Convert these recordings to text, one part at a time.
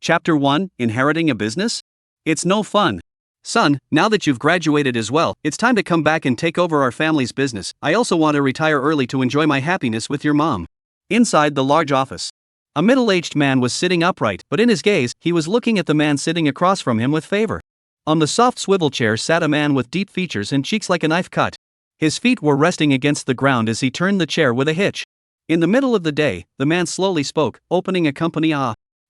Chapter 1, Inheriting a Business? It's no fun. Son, now that you've graduated as well, it's time to come back and take over our family's business. I also want to retire early to enjoy my happiness with your mom. Inside the large office, a middle-aged man was sitting upright, but in his gaze, he was looking at the man sitting across from him with favor. On the soft swivel chair sat a man with deep features and cheeks like a knife cut. His feet were resting against the ground as he turned the chair with a hitch. In the middle of the day, the man slowly spoke, opening a company.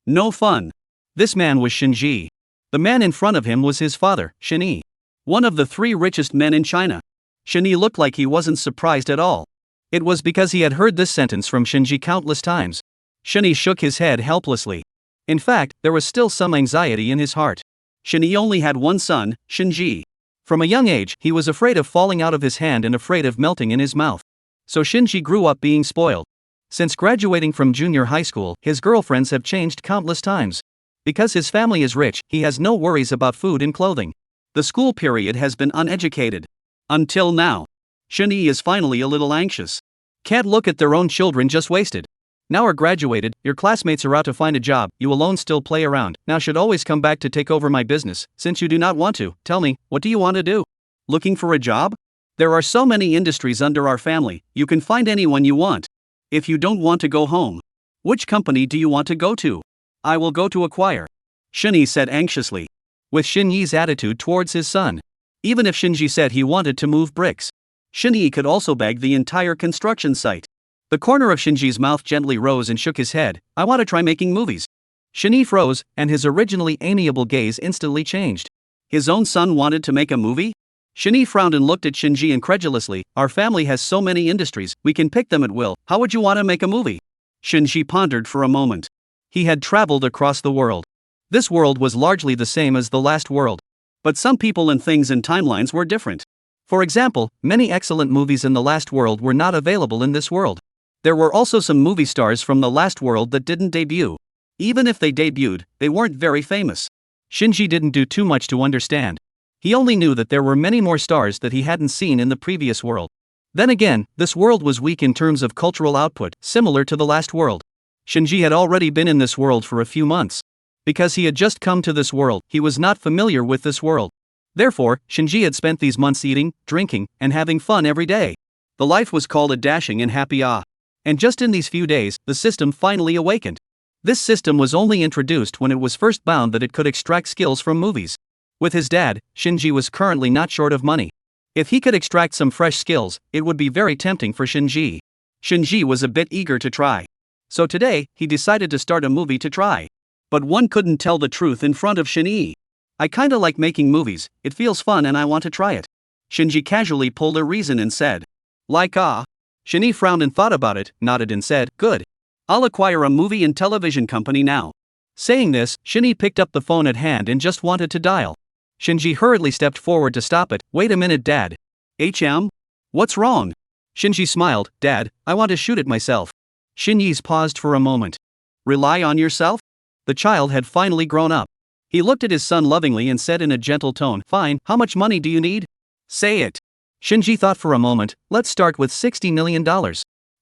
No fun. This man was Shinji. The man in front of him was his father, Shinyi, one of the 3 richest men in China. Shinyi looked like he wasn't surprised at all. It was because he had heard this sentence from Shinji countless times. Shinyi shook his head helplessly. In fact, there was still some anxiety in his heart. Shinyi only had one son, Shinji. From a young age, he was afraid of falling out of his hand and afraid of melting in his mouth. So Shinji grew up being spoiled. Since graduating from junior high school, his girlfriends have changed countless times. Because his family is rich, he has no worries about food and clothing. The school period has been uneducated. Until now. Shinyi is finally a little anxious. Can't look at their own children just wasted. Now are graduated, your classmates are out to find a job, you alone still play around. Now should always come back to take over my business. Since you do not want to, tell me, what do you want to do? Looking for a job? There are so many industries under our family, you can find anyone you want. If you don't want to go home, which company do you want to go to? I will go to acquire. Shinji said anxiously. With Shinji's attitude towards his son. Even if Shinji said he wanted to move bricks, Shinji could also bag the entire construction site. The corner of Shinji's mouth gently rose and shook his head. I want to try making movies. Shinji froze, and his originally amiable gaze instantly changed. His own son wanted to make a movie? Shinji frowned and looked at Shinji incredulously. Our family has so many industries, we can pick them at will. How would you want to make a movie? Shinji pondered for a moment. He had traveled across the world. This world was largely the same as the last world. But some people and things and timelines were different. For example, many excellent movies in the last world were not available in this world. There were also some movie stars from the last world that didn't debut. Even if they debuted, they weren't very famous. Shinji didn't do too much to understand. He only knew that there were many more stars that he hadn't seen in the previous world. Then again, this world was weak in terms of cultural output, similar to the last world. Shinji had already been in this world for a few months. Because he had just come to this world, he was not familiar with this world. Therefore, Shinji had spent these months eating, drinking, and having fun every day. The life was called a dashing and happy. And just in these few days, the system finally awakened. This system was only introduced when it was first found that it could extract skills from movies. With his dad, Shinji was currently not short of money. If he could extract some fresh skills, it would be very tempting for Shinji. Shinji was a bit eager to try. So today, he decided to start a movie to try. But one couldn't tell the truth in front of Shinji. I kinda like making movies, it feels fun and I want to try it. Shinji casually pulled a reason and said. Like Shinji frowned and thought about it, nodded and said, good. I'll acquire a movie and television company now. Saying this, Shinji picked up the phone at hand and just wanted to dial. Shinji hurriedly stepped forward to stop it. Wait a minute, Dad. What's wrong? Shinji smiled. Dad, I want to shoot it myself. Shinji's paused for a moment. Rely on yourself? The child had finally grown up. He looked at his son lovingly and said in a gentle tone, fine, how much money do you need? Say it. Shinji thought for a moment. Let's start with $60 million.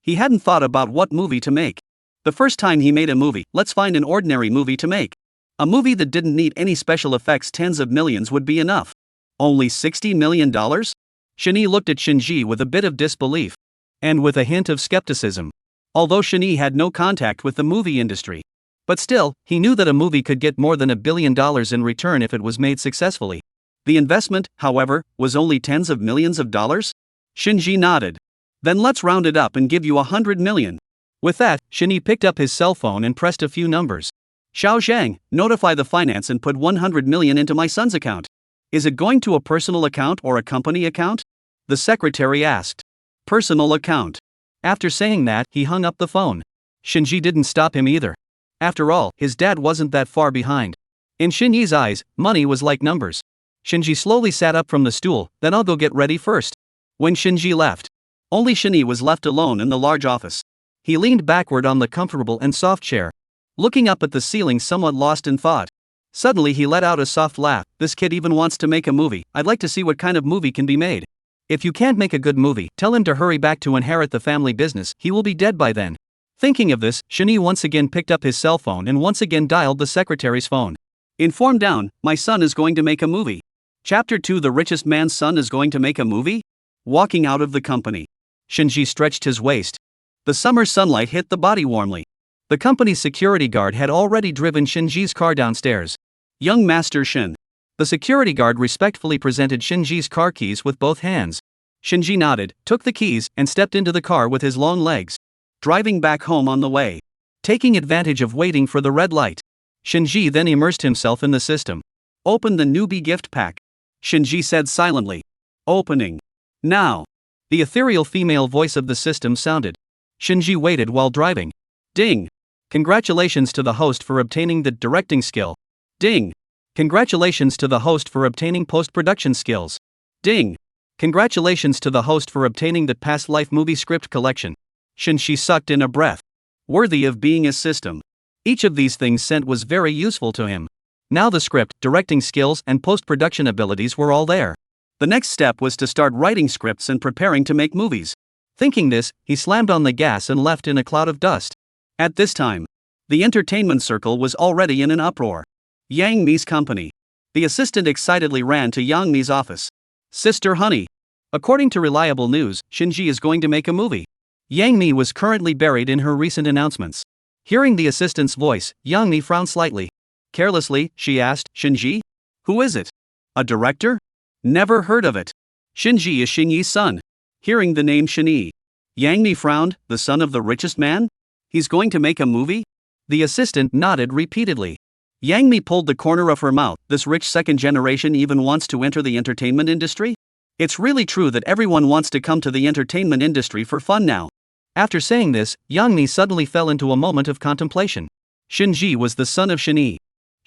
He hadn't thought about what movie to make. The first time he made a movie, let's find an ordinary movie to make. A movie that didn't need any special effects, tens of millions would be enough. Only $60 million? Shinji looked at Shinji with a bit of disbelief. And with a hint of skepticism. Although Shinji had no contact with the movie industry. But still, he knew that a movie could get more than $1 billion in return if it was made successfully. The investment, however, was only tens of millions of dollars? Shinji nodded. Then let's round it up and give you $100 million. With that, Shinji picked up his cell phone and pressed a few numbers. Xiao Zhang, notify the finance and put $100 million into my son's account. Is it going to a personal account or a company account? The secretary asked. Personal account. After saying that, he hung up the phone. Shinji didn't stop him either. After all, his dad wasn't that far behind. In Shinji's eyes, money was like numbers. Shinji slowly sat up from the stool. Then I'll go get ready first. When Shinji left, only Shinji was left alone in the large office. He leaned backward on the comfortable and soft chair, looking up at the ceiling somewhat lost in thought. Suddenly he let out a soft laugh. This kid even wants to make a movie. I'd like to see what kind of movie can be made. If you can't make a good movie, tell him to hurry back to inherit the family business, he will be dead by then. Thinking of this, Shinji once again picked up his cell phone and once again dialed the secretary's phone. Inform down, my son is going to make a movie. Chapter 2 The richest man's son is going to make a movie? Walking out of the company, Shinji stretched his waist. The summer sunlight hit the body warmly. The company's security guard had already driven Shinji's car downstairs. Young Master Shin. The security guard respectfully presented Shinji's car keys with both hands. Shinji nodded, took the keys, and stepped into the car with his long legs. Driving back home on the way. Taking advantage of waiting for the red light, Shinji then immersed himself in the system. Open the newbie gift pack, Shinji said silently. Opening. Now. The ethereal female voice of the system sounded. Shinji waited while driving. Ding. Congratulations to the host for obtaining the directing skill. Ding. Congratulations to the host for obtaining post-production skills. Ding. Congratulations to the host for obtaining the past life movie script collection. Shinji sucked in a breath. Worthy of being a system. Each of these things sent was very useful to him. Now the script, directing skills, and post-production abilities were all there. The next step was to start writing scripts and preparing to make movies. Thinking this, he slammed on the gas and left in a cloud of dust. At this time, the entertainment circle was already in an uproar. Yang Mi's company. The assistant excitedly ran to Yang Mi's office. Sister honey. According to reliable news, Shinji is going to make a movie. Yang Mi was currently buried in her recent announcements. Hearing the assistant's voice, Yang Mi frowned slightly. Carelessly, she asked, Shinji? Who is it? A director? Never heard of it. Shinji is Shinji's son. Hearing the name Shinji, Yang Mi frowned. The son of the richest man? He's going to make a movie? The assistant nodded repeatedly. Yang Mi pulled the corner of her mouth. This rich second generation even wants to enter the entertainment industry? It's really true that everyone wants to come to the entertainment industry for fun now. After saying this, Yang Mi suddenly fell into a moment of contemplation. Shinji was the son of Shinji.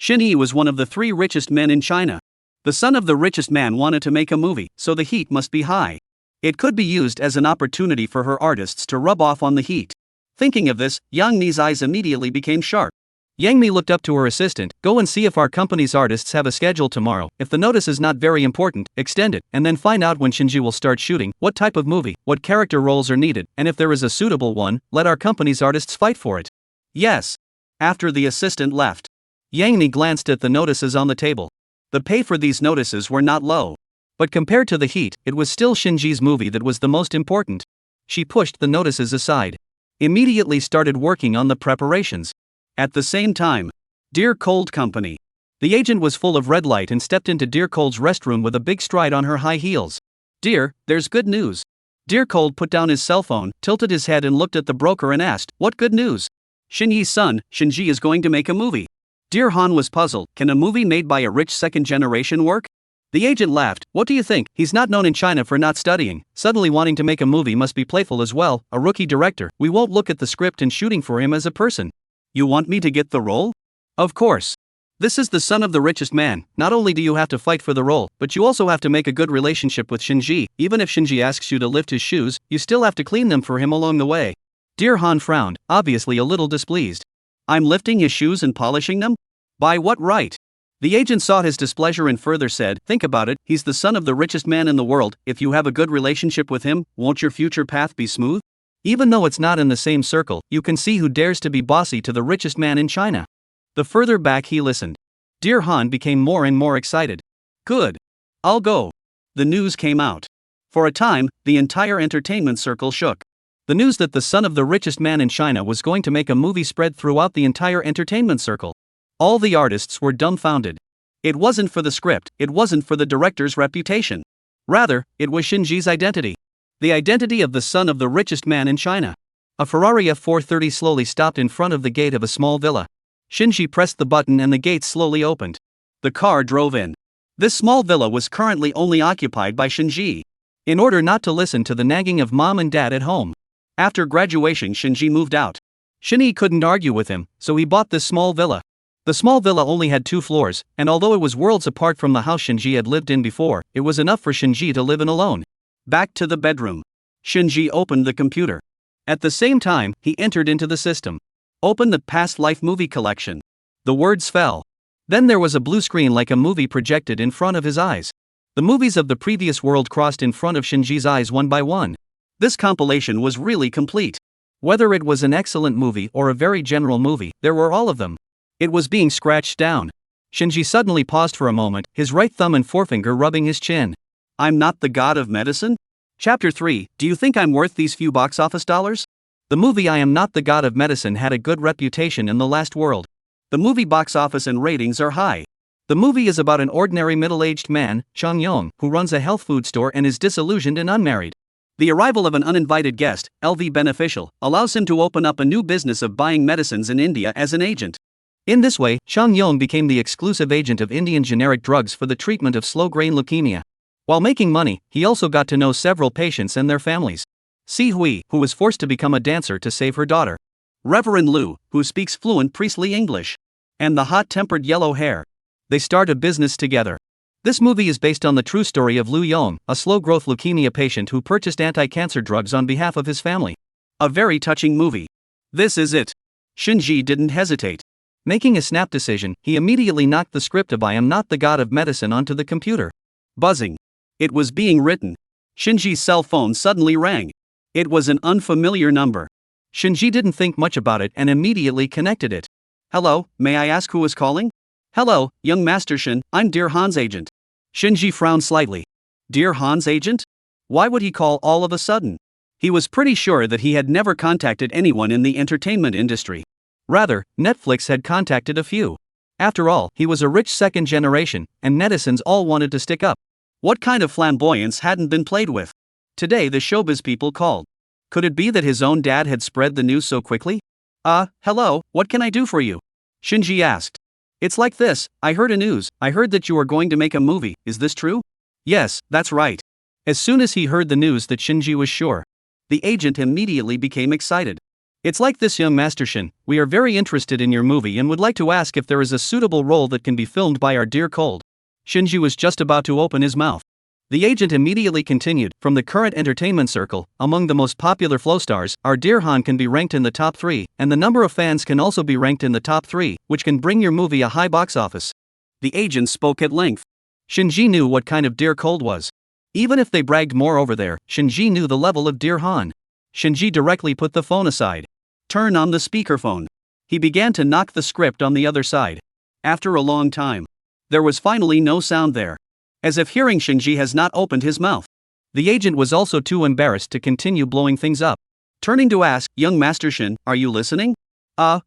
Shinji was one of the 3 richest men in China. The son of the richest man wanted to make a movie, so the heat must be high. It could be used as an opportunity for her artists to rub off on the heat. Thinking of this, Yang Mi's eyes immediately became sharp. Yang Mi looked up to her assistant. Go and see if our company's artists have a schedule tomorrow. If the notice is not very important, extend it, and then find out when Shinji will start shooting, what type of movie, what character roles are needed, and if there is a suitable one, let our company's artists fight for it. Yes. After the assistant left, Yang Mi glanced at the notices on the table. The pay for these notices were not low. But compared to the heat, it was still Shinji's movie that was the most important. She pushed the notices aside. Immediately started working on the preparations. At the same time, Dear Cold Company. The agent was full of red light and stepped into Dear Cold's restroom with a big stride on her high heels. Dear, there's good news. Dear Cold put down his cell phone, tilted his head and looked at the broker and asked, what good news? Shinji's son, Shinji is going to make a movie. Dear Han was puzzled. Can a movie made by a rich second generation work? The agent laughed. What do you think? He's not known in China for not studying. Suddenly wanting to make a movie must be playful as well. A rookie director. We won't look at the script and shooting for him as a person. You want me to get the role? Of course. This is the son of the richest man. Not only do you have to fight for the role, but you also have to make a good relationship with Shinji. Even if Shinji asks you to lift his shoes, you still have to clean them for him along the way. Dear Han frowned, obviously a little displeased. I'm lifting his shoes and polishing them? By what right? The agent saw his displeasure and further said, think about it, he's the son of the richest man in the world. If you have a good relationship with him, won't your future path be smooth? Even though it's not in the same circle, you can see who dares to be bossy to the richest man in China. The further back he listened, Dear Han became more and more excited. Good. I'll go. The news came out. For a time, the entire entertainment circle shook. The news that the son of the richest man in China was going to make a movie spread throughout the entire entertainment circle. All the artists were dumbfounded. It wasn't for the script, it wasn't for the director's reputation. Rather, it was Shinji's identity. The identity of the son of the richest man in China. A Ferrari F430 slowly stopped in front of the gate of a small villa. Shinji pressed the button and the gate slowly opened. The car drove in. This small villa was currently only occupied by Shinji. In order not to listen to the nagging of mom and dad at home. After graduation, Shinji moved out. Shinji couldn't argue with him, so he bought this small villa. The small villa only had 2 floors, and although it was worlds apart from the house Shinji had lived in before, it was enough for Shinji to live in alone. Back to the bedroom. Shinji opened the computer. At the same time, he entered into the system. Open the past life movie collection. The words fell. Then there was a blue screen like a movie projected in front of his eyes. The movies of the previous world crossed in front of Shinji's eyes one by one. This compilation was really complete. Whether it was an excellent movie or a very general movie, there were all of them. It was being scratched down. Shinji suddenly paused for a moment, his right thumb and forefinger rubbing his chin. I'm not the god of medicine? Chapter 3, do you think I'm worth these few box office dollars? The movie I Am Not the God of Medicine had a good reputation in the last world. The movie box office and ratings are high. The movie is about an ordinary middle-aged man, Chang Yong, who runs a health food store and is disillusioned and unmarried. The arrival of an uninvited guest, LV Beneficial, allows him to open up a new business of buying medicines in India as an agent. In this way, Chang Yong became the exclusive agent of Indian generic drugs for the treatment of slow-grain leukemia. While making money, he also got to know several patients and their families. Si Hui, who was forced to become a dancer to save her daughter. Reverend Liu, who speaks fluent priestly English. And the hot-tempered yellow hair. They start a business together. This movie is based on the true story of Liu Yong, a slow-growth leukemia patient who purchased anti-cancer drugs on behalf of his family. A very touching movie. This is it. Shinji didn't hesitate. Making a snap decision, he immediately knocked the script of I Am Not the God of Medicine onto the computer. Buzzing. It was being written. Shinji's cell phone suddenly rang. It was an unfamiliar number. Shinji didn't think much about it and immediately connected it. Hello, may I ask who is calling? Hello, young Master Shin, I'm Dear Han's agent. Shinji frowned slightly. Dear Han's agent? Why would he call all of a sudden? He was pretty sure that he had never contacted anyone in the entertainment industry. Rather, Netflix had contacted a few. After all, he was a rich second generation, and netizens all wanted to stick up. What kind of flamboyance hadn't been played with? Today the showbiz people called. Could it be that his own dad had spread the news so quickly? Hello, what can I do for you? Shinji asked. It's like this, I heard that you are going to make a movie, is this true? Yes, that's right. As soon as he heard the news that Shinji was sure. The agent immediately became excited. It's like this, young Master Shin, we are very interested in your movie and would like to ask if there is a suitable role that can be filmed by our dear Cold. Shinji was just about to open his mouth. The agent immediately continued, from the current entertainment circle, among the most popular flow stars, our dear Han can be ranked in the top 3, and the number of fans can also be ranked in the top 3, which can bring your movie a high box office. The agent spoke at length. Shinji knew what kind of dear Cold was. Even if they bragged more over there, Shinji knew the level of dear Han. Shinji directly put the phone aside. Turn on the speakerphone. He began to knock the script on the other side. After a long time, there was finally no sound there. As if hearing Shinji has not opened his mouth. The agent was also too embarrassed to continue blowing things up. Turning to ask, young Master Shin, are you listening?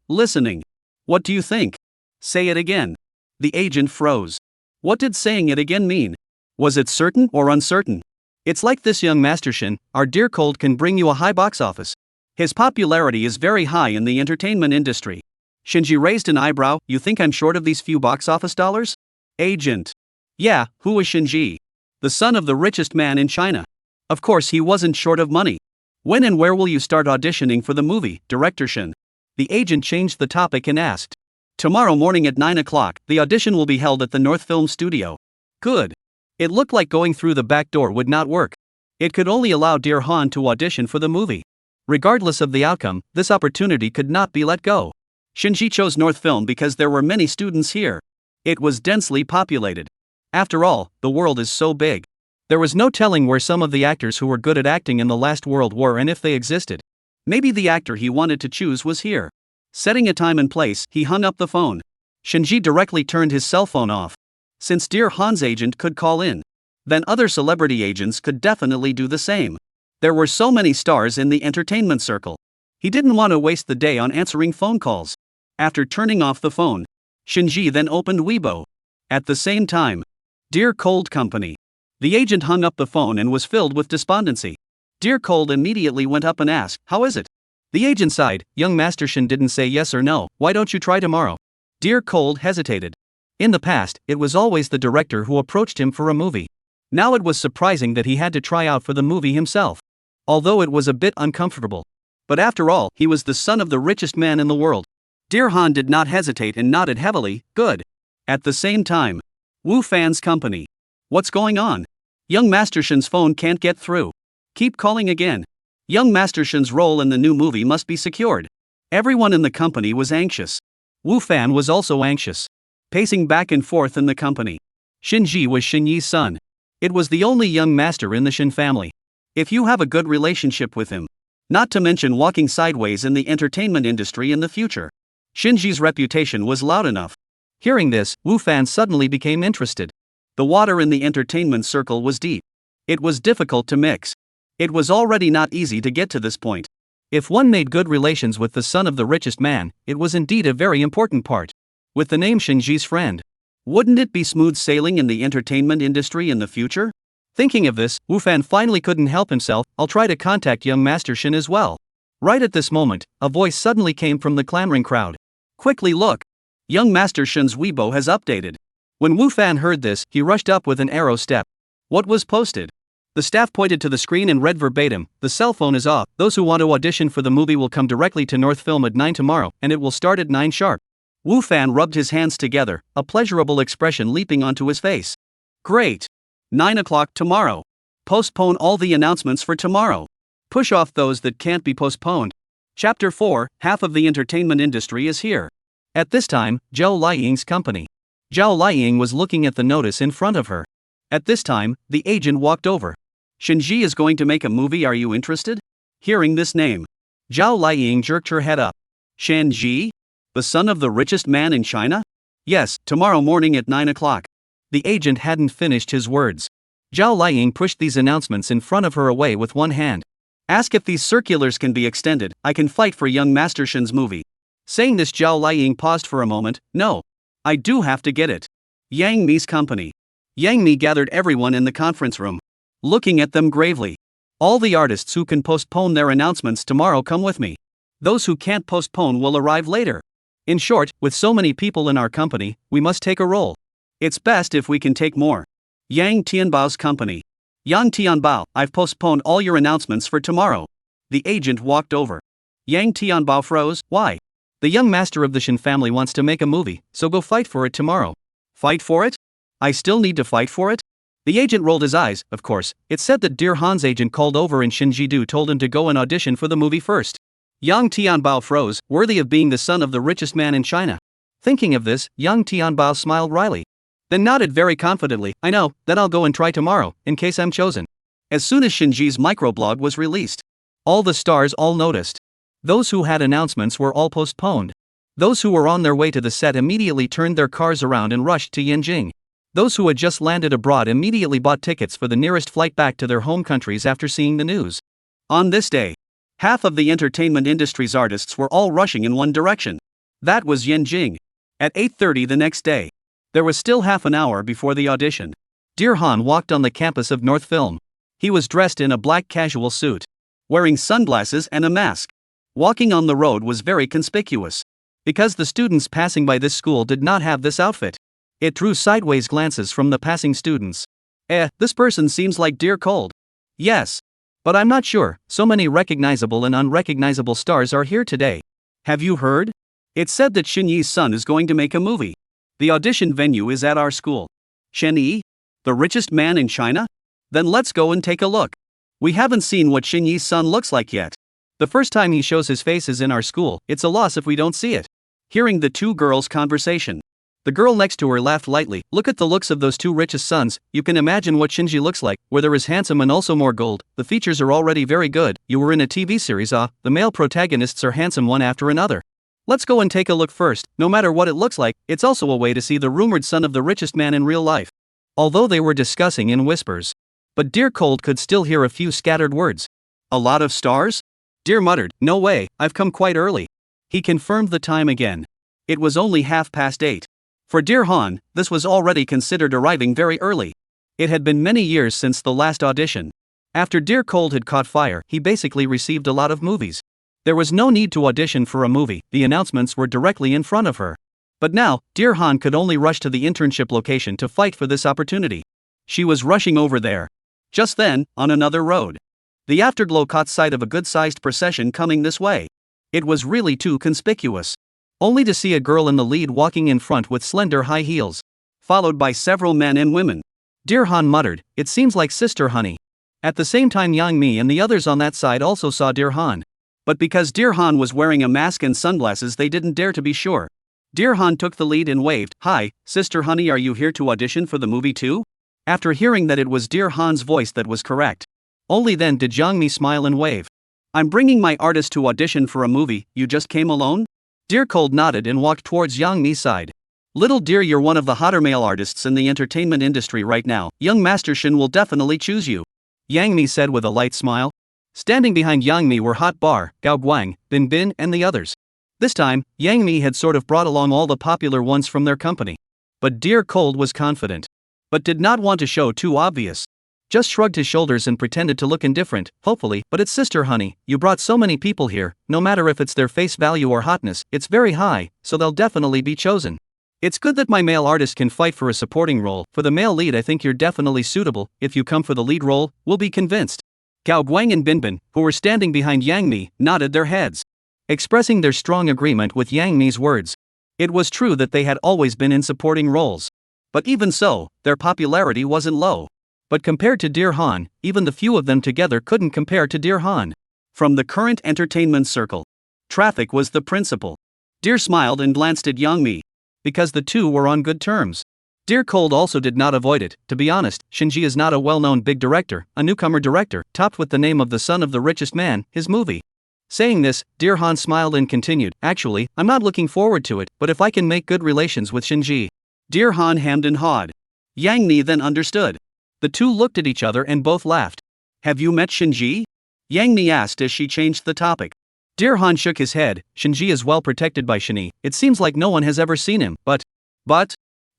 Listening. What do you think? Say it again. The agent froze. What did saying it again mean? Was it certain or uncertain? It's like this, young Master Shin, our dear Cold can bring you a high box office. His popularity is very high in the entertainment industry. Shinji raised an eyebrow. You think I'm short of these few box office dollars? Agent. Yeah, who is Shinji? The son of the richest man in China. Of course he wasn't short of money. When and where will you start auditioning for the movie, Director Shin? The agent changed the topic and asked. Tomorrow morning at 9 o'clock, the audition will be held at the North Film Studio. Good. It looked like going through the back door would not work. It could only allow dear Han to audition for the movie. Regardless of the outcome, this opportunity could not be let go. Shinji chose North Film because there were many students here. It was densely populated. After all, the world is so big. There was no telling where some of the actors who were good at acting in the last world were and if they existed. Maybe the actor he wanted to choose was here. Setting a time and place, he hung up the phone. Shinji directly turned his cell phone off. Since dear Han's agent could call in, then other celebrity agents could definitely do the same. There were so many stars in the entertainment circle. He didn't want to waste the day on answering phone calls. After turning off the phone, Shinji then opened Weibo. At the same time, Dear Cold Company. The agent hung up the phone and was filled with despondency. Dear Cold immediately went up and asked, how is it? The agent sighed, young Master Shin didn't say yes or no, why don't you try tomorrow? Dear Cold hesitated. In the past, it was always the director who approached him for a movie. Now it was surprising that he had to try out for the movie himself. Although it was a bit uncomfortable. But after all, he was the son of the richest man in the world. Dear Han did not hesitate and nodded heavily, good. At the same time, Wu Fan's company. What's going on? Young Master Shin's phone can't get through. Keep calling again. Young Master Shin's role in the new movie must be secured. Everyone in the company was anxious. Wu Fan was also anxious. Pacing back and forth in the company. Shinji was Shinyi's son. It was the only young master in the Shin family. If you have a good relationship with him, Not to mention walking sideways in the entertainment industry in the future. Shinji's reputation was loud enough. Hearing this, Wu Fan suddenly became interested. The water in the entertainment circle was deep. It was difficult to mix. It was already not easy to get to this point. If one made good relations with the son of the richest man, it was indeed a very important part. With the name Shinji's friend, wouldn't it be smooth sailing in the entertainment industry in the future? Thinking of this, Wu Fan finally couldn't help himself. I'll try to contact young Master Shin as well. Right at this moment, a voice suddenly came from the clamoring crowd. Quickly look! Young Master Shin's Weibo has updated. When Wu Fan heard this, he rushed up with an arrow step. What was posted? The staff pointed to the screen and read verbatim, "The cell phone is off. Those who want to audition for the movie will come directly to North Film at 9 tomorrow, and it will start at 9 sharp." Wu Fan rubbed his hands together, a pleasurable expression leaping onto his face. Great! 9 o'clock tomorrow. Postpone all the announcements for tomorrow. Push off those that can't be postponed. Chapter 4, half of the entertainment industry is here. At this time, Zhao Liying's company. Zhao Liying was looking at the notice in front of her. At this time, the agent walked over. Shinji is going to make a movie, are you interested? Hearing this name, Zhao Liying jerked her head up. Shinji? The son of the richest man in China? Yes, tomorrow morning at 9 o'clock. The agent hadn't finished his words. Zhao Liying pushed these announcements in front of her away with one hand. Ask if these circulars can be extended. I can fight for young Master Shin's movie. Saying this, Zhao Liying paused for a moment. No. I do have to get it. Yang Mi's company. Yang Mi gathered everyone in the conference room, looking at them gravely. All the artists who can postpone their announcements tomorrow come with me. Those who can't postpone will arrive later. In short, with so many people in our company, we must take a role. It's best if we can take more. Yang Tianbao's company. Yang Tianbao, I've postponed all your announcements for tomorrow. The agent walked over. Yang Tianbao froze. Why? The young master of the Shin family wants to make a movie, so go fight for it tomorrow. Fight for it? I still need to fight for it? The agent rolled his eyes. Of course, it said that dear Han's agent called over and Shinji-do told him to go and audition for the movie first. Yang Tianbao froze, worthy of being the son of the richest man in China. Thinking of this, Yang Tianbao smiled wryly. Then nodded very confidently. I know, then I'll go and try tomorrow, in case I'm chosen. As soon as Shinji's microblog was released, all the stars all noticed. Those who had announcements were all postponed. Those who were on their way to the set immediately turned their cars around and rushed to Yanjing. Those who had just landed abroad immediately bought tickets for the nearest flight back to their home countries after seeing the news. On this day, half of the entertainment industry's artists were all rushing in one direction. That was Yanjing. At 8:30 the next day, there was still half an hour before the audition. Dear Han walked on the campus of North Film. He was dressed in a black casual suit, wearing sunglasses and a mask. Walking on the road was very conspicuous, because the students passing by this school did not have this outfit. It drew sideways glances from the passing students. This person seems like Dear Cold. Yes. But I'm not sure, so many recognizable and unrecognizable stars are here today. Have you heard? It's said that Shin Yi's son is going to make a movie. The audition venue is at our school. Shen Yi? The richest man in China? Then let's go and take a look. We haven't seen what Shin Yi's son looks like yet. The first time he shows his face is in our school. It's a loss if we don't see it. Hearing the two girls' conversation, the girl next to her laughed lightly. Look at the looks of those two richest sons. You can imagine what Shinji looks like, where there is handsome and also more gold. The features are already very good. You were in a TV series. The male protagonists are handsome one after another. Let's go and take a look first. No matter what it looks like, it's also a way to see the rumored son of the richest man in real life. Although they were discussing in whispers, but Dear Cold could still hear a few scattered words. A lot of stars? Dear muttered, no way, I've come quite early. He confirmed the time again. It was only 8:30. For Dear Han, this was already considered arriving very early. It had been many years since the last audition. After Dear Cold had caught fire, he basically received a lot of movies. There was no need to audition for a movie, the announcements were directly in front of her. But now, Dear Han could only rush to the internship location to fight for this opportunity. She was rushing over there. Just then, on another road, the afterglow caught sight of a good-sized procession coming this way. It was really too conspicuous. Only to see a girl in the lead walking in front with slender high heels, followed by several men and women. Dear Han muttered, it seems like Sister Honey. At the same time, Yang Mi and the others on that side also saw Dear Han. But because Dear Han was wearing a mask and sunglasses, they didn't dare to be sure. Dear Han took the lead and waved. Hi, Sister Honey, are you here to audition for the movie too? After hearing that it was Dear Han's voice that was correct, only then did Yang Mi smile and wave. I'm bringing my artist to audition for a movie. You just came alone? Dear Cold nodded and walked towards Yang Mi's side. Little dear, you're one of the hotter male artists in the entertainment industry right now. Young Master Shin will definitely choose you, Yang Mi said with a light smile. Standing behind Yang Mi were Hot Bar, Gao Guang, Bin Bin, and the others. This time, Yang Mi had sort of brought along all the popular ones from their company. But Dear Cold was confident, but did not want to show too obvious. Just shrugged his shoulders and pretended to look indifferent, hopefully. But it's sister honey, you brought so many people here, no matter if it's their face value or hotness, it's very high, so they'll definitely be chosen. It's good that my male artist can fight for a supporting role. For the male lead I think you're definitely suitable. If you come for the lead role, we'll be convinced. Gao Guang and Bin Bin, who were standing behind Yang Mi, nodded their heads, expressing their strong agreement with Yang Mi's words. It was true that they had always been in supporting roles. But even so, their popularity wasn't low. But compared to Dear Han, even the few of them together couldn't compare to Dear Han. From the current entertainment circle, Traffic was the principal. Dear smiled and glanced at Yang Mi, because the two were on good terms. Dear Cold also did not avoid it. To be honest, Shinji is not a well-known big director, a newcomer director, topped with the name of the son of the richest man, his movie. Saying this, Dear Han smiled and continued, actually, I'm not looking forward to it, but if I can make good relations with Shinji. Dear Han hemmed and hawed. Yang Mi then understood. The two looked at each other and both laughed. Have you met Shinji? Yang Mi asked as she changed the topic. Dear Han shook his head. Shinji is well protected by Shinji. It seems like no one has ever seen him, but.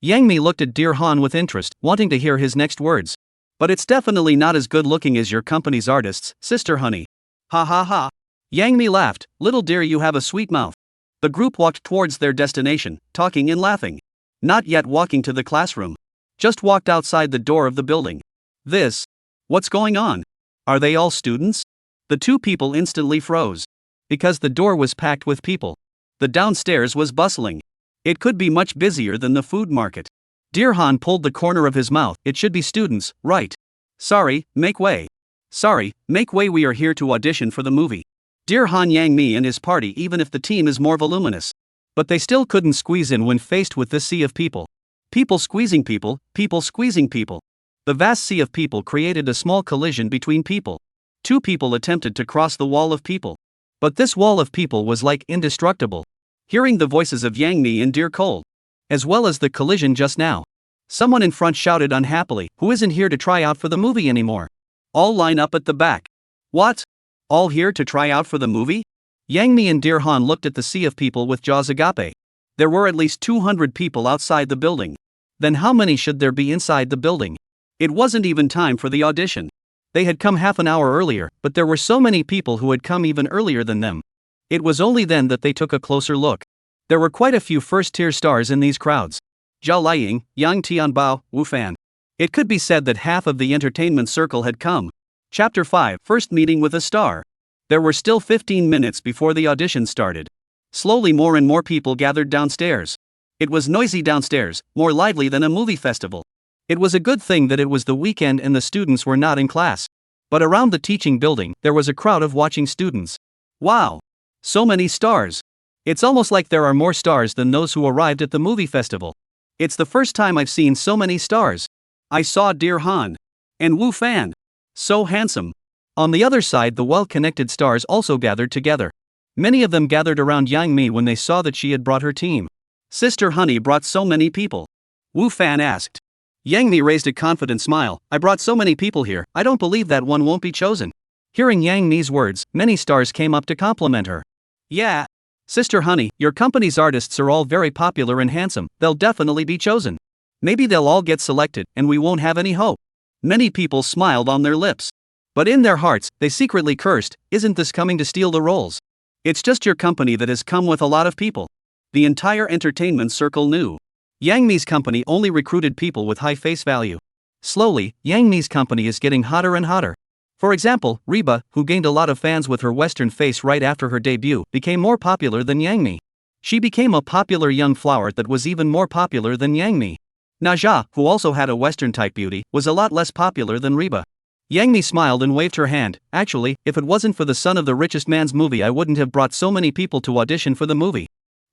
Yang Mi looked at Dear Han with interest, wanting to hear his next words. But it's definitely not as good looking as your company's artists, sister honey. Ha ha ha. Yang Mi laughed. Little dear, you have a sweet mouth. The group walked towards their destination, talking and laughing. Not yet walking to the classroom. Just walked outside the door of the building. What's going on? Are they all students? The two people instantly froze. Because the door was packed with people. The downstairs was bustling. It could be much busier than the food market. Dear Han pulled the corner of his mouth. It should be students, right? Sorry, make way. Sorry, make way, we are here to audition for the movie. Dear Han, Yang Mi and his party, even if the team is more voluminous. But they still couldn't squeeze in when faced with this sea of people. People squeezing people, people squeezing people. The vast sea of people created a small collision between people. Two people attempted to cross the wall of people. But this wall of people was like indestructible. Hearing the voices of Yang Mi and Dear Cold, as well as the collision just now, someone in front shouted unhappily, who isn't here to try out for the movie anymore? All line up at the back. What? All here to try out for the movie? Yang Mi and Dear Han looked at the sea of people with jaws agape. There were at least 200 people outside the building. Then how many should there be inside the building? It wasn't even time for the audition. They had come half an hour earlier, but there were so many people who had come even earlier than them. It was only then that they took a closer look. There were quite a few first-tier stars in these crowds. Zhao Liying, Yang Tianbao, Wu Fan. It could be said that half of the entertainment circle had come. Chapter 5, First Meeting with a Star. There were still 15 minutes before the audition started. Slowly more and more people gathered downstairs. It was noisy downstairs, more lively than a movie festival. It was a good thing that it was the weekend and the students were not in class. But around the teaching building, there was a crowd of watching students. Wow! So many stars! It's almost like there are more stars than those who arrived at the movie festival. It's the first time I've seen so many stars. I saw Dear Han. And Wu Fan. So handsome. On the other side, the well-connected stars also gathered together. Many of them gathered around Yang Mi when they saw that she had brought her team. Sister Honey brought so many people? Wu Fan asked. Yang Mi raised a confident smile. I brought so many people here, I don't believe that one won't be chosen. Hearing Yang Mi's words, many stars came up to compliment her. Yeah. Sister Honey, your company's artists are all very popular and handsome, they'll definitely be chosen. Maybe they'll all get selected, and we won't have any hope. Many people smiled on their lips. But in their hearts, they secretly cursed, isn't this coming to steal the roles? It's just your company that has come with a lot of people. The entire entertainment circle knew. Yang Mi's company only recruited people with high face value. Slowly, Yang Mi's company is getting hotter and hotter. For example, Reba, who gained a lot of fans with her Western face right after her debut, became more popular than Yang Mi. She became a popular young flower that was even more popular than Yang Mi. Naja, who also had a Western-type beauty, was a lot less popular than Reba. Yang Mi smiled and waved her hand. Actually, if it wasn't for the son of the richest man's movie, I wouldn't have brought so many people to audition for the movie.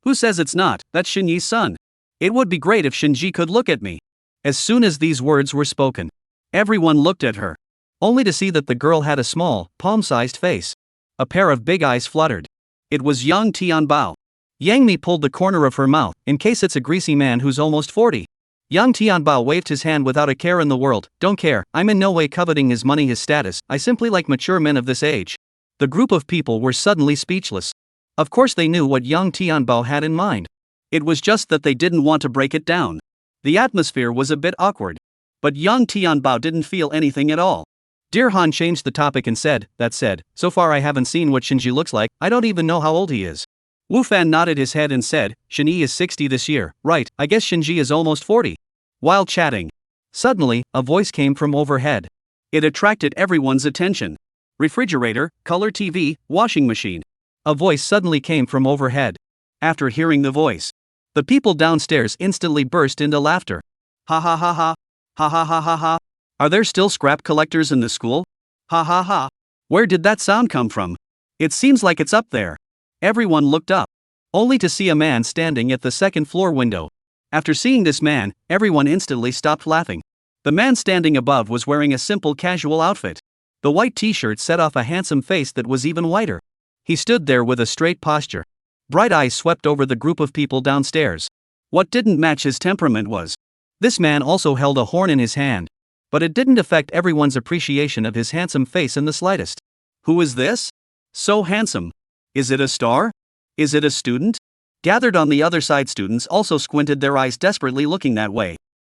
Who says it's not? That's Shinji's son. It would be great if Shinji could look at me. As soon as these words were spoken, everyone looked at her, only to see that the girl had a small, palm-sized face. A pair of big eyes fluttered. It was young Tianbao. Yang Mi pulled the corner of her mouth, in case it's a greasy man who's almost 40. Young Tianbao waved his hand without a care in the world. Don't care, I'm in no way coveting his money, his status, I simply like mature men of this age. The group of people were suddenly speechless. Of course they knew what young Tianbao had in mind. It was just that they didn't want to break it down. The atmosphere was a bit awkward. But young Tianbao didn't feel anything at all. Dear Han changed the topic and said, that said, so far I haven't seen what Shinji looks like, I don't even know how old he is. Wu Fan nodded his head and said, Shinji is 60 this year, right, I guess Shinji is almost 40. While chatting, suddenly, a voice came from overhead. It attracted everyone's attention. Refrigerator, color TV, washing machine. A voice suddenly came from overhead. After hearing the voice, the people downstairs instantly burst into laughter. Ha ha ha ha. Ha ha ha ha ha. Are there still scrap collectors in the school? Ha ha ha. Where did that sound come from? It seems like it's up there. Everyone looked up, only to see a man standing at the second floor window. After seeing this man, everyone instantly stopped laughing. The man standing above was wearing a simple casual outfit. The white t-shirt set off a handsome face that was even whiter. He stood there with a straight posture. Bright eyes swept over the group of people downstairs. What didn't match his temperament was, this man also held a horn in his hand. But it didn't affect everyone's appreciation of his handsome face in the slightest. Who is this? So handsome. Is it a star? Is it a student? Gathered on the other side, students also squinted their eyes, desperately looking that way.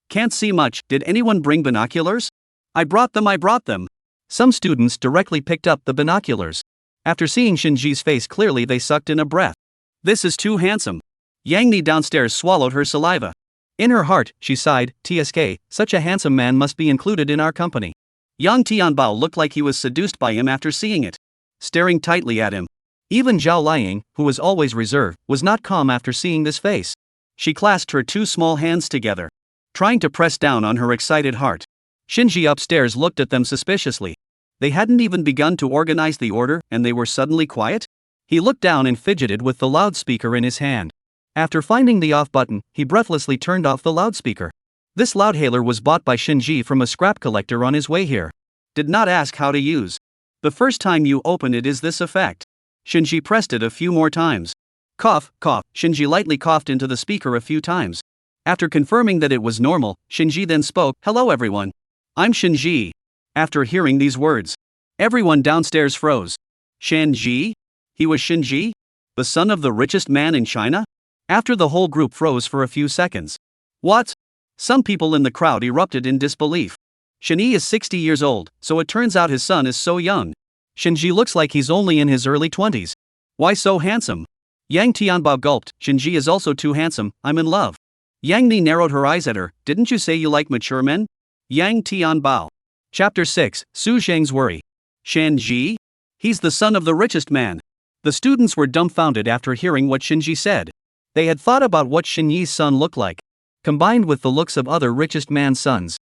Can't see much. Did anyone bring binoculars? I brought them. Some students directly picked up the binoculars. After seeing Shinji's face clearly, they sucked in a breath. This is too handsome. Yang Mi downstairs swallowed her saliva. In her heart, she sighed, TSK, such a handsome man must be included in our company. Young Tianbao looked like he was seduced by him after seeing it. Staring tightly at him. Even Zhao Liang, who was always reserved, was not calm after seeing this face. She clasped her two small hands together, trying to press down on her excited heart. Shinji upstairs looked at them suspiciously. They hadn't even begun to organize the order, and they were suddenly quiet? He looked down and fidgeted with the loudspeaker in his hand. After finding the off button, he breathlessly turned off the loudspeaker. This loudhailer was bought by Shinji from a scrap collector on his way here. Did not ask how to use. The first time you open it is this effect. Shinji pressed it a few more times. Cough, cough, Shinji lightly coughed into the speaker a few times. After confirming that it was normal, Shinji then spoke, Hello everyone. I'm Shinji. After hearing these words, everyone downstairs froze. Shinji? He was Shinji? The son of the richest man in China? After the whole group froze for a few seconds. What? Some people in the crowd erupted in disbelief. Shinji is 60 years old, so it turns out his son is so young. Shinji looks like he's only in his early 20s. Why so handsome? Yang Tianbao gulped, Shinji is also too handsome, I'm in love. Yang Mi narrowed her eyes at her, didn't you say you like mature men? Yang Tianbao. Chapter 6, Su Zheng's Worry. Shinji? He's the son of the richest man. The students were dumbfounded after hearing what Shinji said. They had thought about what Shinji's son looked like, combined with the looks of other richest man's sons.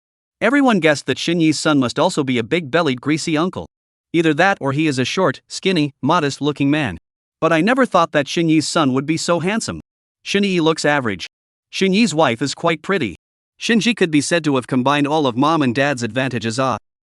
Everyone guessed that Shinji's son must also be a big-bellied greasy uncle. Either that or he is a short, skinny, modest-looking man. But I never thought that Shinji's son would be so handsome. Shinji looks average. Shinji's wife is quite pretty. Shinji could be said to have combined all of mom and dad's advantages.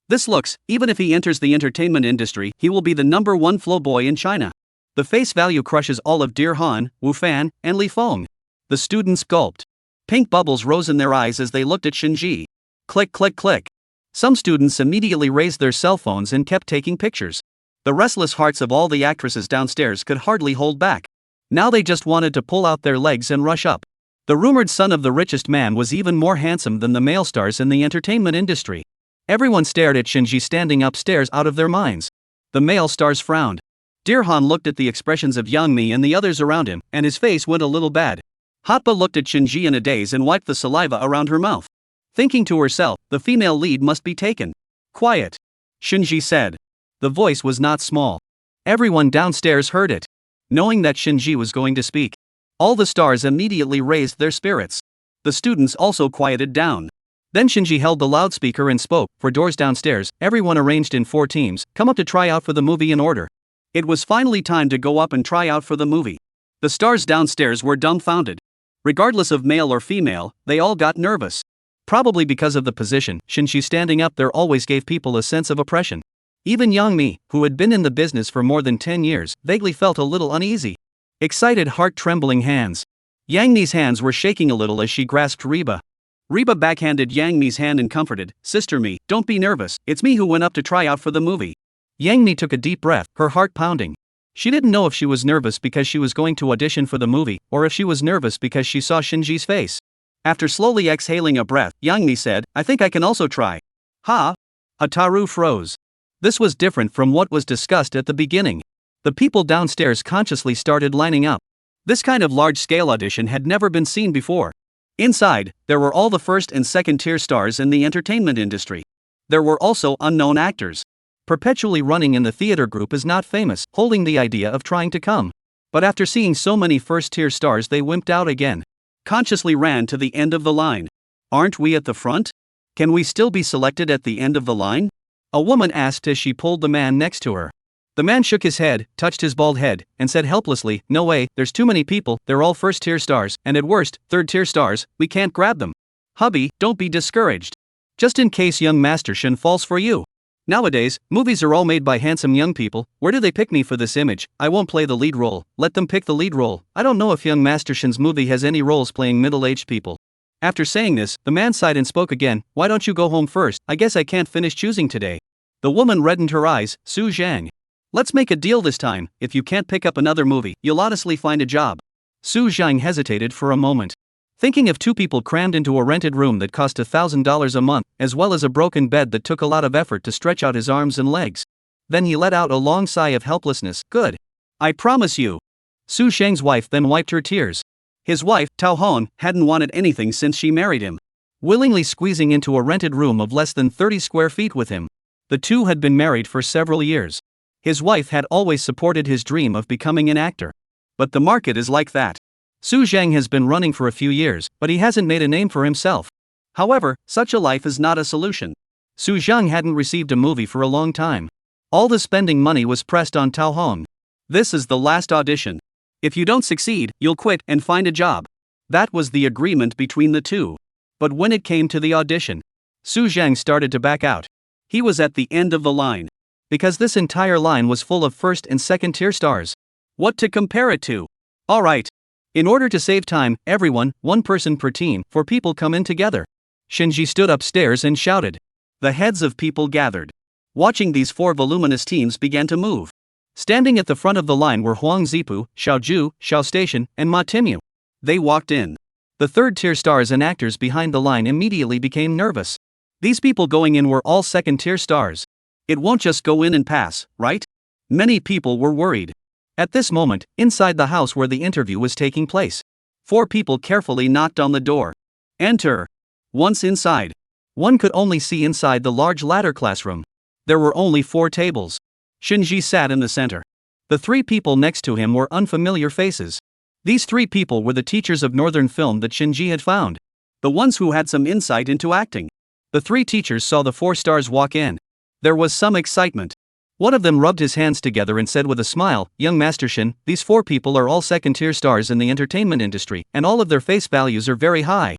This looks, even if he enters the entertainment industry, he will be the #1 flow boy in China. The face value crushes all of Dear Han, Wu Fan, and Li Feng. The students gulped. Pink bubbles rose in their eyes as they looked at Shinji. Click, click, click. Some students immediately raised their cell phones and kept taking pictures. The restless hearts of all the actresses downstairs could hardly hold back. Now they just wanted to pull out their legs and rush up. The rumored son of the richest man was even more handsome than the male stars in the entertainment industry. Everyone stared at Shinji standing upstairs out of their minds. The male stars frowned. Dear Han looked at the expressions of Yang Mi and the others around him, and his face went a little bad. Hotba looked at Shinji in a daze and wiped the saliva around her mouth. Thinking to herself, the female lead must be taken. Quiet. Shinji said. The voice was not small. Everyone downstairs heard it. Knowing that Shinji was going to speak, all the stars immediately raised their spirits. The students also quieted down. Then Shinji held the loudspeaker and spoke, for doors downstairs, everyone arranged in 4 teams, come up to try out for the movie in order. It was finally time to go up and try out for the movie. The stars downstairs were dumbfounded. Regardless of male or female, they all got nervous. Probably because of the position, Shinji standing up there always gave people a sense of oppression. Even Yang Mi, who had been in the business for more than 10 years, vaguely felt a little uneasy. Excited, heart-trembling hands. Yang Mi's hands were shaking a little as she grasped Reba. Reba backhanded Yang Mi's hand and comforted, "Sister Mi, don't be nervous, it's me who went up to try out for the movie." Yang Mi took a deep breath, her heart pounding. She didn't know if she was nervous because she was going to audition for the movie, or if she was nervous because she saw Shinji's face. After slowly exhaling a breath, Yang Mi said, "I think I can also try." Ha! Hataru froze. This was different from what was discussed at the beginning. The people downstairs consciously started lining up. This kind of large-scale audition had never been seen before. Inside, there were all the first and second-tier stars in the entertainment industry. There were also unknown actors. Perpetually running in the theater group is not famous, holding the idea of trying to come. But after seeing so many first-tier stars, they wimped out again. Consciously ran to the end of the line. "Aren't we at the front? Can we still be selected at the end of the line?" A woman asked as she pulled the man next to her. The man shook his head, touched his bald head, and said helplessly, "No way, there's too many people, they're all first-tier stars, and at worst, third-tier stars, we can't grab them." "Hubby, don't be discouraged. Just in case young Master Shin falls for you. Nowadays, movies are all made by handsome young people. Where do they pick me for this image? I won't play the lead role, let them pick the lead role. I don't know if young Master Shin's movie has any roles playing middle-aged people." After saying this, the man sighed and spoke again, "Why don't you go home first? I guess I can't finish choosing today." The woman reddened her eyes, "Su Zhang. Let's make a deal this time, if you can't pick up another movie, you'll honestly find a job." Su Zhang hesitated for a moment. Thinking of two people crammed into a rented room that cost $1,000 a month, as well as a broken bed that took a lot of effort to stretch out his arms and legs. Then he let out a long sigh of helplessness. "Good. I promise you." Su Zhang's wife then wiped her tears. His wife, Tao Hon, hadn't wanted anything since she married him. Willingly squeezing into a rented room of less than 30 square feet with him. The two had been married for several years. His wife had always supported his dream of becoming an actor. But the market is like that. Su Zhang has been running for a few years, but he hasn't made a name for himself. However, such a life is not a solution. Su Zhang hadn't received a movie for a long time. All the spending money was pressed on Tao Hong. "This is the last audition. If you don't succeed, you'll quit and find a job." That was the agreement between the two. But when it came to the audition, Su Zhang started to back out. He was at the end of the line. Because this entire line was full of first and second tier stars. What to compare it to? Alright. In order to save time, everyone, one person per team, 4 people come in together. Shinji stood upstairs and shouted. The heads of people gathered. Watching these 4 voluminous teams began to move. Standing at the front of the line were Huang Zipu, Xiaoju, Xiao Station, and Ma Timyu. They walked in. The third-tier stars and actors behind the line immediately became nervous. These people going in were all second-tier stars. It won't just go in and pass, right? Many people were worried. At this moment, inside the house where the interview was taking place, 4 people carefully knocked on the door. Enter. Once inside, one could only see inside the large ladder classroom. There were only 4 tables. Shinji sat in the center. The 3 people next to him were unfamiliar faces. These 3 people were the teachers of Northern film that Shinji had found. The ones who had some insight into acting. The 3 teachers saw the 4 stars walk in. There was some excitement. One of them rubbed his hands together and said with a smile, "Young Master Shin, these 4 people are all second-tier stars in the entertainment industry, and all of their face values are very high."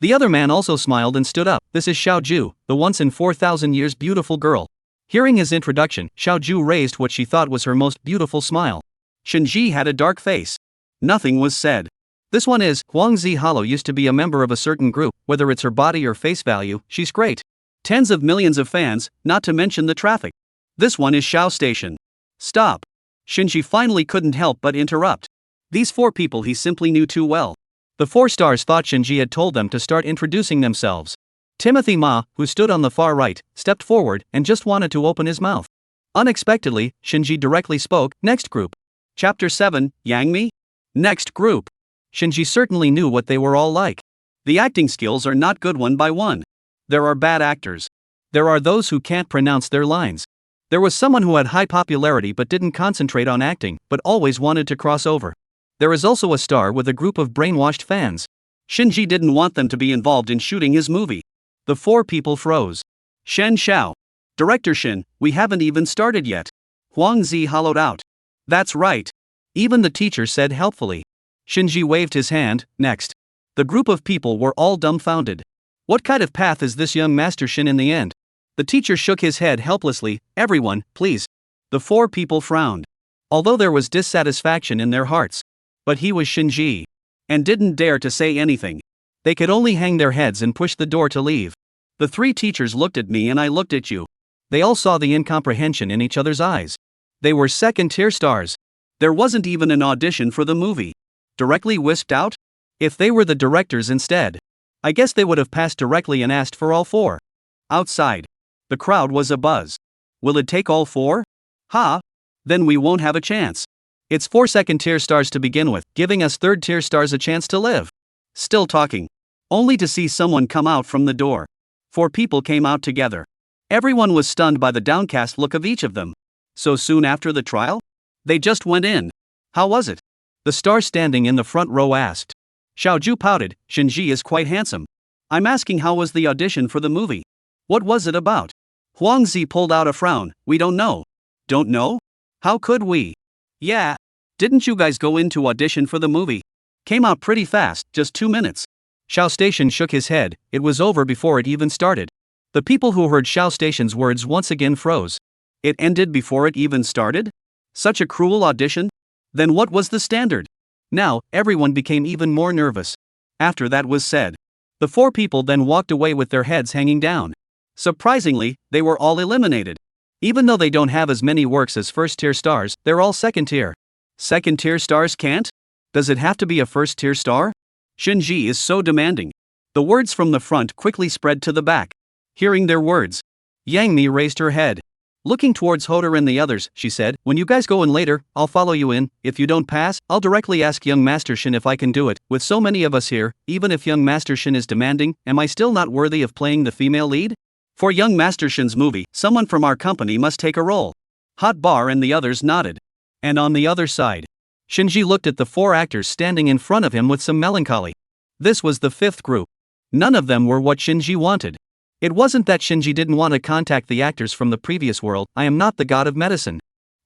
The other man also smiled and stood up. "This is Xiao Ju, the once in 4,000 years beautiful girl." Hearing his introduction, Xiao Ju raised what she thought was her most beautiful smile. Shinji had a dark face. Nothing was said. "This one is, Huang Zi Halo used to be a member of a certain group, whether it's her body or face value, she's great. Tens of millions of fans, not to mention the traffic. This one is Xiao Station." Stop. Shinji finally couldn't help but interrupt. These 4 people he simply knew too well. The 4 stars thought Shinji had told them to start introducing themselves. Timothy Ma, who stood on the far right, stepped forward and just wanted to open his mouth. Unexpectedly, Shinji directly spoke, "Next group." Chapter 7, Yang Mi? Next group. Shinji certainly knew what they were all like. The acting skills are not good one by one. There are bad actors. There are those who can't pronounce their lines. There was someone who had high popularity but didn't concentrate on acting, but always wanted to cross over. There is also a star with a group of brainwashed fans. Shinji didn't want them to be involved in shooting his movie. The 4 people froze. Shen Xiao. Director Shin, we haven't even started yet. Huang Zi hollowed out. That's right. Even the teacher said helpfully. Shinji waved his hand, next. The group of people were all dumbfounded. What kind of path is this young Master Shin in the end? The teacher shook his head helplessly. Everyone, please. The 4 people frowned. Although there was dissatisfaction in their hearts. But he was Shinji. And didn't dare to say anything. They could only hang their heads and push the door to leave. The 3 teachers looked at me and I looked at you. They all saw the incomprehension in each other's eyes. They were second-tier stars. There wasn't even an audition for the movie. Directly whisked out? If they were the directors instead, I guess they would have passed directly and asked for all 4. Outside, the crowd was abuzz. Will it take all 4? Ha! Then we won't have a chance. It's 4 second-tier stars to begin with, giving us third-tier stars a chance to live. Still talking. Only to see someone come out from the door. 4 people came out together. Everyone was stunned by the downcast look of each of them. So soon after the trial? They just went in. How was it? The star standing in the front row asked. Xiaoju pouted. Shinji is quite handsome. I'm asking how was the audition for the movie? What was it about? Huangzi pulled out a frown. We don't know. Don't know? How could we? Yeah. Didn't you guys go in to audition for the movie? Came out pretty fast, just 2 minutes. Xiao Station shook his head. It was over before it even started. The people who heard Xiao Station's words once again froze. It ended before it even started? Such a cruel audition? Then what was the standard? Now, everyone became even more nervous. After that was said, the 4 people then walked away with their heads hanging down. Surprisingly, they were all eliminated. Even though they don't have as many works as first-tier stars, they're all second-tier. Second-tier stars can't? Does it have to be a first-tier star? Shinji is so demanding. The words from the front quickly spread to the back. Hearing their words, Yang Mi raised her head. Looking towards Hoder and the others, she said, when you guys go in later, I'll follow you in. If you don't pass, I'll directly ask young Master Shin if I can do it. With so many of us here, even if young Master Shin is demanding, am I still not worthy of playing the female lead? For young Master Shin's movie, someone from our company must take a role. Hot Bar and the others nodded. And on the other side, Shinji looked at the 4 actors standing in front of him with some melancholy. This was the 5th group. None of them were what Shinji wanted. It wasn't that Shinji didn't want to contact the actors from the previous world. I am not the god of medicine.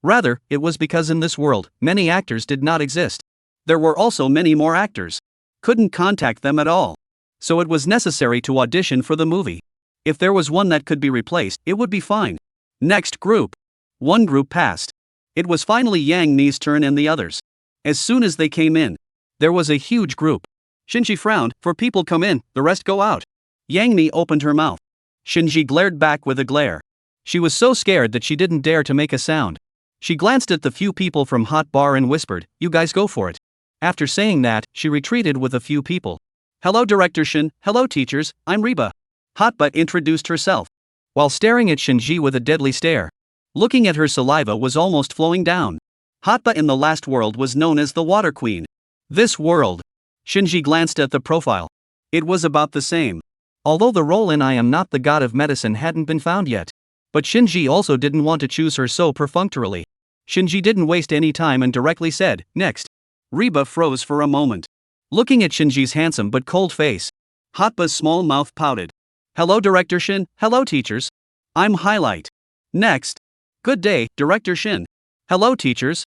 Rather, it was because in this world, many actors did not exist. There were also many more actors. Couldn't contact them at all. So it was necessary to audition for the movie. If there was one that could be replaced, it would be fine. Next group. 1 group passed. It was finally Yang Mi's turn and the others. As soon as they came in, there was a huge group. Shinji frowned. 4 people come in, the rest go out. Yang Mi opened her mouth. Shinji glared back with a glare. She was so scared that she didn't dare to make a sound. She glanced at the few people from Hot Bar and whispered, you guys go for it. After saying that, she retreated with a few people. Hello Director Shin, hello teachers, I'm Reba. Hotba introduced herself, while staring at Shinji with a deadly stare. Looking at her, saliva was almost flowing down. Hotba in the last world was known as the Water Queen. This world. Shinji glanced at the profile. It was about the same. Although the role in I Am Not the God of Medicine hadn't been found yet. But Shinji also didn't want to choose her so perfunctorily. Shinji didn't waste any time and directly said, next. Reba froze for a moment, looking at Shinji's handsome but cold face. Hotba's small mouth pouted. Hello Director Shin, hello teachers. I'm Highlight. Next. Good day, Director Shin. Hello teachers.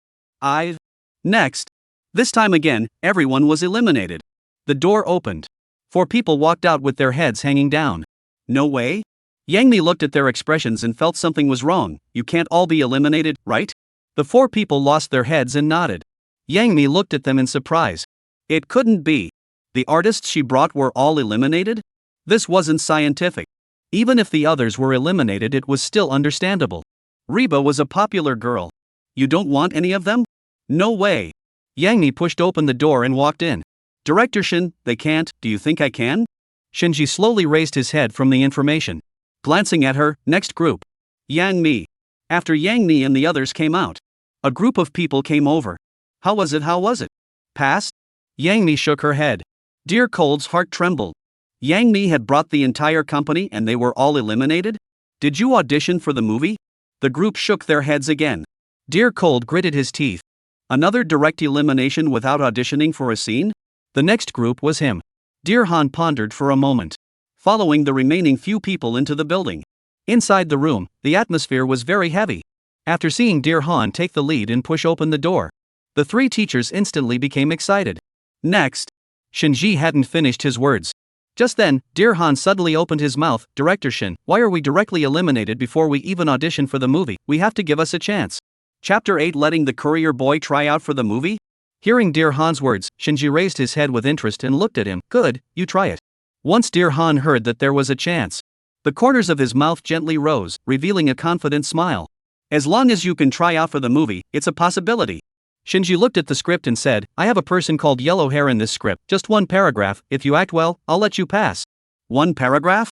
Next. This time again, everyone was eliminated. The door opened. 4 people walked out with their heads hanging down. No way? Yang Mi looked at their expressions and felt something was wrong. You can't all be eliminated, right? The 4 people lost their heads and nodded. Yang Mi looked at them in surprise. It couldn't be. The artists she brought were all eliminated? This wasn't scientific. Even if the others were eliminated, it was still understandable. Reba was a popular girl. You don't want any of them? No way. Yang Mi pushed open the door and walked in. Director Shin, they can't, do you think I can? Shinji slowly raised his head from the information. Glancing at her, next group. Yang Mi. After Yang Mi and the others came out, a group of people came over. How was it? Passed? Yang Mi shook her head. Dear Cold's heart trembled. Yang Mi had brought the entire company and they were all eliminated? Did you audition for the movie? The group shook their heads again. Dear Cold gritted his teeth. Another direct elimination without auditioning for a scene? The next group was him. Dear Han pondered for a moment, following the remaining few people into the building. Inside the room, the atmosphere was very heavy. After seeing Dear Han take the lead and push open the door, the 3 teachers instantly became excited. Next. Shinji hadn't finished his words. Just then, Dear Han suddenly opened his mouth. Director Shin, why are we directly eliminated before we even audition for the movie? We have to give us a chance. Chapter 8, letting the courier boy try out for the movie? Hearing Dear Han's words, Shinji raised his head with interest and looked at him. Good, you try it. Once Dear Han heard that there was a chance, the corners of his mouth gently rose, revealing a confident smile. As long as you can try out for the movie, it's a possibility. Shinji looked at the script and said, I have a person called Yellow Hair in this script, just one paragraph. If you act well, I'll let you pass. One paragraph?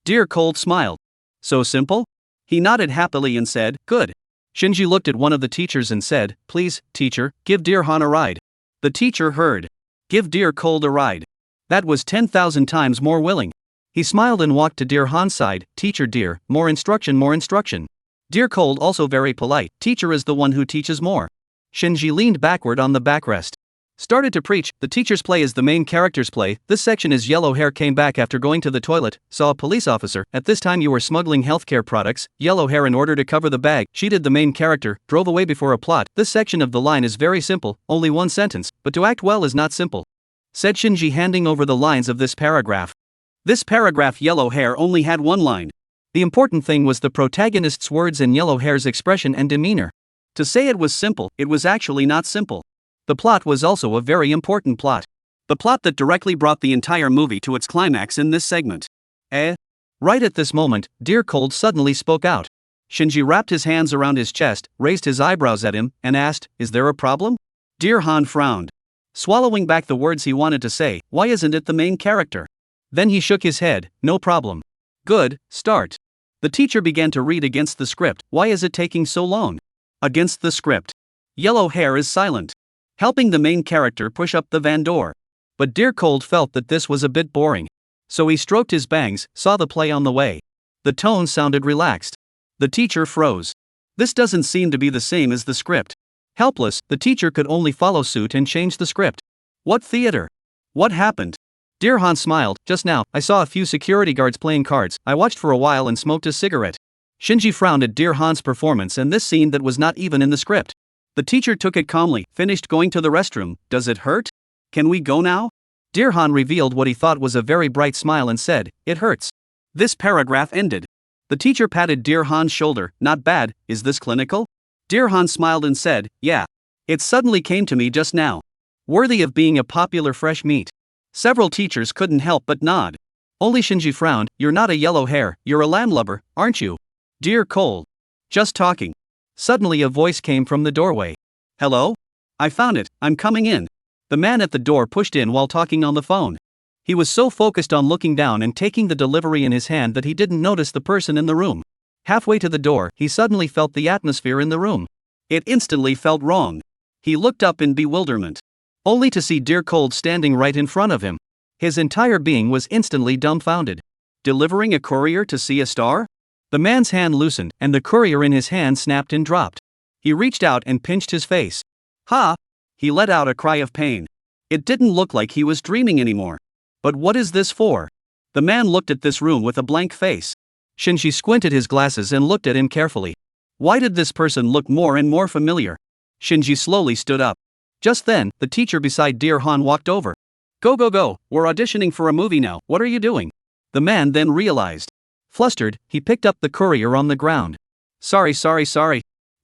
Dear Cold smiled. So simple? He nodded happily and said, good. Shinji looked at one of the teachers and said, please, teacher, give Dear Han a ride. The teacher heard. Give Dear Cold a ride. That was 10,000 times more willing. He smiled and walked to Dear Han's side. Teacher dear, more instruction, more instruction. Dear Cold also very polite. Teacher is the one who teaches more. Shinji leaned backward on the backrest. Started to preach. The teacher's play is the main character's play. This section is Yellow Hair came back after going to the toilet, saw a police officer. At this time you were smuggling healthcare products. Yellow Hair, in order to cover the bag, cheated the main character, drove away before a plot. This section of the line is very simple, only one sentence, but to act well is not simple, said Shinji, handing over the lines of this paragraph. This paragraph Yellow Hair only had one line. The important thing was the protagonist's words and Yellow Hair's expression and demeanor. To say it was simple, it was actually not simple. The plot was also a very important plot. The plot that directly brought the entire movie to its climax in this segment. Right at this moment, Dear Cold suddenly spoke out. Shinji wrapped his hands around his chest, raised his eyebrows at him, and asked, is there a problem? Dear Han frowned, swallowing back the words he wanted to say. Why isn't it the main character? Then he shook his head. No problem. Good, start. The teacher began to read against the script. Why is it taking so long? Against the script. Yellow Hair is silent, helping the main character push up the van door. But Dear Cold felt that this was a bit boring. So he stroked his bangs, saw the play on the way. The tone sounded relaxed. The teacher froze. This doesn't seem to be the same as the script. Helpless, the teacher could only follow suit and change the script. What theater? What happened? Dear Han smiled. Just now, I saw a few security guards playing cards. I watched for a while and smoked a cigarette. Shinji frowned at Dear Han's performance and this scene that was not even in the script. The teacher took it calmly. Finished going to the restroom. Does it hurt? Can we go now? Dear Han revealed what he thought was a very bright smile and said, it hurts. This paragraph ended. The teacher patted Dear Han's shoulder. Not bad, is this clinical? Dear Han smiled and said, yeah. It suddenly came to me just now. Worthy of being a popular fresh meat. Several teachers couldn't help but nod. Only Shinji frowned. You're not a Yellow Hair, you're a landlubber, aren't you? Dear Cold. Just talking. Suddenly a voice came from the doorway. Hello? I found it, I'm coming in. The man at the door pushed in while talking on the phone. He was so focused on looking down and taking the delivery in his hand that he didn't notice the person in the room. Halfway to the door, he suddenly felt the atmosphere in the room. It instantly felt wrong. He looked up in bewilderment, only to see Dear Cold standing right in front of him. His entire being was instantly dumbfounded. Delivering a courier to see a star? The man's hand loosened, and the courier in his hand snapped and dropped. He reached out and pinched his face. Ha! He let out a cry of pain. It didn't look like he was dreaming anymore. But what is this for? The man looked at this room with a blank face. Shinji squinted his glasses and looked at him carefully. Why did this person look more and more familiar? Shinji slowly stood up. Just then, the teacher beside Dear Han walked over. Go go go, we're auditioning for a movie now, what are you doing? The man then realized. Flustered, he picked up the courier on the ground. Sorry.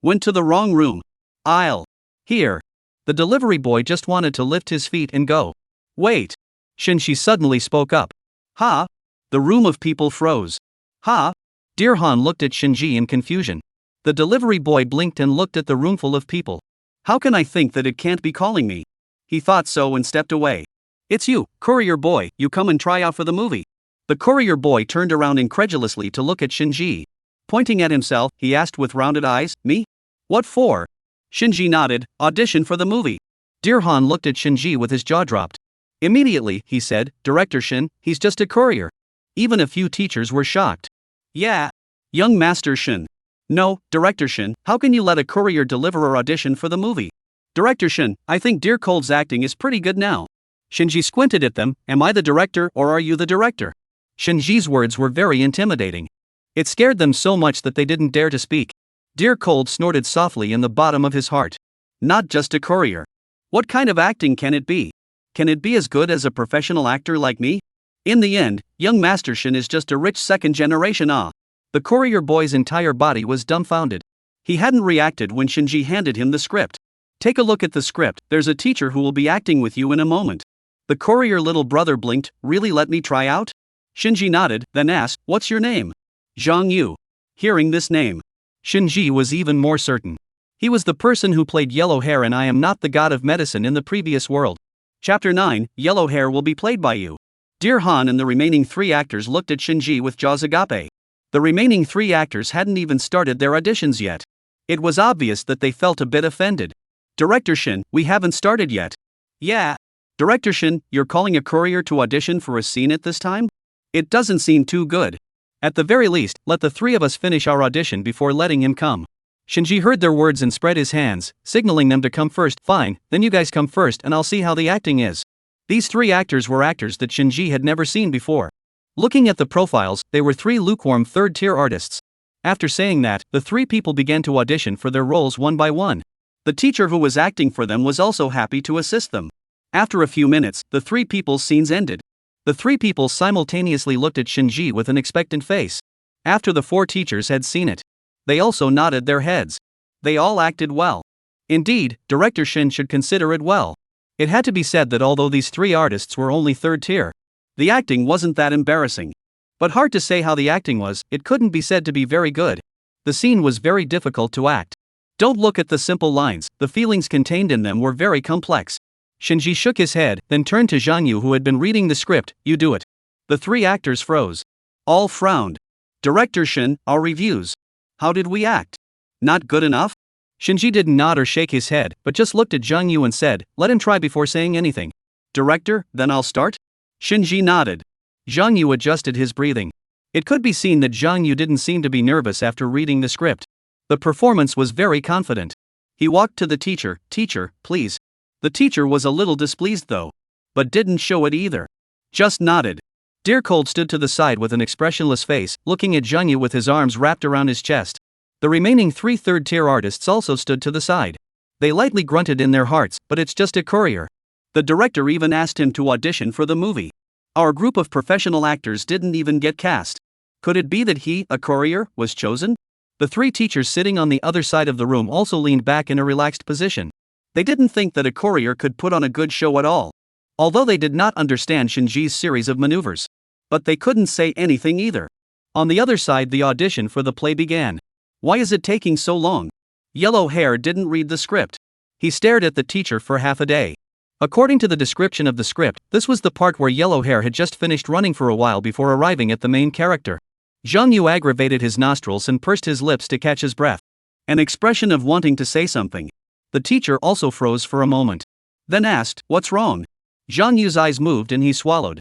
Went to the wrong room. Aisle. Here. The delivery boy just wanted to lift his feet and go. Wait. Shinji suddenly spoke up. Ha! The room of people froze. Ha! Dear Han looked at Shinji in confusion. The delivery boy blinked and looked at the roomful of people. How can I think that it can't be calling me? He thought so and stepped away. It's you, courier boy, you come and try out for the movie. The courier boy turned around incredulously to look at Shinji. Pointing at himself, he asked with rounded eyes, me? What for? Shinji nodded, audition for the movie. Dear Han looked at Shinji with his jaw dropped. Immediately, he said, Director Shin, he's just a courier. Even a few teachers were shocked. Yeah. Young Master Shin. No, Director Shin, how can you let a courier deliver or audition for the movie? Director Shin, I think Dear Cold's acting is pretty good now. Shinji squinted at them, am I the director or are you the director? Shinji's words were very intimidating. It scared them so much that they didn't dare to speak. Dear Cold snorted softly in the bottom of his heart. Not just a courier. What kind of acting can it be? Can it be as good as a professional actor like me? In the end, young Master Shin is just a rich second generation The courier boy's entire body was dumbfounded. He hadn't reacted when Shinji handed him the script. Take a look at the script, there's a teacher who will be acting with you in a moment. The courier little brother blinked, really let me try out? Shinji nodded, then asked, what's your name? Zhang Yu. Hearing this name, Shinji was even more certain. He was the person who played Yellow Hair in I Am Not the God of Medicine in the previous world. Chapter 9, Yellow Hair will be played by you. Dear Han and the remaining 3 actors looked at Shinji with jaws agape. The remaining 3 actors hadn't even started their auditions yet. It was obvious that they felt a bit offended. Director Shin, we haven't started yet. Yeah. Director Shin, you're calling a courier to audition for a scene at this time? It doesn't seem too good. At the very least, let the 3 of us finish our audition before letting him come. Shinji heard their words and spread his hands, signaling them to come first. Fine, then you guys come first and I'll see how the acting is. These 3 actors were actors that Shinji had never seen before. Looking at the profiles, they were 3 lukewarm third-tier artists. After saying that, the 3 people began to audition for their roles one by one. The teacher who was acting for them was also happy to assist them. After a few minutes, the 3 people's scenes ended. The 3 people simultaneously looked at Shinji with an expectant face. After the 4 teachers had seen it, they also nodded their heads. They all acted well. Indeed, Director Shin should consider it well. It had to be said that although these 3 artists were only third tier, the acting wasn't that embarrassing. But hard to say how the acting was, it couldn't be said to be very good. The scene was very difficult to act. Don't look at the simple lines, the feelings contained in them were very complex. Shinji shook his head, then turned to Zhang Yu who had been reading the script. You do it. The 3 actors froze. All frowned. Director Shin, our reviews. How did we act? Not good enough? Shinji didn't nod or shake his head, but just looked at Zhang Yu and said, let him try before saying anything. Director, then I'll start? Shinji nodded. Zhang Yu adjusted his breathing. It could be seen that Zhang Yu didn't seem to be nervous after reading the script. The performance was very confident. He walked to the teacher. Teacher, please. The teacher was a little displeased though. But didn't show it either. Just nodded. Dear Cold stood to the side with an expressionless face, looking at Zhang Yu with his arms wrapped around his chest. The remaining 3 third-tier artists also stood to the side. They lightly grunted in their hearts, but it's just a courier. The director even asked him to audition for the movie. Our group of professional actors didn't even get cast. Could it be that he, a courier, was chosen? The 3 teachers sitting on the other side of the room also leaned back in a relaxed position. They didn't think that a courier could put on a good show at all. Although they did not understand Shinji's series of maneuvers. But they couldn't say anything either. On the other side, the audition for the play began. Why is it taking so long? Yellow Hair didn't read the script. He stared at the teacher for half a day. According to the description of the script, this was the part where Yellow Hair had just finished running for a while before arriving at the main character. Zhang Yu aggravated his nostrils and pursed his lips to catch his breath. An expression of wanting to say something. The teacher also froze for a moment. Then asked, what's wrong? Zhang Yu's eyes moved and he swallowed.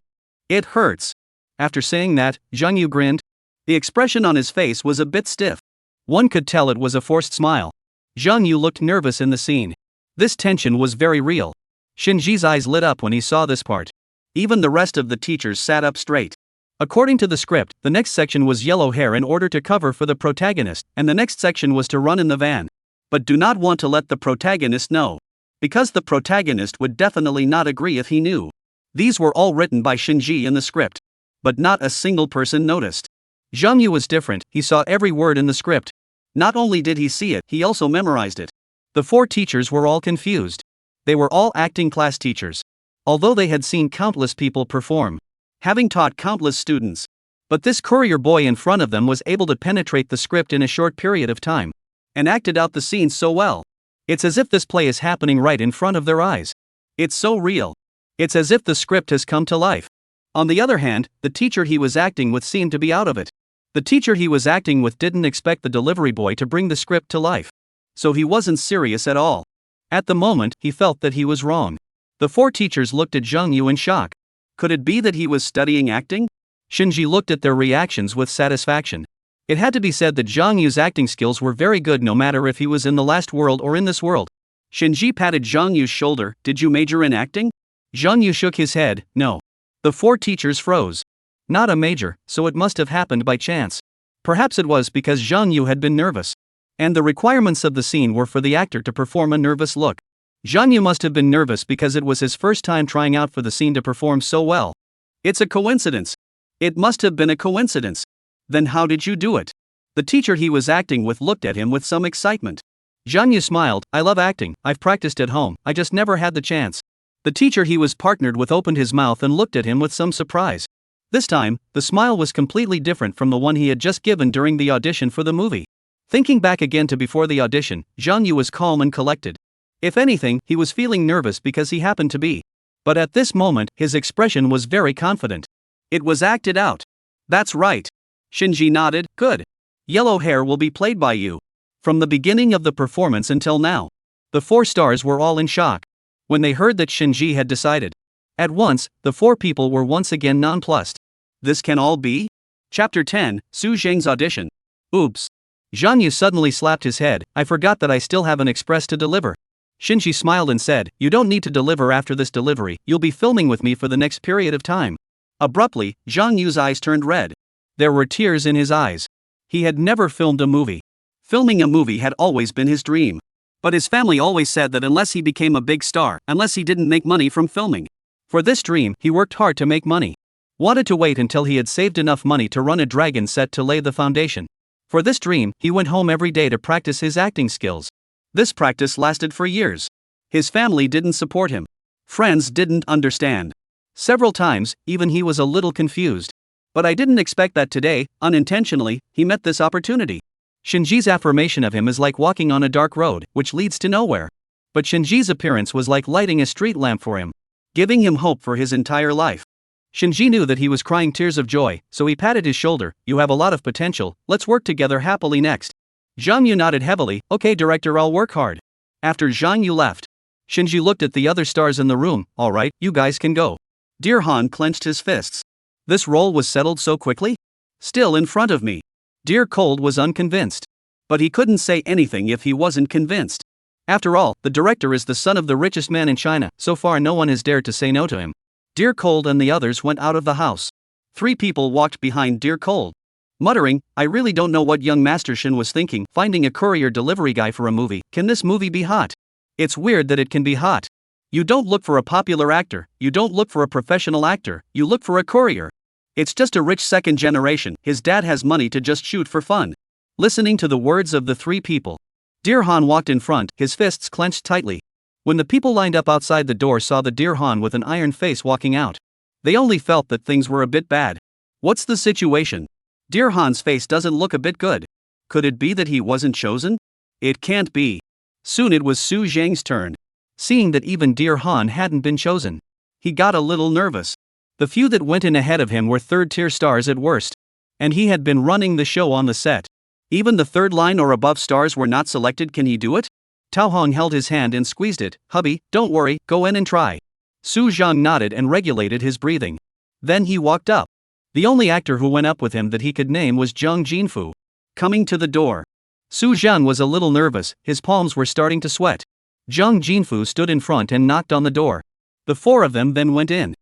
It hurts. After saying that, Zhang Yu grinned. The expression on his face was a bit stiff. One could tell it was a forced smile. Zhang Yu looked nervous in the scene. This tension was very real. Shinji's eyes lit up when he saw this part. Even the rest of the teachers sat up straight. According to the script, the next section was Yellow Hair in order to cover for the protagonist, and the next section was to run in the van. But do not want to let the protagonist know. Because the protagonist would definitely not agree if he knew. These were all written by Shinji in the script. But not a single person noticed. Zhang Yu was different, he saw every word in the script. Not only did he see it, he also memorized it. The 4 teachers were all confused. They were all acting class teachers. Although they had seen countless people perform. Having taught countless students. But this courier boy in front of them was able to penetrate the script in a short period of time. And acted out the scene so well. It's as if this play is happening right in front of their eyes. It's so real. It's as if the script has come to life. On the other hand, the teacher he was acting with seemed to be out of it. The teacher he was acting with didn't expect the delivery boy to bring the script to life. So he wasn't serious at all. At the moment, he felt that he was wrong. The 4 teachers looked at Zhang Yu in shock. Could it be that he was studying acting? Shinji looked at their reactions with satisfaction. It had to be said that Zhang Yu's acting skills were very good no matter if he was in the last world or in this world. Shinji patted Zhang Yu's shoulder. Did you major in acting? Zhang Yu shook his head. No. The 4 teachers froze. Not a major, so it must have happened by chance. Perhaps it was because Zhang Yu had been nervous. And the requirements of the scene were for the actor to perform a nervous look. Zhang Yu must have been nervous because it was his first time trying out for the scene to perform so well. It's a coincidence. It must have been a coincidence. Then how did you do it? The teacher he was acting with looked at him with some excitement. Zhang Yu smiled, I love acting, I've practiced at home, I just never had the chance. The teacher he was partnered with opened his mouth and looked at him with some surprise. This time, the smile was completely different from the one he had just given during the audition for the movie. Thinking back again to before the audition, Zhang Yu was calm and collected. If anything, he was feeling nervous because he happened to be. But at this moment, his expression was very confident. It was acted out. That's right. Shinji nodded, good. Yellow hair will be played by you. From the beginning of the performance until now. The 4 stars were all in shock when they heard that Shinji had decided. At once, the 4 people were once again nonplussed. This can all be? Chapter 10, Su Zheng's audition. Oops. Zhang Yu suddenly slapped his head, I forgot that I still have an express to deliver. Shinji smiled and said, you don't need to deliver after this delivery, you'll be filming with me for the next period of time. Abruptly, Zhang Yu's eyes turned red. There were tears in his eyes. He had never filmed a movie. Filming a movie had always been his dream. But his family always said that unless he became a big star, unless he didn't make money from filming. For this dream, he worked hard to make money. Wanted to wait until he had saved enough money to run a dragon set to lay the foundation. For this dream, he went home every day to practice his acting skills. This practice lasted for years. His family didn't support him. Friends didn't understand. Several times, even he was a little confused. But I didn't expect that today, unintentionally, he met this opportunity. Shinji's affirmation of him is like walking on a dark road, which leads to nowhere. But Shinji's appearance was like lighting a street lamp for him, giving him hope for his entire life. Shinji knew that he was crying tears of joy, so he patted his shoulder, you have a lot of potential, let's work together happily next. Zhang Yu nodded heavily, okay director, I'll work hard. After Zhang Yu left, Shinji looked at the other stars in the room, alright, you guys can go. Dear Han clenched his fists. This role was settled so quickly? Still in front of me. Dear Cold was unconvinced. But he couldn't say anything if he wasn't convinced. After all, the director is the son of the richest man in China, so far no one has dared to say no to him. Dear Cold and the others went out of the house. 3 people walked behind Dear Cold. Muttering, I really don't know what young Master Shin was thinking, finding a courier delivery guy for a movie, can this movie be hot? It's weird that it can be hot. You don't look for a popular actor, you don't look for a professional actor, you look for a courier. It's just a rich second generation, his dad has money to just shoot for fun. Listening to the words of the 3 people. Dear Han walked in front, his fists clenched tightly. When the people lined up outside the door saw the Dear Han with an iron face walking out, they only felt that things were a bit bad. What's the situation? Dear Han's face doesn't look a bit good. Could it be that he wasn't chosen? It can't be. Soon it was Su Zheng's turn. Seeing that even Dear Han hadn't been chosen, he got a little nervous. The few that went in ahead of him were 3rd-tier stars at worst. And he had been running the show on the set. Even the 3rd line or above stars were not selected, can he do it? Tao Hong held his hand and squeezed it, hubby, don't worry, go in and try. Su Zhang nodded and regulated his breathing. Then he walked up. The only actor who went up with him that he could name was Zhang Jinfu. Coming to the door. Su Zhang was a little nervous, his palms were starting to sweat. Zhang Jinfu stood in front and knocked on the door. The 4 of them then went in.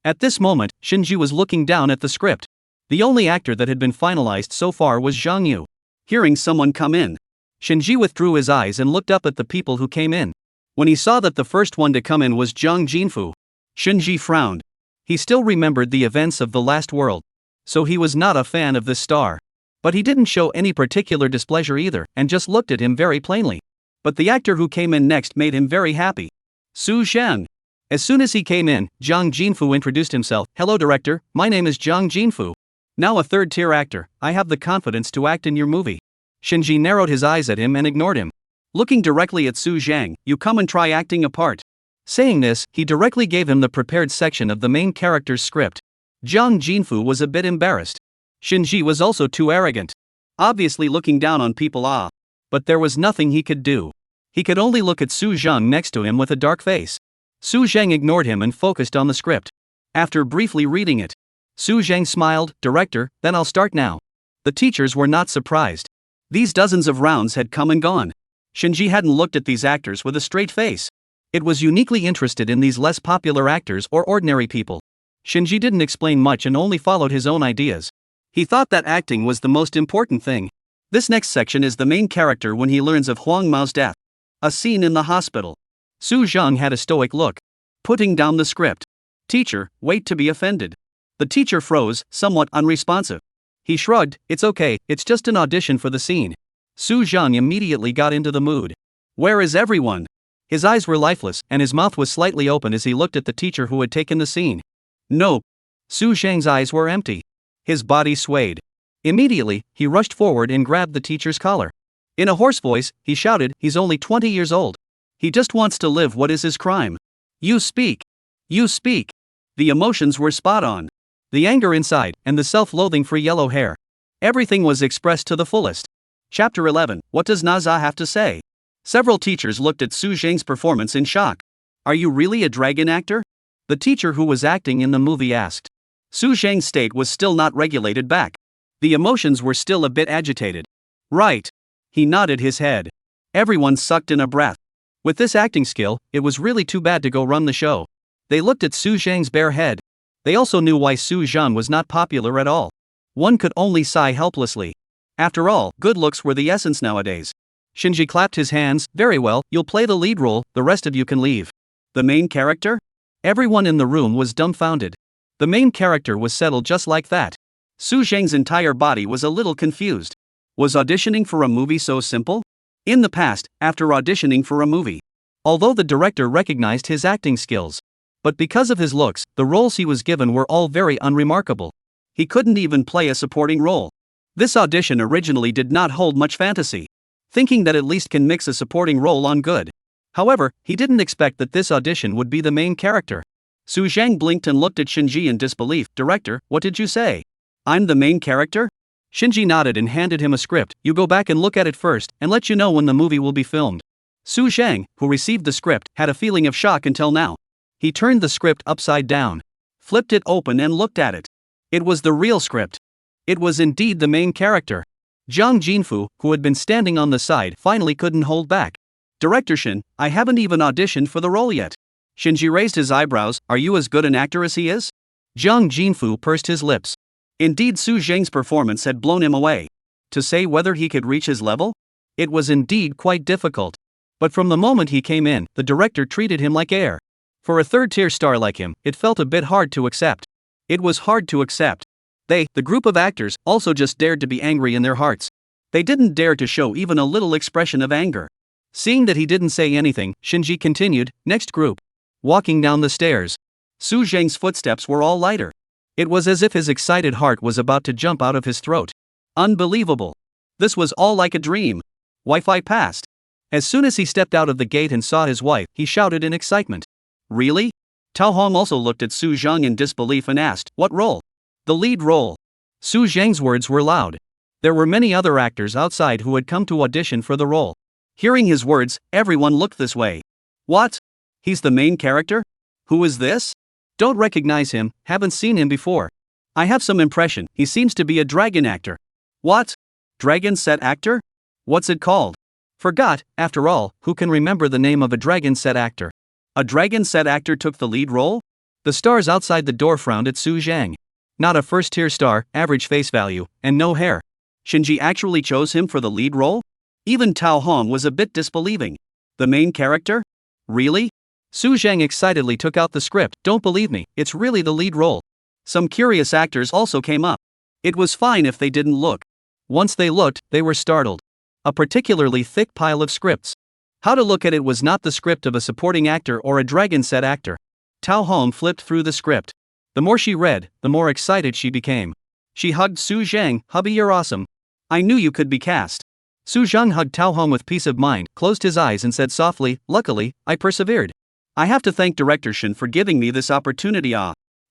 At this moment, Shinji was looking down at the script. The only actor that had been finalized so far was Zhang Yu. Hearing someone come in, Shinji withdrew his eyes and looked up at the people who came in. When he saw that the first one to come in was Zhang Jinfu, Shinji frowned. He still remembered the events of the last world. So he was not a fan of this star. But he didn't show any particular displeasure either, and just looked at him very plainly. But the actor who came in next made him very happy. Su Zheng. As soon as he came in, Zhang Jinfu introduced himself. Hello director, my name is Zhang Jinfu. Now a 3rd-tier actor, I have the confidence to act in your movie. Shinji narrowed his eyes at him and ignored him. Looking directly at Su Zheng, you come and try acting a part. Saying this, he directly gave him the prepared section of the main character's script. Zhang Jinfu was a bit embarrassed. Shinji was also too arrogant. Obviously looking down on people. But there was nothing he could do. He could only look at Su Zheng next to him with a dark face. Su Zheng ignored him and focused on the script. After briefly reading it, Su Zheng smiled, director, then I'll start now. The teachers were not surprised. These dozens of rounds had come and gone. Shinji hadn't looked at these actors with a straight face. It was uniquely interested in these less popular actors or ordinary people. Shinji didn't explain much and only followed his own ideas. He thought that acting was the most important thing. This next section is the main character when he learns of Huang Mao's death. A scene in the hospital. Su Zheng had a stoic look. Putting down the script. Teacher, wait to be offended. The teacher froze, somewhat unresponsive. He shrugged, "It's okay, it's just an audition for the scene." Su Zhang immediately got into the mood. "Where is everyone?" His eyes were lifeless, and his mouth was slightly open as he looked at the teacher who had taken the scene. "No." Su Zhang's eyes were empty. His body swayed. Immediately, he rushed forward and grabbed the teacher's collar. In a hoarse voice, he shouted, "He's only 20 years old. He just wants to live. What is his crime? You speak. You speak." The emotions were spot on. The anger inside, and the self-loathing for yellow hair. Everything was expressed to the fullest. Chapter 11, What does Naza have to say? Several teachers looked at Su Zhang's performance in shock. "Are you really a dragon actor?" The teacher who was acting in the movie asked. Su Zhang's state was still not regulated back. The emotions were still a bit agitated. "Right." He nodded his head. Everyone sucked in a breath. With this acting skill, it was really too bad to go run the show. They looked at Su Zhang's bare head. They also knew why Su Zhang was not popular at all. One could only sigh helplessly. After all, good looks were the essence nowadays. Shinji clapped his hands. "Very well, you'll play the lead role, the rest of you can leave." The main character? Everyone in the room was dumbfounded. The main character was settled just like that. Su Zhang's entire body was a little confused. Was auditioning for a movie so simple? In the past, after auditioning for a movie, although the director recognized his acting skills, but because of his looks, the roles he was given were all very unremarkable. He couldn't even play a supporting role. This audition originally did not hold much fantasy, thinking that at least can mix a supporting role on good. However, he didn't expect that this audition would be the main character. Su Zhang blinked and looked at Shinji in disbelief. "Director, what did you say? I'm the main character?" Shinji nodded and handed him a script. "You go back and look at it first, and let you know when the movie will be filmed." Su Zhang, who received the script, had a feeling of shock until now. He turned the script upside down, flipped it open and looked at it. It was the real script. It was indeed the main character. Zhang Jinfu, who had been standing on the side, finally couldn't hold back. "Director Shin, I haven't even auditioned for the role yet." Shinji raised his eyebrows. "Are you as good an actor as he is?" Zhang Jinfu pursed his lips. Indeed, Su Zhang's performance had blown him away. To say whether he could reach his level? It was indeed quite difficult. But from the moment he came in, the director treated him like air. For a third-tier star like him, it felt a bit hard to accept. It was hard to accept. They, the group of actors, also just dared to be angry in their hearts. They didn't dare to show even a little expression of anger. Seeing that he didn't say anything, Shinji continued, "Next group." Walking down the stairs, Su Zhang's footsteps were all lighter. It was as if his excited heart was about to jump out of his throat. Unbelievable. This was all like a dream. Wi-Fi passed. As soon as he stepped out of the gate and saw his wife, he shouted in excitement. "Really?" Tao Hong also looked at Su Zhang in disbelief and asked, "What role?" "The lead role." Su Zhang's words were loud. There were many other actors outside who had come to audition for the role. Hearing his words, everyone looked this way. "What? He's the main character? Who is this? Don't recognize him, haven't seen him before. I have some impression, he seems to be a dragon actor." "What? Dragon set actor? What's it called?" Forgot, after all, who can remember the name of a dragon set actor? A dragon set actor took the lead role? The stars outside the door frowned at Su Zhang. Not a first-tier star, average face value, and no hair. Shinji actually chose him for the lead role? Even Tao Hong was a bit disbelieving. The main character? Really? Su Zhang excitedly took out the script. "Don't believe me, it's really the lead role." Some curious actors also came up. It was fine if they didn't look. Once they looked, they were startled. A particularly thick pile of scripts. How to look at it was not the script of a supporting actor or a dragon set actor. Tao Hong flipped through the script. The more she read, the more excited she became. She hugged Su Zhang. "Hubby, you're awesome. I knew you could be cast." Su Zhang hugged Tao Hong with peace of mind, closed his eyes and said softly, "Luckily, I persevered. I have to thank Director Shin for giving me this opportunity."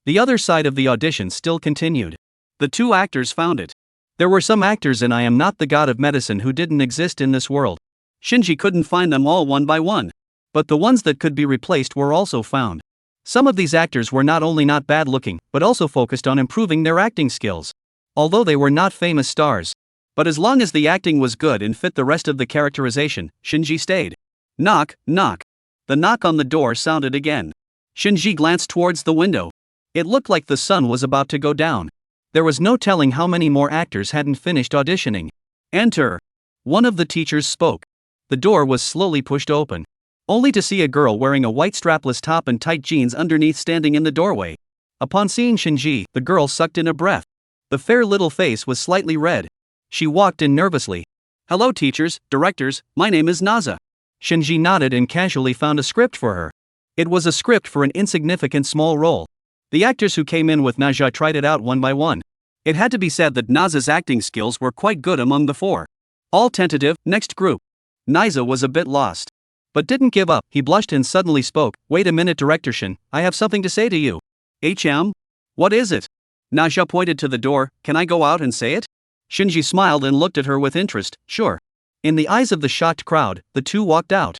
The other side of the audition still continued. The two actors found it. There were some actors in I Am Not the God of Medicine who didn't exist in this world. Shinji couldn't find them all one by one. But the ones that could be replaced were also found. Some of these actors were not only not bad looking, but also focused on improving their acting skills. Although they were not famous stars. But as long as the acting was good and fit the rest of the characterization, Shinji stayed. Knock, knock. The knock on the door sounded again. Shinji glanced towards the window. It looked like the sun was about to go down. There was no telling how many more actors hadn't finished auditioning. "Enter." One of the teachers spoke. The door was slowly pushed open, only to see a girl wearing a white strapless top and tight jeans underneath standing in the doorway. Upon seeing Shinji, the girl sucked in a breath. The fair little face was slightly red. She walked in nervously. "Hello teachers, directors, my name is Naza." Shinji nodded and casually found a script for her. It was a script for an insignificant small role. The actors who came in with Naja tried it out one by one. It had to be said that Naza's acting skills were quite good among the four. All tentative, next group. Naza was a bit lost. But didn't give up. He blushed and suddenly spoke. "Wait a minute, Director Shin, I have something to say to you." What is it?" Naja pointed to the door. "Can I go out and say it?" Shinji smiled and looked at her with interest. "Sure." In the eyes of the shocked crowd, the two walked out.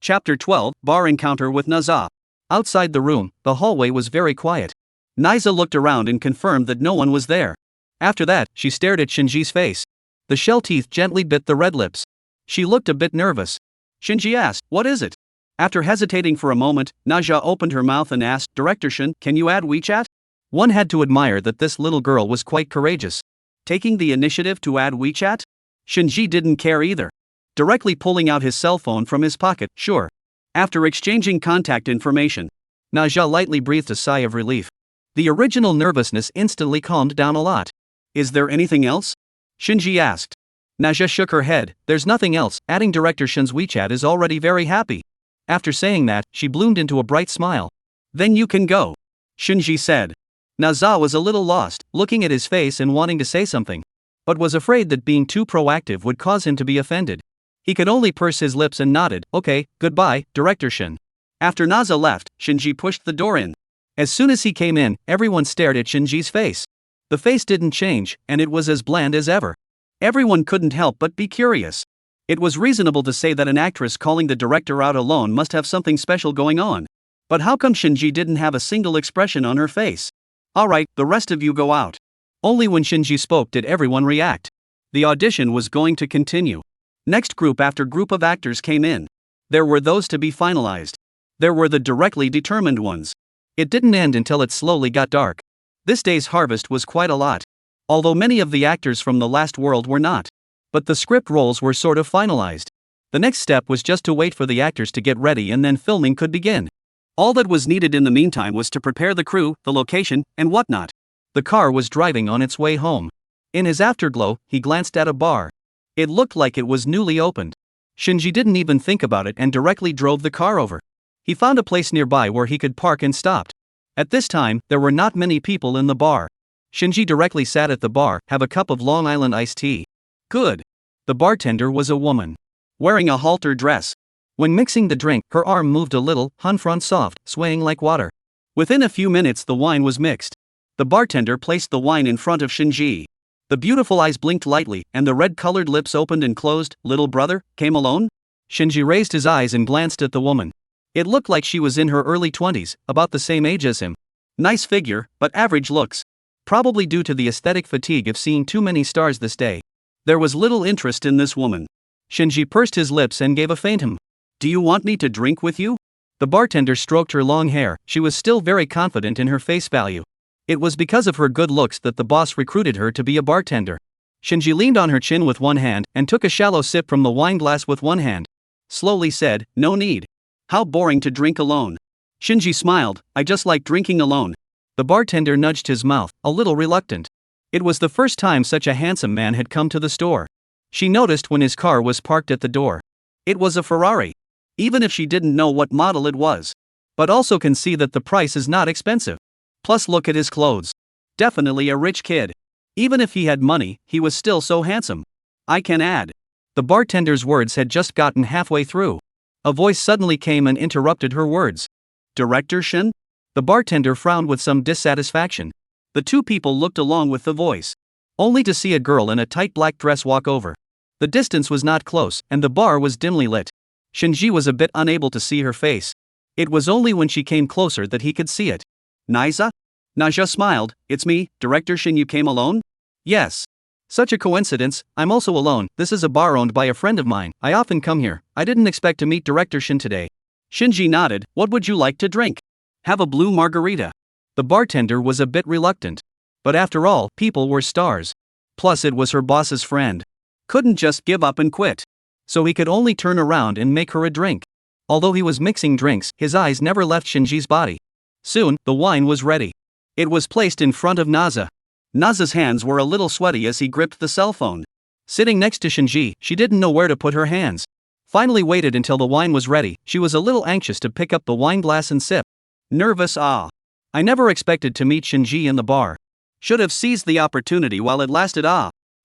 Chapter 12, Bar Encounter with Naza. Outside the room, the hallway was very quiet. Naza looked around and confirmed that no one was there. After that, she stared at Shinji's face. The shell teeth gently bit the red lips. She looked a bit nervous. Shinji asked, "What is it?" After hesitating for a moment, Naja opened her mouth and asked, "Director Shin, can you add WeChat?" One had to admire that this little girl was quite courageous. Taking the initiative to add WeChat? Shinji didn't care either. Directly pulling out his cell phone from his pocket, "Sure." After exchanging contact information, Naja lightly breathed a sigh of relief. The original nervousness instantly calmed down a lot. "Is there anything else?" Shinji asked. Naja shook her head. "There's nothing else, adding Director Shin's WeChat is already very happy." After saying that, she bloomed into a bright smile. "Then you can go," Shinji said. Naza was a little lost, looking at his face and wanting to say something, but was afraid that being too proactive would cause him to be offended. He could only purse his lips and nodded. "Okay, goodbye, Director Shin." After Naza left, Shinji pushed the door in. As soon as he came in, everyone stared at Shinji's face. The face didn't change, and it was as bland as ever. Everyone couldn't help but be curious. It was reasonable to say that an actress calling the director out alone must have something special going on. But how come Shinji didn't have a single expression on her face? "Alright, the rest of you go out." Only when Shinji spoke did everyone react. The audition was going to continue. Next group after group of actors came in. There were those to be finalized. There were the directly determined ones. It didn't end until it slowly got dark. This day's harvest was quite a lot. Although many of the actors from the last world were not. But the script roles were sort of finalized. The next step was just to wait for the actors to get ready and then filming could begin. All that was needed in the meantime was to prepare the crew, the location, and whatnot. The car was driving on its way home. In his afterglow, he glanced at a bar. It looked like it was newly opened. Shinji didn't even think about it and directly drove the car over. He found a place nearby where he could park and stopped. At this time, there were not many people in the bar. Shinji directly sat at the bar, "Have a cup of Long Island iced tea." "Good." The bartender was a woman, wearing a halter dress. When mixing the drink, her arm moved a little, Hunfront soft, swaying like water. Within a few minutes the wine was mixed. The bartender placed the wine in front of Shinji. The beautiful eyes blinked lightly, and the red-colored lips opened and closed. "Little brother, came alone?" Shinji raised his eyes and glanced at the woman. It looked like she was in her early 20s, about the same age as him. Nice figure, but average looks. Probably due to the aesthetic fatigue of seeing too many stars this day. There was little interest in this woman. Shinji pursed his lips and gave a faint hum. "Do you want me to drink with you?" The bartender stroked her long hair. She was still very confident in her face value. It was because of her good looks that the boss recruited her to be a bartender. Shinji leaned on her chin with one hand and took a shallow sip from the wine glass with one hand. Slowly said, "No need. How boring to drink alone." Shinji smiled. "I just like drinking alone." The bartender nudged his mouth, a little reluctant. It was the first time such a handsome man had come to the store. She noticed when his car was parked at the door. It was a Ferrari. Even if she didn't know what model it was. But also can see that the price is not expensive. Plus look at his clothes. Definitely a rich kid. Even if he had money, he was still so handsome. "I can add." The bartender's words had just gotten halfway through. A voice suddenly came and interrupted her words. "Director Shin?" The bartender frowned with some dissatisfaction. The two people looked along with the voice. Only to see a girl in a tight black dress walk over. The distance was not close, and the bar was dimly lit. Shinji was a bit unable to see her face. It was only when she came closer that he could see it. "Naisa?" Naja smiled. "It's me, Director Shin. You came alone?" "Yes." "Such a coincidence, I'm also alone. This is a bar owned by a friend of mine. I often come here. I didn't expect to meet Director Shin today." Shinji nodded. "What would you like to drink?" "Have a blue margarita." The bartender was a bit reluctant. But after all, people were stars. Plus it was her boss's friend. Couldn't just give up and quit. So he could only turn around and make her a drink. Although he was mixing drinks, his eyes never left Shinji's body. Soon, the wine was ready. It was placed in front of Naza. Naza's hands were a little sweaty as he gripped the cell phone. Sitting next to Shinji, she didn't know where to put her hands. Finally waited until the wine was ready. She was a little anxious to pick up the wine glass and sip. Nervous. I never expected to meet Shinji in the bar. Should have seized the opportunity while it lasted.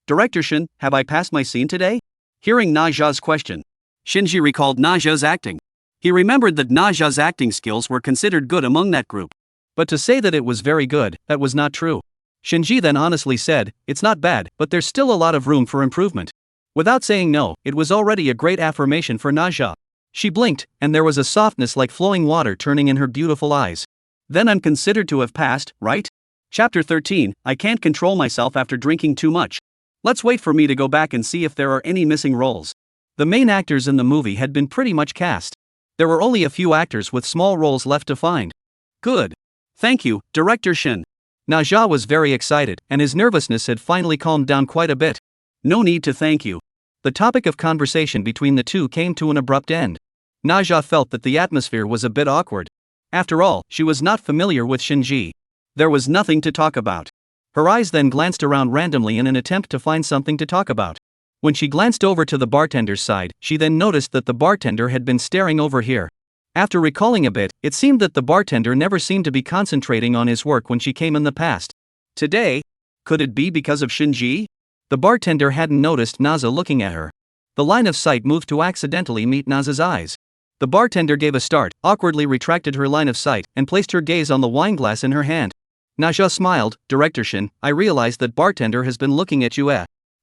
Director Shin, have I passed my scene today? Hearing Naja's question, Shinji recalled Naja's acting. He remembered that Naja's acting skills were considered good among that group. But to say that it was very good, that was not true. Shinji then honestly said, it's not bad, but there's still a lot of room for improvement. Without saying no, it was already a great affirmation for Naja. She blinked, and there was a softness like flowing water turning in her beautiful eyes. Then I'm considered to have passed, right? Chapter 13, I can't control myself after drinking too much. Let's wait for me to go back and see if there are any missing roles. The main actors in the movie had been pretty much cast. There were only a few actors with small roles left to find. Good. Thank you, Director Shin. Naja was very excited, and his nervousness had finally calmed down quite a bit. No need to thank you. The topic of conversation between the two came to an abrupt end. Naja felt that the atmosphere was a bit awkward. After all, she was not familiar with Shinji. There was nothing to talk about. Her eyes then glanced around randomly in an attempt to find something to talk about. When she glanced over to the bartender's side, she then noticed that the bartender had been staring over here. After recalling a bit, it seemed that the bartender never seemed to be concentrating on his work when she came in the past. Today? Could it be because of Shinji? The bartender hadn't noticed Naza looking at her. The line of sight moved to accidentally meet Naza's eyes. The bartender gave a start, awkwardly retracted her line of sight, and placed her gaze on the wine glass in her hand. Naja smiled, Director Shin, I realize that bartender has been looking at you.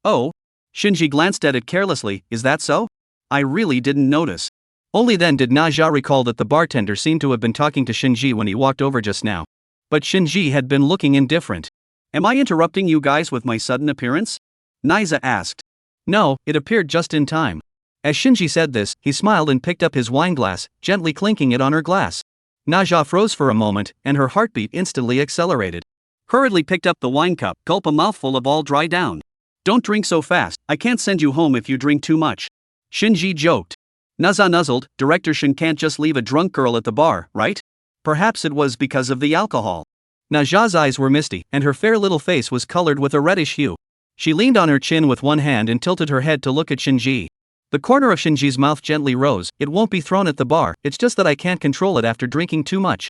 Oh? Shinji glanced at it carelessly, is that so? I really didn't notice. Only then did Naja recall that the bartender seemed to have been talking to Shinji when he walked over just now. But Shinji had been looking indifferent. Am I interrupting you guys with my sudden appearance? Naisa asked. No, it appeared just in time. As Shinji said this, he smiled and picked up his wine glass, gently clinking it on her glass. Naja froze for a moment, and her heartbeat instantly accelerated. Hurriedly picked up the wine cup, gulp a mouthful of all dry down. Don't drink so fast, I can't send you home if you drink too much. Shinji joked. Naza nuzzled, Director Shin can't just leave a drunk girl at the bar, right? Perhaps it was because of the alcohol. Naja's eyes were misty, and her fair little face was colored with a reddish hue. She leaned on her chin with one hand and tilted her head to look at Shinji. The corner of Shinji's mouth gently rose, it won't be thrown at the bar, it's just that I can't control it after drinking too much.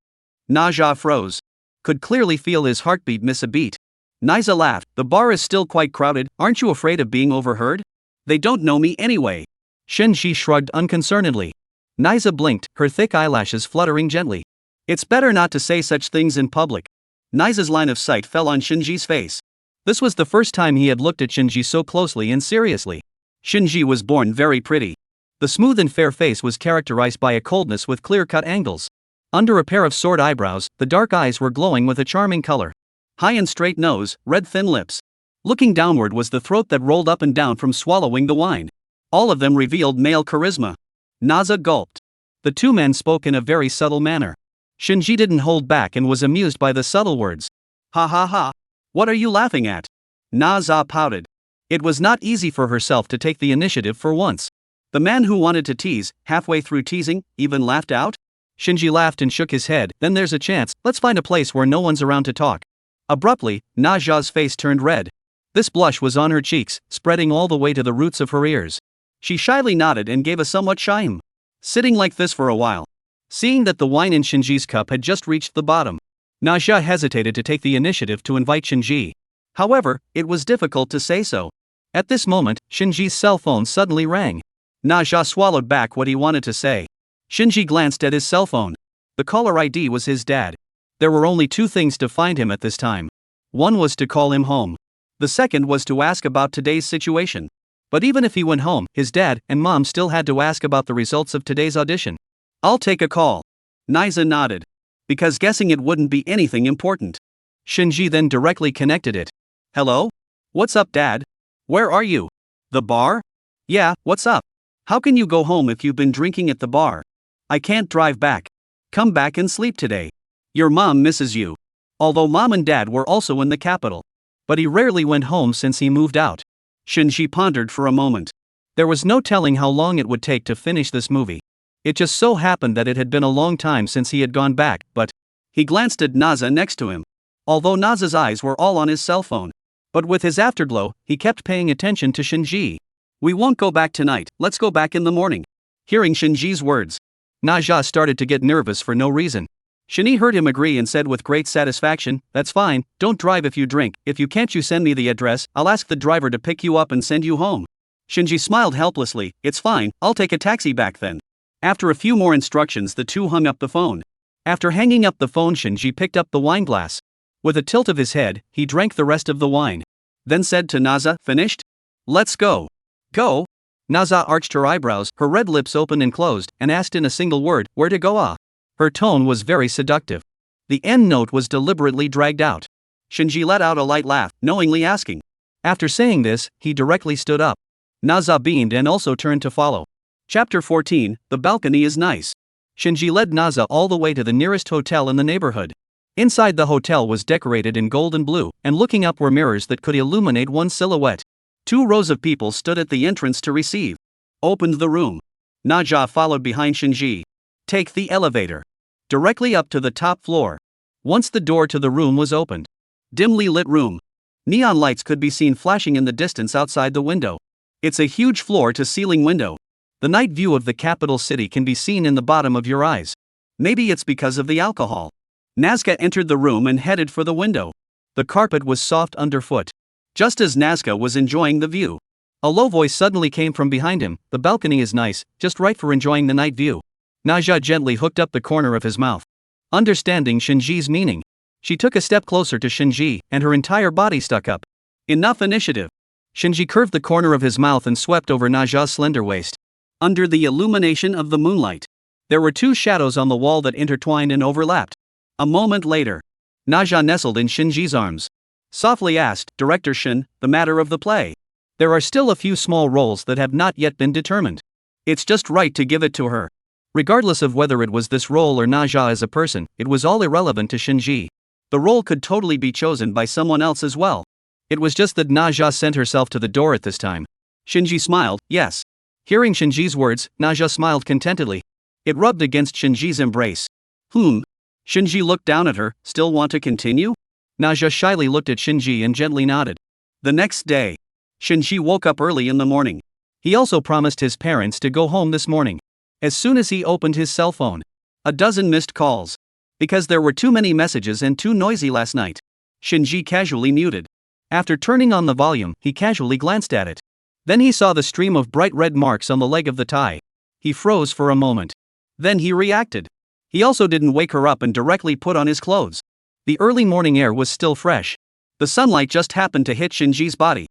Naja froze. Could clearly feel his heartbeat miss a beat. Naisa laughed, the bar is still quite crowded, aren't you afraid of being overheard? They don't know me anyway. Shinji shrugged unconcernedly. Naisa blinked, her thick eyelashes fluttering gently. It's better not to say such things in public. Naisa's line of sight fell on Shinji's face. This was the first time he had looked at Shinji so closely and seriously. Shinji was born very pretty. The smooth and fair face was characterized by a coldness with clear-cut angles. Under a pair of sword eyebrows, the dark eyes were glowing with a charming color. High and straight nose, red thin lips. Looking downward was the throat that rolled up and down from swallowing the wine. All of them revealed male charisma. Naza gulped. The two men spoke in a very subtle manner. Shinji didn't hold back and was amused by the subtle words. Ha ha ha. What are you laughing at? Naza pouted. It was not easy for herself to take the initiative for once. The man who wanted to tease, halfway through teasing, even laughed out? Shinji laughed and shook his head, then there's a chance, let's find a place where no one's around to talk. Abruptly, Naja's face turned red. This blush was on her cheeks, spreading all the way to the roots of her ears. She shyly nodded and gave a somewhat shy sitting like this for a while. Seeing that the wine in Shinji's cup had just reached the bottom, Naja hesitated to take the initiative to invite Shinji. However, it was difficult to say so. At this moment, Shinji's cell phone suddenly rang. Naja swallowed back what he wanted to say. Shinji glanced at his cell phone. The caller ID was his dad. There were only two things to find him at this time. One was to call him home. The second was to ask about today's situation. But even if he went home, his dad and mom still had to ask about the results of today's audition. I'll take a call. Naisa nodded. Because guessing it wouldn't be anything important. Shinji then directly connected it. Hello? What's up, Dad? Where are you? The bar? Yeah, what's up? How can you go home if you've been drinking at the bar? I can't drive back. Come back and sleep today. Your mom misses you. Although mom and dad were also in the capital. But he rarely went home since he moved out. Shinji pondered for a moment. There was no telling how long it would take to finish this movie. It just so happened that it had been a long time since he had gone back, but he glanced at Naza next to him. although Naza's eyes were all on his cell phone. But with his afterglow, he kept paying attention to Shinji. "We won't go back tonight, let's go back in the morning." Hearing Shinji's words, Naja started to get nervous for no reason. Shinji heard him agree and said with great satisfaction, "That's fine, don't drive if you drink, if you can't you send me the address, I'll ask the driver to pick you up and send you home." Shinji smiled helplessly, "It's fine, I'll take a taxi back then." After a few more instructions the two hung up the phone. After hanging up the phone Shinji picked up the wine glass. With a tilt of his head, he drank the rest of the wine. Then said to Naza, "Finished? Let's go." "Go?" Naza arched her eyebrows, her red lips open and closed, and asked in a single word, "Where to go ah?" Her tone was very seductive. The end note was deliberately dragged out. Shinji let out a light laugh, knowingly asking. After saying this, he directly stood up. Naza beamed and also turned to follow. Chapter 14, The Balcony is Nice. Shinji led Naza all the way to the nearest hotel in the neighborhood. Inside the hotel was decorated in gold and blue, and looking up were mirrors that could illuminate one's silhouette. 2 rows of people stood at the entrance to receive. Opened the room. Naja followed behind Shinji. Take the elevator. Directly up to the top floor. Once the door to the room was opened. Dimly lit room. Neon lights could be seen flashing in the distance outside the window. It's a huge floor-to-ceiling window. The night view of the capital city can be seen in the bottom of your eyes. Maybe it's because of the alcohol. Nazca entered the room and headed for the window. The carpet was soft underfoot. Just as Nazca was enjoying the view, a low voice suddenly came from behind him. "The balcony is nice, just right for enjoying the night view." Naja gently hooked up the corner of his mouth. Understanding Shinji's meaning, she took a step closer to Shinji, and her entire body stuck up. "Enough initiative." Shinji curved the corner of his mouth and swept over Naja's slender waist. Under the illumination of the moonlight, there were 2 shadows on the wall that intertwined and overlapped. A moment later, Naja nestled in Shinji's arms. Softly asked, "Director Shin, the matter of the play?" "There are still a few small roles that have not yet been determined. It's just right to give it to her." Regardless of whether it was this role or Naja as a person, it was all irrelevant to Shinji. The role could totally be chosen by someone else as well. It was just that Naja sent herself to the door at this time. Shinji smiled, "Yes." Hearing Shinji's words, Naja smiled contentedly. It rubbed against Shinji's embrace. Shinji looked down at her. "Still want to continue?" Naja shyly looked at Shinji and gently nodded. The next day, Shinji woke up early in the morning. He also promised his parents to go home this morning. As soon as he opened his cell phone, a dozen missed calls. Because there were too many messages and too noisy last night, Shinji casually muted. After turning on the volume, he casually glanced at it. Then he saw the stream of bright red marks on the leg of the tie. He froze for a moment. Then he reacted. He also didn't wake her up and directly put on his clothes. The early morning air was still fresh. The sunlight just happened to hit Shinji's body.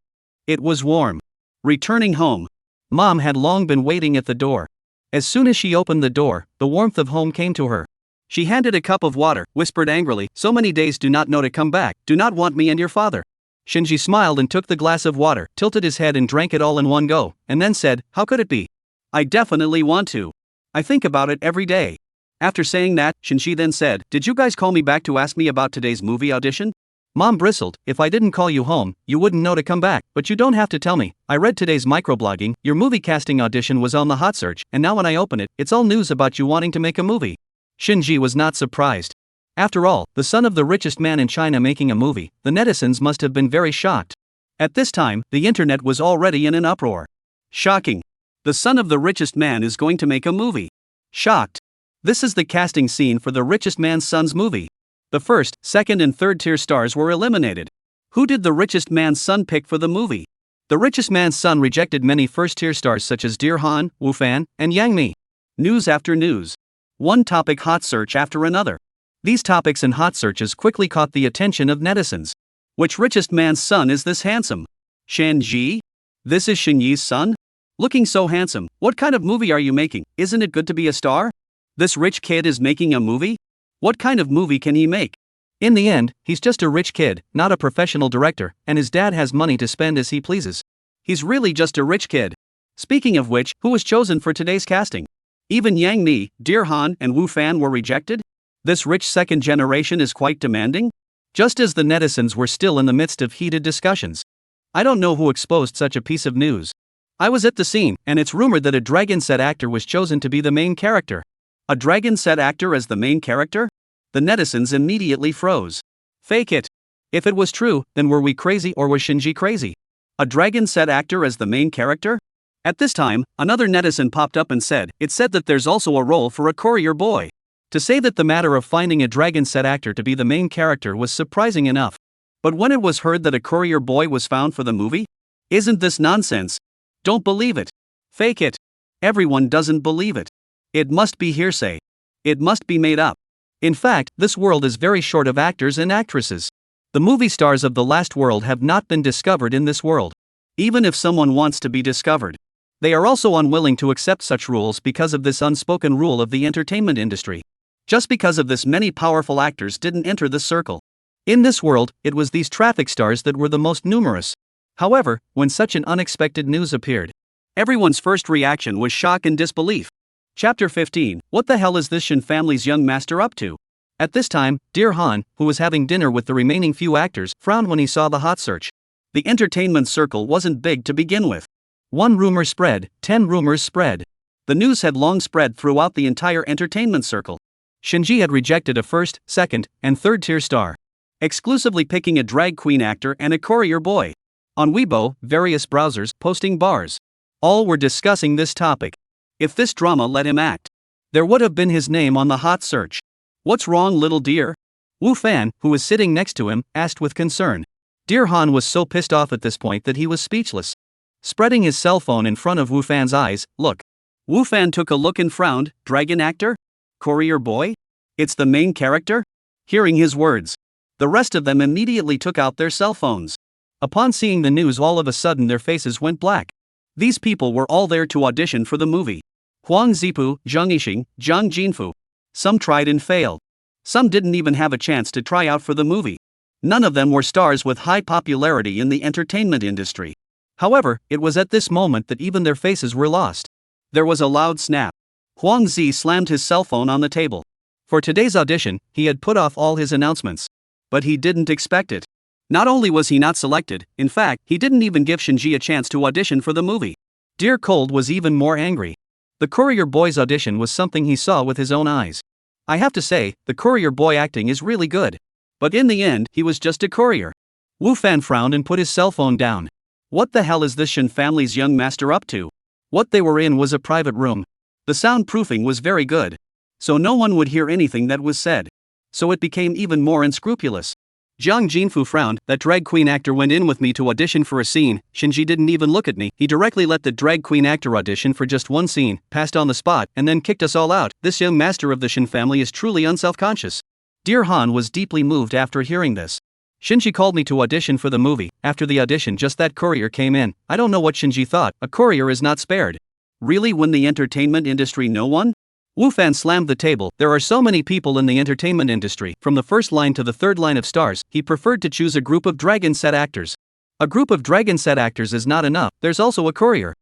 It was warm. Returning home, Mom had long been waiting at the door. As soon as she opened the door, the warmth of home came to her. She handed a cup of water, whispered angrily, "So many days do not know to come back, do not want me and your father." Shinji smiled and took the glass of water, tilted his head and drank it all in one go, and then said, "How could it be? I definitely want to. I think about it every day." After saying that, Shinji then said, "Did you guys call me back to ask me about today's movie audition?" Mom bristled, "If I didn't call you home, you wouldn't know to come back, but you don't have to tell me. I read today's microblogging, your movie casting audition was on the hot search, and now when I open it, it's all news about you wanting to make a movie." Shinji was not surprised. After all, the son of the richest man in China making a movie, the netizens must have been very shocked. At this time, the internet was already in an uproar. Shocking. The son of the richest man is going to make a movie. Shocked. This is the casting scene for the richest man's son's movie. The first, second and third tier stars were eliminated. Who did the richest man's son pick for the movie? The richest man's son rejected many first tier stars such as Dear Han, Wu Fan, and Yang Mi. News after news. One topic hot search after another. These topics and hot searches quickly caught the attention of netizens. Which richest man's son is this handsome? Shanji? This is Shinyi's son? Looking so handsome, what kind of movie are you making? Isn't it good to be a star? This rich kid is making a movie? What kind of movie can he make? In the end, he's just a rich kid, not a professional director, and his dad has money to spend as he pleases. He's really just a rich kid. Speaking of which, who was chosen for today's casting? Even Yang Mi, Dear Han, and Wu Fan were rejected? This rich second generation is quite demanding? Just as the netizens were still in the midst of heated discussions. I don't know who exposed such a piece of news. I was at the scene, and it's rumored that a Dragon Set actor was chosen to be the main character. A Dragon Set actor as the main character? The netizens immediately froze. Fake it. If it was true, then were we crazy or was Shinji crazy? A dragon set actor as the main character? At this time, another netizen popped up and said, it said that there's also a role for a courier boy. To say that the matter of finding a dragon set actor to be the main character was surprising enough. But when it was heard that a courier boy was found for the movie? Isn't this nonsense? Don't believe it. Fake it. Everyone doesn't believe it. It must be hearsay. It must be made up. In fact, this world is very short of actors and actresses. The movie stars of the last world have not been discovered in this world. Even if someone wants to be discovered. They are also unwilling to accept such rules because of this unspoken rule of the entertainment industry. Just because of this, many powerful actors didn't enter the circle. In this world, it was these traffic stars that were the most numerous. However, when such an unexpected news appeared, everyone's first reaction was shock and disbelief. Chapter 15. What the hell is this Shin family's young master up to? At this time, Dear Han, who was having dinner with the remaining few actors, frowned when he saw the hot search. The entertainment circle wasn't big to begin with. 1 rumor spread, 10 rumors spread. The news had long spread throughout the entire entertainment circle. Shinji had rejected a first, second, and third tier star, exclusively picking a drag queen actor and a courier boy. On Weibo, various browsers posting bars. All were discussing this topic. If this drama let him act, there would have been his name on the hot search. What's wrong, little dear? Wu Fan, who was sitting next to him, asked with concern. Dear Han was so pissed off at this point that he was speechless. Spreading his cell phone in front of Wu Fan's eyes, look. Wu Fan took a look and frowned. Dragon actor? Courier boy? It's the main character? Hearing his words, the rest of them immediately took out their cell phones. Upon seeing the news, all of a sudden their faces went black. These people were all there to audition for the movie. Huang Zipu, Zhang Yixing, Zhang Jinfu. Some tried and failed. Some didn't even have a chance to try out for the movie. None of them were stars with high popularity in the entertainment industry. However, it was at this moment that even their faces were lost. There was a loud snap. Huang Zi slammed his cell phone on the table. For today's audition, he had put off all his announcements. But he didn't expect it. Not only was he not selected, in fact, he didn't even give Shinji a chance to audition for the movie. Dear Cold was even more angry. The courier boy's audition was something he saw with his own eyes. I have to say, the courier boy acting is really good. But in the end, he was just a courier. Wu Fan frowned and put his cell phone down. What the hell is this Shin family's young master up to? What they were in was a private room. The soundproofing was very good, so no one would hear anything that was said. So it became even more unscrupulous. Zhang Jinfu frowned. That drag queen actor went in with me to audition for a scene. Shinji didn't even look at me. He directly let the drag queen actor audition for just one scene, passed on the spot, and then kicked us all out. This young master of the Shin family is truly unself-conscious. Dear Han was deeply moved after hearing this. Shinji called me to audition for the movie. After the audition, just that courier came in. I don't know what Shinji thought. A courier is not spared. Really, when the entertainment industry, no one? Wu Fan slammed the table. There are so many people in the entertainment industry, from the first line to the third line of stars. He preferred to choose a group of dragon set actors. A group of dragon set actors is not enough, there's also a courier.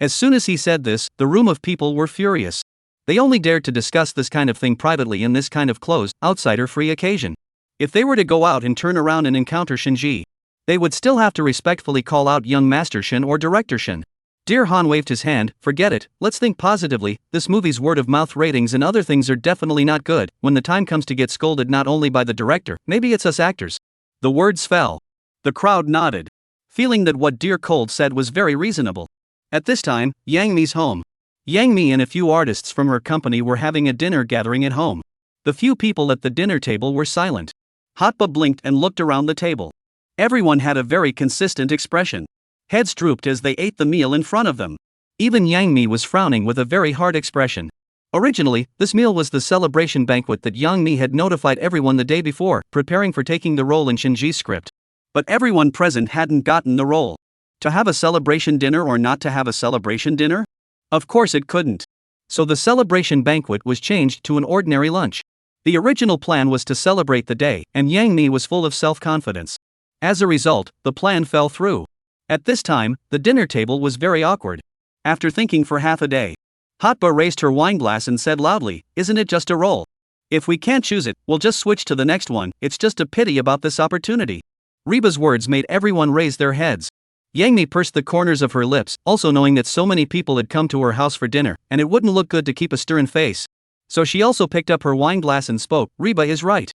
As soon as he said this, the room of people were furious. They only dared to discuss this kind of thing privately in this kind of closed, outsider-free occasion. If they were to go out and turn around and encounter Shinji, they would still have to respectfully call out young Master Shin or Director Shin. Dear Han waved his hand. Forget it, let's think positively. This movie's word-of-mouth ratings and other things are definitely not good. When the time comes to get scolded not only by the director, maybe it's us actors. The words fell. The crowd nodded, feeling that what Dear Cold said was very reasonable. At this time, Yang Mi's home. Yang Mi and a few artists from her company were having a dinner gathering at home. The few people at the dinner table were silent. Hotba blinked and looked around the table. Everyone had a very consistent expression. Heads drooped as they ate the meal in front of them. Even Yang Mi was frowning with a very hard expression. Originally, this meal was the celebration banquet that Yang Mi had notified everyone the day before, preparing for taking the role in Shinji's script. But everyone present hadn't gotten the role. To have a celebration dinner or not to have a celebration dinner? Of course it couldn't. So the celebration banquet was changed to an ordinary lunch. The original plan was to celebrate the day, and Yang Mi was full of self-confidence. As a result, the plan fell through. At this time, the dinner table was very awkward. After thinking for half a day, Hotba raised her wine glass and said loudly, "Isn't it just a role? If we can't choose it, we'll just switch to the next one. It's just a pity about this opportunity." Reba's words made everyone raise their heads. Yang Mi pursed the corners of her lips, also knowing that so many people had come to her house for dinner, and it wouldn't look good to keep a stern face. So she also picked up her wine glass and spoke. Reba is right.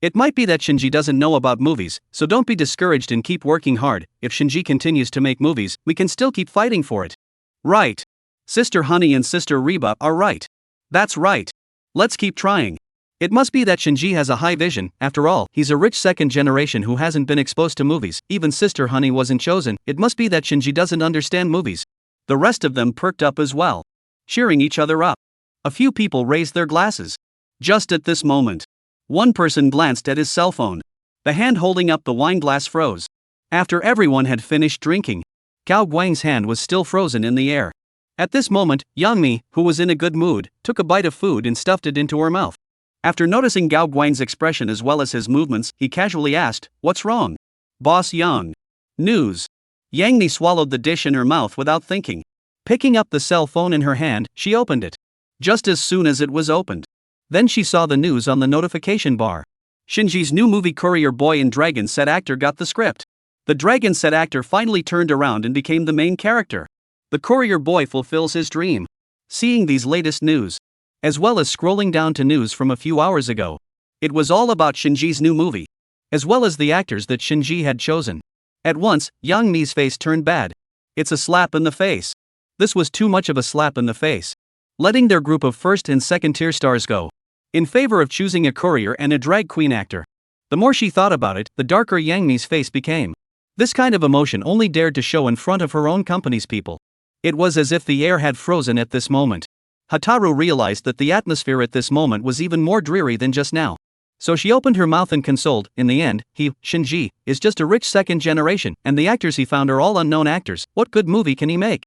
It might be that Shinji doesn't know about movies, so don't be discouraged and keep working hard. If Shinji continues to make movies, we can still keep fighting for it. Right. Sister Honey and Sister Reba are right. That's right. Let's keep trying. It must be that Shinji has a high vision. After all, he's a rich second generation who hasn't been exposed to movies. Even Sister Honey wasn't chosen. It must be that Shinji doesn't understand movies. The rest of them perked up as well, cheering each other up. A few people raised their glasses. Just at this moment, one person glanced at his cell phone. The hand holding up the wine glass froze. After everyone had finished drinking, Gao Guang's hand was still frozen in the air. At this moment, Yang Mi, who was in a good mood, took a bite of food and stuffed it into her mouth. After noticing Gao Guang's expression as well as his movements, he casually asked, "What's wrong?" "Boss Yang." "News." Yang Mi swallowed the dish in her mouth without thinking. Picking up the cell phone in her hand, she opened it. Just as soon as it was opened, then she saw the news on the notification bar. Shinji's new movie Courier Boy and Dragon Set actor got the script. The Dragon Set actor finally turned around and became the main character. The Courier Boy fulfills his dream. Seeing these latest news, as well as scrolling down to news from a few hours ago, it was all about Shinji's new movie, as well as the actors that Shinji had chosen. At once, Yang Mi's face turned bad. It's a slap in the face. This was too much of a slap in the face. Letting their group of first and second tier stars go, in favor of choosing a courier and a drag queen actor. The more she thought about it, the darker Yang Mi's face became. This kind of emotion only dared to show in front of her own company's people. It was as if the air had frozen at this moment. Hataru realized that the atmosphere at this moment was even more dreary than just now. So she opened her mouth and consoled, in the end, Shinji, is just a rich second generation, and the actors he found are all unknown actors. What good movie can he make?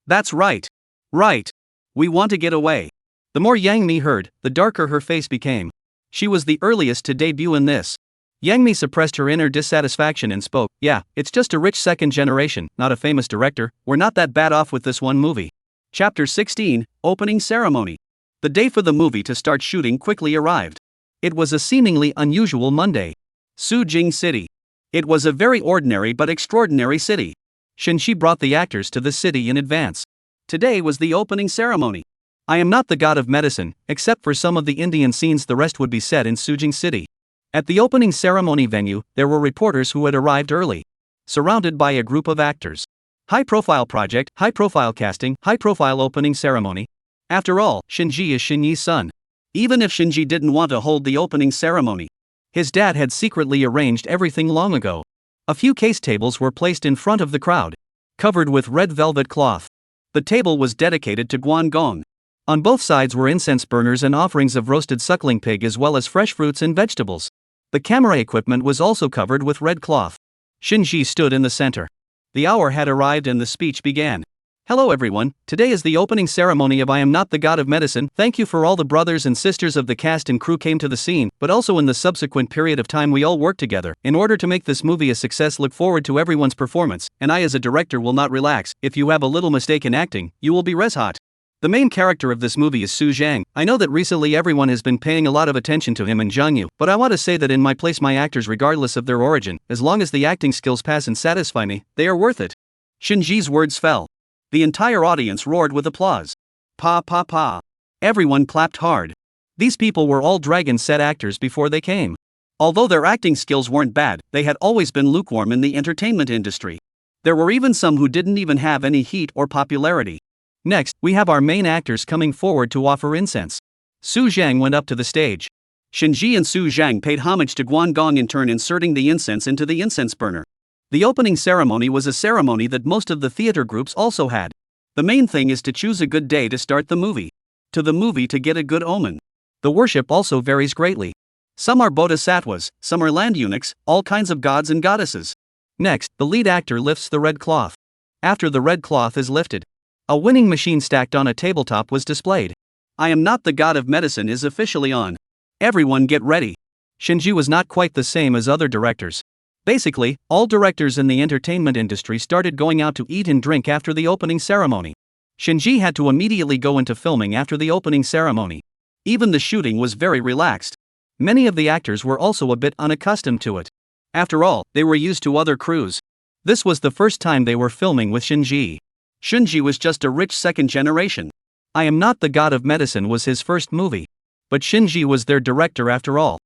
That's right. Right. We want to get away. The more Yang Mi heard, the darker her face became. She was the earliest to debut in this. Yang Mi suppressed her inner dissatisfaction and spoke, "Yeah, it's just a rich second generation, not a famous director. We're not that bad off with this one movie." Chapter 16, Opening Ceremony. The day for the movie to start shooting quickly arrived. It was a seemingly unusual Monday. Sujing City. It was a very ordinary but extraordinary city. Shinji brought the actors to the city in advance. Today was the opening ceremony. I am not the god of medicine, except for some of the Indian scenes, the rest would be set in Sujing City. At the opening ceremony venue, there were reporters who had arrived early, surrounded by a group of actors. High-profile project, high-profile casting, high-profile opening ceremony. After all, Shinji is Shinyi's son. Even if Shinji didn't want to hold the opening ceremony, his dad had secretly arranged everything long ago. A few case tables were placed in front of the crowd, covered with red velvet cloth. The table was dedicated to Guangong. On both sides were incense burners and offerings of roasted suckling pig as well as fresh fruits and vegetables. The camera equipment was also covered with red cloth. Shinji stood in the center. The hour had arrived and the speech began. "Hello everyone, today is the opening ceremony of I Am Not the God of Medicine. Thank you for all the brothers and sisters of the cast and crew came to the scene, but also in the subsequent period of time we all worked together. In order to make this movie a success, look forward to everyone's performance, and I as a director will not relax. If you have a little mistake in acting, you will be res hot." The main character of this movie is Su Zhang. I know that recently everyone has been paying a lot of attention to him and Zhang Yu, but I want to say that in my place my actors, regardless of their origin, as long as the acting skills pass and satisfy me, they are worth it. Shinji's words fell. The entire audience roared with applause. Pa pa pa. Everyone clapped hard. These people were all Dragon Set actors before they came. Although their acting skills weren't bad, they had always been lukewarm in the entertainment industry. There were even some who didn't even have any heat or popularity. Next, we have our main actors coming forward to offer incense. Su Zhang went up to the stage. Shinji and Su Zhang paid homage to Guangong in turn, inserting the incense into the incense burner. The opening ceremony was a ceremony that most of the theater groups also had. The main thing is to choose a good day to start the movie. To the movie to get a good omen. The worship also varies greatly. Some are bodhisattvas, some are land eunuchs, all kinds of gods and goddesses. Next, the lead actor lifts the red cloth. After the red cloth is lifted, a winning machine stacked on a tabletop was displayed. I Am Not the God of Medicine is officially on. Everyone get ready. Shinji was not quite the same as other directors. Basically, all directors in the entertainment industry started going out to eat and drink after the opening ceremony. Shinji had to immediately go into filming after the opening ceremony. Even the shooting was very relaxed. Many of the actors were also a bit unaccustomed to it. After all, they were used to other crews. This was the first time they were filming with Shinji. Shinji was just a rich second generation. I Am Not the God of Medicine was his first movie. But Shinji was their director after all.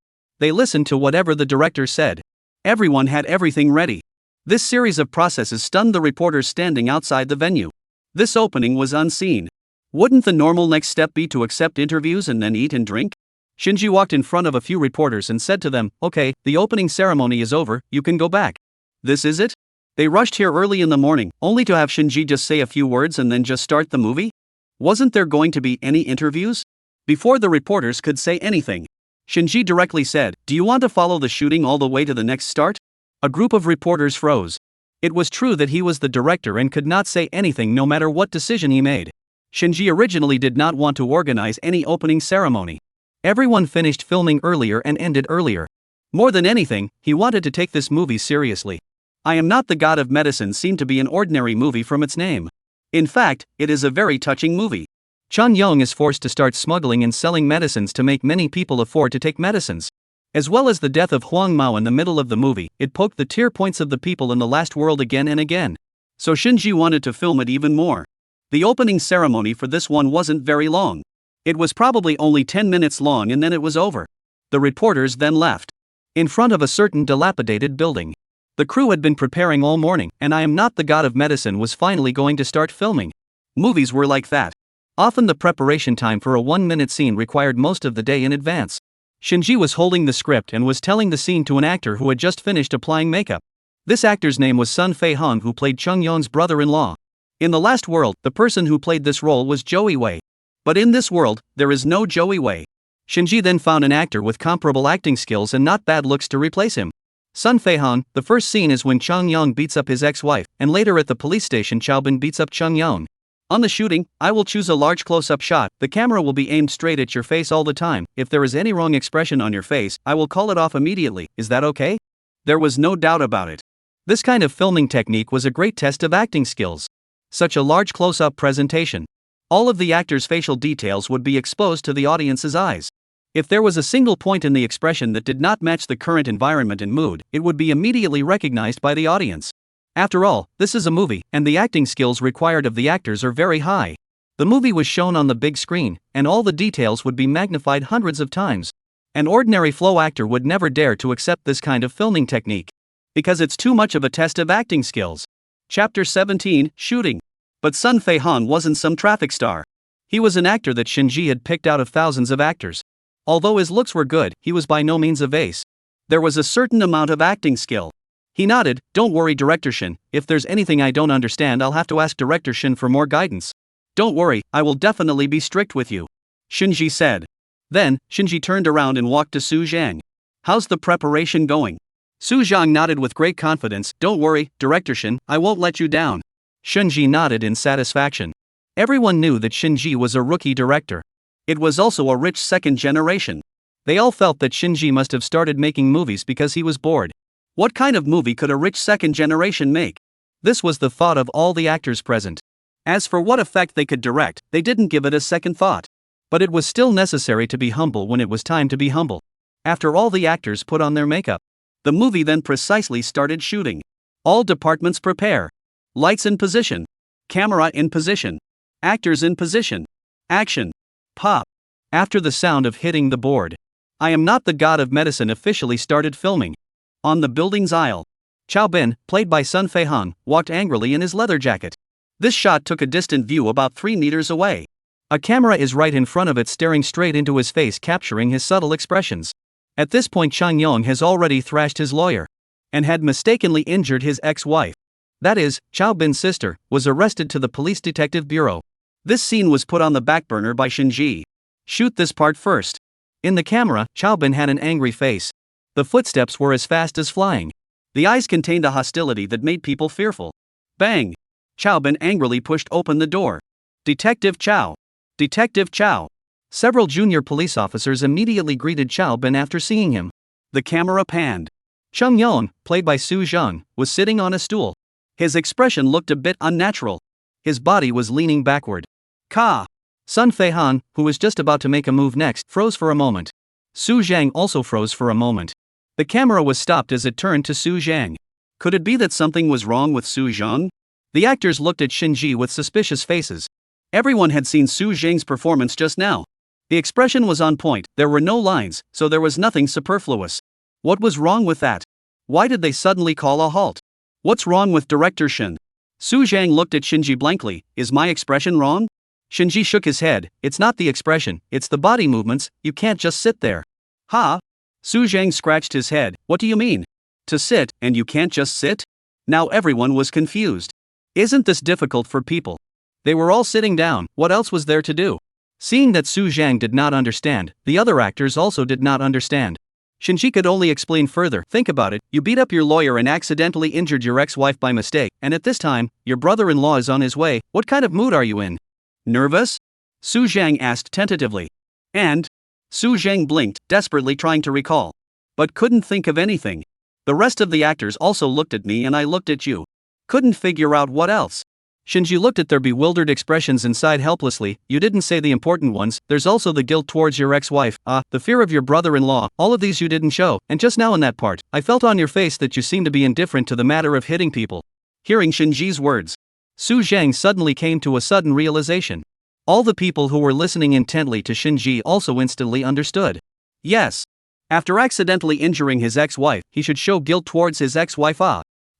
They listened to whatever the director said. Everyone had everything ready. This series of processes stunned the reporters standing outside the venue. This opening was unseen. Wouldn't the normal next step be to accept interviews and then eat and drink? Shinji walked in front of a few reporters and said to them, "Okay, the opening ceremony is over, you can go back." This is it? They rushed here early in the morning, only to have Shinji just say a few words and then just start the movie? Wasn't there going to be any interviews? Before the reporters could say anything, Shinji directly said, "Do you want to follow the shooting all the way to the next start?" A group of reporters froze. It was true that he was the director and could not say anything no matter what decision he made. Shinji originally did not want to organize any opening ceremony. Everyone finished filming earlier and ended earlier. More than anything, he wanted to take this movie seriously. I Am Not the God of Medicine seemed to be an ordinary movie from its name. In fact, it is a very touching movie. Chang Yong is forced to start smuggling and selling medicines to make many people afford to take medicines. As well as the death of Huang Mao in the middle of the movie, it poked the tear points of the people in the last world again and again. So Shinji wanted to film it even more. The opening ceremony for this one wasn't very long. It was probably only 10 minutes long and then it was over. The reporters then left. In front of a certain dilapidated building. The crew had been preparing all morning, and I Am Not the God of Medicine was finally going to start filming. Movies were like that. Often the preparation time for a 1-minute scene required most of the day in advance. Shinji was holding the script and was telling the scene to an actor who had just finished applying makeup. This actor's name was Sun Fei-hong, who played Chung Yon's brother-in-law. In the last world, the person who played this role was Joey Wei. But in this world, there is no Joey Wei. Shinji then found an actor with comparable acting skills and not bad looks to replace him. Sun Fei-hong. The first scene is when Chung Yong beats up his ex-wife, and later at the police station Chaobin beats up Chung Yong. On the shooting, I will choose a large close-up shot. The camera will be aimed straight at your face all the time. If there is any wrong expression on your face, I will call it off immediately. Is that okay? There was no doubt about it. This kind of filming technique was a great test of acting skills. Such a large close-up presentation. All of the actors' facial details would be exposed to the audience's eyes. If there was a single point in the expression that did not match the current environment and mood, it would be immediately recognized by the audience. After all, this is a movie, and the acting skills required of the actors are very high. The movie was shown on the big screen, and all the details would be magnified hundreds of times. An ordinary flow actor would never dare to accept this kind of filming technique. Because it's too much of a test of acting skills. Chapter 17, Shooting. But Sun Fei-hong wasn't some traffic star. He was an actor that Shinji had picked out of thousands of actors. Although his looks were good, he was by no means a ace. There was a certain amount of acting skill. He nodded. "Don't worry, Director Shin, if there's anything I don't understand I'll have to ask Director Shin for more guidance." "Don't worry, I will definitely be strict with you," Shinji said. Then, Shinji turned around and walked to Su Zhang. "How's the preparation going?" Su Zhang nodded with great confidence. "Don't worry, Director Shin, I won't let you down." Shinji nodded in satisfaction. Everyone knew that Shinji was a rookie director. It was also a rich second generation. They all felt that Shinji must have started making movies because he was bored. What kind of movie could a rich second generation make? This was the thought of all the actors present. As for what effect they could direct, they didn't give it a second thought. But it was still necessary to be humble when it was time to be humble. After all the actors put on their makeup, the movie then precisely started shooting. All departments prepare. Lights in position. Camera in position. Actors in position. Action. Pop. After the sound of hitting the board, I Am Not the God of Medicine officially started filming. On the building's aisle, Chaobin, played by Sun Fei-hong, walked angrily in his leather jacket. This shot took a distant view about 3 meters away. A camera is right in front of it staring straight into his face, capturing his subtle expressions. At this point Chang Yong has already thrashed his lawyer and had mistakenly injured his ex-wife. That is, Chaobin's sister, was arrested to the police detective bureau. This scene was put on the back burner by Shinji. Shoot this part first. In the camera, Chaobin had an angry face. The footsteps were as fast as flying. The eyes contained a hostility that made people fearful. Bang! Chaobin angrily pushed open the door. Detective Chow! Detective Chow! Several junior police officers immediately greeted Chaobin after seeing him. The camera panned. Chung Yong, played by Su Zhang, was sitting on a stool. His expression looked a bit unnatural. His body was leaning backward. Ka! Sun Fei-hong, who was just about to make a move next, froze for a moment. Su Zhang also froze for a moment. The camera was stopped as it turned to Su Zhang. Could it be that something was wrong with Su Zhang? The actors looked at Shinji with suspicious faces. Everyone had seen Su Zhang's performance just now. The expression was on point, there were no lines, so there was nothing superfluous. What was wrong with that? Why did they suddenly call a halt? What's wrong with director Shin? Su Zhang looked at Shinji blankly. Is my expression wrong? Shinji shook his head. It's not the expression, it's the body movements, you can't just sit there. Ha? Su Zhang scratched his head. What do you mean? To sit, and you can't just sit? Now everyone was confused. Isn't this difficult for people? They were all sitting down, what else was there to do? Seeing that Su Zhang did not understand, the other actors also did not understand. Shinji could only explain further. Think about it, you beat up your lawyer and accidentally injured your ex-wife by mistake, and at this time, your brother-in-law is on his way. What kind of mood are you in? Nervous? Su Zhang asked tentatively. And? Su Zhang blinked, desperately trying to recall. But couldn't think of anything. The rest of the actors also looked at me and I looked at you. Couldn't figure out what else. Shinji looked at their bewildered expressions and sighed helplessly. You didn't say the important ones, there's also the guilt towards your ex-wife, the fear of your brother-in-law, all of these you didn't show, and just now in that part, I felt on your face that you seemed to be indifferent to the matter of hitting people. Hearing Shinji's words, Su Zhang suddenly came to a sudden realization. All the people who were listening intently to Shinji also instantly understood. Yes. After accidentally injuring his ex-wife, he should show guilt towards his ex-wife.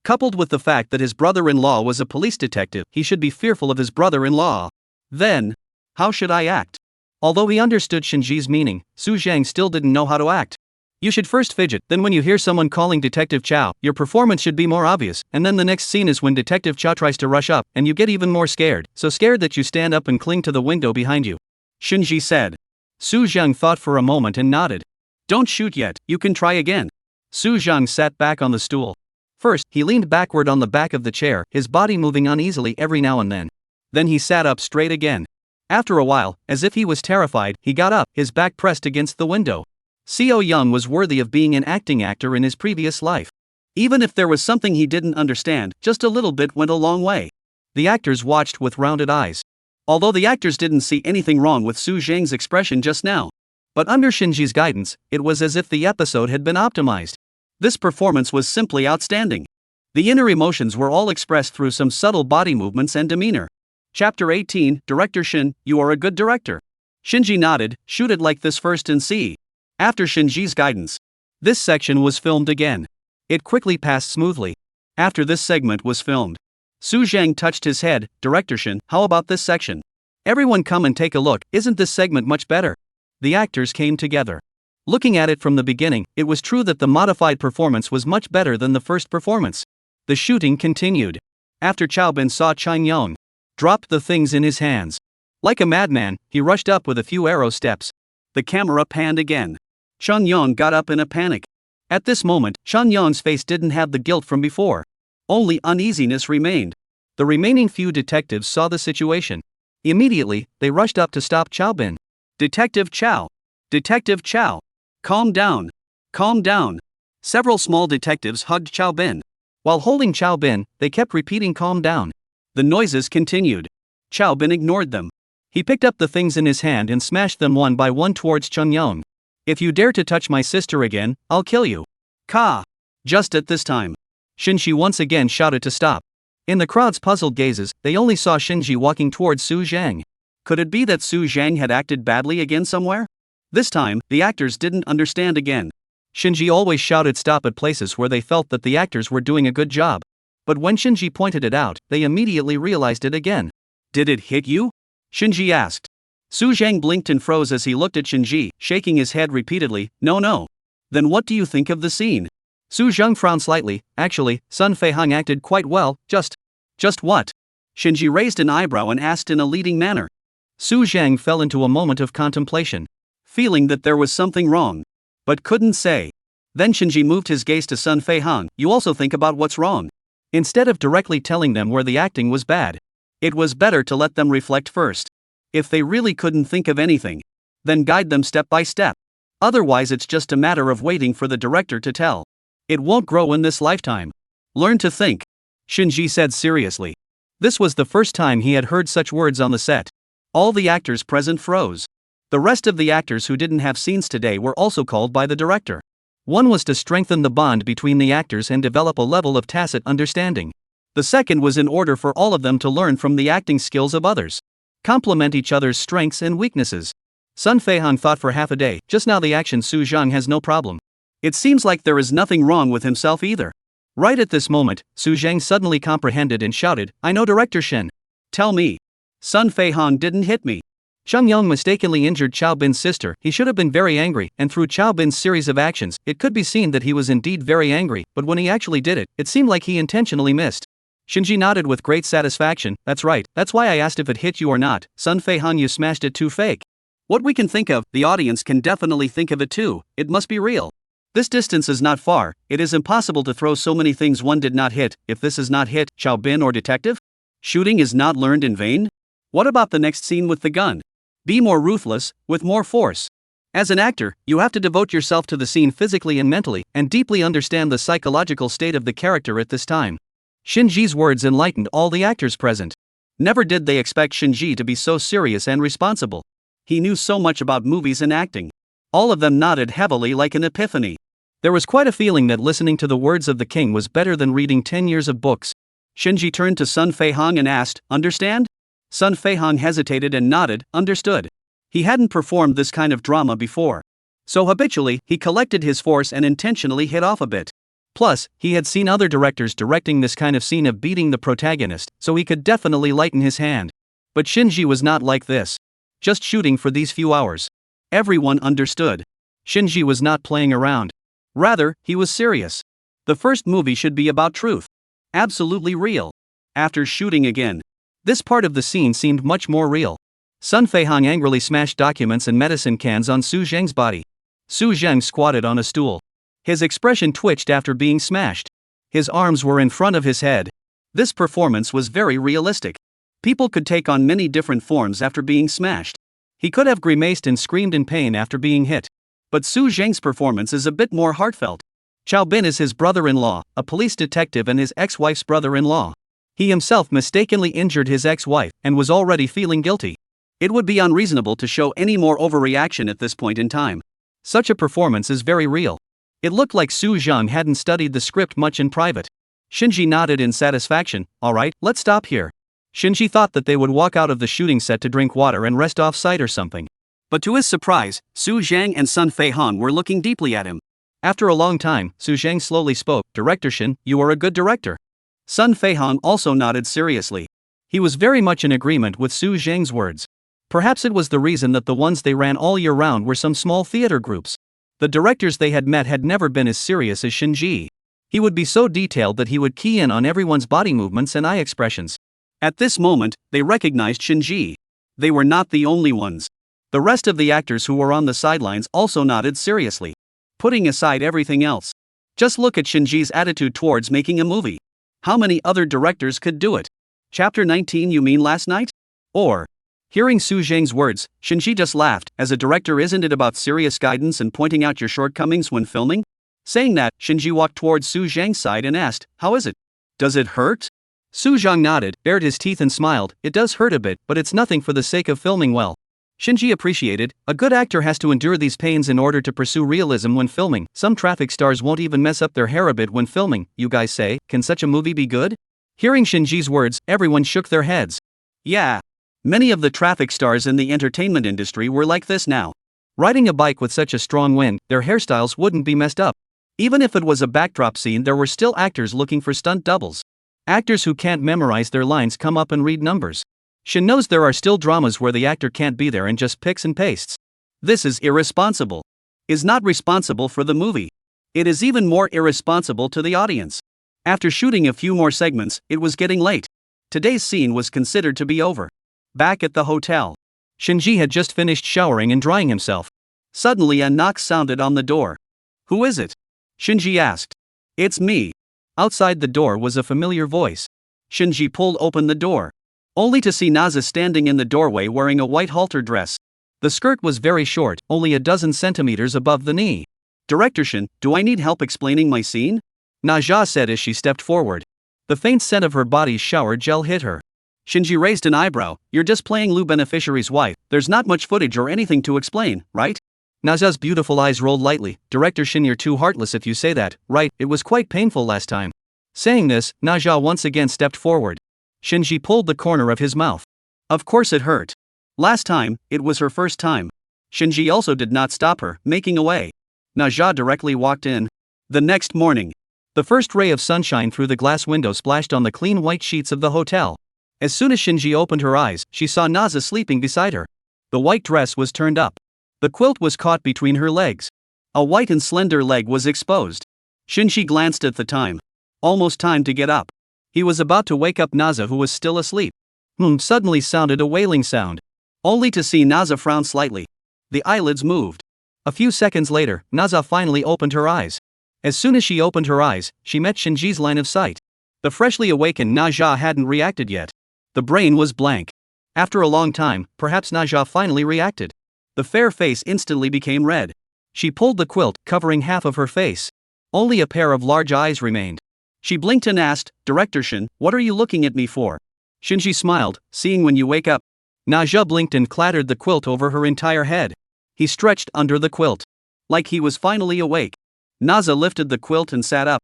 Coupled with the fact that his brother-in-law was a police detective, he should be fearful of his brother-in-law. Then, how should I act? Although he understood Shinji's meaning, Su Zhang still didn't know how to act. You should first fidget, then when you hear someone calling Detective Chow, your performance should be more obvious, and then the next scene is when Detective Chow tries to rush up, and you get even more scared, so scared that you stand up and cling to the window behind you. Shinji said. Su Zhang thought for a moment and nodded. Don't shoot yet, you can try again. Su Zhang sat back on the stool. First, he leaned backward on the back of the chair, his body moving uneasily every now and then. Then he sat up straight again. After a while, as if he was terrified, he got up, his back pressed against the window. Seo Young was worthy of being an acting actor in his previous life. Even if there was something he didn't understand, just a little bit went a long way. The actors watched with rounded eyes. Although the actors didn't see anything wrong with Su Zhang's expression just now. But under Shinji's guidance, it was as if the episode had been optimized. This performance was simply outstanding. The inner emotions were all expressed through some subtle body movements and demeanor. Chapter 18, Director Shin, you are a good director. Shinji nodded, shoot it like this first and see. After Shinji's guidance, this section was filmed again. It quickly passed smoothly. After this segment was filmed, Su Zhang touched his head. Director Shin, how about this section? Everyone come and take a look, isn't this segment much better? The actors came together. Looking at it from the beginning, it was true that the modified performance was much better than the first performance. The shooting continued. After Chaobin saw Chan Yong drop the things in his hands. Like a madman, he rushed up with a few arrow steps. The camera panned again. Chan Yong got up in a panic. At this moment, Chan Yong's face didn't have the guilt from before. Only uneasiness remained. The remaining few detectives saw the situation. Immediately, they rushed up to stop Chaobin. Detective Chow! Detective Chow! Calm down! Calm down! Several small detectives hugged Chaobin. While holding Chaobin, they kept repeating calm down. The noises continued. Chaobin ignored them. He picked up the things in his hand and smashed them one by one towards Chun Yong. If you dare to touch my sister again, I'll kill you. Ka! Just at this time, Shinji once again shouted to stop. In the crowd's puzzled gazes, they only saw Shinji walking towards Su Zhang. Could it be that Su Zhang had acted badly again somewhere? This time, the actors didn't understand again. Shinji always shouted stop at places where they felt that the actors were doing a good job. But when Shinji pointed it out, they immediately realized it again. Did it hit you? Shinji asked. Su Zhang blinked and froze as he looked at Shinji, shaking his head repeatedly. No. Then what do you think of the scene? Su Zhang frowned slightly. Actually, Sun Feihang acted quite well, just what? Shinji raised an eyebrow and asked in a leading manner. Su Zhang fell into a moment of contemplation, feeling that there was something wrong, but couldn't say. Then Shinji moved his gaze to Sun Feihang. You also think about what's wrong. Instead of directly telling them where the acting was bad, it was better to let them reflect first. If they really couldn't think of anything, then guide them step by step. Otherwise it's just a matter of waiting for the director to tell. It won't grow in this lifetime. Learn to think, Shinji said seriously. This was the first time he had heard such words on the set. All the actors present froze. The rest of the actors who didn't have scenes today were also called by the director. One was to strengthen the bond between the actors and develop a level of tacit understanding. The second was in order for all of them to learn from the acting skills of others, complement each other's strengths and weaknesses. Sun Feihong thought for half a day. Just now the action Su Zhang has no problem. It seems like there is nothing wrong with himself either. Right at this moment, Su Zhang suddenly comprehended and shouted, I know Director Shen. Tell me. Sun Feihong didn't hit me. Zhang Yong mistakenly injured Chao Bin's sister. He should have been very angry, and through Chao Bin's series of actions, it could be seen that he was indeed very angry, but when he actually did it, it seemed like he intentionally missed. Shinji nodded with great satisfaction. That's right, that's why I asked if it hit you or not. Sun Feihong, you smashed it too fake. What we can think of, the audience can definitely think of it too. It must be real. This distance is not far. It is impossible to throw so many things one did not hit. If this is not hit, Chao Bin or detective? Shooting is not learned in vain? What about the next scene with the gun? Be more ruthless, with more force. As an actor, you have to devote yourself to the scene physically and mentally, and deeply understand the psychological state of the character at this time. Shinji's words enlightened all the actors present. Never did they expect Shinji to be so serious and responsible. He knew so much about movies and acting. All of them nodded heavily like an epiphany. There was quite a feeling that listening to the words of the king was better than reading 10 years of books. Shinji turned to Sun Feihong and asked, Understand? Sun Feihong hesitated and nodded, understood. He hadn't performed this kind of drama before. So habitually, he collected his force and intentionally hit off a bit. Plus, he had seen other directors directing this kind of scene of beating the protagonist, so he could definitely lighten his hand. But Shinji was not like this. Just shooting for these few hours. Everyone understood. Shinji was not playing around. Rather, he was serious. The first movie should be about truth. Absolutely real. After shooting again. This part of the scene seemed much more real. Sun Feihong angrily smashed documents and medicine cans on Su Zheng's body. Su Zheng squatted on a stool. His expression twitched after being smashed. His arms were in front of his head. This performance was very realistic. People could take on many different forms after being smashed. He could have grimaced and screamed in pain after being hit. But Su Zheng's performance is a bit more heartfelt. Chao Bin is his brother-in-law, a police detective and his ex-wife's brother-in-law. He himself mistakenly injured his ex-wife and was already feeling guilty. It would be unreasonable to show any more overreaction at this point in time. Such a performance is very real. It looked like Su Zhang hadn't studied the script much in private. Shinji nodded in satisfaction. Alright, let's stop here. Shinji thought that they would walk out of the shooting set to drink water and rest off-site or something. But to his surprise, Su Zhang and Sun Feihong were looking deeply at him. After a long time, Su Zhang slowly spoke. Director Shin, you are a good director. Sun Feihong also nodded seriously. He was very much in agreement with Su Zhang's words. Perhaps it was the reason that the ones they ran all year round were some small theater groups. The directors they had met had never been as serious as Shinji. He would be so detailed that he would key in on everyone's body movements and eye expressions. At this moment, they recognized Shinji. They were not the only ones. The rest of the actors who were on the sidelines also nodded seriously. Putting aside everything else. Just look at Shinji's attitude towards making a movie. How many other directors could do it? Chapter 19, you mean last night? Or, hearing Su Zheng's words, Shinji just laughed. As a director, isn't it about serious guidance and pointing out your shortcomings when filming? Saying that, Shinji walked towards Su Zheng's side and asked, how is it? Does it hurt? Su Zhang nodded, bared his teeth and smiled. It does hurt a bit, but it's nothing for the sake of filming well. Shinji appreciated. A good actor has to endure these pains in order to pursue realism when filming. Some traffic stars won't even mess up their hair a bit when filming. You guys say, can such a movie be good? Hearing Shinji's words, everyone shook their heads. Yeah. Many of the traffic stars in the entertainment industry were like this now. Riding a bike with such a strong wind, their hairstyles wouldn't be messed up. Even if it was a backdrop scene, there were still actors looking for stunt doubles. Actors who can't memorize their lines come up and read numbers. Shin knows there are still dramas where the actor can't be there and just picks and pastes. This is irresponsible. Is not responsible for the movie. It is even more irresponsible to the audience. After shooting a few more segments, it was getting late. Today's scene was considered to be over. Back at the hotel, Shinji had just finished showering and drying himself. Suddenly a knock sounded on the door. Who is it? Shinji asked. It's me. Outside the door was a familiar voice. Shinji pulled open the door, only to see Naza standing in the doorway wearing a white halter dress. The skirt was very short, only a dozen centimeters above the knee. Director Shin, do I need help explaining my scene? Naja said as she stepped forward. The faint scent of her body's shower gel hit her. Shinji raised an eyebrow. You're just playing Lu Beneficiary's wife. There's not much footage or anything to explain, right? Naja's beautiful eyes rolled lightly. Director Shin, you're too heartless if you say that, right? It was quite painful last time. Saying this, Naja once again stepped forward. Shinji pulled the corner of his mouth. Of course it hurt. Last time, it was her first time. Shinji also did not stop her, making away. Naja directly walked in. The next morning, the first ray of sunshine through the glass window splashed on the clean white sheets of the hotel. As soon as Shinji opened her eyes, she saw Naza sleeping beside her. The white dress was turned up. The quilt was caught between her legs. A white and slender leg was exposed. Shinji glanced at the time. Almost time to get up. He was about to wake up Naza, who was still asleep. Suddenly sounded a wailing sound. Only to see Naza frown slightly. The eyelids moved. A few seconds later, Naza finally opened her eyes. As soon as she opened her eyes, she met Shinji's line of sight. The freshly awakened Naja hadn't reacted yet. The brain was blank. After a long time, perhaps Naja finally reacted. The fair face instantly became red. She pulled the quilt, covering half of her face. Only a pair of large eyes remained. She blinked and asked, "Director Shin, what are you looking at me for?" Shinji smiled, "Seeing when you wake up." Naja blinked and clattered the quilt over her entire head. He stretched under the quilt. Like he was finally awake. Naza lifted the quilt and sat up.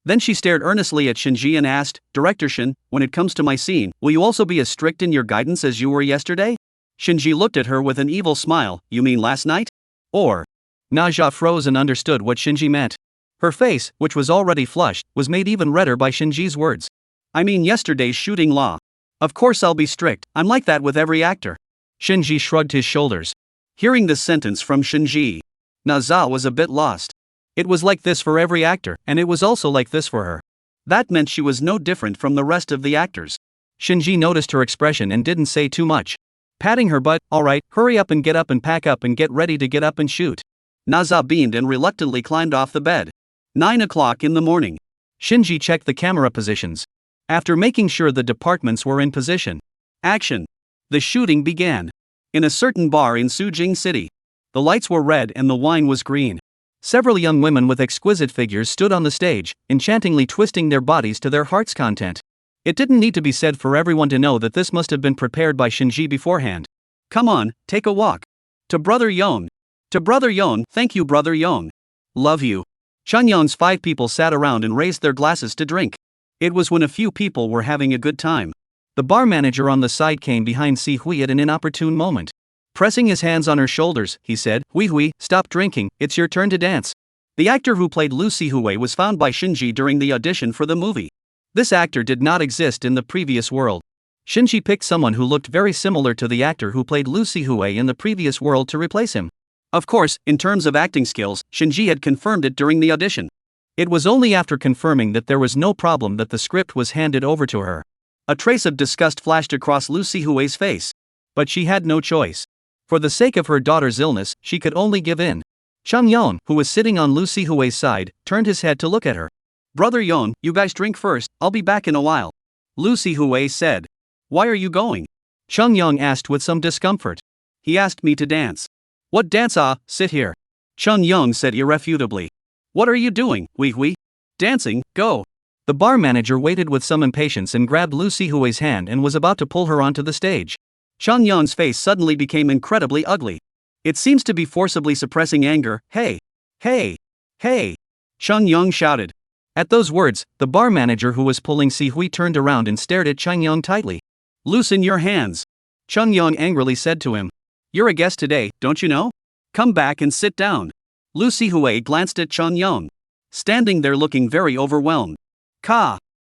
Then she stared earnestly at Shinji and asked, "Director Shin, when it comes to my scene, will you also be as strict in your guidance as you were yesterday?" Shinji looked at her with an evil smile. "You mean last night? Or?" Naja froze and understood what Shinji meant. Her face, which was already flushed, was made even redder by Shinji's words. "I mean yesterday's shooting law. Of course I'll be strict, I'm like that with every actor." Shinji shrugged his shoulders. Hearing this sentence from Shinji, Naza was a bit lost. It was like this for every actor, and it was also like this for her. That meant she was no different from the rest of the actors. Shinji noticed her expression and didn't say too much. Patting her butt, "Alright, hurry up and get up and pack up and get ready to get up and shoot." Naza beamed and reluctantly climbed off the bed. 9 o'clock in the morning. Shinji checked the camera positions. After making sure the departments were in position. Action. The shooting began. In a certain bar in Sujing City. The lights were red and the wine was green. Several young women with exquisite figures stood on the stage, enchantingly twisting their bodies to their heart's content. It didn't need to be said for everyone to know that this must have been prepared by Shinji beforehand. "Come on, take a walk. To Brother Yon. To Brother Yon, thank you Brother Yon. Love you." Chunyon's 5 people sat around and raised their glasses to drink. It was when a few people were having a good time. The bar manager on the side came behind Si Hui at an inopportune moment. Pressing his hands on her shoulders, he said, "Hui Hui, stop drinking, it's your turn to dance." The actor who played Lu Sihui was found by Shinji during the audition for the movie. This actor did not exist in the previous world. Shinji picked someone who looked very similar to the actor who played Lu Sihui in the previous world to replace him. Of course, in terms of acting skills, Shinji had confirmed it during the audition. It was only after confirming that there was no problem that the script was handed over to her. A trace of disgust flashed across Lu Sihui's face. But she had no choice. For the sake of her daughter's illness, she could only give in. Chung Yon, who was sitting on Lu Sihui's side, turned his head to look at her. "Brother Yon, you guys drink first, I'll be back in a while," Lu Sihui said. "Why are you going?" Chung Yon asked with some discomfort. "He asked me to dance." "What dance? Sit here," Chung Yon said irrefutably. "What are you doing, Hui Hui?" "Dancing, go." The bar manager waited with some impatience and grabbed Lu Sihui's hand and was about to pull her onto the stage. Chung Yon's face suddenly became incredibly ugly. "It seems to be forcibly suppressing anger. Hey! Hey! Hey!" Chung Yong shouted. At those words, the bar manager who was pulling Si Hui turned around and stared at Chung Yong tightly. "Loosen your hands," Chung Yong angrily said to him. "You're a guest today, don't you know? Come back and sit down." Lu Sihui glanced at Chung Yong, standing there looking very overwhelmed.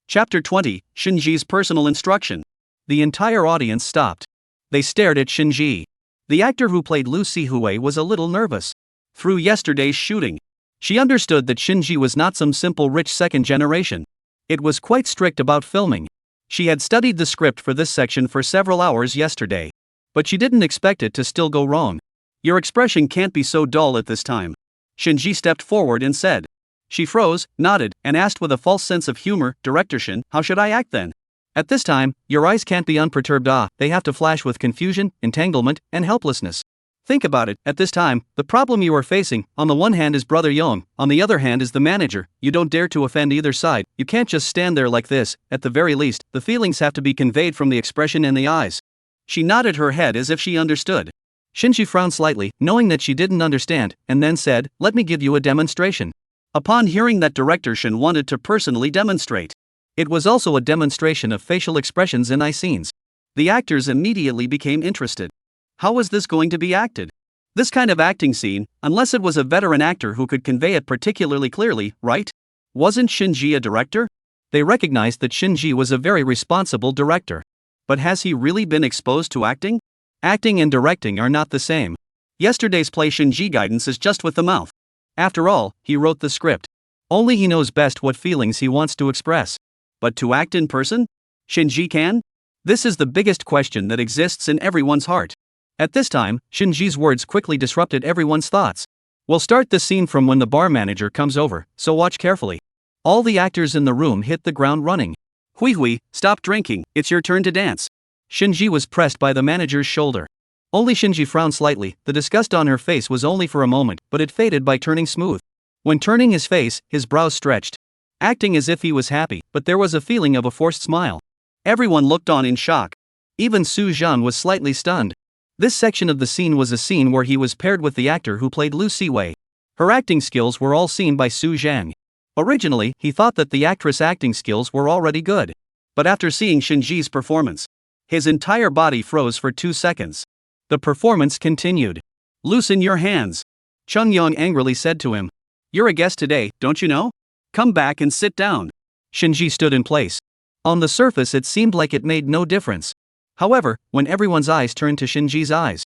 Chapter 20, Shinji's personal instruction. The entire audience stopped. They stared at Shinji. The actor who played Lu Sihui was a little nervous. Through yesterday's shooting, she understood that Shinji was not some simple rich second generation. It was quite strict about filming. She had studied the script for this section for several hours yesterday. But she didn't expect it to still go wrong. "Your expression can't be so dull at this time," Shinji stepped forward and said. She froze, nodded, and asked with a false sense of humor, "Director Shin, how should I act then?" "At this time, your eyes can't be unperturbed. They have to flash with confusion, entanglement, and helplessness. Think about it, at this time, the problem you are facing, on the one hand is Brother Yong, on the other hand is the manager. You don't dare to offend either side, you can't just stand there like this. At the very least, the feelings have to be conveyed from the expression in the eyes." She nodded her head as if she understood. Shinji frowned slightly, knowing that she didn't understand, and then said, "Let me give you a demonstration." Upon hearing that Director Shin wanted to personally demonstrate, it was also a demonstration of facial expressions in eye scenes. The actors immediately became interested. How was this going to be acted? This kind of acting scene, unless it was a veteran actor who could convey it particularly clearly, right? Wasn't Shinji a director? They recognized that Shinji was a very responsible director. But has he really been exposed to acting? Acting and directing are not the same. Yesterday's play Shinji guidance is just with the mouth. After all, he wrote the script. Only he knows best what feelings he wants to express. But to act in person? Shinji can? This is the biggest question that exists in everyone's heart. At this time, Shinji's words quickly disrupted everyone's thoughts. We'll start the scene from when the bar manager comes over, so watch carefully. All the actors in the room hit the ground running. Hui, stop drinking, it's your turn to dance. Shinji was pressed by the manager's shoulder. Only Shinji frowned slightly, the disgust on her face was only for a moment, but it faded by turning smooth. When turning his face, his brows stretched. Acting as if he was happy, but there was a feeling of a forced smile. Everyone looked on in shock. Even Su Zhan was slightly stunned. This section of the scene was a scene where he was paired with the actor who played Lu Siwei. Her acting skills were all seen by Su Zhang. Originally, he thought that the actress' acting skills were already good. But after seeing Shinji's performance, his entire body froze for 2 seconds. The performance continued. Loosen your hands. Chung Yong angrily said to him. You're a guest today, don't you know? Come back and sit down. Shinji stood in place. On the surface it seemed like it made no difference. However, when everyone's eyes turned to Shinji's eyes,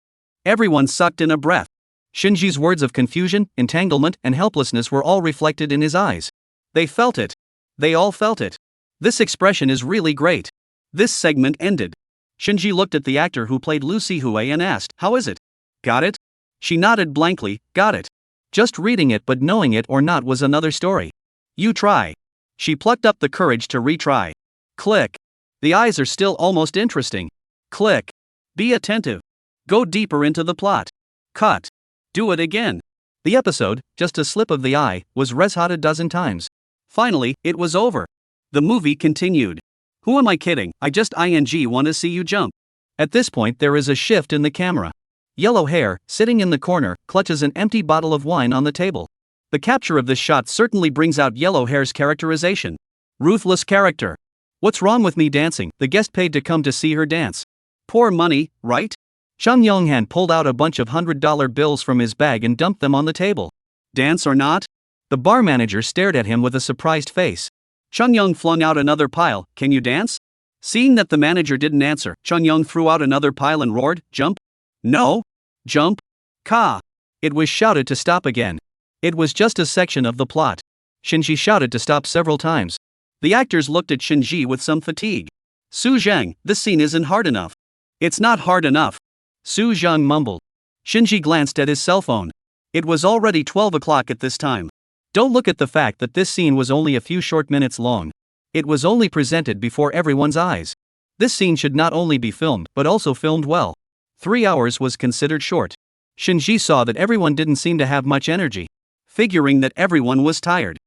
everyone sucked in a breath. Shinji's words of confusion, entanglement, and helplessness were all reflected in his eyes. They felt it. They all felt it. This expression is really great. This segment ended. Shinji looked at the actor who played Lu Sihui and asked, How is it? Got it? She nodded blankly, got it. Just reading it but knowing it or not was another story. You try. She plucked up the courage to retry. Click. The eyes are still almost interesting. Click. Be attentive. Go deeper into the plot. Cut. Do it again. The episode, just a slip of the eye, was red-hot a dozen times. Finally, it was over. The movie continued. Who am I kidding? I just want to see you jump. At this point there is a shift in the camera. Yellow hair, sitting in the corner, clutches an empty bottle of wine on the table. The capture of this shot certainly brings out Yellow hair's characterization. Ruthless character. What's wrong with me dancing? The guest paid to come to see her dance. Poor money, right? Chung Yonghan pulled out a bunch of $100 bills from his bag and dumped them on the table. Dance or not? The bar manager stared at him with a surprised face. Chung Yong flung out another pile, can you dance? Seeing that the manager didn't answer, Chung Yong threw out another pile and roared, jump? No. Jump? Ka. It was shouted to stop again. It was just a section of the plot. Shinji shouted to stop several times. The actors looked at Shinji with some fatigue. Su Zhang, this scene isn't hard enough. It's not hard enough. Su Zhang mumbled. Shinji glanced at his cell phone. It was already 12 o'clock at this time. Don't look at the fact that this scene was only a few short minutes long. It was only presented before everyone's eyes. This scene should not only be filmed but also filmed well. 3 hours was considered short. Shinji saw that everyone didn't seem to have much energy. Figuring that everyone was tired.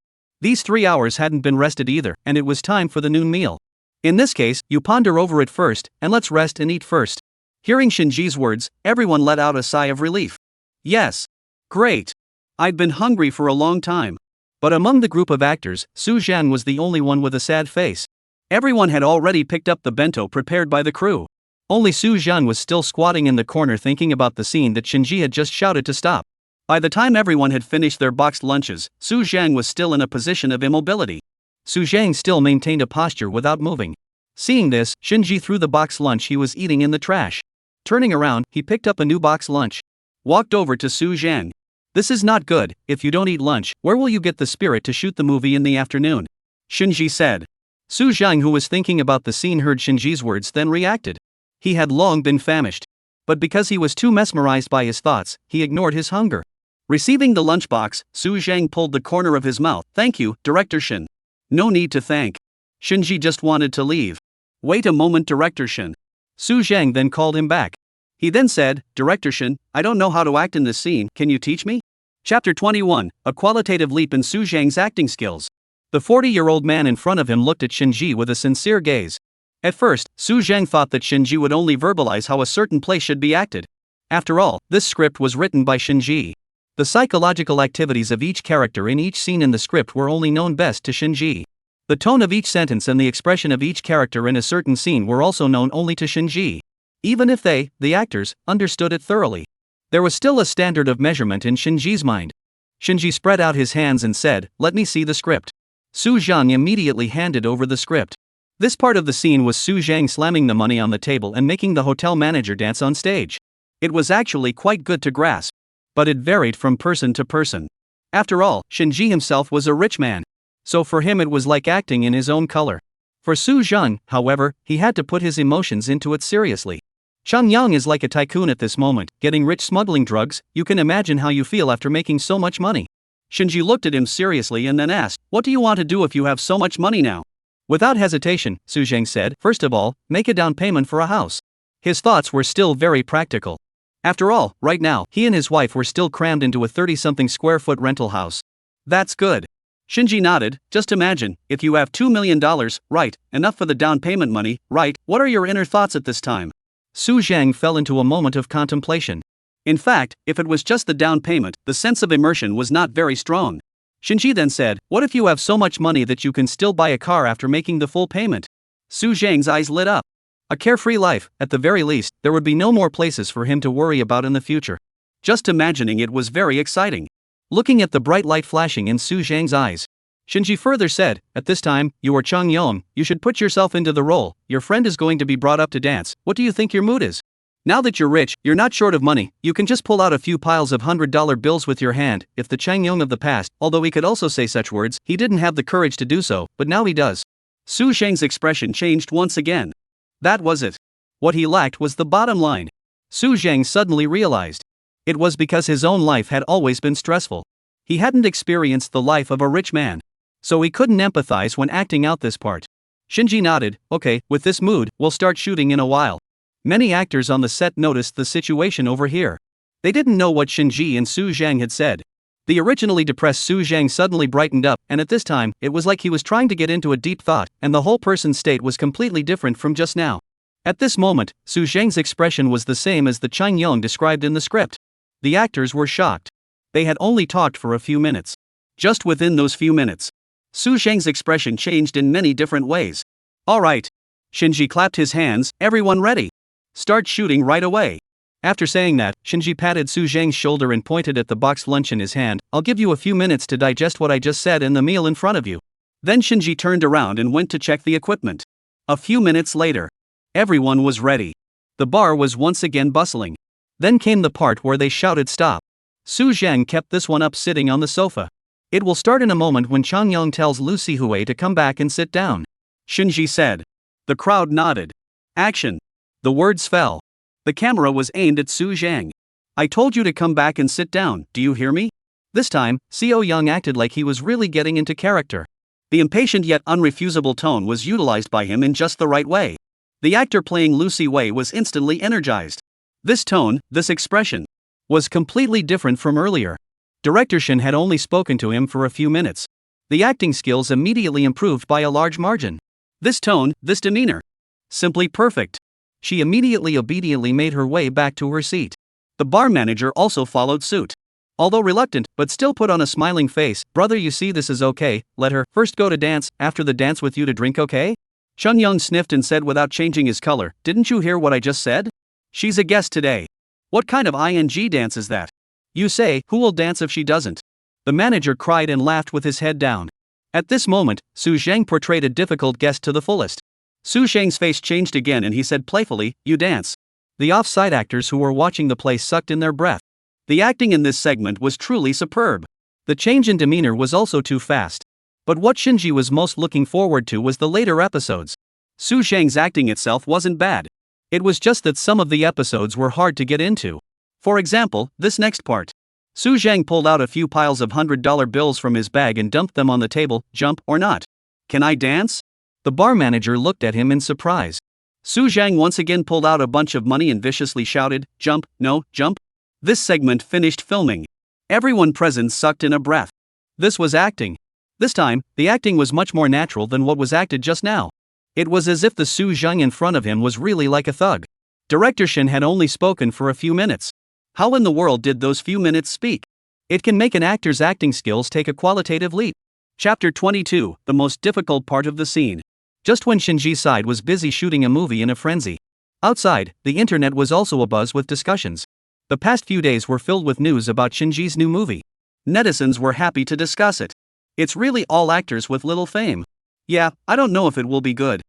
These 3 hours hadn't been rested either, and it was time for the noon meal. In this case, you ponder over it first, and let's rest and eat first. Hearing Shinji's words, everyone let out a sigh of relief. Yes. Great. I'd been hungry for a long time. But among the group of actors, Su Zhan was the only one with a sad face. Everyone had already picked up the bento prepared by the crew. Only Su Zhan was still squatting in the corner thinking about the scene that Shinji had just shouted to stop. By the time everyone had finished their boxed lunches, Su Zhang was still in a position of immobility. Su Zhang still maintained a posture without moving. Seeing this, Shinji threw the boxed lunch he was eating in the trash. Turning around, he picked up a new boxed lunch. Walked over to Su Zhang. This is not good. If you don't eat lunch, where will you get the spirit to shoot the movie in the afternoon? Shinji said. Su Zhang, who was thinking about the scene, heard Shinji's words then reacted. He had long been famished. But because he was too mesmerized by his thoughts, he ignored his hunger. Receiving the lunchbox, Su Zhang pulled the corner of his mouth. Thank you, Director Shin. No need to thank. Shinji just wanted to leave. Wait a moment, Director Shin. Su Zhang then called him back. He then said, Director Shin, I don't know how to act in this scene, can you teach me? Chapter 21, A Qualitative Leap in Su Zhang's Acting Skills. The 40-year-old man in front of him looked at Shinji with a sincere gaze. At first, Su Zhang thought that Shinji would only verbalize how a certain play should be acted. After all, this script was written by Shinji. The psychological activities of each character in each scene in the script were only known best to Shinji. The tone of each sentence and the expression of each character in a certain scene were also known only to Shinji. Even if they, the actors, understood it thoroughly. There was still a standard of measurement in Shinji's mind. Shinji spread out his hands and said, "Let me see the script." Su Zhang immediately handed over the script. This part of the scene was Su Zhang slamming the money on the table and making the hotel manager dance on stage. It was actually quite good to grasp. But it varied from person to person. After all, Shinji himself was a rich man. So for him it was like acting in his own color. For Su Zhang, however, he had to put his emotions into it seriously. Chang Yang is like a tycoon at this moment, getting rich smuggling drugs. You can imagine how you feel after making so much money. Shinji looked at him seriously and then asked, "What do you want to do if you have so much money now?" Without hesitation, Su Zhang said, "First of all, make a down payment for a house." His thoughts were still very practical. After all, right now, he and his wife were still crammed into a 30-something square foot rental house. That's good. Shinji nodded. Just imagine, if you have $2 million, right, enough for the down payment money, right, what are your inner thoughts at this time? Su Zhang fell into a moment of contemplation. In fact, if it was just the down payment, the sense of immersion was not very strong. Shinji then said, "What if you have so much money that you can still buy a car after making the full payment?" Su Zhang's eyes lit up. A carefree life, at the very least, there would be no more places for him to worry about in the future. Just imagining it was very exciting. Looking at the bright light flashing in Su Zhang's eyes, Shinji further said, "At this time, you are Chang Yong, you should put yourself into the role. Your friend is going to be brought up to dance. What do you think your mood is? Now that you're rich, you're not short of money, you can just pull out a few piles of $100 bills with your hand." If the Chang Yong of the past, although he could also say such words, he didn't have the courage to do so, but now he does. Su Zhang's expression changed once again. That was it. What he lacked was the bottom line. Su Zhang suddenly realized. It was because his own life had always been stressful. He hadn't experienced the life of a rich man. So he couldn't empathize when acting out this part. Shinji nodded. "Okay, with this mood, we'll start shooting in a while." Many actors on the set noticed the situation over here. They didn't know what Shinji and Su Zhang had said. The originally depressed Su Zhang suddenly brightened up, and at this time, it was like he was trying to get into a deep thought, and the whole person's state was completely different from just now. At this moment, Su Zhang's expression was the same as the Chang Yong described in the script. The actors were shocked. They had only talked for a few minutes. Just within those few minutes, Su Zhang's expression changed in many different ways. "All right." Shinji clapped his hands. "Everyone ready? Start shooting right away." After saying that, Shinji patted Su Zhang's shoulder and pointed at the boxed lunch in his hand. "I'll give you a few minutes to digest what I just said and the meal in front of you." Then Shinji turned around and went to check the equipment. A few minutes later, everyone was ready. The bar was once again bustling. Then came the part where they shouted stop. Su Zhang kept this one up sitting on the sofa. "It will start in a moment when Chang Yong tells Lu Sihui to come back and sit down," Shinji said. The crowd nodded. Action. The words fell. The camera was aimed at Su Zhang. "I told you to come back and sit down, do you hear me?" This time, Seo Young acted like he was really getting into character. The impatient yet unrefusable tone was utilized by him in just the right way. The actor playing Lu Sihui was instantly energized. This tone, this expression, was completely different from earlier. Director Shin had only spoken to him for a few minutes. The acting skills immediately improved by a large margin. This tone, this demeanor, simply perfect. She immediately obediently made her way back to her seat. The bar manager also followed suit. Although reluctant, but still put on a smiling face. "Brother, you see this is okay, let her first go to dance, after the dance with you to drink, okay?" Chun Young sniffed and said without changing his color, "Didn't you hear what I just said? She's a guest today. What kind of ing dance is that? You say, who will dance if she doesn't?" The manager cried and laughed with his head down. At this moment, Su Zhang portrayed a difficult guest to the fullest. Su Zhang's face changed again and he said playfully, "You dance." The off-site actors who were watching the play sucked in their breath. The acting in this segment was truly superb. The change in demeanor was also too fast. But what Shinji was most looking forward to was the later episodes. Su Zhang's acting itself wasn't bad. It was just that some of the episodes were hard to get into. For example, this next part. Su Zhang pulled out a few piles of $100 bills from his bag and dumped them on the table. "Jump or not? Can I dance?" The bar manager looked at him in surprise. Su Zhang once again pulled out a bunch of money and viciously shouted, "Jump, no, jump." This segment finished filming. Everyone present sucked in a breath. This was acting. This time, the acting was much more natural than what was acted just now. It was as if the Su Zhang in front of him was really like a thug. Director Shin had only spoken for a few minutes. How in the world did those few minutes speak? It can make an actor's acting skills take a qualitative leap. Chapter 22, the most difficult part of the scene. Just when Shinji's side was busy shooting a movie in a frenzy. Outside, the internet was also abuzz with discussions. The past few days were filled with news about Shinji's new movie. Netizens were happy to discuss it. It's really all actors with little fame. Yeah, I don't know if it will be good.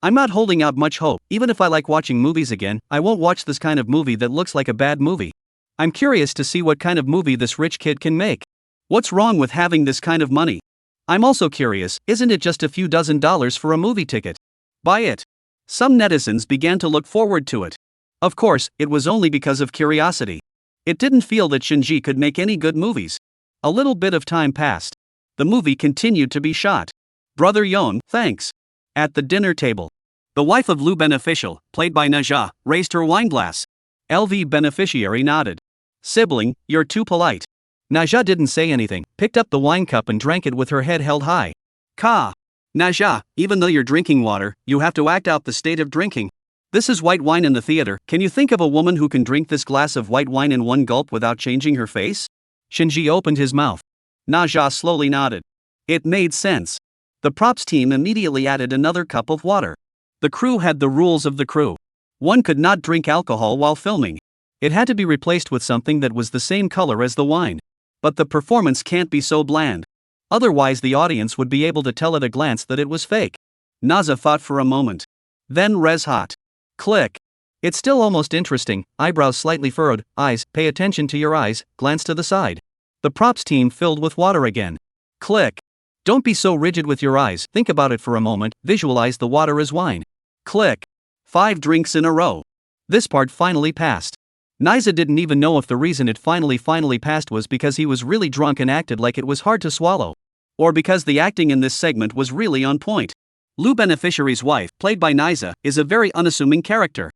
I'm not holding out much hope. Even if I like watching movies again, I won't watch this kind of movie that looks like a bad movie. I'm curious to see what kind of movie this rich kid can make. What's wrong with having this kind of money? I'm also curious, isn't it just a few $dozen for a movie ticket? Buy it. Some netizens began to look forward to it. Of course, it was only because of curiosity. It didn't feel that Shinji could make any good movies. A little bit of time passed. The movie continued to be shot. Brother Yon, thanks. At the dinner table, the wife of Lu Beneficial, played by Naja, raised her wineglass. LV Beneficiary nodded. Sibling, you're too polite. Naja didn't say anything, picked up the wine cup and drank it with her head held high. Ka. Naja, even though you're drinking water, you have to act out the state of drinking. This is white wine in the theater. Can you think of a woman who can drink this glass of white wine in one gulp without changing her face? Shinji opened his mouth. Naja slowly nodded. It made sense. The props team immediately added another cup of water. The crew had the rules of the crew. One could not drink alcohol while filming. It had to be replaced with something that was the same color as the wine. But the performance can't be so bland. Otherwise the audience would be able to tell at a glance that it was fake. Naza thought for a moment. Then res hot. Click. It's still almost interesting, eyebrows slightly furrowed, eyes, pay attention to your eyes, glance to the side. The props team filled with water again. Click. Don't be so rigid with your eyes, think about it for a moment, visualize the water as wine. Click. 5 drinks in a row. This part finally passed. Niza didn't even know if the reason it finally passed was because he was really drunk and acted like it was hard to swallow. Or because the acting in this segment was really on point. Lu Beneficiary's wife, played by Niza, is a very unassuming character.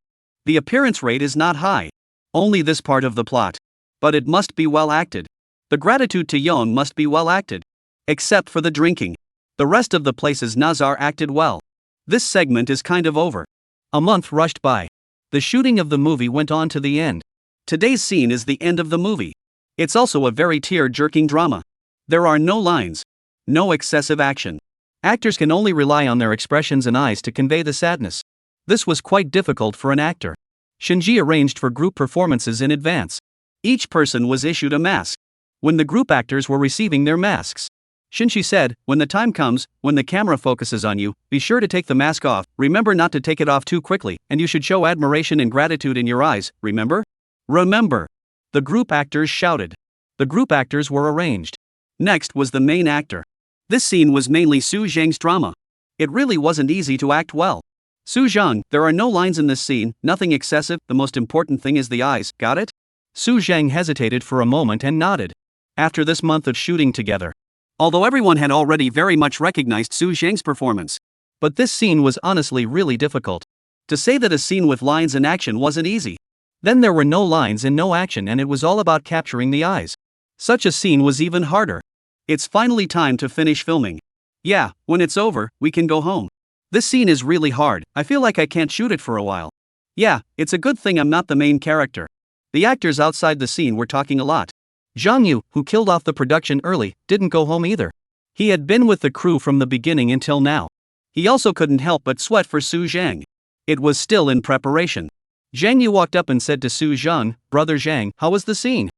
The appearance rate is not high. Only this part of the plot. But it must be well acted. The gratitude to Yon must be well acted. Except for the drinking. The rest of the places Nazar acted well. This segment is kind of over. A month rushed by. The shooting of the movie went on to the end. Today's scene is the end of the movie. It's also a very tear-jerking drama. There are no lines. No excessive action. Actors can only rely on their expressions and eyes to convey the sadness. This was quite difficult for an actor. Shinji arranged for group performances in advance. Each person was issued a mask. When the group actors were receiving their masks, Shinji said, when the time comes, when the camera focuses on you, be sure to take the mask off, remember not to take it off too quickly, and you should show admiration and gratitude in your eyes, remember? Remember! The group actors shouted. The group actors were arranged. Next was the main actor. This scene was mainly Su Zhang's drama. It really wasn't easy to act well. Su Zhang, there are no lines in this scene, nothing excessive, the most important thing is the eyes, got it? Su Zhang hesitated for a moment and nodded. After this month of shooting together. Although everyone had already very much recognized Su Zhang's performance. But this scene was honestly really difficult. To say that a scene with lines and action wasn't easy. Then there were no lines and no action and it was all about capturing the eyes. Such a scene was even harder. It's finally time to finish filming. Yeah, when it's over, we can go home. This scene is really hard, I feel like I can't shoot it for a while. Yeah, it's a good thing I'm not the main character. The actors outside the scene were talking a lot. Zhang Yu, who killed off the production early, didn't go home either. He had been with the crew from the beginning until now. He also couldn't help but sweat for Su Zhang. It was still in preparation. Zhang Yu walked up and said to Su Zhang, Brother Zhang, how was the scene?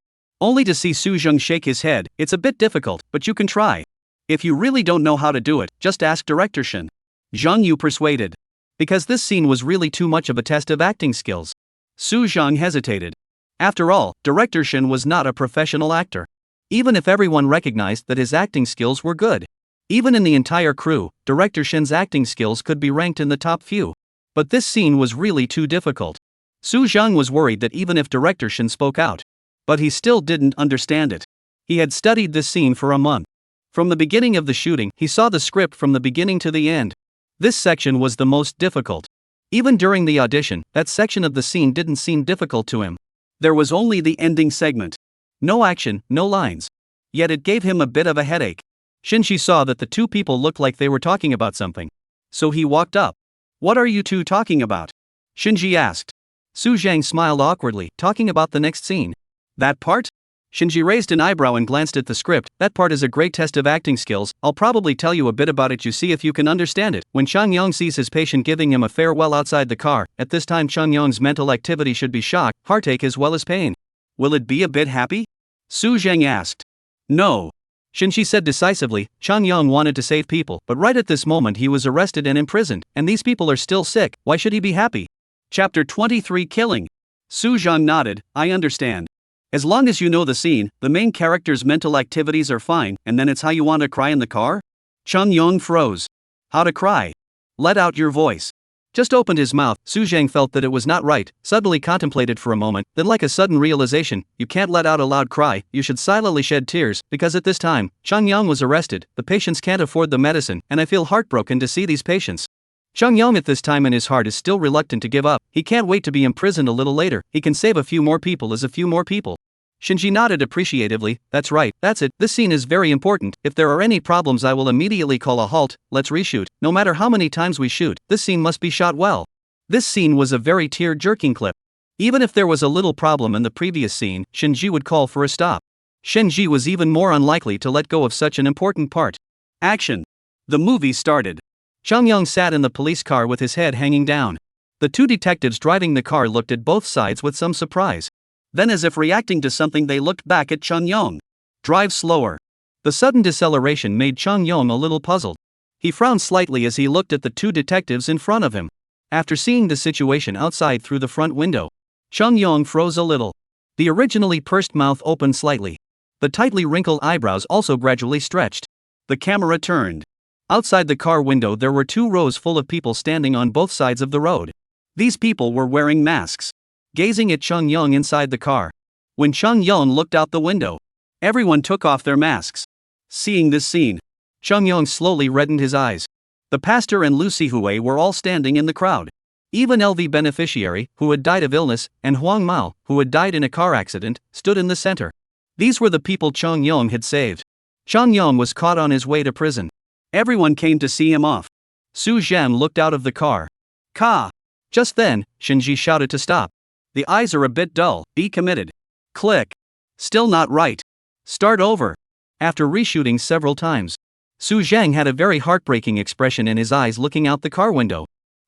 Only to see Su Zhang shake his head, it's a bit difficult, but you can try. If you really don't know how to do it, just ask Director Shin. Zhang Yu persuaded. Because this scene was really too much of a test of acting skills. Su Zhang hesitated. After all, Director Shin was not a professional actor. Even if everyone recognized that his acting skills were good. Even in the entire crew, Director Shin's acting skills could be ranked in the top few. But this scene was really too difficult. Su Zhang was worried that even if Director Shin spoke out. But he still didn't understand it. He had studied this scene for a month. From the beginning of the shooting, he saw the script from the beginning to the end. This section was the most difficult. Even during the audition, that section of the scene didn't seem difficult to him. There was only the ending segment. No action, no lines. Yet it gave him a bit of a headache. Shinji saw that the two people looked like they were talking about something. So he walked up. What are you two talking about? Shinji asked. Su Zhang smiled awkwardly, talking about the next scene. That part? Shinji raised an eyebrow and glanced at the script. That part is a great test of acting skills. I'll probably tell you a bit about it, you see if you can understand it. When Chang Yong sees his patient giving him a farewell outside the car, at this time Chang Yong's mental activity should be shock, heartache as well as pain. Will it be a bit happy? Su Zhang asked. No. Shinji said decisively. Chang Yong wanted to save people, but right at this moment he was arrested and imprisoned, and these people are still sick. Why should he be happy? Chapter 23 Killing. Su Zhang nodded. I understand. As long as you know the scene, the main character's mental activities are fine, and then it's how you want to cry in the car? Chang Yong froze. How to cry? Let out your voice. Just opened his mouth. Su Zhang felt that it was not right, suddenly contemplated for a moment, then like a sudden realization, you can't let out a loud cry, you should silently shed tears, because at this time, Chang Yong was arrested, the patients can't afford the medicine, and I feel heartbroken to see these patients. Chang Yong at this time in his heart is still reluctant to give up, he can't wait to be imprisoned a little later, he can save a few more people as a few more people. Shinji nodded appreciatively. That's right, that's it, this scene is very important, if there are any problems I will immediately call a halt, let's reshoot, no matter how many times we shoot, this scene must be shot well. This scene was a very tear-jerking clip. Even if there was a little problem in the previous scene, Shinji would call for a stop. Shinji was even more unlikely to let go of such an important part. Action. The movie started. Chang Yong sat in the police car with his head hanging down. The two detectives driving the car looked at both sides with some surprise. Then as if reacting to something they looked back at Chang Yong. Drive slower. The sudden deceleration made Chang Yong a little puzzled. He frowned slightly as he looked at the two detectives in front of him. After seeing the situation outside through the front window, Chang Yong froze a little. The originally pursed mouth opened slightly. The tightly wrinkled eyebrows also gradually stretched. The camera turned. Outside the car window there were 2 rows full of people standing on both sides of the road. These people were wearing masks, gazing at Chang Yong inside the car. When Chang Yong looked out the window, everyone took off their masks. Seeing this scene, Chang Yong slowly reddened his eyes. The pastor and Lu Sihui were all standing in the crowd. Even LV beneficiary, who had died of illness, and Huang Mao, who had died in a car accident, stood in the center. These were the people Chang Yong had saved. Chang Yong was caught on his way to prison. Everyone came to see him off. Su Zhan looked out of the car. Ka! Just then, Shinji shouted to stop. The eyes are a bit dull, be committed. Click. Still not right. Start over. After reshooting several times, Su Zhang had a very heartbreaking expression in his eyes looking out the car window.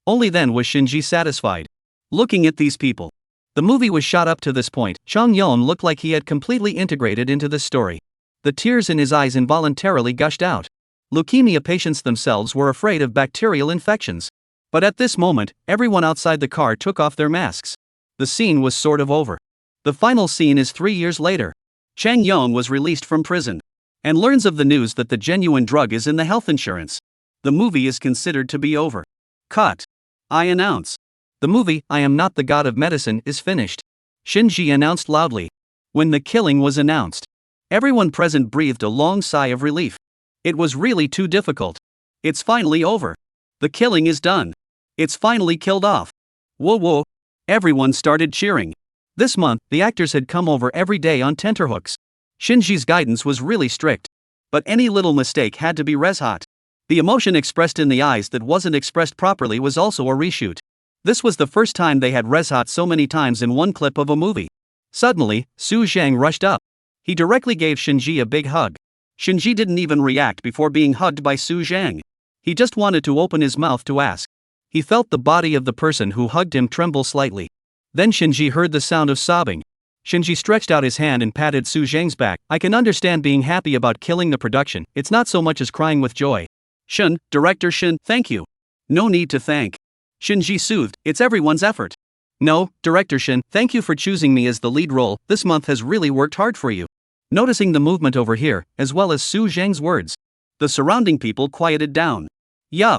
Only then was Shinji satisfied. Looking at these people. The movie was shot up to this point. Chang Yong looked like he had completely integrated into the story. The tears in his eyes involuntarily gushed out. Leukemia patients themselves were afraid of bacterial infections. But at this moment, everyone outside the car took off their masks. The scene was sort of over. The final scene is 3 years later. Chang Yong was released from prison and learns of the news that the genuine drug is in the health insurance. The movie is considered to be over. Cut. I announce. The movie, I Am Not the God of Medicine, is finished. Shinji announced loudly. When the killing was announced, everyone present breathed a long sigh of relief. It was really too difficult. It's finally over. The killing is done. It's finally killed off. Whoa whoa. Everyone started cheering. This month, the actors had come over every day on tenterhooks. Shinji's guidance was really strict. But any little mistake had to be res hot. The emotion expressed in the eyes that wasn't expressed properly was also a reshoot. This was the first time they had res hot so many times in one clip of a movie. Suddenly, Su Zhang rushed up. He directly gave Shinji a big hug. Shinji didn't even react before being hugged by Su Zhang. He just wanted to open his mouth to ask. He felt the body of the person who hugged him tremble slightly. Then Shinji heard the sound of sobbing. Shinji stretched out his hand and patted Su Zhang's back. I can understand being happy about killing the production, it's not so much as crying with joy. Shun, Director Shun, thank you. No need to thank. Shinji soothed, it's everyone's effort. No, Director Shun, thank you for choosing me as the lead role, this month has really worked hard for you. Noticing the movement over here, as well as Su Zhang's words, the surrounding people quieted down. Yup.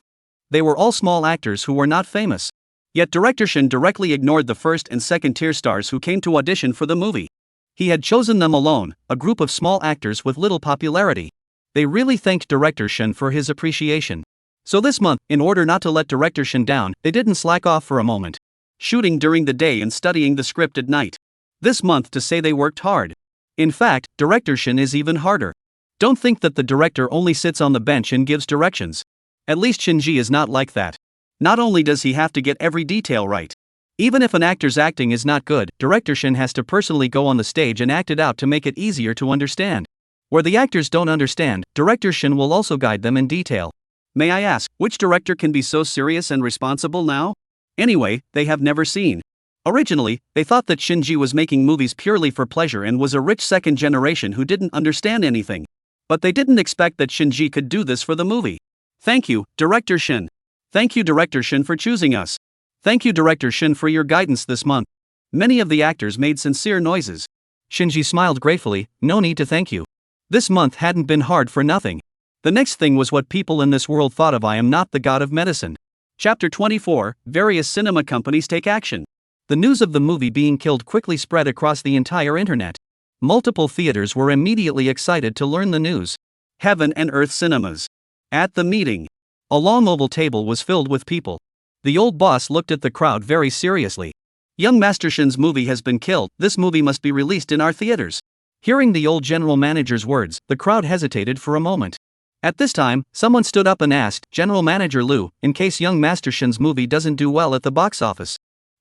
They were all small actors who were not famous. Yet Director Shin directly ignored the first and second tier stars who came to audition for the movie. He had chosen them alone, a group of small actors with little popularity. They really thanked Director Shin for his appreciation. So this month, in order not to let Director Shin down, they didn't slack off for a moment. Shooting during the day and studying the script at night. This month to say they worked hard. In fact, Director Shin is even harder. Don't think that the director only sits on the bench and gives directions. At least Shinji is not like that. Not only does he have to get every detail right. Even if an actor's acting is not good, Director Shin has to personally go on the stage and act it out to make it easier to understand. Where the actors don't understand, Director Shin will also guide them in detail. May I ask, which director can be so serious and responsible now? Anyway, they have never seen Originally, they thought that Shinji was making movies purely for pleasure and was a rich second generation who didn't understand anything. But they didn't expect that Shinji could do this for the movie. Thank you, Director Shin. Thank you, Director Shin, for choosing us. Thank you, Director Shin, for your guidance this month. Many of the actors made sincere noises. Shinji smiled gratefully. No need to thank you. This month hadn't been hard for nothing. The next thing was what people in this world thought of I am not the god of medicine. Chapter 24, Various cinema companies take action. The news of the movie being killed quickly spread across the entire internet. Multiple theaters were immediately excited to learn the news. Heaven and Earth Cinemas. At the meeting, a long oval table was filled with people. The old boss looked at the crowd very seriously. Young Master Shin's movie has been killed. This movie must be released in our theaters. Hearing the old general manager's words, the crowd hesitated for a moment. At this time, someone stood up and asked, General Manager Liu, in case Young Master Shin's movie doesn't do well at the box office.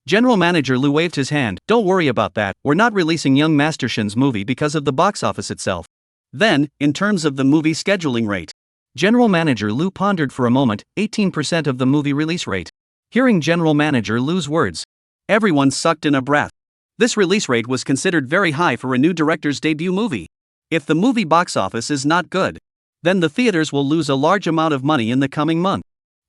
General Manager Liu waved his hand. Don't worry about that, we're not releasing Young Master Shin's movie because of the box office itself. Then, in terms of the movie scheduling rate. General Manager Liu pondered for a moment. 18% of the movie release rate. Hearing General Manager Liu's words, everyone sucked in a breath. This release rate was considered very high for a new director's debut movie. If the movie box office is not good, then the theaters will lose a large amount of money in the coming month.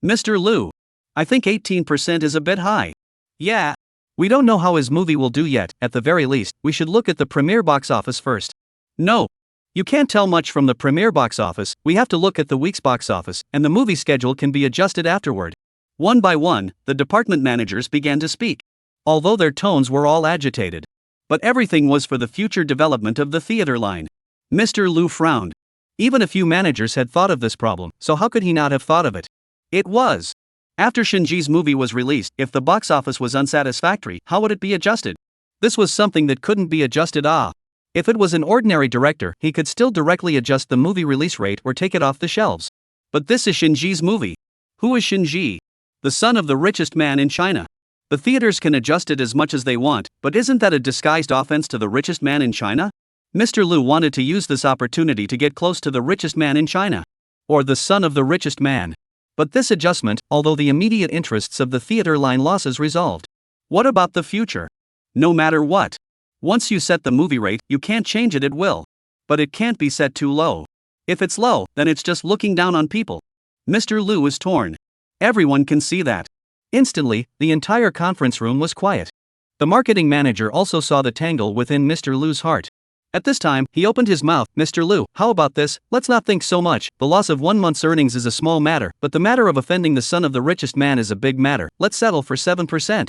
Mr. Liu, I think 18% is a bit high. Yeah. We don't know how his movie will do yet. At the very least, we should look at the premiere box office first. No. You can't tell much from the premiere box office, we have to look at the week's box office, and the movie schedule can be adjusted afterward. One by one, the department managers began to speak. Although their tones were all agitated. But everything was for the future development of the theater line. Mr. Liu frowned. Even a few managers had thought of this problem, so how could he not have thought of it? It was. After Shinji's movie was released, if the box office was unsatisfactory, how would it be adjusted? This was something that couldn't be adjusted. If it was an ordinary director, he could still directly adjust the movie release rate or take it off the shelves. But this is Shinji's movie. Who is Shinji? The son of the richest man in China. The theaters can adjust it as much as they want, but isn't that a disguised offense to the richest man in China? Mr. Liu wanted to use this opportunity to get close to the richest man in China. Or the son of the richest man. But this adjustment, although the immediate interests of the theater line losses resolved. What about the future? No matter what. Once you set the movie rate, you can't change it at will. But it can't be set too low. If it's low, then it's just looking down on people. Mr. Liu is torn. Everyone can see that. Instantly, the entire conference room was quiet. The marketing manager also saw the tangle within Mr. Liu's heart. At this time, he opened his mouth. Mr. Liu, how about this? Let's not think so much. The loss of 1 month's earnings is a small matter, but the matter of offending the son of the richest man is a big matter. Let's settle for 7%.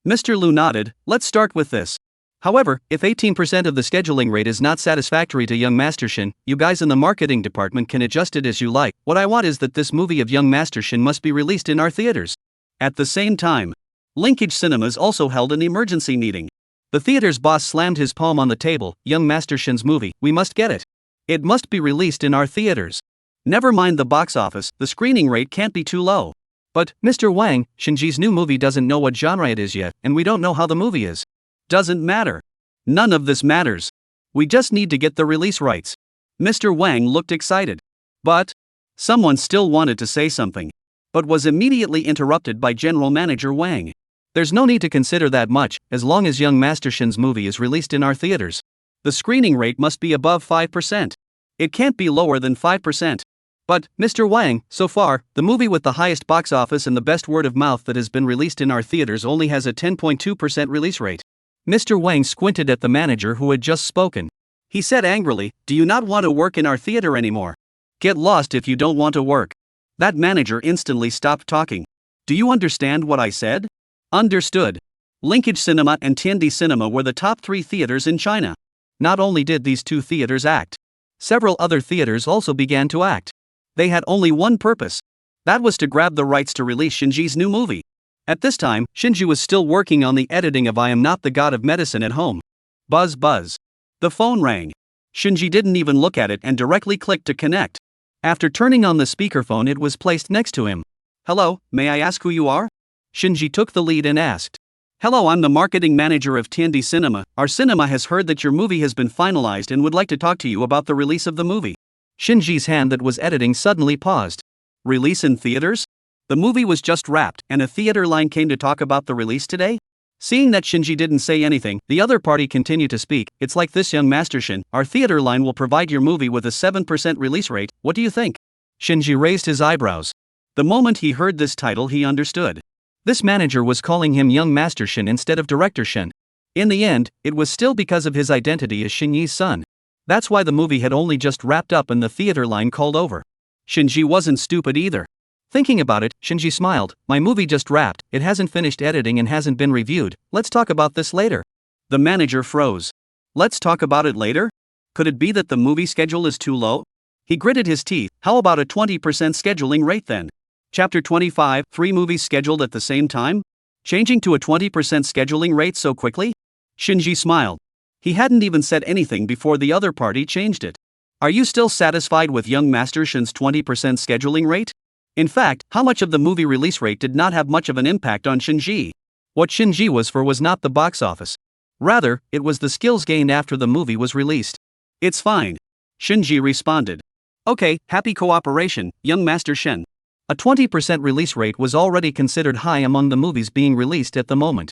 Mr. Liu nodded. Let's start with this. However, if 18% of the scheduling rate is not satisfactory to Young Master Shin, you guys in the marketing department can adjust it as you like. What I want is that this movie of Young Master Shin must be released in our theaters. At the same time, Linkage Cinemas also held an emergency meeting. The theater's boss slammed his palm on the table. Young Master Shin's movie, we must get it. It must be released in our theaters. Never mind the box office, the screening rate can't be too low. But, Mr. Wang, Shinji's new movie doesn't know what genre it is yet, and we don't know how the movie is. Doesn't matter. None of this matters. We just need to get the release rights. Mr. Wang looked excited. But, someone still wanted to say something. But was immediately interrupted by General Manager Wang. There's no need to consider that much, as long as Young Master Shin's movie is released in our theaters. The screening rate must be above 5%. It can't be lower than 5%. But, Mr. Wang, so far, the movie with the highest box office and the best word of mouth that has been released in our theaters only has a 10.2% release rate. Mr. Wang squinted at the manager who had just spoken. He said angrily, do you not want to work in our theater anymore? Get lost if you don't want to work. That manager instantly stopped talking. Do you understand what I said? Understood. Linkage Cinema and Tiandi Cinema were the top 3 theaters in China. Not only did these 2 theaters act, several other theaters also began to act. They had only one purpose. That was to grab the rights to release Shinji's new movie. At this time, Shinji was still working on the editing of I Am Not the God of Medicine at home. Buzz buzz. The phone rang. Shinji didn't even look at it and directly clicked to connect. After turning on the speakerphone, it was placed next to him. Hello, may I ask who you are? Shinji took the lead and asked. Hello, I'm the marketing manager of Tiandi Cinema. Our cinema has heard that your movie has been finalized and would like to talk to you about the release of the movie. Shinji's hand that was editing suddenly paused. Release in theaters? The movie was just wrapped, and a theater line came to talk about the release today? Seeing that Shinji didn't say anything, the other party continued to speak. It's like this, young Master Shin. Our theater line will provide your movie with a 7% release rate. What do you think? Shinji raised his eyebrows. The moment he heard this title, he understood. This manager was calling him young Master Shin instead of Director Shin. In the end, it was still because of his identity as Shinji's son. That's why the movie had only just wrapped up and the theater line called over. Shinji wasn't stupid either. Thinking about it, Shinji smiled. My movie just wrapped, it hasn't finished editing and hasn't been reviewed, let's talk about this later. The manager froze. Let's talk about it later? Could it be that the movie schedule is too low? He gritted his teeth. How about a 20% scheduling rate then? Chapter 25, 3 movies scheduled at the same time? Changing to a 20% scheduling rate so quickly? Shinji smiled. He hadn't even said anything before the other party changed it. Are you still satisfied with young Master Shin's 20% scheduling rate? In fact, how much of the movie release rate did not have much of an impact on Shinji? What Shinji was for was not the box office. Rather, it was the skills gained after the movie was released. It's fine. Shinji responded. Okay, happy cooperation, young Master Shin. A 20% release rate was already considered high among the movies being released at the moment.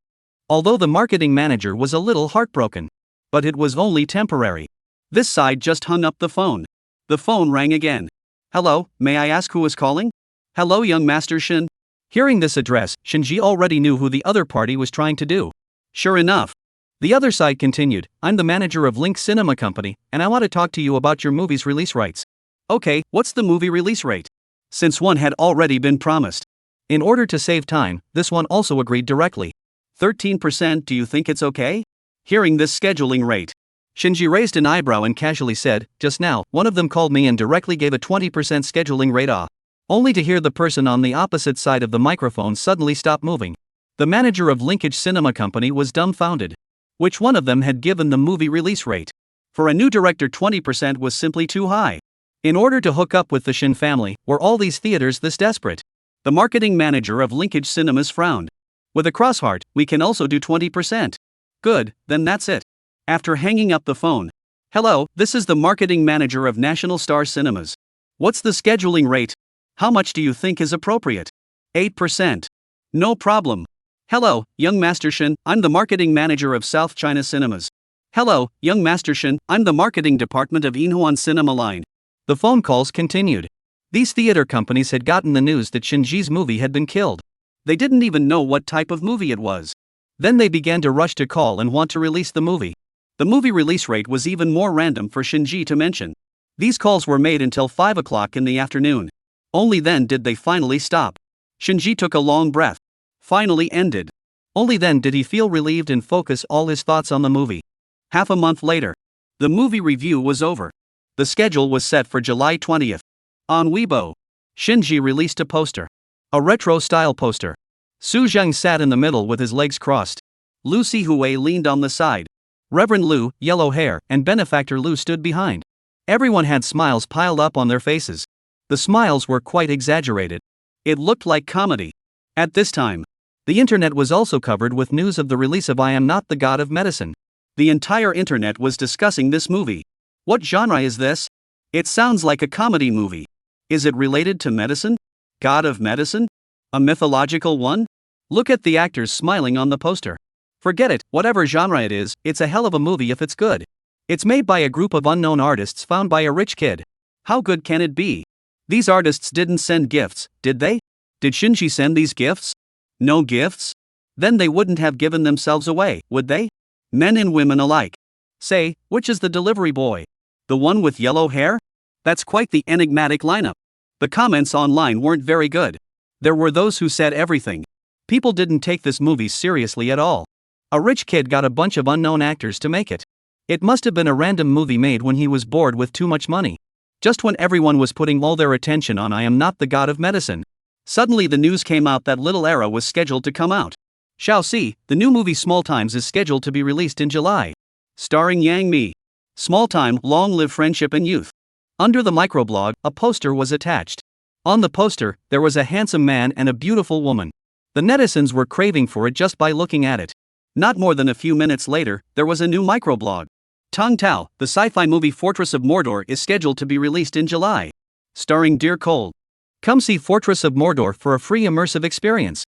Although the marketing manager was a little heartbroken. But it was only temporary. This side just hung up the phone. The phone rang again. Hello, may I ask who is calling? Hello, young Master Shin. Hearing this address, Shinji already knew who the other party was trying to do. Sure enough. The other side continued. I'm the manager of Link Cinema Company, and I want to talk to you about your movie's release rights. Okay, what's the movie release rate? Since one had already been promised. In order to save time, this one also agreed directly. 13%, do you think it's okay? Hearing this scheduling rate, Shinji raised an eyebrow and casually said, just now, one of them called me and directly gave a 20% scheduling rate off. Only to hear the person on the opposite side of the microphone suddenly stop moving. The manager of Linkage Cinema Company was dumbfounded. Which one of them had given the movie release rate? For a new director, 20% was simply too high. In order to hook up with the Shin family, were all these theaters this desperate? The marketing manager of Linkage Cinemas frowned. With a cross-heart, we can also do 20%. Good, then that's it. After hanging up the phone. Hello, this is the marketing manager of National Star Cinemas. What's the scheduling rate? How much do you think is appropriate? 8%. No problem. Hello, young Master Shin, I'm the marketing manager of South China Cinemas. Hello, young Master Shin, I'm the marketing department of Inhuan Cinema Line. The phone calls continued. These theater companies had gotten the news that Shinji's movie had been killed. They didn't even know what type of movie it was. Then they began to rush to call and want to release the movie. The movie release rate was even more random for Shinji to mention. These calls were made until 5 o'clock in the afternoon. Only then did they finally stop. Shinji took a long breath. Finally ended. Only then did he feel relieved and focus all his thoughts on the movie. Half a month later, the movie review was over. The schedule was set for July 20th. On Weibo, Shinji released a poster. A retro-style poster. Su Zheng sat in the middle with his legs crossed. Lu Sihui leaned on the side. Reverend Lu, yellow hair, and benefactor Lu stood behind. Everyone had smiles piled up on their faces. The smiles were quite exaggerated. It looked like comedy. At this time, the internet was also covered with news of the release of I Am Not the God of Medicine. The entire internet was discussing this movie. What genre is this? It sounds like a comedy movie. Is it related to medicine? God of Medicine? A mythological one? Look at the actors smiling on the poster. Forget it, whatever genre it is, it's a hell of a movie if it's good. It's made by a group of unknown artists found by a rich kid. How good can it be? These artists didn't send gifts, did they? Did Shinji send these gifts? No gifts? Then they wouldn't have given themselves away, would they? Men and women alike. Say, which is the delivery boy? The one with yellow hair? That's quite the enigmatic lineup. The comments online weren't very good. There were those who said everything. People didn't take this movie seriously at all. A rich kid got a bunch of unknown actors to make it. It must have been a random movie made when he was bored with too much money. Just when everyone was putting all their attention on I Am Not the God of Medicine. Suddenly the news came out that Little Era was scheduled to come out. Shaoxi, the new movie Small Times is scheduled to be released in July. Starring Yang Mi. Small Time, Long Live Friendship and Youth. Under the microblog, a poster was attached. On the poster, there was a handsome man and a beautiful woman. The netizens were craving for it just by looking at it. Not more than a few minutes later, there was a new microblog. Tong Tao, the sci-fi movie Fortress of Mordor is scheduled to be released in July. Starring Dear Cold. Come see Fortress of Mordor for a free immersive experience.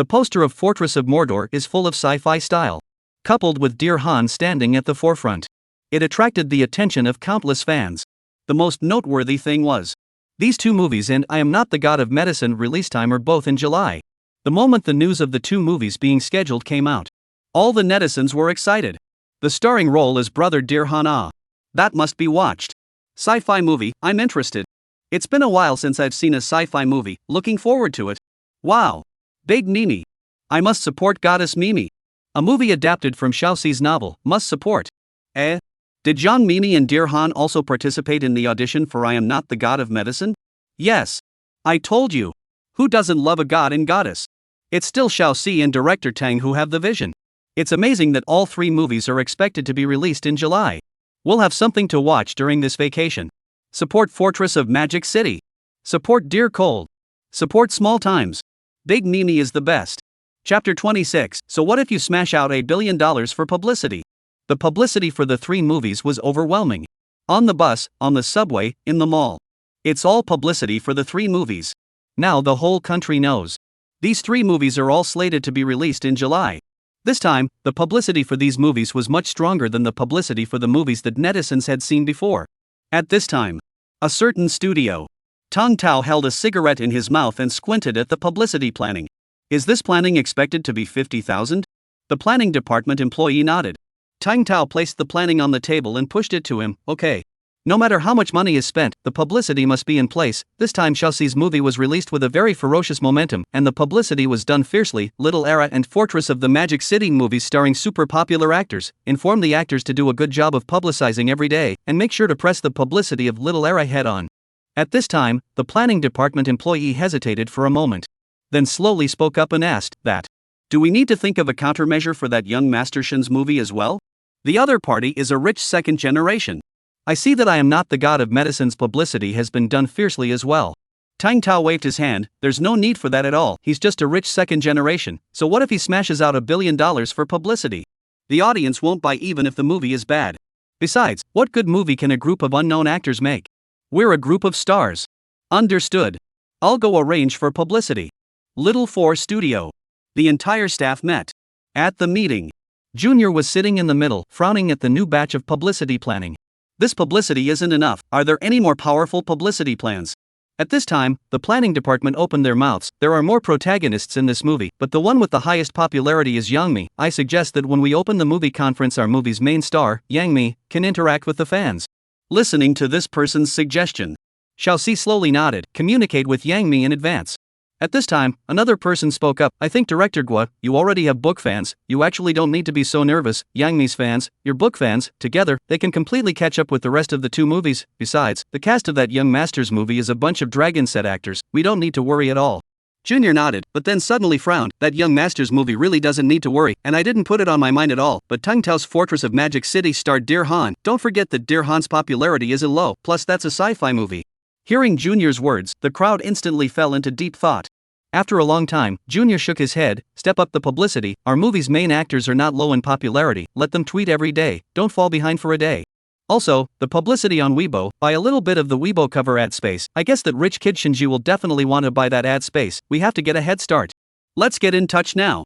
The poster of Fortress of Mordor is full of sci-fi style, coupled with Dear Han standing at the forefront. It attracted the attention of countless fans. The most noteworthy thing was, these two movies and I Am Not the God of Medicine release time are both in July. The moment the news of the two movies being scheduled came out, all the netizens were excited. The starring role is brother Dear Han. That must be watched. Sci-fi movie, I'm interested. It's been a while since I've seen a sci-fi movie, looking forward to it. Wow. Big Mimi. I must support Goddess Mimi. A movie adapted from Xiaoxi's novel, must support. Did Zhang Mimi and Dear Han also participate in the audition for I Am Not the God of Medicine? Yes. I told you. Who doesn't love a god and goddess? It's still Xiaoxi and director Tang who have the vision. It's amazing that all three movies are expected to be released in July. We'll have something to watch during this vacation. Support Fortress of Magic City. Support Dear Cold. Support Small Times. Big Mimi is the best. Chapter 26. So what if you smash out $1 billion for publicity? The publicity for the three movies was overwhelming. On the bus, on the subway, in the mall. It's all publicity for the three movies. Now the whole country knows. These three movies are all slated to be released in July. This time, the publicity for these movies was much stronger than the publicity for the movies that netizens had seen before. At this time, a certain studio. Tong Tao held a cigarette in his mouth and squinted at the publicity planning. Is this planning expected to be 50,000? The planning department employee nodded. Tong Tao placed the planning on the table and pushed it to him. Okay. No matter how much money is spent, the publicity must be in place. This time Xiaoxi's movie was released with a very ferocious momentum, and the publicity was done fiercely. Little Era and Fortress of the Magic City movies starring super popular actors. Inform the actors to do a good job of publicizing every day, and make sure to press the publicity of Little Era head on. At this time, the planning department employee hesitated for a moment. Then slowly spoke up and asked, do we need to think of a countermeasure for that young Master Shin's movie as well? The other party is a rich second generation. I see that I Am Not the God of Medicine's publicity has been done fiercely as well. Tang Tao waved his hand. There's no need for that at all. He's just a rich second generation. So what if he smashes out $1 billion for publicity? The audience won't buy even if the movie is bad. Besides, what good movie can a group of unknown actors make? We're a group of stars. Understood. I'll go arrange for publicity. Little 4 Studio. The entire staff met. At the meeting, Junior was sitting in the middle, frowning at the new batch of publicity planning. This publicity isn't enough. Are there any more powerful publicity plans? At this time, the planning department opened their mouths. There are more protagonists in this movie, but the one with the highest popularity is Yang Mi. I suggest that when we open the movie conference, our movie's main star, Yang Mi, can interact with the fans. Listening to this person's suggestion, Xiaoxi slowly nodded. Communicate with Yang Mi in advance. At this time, another person spoke up. I think Director Gua, you already have book fans. You actually don't need to be so nervous. Yang Mi's fans, your book fans, together, they can completely catch up with the rest of the two movies. Besides, the cast of that Young Masters movie is a bunch of Dragon Set actors. We don't need to worry at all. Junior nodded, but then suddenly frowned. That Young Masters movie really doesn't need to worry, and I didn't put it on my mind at all. But Tang Tao's Fortress of Magic City starred Dear Han. Don't forget that Dear Han's popularity isn't low. Plus that's a sci-fi movie. Hearing Junior's words, the crowd instantly fell into deep thought. After a long time, Junior shook his head. Step up the publicity. Our movie's main actors are not low in popularity. Let them tweet every day. Don't fall behind for a day. Also, the publicity on Weibo, buy a little bit of the Weibo cover ad space. I guess that rich kid Shinji will definitely want to buy that ad space. We have to get a head start. Let's get in touch now.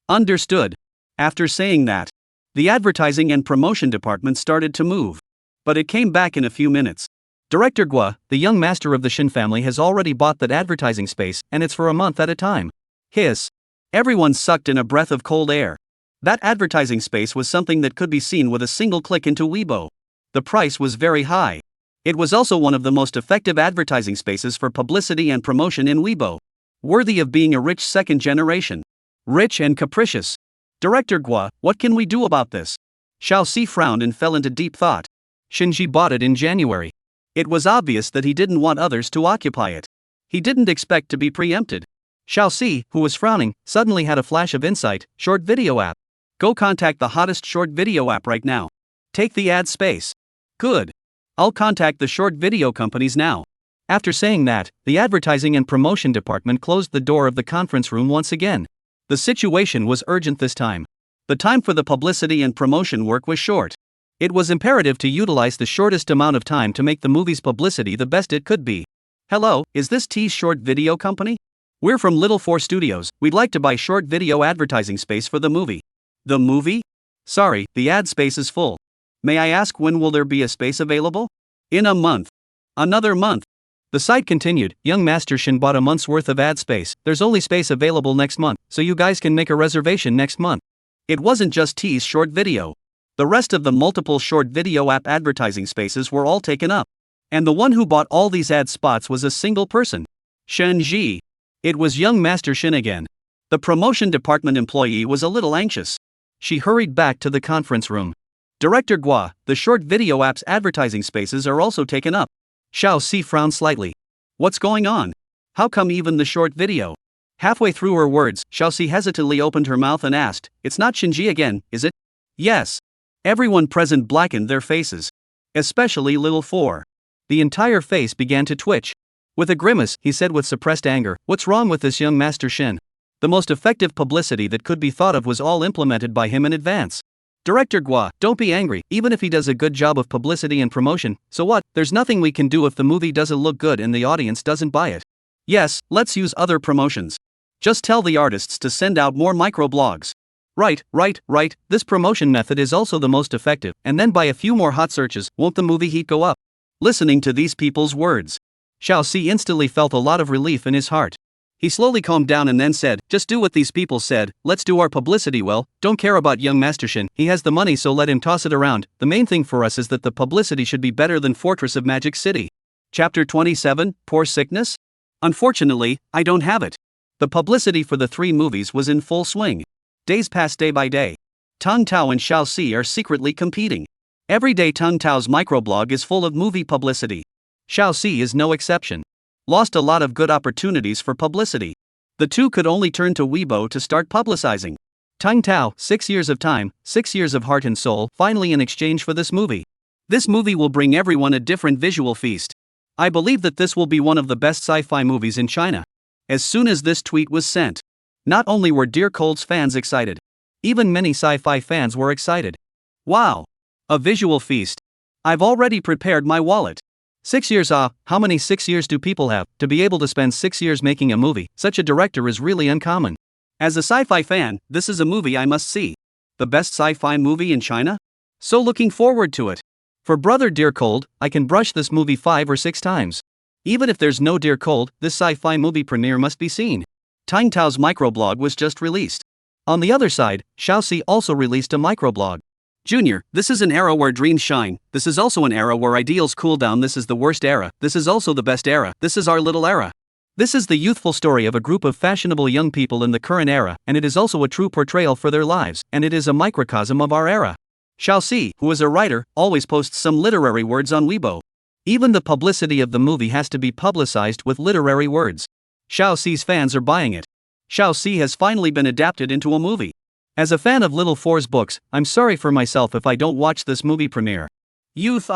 Understood. After saying that, the advertising and promotion department started to move. But it came back in a few minutes. Director Gua, the young master of the Shin family, has already bought that advertising space, and it's for a month at a time. Hiss. Everyone sucked in a breath of cold air. That advertising space was something that could be seen with a single click into Weibo. The price was very high. It was also one of the most effective advertising spaces for publicity and promotion in Weibo. Worthy of being a rich second generation. Rich and capricious. Director Gua, what can we do about this? Xiaoxi frowned and fell into deep thought. Shinji bought it in January. It was obvious that he didn't want others to occupy it. He didn't expect to be preempted. Xiaoxi, who was frowning, suddenly had a flash of insight. Short video app. Go contact the hottest short video app right now. Take the ad space. Good. I'll contact the short video companies now. After saying that, the advertising and promotion department closed the door of the conference room once again. The situation was urgent this time. The time for the publicity and promotion work was short. It was imperative to utilize the shortest amount of time to make the movie's publicity the best it could be. Hello, is this T's Short Video Company? We're from Little 4 Studios, we'd like to buy short video advertising space for the movie. The movie? Sorry, the ad space is full. May I ask when will there be a space available? In a month. Another month. The site continued, Young Master Shin bought a month's worth of ad space, there's only space available next month, so you guys can make a reservation next month. It wasn't just T's short video. The rest of the multiple short video app advertising spaces were all taken up. And the one who bought all these ad spots was a single person. Shen Ji. It was Young Master Shin again. The promotion department employee was a little anxious. She hurried back to the conference room. Director Gua, the short video app's advertising spaces are also taken up. Xiao Si frowned slightly. What's going on? How come even the short video? Halfway through her words, Xiao Si hesitantly opened her mouth and asked, It's not Shinji again, is it? Yes. Everyone present blackened their faces. Especially Little 4. The entire face began to twitch. With a grimace, he said with suppressed anger, What's wrong with this young Master Shin? The most effective publicity that could be thought of was all implemented by him in advance. Director Gua, don't be angry, even if he does a good job of publicity and promotion, so what, there's nothing we can do if the movie doesn't look good and the audience doesn't buy it. Yes, let's use other promotions. Just tell the artists to send out more microblogs. Right, this promotion method is also the most effective, and then by a few more hot searches, won't the movie heat go up? Listening to these people's words, Xiao Si instantly felt a lot of relief in his heart. He slowly calmed down and then said, Just do what these people said, let's do our publicity well, don't care about young Master Shin, he has the money so let him toss it around, the main thing for us is that the publicity should be better than Fortress of Magic City. Chapter 27, Poor Sickness? Unfortunately, I don't have it. The publicity for the 3 movies was in full swing. Days passed day by day. Tang Tao and Xiao Si are secretly competing. Every day Tang Tao's microblog is full of movie publicity. Xiao Si is no exception. Lost a lot of good opportunities for publicity. The two could only turn to Weibo to start publicizing. Tang Tao, 6 years of time, 6 years of heart and soul, finally in exchange for this movie. This movie will bring everyone a different visual feast. I believe that this will be one of the best sci-fi movies in China. As soon as this tweet was sent, not only were Dear Cold's fans excited, even many sci-fi fans were excited. Wow! A visual feast. I've already prepared my wallet. 6 years how many 6 years do people have? To be able to spend 6 years making a movie, such a director is really uncommon. As a sci-fi fan, this is a movie I must see. The best sci-fi movie in China? So looking forward to it. For Brother Dear Cold, I can brush this movie 5 or 6 times. Even if there's no Dear Cold, this sci-fi movie premiere must be seen. Tang Tao's microblog was just released. On the other side, Xiao Si also released a microblog. Junior, this is an era where dreams shine, this is also an era where ideals cool down, this is the worst era, this is also the best era, this is our little era. This is the youthful story of a group of fashionable young people in the current era, and it is also a true portrayal for their lives, and it is a microcosm of our era. Xiao Si, who is a writer, always posts some literary words on Weibo. Even the publicity of the movie has to be publicized with literary words. Xiao Si's fans are buying it. Xiao Si has finally been adapted into a movie. As a fan of Little 4's books, I'm sorry for myself if I don't watch this movie premiere. Youth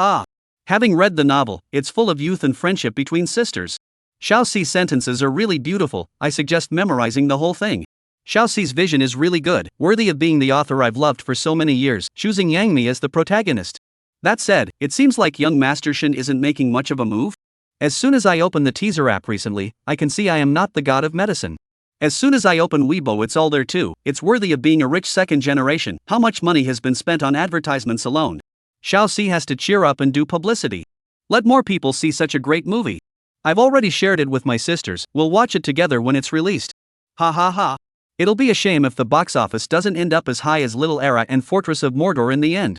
Having read the novel, it's full of youth and friendship between sisters. Xiao Si's sentences are really beautiful, I suggest memorizing the whole thing. Xiao Si's vision is really good, worthy of being the author I've loved for so many years, choosing Yang Mi as the protagonist. That said, it seems like young Master Shin isn't making much of a move. As soon as I open the teaser app recently, I can see I am not the god of medicine. As soon as I open Weibo, it's all there too, it's worthy of being a rich second generation. How much money has been spent on advertisements alone? Xiao Si has to cheer up and do publicity. Let more people see such a great movie. I've already shared it with my sisters, we'll watch it together when it's released. Ha ha ha. It'll be a shame if the box office doesn't end up as high as Little Era and Fortress of Mordor in the end.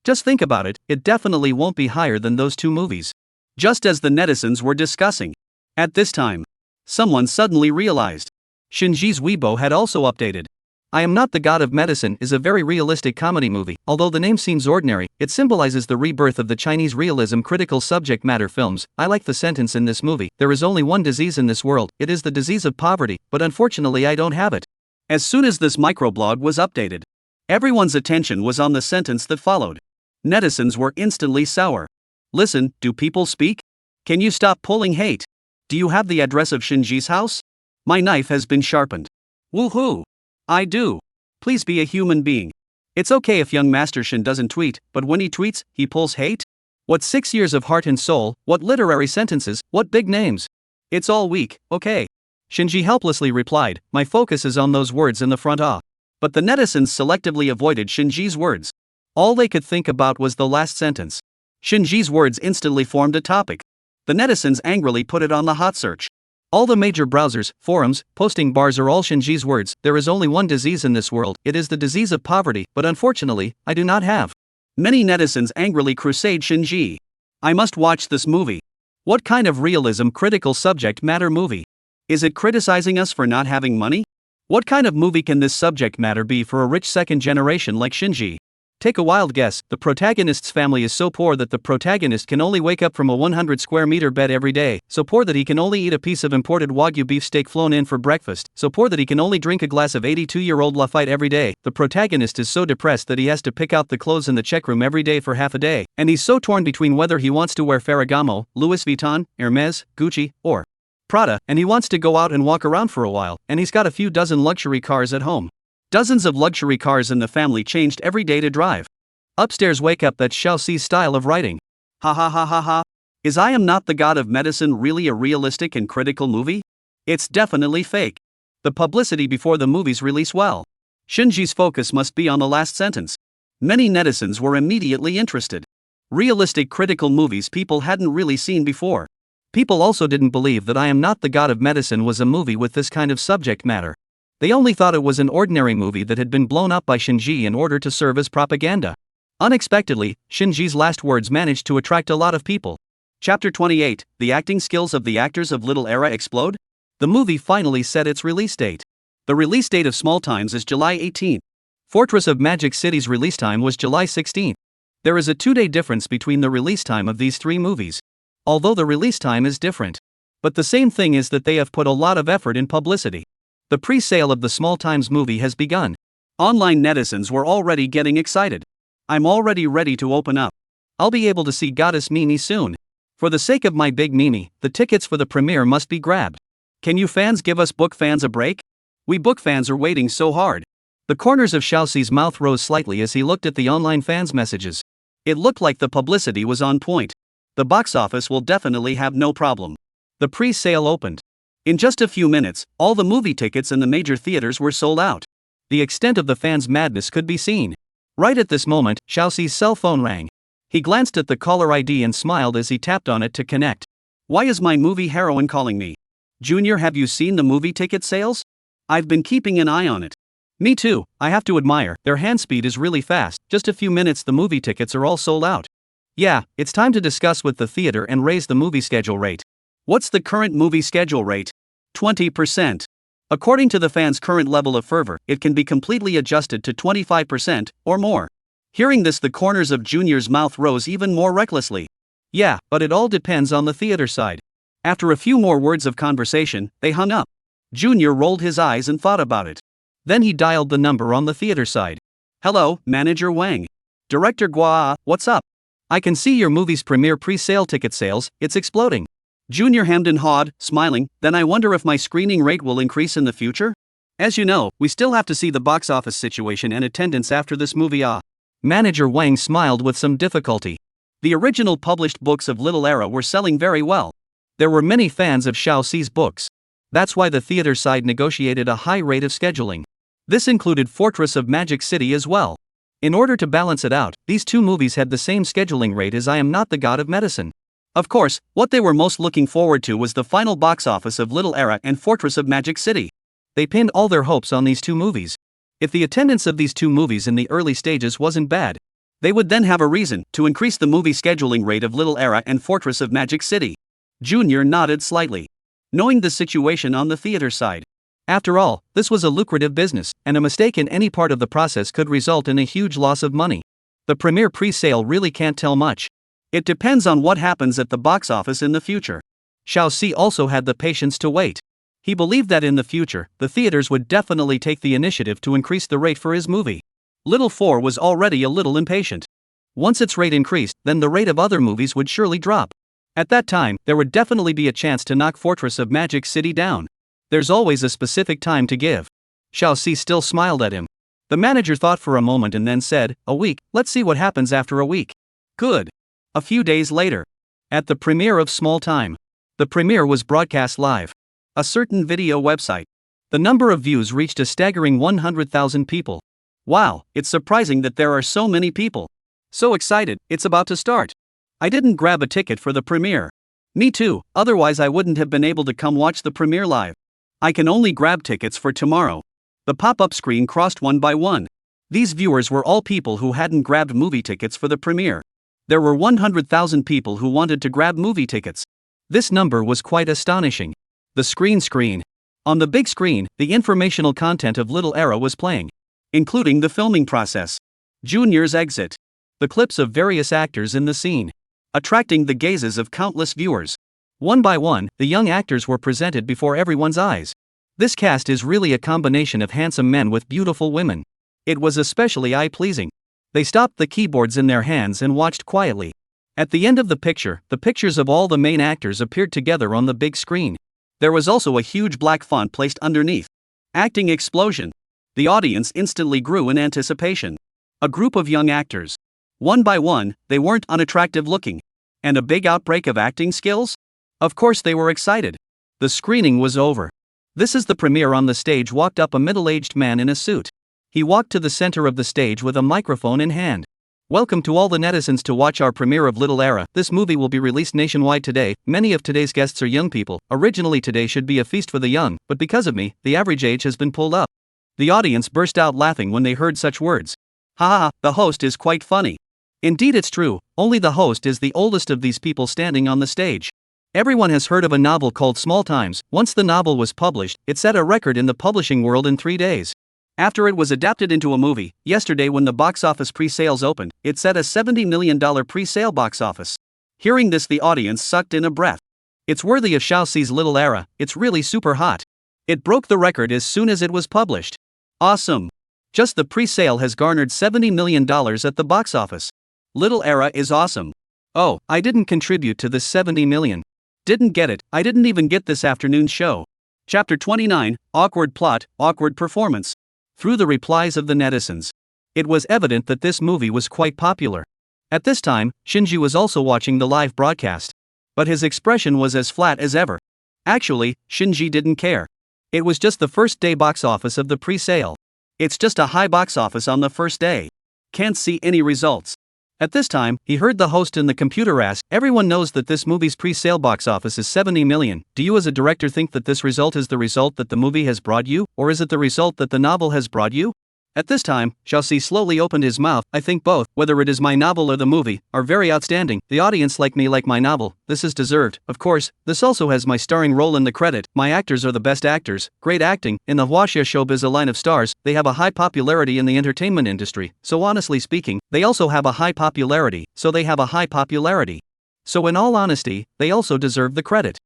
Just think about it, it definitely won't be higher than those 2 movies. Just as the netizens were discussing. At this time, someone suddenly realized. Shinji's Weibo had also updated. I Am Not the God of Medicine is a very realistic comedy movie. Although the name seems ordinary, it symbolizes the rebirth of the Chinese realism critical subject matter films. I like the sentence in this movie, there is only one disease in this world, it is the disease of poverty, but unfortunately I don't have it. As soon as this microblog was updated, everyone's attention was on the sentence that followed. Netizens were instantly sour. Listen, do people speak? Can you stop pulling hate? Do you have the address of Shinji's house? My knife has been sharpened. Woohoo! I do. Please be a human being. It's okay if young Master Shin doesn't tweet, but when he tweets, he pulls hate? What 6 years of heart and soul, what literary sentences, what big names. It's all weak, okay. Shinji helplessly replied, "My focus is on those words in the front ah." But the netizens selectively avoided Shinji's words. All they could think about was the last sentence. Shinji's words instantly formed a topic. The netizens angrily put it on the hot search. All the major browsers, forums, posting bars are all Shinji's words. There is only one disease in this world, it is the disease of poverty, but unfortunately, I do not have. Many netizens angrily crusade Shinji. I must watch this movie. What kind of realism critical subject matter movie? Is it criticizing us for not having money? What kind of movie can this subject matter be for a rich second generation like Shinji? Take a wild guess. The protagonist's family is so poor that the protagonist can only wake up from a 100 square meter bed every day, so poor that he can only eat a piece of imported Wagyu beef steak flown in for breakfast, so poor that he can only drink a glass of 82-year-old Lafite every day. The protagonist is so depressed that he has to pick out the clothes in the check room every day for half a day, and he's so torn between whether he wants to wear Ferragamo, Louis Vuitton, Hermes, Gucci, or Prada, and he wants to go out and walk around for a while, and he's got a few dozen luxury cars at home. Dozens of luxury cars in the family changed every day to drive. Upstairs wake up, that's Xiao Xi's style of writing. Ha ha ha ha ha. Is I Am Not the God of Medicine really a realistic and critical movie? It's definitely fake. The publicity before the movie's release well. Shinji's focus must be on the last sentence. Many netizens were immediately interested. Realistic critical movies people hadn't really seen before. People also didn't believe that I Am Not the God of Medicine was a movie with this kind of subject matter. They only thought it was an ordinary movie that had been blown up by Shinji in order to serve as propaganda. Unexpectedly, Shinji's last words managed to attract a lot of people. Chapter 28, The Acting Skills of the Actors of Little Era Explode? The movie finally set its release date. The release date of Small Times is July 18. Fortress of Magic City's release time was July 16. There is a 2-day difference between the release time of these three movies. Although the release time is different. But the same thing is that they have put a lot of effort in publicity. The pre-sale of the Small Times movie has begun. Online netizens were already getting excited. I'm already ready to open up. I'll be able to see Goddess Mimi soon. For the sake of my big Mimi, the tickets for the premiere must be grabbed. Can you fans give us book fans a break? We book fans are waiting so hard. The corners of Xiao Xi's mouth rose slightly as he looked at the online fans' messages. It looked like the publicity was on point. The box office will definitely have no problem. The pre-sale opened. In just a few minutes, all the movie tickets in the major theaters were sold out. The extent of the fans' madness could be seen. Right at this moment, Xiao Xi's cell phone rang. He glanced at the caller ID and smiled as he tapped on it to connect. Why is my movie heroine calling me? Junior, have you seen the movie ticket sales? I've been keeping an eye on it. Me too, I have to admire, their hand speed is really fast. Just a few minutes the movie tickets are all sold out. Yeah, it's time to discuss with the theater and raise the movie schedule rate. What's the current movie schedule rate? 20%. According to the fans' current level of fervor, it can be completely adjusted to 25% or more. Hearing this, the corners of Junior's mouth rose even more recklessly. Yeah, but it all depends on the theater side. After a few more words of conversation, they hung up. Junior rolled his eyes and thought about it. Then he dialed the number on the theater side. Hello, Manager Wang. Director Gua, what's up? I can see your movie's premiere pre-sale ticket sales, it's exploding. Junior hemmed and hawed, smiling, then I wonder if my screening rate will increase in the future? As you know, we still have to see the box office situation and attendance after this movie. Manager Wang smiled with some difficulty. The original published books of Little Era were selling very well. There were many fans of Xiao Xi's books. That's why the theater side negotiated a high rate of scheduling. This included Fortress of Magic City as well. In order to balance it out, these two movies had the same scheduling rate as I Am Not the God of Medicine. Of course, what they were most looking forward to was the final box office of Little Era and Fortress of Magic City. They pinned all their hopes on these two movies. If the attendance of these two movies in the early stages wasn't bad, they would then have a reason to increase the movie scheduling rate of Little Era and Fortress of Magic City. Junior nodded slightly, knowing the situation on the theater side. After all, this was a lucrative business, and a mistake in any part of the process could result in a huge loss of money. The premiere pre-sale really can't tell much. It depends on what happens at the box office in the future. Xiao Xi also had the patience to wait. He believed that in the future, the theaters would definitely take the initiative to increase the rate for his movie. Little 4 was already a little impatient. Once its rate increased, then the rate of other movies would surely drop. At that time, there would definitely be a chance to knock Fortress of Magic City down. There's always a specific time to give. Xiao Xi still smiled at him. The manager thought for a moment and then said, a week, let's see what happens after a week. Good. A few days later. At the premiere of Small Time. The premiere was broadcast live. A certain video website. The number of views reached a staggering 100,000 people. Wow, it's surprising that there are so many people. So excited, it's about to start. I didn't grab a ticket for the premiere. Me too, otherwise I wouldn't have been able to come watch the premiere live. I can only grab tickets for tomorrow. The pop-up screen crossed one by one. These viewers were all people who hadn't grabbed movie tickets for the premiere. There were 100,000 people who wanted to grab movie tickets. This number was quite astonishing. The screen. On the big screen, the informational content of Little Era was playing, including the filming process, Junior's exit, the clips of various actors in the scene, attracting the gazes of countless viewers. One by one, the young actors were presented before everyone's eyes. This cast is really a combination of handsome men with beautiful women. It was especially eye-pleasing. They stopped the keyboards in their hands and watched quietly. At the end of the pictures of all the main actors appeared together on the big screen. There was also a huge black font placed underneath. Acting explosion. The audience instantly grew in anticipation. A group of young actors. One by one, they weren't unattractive looking. And a big outbreak of acting skills? Of course they were excited. The screening was over. This is the premiere. On the stage walked up a middle-aged man in a suit. He walked to the center of the stage with a microphone in hand. Welcome to all the netizens to watch our premiere of Little Era. This movie will be released nationwide today. Many of today's guests are young people. Originally today should be a feast for the young, but because of me, the average age has been pulled up. The audience burst out laughing when they heard such words. Ha, the host is quite funny. Indeed it's true, only the host is the oldest of these people standing on the stage. Everyone has heard of a novel called Small Times. Once the novel was published, it set a record in the publishing world in 3 days. After it was adapted into a movie, yesterday when the box office pre-sales opened, it set a $70 million pre-sale box office. Hearing this, the audience sucked in a breath. It's worthy of Xiaoxi's Little Era. It's really super hot. It broke the record as soon as it was published. Awesome. Just the pre-sale has garnered $70 million at the box office. Little Era is awesome. Oh, I didn't contribute to this $70 million. Didn't get it. I didn't even get this afternoon's show. Chapter 29, Awkward Plot, Awkward Performance. Through the replies of the netizens, it was evident that this movie was quite popular. At this time, Shinji was also watching the live broadcast. But his expression was as flat as ever. Actually, Shinji didn't care. It was just the first day box office of the pre-sale. It's just a high box office on the first day. Can't see any results. At this time, he heard the host in the computer ask, everyone knows that this movie's pre-sale box office is $70 million. Do you as a director think that this result is the result that the movie has brought you, or is it the result that the novel has brought you? At this time, Xiaoxi slowly opened his mouth. I think both, whether it is my novel or the movie, are very outstanding. The audience like me like my novel. This is deserved. Of course, this also has my starring role in the credit. My actors are the best actors. Great acting. In the Huaxia showbiz, a line of stars, they have a high popularity in the entertainment industry. So honestly speaking, they also have a high popularity. So in all honesty, they also deserve the credit.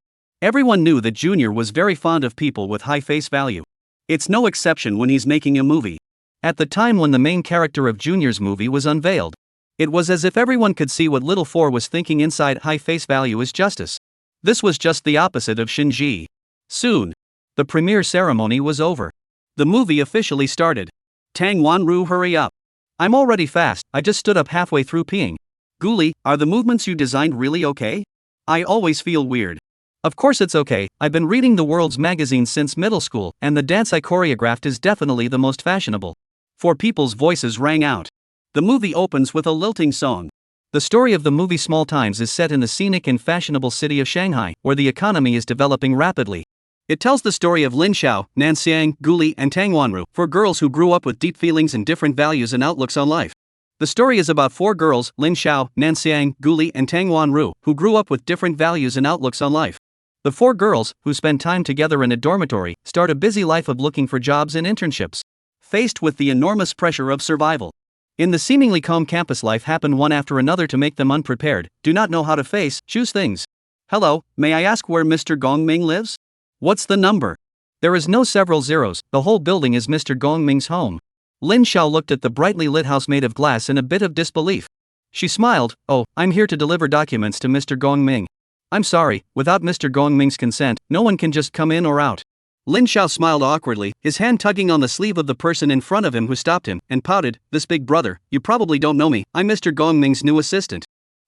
Everyone knew that Junior was very fond of people with high face value. It's no exception when he's making a movie. At the time when the main character of Junior's movie was unveiled, it was as if everyone could see what Little Four was thinking inside. High face value is justice. This was just the opposite of Shinji. Soon, the premiere ceremony was over. The movie officially started. Tang Wanru, hurry up. I'm already fast, I just stood up halfway through peeing. Guli, are the movements you designed really okay? I always feel weird. Of course it's okay, I've been reading the world's magazines since middle school, and the dance I choreographed is definitely the most fashionable. 4 people's voices rang out. The movie opens with a lilting song. The story of the movie Small Times is set in the scenic and fashionable city of Shanghai, where the economy is developing rapidly. It tells the story of Lin Xiao, Nan Xiang, Guli, and Tang Wanru, 4 girls who grew up with deep feelings and different values and outlooks on life. The story is about 4 girls, Lin Xiao, Nan Xiang, Guli, and Tang Wanru, who grew up with different values and outlooks on life. The 4 girls, who spend time together in a dormitory, start a busy life of looking for jobs and internships. Faced with the enormous pressure of survival. In the seemingly calm campus life happen one after another to make them unprepared, do not know how to face, choose things. Hello, may I ask where Mr. Gongming lives? What's the number? There is no several zeros, the whole building is Mr. Gongming's home. Lin Xiao looked at the brightly lit house made of glass in a bit of disbelief. She smiled, oh, I'm here to deliver documents to Mr. Gongming. I'm sorry, without Mr. Gongming's consent, no one can just come in or out. Lin Xiao smiled awkwardly, his hand tugging on the sleeve of the person in front of him who stopped him, and pouted, this big brother, you probably don't know me, I'm Mr. Gongming's new assistant.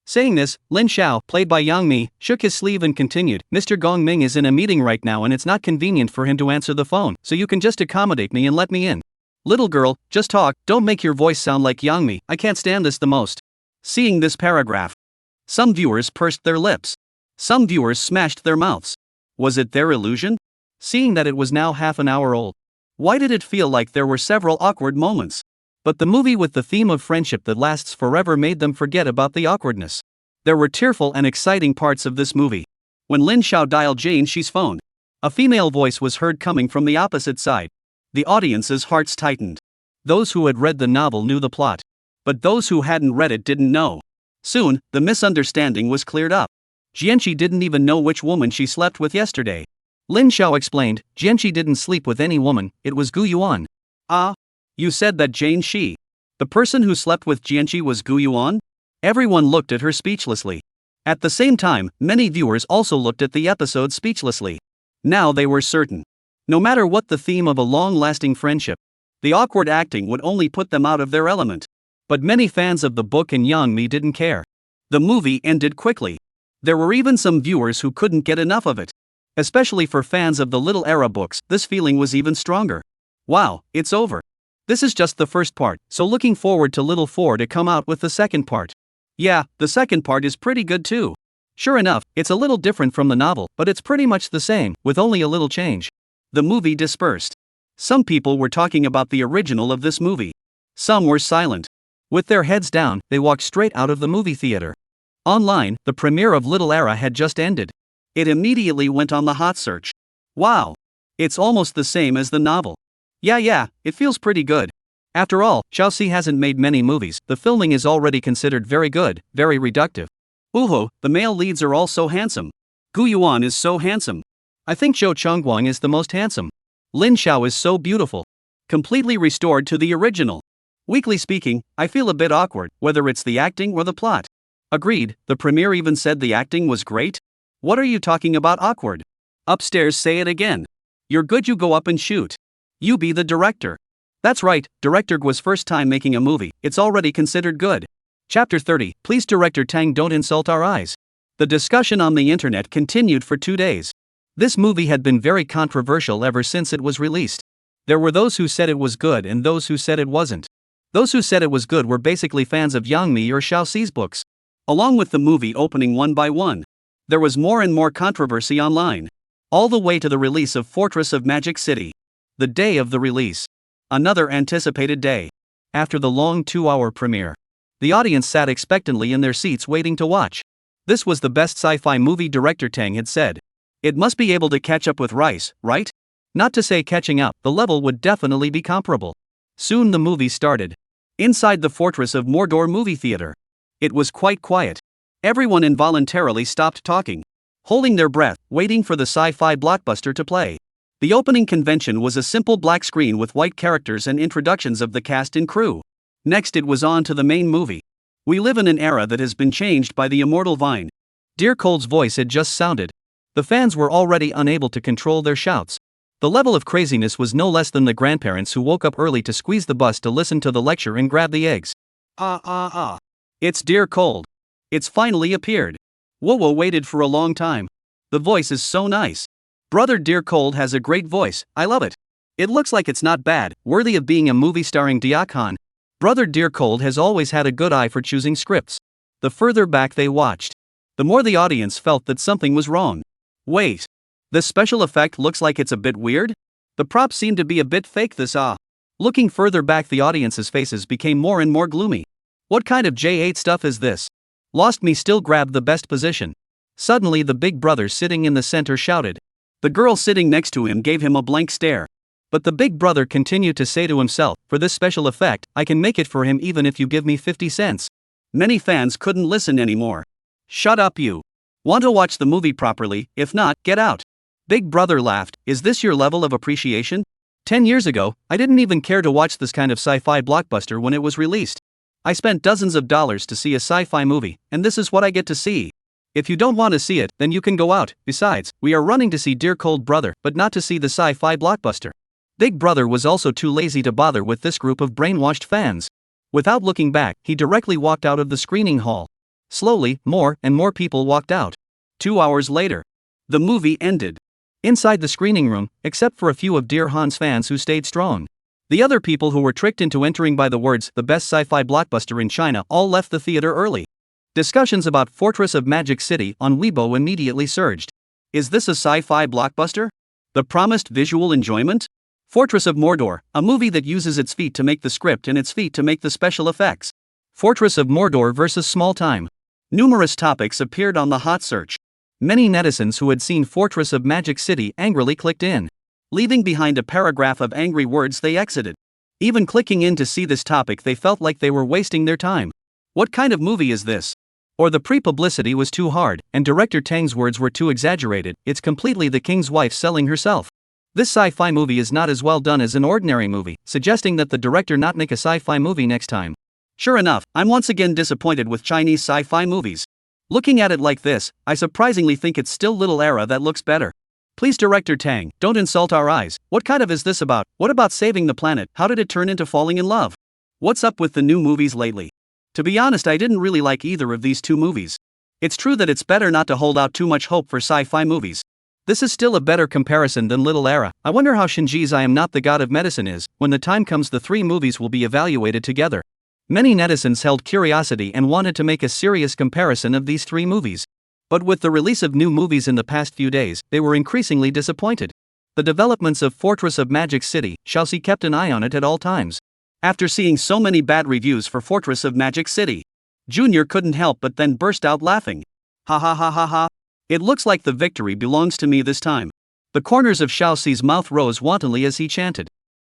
Saying this, Lin Xiao, played by Yang Mi, shook his sleeve and continued, Mr. Gong Ming is in a meeting right now and it's not convenient for him to answer the phone, so you can just accommodate me and let me in. Little girl, just talk, don't make your voice sound like Yang Mi, I can't stand this the most. Seeing this paragraph, some viewers pursed their lips. Some viewers smashed their mouths. Was it their illusion? Seeing that it was now half an hour old. Why did it feel like there were several awkward moments? But the movie with the theme of friendship that lasts forever made them forget about the awkwardness. There were tearful and exciting parts of this movie. When Lin Xiao dialed Jane Shi's phone, a female voice was heard coming from the opposite side. The audience's hearts tightened. Those who had read the novel knew the plot. But those who hadn't read it didn't know. Soon, the misunderstanding was cleared up. Jianqi didn't even know which woman she slept with yesterday. Lin Xiao explained, Jianqi didn't sleep with any woman, it was Gu Yuan. Ah? You said that Jane Shi, the person who slept with Jianqi, was Gu Yuan? Everyone looked at her speechlessly. At the same time, many viewers also looked at the episode speechlessly. Now they were certain. No matter what the theme of a long-lasting friendship, the awkward acting would only put them out of their element. But many fans of the book and Yang Mi didn't care. The movie ended quickly. There were even some viewers who couldn't get enough of it. Especially for fans of the Little Era books, this feeling was even stronger. Wow, it's over. This is just the first part, so looking forward to Little 4 to come out with the second part. Yeah, the second part is pretty good too. Sure enough, it's a little different from the novel, but it's pretty much the same, with only a little change. The movie dispersed. Some people were talking about the original of this movie. Some were silent. With their heads down, they walked straight out of the movie theater. Online, the premiere of Little Era had just ended. It immediately went on the hot search. Wow! It's almost the same as the novel. Yeah, it feels pretty good. After all, Shaoxi hasn't made many movies, the filming is already considered very good, very reductive. Ooh, the male leads are all so handsome. Gu Yuan is so handsome. I think Zhou Chongguang is the most handsome. Lin Xiao is so beautiful. Completely restored to the original. Weakly speaking, I feel a bit awkward, whether it's the acting or the plot. Agreed, the premiere even said the acting was great. What are you talking about awkward? Upstairs say it again. You're good, you go up and shoot. You be the director. That's right, Director Guo's first time making a movie, it's already considered good. Chapter 30, Please Director Tang don't insult our eyes. The discussion on the internet continued for 2 days. This movie had been very controversial ever since it was released. There were those who said it was good and those who said it wasn't. Those who said it was good were basically fans of Yang Mi or Shaoxi's books. Along with the movie opening one by one, there was more and more controversy online. All the way to the release of Fortress of Magic City. The day of the release. Another anticipated day. After the long 2-hour premiere, the audience sat expectantly in their seats waiting to watch. This was the best sci-fi movie, Director Tang had said. It must be able to catch up with Rice, right? Not to say catching up, the level would definitely be comparable. Soon the movie started. Inside the Fortress of Mordor movie theater. It was quite quiet. Everyone involuntarily stopped talking, holding their breath, waiting for the sci-fi blockbuster to play. The opening convention was a simple black screen with white characters and introductions of the cast and crew. Next it was on to the main movie. We live in an era that has been changed by the immortal Vine. Dear Cold's voice had just sounded. The fans were already unable to control their shouts. The level of craziness was no less than the grandparents who woke up early to squeeze the bus to listen to the lecture and grab the eggs. It's Dear Cold. It's finally appeared. Wowo waited for a long time. The voice is so nice. Brother Dear Cold has a great voice, I love it. It looks like it's not bad, worthy of being a movie starring Dia Khan. Brother Dear Cold has always had a good eye for choosing scripts. The further back they watched, the more the audience felt that something was wrong. Wait. This special effect looks like it's a bit weird? The props seem to be a bit fake this Looking further back, the audience's faces became more and more gloomy. What kind of J8 stuff is this? Lost Me still grabbed the best position. Suddenly the big brother sitting in the center shouted. The girl sitting next to him gave him a blank stare. But the big brother continued to say to himself, for this special effect, I can make it for him even if you give me 50 cents. Many fans couldn't listen anymore. Shut up you. Want to watch the movie properly, if not, get out. Big brother laughed, is this your level of appreciation? 10 years ago, I didn't even care to watch this kind of sci-fi blockbuster when it was released. I spent dozens of dollars to see a sci-fi movie, and this is what I get to see. If you don't want to see it, then you can go out. Besides, we are running to see Dear Cold Brother, but not to see the sci-fi blockbuster. Big Brother was also too lazy to bother with this group of brainwashed fans. Without looking back, he directly walked out of the screening hall. Slowly, more and more people walked out. 2 hours later, the movie ended. Inside the screening room, except for a few of Dear Han's fans who stayed strong. The other people who were tricked into entering by the words, the best sci-fi blockbuster in China, all left the theater early. Discussions about Fortress of Magic City on Weibo immediately surged. Is this a sci-fi blockbuster? The promised visual enjoyment? Fortress of Mordor, a movie that uses its feet to make the script and its feet to make the special effects. Fortress of Mordor versus Small Time. Numerous topics appeared on the hot search. Many netizens who had seen Fortress of Magic City angrily clicked in. Leaving behind a paragraph of angry words, they exited. Even clicking in to see this topic, they felt like they were wasting their time. What kind of movie is this? Or the pre-publicity was too hard, and director Tang's words were too exaggerated. It's completely the king's wife selling herself. This sci-fi movie is not as well done as an ordinary movie, suggesting that the director not make a sci-fi movie next time. Sure enough, I'm once again disappointed with Chinese sci-fi movies. Looking at it like this, I surprisingly think it's still Little Era that looks better. Please, Director Tang, don't insult our eyes. What kind of is this about? What about saving the planet? How did it turn into falling in love? What's up with the new movies lately? To be honest, I didn't really like either of these two movies. It's true that it's better not to hold out too much hope for sci-fi movies. This is still a better comparison than Little Era. I wonder how Shinji's I Am Not the God of Medicine is. When the time comes, the three movies will be evaluated together. Many netizens held curiosity and wanted to make a serious comparison of these three movies. But with the release of new movies in the past few days, they were increasingly disappointed. The developments of Fortress of Magic City, Xiaoxi kept an eye on it at all times. After seeing so many bad reviews for Fortress of Magic City, Junior couldn't help but then burst out laughing. Ha ha ha ha ha. It looks like the victory belongs to me this time. The corners of Xiaoxi's mouth rose wantonly as he chanted.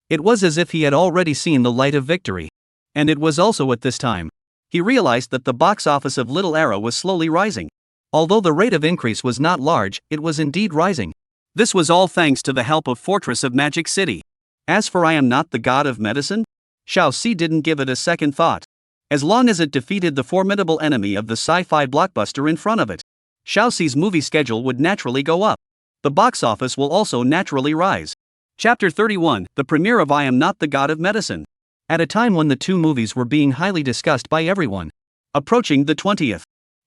It was as if he had already seen the light of victory. And it was also at this time he realized that the box office of Little Era was slowly rising. Although the rate of increase was not large, it was indeed rising. This was all thanks to the help of Fortress of Magic City. As for I Am Not the God of Medicine, Xiaoxi didn't give it a second thought. As long as it defeated the formidable enemy of the sci-fi blockbuster in front of it, Xiaoxi's movie schedule would naturally go up. The box office will also naturally rise. Chapter 31, the premiere of I Am Not the God of Medicine. At a time when the two movies were being highly discussed by everyone. Approaching the 20th.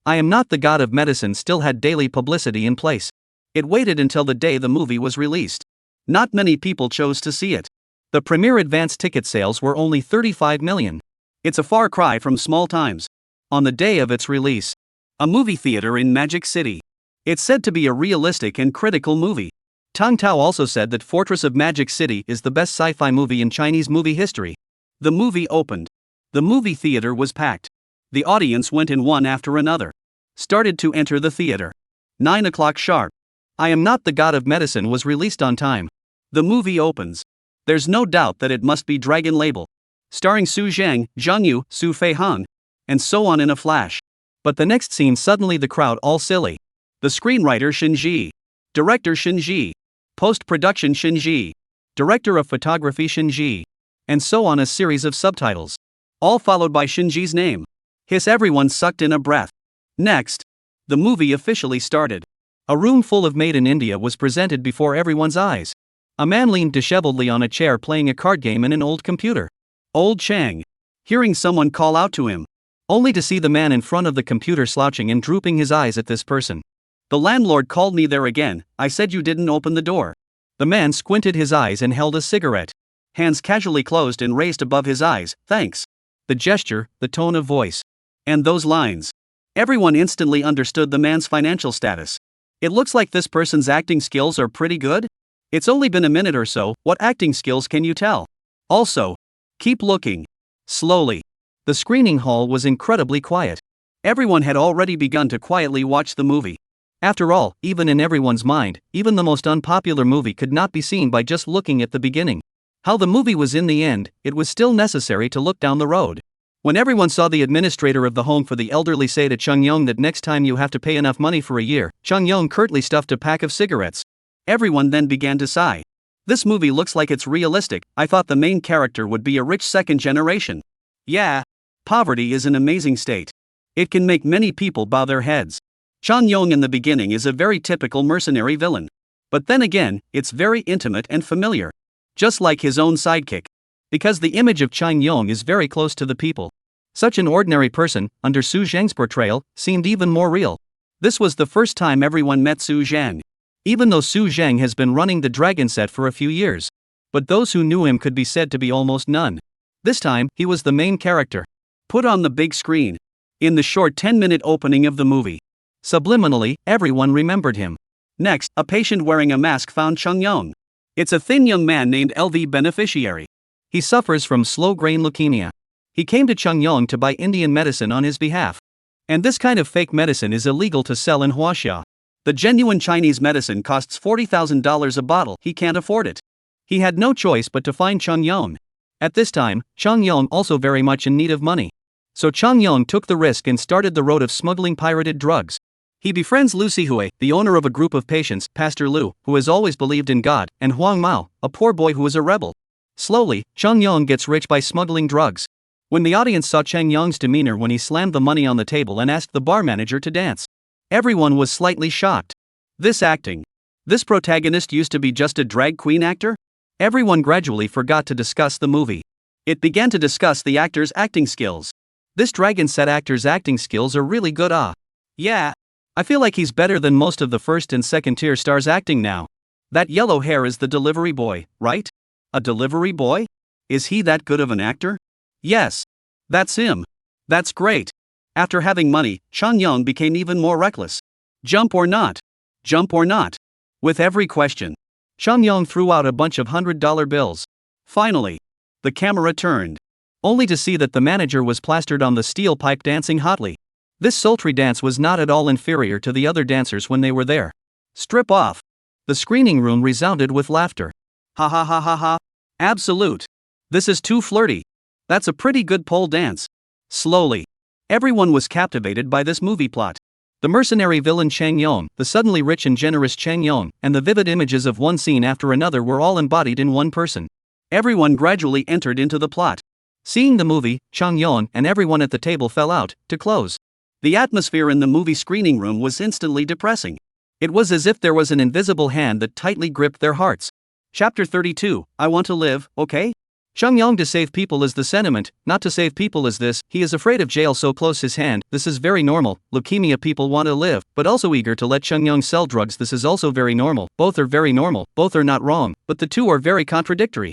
I Am Not the God of Medicine still had daily publicity in place. It waited until the day the movie was released. Not many people chose to see it. The premiere advance ticket sales were only 35 million. It's a far cry from Small Times. On the day of its release, a movie theater in Magic City. It's said to be a realistic and critical movie. Tang Tao also said that Fortress of Magic City is the best sci-fi movie in Chinese movie history. The movie opened. The movie theater was packed. The audience went in one after another. Started to enter the theater. 9 o'clock sharp. I Am Not the God of Medicine was released on time. The movie opens. There's no doubt that it must be Dragon Label. Starring Su Zhang, Zhang Yu, Su Feihan, and so on in a flash. But the next scene, suddenly the crowd all silly. The screenwriter Shinji. Director Shinji. Post-production Shinji. Director of photography Shinji. And so on, a series of subtitles. All followed by Shinji's name. Hiss, everyone sucked in a breath. Next, the movie officially started. A room full of Made in India was presented before everyone's eyes. A man leaned disheveledly on a chair playing a card game in an old computer. Old Chang. Hearing someone call out to him. Only to see the man in front of the computer slouching and drooping his eyes at this person. The landlord called me there again. I said you didn't open the door. The man squinted his eyes and held a cigarette. Hands casually closed and raised above his eyes. Thanks. The gesture, the tone of voice. And those lines. Everyone instantly understood the man's financial status. It looks like this person's acting skills are pretty good. It's only been a minute or so. What acting skills can you tell? Also, keep looking. Slowly. The screening hall was incredibly quiet. Everyone had already begun to quietly watch the movie. After all, even in everyone's mind, even the most unpopular movie could not be seen by just looking at the beginning. How the movie was in the end, it was still necessary to look down the road. When everyone saw the administrator of the home for the elderly say to Chung Yong that next time you have to pay enough money for a year, Chung Yong curtly stuffed a pack of cigarettes. Everyone then began to sigh. This movie looks like it's realistic. I thought the main character would be a rich second generation. Yeah. Poverty is an amazing state. It can make many people bow their heads. Chung Yong in the beginning is a very typical mercenary villain. But then again, it's very intimate and familiar. Just like his own sidekick. Because the image of Chung Yong is very close to the people. Such an ordinary person, under Su Zhang's portrayal, seemed even more real. This was the first time everyone met Su Zhang. Even though Su Zhang has been running the dragon set for a few years. But those who knew him could be said to be almost none. This time, he was the main character. Put on the big screen. In the short 10-minute opening of the movie. Subliminally, everyone remembered him. Next, a patient wearing a mask found Chung Yong. It's a thin young man named LV Beneficiary. He suffers from slow-grain leukemia. He came to Chung Yong to buy Indian medicine on his behalf. And this kind of fake medicine is illegal to sell in Huaxia. The genuine Chinese medicine costs $40,000 a bottle. He can't afford it. He had no choice but to find Chung Yong. At this time, Chung Yong also very much in need of money. So Chung Yong took the risk and started the road of smuggling pirated drugs. He befriends Lu Sihui, the owner of a group of patients, Pastor Lu, who has always believed in God, and Huang Mao, a poor boy who is a rebel. Slowly, Chung Yong gets rich by smuggling drugs. When the audience saw Cheng Yong's demeanor when he slammed the money on the table and asked the bar manager to dance, everyone was slightly shocked. This acting. This protagonist used to be just a drag queen actor? Everyone gradually forgot to discuss the movie. It began to discuss the actor's acting skills. This dragon set actor's acting skills are really good. Yeah. I feel like he's better than most of the first and second tier stars acting now. That yellow hair is the delivery boy, right? A delivery boy? Is he that good of an actor? Yes. That's him. That's great. After having money, Chung Yong became even more reckless. Jump or not? Jump or not? With every question, Chung Yong threw out a bunch of $100 bills. Finally, the camera turned, only to see that the manager was plastered on the steel pipe dancing hotly. This sultry dance was not at all inferior to the other dancers when they were there. Strip off. The screening room resounded with laughter. Ha ha ha ha ha. Absolute. This is too flirty. That's a pretty good pole dance. Slowly, everyone was captivated by this movie plot. The mercenary villain Cheng Yong, the suddenly rich and generous Cheng Yong, and the vivid images of one scene after another were all embodied in one person. Everyone gradually entered into the plot. Seeing the movie, Cheng Yong and everyone at the table fell out, to close. The atmosphere in the movie screening room was instantly depressing. It was as if there was an invisible hand that tightly gripped their hearts. Chapter 32, I want to live, okay? Chung Yong to save people is the sentiment, not to save people is this, he is afraid of jail so close his hand, this is very normal, leukemia people want to live, but also eager to let Chung Yong sell drugs this is also very normal, both are very normal, both are not wrong, but the two are very contradictory.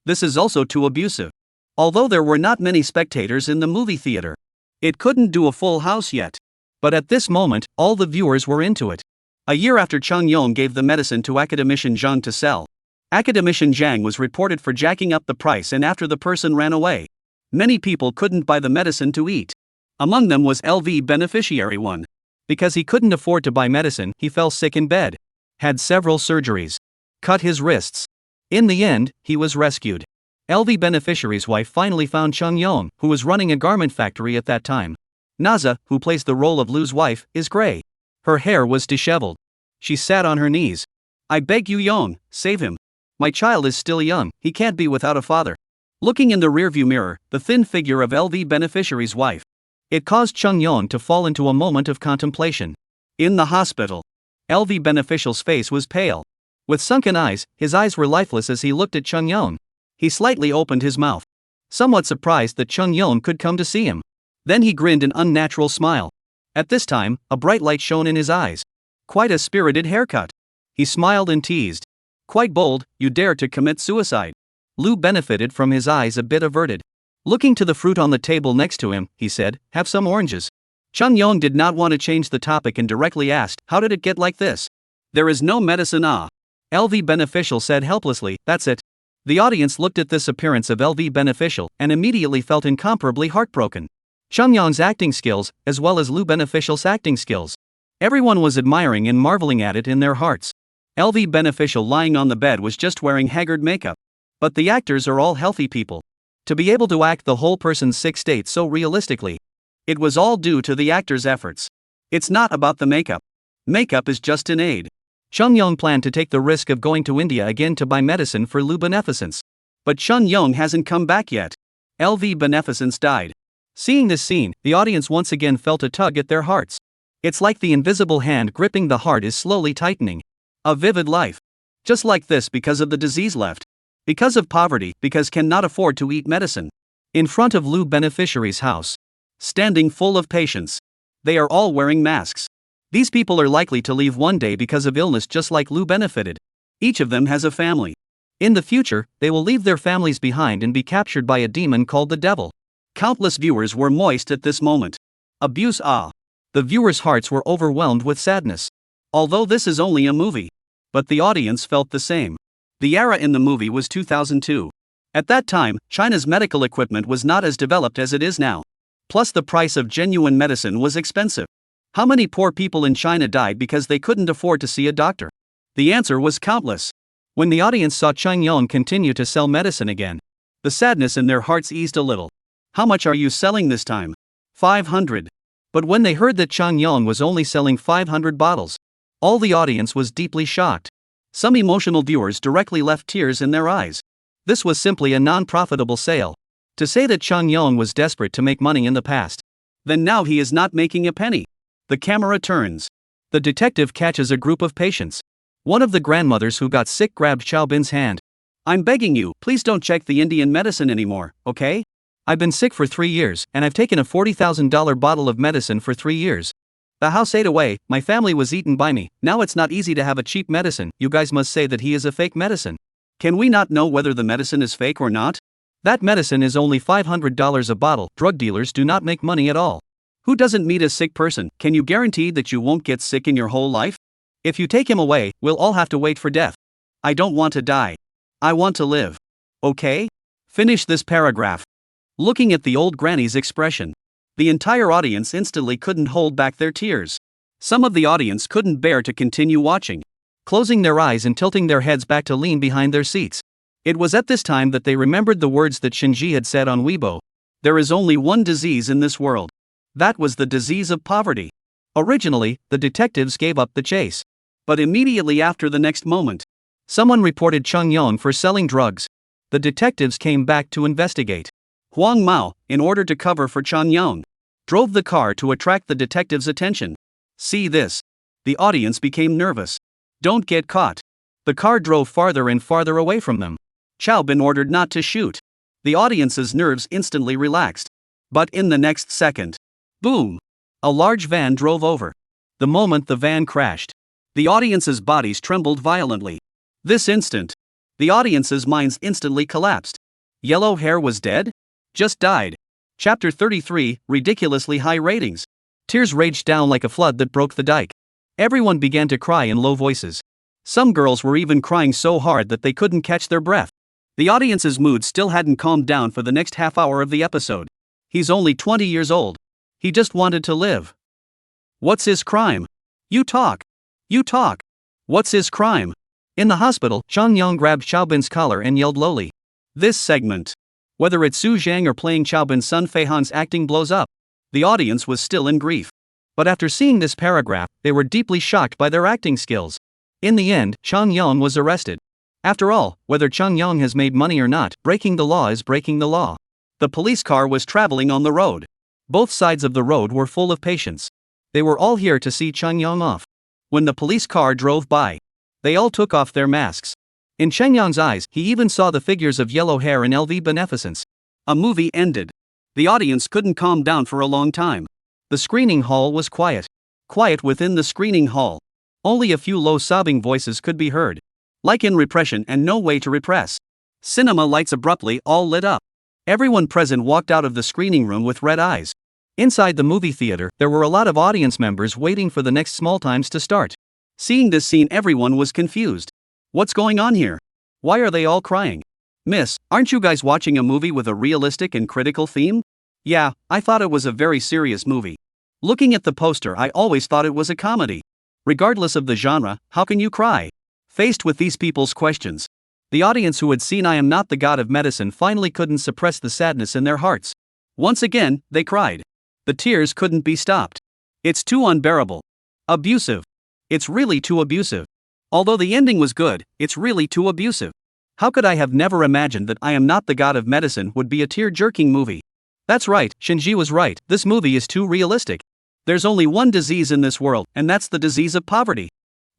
This is also too abusive. Although there were not many spectators in the movie theater. It couldn't do a full house yet. But at this moment, all the viewers were into it. A year after Chung Yong gave the medicine to academician Zhang to sell. Academician Zhang was reported for jacking up the price and after the person ran away. Many people couldn't buy the medicine to eat. Among them was LV Beneficiary 1. Because he couldn't afford to buy medicine, he fell sick in bed. Had several surgeries. Cut his wrists. In the end, he was rescued. LV Beneficiary's wife finally found Chung Yong, who was running a garment factory at that time. Naza, who plays the role of Lu's wife, is gray. Her hair was disheveled. She sat on her knees. I beg you Yong, save him. My child is still young, he can't be without a father. Looking in the rearview mirror, the thin figure of LV Beneficiary's wife. It caused Chung Yong to fall into a moment of contemplation. In the hospital, LV Beneficial's face was pale. With sunken eyes, his eyes were lifeless as he looked at Chung Yong. He slightly opened his mouth. Somewhat surprised that Chung Yong could come to see him. Then he grinned an unnatural smile. At this time, a bright light shone in his eyes. Quite a spirited haircut. He smiled and teased. Quite bold, you dare to commit suicide. Lu benefited from his eyes a bit averted. Looking to the fruit on the table next to him, he said, have some oranges. Chung Yong did not want to change the topic and directly asked, how did it get like this? There is no medicine LV Beneficial said helplessly, that's it. The audience looked at this appearance of LV Beneficial and immediately felt incomparably heartbroken. Chung Yong's acting skills, as well as Lu Beneficial's acting skills. Everyone was admiring and marveling at it in their hearts. LV Beneficial lying on the bed was just wearing haggard makeup. But the actors are all healthy people. To be able to act the whole person's sick state so realistically. It was all due to the actor's efforts. It's not about the makeup. Makeup is just an aid. Chung Yong planned to take the risk of going to India again to buy medicine for Lu Beneficence. But Chung Yong hasn't come back yet. LV Beneficence died. Seeing this scene, the audience once again felt a tug at their hearts. It's like the invisible hand gripping the heart is slowly tightening. A vivid life. Just like this because of the disease left. Because of poverty, because cannot afford to eat medicine. In front of Lu Beneficiary's house. standing full of patients. They are all wearing masks. These people are likely to leave one day because of illness, just like Lou benefited. Each of them has a family. In the future, they will leave their families behind and be captured by a demon called the devil. Countless viewers were moist at this moment. Abuse ah. The viewers' hearts were overwhelmed with sadness. Although this is only a movie. But the audience felt the same. The era in the movie was 2002. At that time, China's medical equipment was not as developed as it is now. Plus, the price of genuine medicine was expensive. How many poor people in China died because they couldn't afford to see a doctor? The answer was countless. When the audience saw Chang Yong continue to sell medicine again, the sadness in their hearts eased a little. How much are you selling this time? 500. But when they heard that Chang Yong was only selling 500 bottles, all the audience was deeply shocked. Some emotional viewers directly left tears in their eyes. This was simply a non-profitable sale. To say that Chang Yong was desperate to make money in the past, then now he is not making a penny. The camera turns. The detective catches a group of patients. One of the grandmothers who got sick grabbed Xiaobin's hand. I'm begging you, please don't check the Indian medicine anymore, okay? I've been sick for 3 years, and I've taken a $40,000 bottle of medicine for 3 years. The house ate away, my family was eaten by me, now it's not easy to have a cheap medicine, you guys must say that he is a fake medicine. Can we not know whether the medicine is fake or not? That medicine is only $500 a bottle, drug dealers do not make money at all. Who doesn't meet a sick person? Can you guarantee that you won't get sick in your whole life? If you take him away, we'll all have to wait for death. I don't want to die. I want to live. Okay? Finish this paragraph. Looking at the old granny's expression, the entire audience instantly couldn't hold back their tears. Some of the audience couldn't bear to continue watching, closing their eyes and tilting their heads back to lean behind their seats. It was at this time that they remembered the words that Shinji had said on Weibo. There is only one disease in this world. That was the disease of poverty. Originally, the detectives gave up the chase. But immediately after the next moment, someone reported Chang Yong for selling drugs. The detectives came back to investigate. Huang Mao, in order to cover for Chang Yong, drove the car to attract the detectives' attention. See this. The audience became nervous. Don't get caught. The car drove farther and farther away from them. Chao Bin ordered not to shoot. The audience's nerves instantly relaxed. But in the next second, boom! A large van drove over. The moment the van crashed, the audience's bodies trembled violently. This instant, the audience's minds instantly collapsed. Yellow Hair was dead? Just died. Chapter 33, Ridiculously High Ratings. Tears raged down like a flood that broke the dike. Everyone began to cry in low voices. Some girls were even crying so hard that they couldn't catch their breath. The audience's mood still hadn't calmed down for the next half hour of the episode. He's only 20 years old. He just wanted to live. What's his crime? You talk. You talk. What's his crime? In the hospital, Chang Yong grabbed Xiaobin's collar and yelled lowly. This segment. Whether it's Su Zhang or playing Xiaobin's son Feihan's acting blows up. The audience was still in grief. But after seeing this paragraph, they were deeply shocked by their acting skills. In the end, Chang Yong was arrested. After all, whether Chang Yong has made money or not, breaking the law is breaking the law. The police car was traveling on the road. Both sides of the road were full of patients. They were all here to see Chang Yong off. When the police car drove by, they all took off their masks. In Chang Yong's eyes, he even saw the figures of Yellow Hair and LV Beneficence. A movie ended. The audience couldn't calm down for a long time. The screening hall was quiet. Quiet within the screening hall. Only a few low sobbing voices could be heard. Like in repression and no way to repress. Cinema lights abruptly all lit up. Everyone present walked out of the screening room with red eyes. Inside the movie theater, there were a lot of audience members waiting for the next small times to start. Seeing this scene, everyone was confused. What's going on here? Why are they all crying? Miss, aren't you guys watching a movie with a realistic and critical theme? Yeah, I thought it was a very serious movie. Looking at the poster, I always thought it was a comedy. Regardless of the genre, how can you cry? Faced with these people's questions, the audience who had seen I Am Not the God of Medicine finally couldn't suppress the sadness in their hearts. Once again, they cried. The tears couldn't be stopped. It's too unbearable. Abusive. It's really too abusive. Although the ending was good, it's really too abusive. How could I have never imagined that I Am Not the God of Medicine would be a tear-jerking movie? That's right, Shinji was right, this movie is too realistic. There's only one disease in this world, and that's the disease of poverty.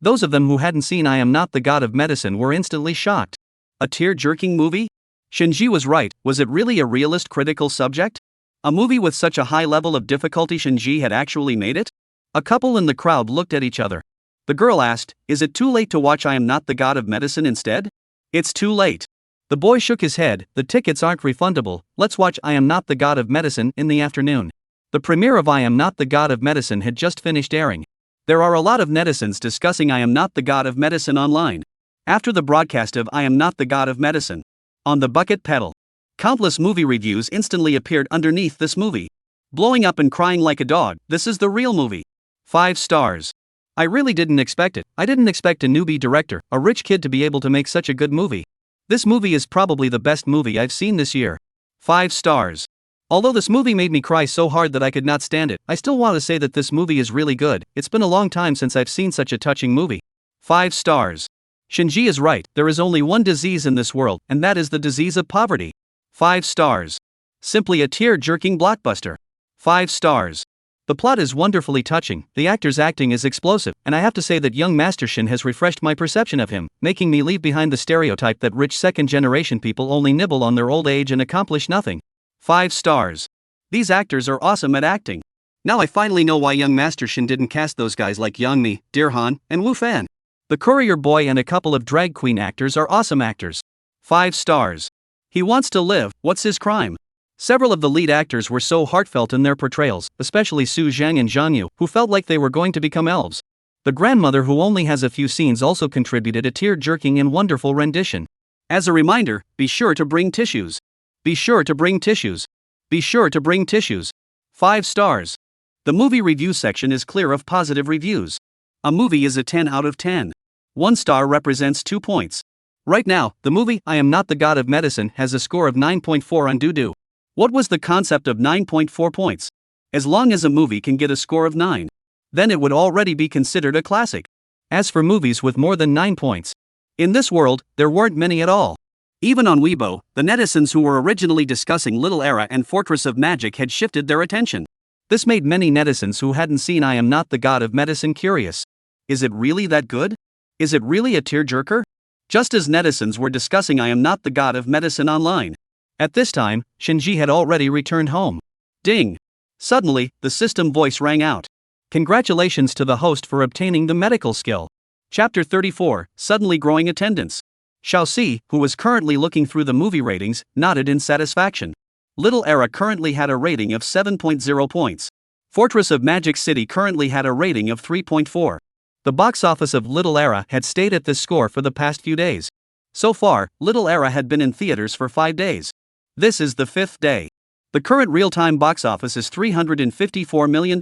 Those of them who hadn't seen I Am Not the God of Medicine were instantly shocked. A tear-jerking movie? Shinji was right, was it really a realist critical subject? A movie with such a high level of difficulty, Shinji had actually made it? A couple in the crowd looked at each other. The girl asked, "Is it too late to watch I Am Not the God of Medicine instead?" "It's too late." The boy shook his head. "The tickets aren't refundable. Let's watch I Am Not the God of Medicine in the afternoon." The premiere of I Am Not the God of Medicine had just finished airing. There are a lot of netizens discussing I Am Not the God of Medicine online. After the broadcast of I Am Not the God of Medicine on the bucket pedal, countless movie reviews instantly appeared underneath this movie. Blowing up and crying like a dog, this is the real movie. 5 stars. I really didn't expect it. I didn't expect a newbie director, a rich kid, to be able to make such a good movie. This movie is probably the best movie I've seen this year. 5 stars. Although this movie made me cry so hard that I could not stand it, I still want to say that this movie is really good. It's been a long time since I've seen such a touching movie. 5 stars. Shinji is right, there is only one disease in this world, and that is the disease of poverty. 5 stars. Simply a tear-jerking blockbuster. 5 stars. The plot is wonderfully touching, the actor's acting is explosive, and I have to say that young Master Shin has refreshed my perception of him, making me leave behind the stereotype that rich second-generation people only nibble on their old age and accomplish nothing. 5 stars. These actors are awesome at acting. Now I finally know why young Master Shin didn't cast those guys like Youngmi, Dear Han, and Wu Fan. The courier boy and a couple of drag queen actors are awesome actors. 5 stars. He wants to live, what's his crime? Several of the lead actors were so heartfelt in their portrayals, especially Su Zhang and Zhang Yu, who felt like they were going to become elves. The grandmother, who only has a few scenes, also contributed a tear-jerking and wonderful rendition. As a reminder, be sure to bring tissues. Be sure to bring tissues. Be sure to bring tissues. 5 stars. The movie review section is clear of positive reviews. A movie is a 10 out of 10. 1 star represents 2 points. Right now, the movie I Am Not the God of Medicine has a score of 9.4 on Doodoo. What was the concept of 9.4 points? As long as a movie can get a score of 9, then it would already be considered a classic. As for movies with more than 9 points, in this world, there weren't many at all. Even on Weibo, the netizens who were originally discussing Little Era and Fortress of Magic had shifted their attention. This made many netizens who hadn't seen I Am Not the God of Medicine curious. Is it really that good? Is it really a tearjerker? Just as netizens were discussing I Am Not the God of Medicine online. At this time, Shinji had already returned home. Ding! Suddenly, the system voice rang out. Congratulations to the host for obtaining the medical skill. Chapter 34, Suddenly Growing Attendance. Xiaoxi, who was currently looking through the movie ratings, nodded in satisfaction. Little Era currently had a rating of 7.0 points. Fortress of Magic City currently had a rating of 3.4. The box office of Little Era had stayed at this score for the past few days. So far, Little Era had been in theaters for 5 days. This is the 5th day. The current real-time box office is $354 million.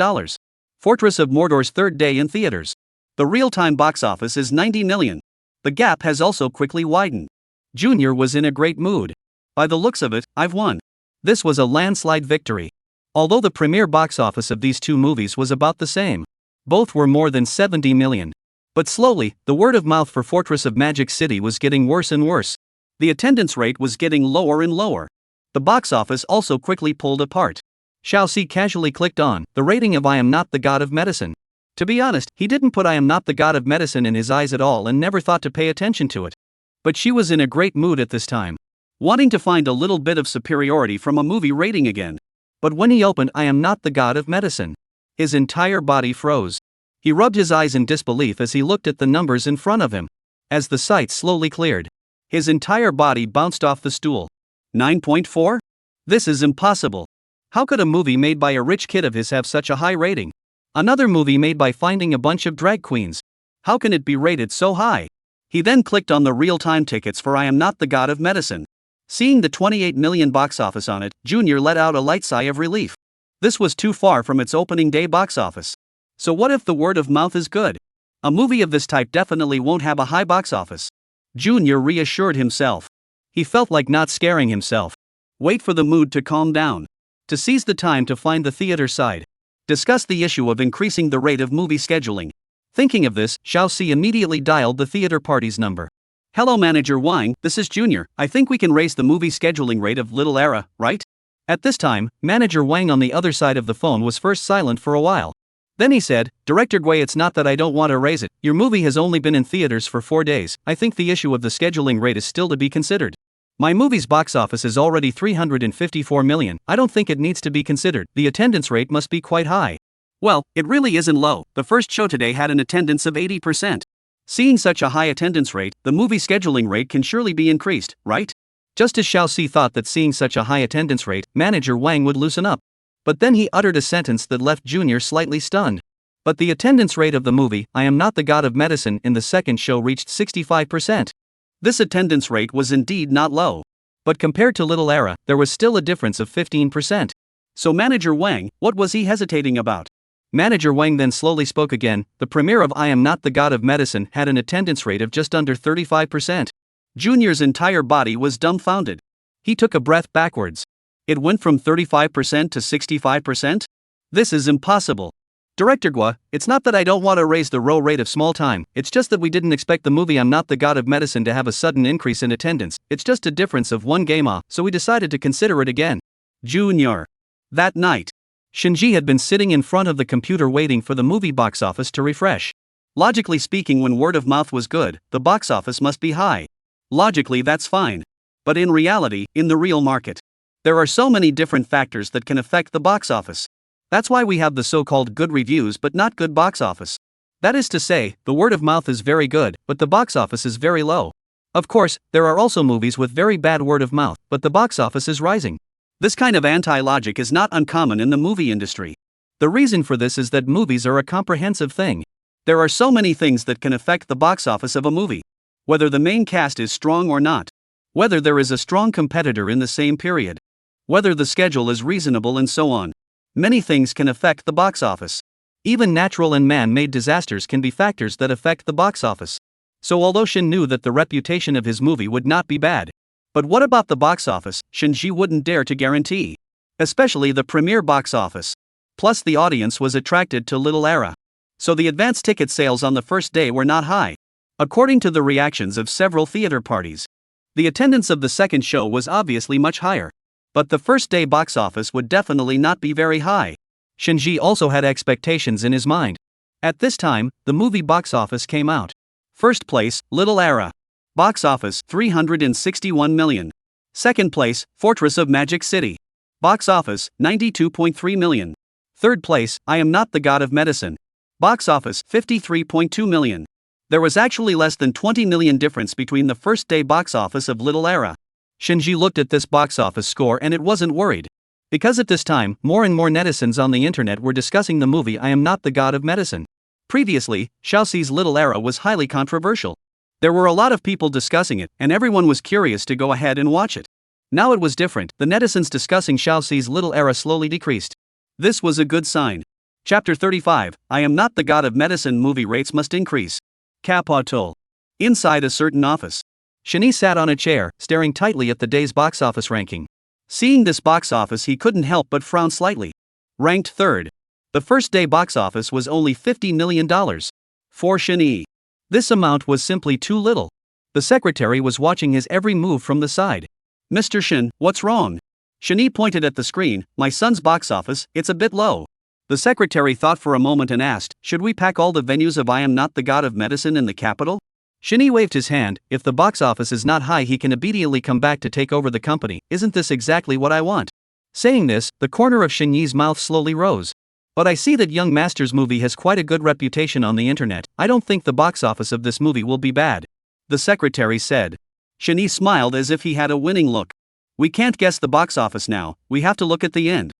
Fortress of Mordor's 3rd day in theaters. The real-time box office is $90 million. The gap has also quickly widened. Junior was in a great mood. By the looks of it, I've won. This was a landslide victory. Although the premiere box office of these two movies was about the same. Both were more than 70 million. But slowly, the word of mouth for Fortress of Magic City was getting worse and worse. The attendance rate was getting lower and lower. The box office also quickly pulled apart. Xiaoxi casually clicked on the rating of I Am Not the God of Medicine. To be honest, he didn't put I Am Not the God of Medicine in his eyes at all and never thought to pay attention to it. But she was in a great mood at this time, wanting to find a little bit of superiority from a movie rating again. But when he opened I Am Not the God of Medicine, his entire body froze. He rubbed his eyes in disbelief as he looked at the numbers in front of him. As the sight slowly cleared, his entire body bounced off the stool. 9.4? This is impossible. How could a movie made by a rich kid of his have such a high rating? Another movie made by finding a bunch of drag queens. How can it be rated so high? He then clicked on the real-time tickets for I Am Not the God of Medicine. Seeing the 28 million box office on it, Junior let out a light sigh of relief. This was too far from its opening day box office. So what if the word of mouth is good? A movie of this type definitely won't have a high box office. Junior reassured himself. He felt like not scaring himself. Wait for the mood to calm down. To seize the time to find the theater side. Discuss the issue of increasing the rate of movie scheduling. Thinking of this, Xiaoxi immediately dialed the theater party's number. Hello Manager Wang, this is Junior. I think we can raise the movie scheduling rate of Little Era, right? At this time, Manager Wang on the other side of the phone was first silent for a while. Then he said, Director Gui, it's not that I don't want to raise it. Your movie has only been in theaters for 4 days. I think the issue of the scheduling rate is still to be considered. My movie's box office is already 354 million. I don't think it needs to be considered. The attendance rate must be quite high. Well, it really isn't low. The first show today had an attendance of 80%. Seeing such a high attendance rate, the movie scheduling rate can surely be increased, right? Just as Xiaoxi thought that seeing such a high attendance rate, manager Wang would loosen up. But then he uttered a sentence that left Junior slightly stunned. But the attendance rate of the movie, I Am Not the God of Medicine, in the second show reached 65%. This attendance rate was indeed not low. But compared to Little Era, there was still a difference of 15%. So manager Wang, what was he hesitating about? Manager Wang then slowly spoke again. The premiere of I Am Not the God of Medicine had an attendance rate of just under 35%. Junior's entire body was dumbfounded. He took a breath backwards. It went from 35% to 65%? This is impossible. Director Gua, it's not that I don't want to raise the row rate of small time, it's just that we didn't expect the movie I'm Not the God of Medicine to have a sudden increase in attendance. It's just a difference of one game off, so we decided to consider it again. Junior. That night, Shinji had been sitting in front of the computer waiting for the movie box office to refresh. Logically speaking, when word of mouth was good, the box office must be high. Logically, that's fine. But in reality, in the real market, there are so many different factors that can affect the box office. That's why we have the so-called good reviews but not good box office. That is to say, the word of mouth is very good, but the box office is very low. Of course, there are also movies with very bad word of mouth, but the box office is rising. This kind of anti-logic is not uncommon in the movie industry. The reason for this is that movies are a comprehensive thing. There are so many things that can affect the box office of a movie. Whether the main cast is strong or not. Whether there is a strong competitor in the same period. Whether the schedule is reasonable and so on. Many things can affect the box office. Even natural and man-made disasters can be factors that affect the box office. So although Shin knew that the reputation of his movie would not be bad. But what about the box office? Shinji wouldn't dare to guarantee. Especially the premiere box office. Plus the audience was attracted to Little Era. So the advance ticket sales on the first day were not high. According to the reactions of several theater parties. The attendance of the second show was obviously much higher. But the first day box office would definitely not be very high. Shinji also had expectations in his mind. At this time, the movie box office came out. First place, Little Era. Box office, 361 million. Second place, Fortress of Magic City. Box office, 92.3 million. Third place, I Am Not the God of Medicine. Box office, 53.2 million. There was actually less than 20 million difference between the first day box office of Little Era. Shinji looked at this box office score and it wasn't worried. Because at this time, more and more netizens on the internet were discussing the movie I Am Not the God of Medicine. Previously, Xiaoxi's Little Era was highly controversial. There were a lot of people discussing it, and everyone was curious to go ahead and watch it. Now it was different, the netizens discussing Xiaoxi's Little Era slowly decreased. This was a good sign. Chapter 35, I Am Not the God of Medicine movie rates must increase. Capitol. Inside a certain office. Shani sat on a chair, staring tightly at the day's box office ranking. Seeing this box office, he couldn't help but frown slightly. Ranked third. The first day box office was only $50 million. For Shani. This amount was simply too little. The secretary was watching his every move from the side. Mr. Shin, what's wrong? Shani pointed at the screen. My son's box office, it's a bit low. The secretary thought for a moment and asked, should we pack all the venues of I Am Not the God of Medicine in the capital? Shinny waved his hand. If the box office is not high, he can immediately come back to take over the company. Isn't this exactly what I want? Saying this, the corner of Shinyi's mouth slowly rose. But I see that Young Master's movie has quite a good reputation on the internet. I don't think the box office of this movie will be bad. The secretary said. Shinyi smiled as if he had a winning look. We can't guess the box office now, we have to look at the end.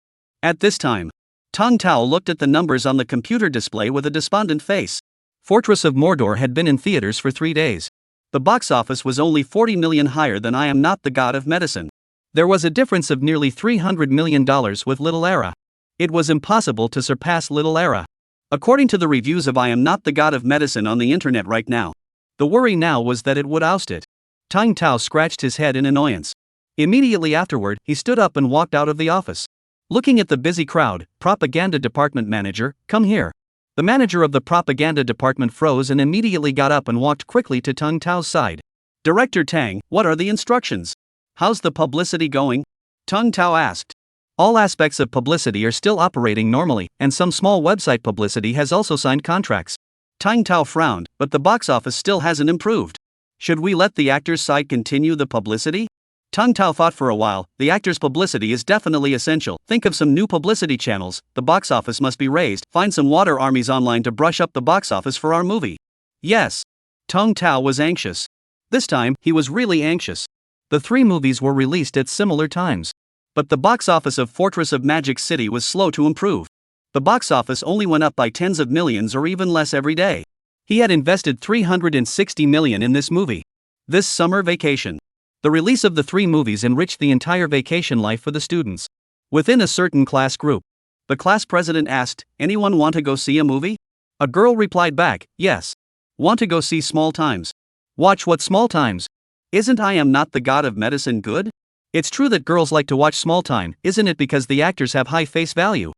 At this time, Tong Tao looked at the numbers on the computer display with a despondent face. Fortress of Mordor had been in theaters for 3 days. The box office was only 40 million higher than I Am Not the God of Medicine. There was a difference of nearly $300 million with Little Era. It was impossible to surpass Little Era. According to the reviews of I Am Not the God of Medicine on the internet right now, the worry now was that it would oust it. Tang Tao scratched his head in annoyance. Immediately afterward, he stood up and walked out of the office. Looking at the busy crowd, propaganda department manager, come here. The manager of the propaganda department froze and immediately got up and walked quickly to Tang Tao's side. Director Tang, what are the instructions? How's the publicity going? Tang Tao asked. All aspects of publicity are still operating normally, and some small website publicity has also signed contracts. Tang Tao frowned, but the box office still hasn't improved. Should we let the actors' side continue the publicity? Tung Tao thought for a while. The actor's publicity is definitely essential. Think of some new publicity channels. The box office must be raised. Find some water armies online to brush up the box office for our movie. Yes. Tung Tao was anxious. This time, he was really anxious. The three movies were released at similar times. But the box office of Fortress of Magic City was slow to improve. The box office only went up by tens of millions or even less every day. He had invested $360 million in this movie. This summer vacation. The release of the three movies enriched the entire vacation life for the students. Within a certain class group, the class president asked, "Anyone want to go see a movie?" A girl replied back, "Yes. Want to go see Small Times." "Watch what Small Times? Isn't I Am Not the God of Medicine good?" It's true that girls like to watch Small Time, isn't it, because the actors have high face value?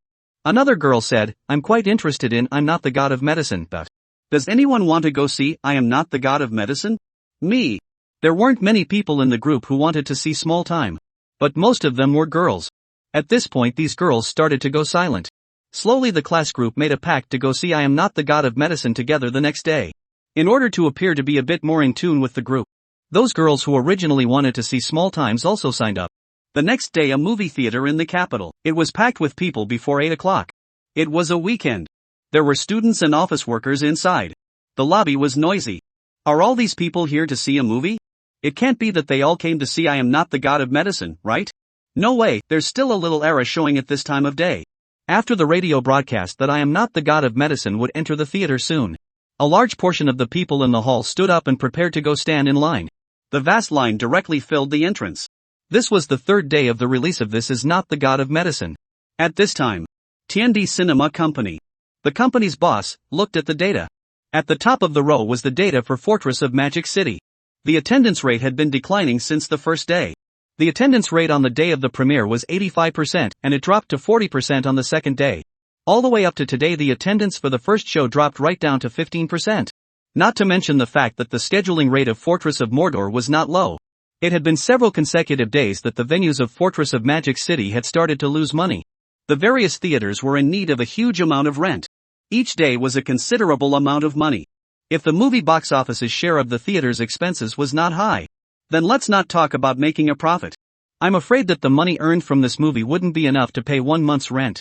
Another girl said, "I'm quite interested in I'm Not the God of Medicine, but does anyone want to go see I Am Not the God of Medicine?" Me. There weren't many people in the group who wanted to see Small Time. But most of them were girls. At this point, these girls started to go silent. Slowly the class group made a pact to go see I Am Not the God of Medicine together the next day. In order to appear to be a bit more in tune with the group, those girls who originally wanted to see Small Times also signed up. The next day, a movie theater in the capital. It was packed with people before 8 o'clock. It was a weekend. There were students and office workers inside. The lobby was noisy. Are all these people here to see a movie? It can't be that they all came to see I Am Not the God of Medicine, right? No way, there's still a little error showing at this time of day. After the radio broadcast that I Am Not the God of Medicine would enter the theater soon, a large portion of the people in the hall stood up and prepared to go stand in line. The vast line directly filled the entrance. This was the third day of the release of This Is Not the God of Medicine. At this time, TND Cinema Company, the company's boss, looked at the data. At the top of the row was the data for Fortress of Magic City. The attendance rate had been declining since the first day. The attendance rate on the day of the premiere was 85%, and it dropped to 40% on the second day. All the way up to today, the attendance for the first show dropped right down to 15%. Not to mention the fact that the scheduling rate of Fortress of Mordor was not low. It had been several consecutive days that the venues of Fortress of Magic City had started to lose money. The various theaters were in need of a huge amount of rent. Each day was a considerable amount of money. If the movie box office's share of the theater's expenses was not high, then let's not talk about making a profit. I'm afraid that the money earned from this movie wouldn't be enough to pay 1 month's rent.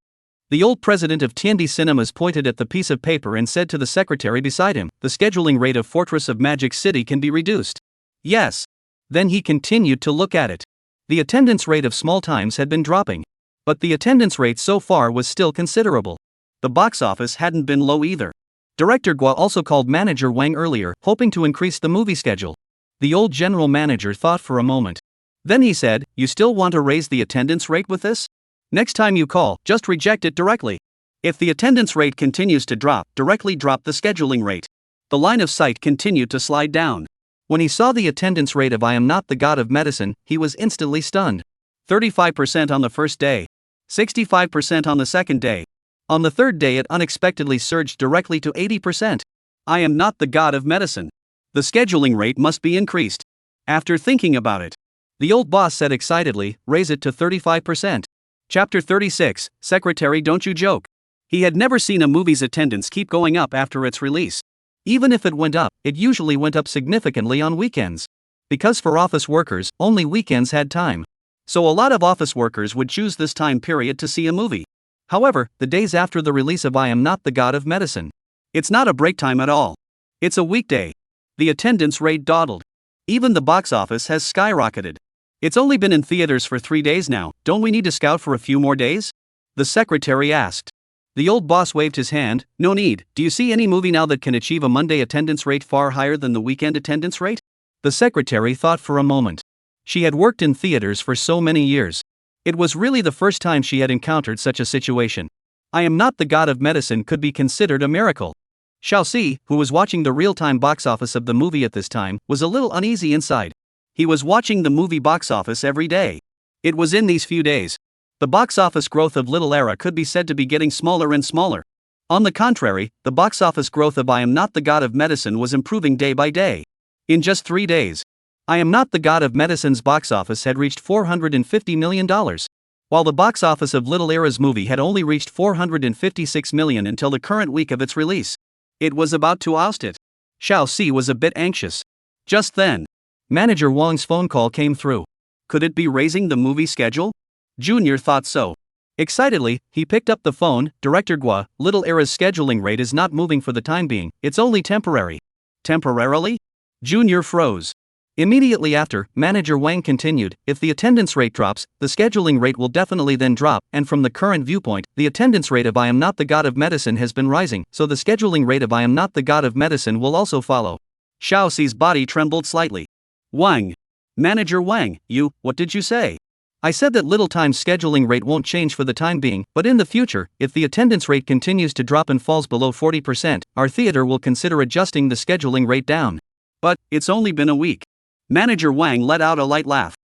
The old president of TND Cinemas pointed at the piece of paper and said to the secretary beside him, "The scheduling rate of Fortress of Magic City can be reduced." Yes. Then he continued to look at it. The attendance rate of Small Times had been dropping. But the attendance rate so far was still considerable. The box office hadn't been low either. Director Gua also called manager Wang earlier, hoping to increase the movie schedule. The old general manager thought for a moment. Then he said, "You still want to raise the attendance rate with this? Next time you call, just reject it directly. If the attendance rate continues to drop, directly drop the scheduling rate." The line of sight continued to slide down. When he saw the attendance rate of I Am Not the God of Medicine, he was instantly stunned. 35% on the first day. 65% on the second day. On the third day, it unexpectedly surged directly to 80%. I Am Not the God of Medicine. The scheduling rate must be increased. After thinking about it, the old boss said excitedly, "Raise it to 35%. Chapter 36, Secretary, don't you joke. He had never seen a movie's attendance keep going up after its release. Even if it went up, it usually went up significantly on weekends. Because for office workers, only weekends had time. So a lot of office workers would choose this time period to see a movie. However, the days after the release of I Am Not the God of Medicine, it's not a break time at all. It's a weekday. The attendance rate dawdled. Even the box office has skyrocketed. It's only been in theaters for 3 days now, don't we need to scout for a few more days? The secretary asked. The old boss waved his hand, "No need. Do you see any movie now that can achieve a Monday attendance rate far higher than the weekend attendance rate?" The secretary thought for a moment. She had worked in theaters for so many years. It was really the first time she had encountered such a situation. I Am Not the God of Medicine could be considered a miracle. Xiao Si, who was watching the real-time box office of the movie at this time, was a little uneasy inside. He was watching the movie box office every day. It was in these few days. The box office growth of Little Era could be said to be getting smaller and smaller. On the contrary, the box office growth of I Am Not the God of Medicine was improving day by day. In just 3 days, I Am Not the God of Medicine's box office had reached $450 million, while the box office of Little Era's movie had only reached $456 million until the current week of its release. It was about to oust it. Xiao Si was a bit anxious. Just then, Manager Wang's phone call came through. Could it be raising the movie schedule? Junior thought so. Excitedly, he picked up the phone. Director Gua, Little Era's scheduling rate is not moving for the time being, it's only temporary. Temporarily? Junior froze. Immediately after, Manager Wang continued, if the attendance rate drops, the scheduling rate will definitely then drop, and from the current viewpoint, the attendance rate of I Am Not the God of Medicine has been rising, so the scheduling rate of I Am Not the God of Medicine will also follow. Xiao Xi's body trembled slightly. Wang. Manager Wang, what did you say? I said that Little Time's scheduling rate won't change for the time being, but in the future, if the attendance rate continues to drop and falls below 40%, our theater will consider adjusting the scheduling rate down. But, it's only been a week. Manager Wang let out a light laugh.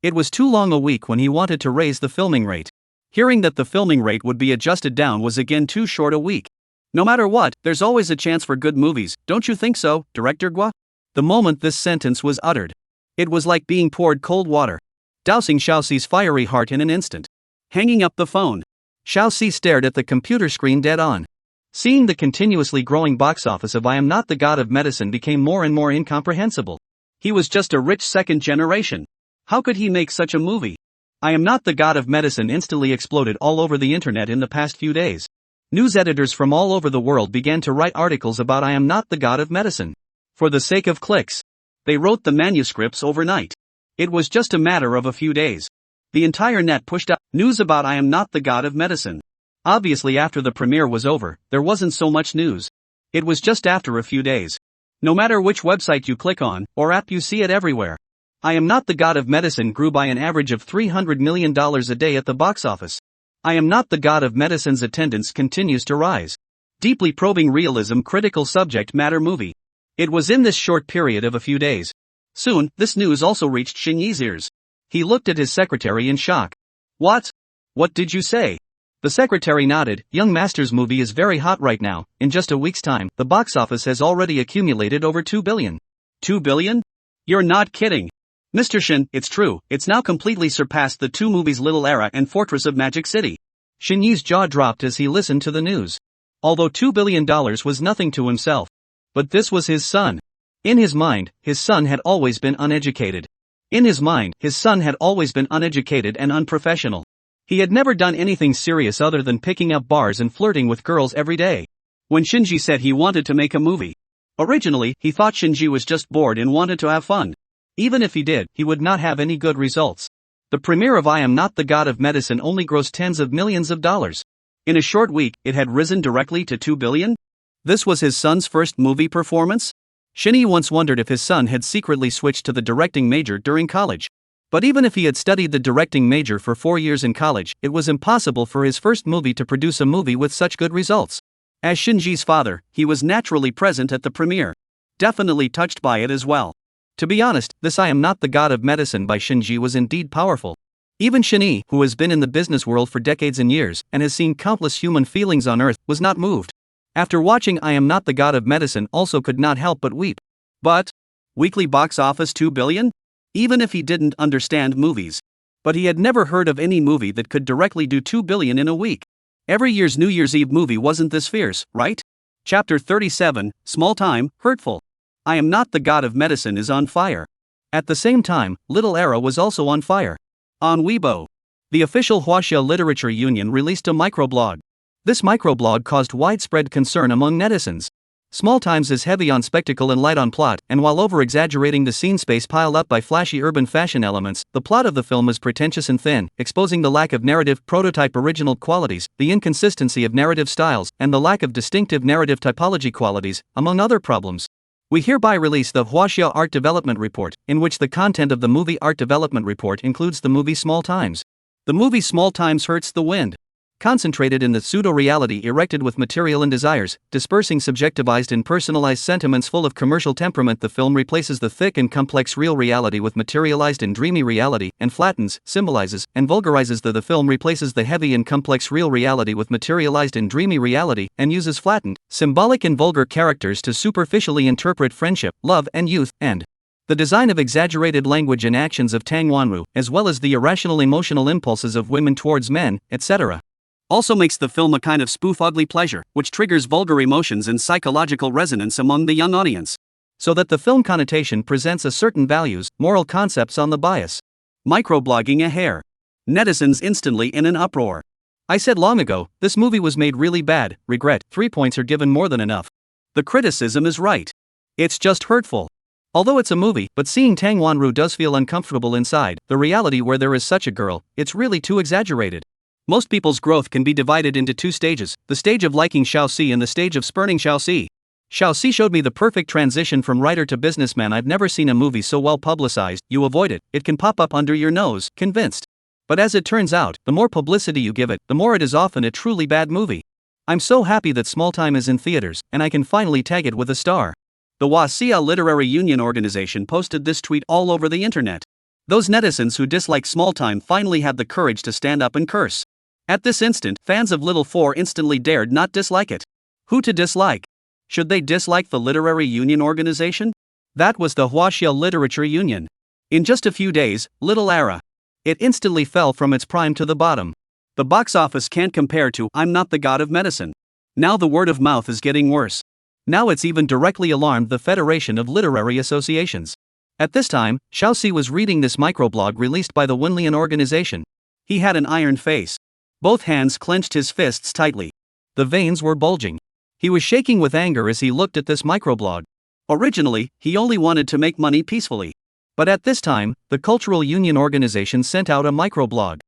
It was too long a week when he wanted to raise the filming rate. Hearing that the filming rate would be adjusted down was again too short a week. No matter what, there's always a chance for good movies, don't you think so, Director Gua? The moment this sentence was uttered, it was like being poured cold water, dousing Xiao Xi's fiery heart in an instant. Hanging up the phone, Xiao Xi stared at the computer screen dead on. Seeing the continuously growing box office of I Am Not the God of Medicine became more and more incomprehensible. He was just a rich second generation. How could he make such a movie? I Am Not the God of Medicine instantly exploded all over the internet in the past few days. News editors from all over the world began to write articles about I Am Not the God of Medicine. For the sake of clicks, they wrote the manuscripts overnight. It was just a matter of a few days. The entire net pushed out news about I Am Not the God of Medicine. Obviously, after the premiere was over, there wasn't so much news. It was just after a few days. No matter which website you click on, or app, you see it everywhere. I Am Not the God of Medicine grew by an average of $300 million a day at the box office. I Am Not the God of Medicine's attendance continues to rise. Deeply probing realism critical subject matter movie. It was in this short period of a few days. Soon, this news also reached Xinyi's ears. He looked at his secretary in shock. What? What did you say? The secretary nodded. Young Master's movie is very hot right now. In just a week's time, the box office has already accumulated over 2 billion. 2 billion? You're not kidding. Mr. Shin, it's true, it's now completely surpassed the two movies Little Era and Fortress of Magic City. Xinyi's jaw dropped as he listened to the news. Although $2 billion was nothing to himself. But this was his son. In his mind, his son had always been uneducated. In his mind, his son had always been uneducated and unprofessional. He had never done anything serious other than picking up bars and flirting with girls every day. When Shinji said he wanted to make a movie, originally, he thought Shinji was just bored and wanted to have fun. Even if he did, he would not have any good results. The premiere of I Am Not the God of Medicine only grossed tens of millions of dollars. In a short week, it had risen directly to 2 billion? This was his son's first movie performance? Shinji once wondered if his son had secretly switched to the directing major during college. But even if he had studied the directing major for 4 years in college, it was impossible for his first movie to produce a movie with such good results. As Shinji's father, he was naturally present at the premiere. Definitely touched by it as well. To be honest, this I Am Not the God of Medicine by Shinji was indeed powerful. Even Shinji, who has been in the business world for decades and years, and has seen countless human feelings on earth, was not moved. After watching I Am Not the God of Medicine also could not help but weep. But, weekly box office 2 billion? Even if he didn't understand movies. But he had never heard of any movie that could directly do 2 billion in a week. Every year's New Year's Eve movie wasn't this fierce, right? Chapter 37, Small Time, Hurtful. I Am Not the God of Medicine is on fire. At the same time, Little Era was also on fire. On Weibo, the official Huaxia Literature Union released a microblog. This microblog caused widespread concern among netizens. Small Times is heavy on spectacle and light on plot, and while over-exaggerating the scene space piled up by flashy urban fashion elements, the plot of the film is pretentious and thin, exposing the lack of narrative prototype original qualities, the inconsistency of narrative styles, and the lack of distinctive narrative typology qualities, among other problems. We hereby release the Huaxia Art Development Report, in which the content of the movie Art Development Report includes the movie Small Times. The movie Small Times hurts the wind. Concentrated in the pseudo-reality erected with material and desires, dispersing subjectivized and personalized sentiments full of commercial temperament, the film replaces the thick and complex real reality with materialized and dreamy reality, and flattens, symbolizes, and vulgarizes the film replaces the heavy and complex real reality with materialized and dreamy reality, and uses flattened, symbolic and vulgar characters to superficially interpret friendship, love and youth, and the design of exaggerated language and actions of Tang Wanru, as well as the irrational emotional impulses of women towards men, etc. Also makes the film a kind of spoof ugly pleasure, which triggers vulgar emotions and psychological resonance among the young audience. So that the film connotation presents a certain values, moral concepts on the bias. Microblogging a hair. Netizens instantly in an uproar. I said long ago, this movie was made really bad, regret, 3 points are given more than enough. The criticism is right. It's just hurtful. Although it's a movie, but seeing Tang Wanru does feel uncomfortable inside, the reality where there is such a girl, it's really too exaggerated. Most people's growth can be divided into 2 stages, the stage of liking Xiaoxi and the stage of spurning Xiaoxi. Xiaoxi showed me the perfect transition from writer to businessman. I've never seen a movie so well publicized, you avoid it, it can pop up under your nose, convinced. But as it turns out, the more publicity you give it, the more it is often a truly bad movie. I'm so happy that Small Time is in theaters, and I can finally tag it with a star. The Wasia Literary Union Organization posted this tweet all over the internet. Those netizens who dislike Small Time finally had the courage to stand up and curse. At this instant, fans of Little 4 instantly dared not dislike it. Who to dislike? Should they dislike the Literary Union Organization? That was the Huaxia Literature Union. In just a few days, Little Era. It instantly fell from its prime to the bottom. The box office can't compare to I'm Not the God of Medicine. Now the word of mouth is getting worse. Now it's even directly alarmed the Federation of Literary Associations. At this time, Xiaoxi was reading this microblog released by the Wenlian organization. He had an iron face. Both hands clenched his fists tightly. The veins were bulging. He was shaking with anger as he looked at this microblog. Originally, he only wanted to make money peacefully. But at this time, the Cultural Union Organization sent out a microblog.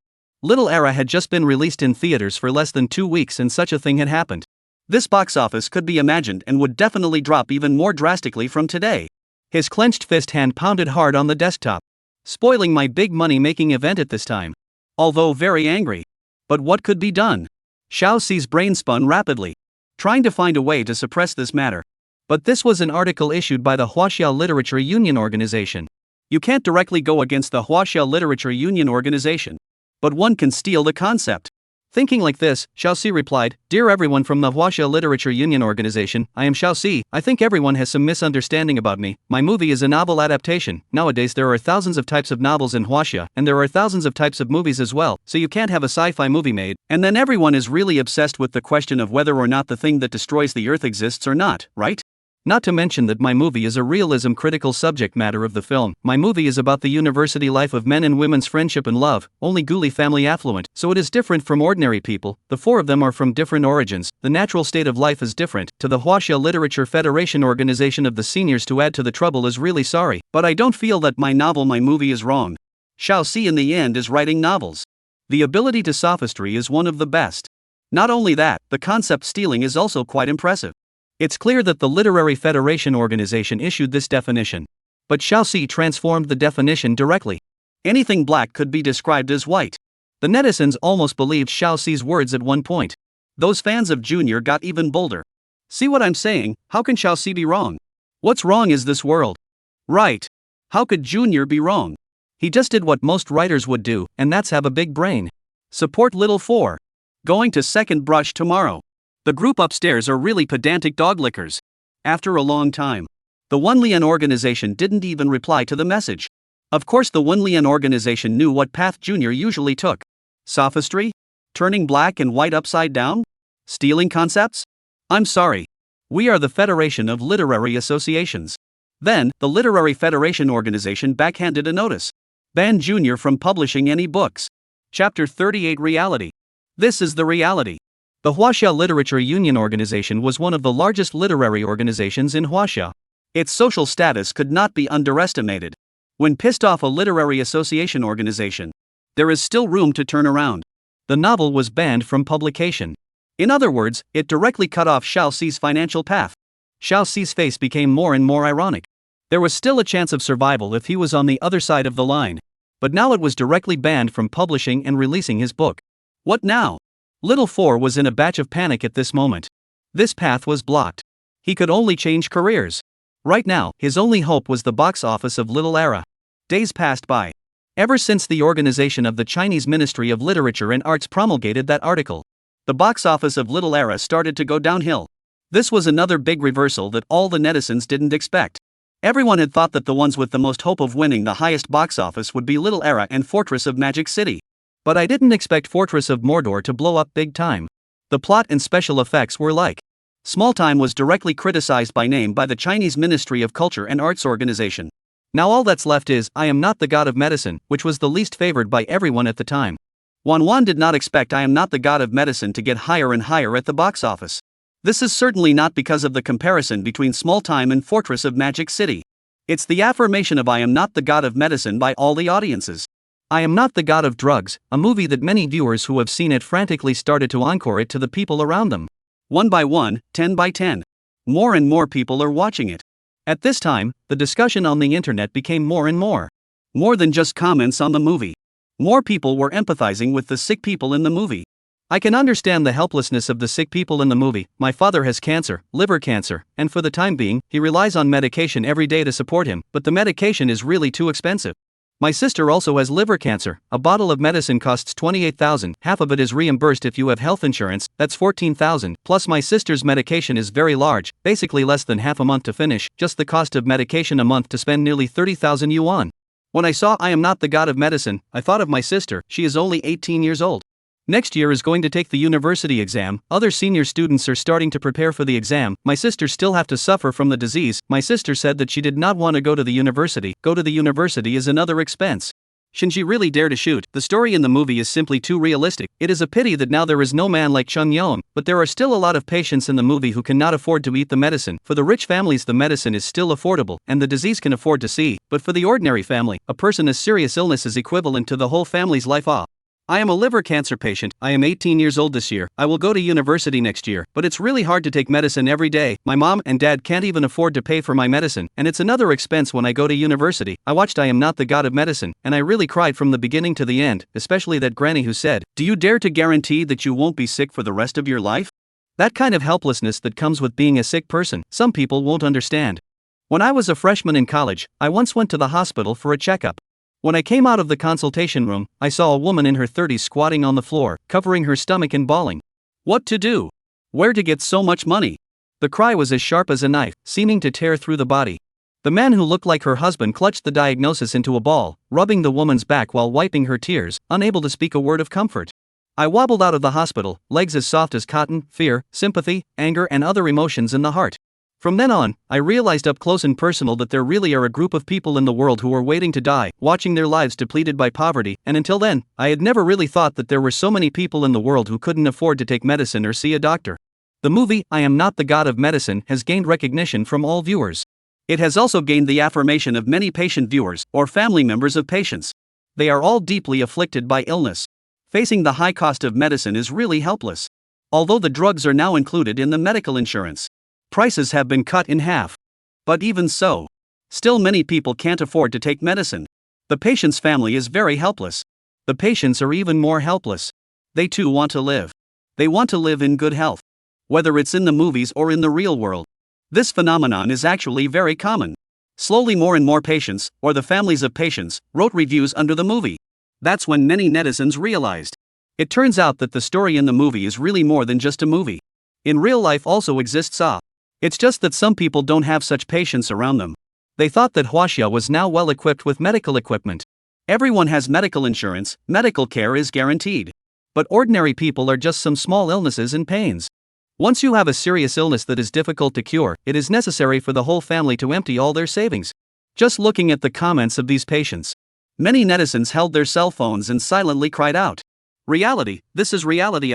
Little Era had just been released in theaters for less than 2 weeks and such a thing had happened. This box office could be imagined and would definitely drop even more drastically from today. His clenched fist hand pounded hard on the desktop. Spoiling my big money-making event at this time. Although very angry. But what could be done? Xiaoxi's brain spun rapidly, trying to find a way to suppress this matter. But this was an article issued by the Huaxia Literature Union Organization. You can't directly go against the Huaxia Literature Union Organization. But one can steal the concept. Thinking like this, Xiaoxi replied, Dear everyone from the Huaxia Literature Union Organization, I am Xiaoxi. I think everyone has some misunderstanding about me. My movie is a novel adaptation. Nowadays there are thousands of types of novels in Huaxia, and there are thousands of types of movies as well, so you can't have a sci-fi movie made, and then everyone is really obsessed with the question of whether or not the thing that destroys the earth exists or not, right? Not to mention that my movie is a realism critical subject matter of the film. My movie is about the university life of men and women's friendship and love, only Guli family affluent, so it is different from ordinary people. The 4 of them are from different origins, the natural state of life is different. To the Huaxia Literature Federation Organization of the seniors to add to the trouble is really sorry, but I don't feel that my movie is wrong. Xiaoxi in the end is writing novels. The ability to sophistry is one of the best. Not only that, the concept stealing is also quite impressive. It's clear that the Literary Federation Organization issued this definition. But Xiaoxi transformed the definition directly. Anything black could be described as white. The netizens almost believed Xiaoxi's words at one point. Those fans of Junior got even bolder. See what I'm saying? How can Xiaoxi be wrong? What's wrong is this world. Right. How could Junior be wrong? He just did what most writers would do, and that's have a big brain. Support Little 4. Going to second brush tomorrow. The group upstairs are really pedantic dog lickers. After a long time. The Wenlian organization didn't even reply to the message. Of course the Wenlian organization knew what path Junior usually took. Sophistry? Turning black and white upside down? Stealing concepts? I'm sorry. We are the Federation of Literary Associations. Then, the Literary Federation Organization backhanded a notice. Banned Junior from publishing any books. Chapter 38 Reality. This is the reality. The Huaxia Literature Union Organization was one of the largest literary organizations in Huaxia. Its social status could not be underestimated. When pissed off a literary association organization, there is still room to turn around. The novel was banned from publication. In other words, it directly cut off Xiaoxi's financial path. Xiaoxi's face became more and more ironic. There was still a chance of survival if he was on the other side of the line. But now it was directly banned from publishing and releasing his book. What now? Little 4 was in a batch of panic at this moment. This path was blocked. He could only change careers. Right now, his only hope was the box office of Little Era. Days passed by. Ever since the organization of the Chinese Ministry of Literature and Arts promulgated that article, the box office of Little Era started to go downhill. This was another big reversal that all the netizens didn't expect. Everyone had thought that the ones with the most hope of winning the highest box office would be Little Era and Fortress of Magic City. But I didn't expect Fortress of Mordor to blow up big time. The plot and special effects were like. Small Time was directly criticized by name by the Chinese Ministry of Culture and Arts Organization. Now all that's left is I Am Not the God of Medicine, which was the least favored by everyone at the time. Manhwa did not expect I Am Not the God of Medicine to get higher and higher at the box office. This is certainly not because of the comparison between Small Time and Fortress of Magic City. It's the affirmation of I Am Not the God of Medicine by all the audiences. I Am Not the God of Drugs, a movie that many viewers who have seen it frantically started to encore it to the people around them. 1 by 1, 10 by 10. More and more people are watching it. At this time, the discussion on the internet became more and more. More than just comments on the movie. More people were empathizing with the sick people in the movie. I can understand the helplessness of the sick people in the movie. My father has cancer, liver cancer, and for the time being, he relies on medication every day to support him, but the medication is really too expensive. My sister also has liver cancer. A bottle of medicine costs $28,000. Half of it is reimbursed if you have health insurance, that's $14,000. Plus my sister's medication is very large, basically less than half a month to finish. Just the cost of medication a month to spend nearly 30,000 yuan. When I saw I Am Not the God of Medicine, I thought of my sister. She is only 18 years old. Next year is going to take the university exam. Other senior students are starting to prepare for the exam. My sister still have to suffer from the disease. My sister said that she did not want to go to the university. Go to the university is another expense. Should she really dare to shoot? The story in the movie is simply too realistic. It is a pity that now there is no man like Chung Yeon, but there are still a lot of patients in the movie who cannot afford to eat the medicine. For the rich families the medicine is still affordable, and the disease can afford to see, but for the ordinary family, a person's serious illness is equivalent to the whole family's life off. I am a liver cancer patient. I am 18 years old this year. I will go to university next year, but it's really hard to take medicine every day. My mom and dad can't even afford to pay for my medicine, and it's another expense when I go to university. I watched I Am Not the God of Medicine, and I really cried from the beginning to the end, especially that granny who said, "Do you dare to guarantee that you won't be sick for the rest of your life?" That kind of helplessness that comes with being a sick person, some people won't understand. When I was a freshman in college, I once went to the hospital for a checkup. When I came out of the consultation room, I saw a woman in her 30s squatting on the floor, covering her stomach and bawling. What to do? Where to get so much money? The cry was as sharp as a knife, seeming to tear through the body. The man who looked like her husband clutched the diagnosis into a ball, rubbing the woman's back while wiping her tears, unable to speak a word of comfort. I wobbled out of the hospital, legs as soft as cotton, fear, sympathy, anger and other emotions in the heart. From then on, I realized up close and personal that there really are a group of people in the world who are waiting to die, watching their lives depleted by poverty, and until then, I had never really thought that there were so many people in the world who couldn't afford to take medicine or see a doctor. The movie, I Am Not the God of Medicine, has gained recognition from all viewers. It has also gained the affirmation of many patient viewers, or family members of patients. They are all deeply afflicted by illness. Facing the high cost of medicine is really helpless. Although the drugs are now included in the medical insurance, prices have been cut in half. But even so, still many people can't afford to take medicine. The patient's family is very helpless. The patients are even more helpless. They too want to live. They want to live in good health. Whether it's in the movies or in the real world. This phenomenon is actually very common. Slowly more and more patients, or the families of patients, wrote reviews under the movie. That's when many netizens realized. It turns out that the story in the movie is really more than just a movie. In real life also exists It's just that some people don't have such patience around them. They thought that Huaxia was now well equipped with medical equipment. Everyone has medical insurance, medical care is guaranteed. But ordinary people are just some small illnesses and pains. Once you have a serious illness that is difficult to cure, it is necessary for the whole family to empty all their savings. Just looking at the comments of these patients. Many netizens held their cell phones and silently cried out. Reality, this is reality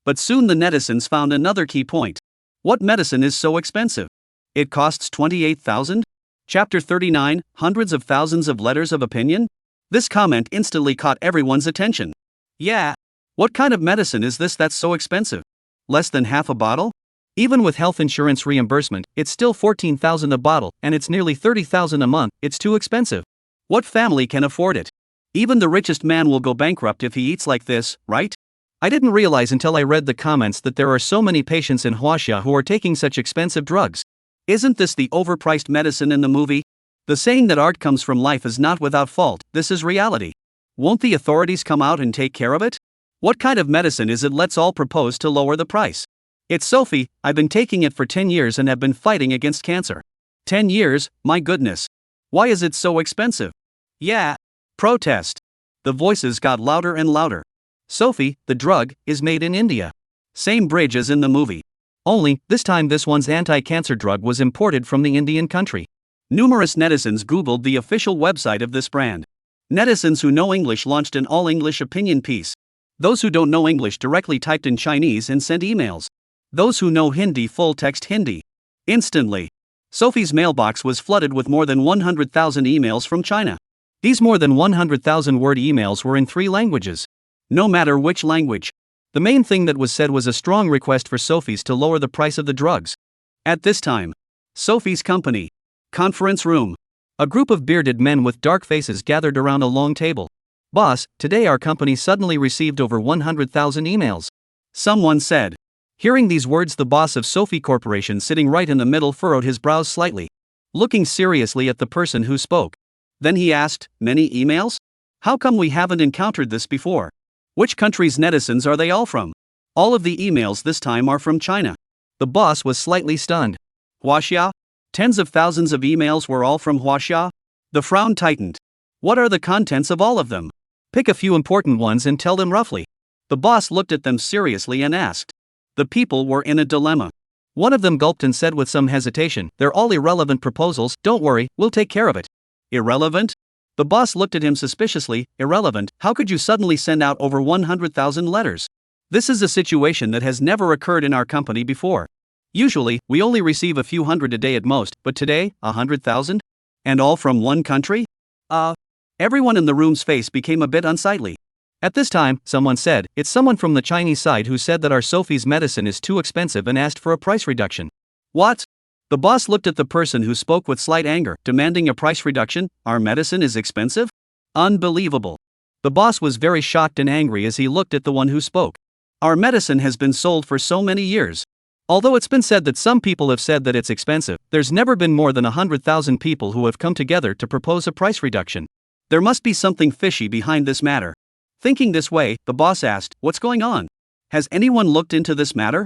But soon the netizens found another key point. What medicine is so expensive? It costs 28,000? Chapter 39, hundreds of thousands of letters of opinion? This comment instantly caught everyone's attention. Yeah. What kind of medicine is this that's so expensive? Less than half a bottle? Even with health insurance reimbursement, it's still 14,000 a bottle, and it's nearly 30,000 a month. It's too expensive. What family can afford it? Even the richest man will go bankrupt if he eats like this, right? I didn't realize until I read the comments that there are so many patients in Huaxia who are taking such expensive drugs. Isn't this the overpriced medicine in the movie? The saying that art comes from life is not without fault. This is reality. Won't the authorities come out and take care of it? What kind of medicine is it? Let's all propose to lower the price. It's Sophie. I've been taking it for 10 years and have been fighting against cancer. 10 years, my goodness. Why is it so expensive? Yeah. Protest. The voices got louder and louder. Sophie, the drug, is made in India. Same bridge as in the movie. Only, this time this one's anti-cancer drug was imported from the Indian country. Numerous netizens Googled the official website of this brand. Netizens who know English launched an all-English opinion piece. Those who don't know English directly typed in Chinese and sent emails. Those who know Hindi full-text Hindi. Instantly, Sophie's mailbox was flooded with more than 100,000 emails from China. These more than 100,000 word emails were in 3 languages. No matter which language. The main thing that was said was a strong request for Sophie's to lower the price of the drugs. At this time, Sophie's company conference room. A group of bearded men with dark faces gathered around a long table. Boss, today our company suddenly received over 100,000 emails. Someone said. Hearing these words, the boss of Sophie Corporation sitting right in the middle furrowed his brows slightly, looking seriously at the person who spoke. Then he asked, many emails? How come we haven't encountered this before? Which country's netizens are they all from? All of the emails this time are from China. The boss was slightly stunned. Huaxia? Tens of thousands of emails were all from Huaxia? The frown tightened. What are the contents of all of them? Pick a few important ones and tell them roughly. The boss looked at them seriously and asked. The people were in a dilemma. One of them gulped and said with some hesitation, they're all irrelevant proposals, don't worry, we'll take care of it. Irrelevant? The boss looked at him suspiciously. Irrelevant? How could you suddenly send out over 100,000 letters? This is a situation that has never occurred in our company before. Usually, we only receive a few hundred a day at most, but today, 100,000? And all from one country? Everyone in the room's face became a bit unsightly. At this time, someone said, it's someone from the Chinese side who said that our Sophie's medicine is too expensive and asked for a price reduction. What? The boss looked at the person who spoke with slight anger, demanding a price reduction. Our medicine is expensive? Unbelievable. The boss was very shocked and angry as he looked at the one who spoke. Our medicine has been sold for so many years. Although it's been said that some people have said that it's expensive, there's never been more than 100,000 people who have come together to propose a price reduction. There must be something fishy behind this matter. Thinking this way, the boss asked, what's going on? Has anyone looked into this matter?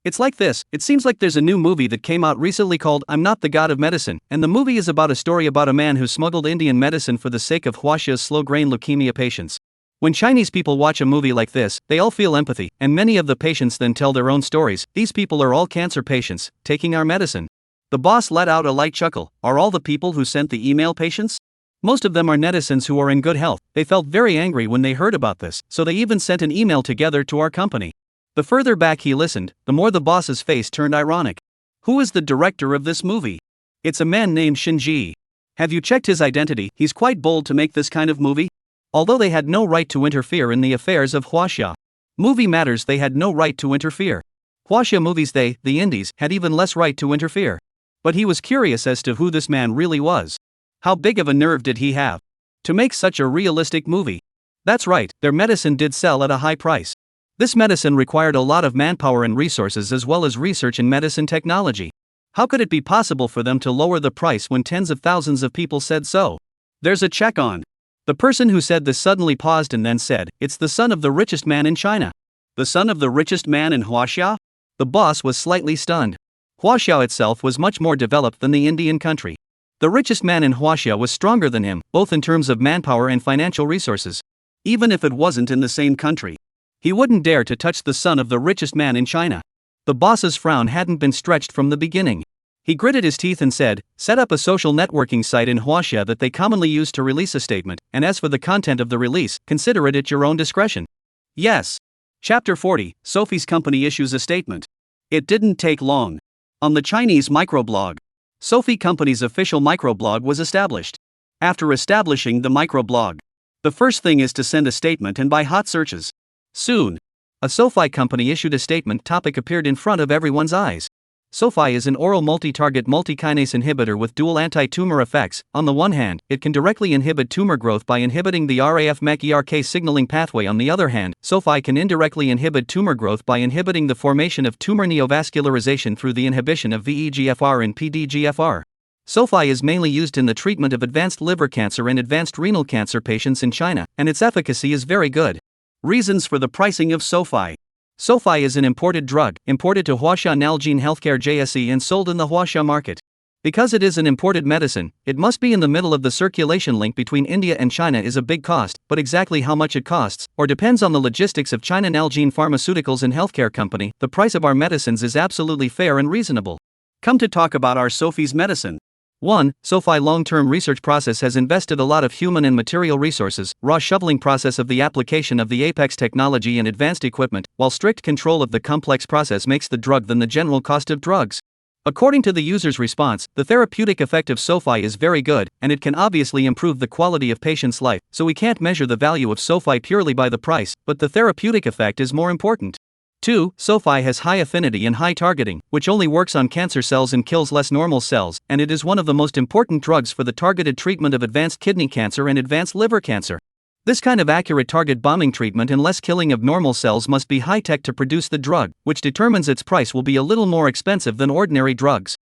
It's like this, it seems like there's a new movie that came out recently called I'm Not the God of Medicine, and the movie is about a story about a man who smuggled Indian medicine for the sake of Huaxia's slow-grain leukemia patients. When Chinese people watch a movie like this, they all feel empathy, and many of the patients then tell their own stories. These people are all cancer patients, taking our medicine. The boss let out a light chuckle. Are all the people who sent the email patients? Most of them are netizens who are in good health. They felt very angry when they heard about this, so they even sent an email together to our company. The further back he listened, the more the boss's face turned ironic. Who is the director of this movie? It's a man named Shinji. Have you checked his identity? He's quite bold to make this kind of movie. Although they had no right to interfere in the affairs of Huaxia. Movie matters, they had no right to interfere. Huaxia movies, the indies, had even less right to interfere. But he was curious as to who this man really was. How big of a nerve did he have to make such a realistic movie? That's right, their medicine did sell at a high price. This medicine required a lot of manpower and resources as well as research in medicine technology. How could it be possible for them to lower the price when tens of thousands of people said so? There's a check on. The person who said this suddenly paused and then said, it's the son of the richest man in China. The son of the richest man in Huaxia? The boss was slightly stunned. Huaxia itself was much more developed than the Indian country. The richest man in Huaxia was stronger than him, both in terms of manpower and financial resources. Even if it wasn't in the same country, he wouldn't dare to touch the son of the richest man in China. The boss's frown hadn't been stretched from the beginning. He gritted his teeth and said, set up a social networking site in Huaxia that they commonly use to release a statement, and as for the content of the release, consider it at your own discretion. Yes. Chapter 40, Sophie's company issues a statement. It didn't take long. On the Chinese microblog, Sophie Company's official microblog was established. After establishing the microblog, the first thing is to send a statement and buy hot searches. Soon, a Sophie Company issued a statement topic appeared in front of everyone's eyes. Sophie is an oral multi-target multi-kinase inhibitor with dual anti-tumor effects. On the one hand, it can directly inhibit tumor growth by inhibiting the RAF-MEK-ERK signaling pathway. On the other hand, Sophie can indirectly inhibit tumor growth by inhibiting the formation of tumor neovascularization through the inhibition of VEGFR and PDGFR. Sophie is mainly used in the treatment of advanced liver cancer and advanced renal cancer patients in China, and its efficacy is very good. Reasons for the pricing of Sophie. Sophie is an imported drug, imported to Huaxia Nalgene Healthcare JSE and sold in the Huaxia market. Because it is an imported medicine, it must be in the middle of the circulation. Link between India and China is a big cost, but exactly how much it costs, or depends on the logistics of China Nalgene Pharmaceuticals and Healthcare Company. The price of our medicines is absolutely fair and reasonable. Come to talk about our Sophie's medicine. 1. SoFi long-term research process has invested a lot of human and material resources, raw shoveling process of the application of the Apex technology and advanced equipment, while strict control of the complex process makes the drug than the general cost of drugs. According to the user's response, the therapeutic effect of SoFi is very good, and it can obviously improve the quality of patient's life, so we can't measure the value of SoFi purely by the price, but the therapeutic effect is more important. 2. SoFi has high affinity and high targeting, which only works on cancer cells and kills less normal cells, and it is one of the most important drugs for the targeted treatment of advanced kidney cancer and advanced liver cancer. This kind of accurate target bombing treatment and less killing of normal cells must be high-tech to produce the drug, which determines its price will be a little more expensive than ordinary drugs.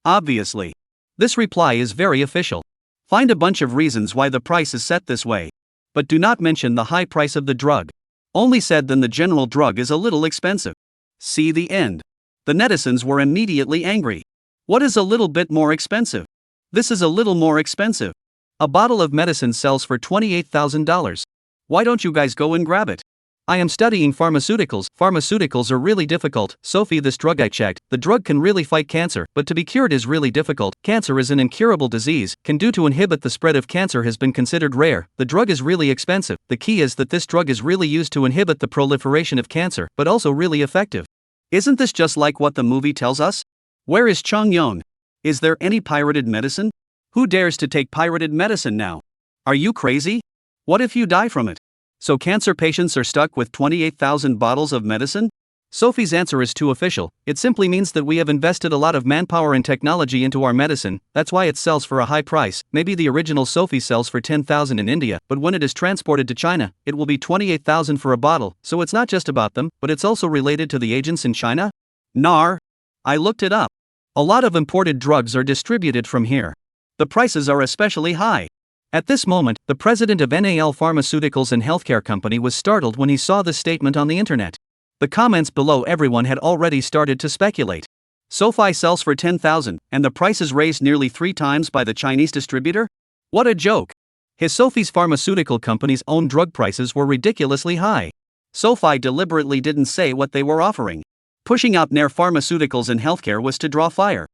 Obviously. This reply is very official. Find a bunch of reasons why the price is set this way. But do not mention the high price of the drug. Only said then the general drug is a little expensive. See the end. The netizens were immediately angry. What is a little bit more expensive? This is a little more expensive. A bottle of medicine sells for $28,000. Why don't you guys go and grab it? I am studying pharmaceuticals. Pharmaceuticals are really difficult. Sophie, this drug I checked, the drug can really fight cancer, but to be cured is really difficult. Cancer is an incurable disease, can do to inhibit the spread of cancer has been considered rare. The drug is really expensive. The key is that this drug is really used to inhibit the proliferation of cancer, but also really effective. Isn't this just like what the movie tells us? Where is Chung Yon? Is there any pirated medicine? Who dares to take pirated medicine now? Are you crazy? What if you die from it? So cancer patients are stuck with 28,000 bottles of medicine? Sophie's answer is too official. It simply means that we have invested a lot of manpower and technology into our medicine, that's why it sells for a high price. Maybe the original Sophie sells for 10,000 in India, but when it is transported to China, it will be 28,000 for a bottle, so it's not just about them, but it's also related to the agents in China? Nar. I looked it up. A lot of imported drugs are distributed from here. The prices are especially high. At this moment, the president of NAL Pharmaceuticals and Healthcare Company was startled when he saw this statement on the internet. The comments below everyone had already started to speculate. SoFi sells for 10,000, and the price is raised nearly 3 times by the Chinese distributor? What a joke! His Sophie's pharmaceutical company's own drug prices were ridiculously high. SoFi deliberately didn't say what they were offering. Pushing out NAR Pharmaceuticals and Healthcare was to draw fire.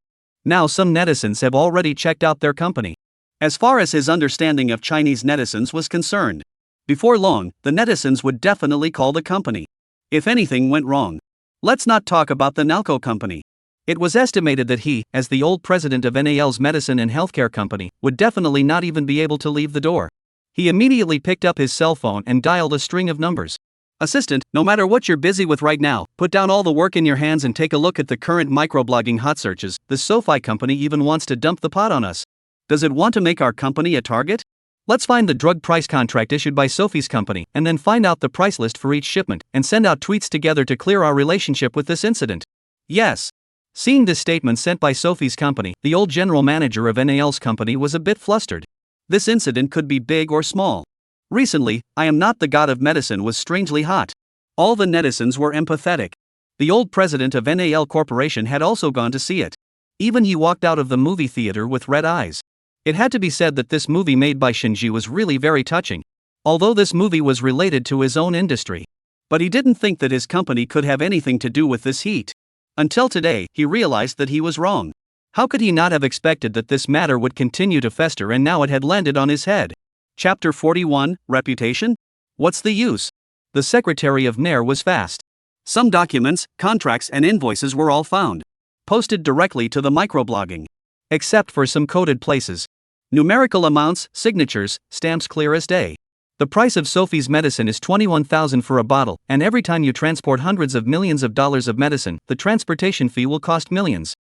Now some netizens have already checked out their company. As far as his understanding of Chinese netizens was concerned. Before long, the netizens would definitely call the company. If anything went wrong. Let's not talk about the Nalco company. It was estimated that he, as the old president of NAL's medicine and healthcare company, would definitely not even be able to leave the door. He immediately picked up his cell phone and dialed a string of numbers. Assistant, no matter what you're busy with right now, put down all the work in your hands and take a look at the current microblogging hot searches. The SoFi company even wants to dump the pot on us. Does it want to make our company a target? Let's find the drug price contract issued by Sophie's company, and then find out the price list for each shipment, and send out tweets together to clear our relationship with this incident. Yes. Seeing this statement sent by Sophie's company, the old general manager of NAL's company was a bit flustered. This incident could be big or small. Recently, I Am Not the God of Medicine was strangely hot. All the netizens were empathetic. The old president of NAL Corporation had also gone to see it. Even he walked out of the movie theater with red eyes. It had to be said that this movie made by Shinji was really very touching. Although this movie was related to his own industry. But he didn't think that his company could have anything to do with this heat. Until today, he realized that he was wrong. How could he not have expected that this matter would continue to fester, and now it had landed on his head? Chapter 41, Reputation? What's the use? The secretary of NAR was fast. Some documents, contracts and invoices were all found. Posted directly to the microblogging. Except for some coded places. Numerical amounts, signatures, stamps clear as day. The price of Sophie's medicine is $21,000 for a bottle, and every time you transport hundreds of millions of dollars of medicine, the transportation fee will cost millions.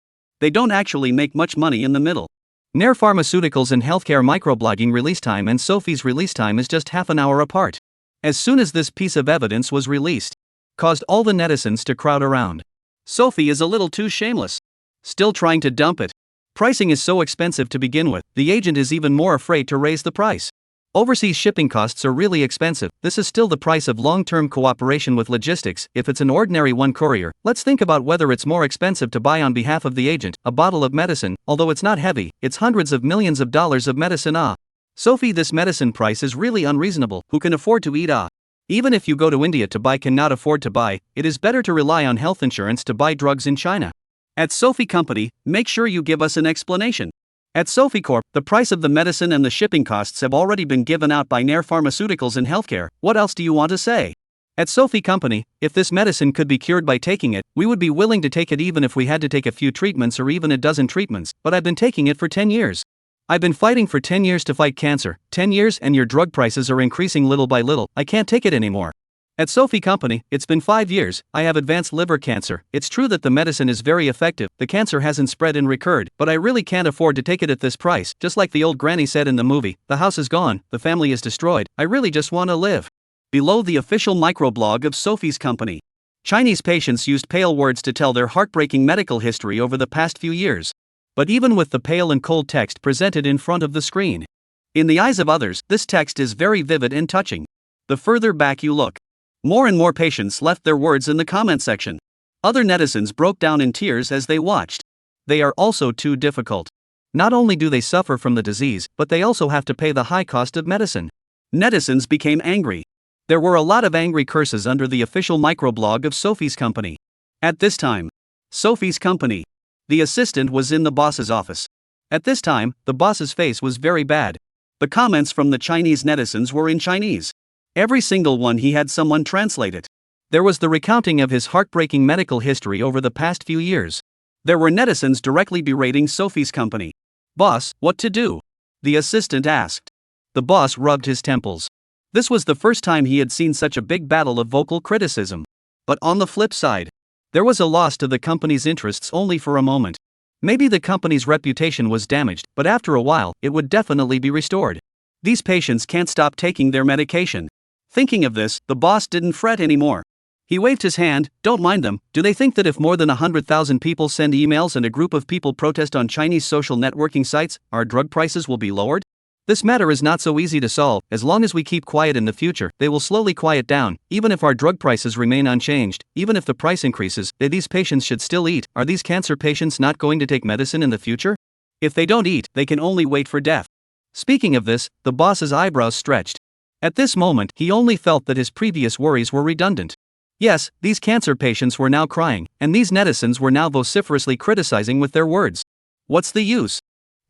They don't actually make much money in the middle. NAR Pharmaceuticals and Healthcare microblogging release time and Sophie's release time is just half an hour apart. As soon as this piece of evidence was released, caused all the netizens to crowd around. Sophie is a little too shameless. Still trying to dump it. Pricing is so expensive to begin with, the agent is even more afraid to raise the price. Overseas shipping costs are really expensive. This is still the price of long-term cooperation with logistics. If it's an ordinary one courier, let's think about whether it's more expensive to buy on behalf of the agent a bottle of medicine. Although it's not heavy, it's hundreds of millions of dollars of medicine. Sophie, this medicine price is really unreasonable. Who can afford to eat? Even if you go to India to buy, cannot afford to buy, it is better to rely on health insurance to buy drugs in China. At Sophie Company, make sure you give us an explanation. At Sophie Corp, the price of the medicine and the shipping costs have already been given out by Nair Pharmaceuticals and Healthcare. What else do you want to say? At Sophie Company, if this medicine could be cured by taking it, we would be willing to take it even if we had to take a few treatments or even a dozen treatments, but I've been taking it for 10 years. I've been fighting for 10 years to fight cancer, 10 years and your drug prices are increasing little by little, I can't take it anymore. At Sophie Company, it's been 5 years, I have advanced liver cancer. It's true that the medicine is very effective, the cancer hasn't spread and recurred, but I really can't afford to take it at this price. Just like the old granny said in the movie, the house is gone, the family is destroyed, I really just want to live. Below the official microblog of Sophie's Company. Chinese patients used pale words to tell their heartbreaking medical history over the past few years. But even with the pale and cold text presented in front of the screen, in the eyes of others, this text is very vivid and touching. The further back you look, more and more patients left their words in the comment section. Other netizens broke down in tears as they watched. They are also too difficult. Not only do they suffer from the disease, but they also have to pay the high cost of medicine. Netizens became angry. There were a lot of angry curses under the official microblog of Sophie's Company. At this time, Sophie's Company. The assistant was in the boss's office. At this time, the boss's face was very bad. The comments from the Chinese netizens were in Chinese. Every single one he had someone translate it. There was the recounting of his heartbreaking medical history over the past few years. There were netizens directly berating Sophie's Company. Boss, what to do? The assistant asked. The boss rubbed his temples. This was the first time he had seen such a big battle of vocal criticism. But on the flip side, there was a loss to the company's interests only for a moment. Maybe the company's reputation was damaged, but after a while, it would definitely be restored. These patients can't stop taking their medication. Thinking of this, the boss didn't fret anymore. He waved his hand, don't mind them. Do they think that if more than 100,000 people send emails and a group of people protest on Chinese social networking sites, our drug prices will be lowered? This matter is not so easy to solve. As long as we keep quiet in the future, they will slowly quiet down. Even if our drug prices remain unchanged, even if the price increases, these patients should still eat. Are these cancer patients not going to take medicine in the future? If they don't eat, they can only wait for death. Speaking of this, the boss's eyebrows stretched. At this moment, he only felt that his previous worries were redundant. Yes, these cancer patients were now crying, and these netizens were now vociferously criticizing with their words. What's the use?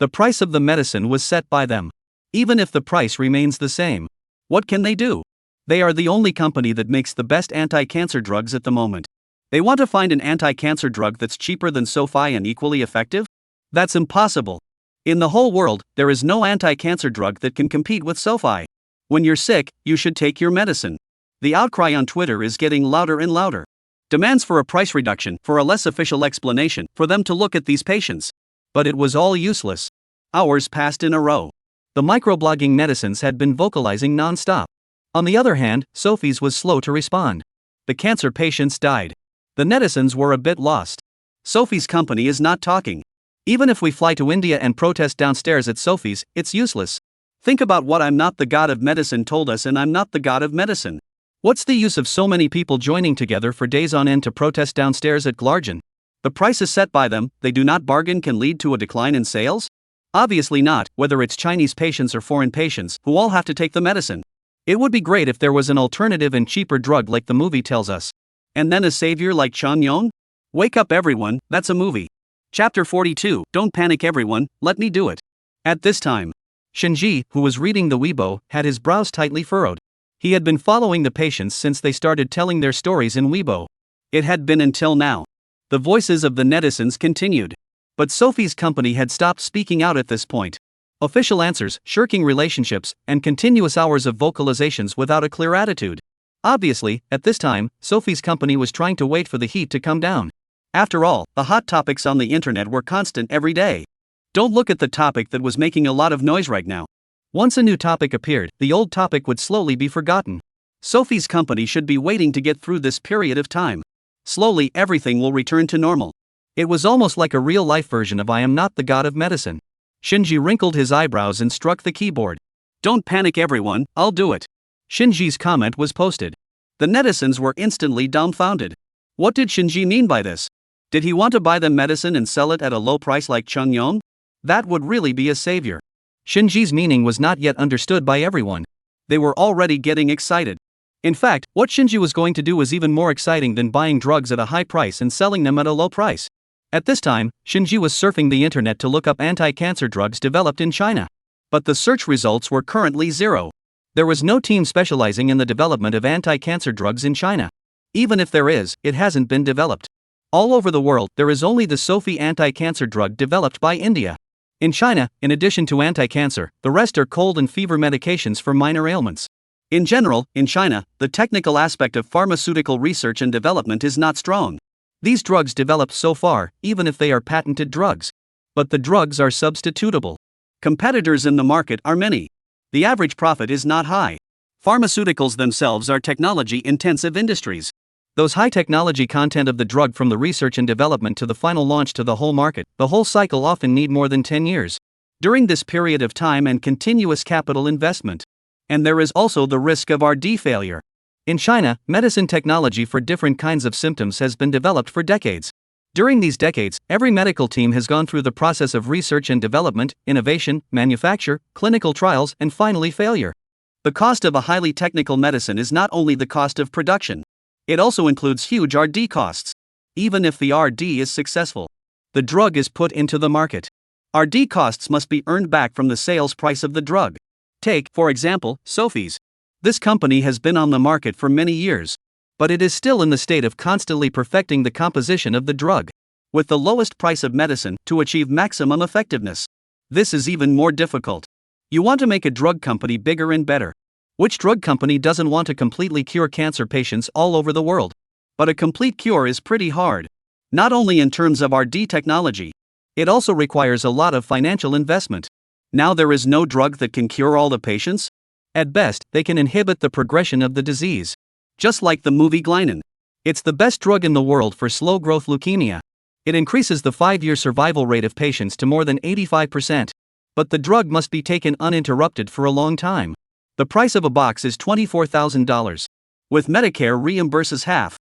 The price of the medicine was set by them. Even if the price remains the same, what can they do? They are the only company that makes the best anti-cancer drugs at the moment. They want to find an anti-cancer drug that's cheaper than Sophie and equally effective? That's impossible. In the whole world, there is no anti-cancer drug that can compete with Sophie. When you're sick, you should take your medicine. The outcry on Twitter is getting louder and louder. Demands for a price reduction, for a less official explanation, for them to look at these patients. But it was all useless. Hours passed in a row. The microblogging netizens had been vocalizing non-stop. On the other hand, Sophie's was slow to respond. The cancer patients died. The netizens were a bit lost. Sophie's Company is not talking. Even if we fly to India and protest downstairs at Sophie's, it's useless. Think about what I'm not the god of medicine told us, and I'm not the god of medicine. What's the use of so many people joining together for days on end to protest downstairs at Glargen? The price is set by them, they do not bargain, can lead to a decline in sales? Obviously not, whether it's Chinese patients or foreign patients, who all have to take the medicine. It would be great if there was an alternative and cheaper drug like the movie tells us. And then a savior like Chang Yong? Wake up everyone, that's a movie. Chapter 42, Don't panic everyone, let me do it. At this time, Shenji, who was reading the Weibo, had his brows tightly furrowed. He had been following the patients since they started telling their stories in Weibo. It had been until now. The voices of the netizens continued. But Sophie's Company had stopped speaking out at this point. Official answers, shirking relationships, and continuous hours of vocalizations without a clear attitude. Obviously, at this time, Sophie's Company was trying to wait for the heat to come down. After all, the hot topics on the internet were constant every day. Don't look at the topic that was making a lot of noise right now. Once a new topic appeared, the old topic would slowly be forgotten. Sophie's Company should be waiting to get through this period of time. Slowly, everything will return to normal. It was almost like a real-life version of I Am Not the God of Medicine. Shinji wrinkled his eyebrows and struck the keyboard. Don't panic everyone, I'll do it. Shinji's comment was posted. The netizens were instantly dumbfounded. What did Shinji mean by this? Did he want to buy them medicine and sell it at a low price like Chung Yong? That would really be a savior. Shinji's meaning was not yet understood by everyone. They were already getting excited. In fact, what Shinji was going to do was even more exciting than buying drugs at a high price and selling them at a low price. At this time, Shinji was surfing the internet to look up anti-cancer drugs developed in China. But the search results were currently zero. There was no team specializing in the development of anti-cancer drugs in China. Even if there is, it hasn't been developed. All over the world, there is only the Sophie anti-cancer drug developed by India. In China, in addition to anti-cancer, the rest are cold and fever medications for minor ailments. In general, in China, the technical aspect of pharmaceutical research and development is not strong. These drugs developed so far, even if they are patented drugs. But the drugs are substitutable. Competitors in the market are many. The average profit is not high. Pharmaceuticals themselves are technology-intensive industries. Those high technology content of the drug from the research and development to the final launch to the whole market, the whole cycle often need more than 10 years. During this period of time and continuous capital investment. And there is also the risk of R&D failure. In China, medicine technology for different kinds of symptoms has been developed for decades. During these decades, every medical team has gone through the process of research and development, innovation, manufacture, clinical trials, and finally failure. The cost of a highly technical medicine is not only the cost of production. It also includes huge R&D costs. Even if the R&D is successful, the drug is put into the market. R&D costs must be earned back from the sales price of the drug. Take, for example, Sophie's. This company has been on the market for many years. But it is still in the state of constantly perfecting the composition of the drug, with the lowest price of medicine to achieve maximum effectiveness. This is even more difficult. You want to make a drug company bigger and better. Which drug company doesn't want to completely cure cancer patients all over the world? But a complete cure is pretty hard. Not only in terms of R&D technology, it also requires a lot of financial investment. Now there is no drug that can cure all the patients. At best, they can inhibit the progression of the disease. Just like the movie Glynin. It's the best drug in the world for slow-growth leukemia. It increases the 5-year survival rate of patients to more than 85%. But the drug must be taken uninterrupted for a long time. The price of a box is $24,000. With Medicare reimburses half.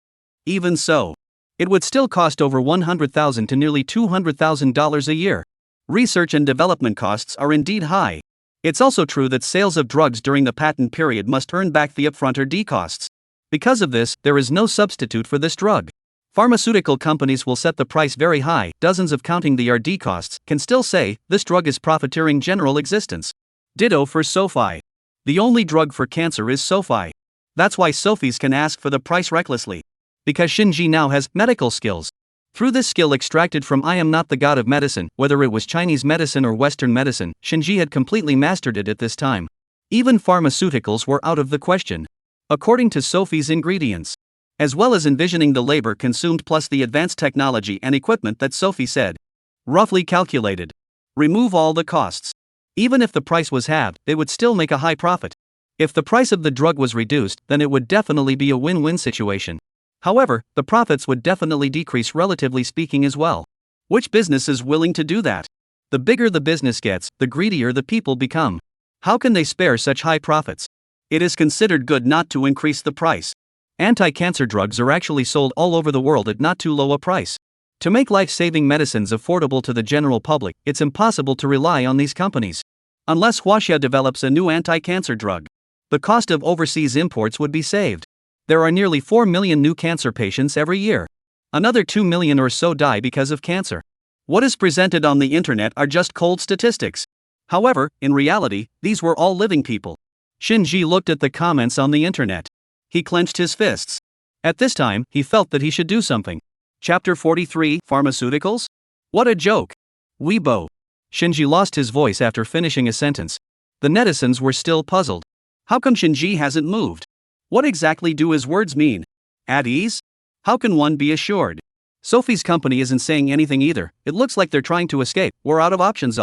Even so, it would still cost over $100,000 to nearly $200,000 a year. Research and development costs are indeed high. It's also true that sales of drugs during the patent period must earn back the upfront R&D costs. Because of this, there is no substitute for this drug. Pharmaceutical companies will set the price very high. Dozens of counting the R&D costs can still say, this drug is profiteering general existence. Ditto for Sophie. The only drug for cancer is Sophie. That's why Sophie's can ask for the price recklessly. Because Shinji now has medical skills. Through this skill extracted from I am not the god of medicine, whether it was Chinese medicine or Western medicine, Shinji had completely mastered it at this time. Even pharmaceuticals were out of the question. According to Sophie's ingredients. As well as envisioning the labor consumed plus the advanced technology and equipment that Sophie said. Roughly calculated. Remove all the costs. Even if the price was halved, they would still make a high profit. If the price of the drug was reduced, then it would definitely be a win-win situation. However, the profits would definitely decrease relatively speaking as well. Which business is willing to do that? The bigger the business gets, the greedier the people become. How can they spare such high profits? It is considered good not to increase the price. Anti-cancer drugs are actually sold all over the world at not too low a price. To make life-saving medicines affordable to the general public, it's impossible to rely on these companies. Unless Huaxia develops a new anti-cancer drug, the cost of overseas imports would be saved. There are nearly 4 million new cancer patients every year. Another 2 million or so die because of cancer. What is presented on the internet are just cold statistics. However, in reality, these were all living people. Shinji looked at the comments on the internet. He clenched his fists. At this time, he felt that he should do something. Chapter 43, Pharmaceuticals? What a joke. Weibo. Shinji lost his voice after finishing a sentence. The netizens were still puzzled. How come Shinji hasn't moved? What exactly do his words mean? At ease? How can one be assured? Sophie's company isn't saying anything either. It looks like they're trying to escape. We're out of options.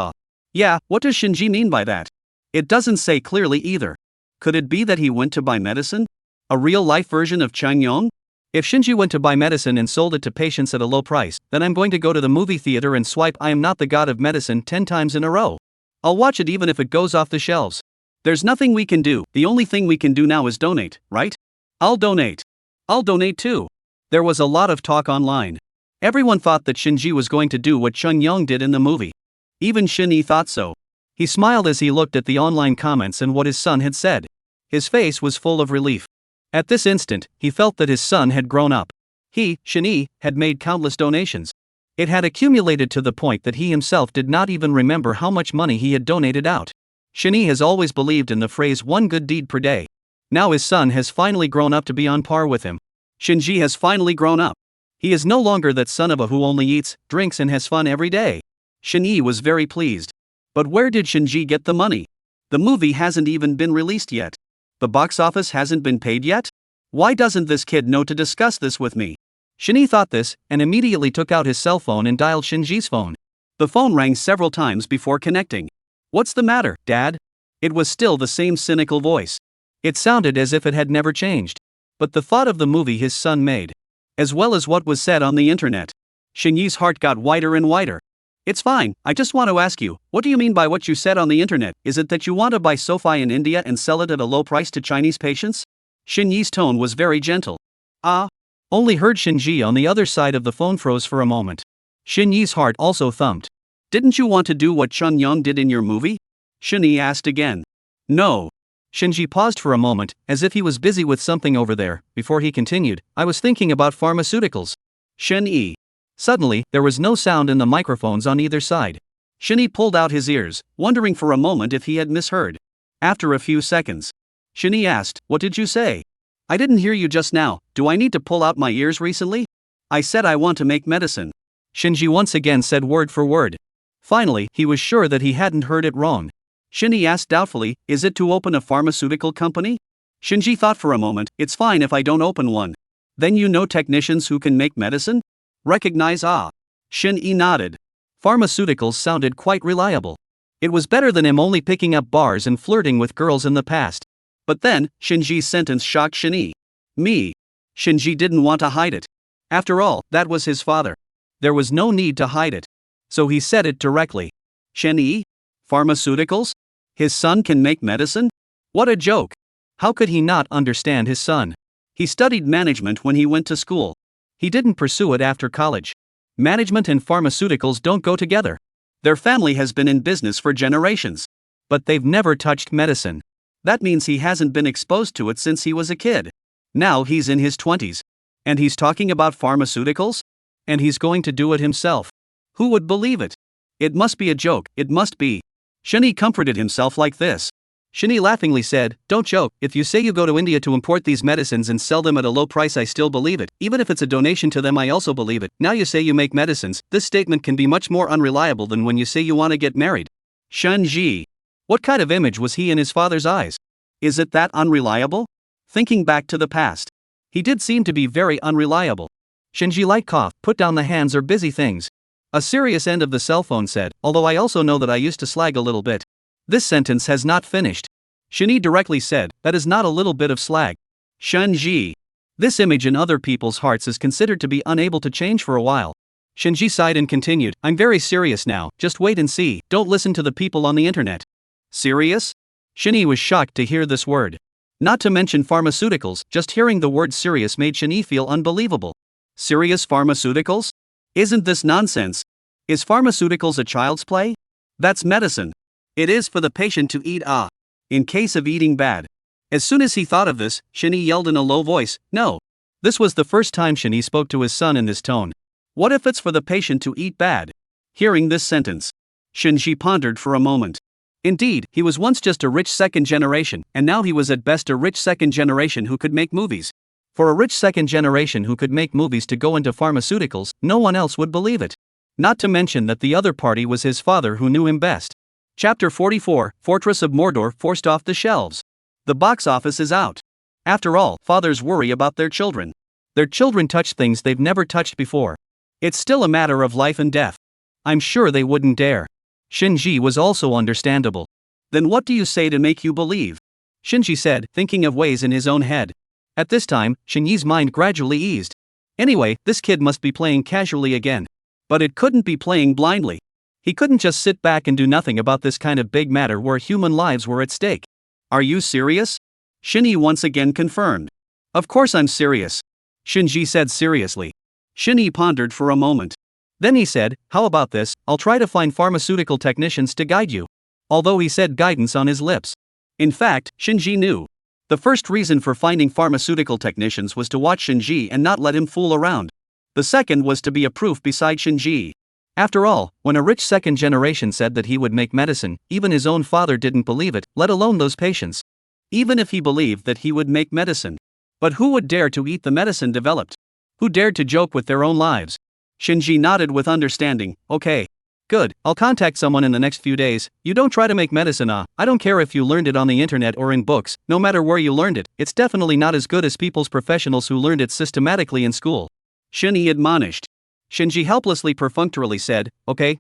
Yeah, what does Shinji mean by that? It doesn't say clearly either. Could it be that he went to buy medicine? A real-life version of Changyong? If Shinji went to buy medicine and sold it to patients at a low price, then I'm going to go to the movie theater and swipe I am not the god of medicine 10 times in a row. I'll watch it even if it goes off the shelves. There's nothing we can do. The only thing we can do now is donate, right? I'll donate. I'll donate too. There was a lot of talk online. Everyone thought that Shinji was going to do what Changyong did in the movie. Even Shin-Yi thought so. He smiled as he looked at the online comments and what his son had said. His face was full of relief. At this instant, he felt that his son had grown up. He, Shin-Yi, had made countless donations. It had accumulated to the point that he himself did not even remember how much money he had donated out. Shinee has always believed in the phrase one good deed per day. Now his son has finally grown up to be on par with him. Shinji has finally grown up. He is no longer that son of a who only eats, drinks and has fun every day. Shinee was very pleased. But where did Shinji get the money? The movie hasn't even been released yet. The box office hasn't been paid yet? Why doesn't this kid know to discuss this with me? Shinee thought this, and immediately took out his cell phone and dialed Shinji's phone. The phone rang several times before connecting. "What's the matter, Dad?" It was still the same cynical voice. It sounded as if it had never changed. But the thought of the movie his son made, as well as what was said on the internet, Shinji's heart got wider and wider. "It's fine, I just want to ask you, what do you mean by what you said on the internet? Is it that you want to buy SoFi in India and sell it at a low price to Chinese patients?" Shinji's tone was very gentle. Only heard Shinji on the other side of the phone froze for a moment. Shinji's heart also thumped. "Didn't you want to do what Chun Young did in your movie?" Shinji asked again. "No." Shinji paused for a moment, as if he was busy with something over there, before he continued, "I was thinking about pharmaceuticals." Shinji. Suddenly, there was no sound in the microphones on either side. Shinji pulled out his ears, wondering for a moment if he had misheard. After a few seconds, Shinji asked, "What did you say?" "I didn't hear you just now. Do I need to pull out my ears recently?" "I said I want to make medicine." Shinji once again said word for word. Finally, he was sure that he hadn't heard it wrong. Shinji asked doubtfully, "Is it to open a pharmaceutical company?" Shinji thought for a moment, "It's fine if I don't open one." "Then you know technicians who can make medicine?" "Recognize Shinji nodded. Pharmaceuticals sounded quite reliable. It was better than him only picking up bars and flirting with girls in the past. But then, Shinji's sentence shocked Shinji. Shinji didn't want to hide it. After all, that was his father. There was no need to hide it. So he said it directly. "Shinji? Pharmaceuticals? His son can make medicine? What a joke." How could he not understand his son? He studied management when he went to school. He didn't pursue it after college. Management and pharmaceuticals don't go together. Their family has been in business for generations. But they've never touched medicine. That means he hasn't been exposed to it since he was a kid. Now he's in his 20s. And he's talking about pharmaceuticals? And he's going to do it himself. Who would believe it? It must be a joke, it must be. Shinji comforted himself like this. Shinji laughingly said, "Don't joke, if you say you go to India to import these medicines and sell them at a low price I still believe it, even if it's a donation to them I also believe it. Now you say you make medicines, this statement can be much more unreliable than when you say you want to get married." Shinji. What kind of image was he in his father's eyes? Is it that unreliable? Thinking back to the past, he did seem to be very unreliable. Shinji light coughed, put down the hands or busy things. A serious end of the cell phone said, "Although I also know that I used to slag a little bit." This sentence has not finished. Shinji directly said, "That is not a little bit of slag." Shinji. This image in other people's hearts is considered to be unable to change for a while. Shinji sighed and continued, "I'm very serious now, just wait and see, don't listen to the people on the internet." Serious? Shinji was shocked to hear this word. Not to mention pharmaceuticals, just hearing the word serious made Shinji feel unbelievable. Serious pharmaceuticals? Isn't this nonsense? Is pharmaceuticals a child's play? That's medicine. It is for the patient to eat in case of eating bad. As soon as he thought of this, Shinji yelled in a low voice, "No." This was the first time Shinji spoke to his son in this tone. What if it's for the patient to eat bad? Hearing this sentence, Shinji pondered for a moment. Indeed, he was once just a rich second generation, and now he was at best a rich second generation who could make movies. For a rich second generation who could make movies to go into pharmaceuticals, no one else would believe it. Not to mention that the other party was his father who knew him best. Chapter 44, Fortress of Mordor forced off the shelves. The box office is out. After all, fathers worry about their children. Their children touch things they've never touched before. It's still a matter of life and death. I'm sure they wouldn't dare. Shinji was also understandable. Then what do you say to make you believe? Shinji said, thinking of ways in his own head. At this time, Shinji's mind gradually eased. Anyway, this kid must be playing casually again. But it couldn't be playing blindly. He couldn't just sit back and do nothing about this kind of big matter where human lives were at stake. Are you serious? Shinji once again confirmed. Of course I'm serious. Shinji said seriously. Shinji pondered for a moment. Then he said, how about this, I'll try to find pharmaceutical technicians to guide you. Although he said guidance on his lips. In fact, Shinji knew. The first reason for finding pharmaceutical technicians was to watch Shinji and not let him fool around. The second was to be a proof beside Shinji. After all, when a rich second generation said that he would make medicine, even his own father didn't believe it, let alone those patients. Even if he believed that he would make medicine. But who would dare to eat the medicine developed? Who dared to joke with their own lives? Shinji nodded with understanding. Okay. Good, I'll contact someone in the next few days. You don't try to make medicine, I don't care if you learned it on the internet or in books, no matter where you learned it, it's definitely not as good as people's professionals who learned it systematically in school. Shinji admonished. Shinji helplessly perfunctorily said, okay,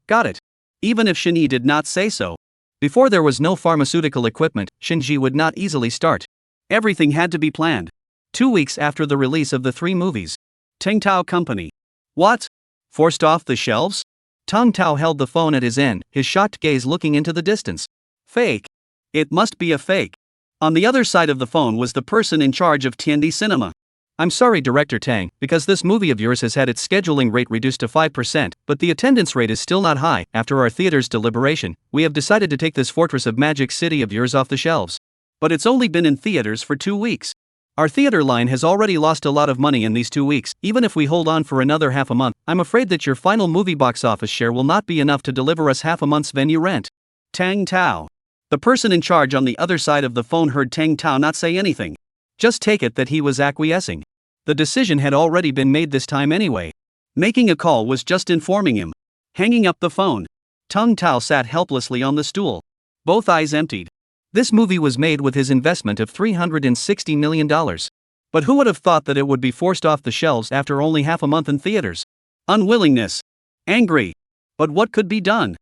got it. Even if Shinji did not say so. Before there was no pharmaceutical equipment, Shinji would not easily start. Everything had to be planned. 2 weeks after the release of the 3 movies. Teng Tao Company. What? Forced off the shelves? Teng Tao held the phone at his end, his shocked gaze looking into the distance. Fake. It must be a fake. On the other side of the phone was the person in charge of Tiandi Cinema. I'm sorry, Director Tang, because this movie of yours has had its scheduling rate reduced to 5%, but the attendance rate is still not high. After our theater's deliberation, we have decided to take this Fortress of Magic City of yours off the shelves. But it's only been in theaters for 2 weeks. Our theater line has already lost a lot of money in these 2 weeks. Even if we hold on for another half a month, I'm afraid that your final movie box office share will not be enough to deliver us half a month's venue rent. Teng Tao. The person in charge on the other side of the phone heard Teng Tao not say anything. Just take it that he was acquiescing. The decision had already been made this time anyway. Making a call was just informing him. Hanging up the phone. Teng Tao sat helplessly on the stool. Both eyes emptied. This movie was made with his investment of $360 million. But who would have thought that it would be forced off the shelves after only half a month in theaters? Unwillingness. Angry. But what could be done?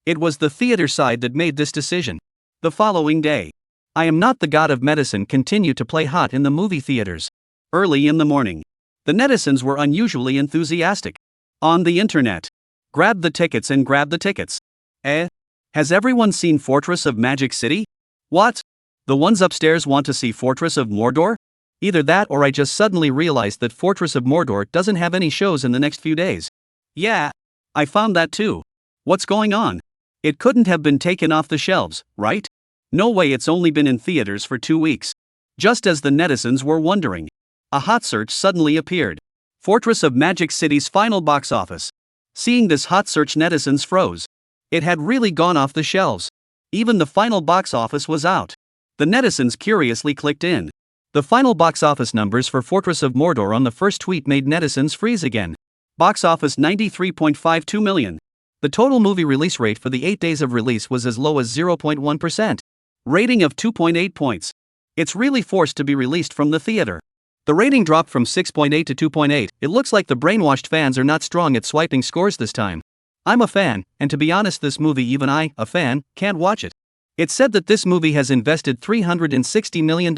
It was the theater side that made this decision. The following day. I Am Not the God of Medicine continued to play hot in the movie theaters. Early in the morning. The netizens were unusually enthusiastic. On the internet. Grab the tickets and grab the tickets. Has everyone seen Fortress of Magic City? What? The ones upstairs want to see Fortress of Mordor? Either that or I just suddenly realized that Fortress of Mordor doesn't have any shows in the next few days. Yeah, I found that too. What's going on? It couldn't have been taken off the shelves, right? No way, it's only been in theaters for 2 weeks. Just as the netizens were wondering, a hot search suddenly appeared. Fortress of Magic City's final box office. Seeing this hot search, netizens froze. It had really gone off the shelves. Even the final box office was out. The netizens curiously clicked in. The final box office numbers for Fortress of Mordor on the first tweet made netizens freeze again. Box office 93.52 million. The total movie release rate for the 8 days of release was as low as 0.1%. Rating of 2.8 points. It's really forced to be released from the theater. The rating dropped from 6.8 to 2.8. It looks like the brainwashed fans are not strong at swiping scores this time. I'm a fan, and to be honest, this movie, even I, a fan, can't watch it. It's said that this movie has invested $360 million.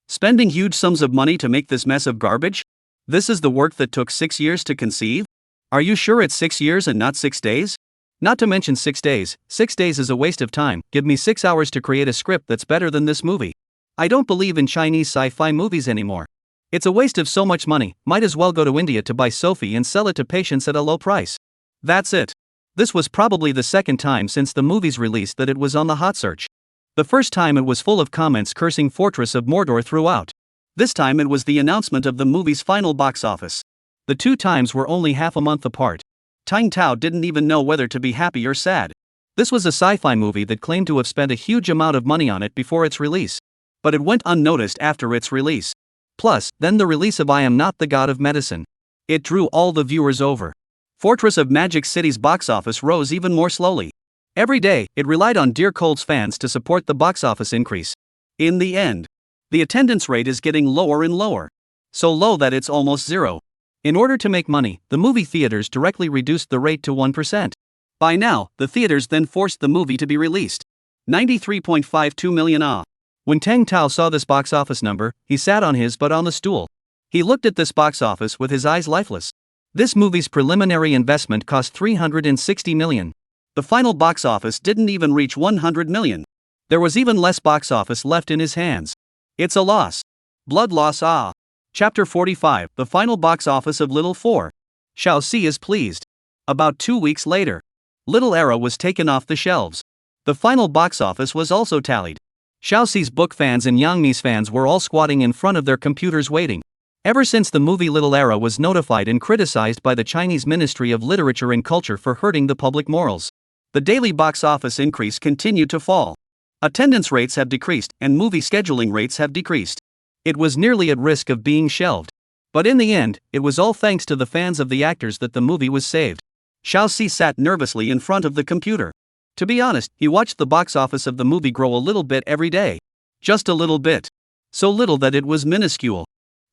Spending huge sums of money to make this mess of garbage? This is the work that took 6 years to conceive? Are you sure it's 6 years and not 6 days? Not to mention 6 days. 6 days is a waste of time. Give me 6 hours to create a script that's better than this movie. I don't believe in Chinese sci-fi movies anymore. It's a waste of so much money. Might as well go to India to buy Sophie and sell it to patients at a low price. That's it. This was probably the second time since the movie's release that it was on the hot search. The first time it was full of comments cursing Fortress of Mordor throughout. This time it was the announcement of the movie's final box office. The 2 times were only half a month apart. Teng Tao didn't even know whether to be happy or sad. This was a sci-fi movie that claimed to have spent a huge amount of money on it before its release. But it went unnoticed after its release. Plus, then the release of I Am Not the God of Medicine. It drew all the viewers over. Fortress of Magic City's box office rose even more slowly. Every day, it relied on Dear Cold's fans to support the box office increase. In the end, the attendance rate is getting lower and lower. So low that it's almost zero. In order to make money, the movie theaters directly reduced the rate to 1%. By now, the theaters then forced the movie to be released. 93.52 million. When Teng Tao saw this box office number, he sat on his butt on the stool. He looked at this box office with his eyes lifeless. This movie's preliminary investment cost $360 million. The final box office didn't even reach $100 million. There was even less box office left in his hands. It's a loss. Blood loss. Chapter 45, the final box office of Little 4. Xiao Si is pleased. About 2 weeks later, Little Era was taken off the shelves. The final box office was also tallied. Xiao Si's book fans and Yang Mi's fans were all squatting in front of their computers waiting. Ever since the movie Little Era was notified and criticized by the Chinese Ministry of Literature and Culture for hurting the public morals, the daily box office increase continued to fall. Attendance rates have decreased, and movie scheduling rates have decreased. It was nearly at risk of being shelved. But in the end, it was all thanks to the fans of the actors that the movie was saved. Xiaoxi sat nervously in front of the computer. To be honest, he watched the box office of the movie grow a little bit every day. Just a little bit. So little that it was minuscule.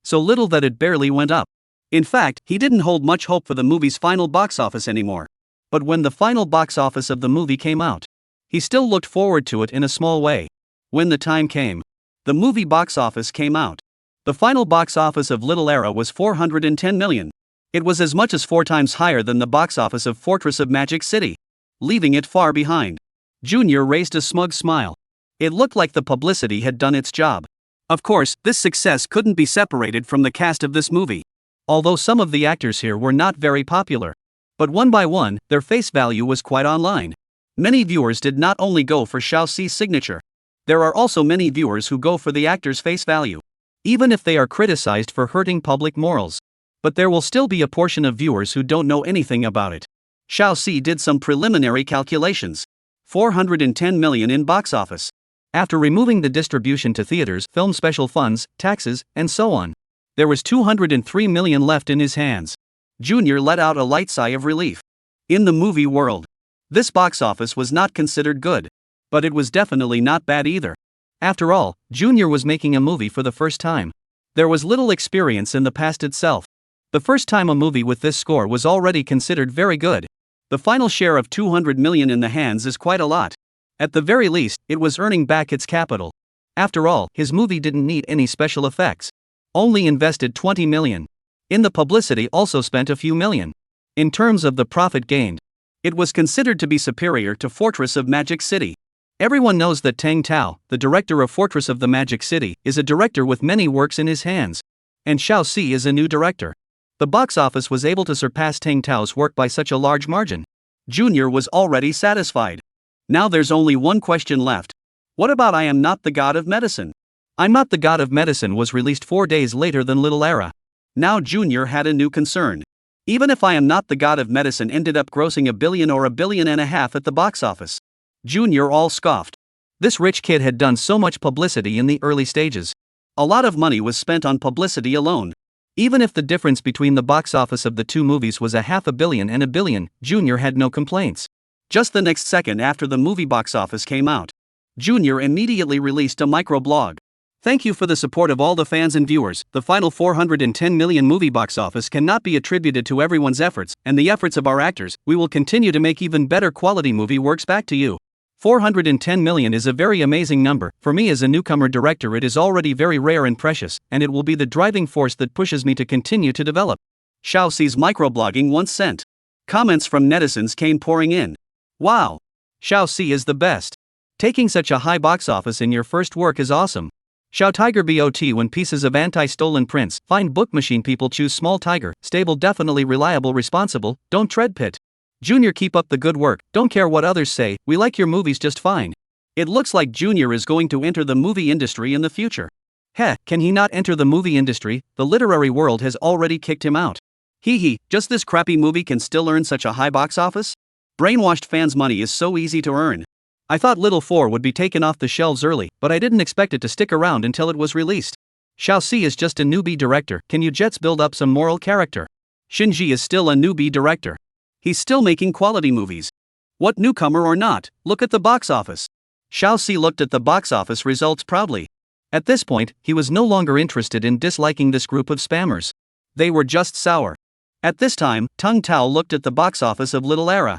So little that it barely went up. In fact, he didn't hold much hope for the movie's final box office anymore. But when the final box office of the movie came out, he still looked forward to it in a small way. When the time came, the movie box office came out. The final box office of Little Era was 410 million. It was as much as 4 times higher than the box office of Fortress of Magic City, leaving it far behind. Junior raised a smug smile. It looked like the publicity had done its job. Of course, this success couldn't be separated from the cast of this movie. Although some of the actors here were not very popular. But one by one, their face value was quite online. Many viewers did not only go for Xiaoxi's signature. There are also many viewers who go for the actor's face value, even if they are criticized for hurting public morals. But there will still be a portion of viewers who don't know anything about it. Xiaoxi did some preliminary calculations. 410 million in box office. After removing the distribution to theaters, film special funds, taxes, and so on, there was 203 million left in his hands. Junior let out a light sigh of relief. In the movie world, this box office was not considered good. But it was definitely not bad either. After all, Junior was making a movie for the first time. There was little experience in the past itself. The first time a movie with this score was already considered very good. The final share of 200 million in the hands is quite a lot. At the very least, it was earning back its capital. After all, his movie didn't need any special effects. Only invested 20 million. In the publicity also spent a few million. In terms of the profit gained, it was considered to be superior to Fortress of Magic City. Everyone knows that Tang Tao, the director of Fortress of the Magic City, is a director with many works in his hands. And Xiaoxi is a new director. The box office was able to surpass Tang Tao's work by such a large margin. Junior was already satisfied. Now there's only one question left. What about I Am Not the God of Medicine? I'm Not the God of Medicine was released 4 days later than Little Era. Now Junior had a new concern. Even if I Am Not the God of Medicine ended up grossing $1 billion or $1.5 billion at the box office, Junior all scoffed. This rich kid had done so much publicity in the early stages. A lot of money was spent on publicity alone. Even if the difference between the box office of the two movies was $500 million and $1 billion, Junior had no complaints. Just the next second after the movie box office came out, Junior immediately released a microblog. Thank you for the support of all the fans and viewers. The final 410 million movie box office cannot be attributed to everyone's efforts and the efforts of our actors. We will continue to make even better quality movie works back to you. 410 million is a very amazing number. For me as a newcomer director, it is already very rare and precious, and it will be the driving force that pushes me to continue to develop. Xiaoxi's microblogging once sent. Comments from netizens came pouring in. Wow! Xiaoxi is the best. Taking such a high box office in your first work is awesome. Xiao Tiger bot when pieces of anti-stolen prints, find book machine people choose small tiger, stable definitely reliable responsible, don't tread pit. Junior keep up the good work, don't care what others say, we like your movies just fine. It looks like Junior is going to enter the movie industry in the future. Heh, can he not enter the movie industry? The literary world has already kicked him out. Hee, just this crappy movie can still earn such a high box office? Brainwashed fans' money is so easy to earn. I thought Little 4 would be taken off the shelves early, but I didn't expect it to stick around until it was released. Xiaoxi is just a newbie director, can you jets build up some moral character? Shinji is still a newbie director. He's still making quality movies. What newcomer or not, look at the box office. Xiaoxi looked at the box office results proudly. At this point, he was no longer interested in disliking this group of spammers. They were just sour. At this time, Tang Tao looked at the box office of Little Era.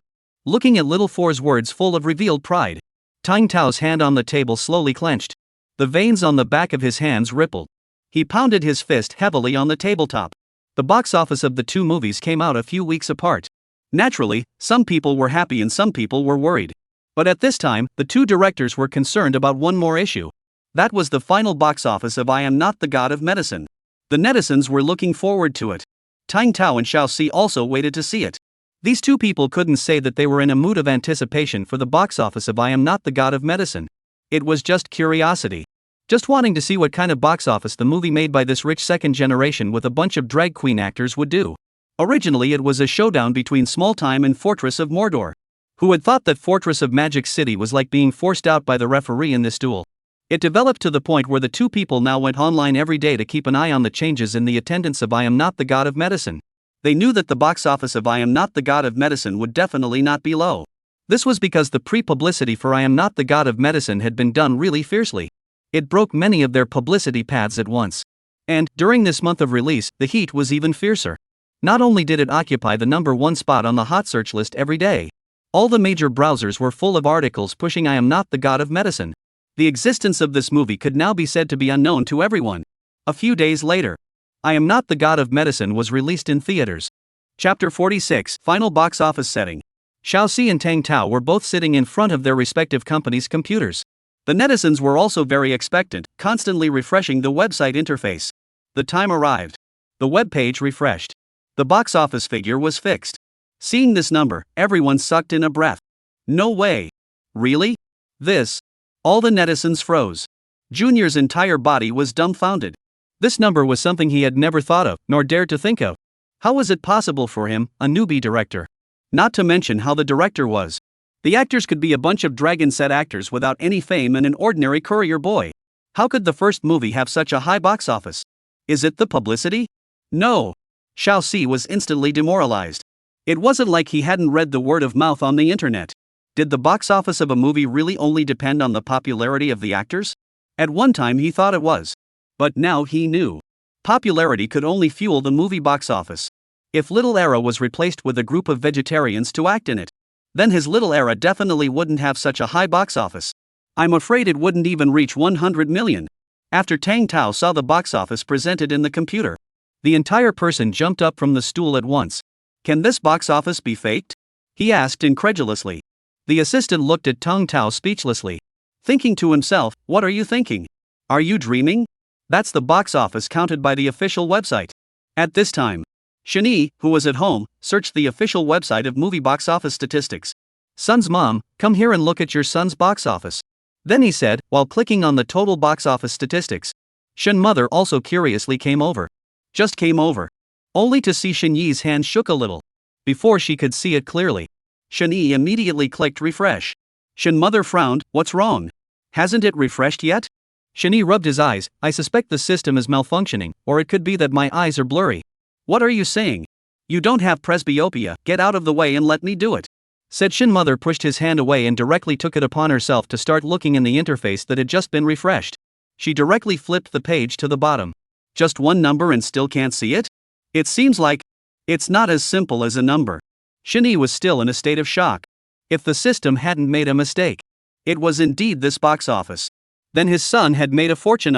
Looking at Little 4's words full of revealed pride. Tang Tao's hand on the table slowly clenched. The veins on the back of his hands rippled. He pounded his fist heavily on the tabletop. The box office of the two movies came out a few weeks apart. Naturally, some people were happy and some people were worried. But at this time, the two directors were concerned about one more issue. That was the final box office of I Am Not the God of Medicine. The netizens were looking forward to it. Tang Tao and Xiaoxi also waited to see it. These two people couldn't say that they were in a mood of anticipation for the box office of I Am Not the God of Medicine. It was just curiosity. just wanting to see what kind of box office the movie made by this rich second generation with a bunch of drag queen actors would do. Originally it was a showdown between Small Time and Fortress of Mordor. Who had thought that Fortress of Magic City was like being forced out by the referee in this duel? It developed to the point where the two people now went online every day to keep an eye on the changes in the attendance of I Am Not the God of Medicine. They knew that the box office of I Am Not the God of Medicine would definitely not be low. This was because the pre-publicity for I Am Not the God of Medicine had been done really fiercely. It broke many of their publicity paths at once. And, during this month of release, the heat was even fiercer. Not only did it occupy the #1 spot on the hot search list every day, all the major browsers were full of articles pushing I Am Not the God of Medicine. The existence of this movie could now be said to be unknown to everyone. A few days later, I Am Not the God of Medicine was released in theaters. Chapter 46, Final Box Office Setting. Xiaoxi and Tang Tao were both sitting in front of their respective companies' computers. The netizens were also very expectant, constantly refreshing the website interface. The time arrived. The web page refreshed. The box office figure was fixed. Seeing this number, everyone sucked in a breath. No way. Really? This? All the netizens froze. Junior's entire body was dumbfounded. This number was something he had never thought of, nor dared to think of. How was it possible for him, a newbie director? Not to mention how the director was. The actors could be a bunch of Dragon Set actors without any fame and an ordinary courier boy. How could the first movie have such a high box office? Is it the publicity? No. Xiaoxi was instantly demoralized. It wasn't like he hadn't read the word of mouth on the internet. Did the box office of a movie really only depend on the popularity of the actors? At one time he thought it was. But now he knew. Popularity could only fuel the movie box office. If Little Era was replaced with a group of vegetarians to act in it, then his Little Era definitely wouldn't have such a high box office. I'm afraid it wouldn't even reach 100 million. After Tang Tao saw the box office presented in the computer, the entire person jumped up from the stool at once. Can this box office be faked? He asked incredulously. The assistant looked at Tang Tao speechlessly, thinking to himself, what are you thinking? Are you dreaming? That's the box office counted by the official website. At this time, Shani, who was at home, searched the official website of movie box office statistics. Son's mom, come here and look at your son's box office. Then he said, while clicking on the total box office statistics. Shen mother also curiously came over. Just came over. Only to see Shen Yi's hand shook a little. Before she could see it clearly, Shen Yi immediately clicked refresh. Shen mother frowned, what's wrong? Hasn't it refreshed yet? Shen Yi rubbed his eyes, I suspect the system is malfunctioning, or it could be that my eyes are blurry. What are you saying? You don't have presbyopia, get out of the way and let me do it. Said Shen mother pushed his hand away and directly took it upon herself to start looking in the interface that had just been refreshed. She directly flipped the page to the bottom. Just one number and still can't see it? It seems like it's not as simple as a number. Shen Yi was still in a state of shock. If the system hadn't made a mistake, it was indeed this box office. Then his son had made a fortune.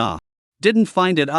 Didn't find it.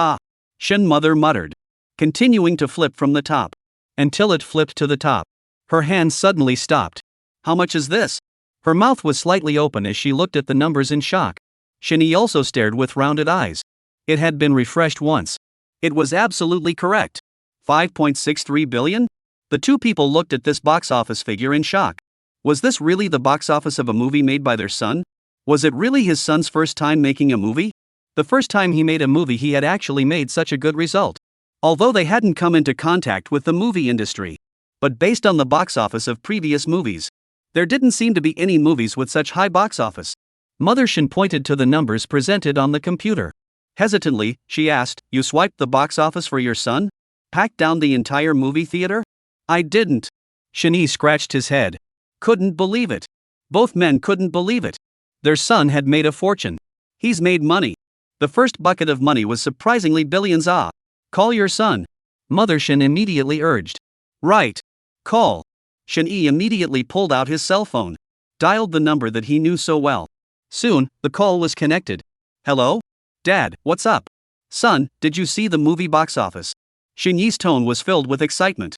Shen mother muttered, continuing to flip from the top. Until it flipped to the top. Her hand suddenly stopped. How much is this? Her mouth was slightly open as she looked at the numbers in shock. Shen Yi also stared with rounded eyes. It had been refreshed once. It was absolutely correct. 5.63 billion? The two people looked at this box office figure in shock. Was this really the box office of a movie made by their son? Was it really his son's first time making a movie? The first time he made a movie he had actually made such a good result. Although they hadn't come into contact with the movie industry. But based on the box office of previous movies, there didn't seem to be any movies with such high box office. Mother Shen pointed to the numbers presented on the computer. Hesitantly, she asked, you swiped the box office for your son? Packed down the entire movie theater? I didn't. Shen Yi scratched his head. Couldn't believe it. Both men couldn't believe it. Their son had made a fortune. He's made money. The first bucket of money was surprisingly billions. Call your son. Mother Shen immediately urged. Right. Call. Shen Yi immediately pulled out his cell phone. Dialed the number that he knew so well. Soon, the call was connected. Hello? Dad, what's up? Son, did you see the movie box office? Shen Yi's tone was filled with excitement.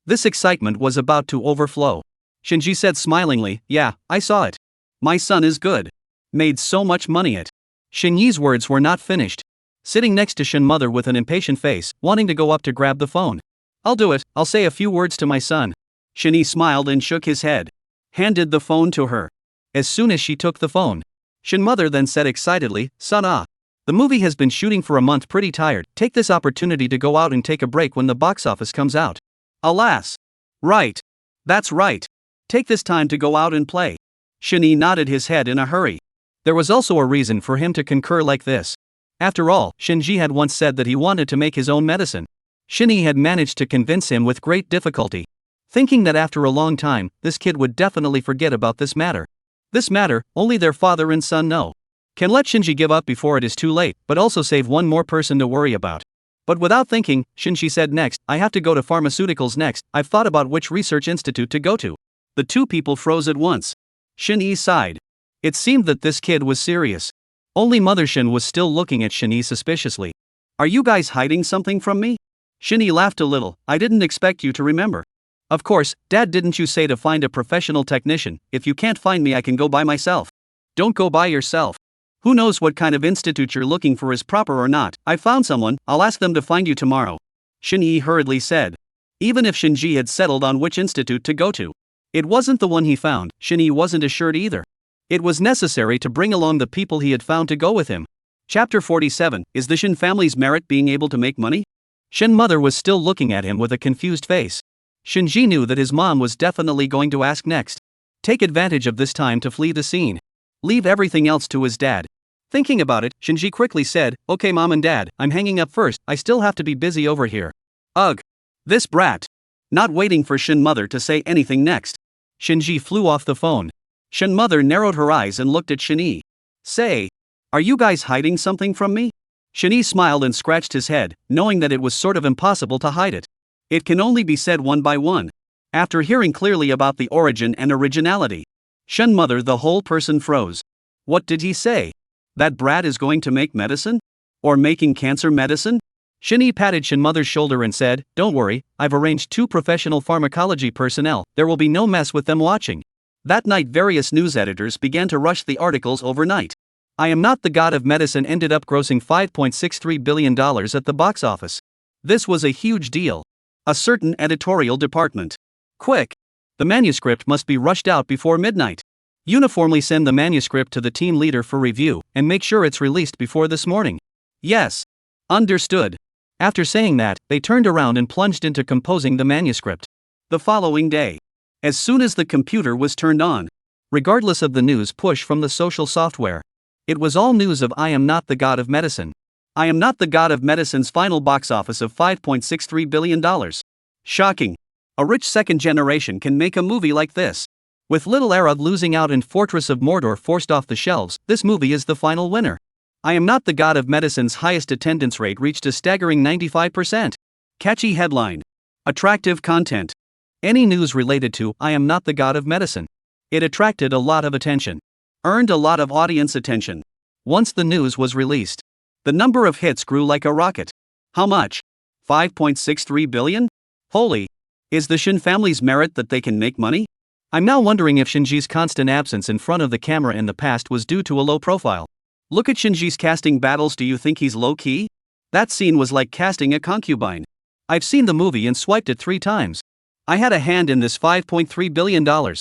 This excitement was about to overflow. Shen Yi said smilingly, yeah, I saw it. My son is good. Made so much money it. Shen Yi's words were not finished. Sitting next to Shen mother with an impatient face, wanting to go up to grab the phone. I'll do it, I'll say a few words to my son. Shen Yi smiled and shook his head. Handed the phone to her. As soon as she took the phone, Shen mother then said excitedly, son. The movie has been shooting for a month, pretty tired. Take this opportunity to go out and take a break when the box office comes out. Alas. Right. That's right. Take this time to go out and play. Shin-hee nodded his head in a hurry. There was also a reason for him to concur like this. After all, Shin-ji had once said that he wanted to make his own medicine. Shin-hee had managed to convince him with great difficulty, thinking that after a long time, this kid would definitely forget about this matter. This matter, only their father and son know. Can let Shinji give up before it is too late, but also save one more person to worry about. But without thinking, Shinji said next, I have to go to pharmaceuticals next. I've thought about which research institute to go to. The two people froze at once. Shin-hee sighed. It seemed that this kid was serious. Only Mother Shin was still looking at Shin-hee suspiciously. Are you guys hiding something from me? Shin-hee laughed a little. I didn't expect you to remember. Of course, Dad, didn't you say to find a professional technician? If you can't find me, I can go by myself. Don't go by yourself. Who knows what kind of institute you're looking for is proper or not. I found someone, I'll ask them to find you tomorrow. Shin-hee hurriedly said. Even if Shinji had settled on which institute to go to, it wasn't the one he found. Shin-hee wasn't assured either. It was necessary to bring along the people he had found to go with him. Chapter 47. Is the Shin family's merit being able to make money? Shin mother was still looking at him with a confused face. Shinji knew that his mom was definitely going to ask next. Take advantage of this time to flee the scene. Leave everything else to his dad. Thinking about it, Shinji quickly said, Okay mom and dad, I'm hanging up first, I still have to be busy over here. Ugh. This brat. Not waiting for Shin mother to say anything next, Shinji flew off the phone. Shin mother narrowed her eyes and looked at Shin-hee. Say. Are you guys hiding something from me? Shin-hee smiled and scratched his head, knowing that it was sort of impossible to hide it. It can only be said one by one. After hearing clearly about the origin and originality, Shin mother the whole person froze. What did he say? That brat is going to make medicine? Or making cancer medicine? Shin-hee patted Shin mother's shoulder and said, Don't worry, I've arranged 2 professional pharmacology personnel, there will be no mess with them watching. That night various news editors began to rush the articles overnight. I Am Not the God of Medicine ended up grossing $5.63 billion at the box office. This was a huge deal. A certain editorial department. Quick! The manuscript must be rushed out before midnight. Uniformly send the manuscript to the team leader for review, and make sure it's released before this morning. Yes. Understood. After saying that, they turned around and plunged into composing the manuscript. The following day, as soon as the computer was turned on, regardless of the news push from the social software, it was all news of I Am Not the God of Medicine. I Am Not the God of Medicine's final box office of $5.63 billion. Shocking. A rich second generation can make a movie like this. With Little Era losing out and Fortress of Mordor forced off the shelves, this movie is the final winner. I Am Not the God of Medicine's highest attendance rate reached a staggering 95%. Catchy headline. Attractive content. Any news related to I Am Not the God of Medicine. It attracted a lot of attention. Earned a lot of audience attention. Once the news was released, the number of hits grew like a rocket. How much? 5.63 billion? Holy! Is the Shin family's merit that they can make money? I'm now wondering if Shinji's constant absence in front of the camera in the past was due to a low profile. Look at Shinji's casting battles, do you think he's low-key? That scene was like casting a concubine. I've seen the movie and swiped it 3 times. I had a hand in this $5.3 billion.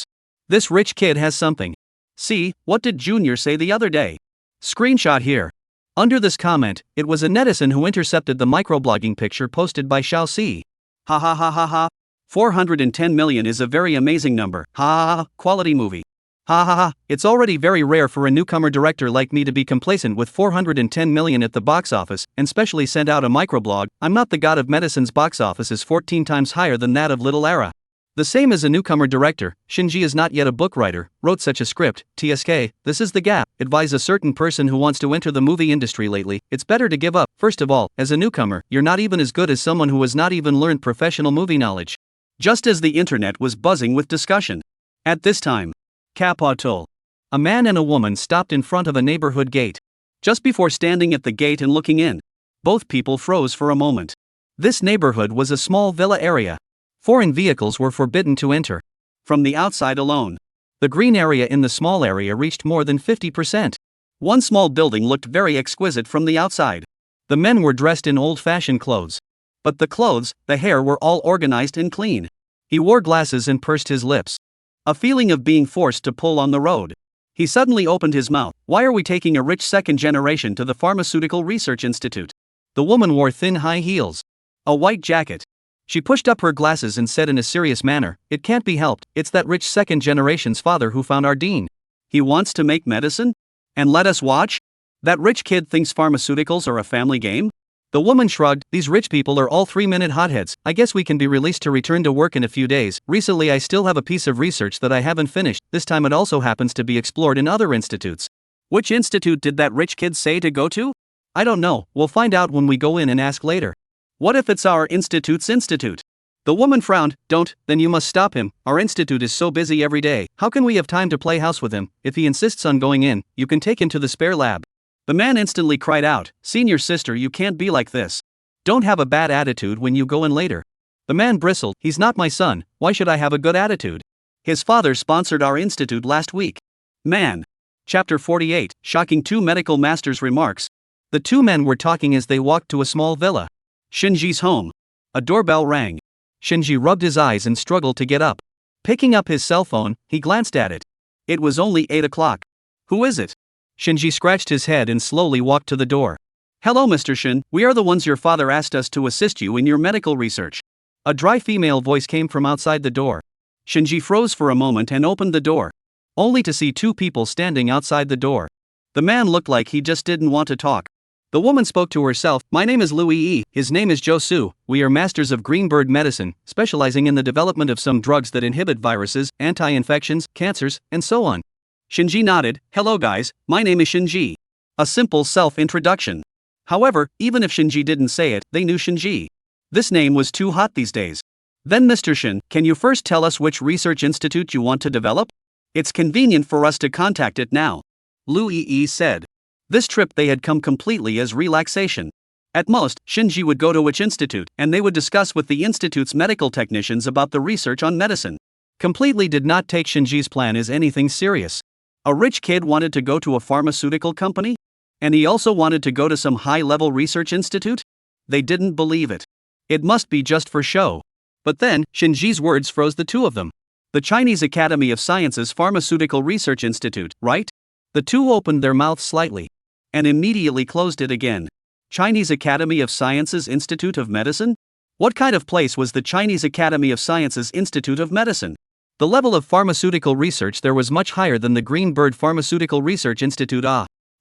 This rich kid has something. See, what did Junior say the other day? Screenshot here. Under this comment, it was a netizen who intercepted the microblogging picture posted by Xiao Si. Ha ha ha ha ha. 410 million is a very amazing number. Ha ha ha, quality movie. Ha ha ha, it's already very rare for a newcomer director like me to be complacent with 410 million at the box office, and specially send out a microblog. I'm Not the God of Medicine's box office is 14 times higher than that of Little Era. The same as a newcomer director, Shinji is not yet a book writer, wrote such a script, TSK, this is the gap, advise a certain person who wants to enter the movie industry lately, it's better to give up. First of all, as a newcomer, you're not even as good as someone who has not even learned professional movie knowledge. Just as the internet was buzzing with discussion. At this time, Kapatol. A man and a woman stopped in front of a neighborhood gate. Just before standing at the gate and looking in, both people froze for a moment. This neighborhood was a small villa area. Foreign vehicles were forbidden to enter. From the outside alone, the green area in the small area reached more than 50%. One small building looked very exquisite from the outside. The men were dressed in old-fashioned clothes. But the clothes, the hair were all organized and clean. He wore glasses and pursed his lips. A feeling of being forced to pull on the road. He suddenly opened his mouth. Why are we taking a rich second generation to the Pharmaceutical Research Institute? The woman wore thin high heels, a white jacket. She pushed up her glasses and said in a serious manner, "It can't be helped, it's that rich second generation's father who found our dean. He wants to make medicine? And let us watch? That rich kid thinks pharmaceuticals are a family game?" The woman shrugged. "These rich people are all 3-minute hotheads. I guess we can be released to return to work in a few days. Recently I still have a piece of research that I haven't finished. This time it also happens to be explored in other institutes." Which institute did that rich kid say to go to? I don't know, we'll find out when we go in and ask later. What if it's our institute's institute? The woman frowned. Don't, then you must stop him. Our institute is so busy every day. How can we have time to play house with him? If he insists on going in, you can take him to the spare lab. The man instantly cried out, "Senior sister, you can't be like this. Don't have a bad attitude when you go in later." The man bristled. "He's not my son, why should I have a good attitude? His father sponsored our institute last week." Man. Chapter 48, Shocking Two Medical Masters' Remarks. The two men were talking as they walked to a small villa. Shinji's home. A doorbell rang. Shinji rubbed his eyes and struggled to get up. Picking up his cell phone, he glanced at it. It was only 8 o'clock. Who is it? Shinji scratched his head and slowly walked to the door. "Hello Mr. Shin, we are the ones your father asked us to assist you in your medical research." A dry female voice came from outside the door. Shinji froze for a moment and opened the door, only to see two people standing outside the door. The man looked like he just didn't want to talk. The woman spoke to herself. "My name is Louis E. His name is Josu. We are masters of greenbird medicine, specializing in the development of some drugs that inhibit viruses, anti-infections, cancers, and so on." Shinji nodded. "Hello guys, my name is Shinji." A simple self-introduction. However, even if Shinji didn't say it, they knew Shinji. This name was too hot these days. "Then Mr. Shin, can you first tell us which research institute you want to develop? It's convenient for us to contact it now," Louis E. said. This trip they had come completely as relaxation. At most, Shinji would go to which institute, and they would discuss with the institute's medical technicians about the research on medicine. Completely did not take Shinji's plan as anything serious. A rich kid wanted to go to a pharmaceutical company? And he also wanted to go to some high-level research institute? They didn't believe it. It must be just for show. But then, Shinji's words froze the two of them. The Chinese Academy of Sciences Pharmaceutical Research Institute, right? The two opened their mouths slightly and immediately closed it again. Chinese Academy of Sciences Institute of Medicine? What kind of place was the Chinese Academy of Sciences Institute of Medicine? The level of pharmaceutical research there was much higher than the Greenbird Pharmaceutical Research Institute.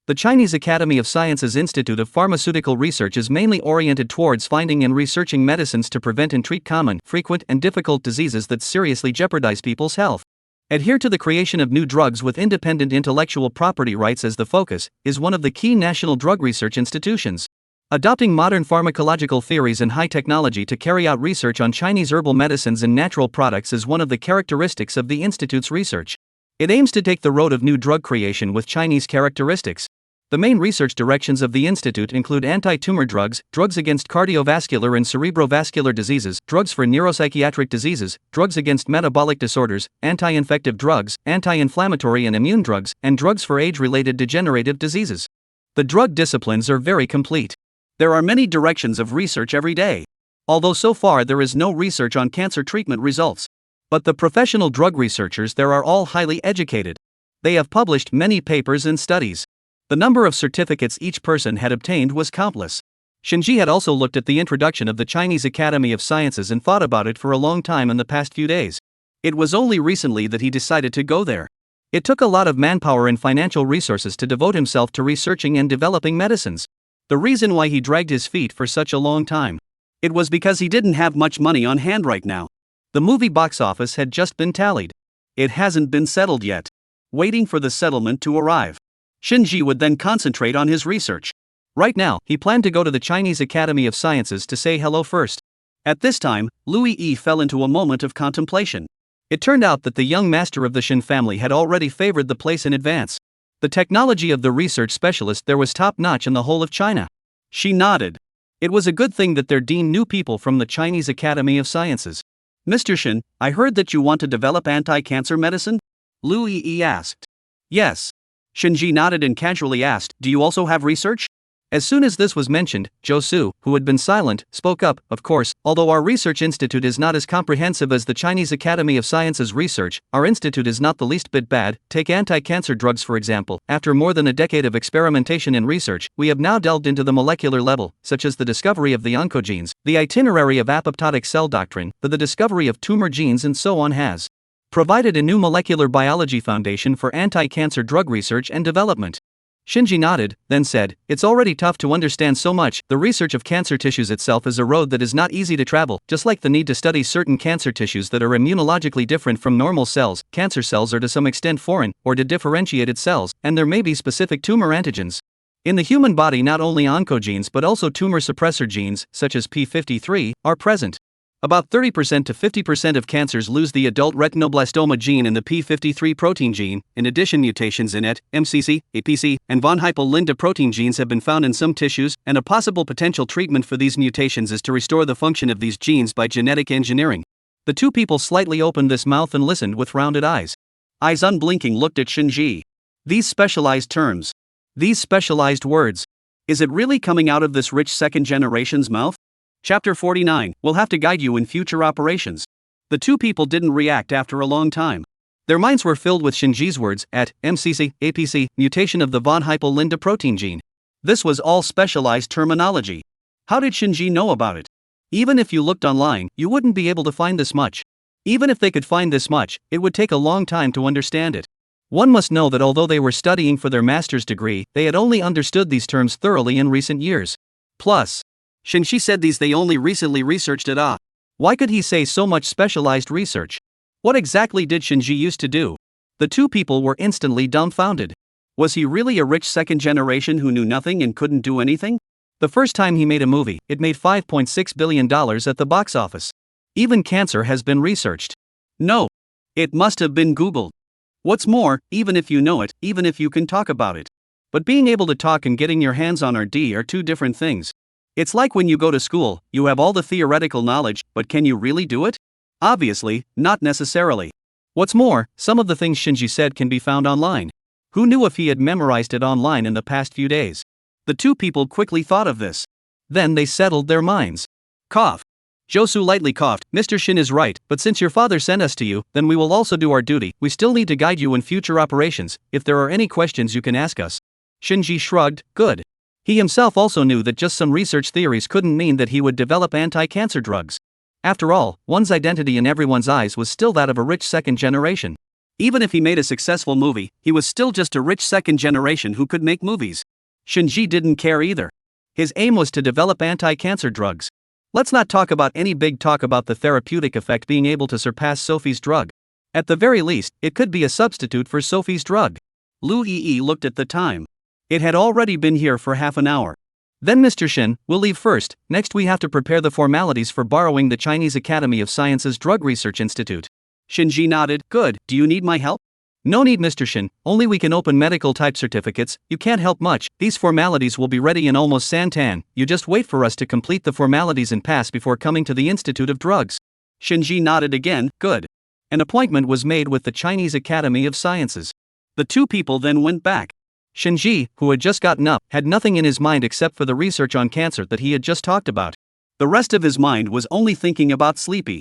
The Chinese Academy of Sciences Institute of Pharmaceutical Research is mainly oriented towards finding and researching medicines to prevent and treat common, frequent, and difficult diseases that seriously jeopardize people's health. Adhere to the creation of new drugs with independent intellectual property rights as the focus, is one of the key national drug research institutions. Adopting modern pharmacological theories and high technology to carry out research on Chinese herbal medicines and natural products is one of the characteristics of the institute's research. It aims to take the road of new drug creation with Chinese characteristics. The main research directions of the institute include anti-tumor drugs, drugs against cardiovascular and cerebrovascular diseases, drugs for neuropsychiatric diseases, drugs against metabolic disorders, anti-infective drugs, anti-inflammatory and immune drugs, and drugs for age-related degenerative diseases. The drug disciplines are very complete. There are many directions of research every day. Although so far there is no research on cancer treatment results. But the professional drug researchers there are all highly educated. They have published many papers and studies. The number of certificates each person had obtained was countless. Shinji had also looked at the introduction of the Chinese Academy of Sciences and thought about it for a long time in the past few days. It was only recently that he decided to go there. It took a lot of manpower and financial resources to devote himself to researching and developing medicines. The reason why he dragged his feet for such a long time. It was because he didn't have much money on hand right now. The movie box office had just been tallied. It hasn't been settled yet. Waiting for the settlement to arrive. Shinji would then concentrate on his research. Right now, he planned to go to the Chinese Academy of Sciences to say hello first. At this time, Louis E. fell into a moment of contemplation. It turned out that the young master of the Shin family had already favored the place in advance. The technology of the research specialist there was top-notch in the whole of China. She nodded. It was a good thing that their dean knew people from the Chinese Academy of Sciences. "Mr. Shin, I heard that you want to develop anti-cancer medicine?" Louis E. asked. "Yes." Shinji nodded and casually asked, "Do you also have research?" As soon as this was mentioned, Zhou, who had been silent, spoke up. Of course, although our research institute is not as comprehensive as the Chinese Academy of Sciences research, our institute is not the least bit bad. Take anti-cancer drugs for example. After more than a decade of experimentation and research, we have now delved into the molecular level, such as the discovery of the oncogenes, the itinerary of apoptotic cell doctrine, the discovery of tumor genes, and so on has provided a new molecular biology foundation for anti-cancer drug research and development. Shinji nodded, then said, "It's already tough to understand so much. The research of cancer tissues itself is a road that is not easy to travel, just like the need to study certain cancer tissues that are immunologically different from normal cells. Cancer cells are to some extent foreign, or differentiated cells, and there may be specific tumor antigens. In the human body, not only oncogenes but also tumor suppressor genes, such as P53, are present. About 30% to 50% of cancers lose the adult retinoblastoma gene in the P53 protein gene. In addition, mutations in ET, MCC, APC, and von Hippel-Linde protein genes have been found in some tissues, and a possible potential treatment for these mutations is to restore the function of these genes by genetic engineering." The two people slightly opened this mouth and listened with rounded eyes. Eyes unblinking looked at Shinji. These specialized terms. These specialized words. Is it really coming out of this rich second generation's mouth? Chapter 49, we'll have to guide you in future operations. The two people didn't react after a long time. Their minds were filled with Shinji's words, at MCC, APC, mutation of the von Hippel-Linde protein gene. This was all specialized terminology. How did Shinji know about it? Even if you looked online, you wouldn't be able to find this much. Even if they could find this much, it would take a long time to understand it. One must know that although they were studying for their master's degree, they had only understood these terms thoroughly in recent years. Plus, Shinji said they only recently researched it. Why could he say so much specialized research? What exactly did Shinji used to do? The two people were instantly dumbfounded. Was he really a rich second generation who knew nothing and couldn't do anything? The first time he made a movie, it made $5.6 billion at the box office. Even cancer has been researched. No. It must have been Googled. What's more, even if you know it, even if you can talk about it. But being able to talk and getting your hands on RD are two different things. It's like when you go to school, you have all the theoretical knowledge, but can you really do it? Obviously, not necessarily. What's more, some of the things Shinji said can be found online. Who knew if he had memorized it online in the past few days? The two people quickly thought of this. Then they settled their minds. Cough. Zhou lightly coughed. "Mr. Shin is right, but since your father sent us to you, then we will also do our duty. We still need to guide you in future operations. If there are any questions you can ask us." Shinji shrugged. Good. He himself also knew that just some research theories couldn't mean that he would develop anti-cancer drugs. After all, one's identity in everyone's eyes was still that of a rich second generation. Even if he made a successful movie, he was still just a rich second generation who could make movies. Shinji didn't care either. His aim was to develop anti-cancer drugs. Let's not talk about any big talk about the therapeutic effect being able to surpass Sophie's drug. At the very least, it could be a substitute for Sophie's drug. Lu Yi looked at the time. It had already been here for half an hour. "Then Mr. Shin, we'll leave first. Next we have to prepare the formalities for borrowing the Chinese Academy of Sciences Drug Research Institute." Shinji nodded. "Good, do you need my help?" "No need Mr. Shin, only we can open medical type certificates. You can't help much. These formalities will be ready in almost Santan. You just wait for us to complete the formalities and pass before coming to the Institute of Drugs." Shinji nodded again. Good. An appointment was made with the Chinese Academy of Sciences. The two people then went back. Shinji, who had just gotten up, had nothing in his mind except for the research on cancer that he had just talked about. The rest of his mind was only thinking about Sleepy.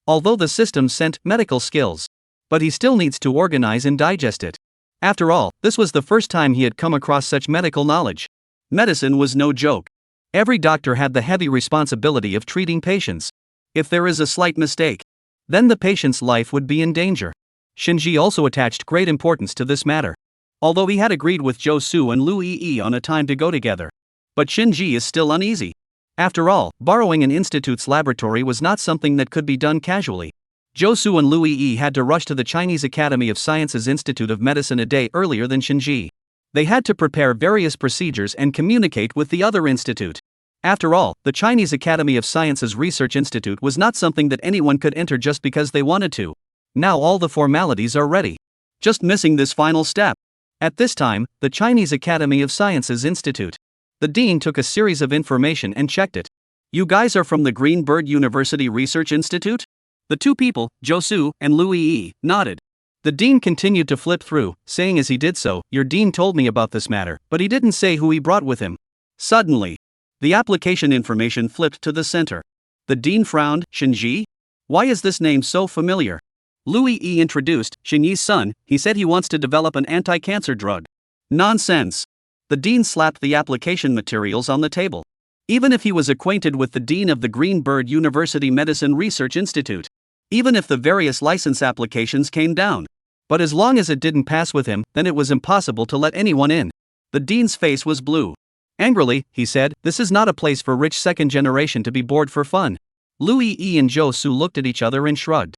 Although the system sent medical skills. But he still needs to organize and digest it. After all, this was the first time he had come across such medical knowledge. Medicine was no joke. Every doctor had the heavy responsibility of treating patients. If there is a slight mistake, then the patient's life would be in danger. Shinji also attached great importance to this matter. Although he had agreed with Zhou and Lu Yi on a time to go together. But Shinji is still uneasy. After all, borrowing an institute's laboratory was not something that could be done casually. Zhou and Lu Yi had to rush to the Chinese Academy of Sciences Institute of Medicine a day earlier than Shinji. They had to prepare various procedures and communicate with the other institute. After all, the Chinese Academy of Sciences Research Institute was not something that anyone could enter just because they wanted to. Now all the formalities are ready. Just missing this final step. At this time, the Chinese Academy of Sciences Institute. The dean took a series of information and checked it. "You guys are from the Green Bird University Research Institute?" The two people, Zhou and Lu Yi, nodded. The dean continued to flip through, saying as he did so, "Your dean told me about this matter, but he didn't say who he brought with him. Suddenly, the application information flipped to the center. The dean frowned. Shinji? Why is this name so familiar? Louis E. introduced Shinji's son. He said he wants to develop an anti-cancer drug. Nonsense. The dean slapped the application materials on the table. Even if he was acquainted with the dean of the Greenberg University Medicine Research Institute. Even if the various license applications came down. But as long as it didn't pass with him, then it was impossible to let anyone in. The dean's face was blue. Angrily, he said, "This is not a place for rich second generation to be bored for fun." Louis E. and Jo Soo looked at each other and shrugged.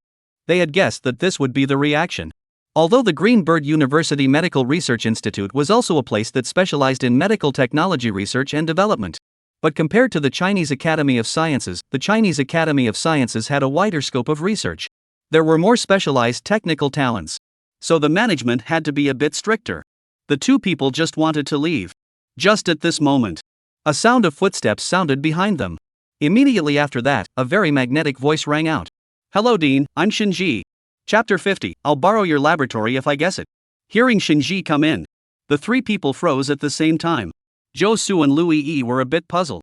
They had guessed that this would be the reaction. Although the Greenberg University Medical Research Institute was also a place that specialized in medical technology research and development. But compared to the Chinese Academy of Sciences, the Chinese Academy of Sciences had a wider scope of research. There were more specialized technical talents. So the management had to be a bit stricter. The two people just wanted to leave. Just at this moment, a sound of footsteps sounded behind them. Immediately after that, a very magnetic voice rang out. "Hello Dean, I'm Shinji. Chapter 50, I'll borrow your laboratory if I guess it." Hearing Shinji come in, the three people froze at the same time. Jo Soo and Louis E. were a bit puzzled.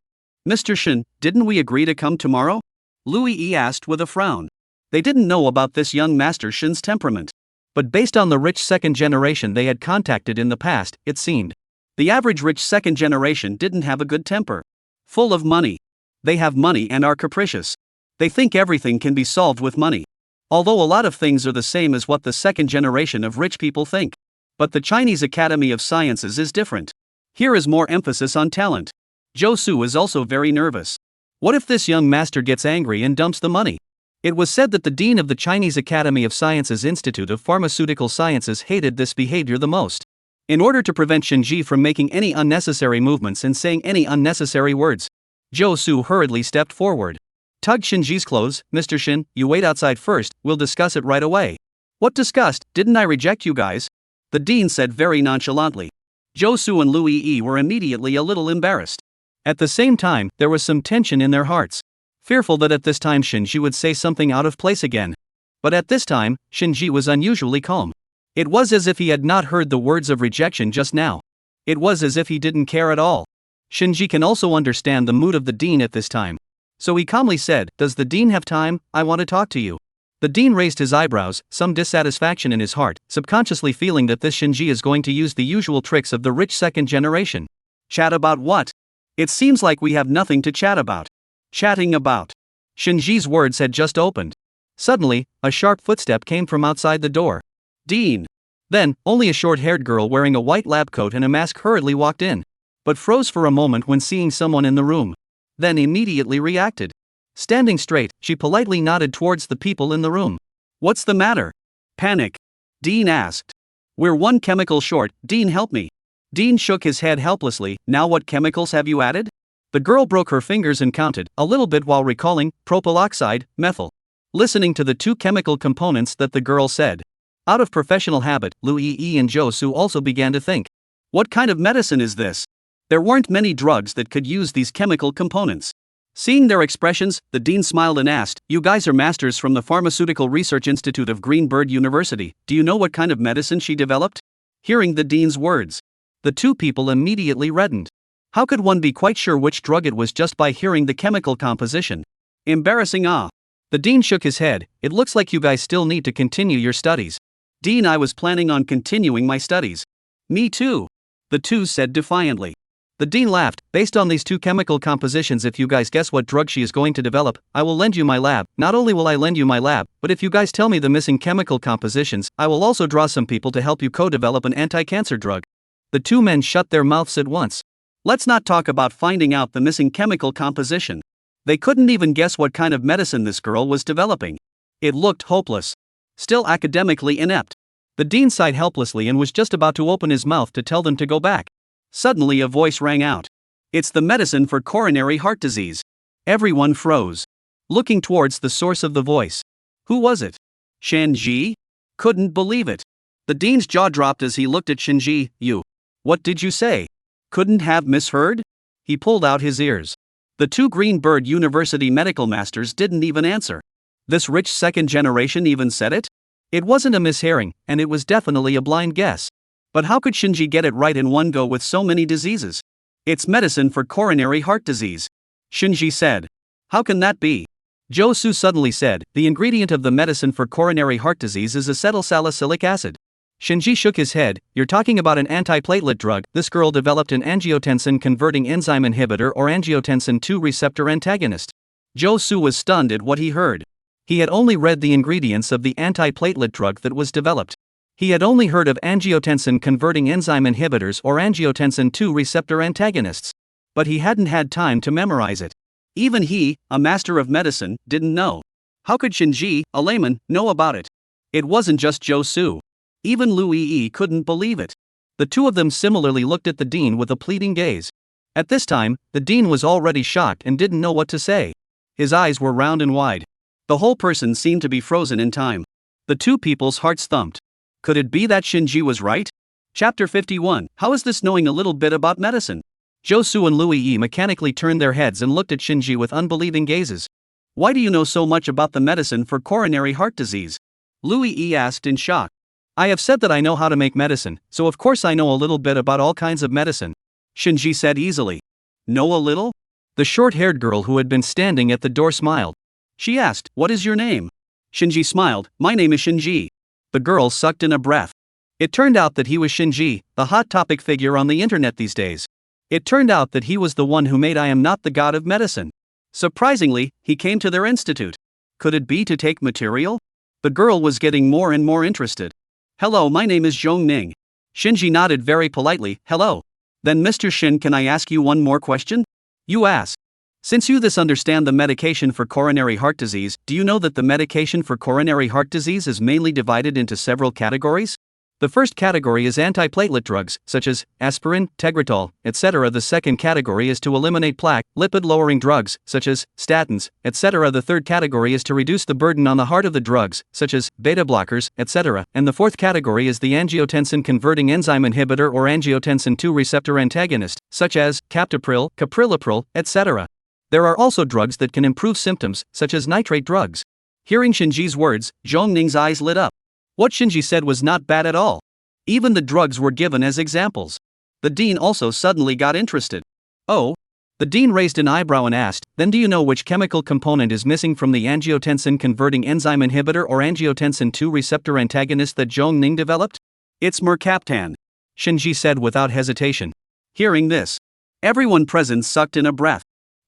"Mr. Shin, didn't we agree to come tomorrow?" Louis E. asked with a frown. They didn't know about this young Master Shin's temperament. But based on the rich second generation they had contacted in the past, it seemed. The average rich second generation didn't have a good temper. Full of money. They have money and are capricious. They think everything can be solved with money. Although a lot of things are the same as what the second generation of rich people think. But the Chinese Academy of Sciences is different. Here is more emphasis on talent. Jo Soo is also very nervous. What if this young master gets angry and dumps the money? It was said that the dean of the Chinese Academy of Sciences Institute of Pharmaceutical Sciences hated this behavior the most. In order to prevent Shinji from making any unnecessary movements and saying any unnecessary words, Jo Soo hurriedly stepped forward. Tugged Shinji's clothes. "Mr. Shin, you wait outside first, we'll discuss it right away." "What discussed? Didn't I reject you guys?" the dean said very nonchalantly. Jo Soo and Louis E. were immediately a little embarrassed. At the same time, there was some tension in their hearts. Fearful that at this time Shinji would say something out of place again. But at this time, Shinji was unusually calm. It was as if he had not heard the words of rejection just now. It was as if he didn't care at all. Shinji can also understand the mood of the dean at this time. So he calmly said, "Does the dean have time? I want to talk to you." The dean raised his eyebrows, some dissatisfaction in his heart, subconsciously feeling that this Shinji is going to use the usual tricks of the rich second generation. Chat about what? It seems like we have nothing to chat about. Chatting about. Shinji's words had just opened. Suddenly, a sharp footstep came from outside the door. "Dean." Then, only a short-haired girl wearing a white lab coat and a mask hurriedly walked in. But froze for a moment when seeing someone in the room. Then immediately reacted. Standing straight, she politely nodded towards the people in the room. "What's the matter?" Panic. Dean asked. "We're one chemical short, Dean, help me." Dean shook his head helplessly. "Now what chemicals have you added?" The girl broke her fingers and counted, a little bit while recalling, propyl oxide, methyl. Listening to the two chemical components that the girl said. Out of professional habit, Louis E. and Jo Soo also began to think. What kind of medicine is this? There weren't many drugs that could use these chemical components. Seeing their expressions, the dean smiled and asked, "You guys are masters from the Pharmaceutical Research Institute of Greenberg University. Do you know what kind of medicine she developed?" Hearing the dean's words, the two people immediately reddened. How could one be quite sure which drug it was just by hearing the chemical composition? Embarrassing. The dean shook his head. "It looks like you guys still need to continue your studies." "Dean, I was planning on continuing my studies." "Me too," the two said defiantly. The dean laughed. "Based on these two chemical compositions, if you guys guess what drug she is going to develop, I will lend you my lab. Not only will I lend you my lab, but if you guys tell me the missing chemical compositions, I will also draw some people to help you co-develop an anti-cancer drug." The two men shut their mouths at once. Let's not talk about finding out the missing chemical composition. They couldn't even guess what kind of medicine this girl was developing. It looked hopeless. Still academically inept. The dean sighed helplessly and was just about to open his mouth to tell them to go back. Suddenly a voice rang out. "It's the medicine for coronary heart disease." Everyone froze, looking towards the source of the voice. Who was it? Shinji? Couldn't believe it. The dean's jaw dropped as he looked at Shinji. "You. What did you say? Couldn't have misheard?" He pulled out his ears. The two Greenberg University medical masters didn't even answer. This rich second generation even said it? It wasn't a mishearing, and it was definitely a blind guess. But how could Shinji get it right in one go with so many diseases? It's medicine for coronary heart disease. Shinji said. How can that be? Josu suddenly said, the ingredient of the medicine for coronary heart disease is acetylsalicylic acid. Shinji shook his head. You're talking about an antiplatelet drug. This girl developed an angiotensin-converting enzyme inhibitor or angiotensin II receptor antagonist. Josu was stunned at what he heard. He had only read the ingredients of the antiplatelet drug that was developed. He had only heard of angiotensin-converting enzyme inhibitors or angiotensin II receptor antagonists. But he hadn't had time to memorize it. Even he, a master of medicine, didn't know. How could Shinji, a layman, know about it? It wasn't just Josu. Even Lu Yi couldn't believe it. The two of them similarly looked at the dean with a pleading gaze. At this time, the dean was already shocked and didn't know what to say. His eyes were round and wide. The whole person seemed to be frozen in time. The two people's hearts thumped. Could it be that Shinji was right? Chapter 51. How is this knowing a little bit about medicine? Josu and Lu Yi mechanically turned their heads and looked at Shinji with unbelieving gazes. Why do you know so much about the medicine for coronary heart disease? Lu Yi asked in shock. I have said that I know how to make medicine, so of course I know a little bit about all kinds of medicine. Shinji said easily. Know a little? The short-haired girl who had been standing at the door smiled. She asked, what is your name? Shinji smiled, my name is Shinji. The girl sucked in a breath. It turned out that he was Shinji, the hot topic figure on the internet these days. It turned out that he was the one who made I Am Not the God of Medicine. Surprisingly, he came to their institute. Could it be to take material? The girl was getting more and more interested. Hello, my name is Zhong Ning. Shinji nodded very politely, hello. Then Mr. Shin, can I ask you one more question? You ask. Since you understand the medication for coronary heart disease, do you know that the medication for coronary heart disease is mainly divided into several categories? The first category is antiplatelet drugs, such as aspirin, Tegretol, etc. The second category is to eliminate plaque, lipid-lowering drugs, such as statins, etc. The third category is to reduce the burden on the heart of the drugs, such as beta blockers, etc. And the fourth category is the angiotensin-converting enzyme inhibitor or angiotensin II receptor antagonist, such as captopril, caprilapril, etc. There are also drugs that can improve symptoms, such as nitrate drugs. Hearing Shinji's words, Zhong Ning's eyes lit up. What Shinji said was not bad at all. Even the drugs were given as examples. The dean also suddenly got interested. Oh? The dean raised an eyebrow and asked, then do you know which chemical component is missing from the angiotensin-converting enzyme inhibitor or angiotensin II receptor antagonist that Zhong Ning developed? It's mercaptan. Shinji said without hesitation. Hearing this, everyone present sucked in a breath.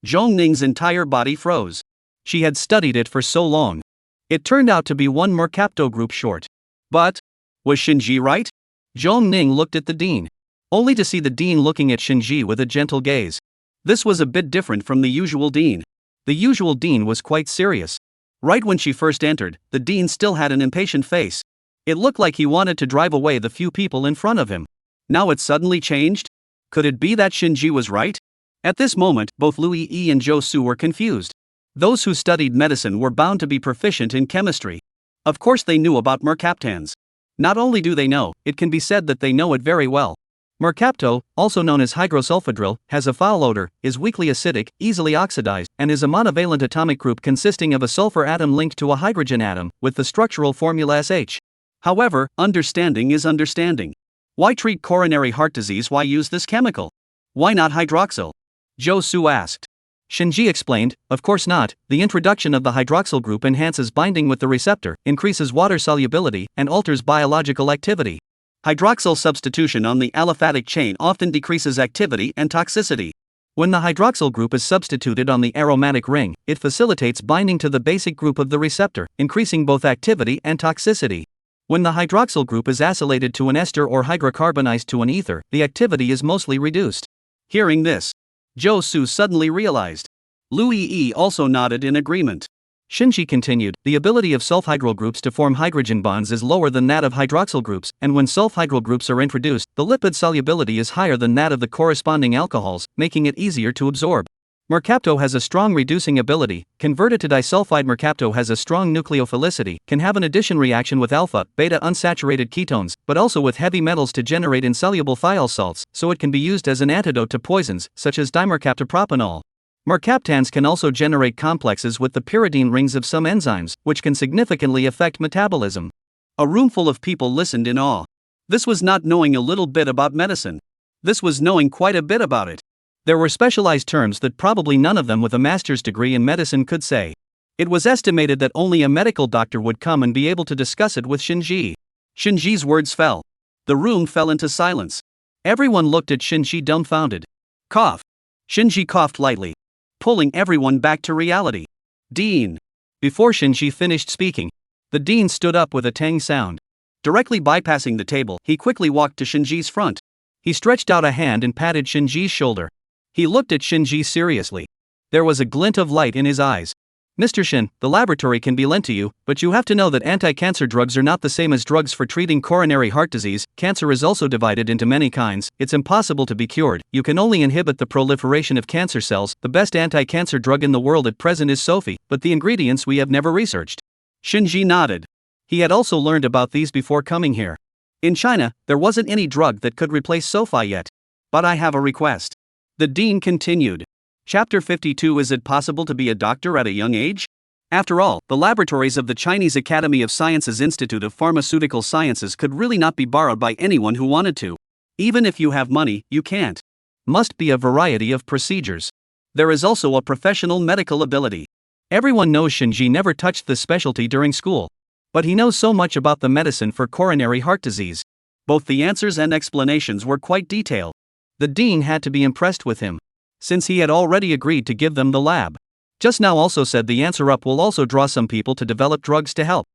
Zhong Ning's entire body froze. She had studied it for so long. It turned out to be one mercapto group short. But, was Shinji right? Zhong Ning looked at the dean. Only to see the dean looking at Shinji with a gentle gaze. This was a bit different from the usual dean. The usual dean was quite serious. Right when she first entered, the dean still had an impatient face. It looked like he wanted to drive away the few people in front of him. Now it suddenly changed? Could it be that Shinji was right? At this moment, both Lu Yi and Josu were confused. Those who studied medicine were bound to be proficient in chemistry. Of course they knew about mercaptans. Not only do they know, it can be said that they know it very well. Mercapto, also known as hydrosulfadryl, has a foul odor, is weakly acidic, easily oxidized, and is a monovalent atomic group consisting of a sulfur atom linked to a hydrogen atom, with the structural formula SH. However, understanding is understanding. Why treat coronary heart disease? Why use this chemical? Why not hydroxyl? Josu asked. Shinji explained, of course not, the introduction of the hydroxyl group enhances binding with the receptor, increases water solubility, and alters biological activity. Hydroxyl substitution on the aliphatic chain often decreases activity and toxicity. When the hydroxyl group is substituted on the aromatic ring, it facilitates binding to the basic group of the receptor, increasing both activity and toxicity. When the hydroxyl group is acylated to an ester or hydrocarbonized to an ether, the activity is mostly reduced. Hearing this, Josu suddenly realized. Lu Yi also nodded in agreement. Shinji continued, the ability of sulfhydryl groups to form hydrogen bonds is lower than that of hydroxyl groups, and when sulfhydryl groups are introduced, the lipid solubility is higher than that of the corresponding alcohols, making it easier to absorb. Mercapto has a strong reducing ability. Converted to disulfide, mercapto has a strong nucleophilicity, can have an addition reaction with alpha, beta unsaturated ketones, but also with heavy metals to generate insoluble thiol salts, so it can be used as an antidote to poisons, such as dimercaptopropanol. Mercaptans can also generate complexes with the pyridine rings of some enzymes, which can significantly affect metabolism. A room full of people listened in awe. This was not knowing a little bit about medicine. This was knowing quite a bit about it. There were specialized terms that probably none of them with a master's degree in medicine could say. It was estimated that only a medical doctor would come and be able to discuss it with Shinji. Shinji's words fell. The room fell into silence. Everyone looked at Shinji dumbfounded. Cough. Shinji coughed lightly, pulling everyone back to reality. Dean. Before Shinji finished speaking, the dean stood up with a tang sound. Directly bypassing the table, he quickly walked to Shinji's front. He stretched out a hand and patted Shinji's shoulder. He looked at Shinji seriously. There was a glint of light in his eyes. Mr. Shin, the laboratory can be lent to you, but you have to know that anti-cancer drugs are not the same as drugs for treating coronary heart disease. Cancer is also divided into many kinds. It's impossible to be cured. You can only inhibit the proliferation of cancer cells. The best anti-cancer drug in the world at present is Sophie, but the ingredients we have never researched. Shinji nodded. He had also learned about these before coming here. In China, there wasn't any drug that could replace Sophie yet. But I have a request. The dean continued. Chapter 52. Is it possible to be a doctor at a young age? After all, the laboratories of the Chinese Academy of Sciences Institute of Pharmaceutical Sciences could really not be borrowed by anyone who wanted to. Even if you have money, you can't. Must be a variety of procedures. There is also a professional medical ability. Everyone knows Shinji never touched this specialty during school. But he knows so much about the medicine for coronary heart disease. Both the answers and explanations were quite detailed. The dean had to be impressed with him, since he had already agreed to give them the lab. Just now also said the answer up will also draw some people to develop drugs to help.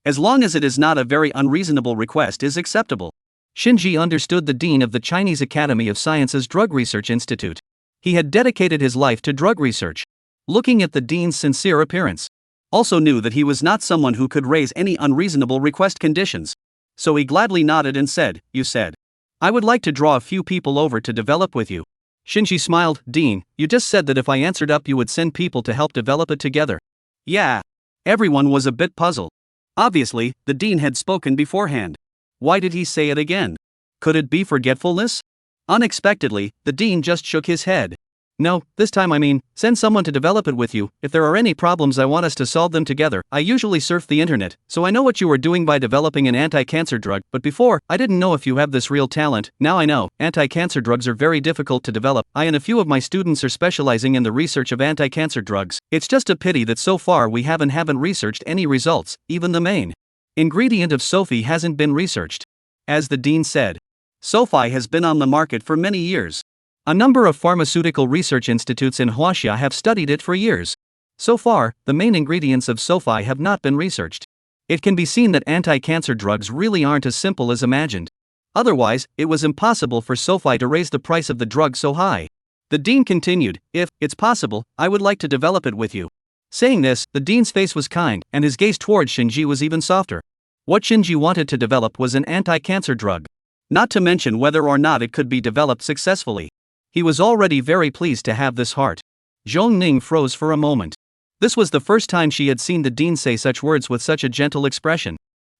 As long as it is not a very unreasonable request is acceptable. Shinji understood the dean of the Chinese Academy of Sciences Drug Research Institute. He had dedicated his life to drug research. Looking at the dean's sincere appearance, also knew that he was not someone who could raise any unreasonable request conditions. So he gladly nodded and said, "You said. I would like to draw a few people over to develop with you." Shinji smiled. Dean, you just said that if I answered up you would send people to help develop it together. Yeah. Everyone was a bit puzzled. Obviously, the dean had spoken beforehand. Why did he say it again? Could it be forgetfulness? Unexpectedly, the dean just shook his head. No, this time I mean, send someone to develop it with you. If there are any problems I want us to solve them together. I usually surf the internet, so I know what you were doing by developing an anti-cancer drug, but before, I didn't know if you have this real talent. Now I know, anti-cancer drugs are very difficult to develop. I and a few of my students are specializing in the research of anti-cancer drugs. It's just a pity that so far we haven't researched any results, even the main ingredient of Sophie hasn't been researched. As the dean said, Sophie has been on the market for many years. A number of pharmaceutical research institutes in Huaxia have studied it for years. So far, the main ingredients of Sophie have not been researched. It can be seen that anti-cancer drugs really aren't as simple as imagined. Otherwise, it was impossible for Sophie to raise the price of the drug so high. The dean continued, if it's possible, I would like to develop it with you. Saying this, the dean's face was kind, and his gaze towards Shinji was even softer. What Shinji wanted to develop was an anti-cancer drug. Not to mention whether or not it could be developed successfully. He was already very pleased to have this heart. Zhong Ning froze for a moment. This was the first time she had seen the dean say such words with such a gentle expression.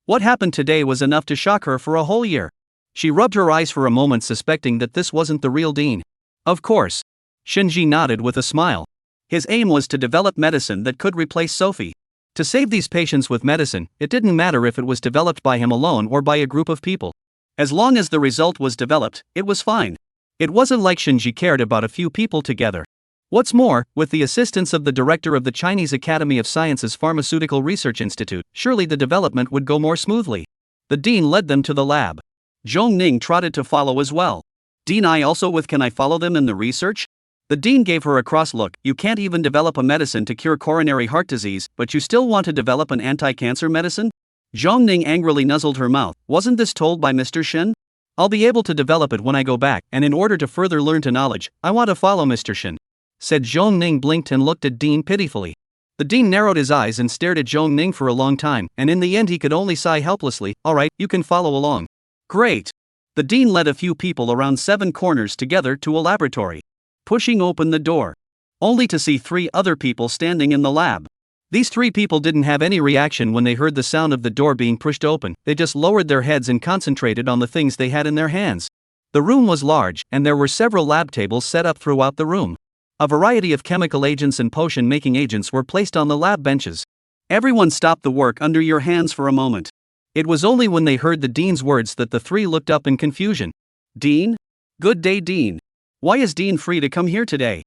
What happened today was enough to shock her for a whole year. She rubbed her eyes for a moment, suspecting that this wasn't the real dean. Of course. Shinji nodded with a smile. His aim was to develop medicine that could replace Sophie. To save these patients with medicine, it didn't matter if it was developed by him alone or by a group of people. As long as the result was developed, it was fine. It wasn't like Shinji cared about a few people together. What's more, with the assistance of the director of the Chinese Academy of Sciences Pharmaceutical Research Institute, surely the development would go more smoothly. The dean led them to the lab. Zhong Ning trotted to follow as well. Dean, I also with, can I follow them in the research? The dean gave her a cross look. You can't even develop a medicine to cure coronary heart disease, but you still want to develop an anti-cancer medicine? Zhong Ning angrily nuzzled her mouth. Wasn't this told by Mr. Shin? I'll be able to develop it when I go back, and in order to further learn to knowledge, I want to follow Mr. Shin. Said Zhong Ning, blinked and looked at Dean pitifully. The dean narrowed his eyes and stared at Zhong Ning for a long time, and in the end he could only sigh helplessly. Alright, you can follow along. Great. The dean led a few people around 7 corners together to a laboratory. Pushing open the door, only to see 3 other people standing in the lab. These 3 people didn't have any reaction when they heard the sound of the door being pushed open. They just lowered their heads and concentrated on the things they had in their hands. The room was large, and there were several lab tables set up throughout the room. A variety of chemical agents and potion-making agents were placed on the lab benches. Everyone stopped the work under your hands for a moment. It was only when they heard the dean's words that the 3 looked up in confusion. Dean? Good day, Dean. Why is Dean free to come here today?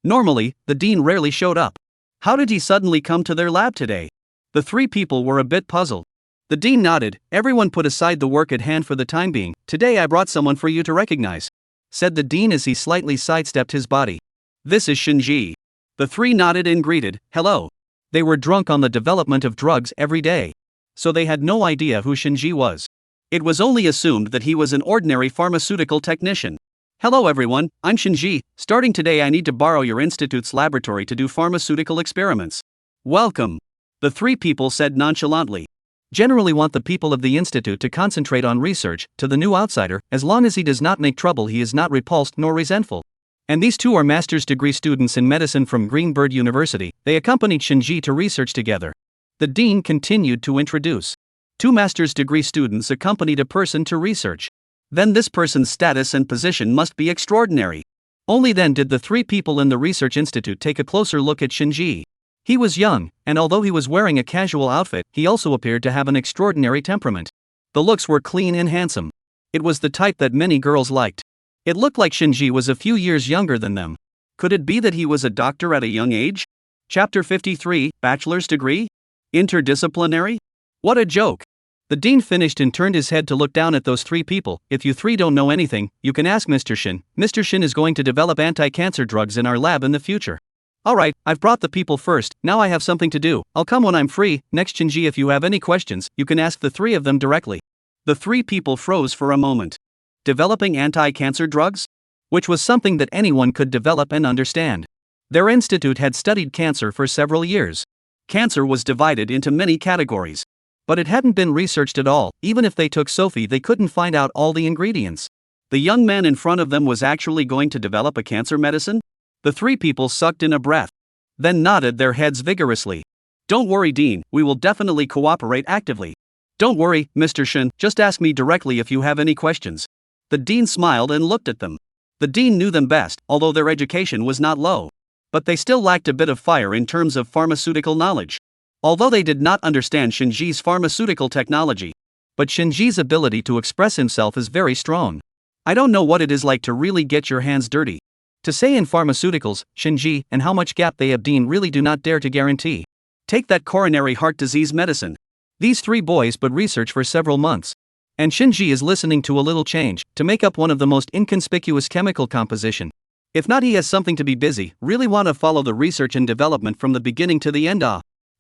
Normally, the dean rarely showed up. How did he suddenly come to their lab today? The three people were a bit puzzled. The dean nodded. Everyone put aside the work at hand for the time being. Today I brought someone for you to recognize, said the dean as he slightly sidestepped his body. This is Shinji. The three nodded and greeted. Hello. They were drunk on the development of drugs every day, so they had no idea who Shinji was. It was only assumed that he was an ordinary pharmaceutical technician. Hello everyone, I'm Shinji. Starting today I need to borrow your institute's laboratory to do pharmaceutical experiments. Welcome. The three people said nonchalantly. Generally want the people of the institute to concentrate on research. To the new outsider, as long as he does not make trouble he is not repulsed nor resentful. And these two are master's degree students in medicine from Greenbird University. They accompanied Shinji to research together. The dean continued to introduce. Two master's degree students accompanied a person to research. Then this person's status and position must be extraordinary. Only then did the three people in the research institute take a closer look at Shinji. He was young, and although he was wearing a casual outfit, he also appeared to have an extraordinary temperament. The looks were clean and handsome. It was the type that many girls liked. It looked like Shinji was a few years younger than them. Could it be that he was a doctor at a young age? Chapter 53, Bachelor's Degree? Interdisciplinary? What a joke! The dean finished and turned his head to look down at those three people. If you three don't know anything, you can ask Mr. Shin. Mr. Shin is going to develop anti-cancer drugs in our lab in the future. Alright, I've brought the people first, now I have something to do. I'll come when I'm free. Next Shinji, if you have any questions, you can ask the three of them directly. The three people froze for a moment. Developing anti-cancer drugs? Which was something that anyone could develop and understand. Their institute had studied cancer for several years. Cancer was divided into many categories. But it hadn't been researched at all. Even if they took Sophie, they couldn't find out all the ingredients. The young man in front of them was actually going to develop a cancer medicine? The three people sucked in a breath, then nodded their heads vigorously. Don't worry, Dean, we will definitely cooperate actively. Don't worry, Mr. Shin, just ask me directly if you have any questions. The dean smiled and looked at them. The dean knew them best, although their education was not low. But they still lacked a bit of fire in terms of pharmaceutical knowledge. Although they did not understand Shinji's pharmaceutical technology. But Shinji's ability to express himself is very strong. I don't know what it is like to really get your hands dirty. To say in pharmaceuticals, Shinji, and how much gap they have Dean really do not dare to guarantee. Take that coronary heart disease medicine. These three boys but research for several months. And Shinji is listening to a little change, to make up one of the most inconspicuous chemical composition. If not, he has something to be busy, really want to follow the research and development from the beginning to the end.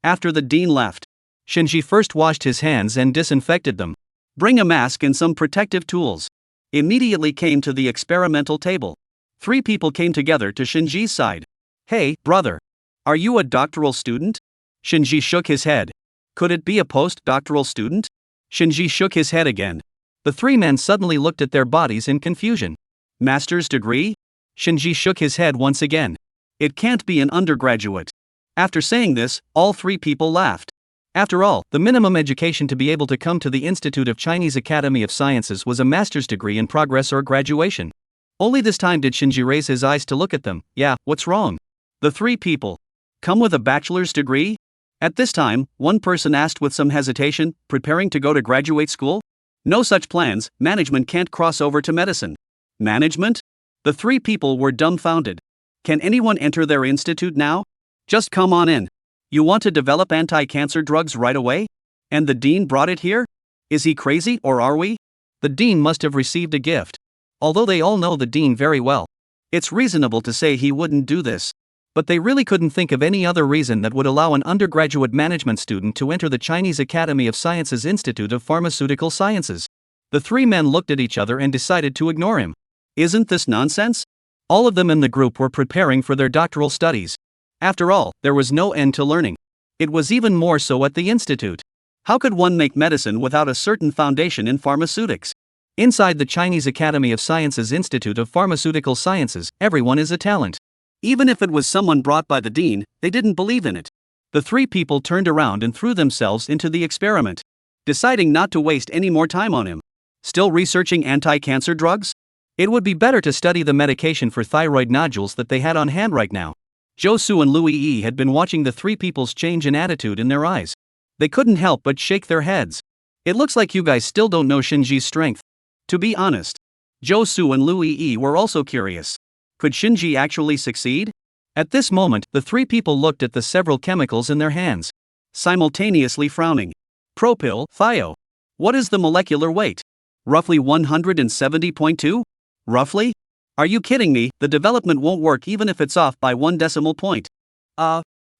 After the dean left, Shinji first washed his hands and disinfected them. Bring a mask and some protective tools. Immediately came to the experimental table. Three people came together to Shinji's side. Hey, brother. Are you a doctoral student? Shinji shook his head. Could it be a post-doctoral student? Shinji shook his head again. The three men suddenly looked at their bodies in confusion. Master's degree? Shinji shook his head once again. It can't be an undergraduate. After saying this, all three people laughed. After all, the minimum education to be able to come to the Institute of Chinese Academy of Sciences was a master's degree in progress or graduation. Only this time did Shinji raise his eyes to look at them. Yeah, what's wrong? The three people. Come with a bachelor's degree? At this time, one person asked with some hesitation, preparing to go to graduate school? No such plans, management can't cross over to medicine. Management? The three people were dumbfounded. Can anyone enter their institute now? Just come on in. You want to develop anti-cancer drugs right away? And the dean brought it here? Is he crazy or are we? The dean must have received a gift. Although they all know the dean very well, it's reasonable to say he wouldn't do this. But they really couldn't think of any other reason that would allow an undergraduate management student to enter the Chinese Academy of Sciences Institute of Pharmaceutical Sciences. The three men looked at each other and decided to ignore him. Isn't this nonsense? All of them in the group were preparing for their doctoral studies. After all, there was no end to learning. It was even more so at the institute. How could one make medicine without a certain foundation in pharmaceutics? Inside the Chinese Academy of Sciences Institute of Pharmaceutical Sciences, everyone is a talent. Even if it was someone brought by the dean, they didn't believe in it. The three people turned around and threw themselves into the experiment, deciding not to waste any more time on him. Still researching anti-cancer drugs? It would be better to study the medication for thyroid nodules that they had on hand right now. Josu and Louis E had been watching the three people's change in attitude in their eyes. They couldn't help but shake their heads. It looks like you guys still don't know Shinji's strength. To be honest, Josu and Louis E were also curious. Could Shinji actually succeed? At this moment, the three people looked at the several chemicals in their hands, simultaneously frowning. Propyl, thio. What is the molecular weight? Roughly 170.2? Roughly? Are you kidding me? The development won't work even if it's off by 1 decimal point.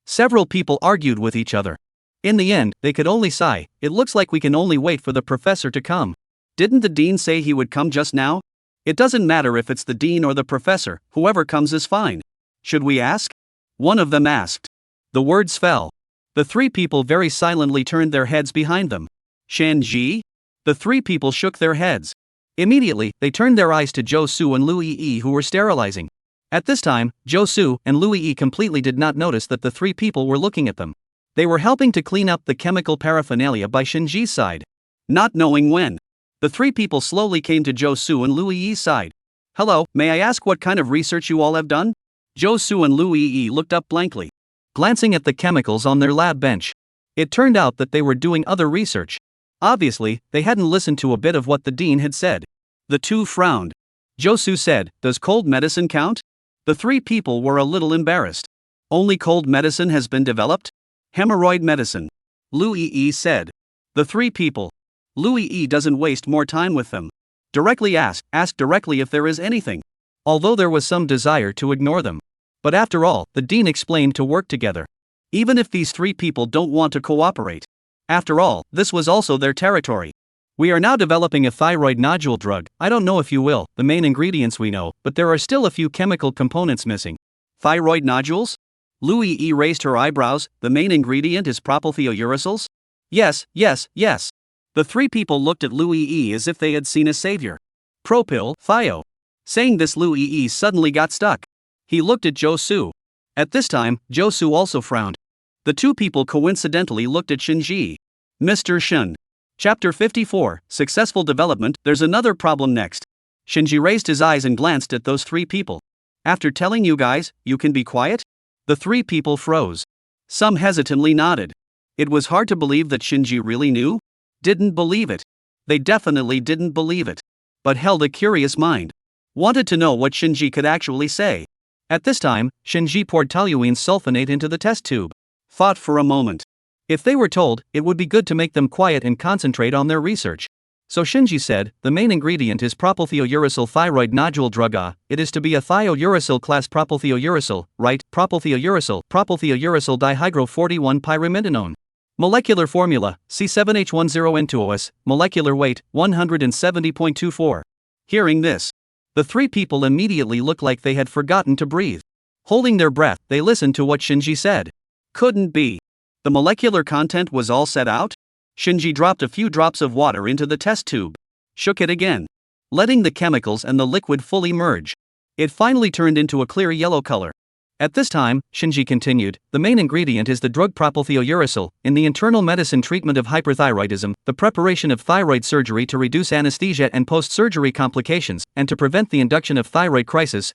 Several people argued with each other. In the end, they could only sigh. It looks like we can only wait for the professor to come. Didn't the dean say he would come just now? It doesn't matter if it's the dean or the professor, whoever comes is fine. Should we ask? One of them asked. The words fell. The three people very silently turned their heads behind them. Shinji? The three people shook their heads. Immediately, they turned their eyes to Josu and Lu Yi, who were sterilizing. At this time, Josu and Lu Yi completely did not notice that the three people were looking at them. They were helping to clean up the chemical paraphernalia by Shinji's side. Not knowing when, the three people slowly came to Josu and Lu Yi's side. Hello, may I ask what kind of research you all have done? Josu and Lu Yi looked up blankly, glancing at the chemicals on their lab bench. It turned out that they were doing other research. Obviously, they hadn't listened to a bit of what the dean had said. The two frowned. Josu said, "Does cold medicine count?" The three people were a little embarrassed. Only cold medicine has been developed? Hemorrhoid medicine. Lu Yi said. The three people. Lu Yi doesn't waste more time with them. Directly ask directly if there is anything. Although there was some desire to ignore them. But after all, the dean explained to work together. Even if these three people don't want to cooperate. After all, this was also their territory. We are now developing a thyroid nodule drug. I don't know if you will, the main ingredients we know, but there are still a few chemical components missing. Thyroid nodules? Lu Yi raised her eyebrows. The main ingredient is propylthiouracils? Yes. The three people looked at Lu Yi as if they had seen a savior. Propyl, thio. Saying this, Lu Yi suddenly got stuck. He looked at Josu. At this time, Josu also frowned. The two people coincidentally looked at Shinji. Mr. Shun. Chapter 54, Successful Development. There's another problem next. Shinji raised his eyes and glanced at those three people. After telling you guys, you can be quiet? The three people froze. Some hesitantly nodded. It was hard to believe that Shinji really knew. Didn't believe it. They definitely didn't believe it. But held a curious mind. Wanted to know what Shinji could actually say. At this time, Shinji poured toluene sulfonate into the test tube. Thought for a moment. If they were told, it would be good to make them quiet and concentrate on their research. So Shinji said, the main ingredient is propylthiouracil thyroid nodule drug. It is to be a thiouracil class propylthiouracil, right? Propylthiouracil dihydro41 pyrimidinone. Molecular formula, C7H10N2OS, molecular weight, 170.24. Hearing this, the three people immediately looked like they had forgotten to breathe. Holding their breath, they listened to what Shinji said. Couldn't be. The molecular content was all set out? Shinji dropped a few drops of water into the test tube. Shook it again. Letting the chemicals and the liquid fully merge. It finally turned into a clear yellow color. At this time, Shinji continued, the main ingredient is the drug propylthiouracil. In the internal medicine treatment of hyperthyroidism, the preparation of thyroid surgery to reduce anesthesia and post-surgery complications, and to prevent the induction of thyroid crisis.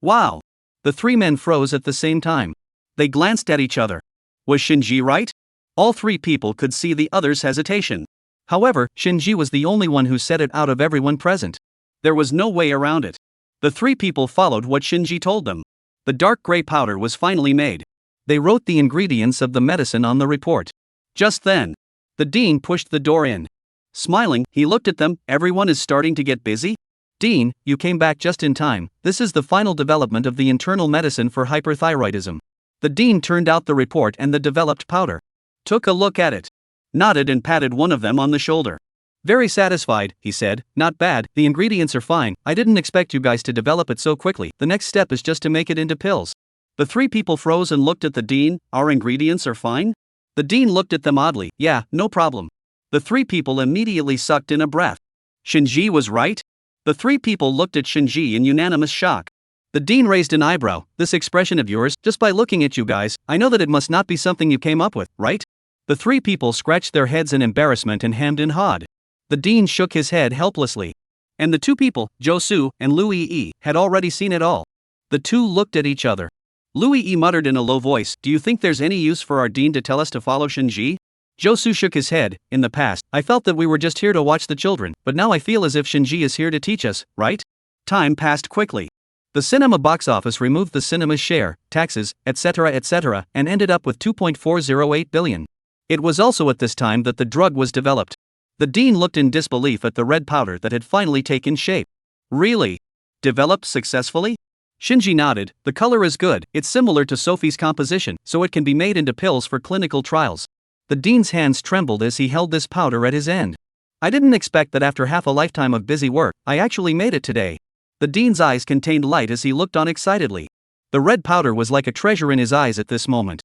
Wow! The three men froze at the same time. They glanced at each other. Was Shinji right? All three people could see the other's hesitation. However, Shinji was the only one who said it out of everyone present. There was no way around it. The three people followed what Shinji told them. The dark gray powder was finally made. They wrote the ingredients of the medicine on the report. Just then, the dean pushed the door in. Smiling, he looked at them. Everyone is starting to get busy? Dean, you came back just in time. This is the final development of the internal medicine for hyperthyroidism. The dean turned out the report and the developed powder. Took a look at it. Nodded and patted one of them on the shoulder. Very satisfied, he said. Not bad, the ingredients are fine. I didn't expect you guys to develop it so quickly. The next step is just to make it into pills. The three people froze and looked at the dean. Our ingredients are fine? The dean looked at them oddly. Yeah, no problem. The three people immediately sucked in a breath. Shinji was right? The three people looked at Shinji in unanimous shock. The dean raised an eyebrow. This expression of yours, just by looking at you guys, I know that it must not be something you came up with, right? The three people scratched their heads in embarrassment and hemmed and hawed. The dean shook his head helplessly. And the two people, Josu and Lu Yi, had already seen it all. The two looked at each other. Lu Yi muttered in a low voice, do you think there's any use for our dean to tell us to follow Shinji? Josu shook his head. In the past, I felt that we were just here to watch the children, but now I feel as if Shinji is here to teach us, right? Time passed quickly. The cinema box office removed the cinema's share, taxes, etc., and ended up with 2.408 billion. It was also at this time that the drug was developed. The dean looked in disbelief at the red powder that had finally taken shape. Really? Developed successfully? Shinji nodded. The color is good, it's similar to Sophie's composition, so it can be made into pills for clinical trials. The dean's hands trembled as he held this powder at his end. I didn't expect that after half a lifetime of busy work, I actually made it today. The dean's eyes contained light as he looked on excitedly. The red powder was like a treasure in his eyes at this moment.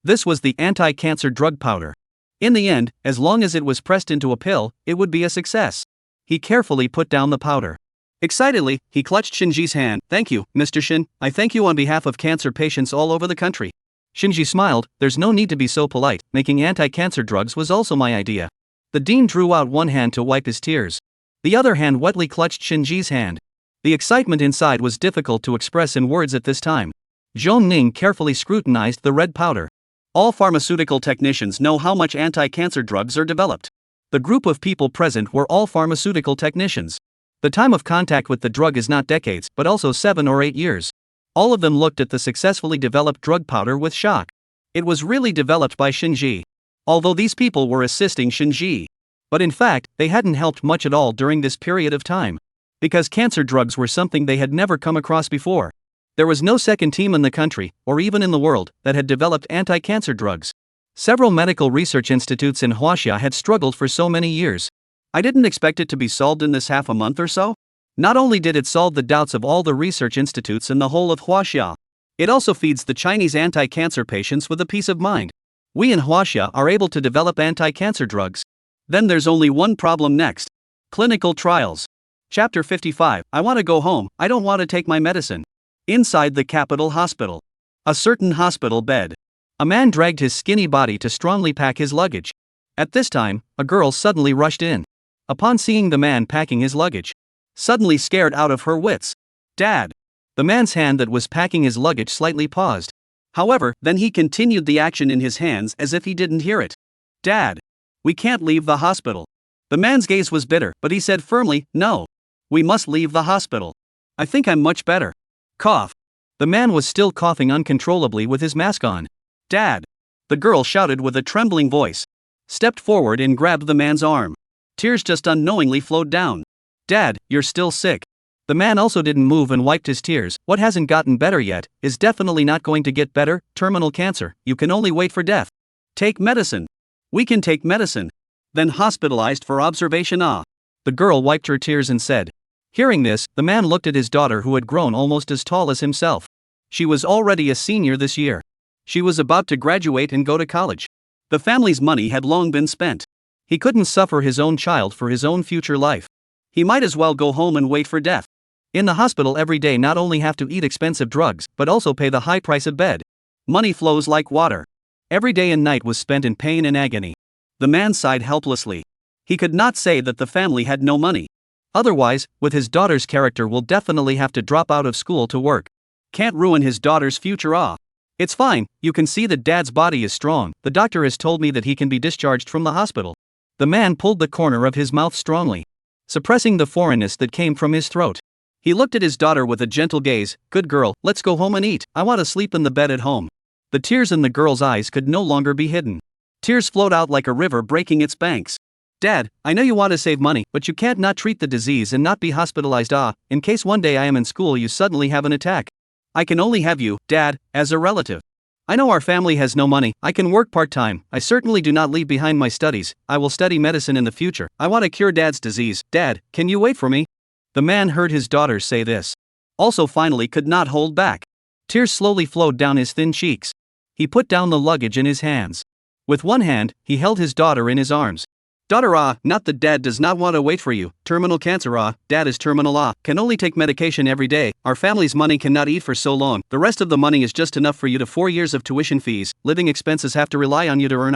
This was the anti-cancer drug powder. In the end, as long as it was pressed into a pill, it would be a success. He carefully put down the powder. Excitedly, he clutched Shinji's hand. Thank you, Mr. Shin, I thank you on behalf of cancer patients all over the country. Shinji smiled. There's no need to be so polite, making anti-cancer drugs was also my idea. The dean drew out one hand to wipe his tears. The other hand wetly clutched Shinji's hand. The excitement inside was difficult to express in words at this time. Zhong Ning carefully scrutinized the red powder. All pharmaceutical technicians know how much anti-cancer drugs are developed. The group of people present were all pharmaceutical technicians. The time of contact with the drug is not decades, but also 7 or 8 years. All of them looked at the successfully developed drug powder with shock. It was really developed by Shinji. Although these people were assisting Shinji. But in fact, they hadn't helped much at all during this period of time. Because cancer drugs were something they had never come across before. There was no second team in the country, or even in the world, that had developed anti-cancer drugs. Several medical research institutes in Huaxia had struggled for so many years. I didn't expect it to be solved in this half a month or so. Not only did it solve the doubts of all the research institutes in the whole of Huaxia, it also feeds the Chinese anti-cancer patients with a peace of mind. We in Huaxia are able to develop anti-cancer drugs. Then there's only one problem next. Clinical trials. Chapter 55. I want to go home, I don't want to take my medicine. Inside the capital hospital. A certain hospital bed. A man dragged his skinny body to strongly pack his luggage. At this time, a girl suddenly rushed in. Upon seeing the man packing his luggage, suddenly scared out of her wits. Dad! The man's hand that was packing his luggage slightly paused. However, then he continued the action in his hands as if he didn't hear it. Dad! We can't leave the hospital. The man's gaze was bitter, but he said firmly, no. We must leave the hospital. I think I'm much better. Cough. The man was still coughing uncontrollably with his mask on. Dad! The girl shouted with a trembling voice. Stepped forward and grabbed the man's arm. Tears just unknowingly flowed down. Dad, you're still sick. The man also didn't move and wiped his tears. What hasn't gotten better yet is definitely not going to get better. Terminal cancer, you can only wait for death. Take medicine. We can take medicine. Then hospitalized for observation. The girl wiped her tears and said. Hearing this, the man looked at his daughter who had grown almost as tall as himself. She was already a senior this year. She was about to graduate and go to college. The family's money had long been spent. He couldn't suffer his own child for his own future life. He might as well go home and wait for death. In the hospital every day not only have to eat expensive drugs, but also pay the high price of bed. Money flows like water. Every day and night was spent in pain and agony. The man sighed helplessly. He could not say that the family had no money. Otherwise, with his daughter's character will definitely have to drop out of school to work. Can't ruin his daughter's future. It's fine, you can see that Dad's body is strong. The doctor has told me that he can be discharged from the hospital. The man pulled the corner of his mouth strongly, suppressing the foreignness that came from his throat. He looked at his daughter with a gentle gaze. Good girl, let's go home and eat. I want to sleep in the bed at home. The tears in the girl's eyes could no longer be hidden. Tears flowed out like a river breaking its banks. Dad, I know you want to save money, but you can't not treat the disease and not be hospitalized. In case one day I am in school you suddenly have an attack. I can only have you, Dad, as a relative. I know our family has no money, I can work part-time, I certainly do not leave behind my studies, I will study medicine in the future, I want to cure Dad's disease. Dad, can you wait for me? The man heard his daughter say this. Also finally could not hold back. Tears slowly flowed down his thin cheeks. He put down the luggage in his hands. With one hand, he held his daughter in his arms. Daughter, not that Dad does not want to wait for you. Terminal cancer, Dad is terminal, can only take medication every day. Our family's money cannot eat for so long. The rest of the money is just enough for you to 4 years of tuition fees. Living expenses have to rely on you to earn.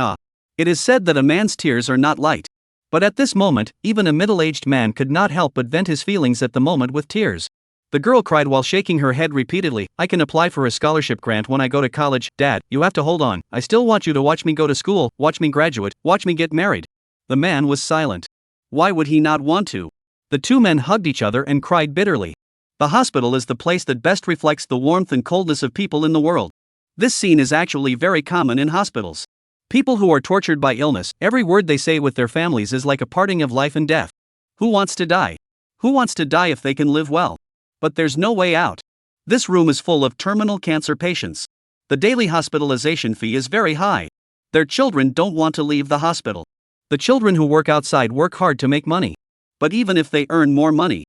It is said that a man's tears are not light. But at this moment, even a middle-aged man could not help but vent his feelings at the moment with tears. The girl cried while shaking her head repeatedly. I can apply for a scholarship grant when I go to college. Dad, you have to hold on. I still want you to watch me go to school, watch me graduate, watch me get married. The man was silent. Why would he not want to? The two men hugged each other and cried bitterly. The hospital is the place that best reflects the warmth and coldness of people in the world. This scene is actually very common in hospitals. People who are tortured by illness, every word they say with their families is like a parting of life and death. Who wants to die? Who wants to die if they can live well? But there's no way out. This room is full of terminal cancer patients. The daily hospitalization fee is very high. Their children don't want to leave the hospital. The children who work outside work hard to make money. But even if they earn more money,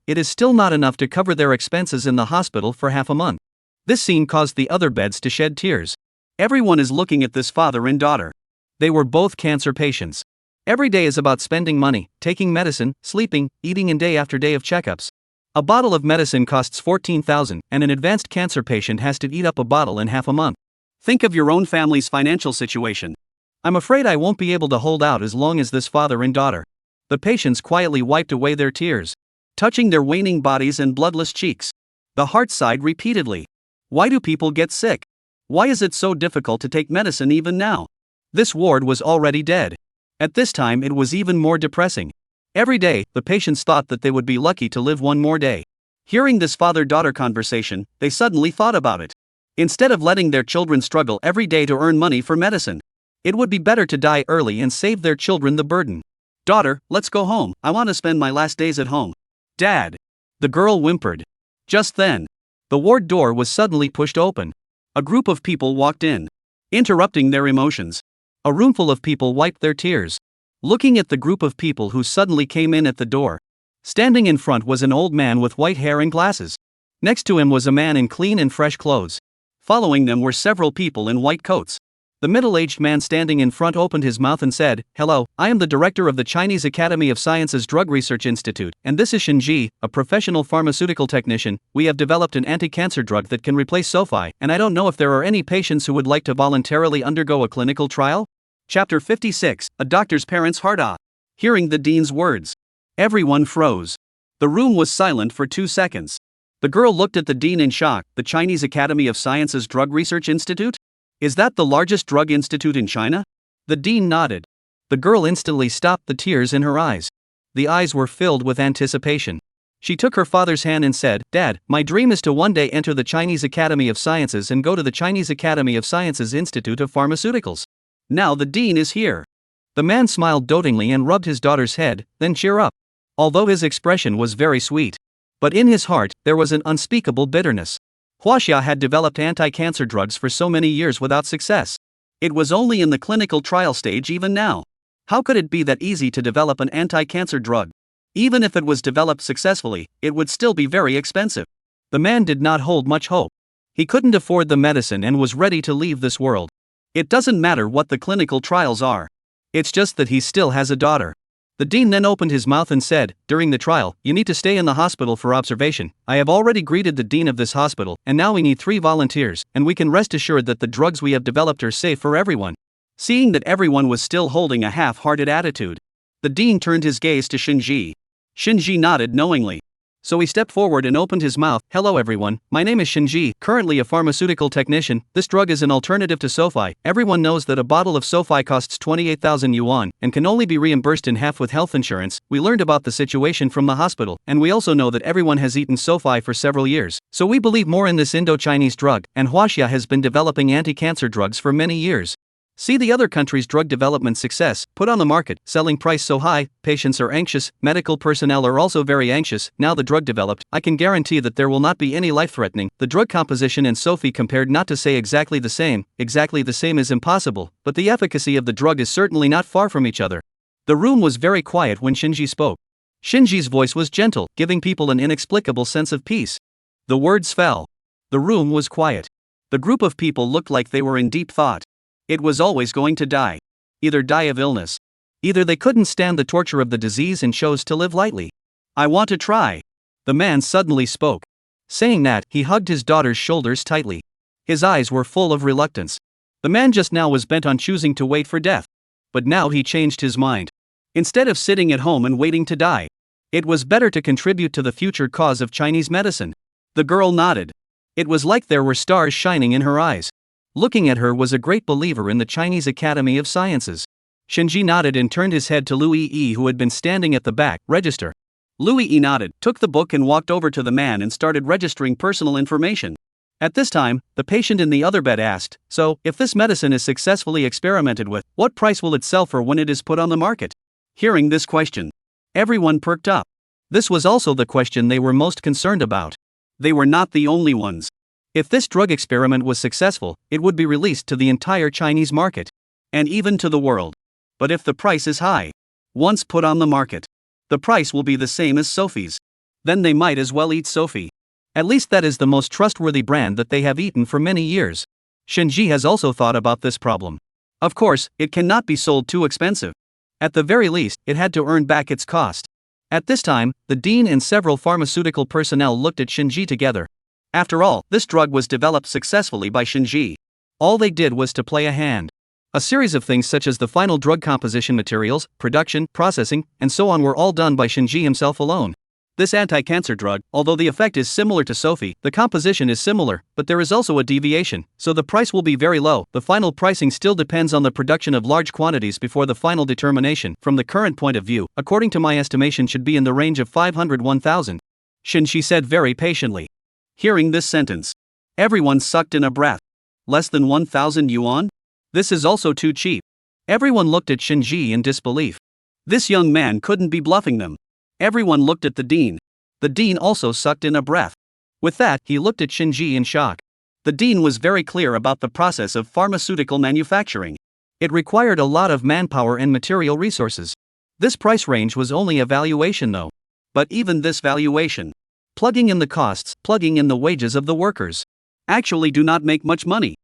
it is still not enough to cover their expenses in the hospital for half a month. This scene caused the other beds to shed tears. Everyone is looking at this father and daughter. They were both cancer patients. Every day is about spending money, taking medicine, sleeping, eating, and day after day of checkups. A bottle of medicine costs 14,000, and an advanced cancer patient has to eat up a bottle in half a month. Think of your own family's financial situation. I'm afraid I won't be able to hold out as long as this father and daughter. The patients quietly wiped away their tears, touching their waning bodies and bloodless cheeks. The heart sighed repeatedly. Why do people get sick? Why is it so difficult to take medicine even now? This ward was already dead. At this time it was even more depressing. Every day, the patients thought that they would be lucky to live one more day. Hearing this father-daughter conversation, they suddenly thought about it. Instead of letting their children struggle every day to earn money for medicine, it would be better to die early and save their children the burden. Daughter, let's go home. I want to spend my last days at home. Dad. The girl whimpered. Just then, the ward door was suddenly pushed open. A group of people walked in, interrupting their emotions. A roomful of people wiped their tears, looking at the group of people who suddenly came in at the door. Standing in front was an old man with white hair and glasses. Next to him was a man in clean and fresh clothes. Following them were several people in white coats. The middle-aged man standing in front opened his mouth and said, "Hello, I am the director of the Chinese Academy of Sciences Drug Research Institute, and this is Shinji, a professional pharmaceutical technician. We have developed an anti-cancer drug that can replace SOFI, and I don't know if there are any patients who would like to voluntarily undergo a clinical trial?" Chapter 56, A Doctor's Parents' Heart. Hearing the dean's words, everyone froze. The room was silent for 2 seconds. The girl looked at the dean in shock. The Chinese Academy of Sciences Drug Research Institute? Is that the largest drug institute in China? The dean nodded. The girl instantly stopped the tears in her eyes. The eyes were filled with anticipation. She took her father's hand and said, "Dad, my dream is to one day enter the Chinese Academy of Sciences and go to the Chinese Academy of Sciences Institute of Pharmaceuticals. Now the dean is here." The man smiled dotingly and rubbed his daughter's head, then cheer up. Although his expression was very sweet, but in his heart, there was an unspeakable bitterness. Huaxia had developed anti-cancer drugs for so many years without success. It was only in the clinical trial stage even now. How could it be that easy to develop an anti-cancer drug? Even if it was developed successfully, it would still be very expensive. The man did not hold much hope. He couldn't afford the medicine and was ready to leave this world. It doesn't matter what the clinical trials are. It's just that he still has a daughter. The dean then opened his mouth and said, "During the trial, you need to stay in the hospital for observation. I have already greeted the dean of this hospital, and now we need 3 volunteers, and we can rest assured that the drugs we have developed are safe for everyone." Seeing that everyone was still holding a half-hearted attitude, the dean turned his gaze to Shinji. Shinji nodded knowingly. So he stepped forward and opened his mouth. "Hello everyone, my name is Shinji, currently a pharmaceutical technician. This drug is an alternative to SOFI. Everyone knows that a bottle of SOFI costs 28,000 yuan, and can only be reimbursed in half with health insurance. We learned about the situation from the hospital, and we also know that everyone has eaten SOFI for several years. So we believe more in this Indo-Chinese drug, and Huaxia has been developing anti-cancer drugs for many years. See the other countries' drug development success, put on the market, selling price so high, patients are anxious, medical personnel are also very anxious. Now the drug developed, I can guarantee that there will not be any life-threatening. The drug composition and SOFI compared, not to say exactly the same is impossible, but the efficacy of the drug is certainly not far from each other." The room was very quiet when Shinji spoke. Shinji's voice was gentle, giving people an inexplicable sense of peace. The words fell. The room was quiet. The group of people looked like they were in deep thought. It was always going to die. Either die of illness. Either they couldn't stand the torture of the disease and chose to live lightly. "I want to try." The man suddenly spoke. Saying that, he hugged his daughter's shoulders tightly. His eyes were full of reluctance. The man just now was bent on choosing to wait for death. But now he changed his mind. Instead of sitting at home and waiting to die, it was better to contribute to the future cause of Chinese medicine. The girl nodded. It was like there were stars shining in her eyes. Looking at her was a great believer in the Chinese Academy of Sciences. Shinji nodded and turned his head to Lu Yi, who had been standing at the back. "Register." Louis nodded, took the book and walked over to the man and started registering personal information. At this time, the patient in the other bed asked, "So, if this medicine is successfully experimented with, what price will it sell for when it is put on the market?" Hearing this question, everyone perked up. This was also the question they were most concerned about. They were not the only ones. If this drug experiment was successful, it would be released to the entire Chinese market, and even to the world. But if the price is high, once put on the market, the price will be the same as Sophie's. Then they might as well eat Sophie. At least that is the most trustworthy brand that they have eaten for many years. Shinji has also thought about this problem. Of course, it cannot be sold too expensive. At the very least, it had to earn back its cost. At this time, the dean and several pharmaceutical personnel looked at Shinji together. After all, this drug was developed successfully by Shinji. All they did was to play a hand. A series of things such as the final drug composition materials, production, processing, and so on were all done by Shinji himself alone. This anti-cancer drug, although the effect is similar to Sophie, the composition is similar, but there is also a deviation, so the price will be very low. The final pricing still depends on the production of large quantities before the final determination. From the current point of view, according to my estimation, should be in the range of 500–1,000. Shinji said very patiently. Hearing this sentence, everyone sucked in a breath. Less than 1,000 yuan? This is also too cheap. Everyone looked at Shinji in disbelief. This young man couldn't be bluffing them. Everyone looked at the dean. The dean also sucked in a breath. With that, he looked at Shinji in shock. The dean was very clear about the process of pharmaceutical manufacturing. It required a lot of manpower and material resources. This price range was only a valuation though. But even this valuation, plugging in the costs, plugging in the wages of the workers, actually do not make much money.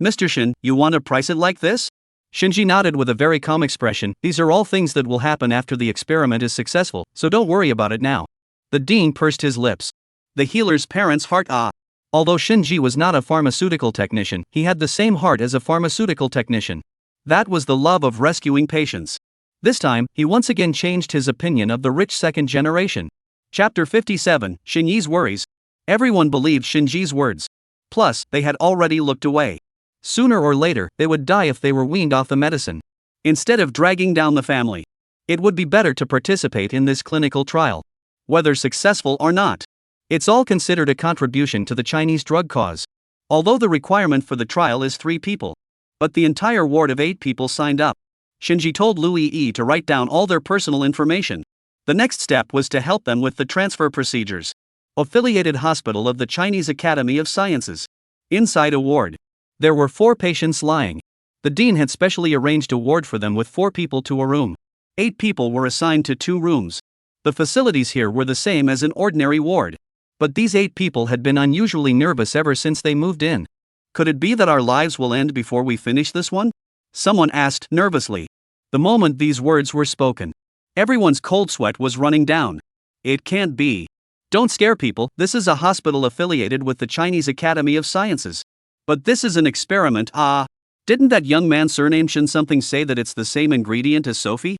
Mr. Shin, you want to price it like this? Shinji nodded with a very calm expression. These are all things that will happen after the experiment is successful, so don't worry about it now. The dean pursed his lips. The healer's parents' heart. Although Shinji was not a pharmaceutical technician, he had the same heart as a pharmaceutical technician. That was the love of rescuing patients. This time, he once again changed his opinion of the rich second generation. Chapter 57, Shinji's Worries. Everyone believed Shinji's words. Plus, they had already looked away. Sooner or later, they would die if they were weaned off the medicine. Instead of dragging down the family, it would be better to participate in this clinical trial. Whether successful or not, it's all considered a contribution to the Chinese drug cause. Although the requirement for the trial is 3 people, but the entire ward of 8 people signed up. Shinji told Louis to write down all their personal information. The next step was to help them with the transfer procedures. Affiliated Hospital of the Chinese Academy of Sciences. Inside a ward, there were 4 patients lying. The dean had specially arranged a ward for them with 4 people to a room. 8 people were assigned to 2 rooms. The facilities here were the same as an ordinary ward. But these 8 people had been unusually nervous ever since they moved in. Could it be that our lives will end before we finish this one? Someone asked nervously. The moment these words were spoken, everyone's cold sweat was running down. It can't be. Don't scare people, this is a hospital affiliated with the Chinese Academy of Sciences. But this is an experiment. Didn't that young man surnamed Shin something say that it's the same ingredient as Sophie?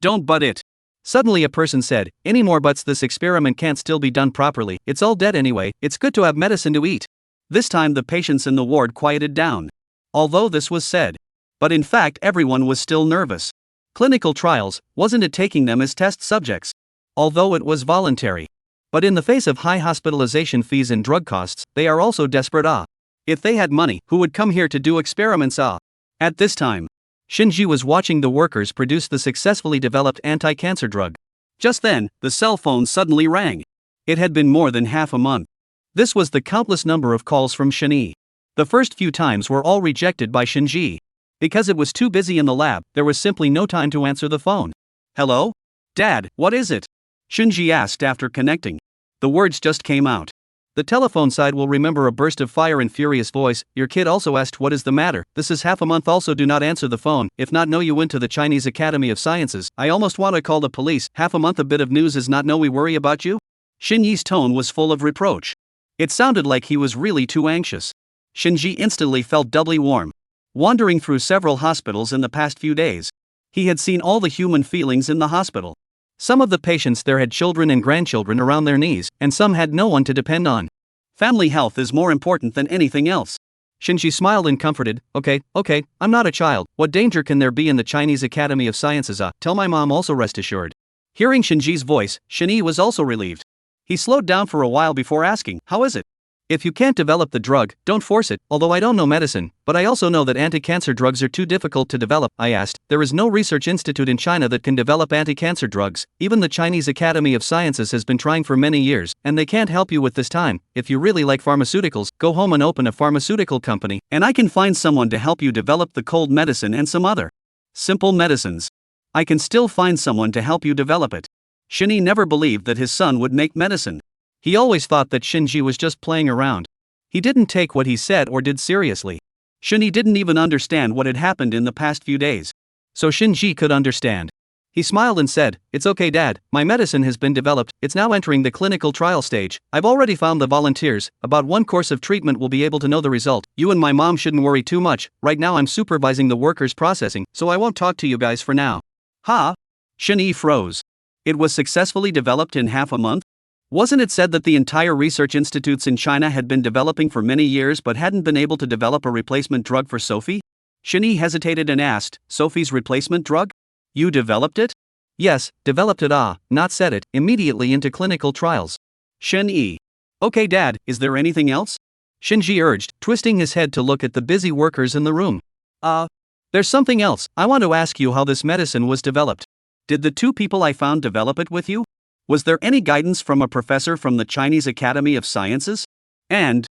Don't but it. Suddenly a person said, any more buts, this experiment can't still be done properly, it's all dead anyway, it's good to have medicine to eat. This time the patients in the ward quieted down. Although this was said, but in fact everyone was still nervous. Clinical trials, wasn't it taking them as test subjects? Although it was voluntary. But in the face of high hospitalization fees and drug costs, they are also desperate. If they had money, who would come here to do experiments? At this time, Shinji was watching the workers produce the successfully developed anti-cancer drug. Just then, the cell phone suddenly rang. It had been more than half a month. This was the countless number of calls from Shinji. The first few times were all rejected by Shinji. Because it was too busy in the lab, there was simply no time to answer the phone. Hello? Dad, what is it? Shinji asked after connecting. The words just came out. The telephone side will remember a burst of fire and furious voice. Your kid also asked what is the matter. This is half a month, also do not answer the phone. If not, know you went to the Chinese Academy of Sciences. I almost want to call the police. Half a month, a bit of news is not know we worry about you? Shinji's tone was full of reproach. It sounded like he was really too anxious. Shinji instantly felt doubly warm. Wandering through several hospitals in the past few days, he had seen all the human feelings in the hospital. Some of the patients there had children and grandchildren around their knees, and some had no one to depend on. Family health is more important than anything else. Shinji smiled and comforted. Okay, I'm not a child. What danger can there be in the Chinese Academy of Sciences? Tell my mom also, rest assured. Hearing Shinji's voice, Shinji was also relieved. He slowed down for a while before asking, "How is it?" "If you can't develop the drug, don't force it, although I don't know medicine, but I also know that anti-cancer drugs are too difficult to develop," I asked. "There is no research institute in China that can develop anti-cancer drugs. Even the Chinese Academy of Sciences has been trying for many years, and they can't help you with this time. If you really like pharmaceuticals, go home and open a pharmaceutical company, and I can find someone to help you develop the cold medicine and some other simple medicines. I can still find someone to help you develop it." Shinji never believed that his son would make medicine. He always thought that Shinji was just playing around. He didn't take what he said or did seriously. Shinji didn't even understand what had happened in the past few days. So Shinji could understand. He smiled and said, "It's okay, Dad, my medicine has been developed, it's now entering the clinical trial stage. I've already found the volunteers, about one course of treatment will be able to know the result. You and my mom shouldn't worry too much, right now I'm supervising the workers processing, so I won't talk to you guys for now." "Ha?" Shinji froze. It was successfully developed in half a month? Wasn't it said that the entire research institutes in China had been developing for many years but hadn't been able to develop a replacement drug for Sophie? Shinji hesitated and asked, "Sophie's replacement drug? You developed it?" "Yes, developed it, not set it, immediately into clinical trials." Shinji. "Okay, Dad, is there anything else?" Shinji urged, twisting his head to look at the busy workers in the room. There's something else. I want to ask you how this medicine was developed. Did the two people I found develop it with you? Was there any guidance from a professor from the Chinese Academy of Sciences? And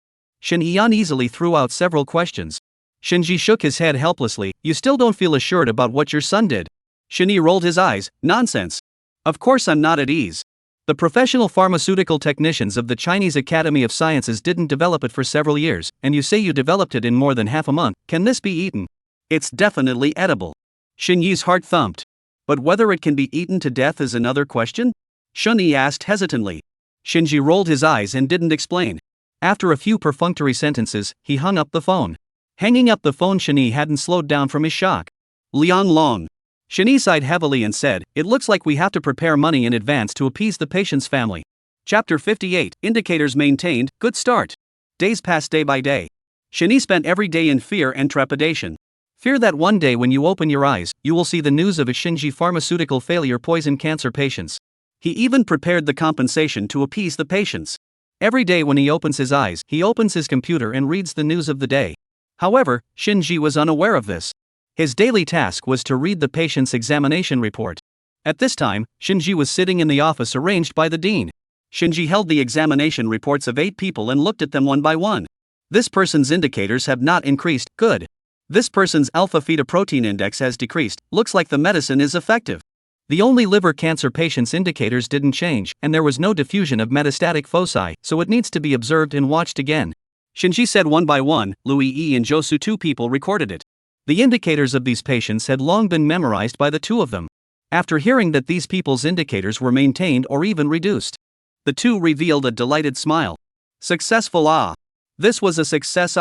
Shinji uneasily threw out several questions. Shinji shook his head helplessly. "You still don't feel assured about what your son did?" Shinji rolled his eyes. "Nonsense. Of course I'm not at ease. The professional pharmaceutical technicians of the Chinese Academy of Sciences didn't develop it for several years, and you say you developed it in more than half a month. Can this be eaten?" "It's definitely edible." Shinji's heart thumped. "But whether it can be eaten to death is another question?" Shinji asked hesitantly. Shinji rolled his eyes and didn't explain. After a few perfunctory sentences, he hung up the phone. Hanging up the phone, Shinji hadn't slowed down from his shock. "Liang Long." Shinji sighed heavily and said, "It looks like we have to prepare money in advance to appease the patient's family." Chapter 58, Indicators Maintained, Good Start. Days passed day by day. Shinji spent every day in fear and trepidation. Fear that one day when you open your eyes, you will see the news of a Shinji pharmaceutical failure poison cancer patients. He even prepared the compensation to appease the patients. Every day when he opens his eyes, he opens his computer and reads the news of the day. However, Shinji was unaware of this. His daily task was to read the patient's examination report. At this time, Shinji was sitting in the office arranged by the dean. Shinji held the examination reports of 8 people and looked at them one by one. This person's indicators have not increased, good. This person's alpha-fetoprotein index has decreased, looks like the medicine is effective. The only liver cancer patient's indicators didn't change, and there was no diffusion of metastatic foci, so it needs to be observed and watched again. Shinji said one by one. Louis E. and Josu, 2 people, recorded it. The indicators of these patients had long been memorized by the 2 of them. After hearing that these people's indicators were maintained or even reduced, the 2 revealed a delighted smile. Successful, This was a success,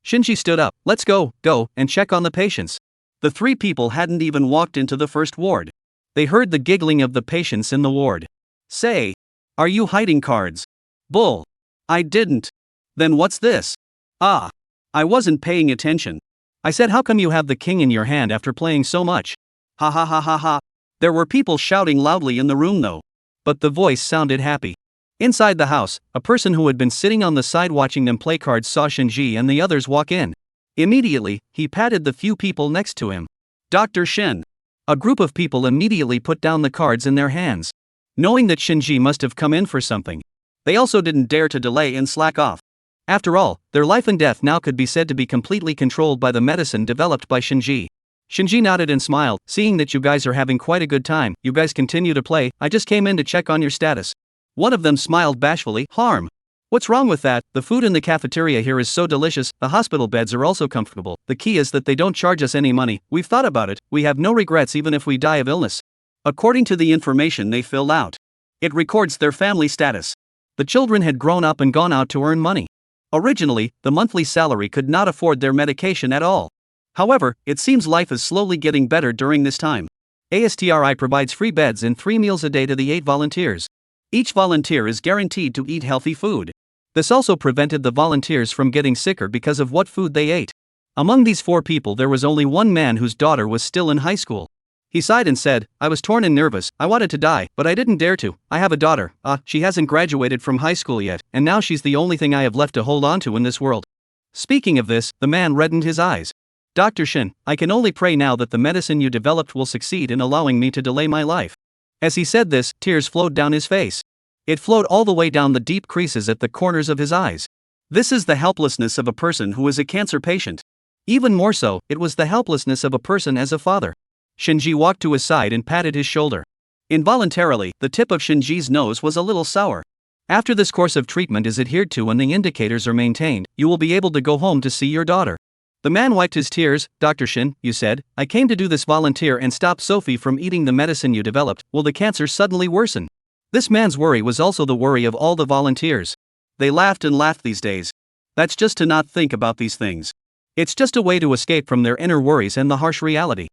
Shinji stood up. "Let's go, and check on the patients." The 3 people hadn't even walked into the first ward. They heard the giggling of the patients in the ward. "Say, are you hiding cards?" "Bull. I didn't." "Then what's this?" "I wasn't paying attention." "I said, how come you have the king in your hand after playing so much?" "Ha ha ha ha ha." There were people shouting loudly in the room though. But the voice sounded happy. Inside the house, a person who had been sitting on the side watching them play cards saw Shinji and the others walk in. Immediately, he patted the few people next to him. "Dr. Shin." A group of people immediately put down the cards in their hands. Knowing that Shinji must have come in for something, they also didn't dare to delay and slack off. After all, their life and death now could be said to be completely controlled by the medicine developed by Shinji. Shinji nodded and smiled. "Seeing that you guys are having quite a good time, you guys continue to play, I just came in to check on your status." One of them smiled bashfully. "Harm. What's wrong with that? The food in the cafeteria here is so delicious, the hospital beds are also comfortable. The key is that they don't charge us any money. We've thought about it, we have no regrets even if we die of illness." According to the information they filled out, it records their family status. The children had grown up and gone out to earn money. Originally, the monthly salary could not afford their medication at all. However, it seems life is slowly getting better during this time. ASTRI provides free beds and 3 meals a day to the 8 volunteers. Each volunteer is guaranteed to eat healthy food. This also prevented the volunteers from getting sicker because of what food they ate. Among these 4 people there was only one man whose daughter was still in high school. He sighed and said, I was torn and nervous, I wanted to die, but I didn't dare to. I have a daughter, she hasn't graduated from high school yet, and now she's the only thing I have left to hold on to in this world. Speaking of this, the man reddened his eyes. Dr. Shin, I can only pray now that the medicine you developed will succeed in allowing me to delay my life. As he said this, tears flowed down his face. It flowed all the way down the deep creases at the corners of his eyes. This is the helplessness of a person who is a cancer patient. Even more so, it was the helplessness of a person as a father. Shinji walked to his side and patted his shoulder. Involuntarily, the tip of Shinji's nose was a little sour. After this course of treatment is adhered to and the indicators are maintained, you will be able to go home to see your daughter. The man wiped his tears. Dr. Shin, you said, I came to do this volunteer and stop Sophie from eating the medicine you developed. Will the cancer suddenly worsen? This man's worry was also the worry of all the volunteers. They laughed and laughed these days. That's just to not think about these things. It's just a way to escape from their inner worries and the harsh reality.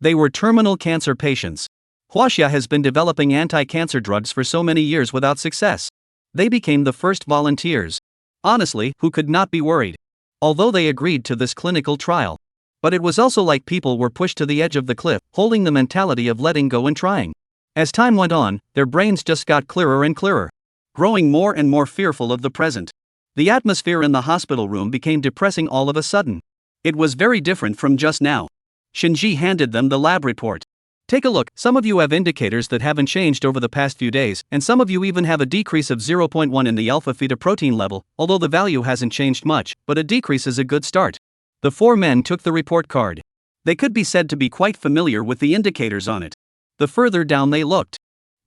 They were terminal cancer patients. Huaxia has been developing anti-cancer drugs for so many years without success. They became the first volunteers. Honestly, who could not be worried? Although they agreed to this clinical trial. But it was also like people were pushed to the edge of the cliff, holding the mentality of letting go and trying. As time went on, their brains just got clearer and clearer, growing more and more fearful of the present. The atmosphere in the hospital room became depressing all of a sudden. It was very different from just now. Shinji handed them the lab report. Take a look, some of you have indicators that haven't changed over the past few days, and some of you even have a decrease of 0.1 in the alpha-fetoprotein level, although the value hasn't changed much, but a decrease is a good start. The four men took the report card. They could be said to be quite familiar with the indicators on it. The further down they looked,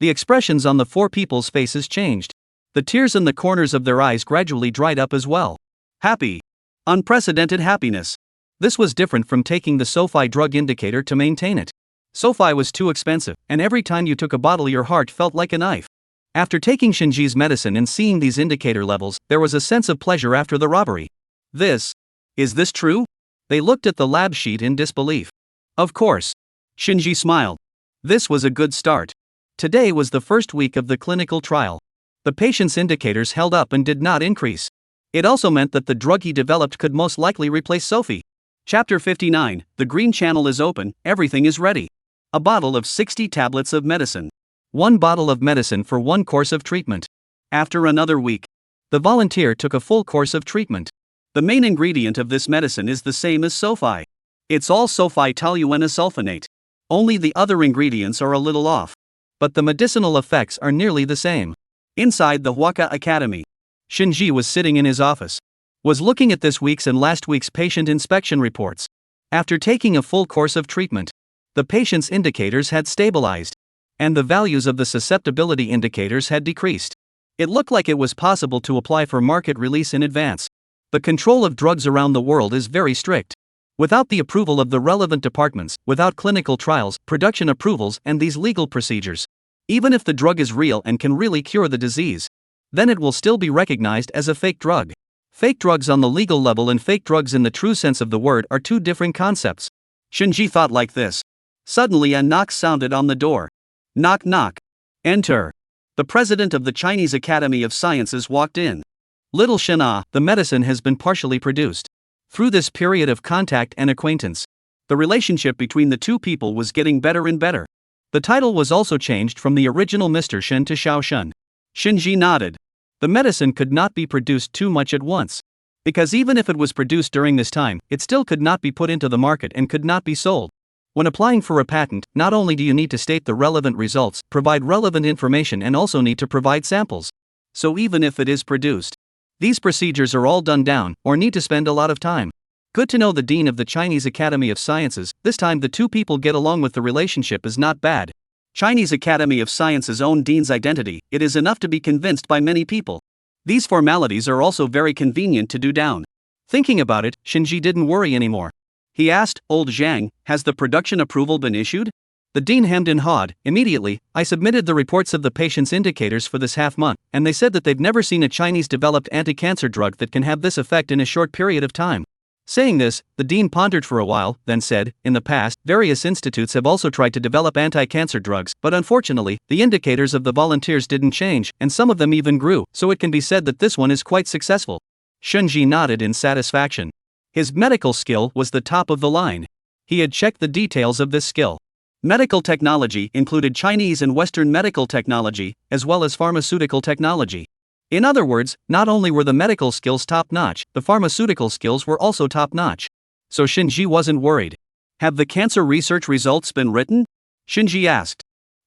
the expressions on the four people's faces changed. The tears in the corners of their eyes gradually dried up as well. Happy. Unprecedented happiness. This was different from taking the Sophie drug indicator to maintain it. Sophie was too expensive, and every time you took a bottle your heart felt like a knife. After taking Shinji's medicine and seeing these indicator levels, there was a sense of pleasure after the robbery. Is this true? They looked at the lab sheet in disbelief. Of course. Shinji smiled. This was a good start. Today was the first week of the clinical trial. The patient's indicators held up and did not increase. It also meant that the drug he developed could most likely replace Sophie. Chapter 59, The Green Channel is open, everything is ready. A bottle of 60 tablets of medicine. 1 bottle of medicine for 1 course of treatment. After another week, the volunteer took a full course of treatment. The main ingredient of this medicine is the same as Sophie. It's all Sophie toluenasulfonate. Only the other ingredients are a little off. But the medicinal effects are nearly the same. Inside the Huaca Academy, Shinji was sitting in his office. Was looking at this week's and last week's patient inspection reports. After taking a full course of treatment, the patient's indicators had stabilized, and the values of the susceptibility indicators had decreased. It looked like it was possible to apply for market release in advance. The control of drugs around the world is very strict. Without the approval of the relevant departments, without clinical trials, production approvals, and these legal procedures, even if the drug is real and can really cure the disease, then it will still be recognized as a fake drug. Fake drugs on the legal level and fake drugs in the true sense of the word are two different concepts. Shinji thought like this. Suddenly a knock sounded on the door. Knock knock. Enter. The president of the Chinese Academy of Sciences walked in. Little Shin, the medicine has been partially produced. Through this period of contact and acquaintance, the relationship between the two people was getting better and better. The title was also changed from the original Mr. Shin to Xiao Shun. Shinji nodded. The medicine could not be produced too much at once. Because even if it was produced during this time, it still could not be put into the market and could not be sold. When applying for a patent, not only do you need to state the relevant results, provide relevant information and also need to provide samples. So even if it is produced, these procedures are all done down, or need to spend a lot of time. Good to know the dean of the Chinese Academy of Sciences. This time the two people get along with the relationship is not bad. Chinese Academy of Sciences' own dean's identity, it is enough to be convinced by many people. These formalities are also very convenient to do down. Thinking about it, Shinji didn't worry anymore. He asked, Old Zhang, has the production approval been issued? The dean hemmed and hawed. Immediately, I submitted the reports of the patient's indicators for this half month, and they said that they've never seen a Chinese-developed anti-cancer drug that can have this effect in a short period of time. Saying this, the dean pondered for a while, then said, in the past, various institutes have also tried to develop anti-cancer drugs, but unfortunately, the indicators of the volunteers didn't change, and some of them even grew, so it can be said that this one is quite successful. Shinji nodded in satisfaction. His medical skill was the top of the line. He had checked the details of this skill. Medical technology included Chinese and Western medical technology, as well as pharmaceutical technology. In other words, not only were the medical skills top-notch, the pharmaceutical skills were also top-notch. So Shinji wasn't worried. Have the cancer research results been written? Shinji asked.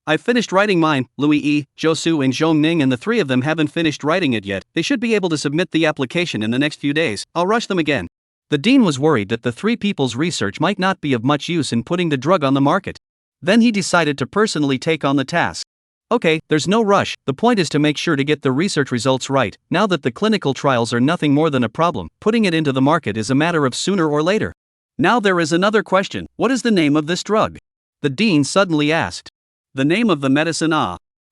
I've finished writing mine. Louis E., Josu and Zhongning and the three of them haven't finished writing it yet. They should be able to submit the application in the next few days. I'll rush them again. The dean was worried that the three people's research might not be of much use in putting the drug on the market. Then he decided to personally take on the task. Okay, there's no rush. The point is to make sure to get the research results right. Now that the clinical trials are nothing more than a problem, putting it into the market is a matter of sooner or later. Now there is another question. What is the name of this drug? The dean suddenly asked. The name of the medicine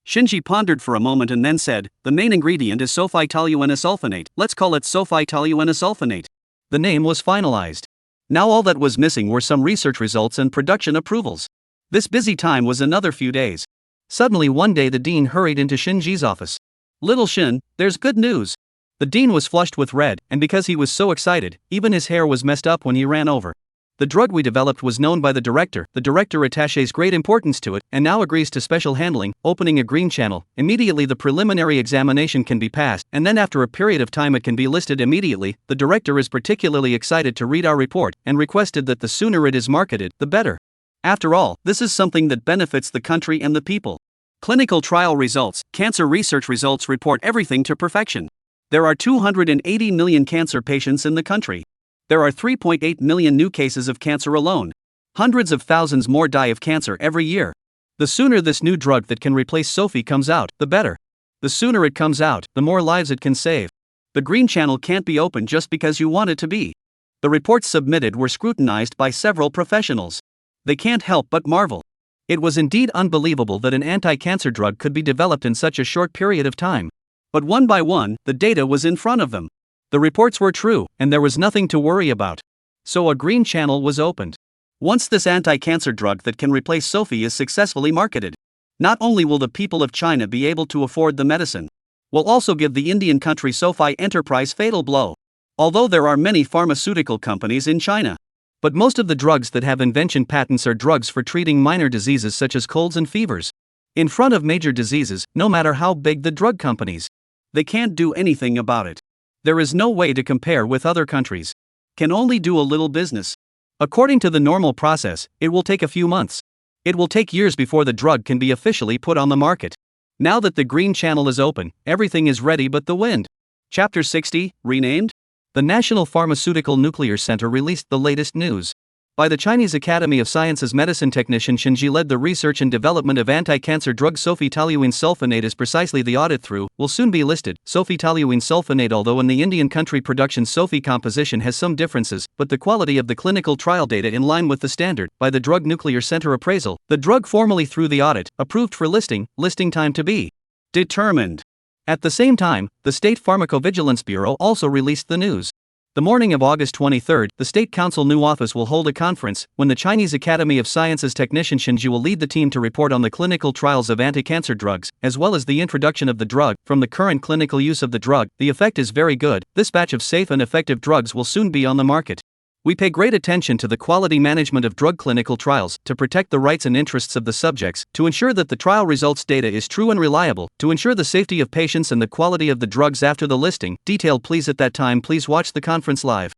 Shinji pondered for a moment and then said, the main ingredient is sulfitoluenesulfonate. Let's call it sulfitoluenesulfonate. The name was finalized. Now all that was missing were some research results and production approvals. This busy time was another few days. Suddenly one day the dean hurried into Shinji's office. Little Shin, there's good news. The dean was flushed with red, and because he was so excited, even his hair was messed up when he ran over. The drug we developed was known by the director attaches great importance to it, and now agrees to special handling, opening a green channel. Immediately the preliminary examination can be passed, and then after a period of time it can be listed immediately. The director is particularly excited to read our report, and requested that the sooner it is marketed, the better. After all, this is something that benefits the country and the people. Clinical trial results, cancer research results report everything to perfection. There are 280 million cancer patients in the country. There are 3.8 million new cases of cancer alone. Hundreds of thousands more die of cancer every year. The sooner this new drug that can replace Sophie comes out, the better. The sooner it comes out, the more lives it can save. The green channel can't be opened just because you want it to be. The reports submitted were scrutinized by several professionals. They can't help but marvel. It was indeed unbelievable that an anti-cancer drug could be developed in such a short period of time. But one by one, the data was in front of them. The reports were true, and there was nothing to worry about. So a green channel was opened. Once this anti-cancer drug that can replace Sophie is successfully marketed, not only will the people of China be able to afford the medicine, will also give the Indian country Sophie enterprise fatal blow. Although there are many pharmaceutical companies in China, but most of the drugs that have invention patents are drugs for treating minor diseases such as colds and fevers. In front of major diseases, no matter how big the drug companies, they can't do anything about it. There is no way to compare with other countries. Can only do a little business. According to the normal process, it will take a few months. It will take years before the drug can be officially put on the market. Now that the green channel is open, everything is ready but the wind. Chapter 60, renamed? The National Pharmaceutical Nuclear Center released the latest news. By the Chinese Academy of Sciences medicine technician Shinji led the research and development of anti-cancer drug sulfitoluene sulfonate is precisely the audit through, will soon be listed. Sulfitoluene sulfonate. Although in the Indian country production Sophie composition has some differences, but the quality of the clinical trial data in line with the standard, by the Drug Nuclear Center appraisal, the drug formally through the audit, approved for listing time to be determined. At the same time, the State Pharmacovigilance Bureau also released the news. The morning of August 23, the State Council new office will hold a conference, when the Chinese Academy of Sciences technician Shinji will lead the team to report on the clinical trials of anti-cancer drugs, as well as the introduction of the drug. From the current clinical use of the drug, the effect is very good. This batch of safe and effective drugs will soon be on the market. We pay great attention to the quality management of drug clinical trials, to protect the rights and interests of the subjects, to ensure that the trial results data is true and reliable, to ensure the safety of patients and the quality of the drugs after the listing. Detailed please at that time please watch the conference live.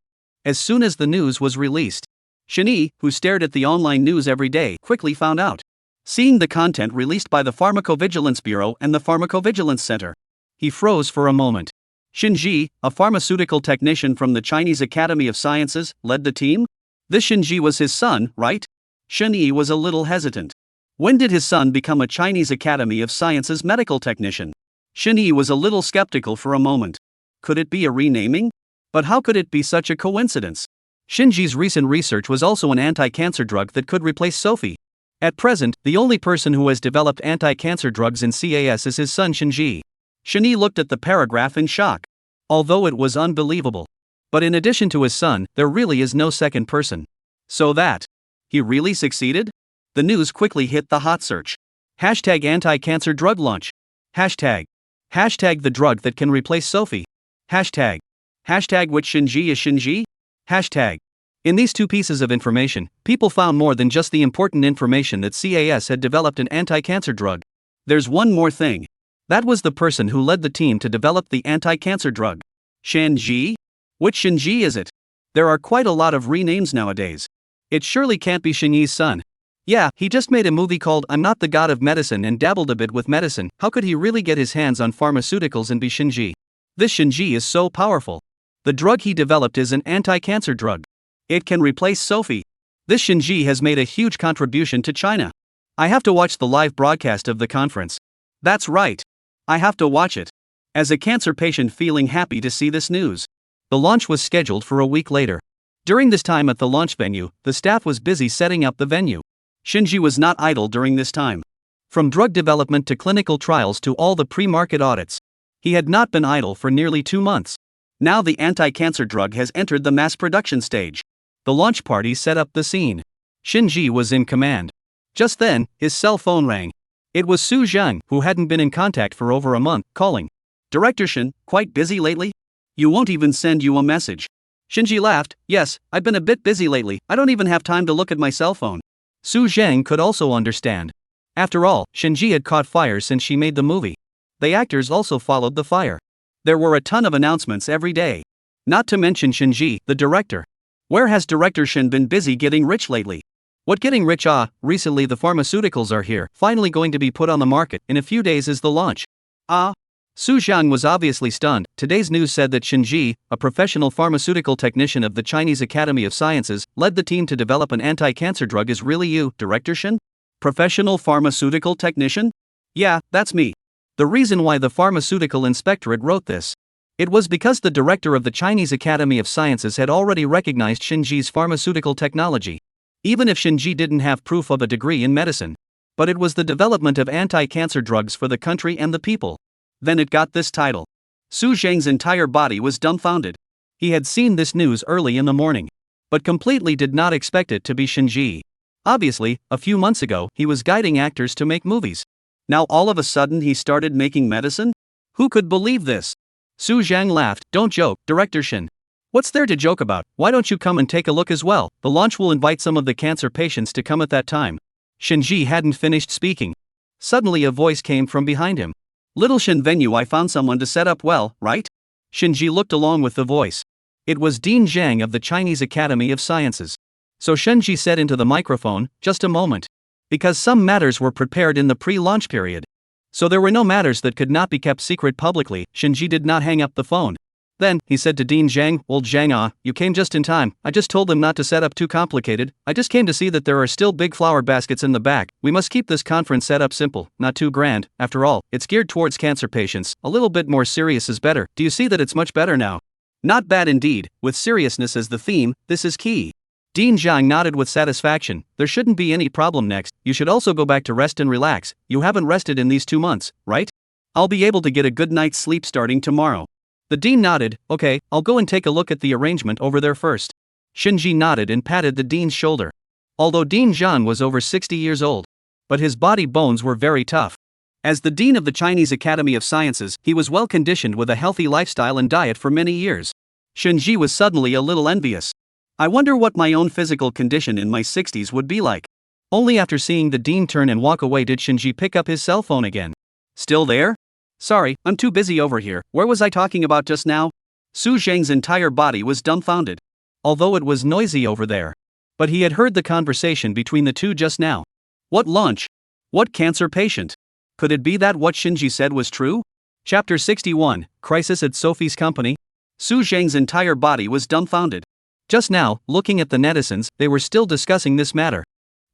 As soon as the news was released, Shinji, who stared at the online news every day, quickly found out. Seeing the content released by the Pharmacovigilance Bureau and the Pharmacovigilance Center, he froze for a moment. Shinji, a pharmaceutical technician from the Chinese Academy of Sciences, led the team? This Shinji was his son, right? Shinji was a little hesitant. When did his son become a Chinese Academy of Sciences medical technician? Shinji was a little skeptical for a moment. Could it be a renaming? But how could it be such a coincidence? Shinji's recent research was also an anti-cancer drug that could replace Sophie. At present, the only person who has developed anti-cancer drugs in CAS is his son Shinji. Shinji looked at the paragraph in shock. Although it was unbelievable. But in addition to his son, there really is no second person. So that he really succeeded? The news quickly hit the hot search. Hashtag anti-cancer drug launch. Hashtag the drug that can replace Sophie. Hashtag which Shinji is Shinji? Hashtag In these two pieces of information, people found more than just the important information that CAS had developed an anti-cancer drug. There's one more thing. That was the person who led the team to develop the anti-cancer drug. Shen Ji? Which Shen Ji is it? There are quite a lot of renames nowadays. It surely can't be Shen Yi's son. Yeah, he just made a movie called I'm Not the God of Medicine and dabbled a bit with medicine. How could he really get his hands on pharmaceuticals and be Shen Ji? This Shen Ji is so powerful. The drug he developed is an anti-cancer drug. It can replace Sophie. This Shen Ji has made a huge contribution to China. I have to watch the live broadcast of the conference. That's right. I have to watch it. As a cancer patient feeling happy to see this news. The launch was scheduled for a week later. During this time at the launch venue, the staff was busy setting up the venue. Shinji was not idle during this time. From drug development to clinical trials to all the pre-market audits. He had not been idle for nearly 2 months. Now the anti-cancer drug has entered the mass production stage. The launch party set up the scene. Shinji was in command. Just then, his cell phone rang. It was Su Zhang, who hadn't been in contact for over a month, calling. Director Shin, quite busy lately? You won't even send you a message. Shinji laughed. Yes, I've been a bit busy lately. I don't even have time to look at my cell phone. Su Zhang could also understand. After all, Shinji had caught fire since she made the movie. The actors also followed the fire. There were a ton of announcements every day. Not to mention Shinji, the director. Where has Director Shin been busy getting rich lately? What getting rich? Recently the pharmaceuticals are here, finally going to be put on the market. In a few days is the launch. Su Zhang was obviously stunned. Today's news said that Shinji, a professional pharmaceutical technician of the Chinese Academy of Sciences, led the team to develop an anti-cancer drug. Is really you, Director Shin? Professional pharmaceutical technician? Yeah, that's me. The reason why the Pharmaceutical Inspectorate wrote this. It was because the director of the Chinese Academy of Sciences had already recognized Shinji's pharmaceutical technology. Even if Shinji didn't have proof of a degree in medicine. But it was the development of anti-cancer drugs for the country and the people. Then it got this title. Su Zhang's entire body was dumbfounded. He had seen this news early in the morning. But completely did not expect it to be Shinji. Obviously, a few months ago, he was guiding actors to make movies. Now all of a sudden he started making medicine? Who could believe this? Su Zhang laughed. Don't joke, Director Shin. What's there to joke about? Why don't you come and take a look as well? The launch will invite some of the cancer patients to come at that time. Shinji hadn't finished speaking. Suddenly a voice came from behind him. Little Shin venue, I found someone to set up well, right? Shinji looked along with the voice. It was Dean Zhang of the Chinese Academy of Sciences. So Shinji said into the microphone, just a moment. Because some matters were prepared in the pre-launch period. So there were no matters that could not be kept secret publicly. Shinji did not hang up the phone. Then, he said to Dean Zhang, Old Zhang, you came just in time. I just told them not to set up too complicated. I just came to see that there are still big flower baskets in the back. We must keep this conference set up simple, not too grand. After all, it's geared towards cancer patients. A little bit more serious is better. Do you see that it's much better now? Not bad indeed. With seriousness as the theme, this is key. Dean Zhang nodded with satisfaction. There shouldn't be any problem next. You should also go back to rest and relax. You haven't rested in these 2 months, right? I'll be able to get a good night's sleep starting tomorrow. The dean nodded. Okay, I'll go and take a look at the arrangement over there first. Shinji nodded and patted the dean's shoulder. Although Dean Zhan was over 60 years old. But his body bones were very tough. As the dean of the Chinese Academy of Sciences, he was well conditioned with a healthy lifestyle and diet for many years. Shinji was suddenly a little envious. I wonder what my own physical condition in my 60s would be like. Only after seeing the dean turn and walk away did Shinji pick up his cell phone again. Still there? Sorry, I'm too busy over here. Where was I talking about just now? Su Zhang's entire body was dumbfounded. Although it was noisy over there. But he had heard the conversation between the two just now. What launch? What cancer patient? Could it be that what Shinji said was true? Chapter 61, Crisis at Sophie's Company. Su Zhang's entire body was dumbfounded. Just now, looking at the netizens, they were still discussing this matter.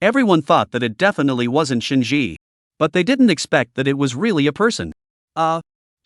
Everyone thought that it definitely wasn't Shinji. But they didn't expect that it was really a person.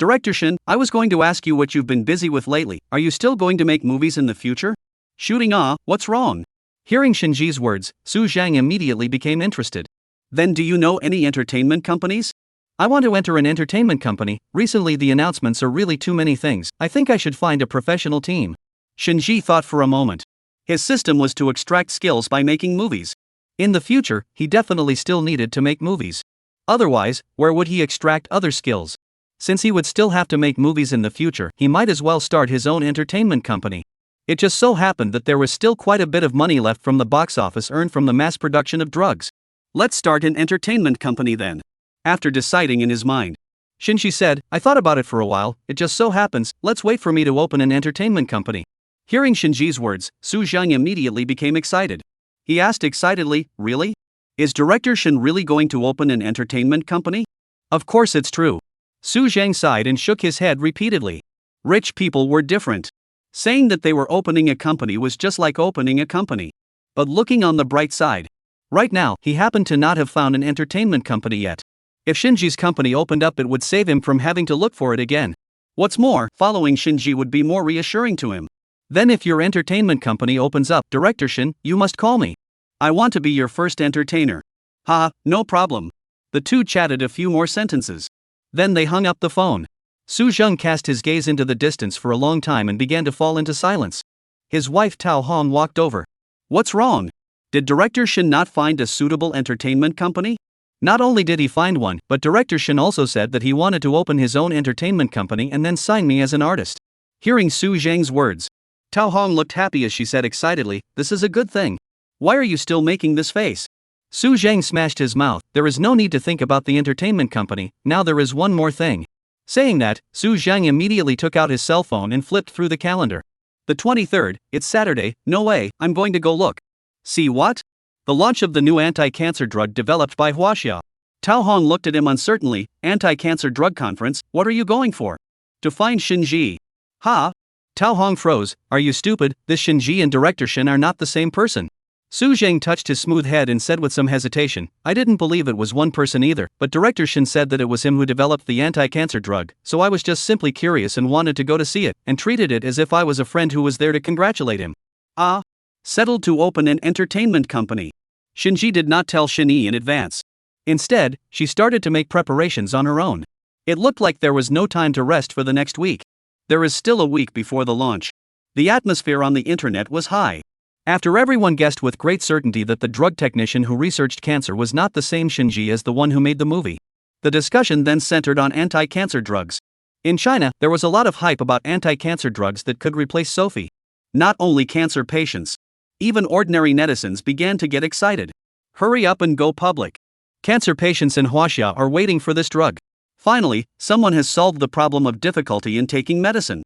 Director Shin, I was going to ask you what you've been busy with lately. Are you still going to make movies in the future? Shooting? What's wrong? Hearing Shinji's words, Su Zhang immediately became interested. Then do you know any entertainment companies? I want to enter an entertainment company. Recently the announcements are really too many things. I think I should find a professional team. Shinji thought for a moment. His system was to extract skills by making movies. In the future, he definitely still needed to make movies. Otherwise, where would he extract other skills? Since he would still have to make movies in the future, he might as well start his own entertainment company. It just so happened that there was still quite a bit of money left from the box office earned from the mass production of drugs. Let's start an entertainment company then. After deciding in his mind, Shinji said, I thought about it for a while, it just so happens, let's wait for me to open an entertainment company. Hearing Shinji's words, Su Zhang immediately became excited. He asked excitedly, really? Is Director Shin really going to open an entertainment company? Of course it's true. Su Zhang sighed and shook his head repeatedly. Rich people were different. Saying that they were opening a company was just like opening a company. But looking on the bright side, right now, he happened to not have found an entertainment company yet. If Shinji's company opened up, it would save him from having to look for it again. What's more, following Shinji would be more reassuring to him. Then if your entertainment company opens up, Director Shin, you must call me. I want to be your first entertainer. Haha, no problem. The two chatted a few more sentences. Then they hung up the phone. Su Zhang cast his gaze into the distance for a long time and began to fall into silence. His wife Tao Hong walked over. What's wrong? Did Director Shin not find a suitable entertainment company? Not only did he find one, but Director Shin also said that he wanted to open his own entertainment company and then sign me as an artist. Hearing Su Zhang's words, Tao Hong looked happy as she said excitedly, this is a good thing. Why are you still making this face? Su Zhang smashed his mouth, there is no need to think about the entertainment company, now there is one more thing. Saying that, Su Zhang immediately took out his cell phone and flipped through the calendar. The 23rd, it's Saturday, no way, I'm going to go look. See what? The launch of the new anti-cancer drug developed by Huaxia. Tao Hong looked at him uncertainly, anti-cancer drug conference, what are you going for? To find Shinji. Ha? Tao Hong froze, are you stupid, this Shinji and Director Shin are not the same person. Su Zhang touched his smooth head and said with some hesitation, I didn't believe it was one person either, but Director Shin said that it was him who developed the anti-cancer drug, so I was just simply curious and wanted to go to see it, and treated it as if I was a friend who was there to congratulate him. Ah. Settled to open an entertainment company. Shinji did not tell Shin-Yi in advance. Instead, she started to make preparations on her own. It looked like there was no time to rest for the next week. There is still a week before the launch. The atmosphere on the internet was high. After everyone guessed with great certainty that the drug technician who researched cancer was not the same Shinji as the one who made the movie. The discussion then centered on anti-cancer drugs. In China, there was a lot of hype about anti-cancer drugs that could replace Sophie. Not only cancer patients. Even ordinary netizens began to get excited. Hurry up and go public. Cancer patients in Huaxia are waiting for this drug. Finally, someone has solved the problem of difficulty in taking medicine.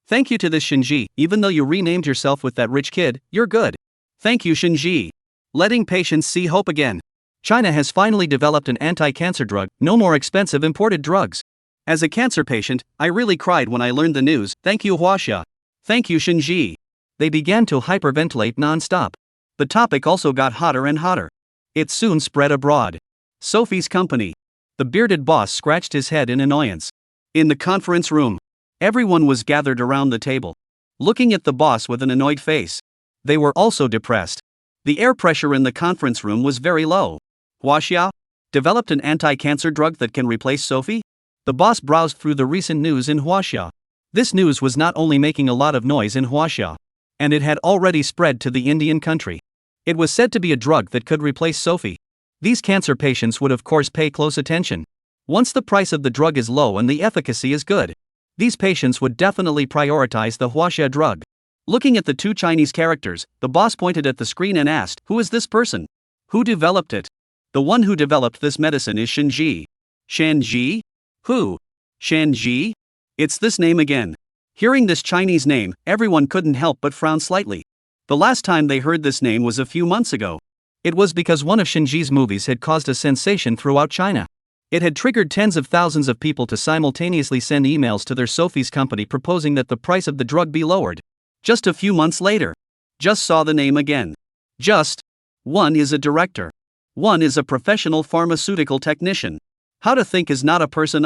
Thank you to this Shinji, even though you renamed yourself with that rich kid, you're good. Thank you Shinji. Letting patients see hope again. China has finally developed an anti-cancer drug, no more expensive imported drugs. As a cancer patient, I really cried when I learned the news, thank you Huaxia. Thank you Shinji. They began to hyperventilate non-stop. The topic also got hotter and hotter. It soon spread abroad. Sophie's company. The bearded boss scratched his head in annoyance. In the conference room, everyone was gathered around the table, looking at the boss with an annoyed face. They were also depressed. The air pressure in the conference room was very low. Huaxia? Developed an anti-cancer drug that can replace Sophie? The boss browsed through the recent news in Huaxia. This news was not only making a lot of noise in Huaxia, and it had already spread to the Indian country. It was said to be a drug that could replace Sophie. These cancer patients would of course pay close attention. Once the price of the drug is low and the efficacy is good, these patients would definitely prioritize the Huaxia drug. Looking at the two Chinese characters, the boss pointed at the screen and asked, who is this person? Who developed it? The one who developed this medicine is Shinji. Shanji? Who? Shanji? It's this name again. Hearing this Chinese name, everyone couldn't help but frown slightly. The last time they heard this name was a few months ago. It was because one of Shinji's movies had caused a sensation throughout China. It had triggered tens of thousands of people to simultaneously send emails to their Sophie's company proposing that the price of the drug be lowered. Just a few months later. Just saw the name again. Just. One is a director. One is a professional pharmaceutical technician. How to think is not a person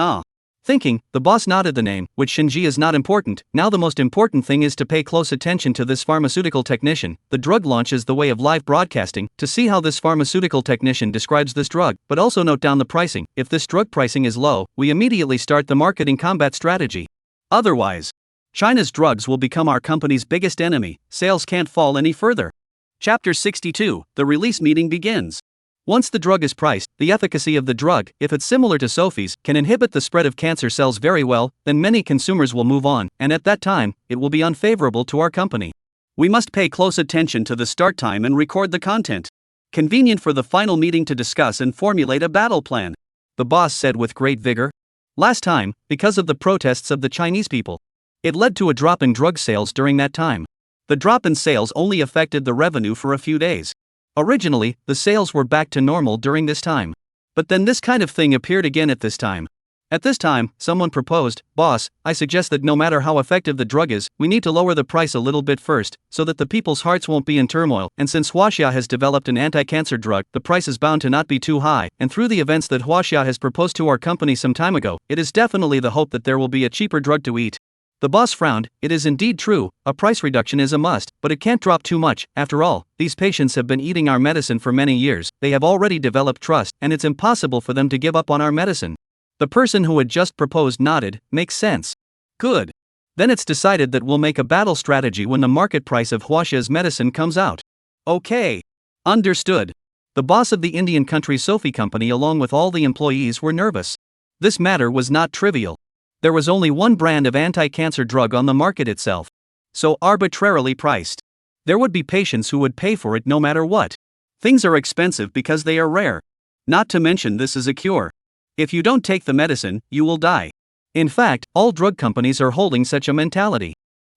Thinking, the boss nodded the name, which Shinji is not important, now the most important thing is to pay close attention to this pharmaceutical technician. The drug launch is the way of live broadcasting, to see how this pharmaceutical technician describes this drug, but also note down the pricing. If this drug pricing is low, we immediately start the marketing combat strategy. Otherwise, China's drugs will become our company's biggest enemy, sales can't fall any further. Chapter 62, the release meeting begins. Once the drug is priced, the efficacy of the drug, if it's similar to Sophie's, can inhibit the spread of cancer cells very well, then many consumers will move on, and at that time, it will be unfavorable to our company. We must pay close attention to the start time and record the content. Convenient for the final meeting to discuss and formulate a battle plan, the boss said with great vigor. Last time, because of the protests of the Chinese people, it led to a drop in drug sales during that time. The drop in sales only affected the revenue for a few days. Originally, the sales were back to normal during this time. But then this kind of thing appeared again at this time. At this time, someone proposed, "Boss, I suggest that no matter how effective the drug is, we need to lower the price a little bit first, so that the people's hearts won't be in turmoil. And since Huaxia has developed an anti-cancer drug, the price is bound to not be too high, and through the events that Huaxia has proposed to our company some time ago, it is definitely the hope that there will be a cheaper drug to eat." The boss frowned. It is indeed true, a price reduction is a must, but it can't drop too much. After all, these patients have been eating our medicine for many years, they have already developed trust, and it's impossible for them to give up on our medicine. The person who had just proposed nodded. Makes sense. Good. Then it's decided that we'll make a battle strategy when the market price of Huaxia's medicine comes out. Okay. Understood. The boss of the Indian country Sophie Company along with all the employees were nervous. This matter was not trivial. There was only one brand of anti-cancer drug on the market itself. So arbitrarily priced. There would be patients who would pay for it no matter what. Things are expensive because they are rare. Not to mention this is a cure. If you don't take the medicine, you will die. In fact, all drug companies are holding such a mentality.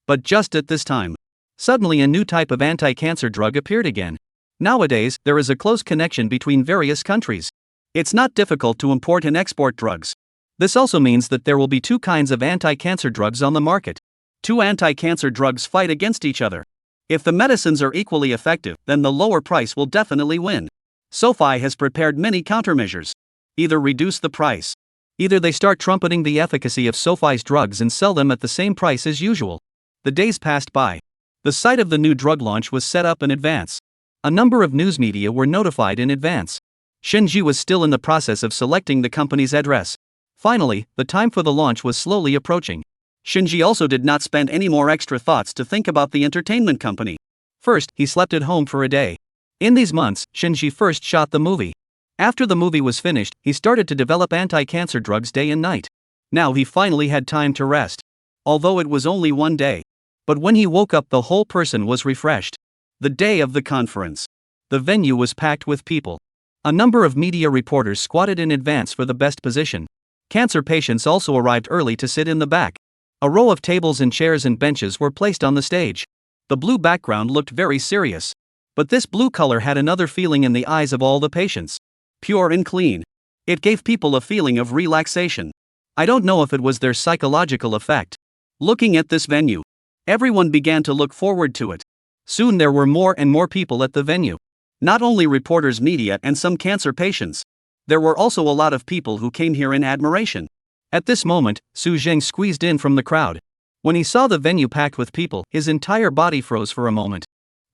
But just at this time, suddenly a new type of anti-cancer drug appeared again. Nowadays, there is a close connection between various countries. It's not difficult to import and export drugs. This also means that there will be two kinds of anti-cancer drugs on the market. Two anti-cancer drugs fight against each other. If the medicines are equally effective, then the lower price will definitely win. Sophie has prepared many countermeasures. Either reduce the price. Either they start trumpeting the efficacy of Sophie's drugs and sell them at the same price as usual. The days passed by. The site of the new drug launch was set up in advance. A number of news media were notified in advance. Shenji was still in the process of selecting the company's address. Finally, the time for the launch was slowly approaching. Shinji also did not spend any more extra thoughts to think about the entertainment company. First, he slept at home for a day. In these months, Shinji first shot the movie. After the movie was finished, he started to develop anti-cancer drugs day and night. Now he finally had time to rest. Although it was only one day. But when he woke up, the whole person was refreshed. The day of the conference. The venue was packed with people. A number of media reporters squatted in advance for the best position. Cancer patients also arrived early to sit in the back. A row of tables and chairs and benches were placed on the stage. The blue background looked very serious. But this blue color had another feeling in the eyes of all the patients. Pure and clean. It gave people a feeling of relaxation. I don't know if it was their psychological effect. Looking at this venue, everyone began to look forward to it. Soon there were more and more people at the venue. Not only reporters, media, and some cancer patients. There were also a lot of people who came here in admiration. At this moment, Su Zheng squeezed in from the crowd. When he saw the venue packed with people, his entire body froze for a moment.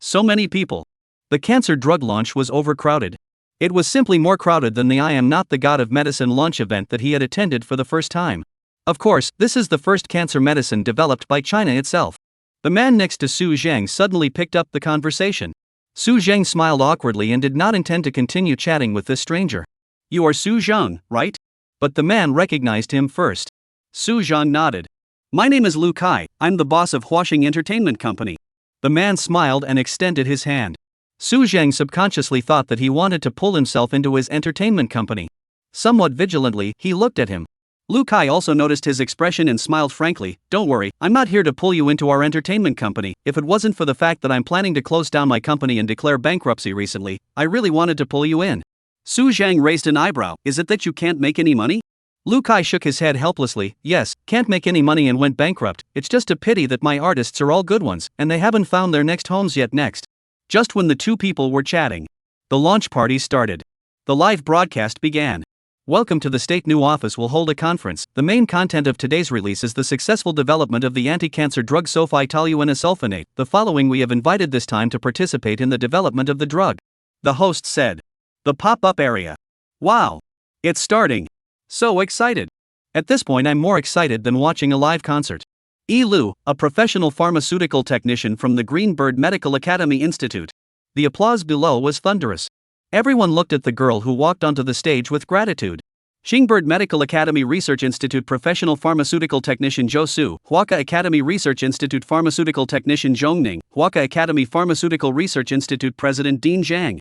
So many people. The cancer drug launch was overcrowded. It was simply more crowded than the I Am Not the God of Medicine launch event that he had attended for the first time. Of course, this is the first cancer medicine developed by China itself. The man next to Su Zheng suddenly picked up the conversation. Su Zheng smiled awkwardly and did not intend to continue chatting with this stranger. "You are Su Zheng, right?" But the man recognized him first. Su Zheng nodded. "My name is Lu Kai, I'm the boss of Huaxing Entertainment Company." The man smiled and extended his hand. Su Zheng subconsciously thought that he wanted to pull himself into his entertainment company. Somewhat vigilantly, he looked at him. Lu Kai also noticed his expression and smiled frankly. "Don't worry, I'm not here to pull you into our entertainment company. If it wasn't for the fact that I'm planning to close down my company and declare bankruptcy recently, I really wanted to pull you in." Su Zheng raised an eyebrow. "Is it that you can't make any money?" Lu Kai shook his head helplessly. "Yes, can't make any money and went bankrupt. It's just a pity that my artists are all good ones, and they haven't found their next homes yet." Next. Just when the two people were chatting, the launch party started. The live broadcast began. "Welcome to the State New Office will hold a conference. The main content of today's release is the successful development of the anti-cancer drug sulfonyluresulfonate. The following we have invited this time to participate in the development of the drug," the host said. The pop-up area. "Wow. It's starting. So excited. At this point I'm more excited than watching a live concert." Yi Lu, a professional pharmaceutical technician from the Greenbird Medical Academy Institute. The applause below was thunderous. Everyone looked at the girl who walked onto the stage with gratitude. Xingbird Medical Academy Research Institute Professional Pharmaceutical Technician Zhou Su, Huaka Academy Research Institute Pharmaceutical Technician Zhongning, Huaka Academy Pharmaceutical Research Institute President Dean Zhang.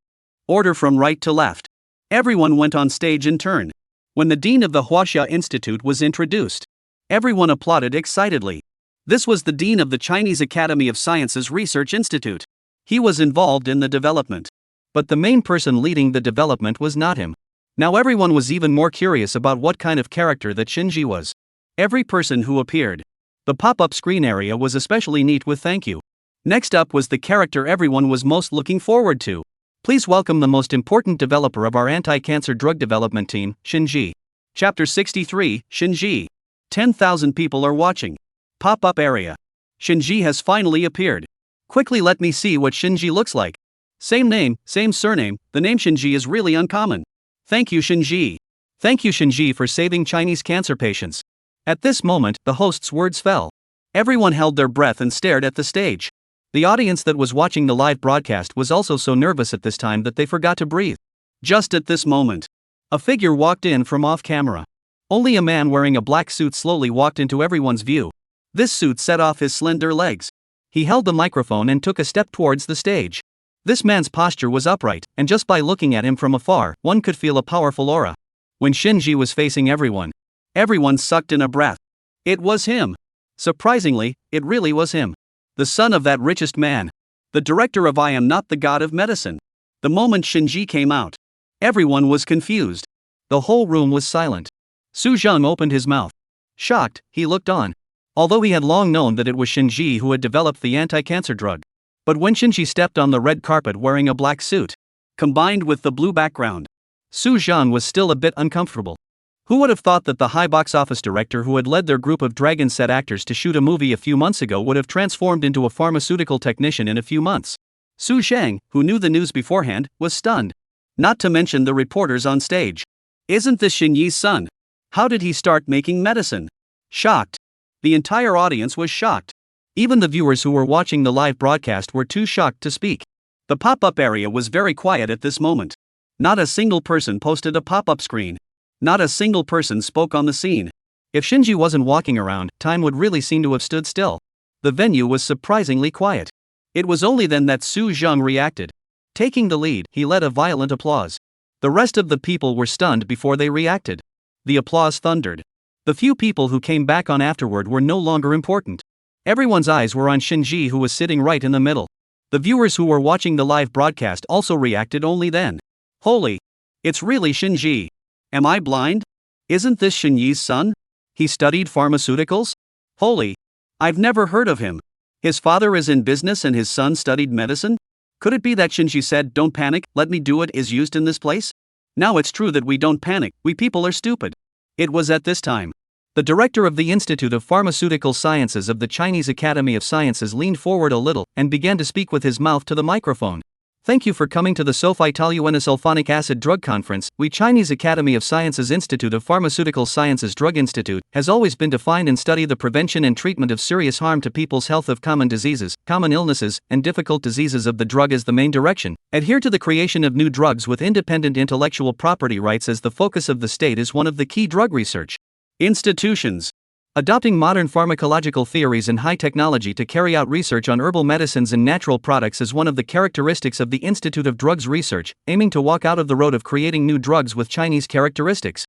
Order from right to left. Everyone went on stage in turn. When the dean of the Huaxia Institute was introduced, everyone applauded excitedly. This was the dean of the Chinese Academy of Sciences Research Institute. He was involved in the development. But the main person leading the development was not him. Now everyone was even more curious about what kind of character that Shinji was. Every person who appeared. The pop-up screen area was especially neat with thank you. Next up was the character everyone was most looking forward to. Please welcome the most important developer of our anti-cancer drug development team, Shinji. Chapter 63, Shinji. 10,000 people are watching. Pop-up area. Shinji has finally appeared. Quickly let me see what Shinji looks like. Same name, same surname, the name Shinji is really uncommon. Thank you Shinji. Thank you Shinji for saving Chinese cancer patients. At this moment, the host's words fell. Everyone held their breath and stared at the stage. The audience that was watching the live broadcast was also so nervous at this time that they forgot to breathe. Just at this moment, a figure walked in from off camera. Only a man wearing a black suit slowly walked into everyone's view. This suit set off his slender legs. He held the microphone and took a step towards the stage. This man's posture was upright, and just by looking at him from afar, one could feel a powerful aura. When Shinji was facing everyone sucked in a breath. It was him. Surprisingly, it really was him. The son of that richest man. The director of I Am Not the God of Medicine. The moment Shinji came out, everyone was confused. The whole room was silent. Su Zheng opened his mouth. Shocked, he looked on. Although he had long known that it was Shinji who had developed the anti-cancer drug. But when Shinji stepped on the red carpet wearing a black suit, combined with the blue background, Su Zheng was still a bit uncomfortable. Who would have thought that the high box office director who had led their group of Dragon Set actors to shoot a movie a few months ago would have transformed into a pharmaceutical technician in a few months? Su Zheng, who knew the news beforehand, was stunned. Not to mention the reporters on stage. Isn't this Shinji's son? How did he start making medicine? Shocked. The entire audience was shocked. Even the viewers who were watching the live broadcast were too shocked to speak. The pop-up area was very quiet at this moment. Not a single person posted a pop-up screen. Not a single person spoke on the scene. If Shinji wasn't walking around, time would really seem to have stood still. The venue was surprisingly quiet. It was only then that Su Zheng reacted. Taking the lead, he led a violent applause. The rest of the people were stunned before they reacted. The applause thundered. The few people who came back on afterward were no longer important. Everyone's eyes were on Shinji, who was sitting right in the middle. The viewers who were watching the live broadcast also reacted only then. Holy! It's really Shinji. Am I blind? Isn't this Shinji's son? He studied pharmaceuticals? Holy! I've never heard of him. His father is in business and his son studied medicine? Could it be that Shinji said, "Don't panic, let me do it" is used in this place? Now it's true that we don't panic, we people are stupid. It was at this time. The director of the Institute of Pharmaceutical Sciences of the Chinese Academy of Sciences leaned forward a little and began to speak with his mouth to the microphone. Thank you for coming to the Sulfitoluenesulfonic acid drug conference. We Chinese Academy of Sciences Institute of Pharmaceutical Sciences Drug Institute has always been to find and study the prevention and treatment of serious harm to people's health of common diseases, common illnesses, and difficult diseases of the drug as the main direction. Adhere to the creation of new drugs with independent intellectual property rights as the focus of the state is one of the key drug research institutions. Adopting modern pharmacological theories and high technology to carry out research on herbal medicines and natural products is one of the characteristics of the Institute of Drugs Research, aiming to walk out of the road of creating new drugs with Chinese characteristics.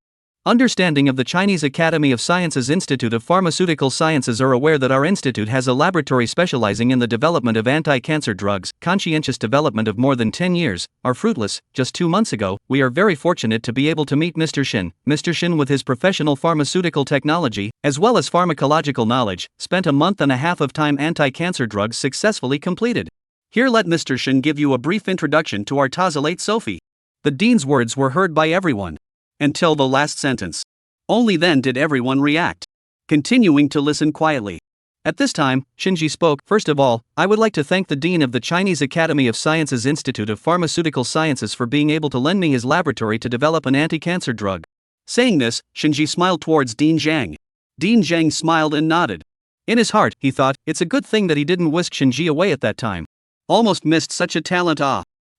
Understanding of the Chinese Academy of Sciences Institute of Pharmaceutical Sciences are aware that our institute has a laboratory specializing in the development of anti-cancer drugs. Conscientious development of more than 10 years are fruitless. Just 2 months ago, we are very fortunate to be able to meet Mr. Shin. Mr. Shin, with his professional pharmaceutical technology, as well as pharmacological knowledge, spent a month and a half of time anti-cancer drugs successfully completed. Here let Mr. Shin give you a brief introduction to our Tazalate Sophie. The dean's words were heard by everyone. Until the last sentence. Only then did everyone react. Continuing to listen quietly. At this time, Shinji spoke. First of all, I would like to thank the Dean of the Chinese Academy of Sciences Institute of Pharmaceutical Sciences for being able to lend me his laboratory to develop an anti-cancer drug. Saying this, Shinji smiled towards Dean Zhang. Dean Zhang smiled and nodded. In his heart, he thought, it's a good thing that he didn't whisk Shinji away at that time. Almost missed such a talent.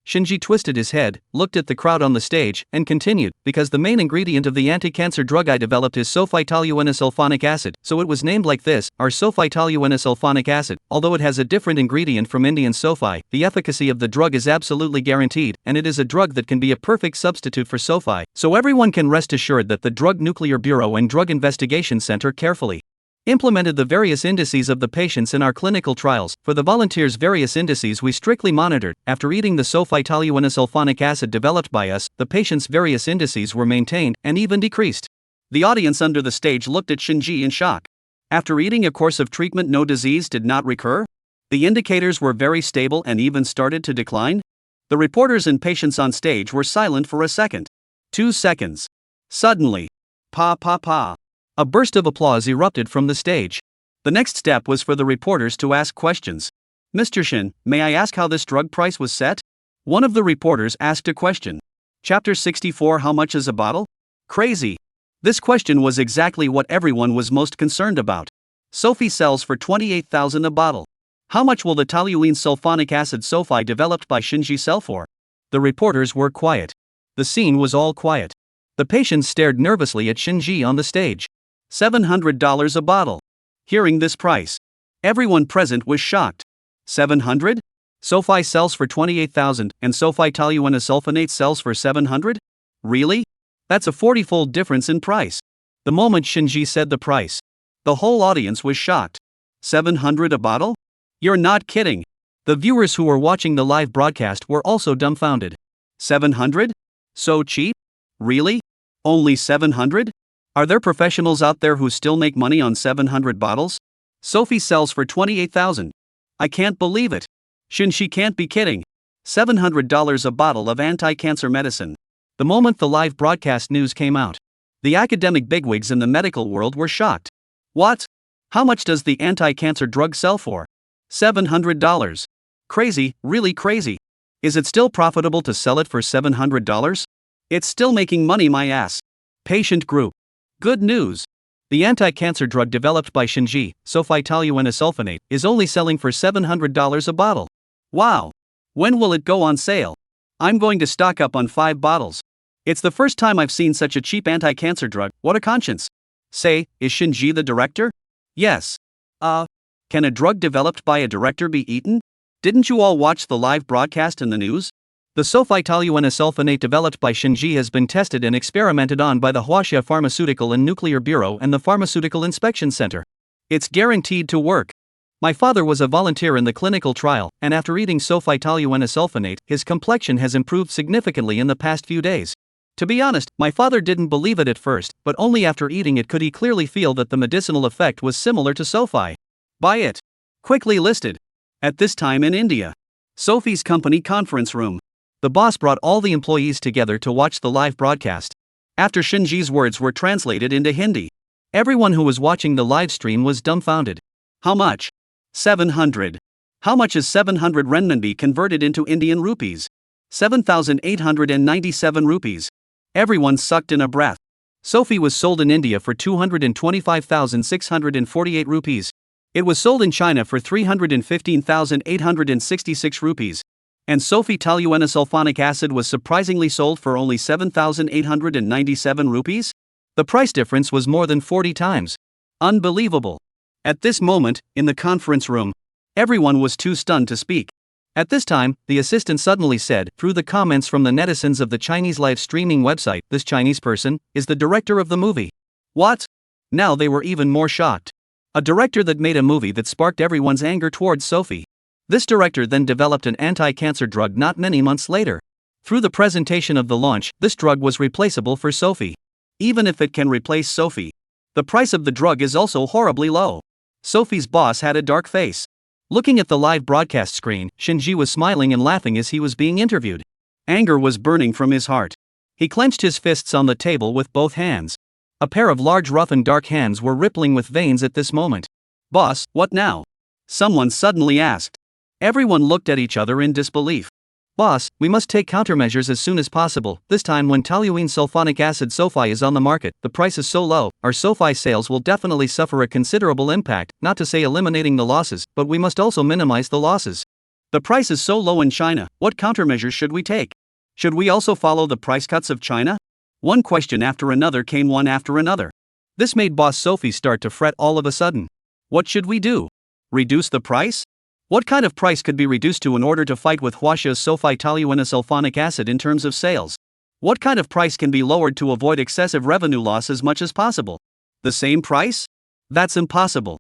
Shinji twisted his head, looked at the crowd on the stage, and continued, because the main ingredient of the anti-cancer drug I developed is sulfonyluresulfonic acid, so it was named like this, our sulfonyluresulfonic acid. Although it has a different ingredient from Indian sulfi, the efficacy of the drug is absolutely guaranteed, and it is a drug that can be a perfect substitute for sulfi, so everyone can rest assured that the Drug Nuclear Bureau and Drug Investigation Center carefully implemented the various indices of the patients in our clinical trials. For the volunteers' various indices we strictly monitored. After eating the sulfonyluresulfonic acid developed by us, the patients' various indices were maintained and even decreased. The audience under the stage looked at Shinji in shock. After eating a course of treatment, no disease did not recur? The indicators were very stable and even started to decline? The reporters and patients on stage were silent for a second. 2 seconds. Suddenly, pa. A burst of applause erupted from the stage. The next step was for the reporters to ask questions. Mr. Shin, may I ask how this drug price was set? One of the reporters asked a question. Chapter 64, how much is a bottle? Crazy. This question was exactly what everyone was most concerned about. Sophie sells for 28,000 a bottle. How much will the toluene sulfonic acid sulfi developed by Shinji sell for? The reporters were quiet. The scene was all quiet. The patients stared nervously at Shinji on the stage. $700 a bottle. Hearing this price, everyone present was shocked. 700? Sulfi sells for 28,000 and sulfi toluene sells for 700? Really? That's a 40-fold difference in price. The moment Shinji said the price, the whole audience was shocked. 700 a bottle? You're not kidding. The viewers who were watching the live broadcast were also dumbfounded. 700? So cheap? Really? Only 700? Are there professionals out there who still make money on 700 bottles? Sophie sells for 28,000. I can't believe it. Shinji can't be kidding. $700 a bottle of anti-cancer medicine. The moment the live broadcast news came out, the academic bigwigs in the medical world were shocked. What? How much does the anti-cancer drug sell for? $700. Crazy, really crazy. Is it still profitable to sell it for $700? It's still making money, my ass. Patient group. Good news. The anti-cancer drug developed by Shinji, sulfonyluresulfonate, is only selling for $700 a bottle. Wow. When will it go on sale? I'm going to stock up on 5 bottles. It's the first time I've seen such a cheap anti-cancer drug. What a conscience. Say, is Shinji the director? Yes. Can a drug developed by a director be eaten? Didn't you all watch the live broadcast in the news? The sulfonyluresulfonate developed by Shinji has been tested and experimented on by the Huaxia Pharmaceutical and Nuclear Bureau and the Pharmaceutical Inspection Center. It's guaranteed to work. My father was a volunteer in the clinical trial, and after eating sulfonyluresulfonate, his complexion has improved significantly in the past few days. To be honest, my father didn't believe it at first, but only after eating it could he clearly feel that the medicinal effect was similar to sulfi. Buy it. Quickly listed. At this time in India. Sophie's company conference room. The boss brought all the employees together to watch the live broadcast. After Shinji's words were translated into Hindi, everyone who was watching the live stream was dumbfounded. How much? 700. How much is 700 renminbi converted into Indian rupees? 7,897 rupees. Everyone sucked in a breath. Sophie was sold in India for 225,648 rupees. It was sold in China for 315,866 rupees. And Sophie toluene acid was surprisingly sold for only 7,897 rupees? The price difference was more than 40 times. Unbelievable. At this moment, in the conference room, everyone was too stunned to speak. At this time, the assistant suddenly said, through the comments from the netizens of the Chinese live streaming website, this Chinese person is the director of the movie. What? Now they were even more shocked. A director that made a movie that sparked everyone's anger towards Sophie. This director then developed an anti-cancer drug not many months later. Through the presentation of the launch, this drug was replaceable for Sophie. Even if it can replace Sophie, the price of the drug is also horribly low. Sophie's boss had a dark face. Looking at the live broadcast screen, Shinji was smiling and laughing as he was being interviewed. Anger was burning from his heart. He clenched his fists on the table with both hands. A pair of large rough and dark hands were rippling with veins at this moment. Boss, what now? Someone suddenly asked. Everyone looked at each other in disbelief. Boss, we must take countermeasures as soon as possible. This time when toluene sulfonic acid sulfi is on the market, the price is so low, our sulfi sales will definitely suffer a considerable impact, not to say eliminating the losses, but we must also minimize the losses. The price is so low in China, what countermeasures should we take? Should we also follow the price cuts of China? One question after another came one after another. This made boss Sophie start to fret all of a sudden. What should we do? Reduce the price? What kind of price could be reduced to in order to fight with Huaxia's sulfitoluenesulfonic acid in terms of sales? What kind of price can be lowered to avoid excessive revenue loss as much as possible? The same price? That's impossible.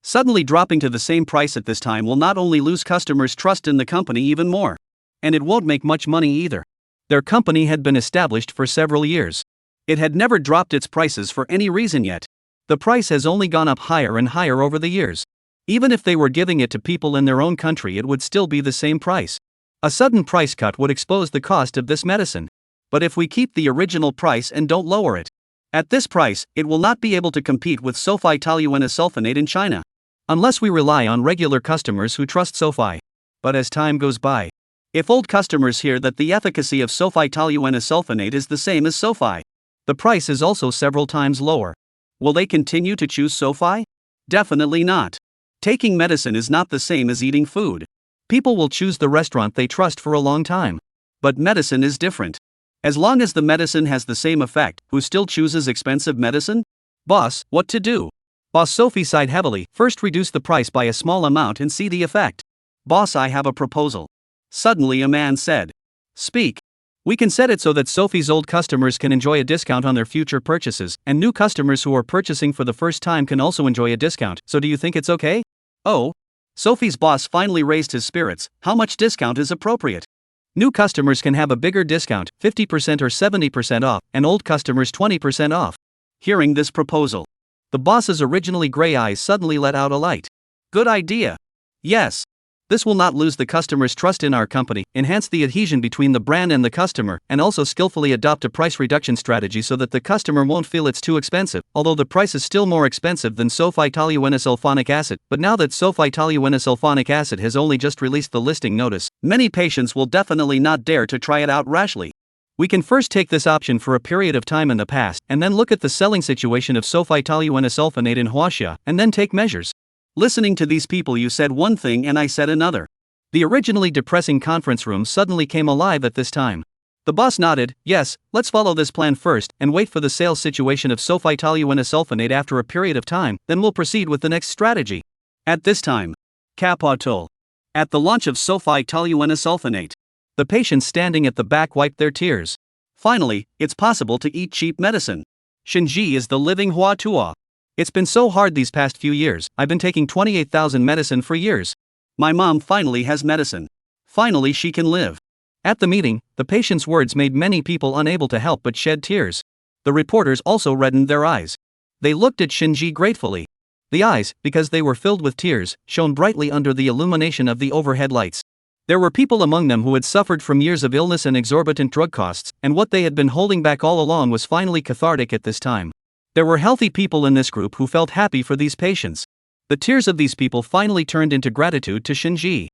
Suddenly dropping to the same price at this time will not only lose customers' trust in the company even more, and it won't make much money either. Their company had been established for several years. It had never dropped its prices for any reason yet. The price has only gone up higher and higher over the years. Even if they were giving it to people in their own country, it would still be the same price. A sudden price cut would expose the cost of this medicine. But if we keep the original price and don't lower it, at this price, it will not be able to compete with sulfitoluenesulfonate in China, unless we rely on regular customers who trust Sophie. But as time goes by, if old customers hear that the efficacy of sulfitoluenesulfonate is the same as Sophie, the price is also several times lower. Will they continue to choose Sophie? Definitely not. Taking medicine is not the same as eating food. People will choose the restaurant they trust for a long time. But medicine is different. As long as the medicine has the same effect, who still chooses expensive medicine? Boss, what to do? Boss Sophie sighed heavily. First, reduce the price by a small amount and see the effect. Boss, I have a proposal. Suddenly a man said. Speak. We can set it so that Sophie's old customers can enjoy a discount on their future purchases, and new customers who are purchasing for the first time can also enjoy a discount. So do you think it's okay? Oh. Sophie's boss finally raised his spirits. How much discount is appropriate? New customers can have a bigger discount, 50% or 70% off, and old customers 20% off. Hearing this proposal, the boss's originally gray eyes suddenly let out a light. Good idea. Yes. This will not lose the customer's trust in our company, enhance the adhesion between the brand and the customer, and also skillfully adopt a price reduction strategy so that the customer won't feel it's too expensive, although the price is still more expensive than sulfitoluenesulfonic acid. But now that sulfitoluenesulfonic acid has only just released the listing notice, many patients will definitely not dare to try it out rashly. We can first take this option for a period of time in the past, and then look at the selling situation of sulfitoluenesulfonate in Huaxia, and then take measures. Listening to these people, you said one thing and I said another. The originally depressing conference room suddenly came alive at this time. The boss nodded. Yes, let's follow this plan first, and wait for the sales situation of sulfitoluenesulfonate after a period of time, then we'll proceed with the next strategy. At this time, Capitol. At the launch of sulfitoluenesulfonate, the patients standing at the back wiped their tears. Finally, it's possible to eat cheap medicine. Shinji is the living Hua Tua. It's been so hard these past few years. I've been taking 28,000 medicine for years. My mom finally has medicine. Finally she can live. At the meeting, the patient's words made many people unable to help but shed tears. The reporters also reddened their eyes. They looked at Shinji gratefully. The eyes, because they were filled with tears, shone brightly under the illumination of the overhead lights. There were people among them who had suffered from years of illness and exorbitant drug costs, and what they had been holding back all along was finally cathartic at this time. There were healthy people in this group who felt happy for these patients. The tears of these people finally turned into gratitude to Shinji.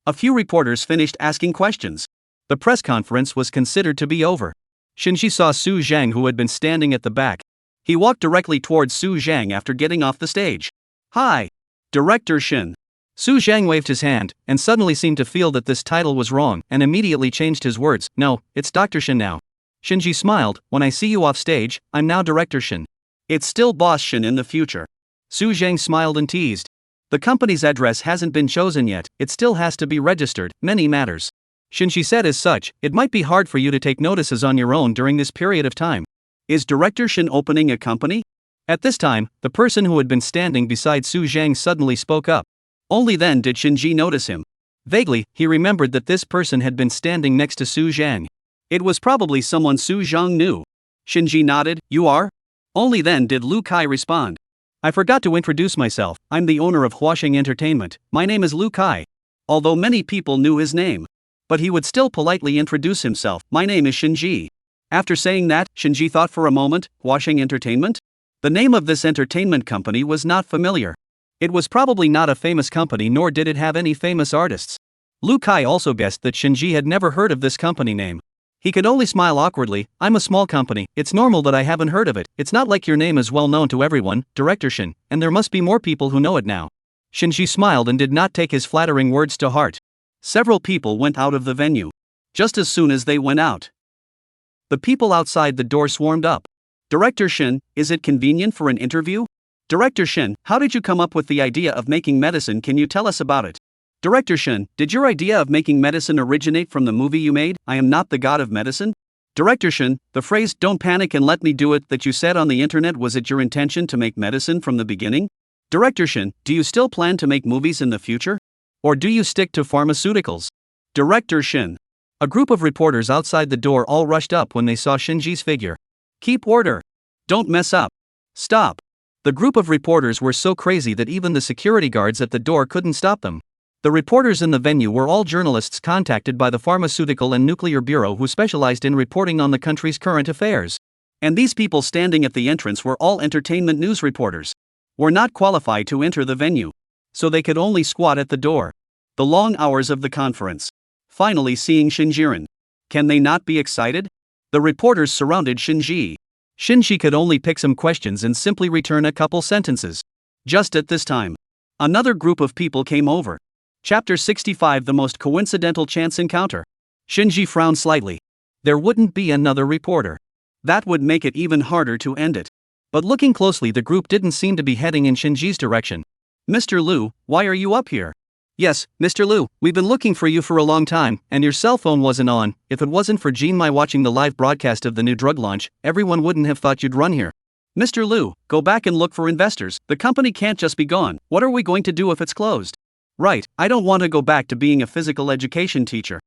A few reporters finished asking questions. The press conference was considered to be over. Shinji saw Su Zhang, who had been standing at the back. He walked directly towards Su Zhang after getting off the stage. Hi, Director Shin. Su Zhang waved his hand, and suddenly seemed to feel that this title was wrong, and immediately changed his words. No, it's Dr. Shin now. Shinji smiled. When I see you off stage, I'm now Director Shin. It's still Boss Shin in the future. Su Zhang smiled and teased. The company's address hasn't been chosen yet, it still has to be registered, many matters. Shinji said, as such, it might be hard for you to take notices on your own during this period of time. Is Director Shin opening a company? At this time, the person who had been standing beside Su Zhang suddenly spoke up. Only then did Shinji notice him. Vaguely, he remembered that this person had been standing next to Su Zhang. It was probably someone Su Zhang knew. Shinji nodded. You are? Only then did Lu Kai respond. I forgot to introduce myself. I'm the owner of Huaxing Entertainment. My name is Lu Kai. Although many people knew his name, but he would still politely introduce himself. My name is Shinji. After saying that, Shinji thought for a moment. Huaxing Entertainment? The name of this entertainment company was not familiar. It was probably not a famous company, nor did it have any famous artists. Lu Kai also guessed that Shinji had never heard of this company name. He could only smile awkwardly. I'm a small company, it's normal that I haven't heard of it. It's not like your name is well known to everyone, Director Shin, and there must be more people who know it now. Shinji smiled and did not take his flattering words to heart. Several people went out of the venue. Just as soon as they went out, the people outside the door swarmed up. Director Shin, is it convenient for an interview? Director Shin, how did you come up with the idea of making medicine? Can you tell us about it? Director Shin, did your idea of making medicine originate from the movie you made, I Am Not the God of Medicine? Director Shin, the phrase, don't panic and let me do it, that you said on the internet, was it your intention to make medicine from the beginning? Director Shin, do you still plan to make movies in the future? Or do you stick to pharmaceuticals? Director Shin. A group of reporters outside the door all rushed up when they saw Shinji's figure. Keep order. Don't mess up. Stop. The group of reporters were so crazy that even the security guards at the door couldn't stop them. The reporters in the venue were all journalists contacted by the Pharmaceutical and Nuclear Bureau, who specialized in reporting on the country's current affairs. And these people standing at the entrance were all entertainment news reporters. Were not qualified to enter the venue, so they could only squat at the door. The long hours of the conference. Finally seeing Shinjiren. Can they not be excited? The reporters surrounded Shinji. Shinji could only pick some questions and simply return a couple sentences. Just at this time, another group of people came over. Chapter 65, The Most Coincidental Chance Encounter. Shinji frowned slightly. There wouldn't be another reporter. That would make it even harder to end it. But looking closely, the group didn't seem to be heading in Shinji's direction. Mr. Liu, why are you up here? Yes, Mr. Liu, we've been looking for you for a long time, and your cell phone wasn't on. If it wasn't for Jinmai watching the live broadcast of the new drug launch, everyone wouldn't have thought you'd run here. Mr. Liu, go back and look for investors. The company can't just be gone. What are we going to do if it's closed? Right, I don't want to go back to being a physical education teacher.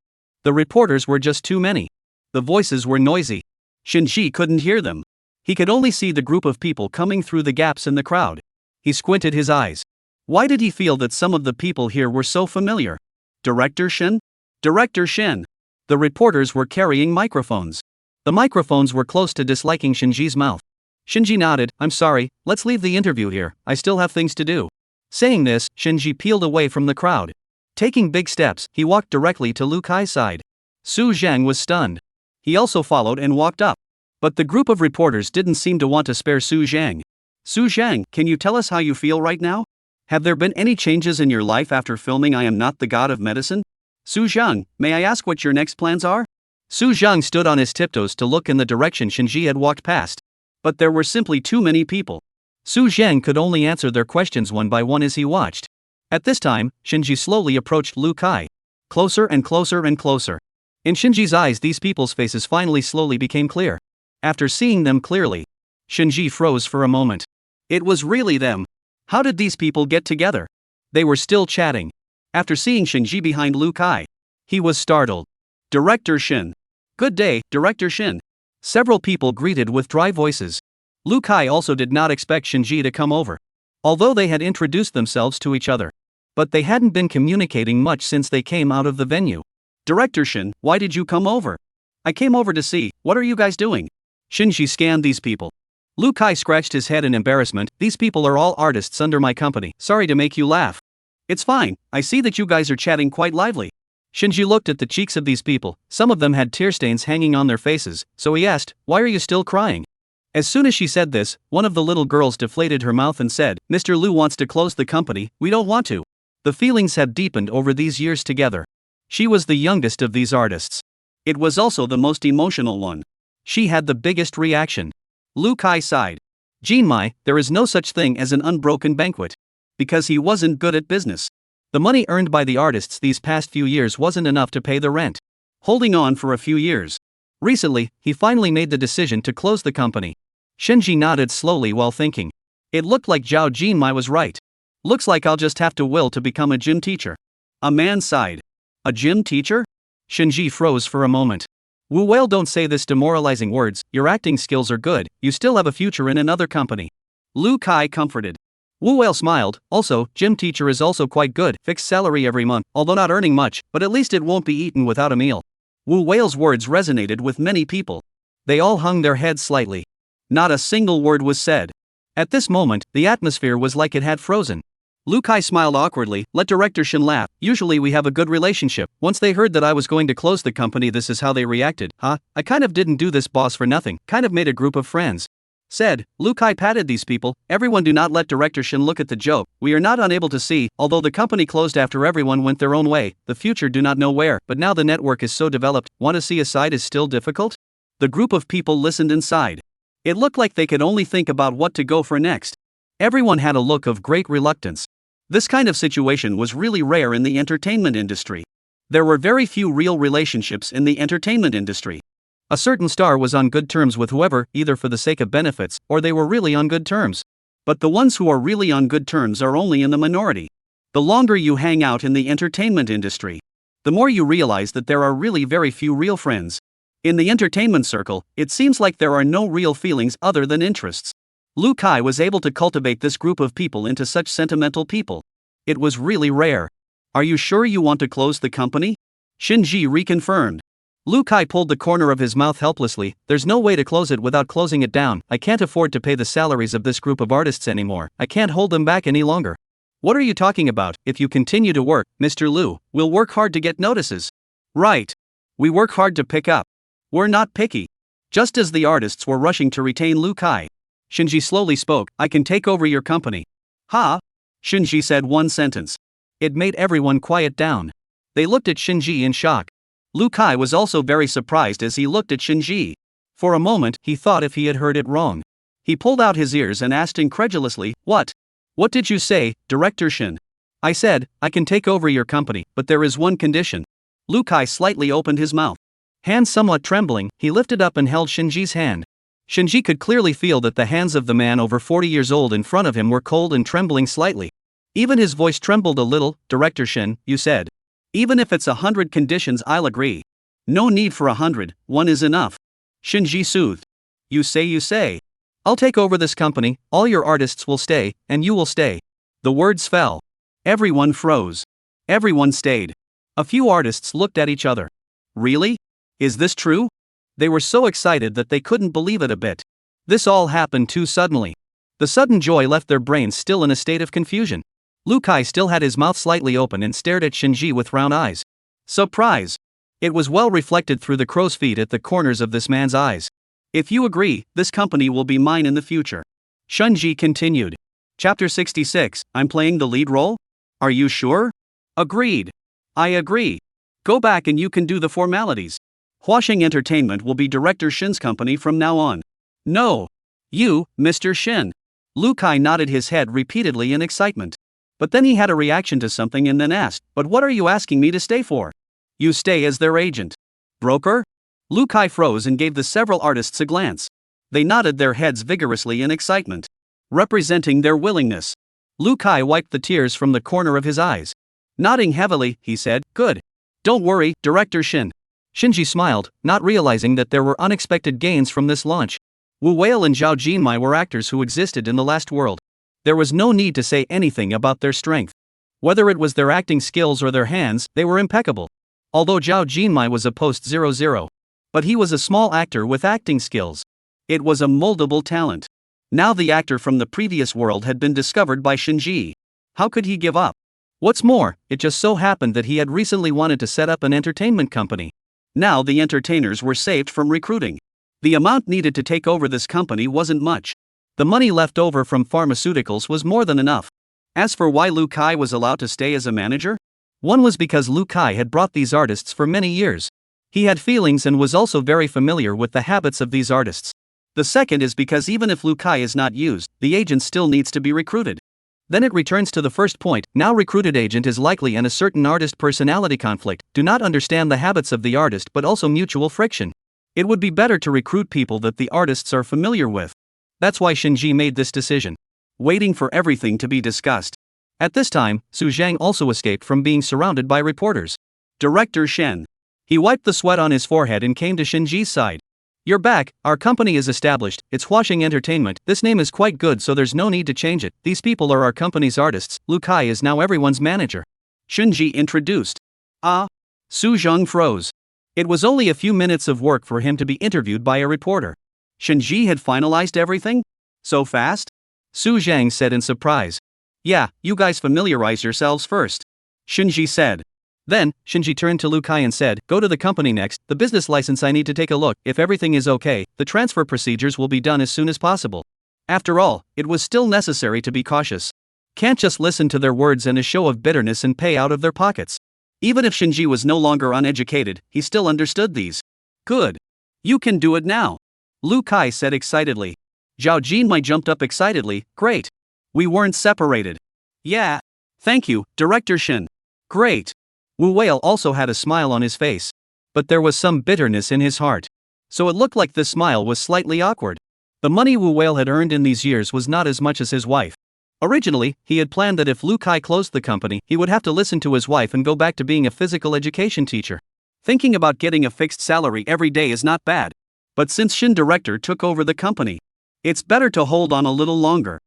The reporters were just too many. The voices were noisy. Shinji couldn't hear them. He could only see the group of people coming through the gaps in the crowd. He squinted his eyes. Why did he feel that some of the people here were so familiar? Director Shin? Director Shin. The reporters were carrying microphones. The microphones were close to disliking Shinji's mouth. Shinji nodded. I'm sorry, let's leave the interview here, I still have things to do. Saying this, Shinji peeled away from the crowd. Taking big steps, he walked directly to Lu Kai's side. Su Zhang was stunned. He also followed and walked up. But the group of reporters didn't seem to want to spare Su Zhang. Su Zhang, can you tell us how you feel right now? Have there been any changes in your life after filming I Am Not the God of Medicine? Su Zhang, may I ask what your next plans are? Su Zhang stood on his tiptoes to look in the direction Shinji had walked past. But there were simply too many people. Su Zhang could only answer their questions one by one as he watched. At this time, Shinji slowly approached Lu Kai. Closer and closer and closer. In Shinji's eyes, these people's faces finally slowly became clear. After seeing them clearly, Shinji froze for a moment. It was really them. How did these people get together? They were still chatting. After seeing Shinji behind Lu Kai, he was startled. Director Shin. Good day, Director Shin. Several people greeted with dry voices. Lu Kai also did not expect Shinji to come over, although they had introduced themselves to each other. But they hadn't been communicating much since they came out of the venue. Director Shin, why did you come over? I came over to see, what are you guys doing? Shinji scanned these people. Lu Kai scratched his head in embarrassment. These people are all artists under my company. Sorry to make you laugh. It's fine, I see that you guys are chatting quite lively. Shinji looked at the cheeks of these people. Some of them had tear stains hanging on their faces, so he asked, why are you still crying? As soon as she said this, one of the little girls deflated her mouth and said, Mr. Liu wants to close the company, we don't want to. The feelings have deepened over these years together. She was the youngest of these artists. It was also the most emotional one. She had the biggest reaction. Lu Kai sighed. Jinmai, there is no such thing as an unbroken banquet. Because he wasn't good at business. The money earned by the artists these past few years wasn't enough to pay the rent. Holding on for a few years. Recently, he finally made the decision to close the company. Shinji nodded slowly while thinking. It looked like Zhao Jinmai was right. Looks like I'll just have to will to become a gym teacher. A man sighed. A gym teacher? Shinji froze for a moment. Wu Whale, don't say this demoralizing words, your acting skills are good, you still have a future in another company. Lu Kai comforted. Wu Whale smiled, also, gym teacher is also quite good, fixed salary every month, although not earning much, but at least it won't be eaten without a meal. Wu Whale's words resonated with many people. They all hung their heads slightly. Not a single word was said. At this moment, the atmosphere was like it had frozen. Lu Kai smiled awkwardly. Let Director Shin laugh. Usually we have a good relationship. Once they heard that I was going to close the company, this is how they reacted. Huh? I kind of didn't do this, boss, for nothing. Kind of made a group of friends. said. Lu Kai patted these people. Everyone, do not let Director Shin look at the joke. We are not unable to see, although the company closed after everyone went their own way, the future do not know where, but now the network is so developed, want to see a side is still difficult? The group of people listened and sighed. It looked like they could only think about what to go for next. Everyone had a look of great reluctance. This kind of situation was really rare in the entertainment industry. There were very few real relationships in the entertainment industry. A certain star was on good terms with whoever, either for the sake of benefits, or they were really on good terms. But the ones who are really on good terms are only in the minority. The longer you hang out in the entertainment industry, the more you realize that there are really very few real friends. In the entertainment circle, it seems like there are no real feelings other than interests. Lu Kai was able to cultivate this group of people into such sentimental people. It was really rare. Are you sure you want to close the company? Shinji reconfirmed. Lu Kai pulled the corner of his mouth helplessly. There's no way to close it without closing it down. I can't afford to pay the salaries of this group of artists anymore. I can't hold them back any longer. What are you talking about? If you continue to work, Mr. Lu, we'll work hard to get notices. Right. We work hard to pick up. We're not picky. Just as the artists were rushing to retain Lu Kai, Shinji slowly spoke. I can take over your company. Ha? Shinji said one sentence. It made everyone quiet down. They looked at Shinji in shock. Lu Kai was also very surprised as he looked at Shinji. For a moment, he thought if he had heard it wrong. He pulled out his ears and asked incredulously, What? What did you say, Director Shin? I said, I can take over your company, but there is one condition. Lu Kai slightly opened his mouth. Hands somewhat trembling, he lifted up and held Shinji's hand. Shinji could clearly feel that the hands of the man over 40 years old in front of him were cold and trembling slightly. Even his voice trembled a little. Director Shin, you said. Even if it's 100 conditions, I'll agree. No need for 100, one is enough. Shinji soothed. You say. I'll take over this company, all your artists will stay, and you will stay. The words fell. Everyone froze. Everyone stayed. A few artists looked at each other. Really? Is this true? They were so excited that they couldn't believe it a bit. This all happened too suddenly. The sudden joy left their brains still in a state of confusion. Lu Kai still had his mouth slightly open and stared at Shinji with round eyes. Surprise! It was well reflected through the crow's feet at the corners of this man's eyes. If you agree, this company will be mine in the future. Shinji continued. Chapter 66, I'm playing the lead role? Are you sure? Agreed. I agree. Go back and you can do the formalities. Huaxing Entertainment will be Director Shin's company from now on. No. You, Mr. Shin. Lu Kai nodded his head repeatedly in excitement. But then he had a reaction to something and then asked, But what are you asking me to stay for? You stay as their agent. Broker? Lu Kai froze and gave the several artists a glance. They nodded their heads vigorously in excitement, representing their willingness. Lu Kai wiped the tears from the corner of his eyes. Nodding heavily, he said, Good. Don't worry, Director Shin. Shinji smiled, not realizing that there were unexpected gains from this launch. Wu Whale and Zhao Jinmai were actors who existed in the last world. There was no need to say anything about their strength. Whether it was their acting skills or their hands, they were impeccable. Although Zhao Jinmai was a post-00. But he was a small actor with acting skills. It was a moldable talent. Now the actor from the previous world had been discovered by Shinji. How could he give up? What's more, it just so happened that he had recently wanted to set up an entertainment company. Now the entertainers were saved from recruiting. The amount needed to take over this company wasn't much. The money left over from pharmaceuticals was more than enough. As for why Lu Kai was allowed to stay as a manager? One was because Lu Kai had brought these artists for many years. He had feelings and was also very familiar with the habits of these artists. The second is because even if Lu Kai is not used, the agent still needs to be recruited. Then it returns to the first point, now recruited agent is likely in a certain artist personality conflict, do not understand the habits of the artist but also mutual friction. It would be better to recruit people that the artists are familiar with. That's why Shinji made this decision. Waiting for everything to be discussed. At this time, Su Zhang also escaped from being surrounded by reporters. Director Shen. He wiped the sweat on his forehead and came to Shinji's side. You're back, our company is established, it's Huaxing Entertainment, this name is quite good so there's no need to change it, these people are our company's artists, Lu Kai is now everyone's manager. Shinji introduced. Su Zhang froze. It was only a few minutes of work for him to be interviewed by a reporter. Shinji had finalized everything? So fast? Su Zhang said in surprise. Yeah, you guys familiarize yourselves first. Shinji said. Then, Shinji turned to Lu Kai and said, "Go to the company next, the business license I need to take a look, if everything is okay, the transfer procedures will be done as soon as possible." After all, it was still necessary to be cautious. Can't just listen to their words and a show of bitterness and pay out of their pockets. Even if Shinji was no longer uneducated, he still understood these. "Good. You can do it now," Lu Kai said excitedly. Zhao Jinmai jumped up excitedly, "Great. We weren't separated." "Yeah. Thank you, Director Shin." "Great." Wu Whale also had a smile on his face. But there was some bitterness in his heart. So it looked like this smile was slightly awkward. The money Wu Whale had earned in these years was not as much as his wife. Originally, he had planned that if Lu Kai closed the company, he would have to listen to his wife and go back to being a physical education teacher. Thinking about getting a fixed salary every day is not bad. But since Shin Director took over the company, it's better to hold on a little longer.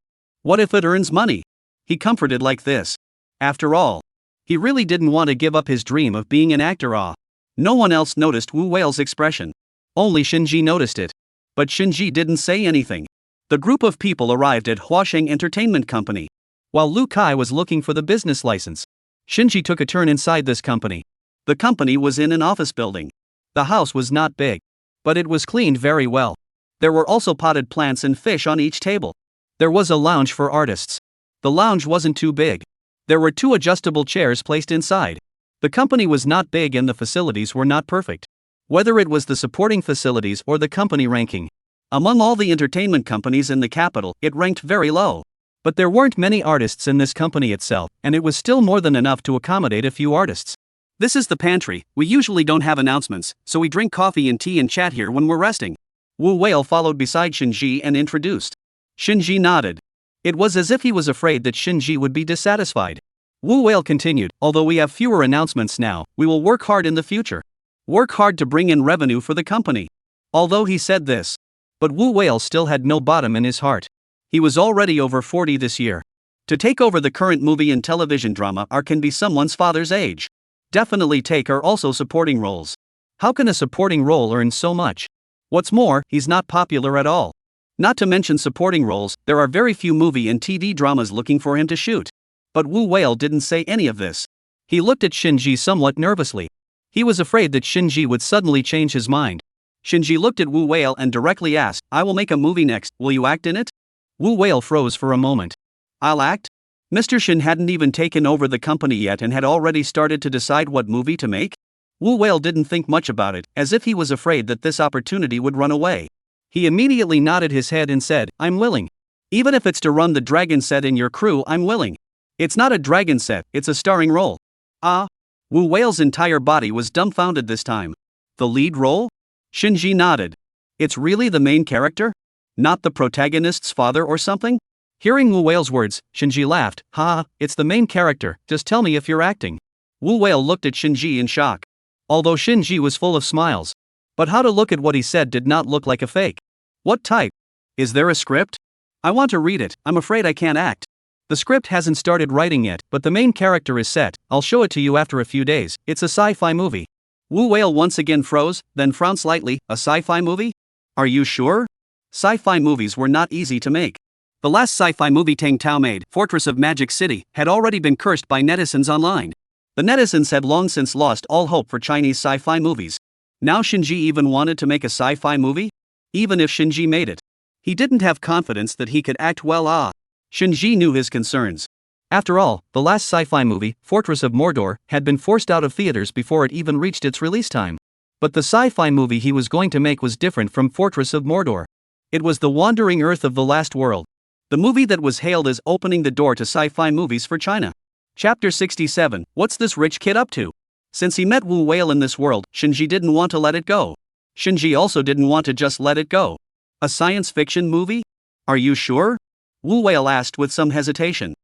What if it earns money? He comforted like this. After all, he really didn't want to give up his dream of being an actor. No one else noticed Wu Whale's expression. Only Shinji noticed it. But Shinji didn't say anything. The group of people arrived at Huasheng Entertainment Company. While Lu Kai was looking for the business license, Shinji took a turn inside this company. The company was in an office building. The house was not big, but it was cleaned very well. There were also potted plants and fish on each table. There was a lounge for artists. The lounge wasn't too big. There were 2 adjustable chairs placed inside. The company was not big and the facilities were not perfect. Whether it was the supporting facilities or the company ranking, among all the entertainment companies in the capital, it ranked very low. But there weren't many artists in this company itself, and it was still more than enough to accommodate a few artists. "This is the pantry. We usually don't have announcements, so we drink coffee and tea and chat here when we're resting." Wu Whale followed beside Shinji and introduced. Shinji nodded. It was as if he was afraid that Shinji would be dissatisfied. Wu Whale continued, "Although we have fewer announcements now, we will work hard in the future. Work hard to bring in revenue for the company." Although he said this, but Wu Whale still had no bottom in his heart. He was already over 40 this year. To take over the current movie and television drama can be someone's father's age. Definitely take are also supporting roles. How can a supporting role earn so much? What's more, he's not popular at all. Not to mention supporting roles, there are very few movie and TV dramas looking for him to shoot. But Wu Whale didn't say any of this. He looked at Shinji somewhat nervously. He was afraid that Shinji would suddenly change his mind. Shinji looked at Wu Whale and directly asked, "I will make a movie next, will you act in it?" Wu Whale froze for a moment. "I'll act?" Mr. Shin hadn't even taken over the company yet and had already started to decide what movie to make? Wu Whale didn't think much about it, as if he was afraid that this opportunity would run away. He immediately nodded his head and said, "I'm willing. Even if it's to run the dragon set in your crew, I'm willing." "It's not a dragon set, it's a starring role." "Ah?" Wu Whale's entire body was dumbfounded this time. "The lead role?" Shinji nodded. "It's really the main character? Not the protagonist's father or something?" Hearing Wu Whale's words, Shinji laughed. "Ha, it's the main character, just tell me if you're acting." Wu Whale looked at Shinji in shock. Although Shinji was full of smiles. But how to look at what he said did not look like a fake. "What type? Is there a script? I want to read it, I'm afraid I can't act." "The script hasn't started writing yet, but the main character is set, I'll show it to you after a few days, it's a sci-fi movie." Wu Whale once again froze, then frowned slightly. "A sci-fi movie? Are you sure?" Sci-fi movies were not easy to make. The last sci-fi movie Tang Tao made, Fortress of Magic City, had already been cursed by netizens online. The netizens had long since lost all hope for Chinese sci-fi movies. Now Shinji even wanted to make a sci-fi movie? Even if Shinji made it, he didn't have confidence that he could act well. Shinji knew his concerns. After all, the last sci-fi movie, Fortress of Mordor, had been forced out of theaters before it even reached its release time. But the sci-fi movie he was going to make was different from Fortress of Mordor. It was The Wandering Earth of the Last World. The movie that was hailed as opening the door to sci-fi movies for China. Chapter 67, What's this rich kid up to? Since he met Wu Whale in this world, Shinji didn't want to let it go. Shinji also didn't want to just let it go. "A science fiction movie? Are you sure?" Wu Whale asked with some hesitation.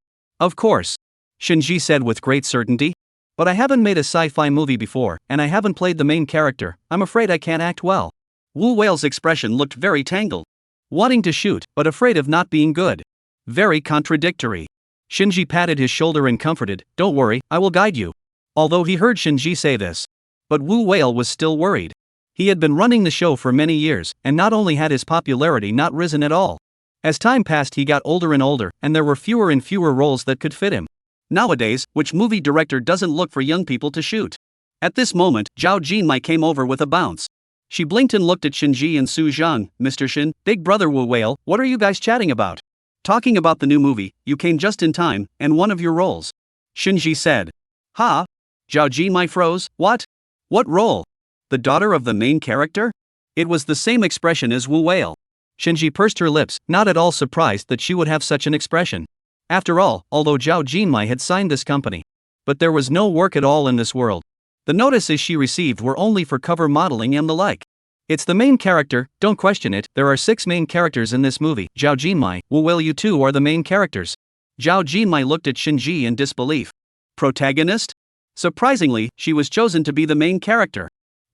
"Of course," Shinji said with great certainty. "But I haven't made a sci-fi movie before, and I haven't played the main character, I'm afraid I can't act well." Wu Whale's expression looked very tangled. Wanting to shoot, but afraid of not being good. Very contradictory. Shinji patted his shoulder and comforted, "Don't worry, I will guide you." Although he heard Shinji say this. But Wu Whale was still worried. He had been running the show for many years, and not only had his popularity not risen at all. As time passed he got older and older, and there were fewer and fewer roles that could fit him. Nowadays, which movie director doesn't look for young people to shoot? At this moment, Zhao Jinmai came over with a bounce. She blinked and looked at Shinji and Su Zhang. Mr. Shin, big brother Wu Whale, what are you guys chatting about? Talking about the new movie, you came just in time, and one of your roles. Shinji said. Ha? Zhao Jinmai froze. What? What role? The daughter of the main character? It was the same expression as Wu Whale. Shinji pursed her lips, not at all surprised that she would have such an expression. After all, although Zhao Jinmai had signed this company, but there was no work at all in this world. The notices she received were only for cover modeling and the like. It's the main character, don't question it. There are 6 main characters in this movie. Zhao Jinmai, Wu Whale, you two are the main characters. Zhao Jinmai looked at Shinji in disbelief. Protagonist? Surprisingly, she was chosen to be the main character.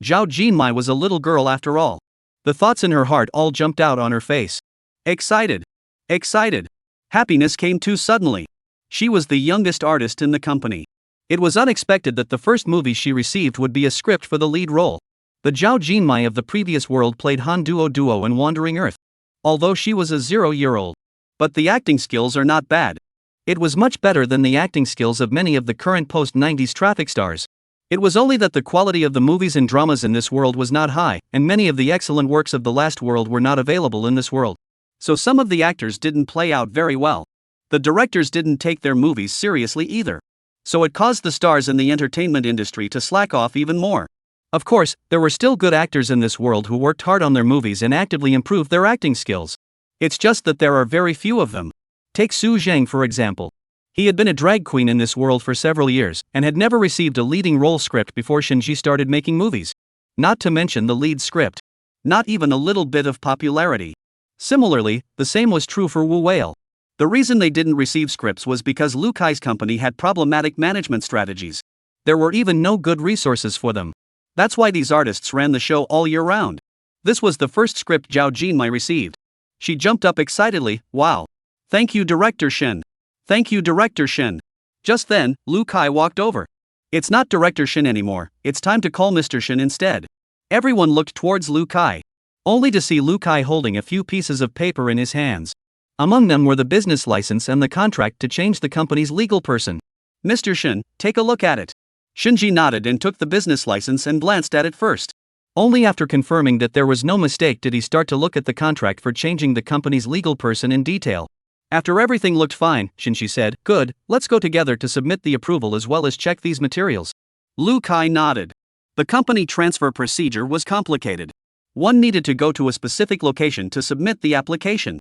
Zhao Jinmai was a little girl after all. The thoughts in her heart all jumped out on her face. Excited. Excited. Happiness came too suddenly. She was the youngest artist in the company. It was unexpected that the first movie she received would be a script for the lead role. The Zhao Jinmai of the previous world played Han Duo in Wandering Earth, although she was a 0-year-old. But the acting skills are not bad. It was much better than the acting skills of many of the current post-90s traffic stars. It was only that the quality of the movies and dramas in this world was not high, and many of the excellent works of the last world were not available in this world. So some of the actors didn't play out very well. The directors didn't take their movies seriously either. So it caused the stars in the entertainment industry to slack off even more. Of course, there were still good actors in this world who worked hard on their movies and actively improved their acting skills. It's just that there are very few of them. Take Su Zhang for example. He had been a drag queen in this world for several years, and had never received a leading role script before Shinji started making movies. Not to mention the lead script. Not even a little bit of popularity. Similarly, the same was true for Wu Whale. The reason they didn't receive scripts was because Lu Kai's company had problematic management strategies. There were even no good resources for them. That's why these artists ran the show all year round. This was the first script Zhao Jinmai received. She jumped up excitedly. Wow. Thank you, Director Shin. Thank you, Director Shin. Just then, Lu Kai walked over. It's not Director Shin anymore, it's time to call Mr. Shin instead. Everyone looked towards Lu Kai, only to see Lu Kai holding a few pieces of paper in his hands. Among them were the business license and the contract to change the company's legal person. Mr. Shin, take a look at it. Shinji nodded and took the business license and glanced at it first. Only after confirming that there was no mistake did he start to look at the contract for changing the company's legal person in detail. After everything looked fine, Shinji said, "Good, let's go together to submit the approval as well as check these materials." Lu Kai nodded. The company transfer procedure was complicated. One needed to go to a specific location to submit the application.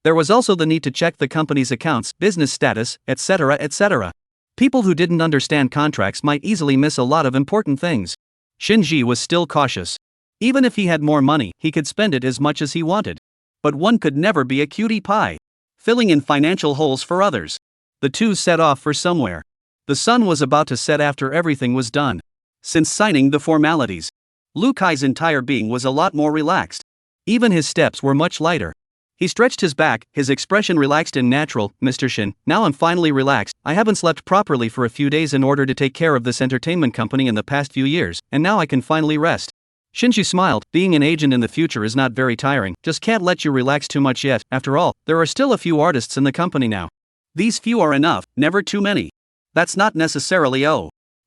There was also the need to check the company's accounts, business status, etc., etc. People who didn't understand contracts might easily miss a lot of important things. Shinji was still cautious. Even if he had more money, he could spend it as much as he wanted. But one could never be a cutie pie, filling in financial holes for others. The two set off for somewhere. The sun was about to set after everything was done. Since signing the formalities, Lu Kai's entire being was a lot more relaxed. Even his steps were much lighter. He stretched his back, his expression relaxed and natural. "Mr. Shin, now I'm finally relaxed. I haven't slept properly for a few days in order to take care of this entertainment company in the past few years, and now I can finally rest." Shinji smiled. Being an agent in the future is not very tiring, just can't let you relax too much yet. After all, there are still a few artists in the company now. These few are enough, never too many. That's not necessarily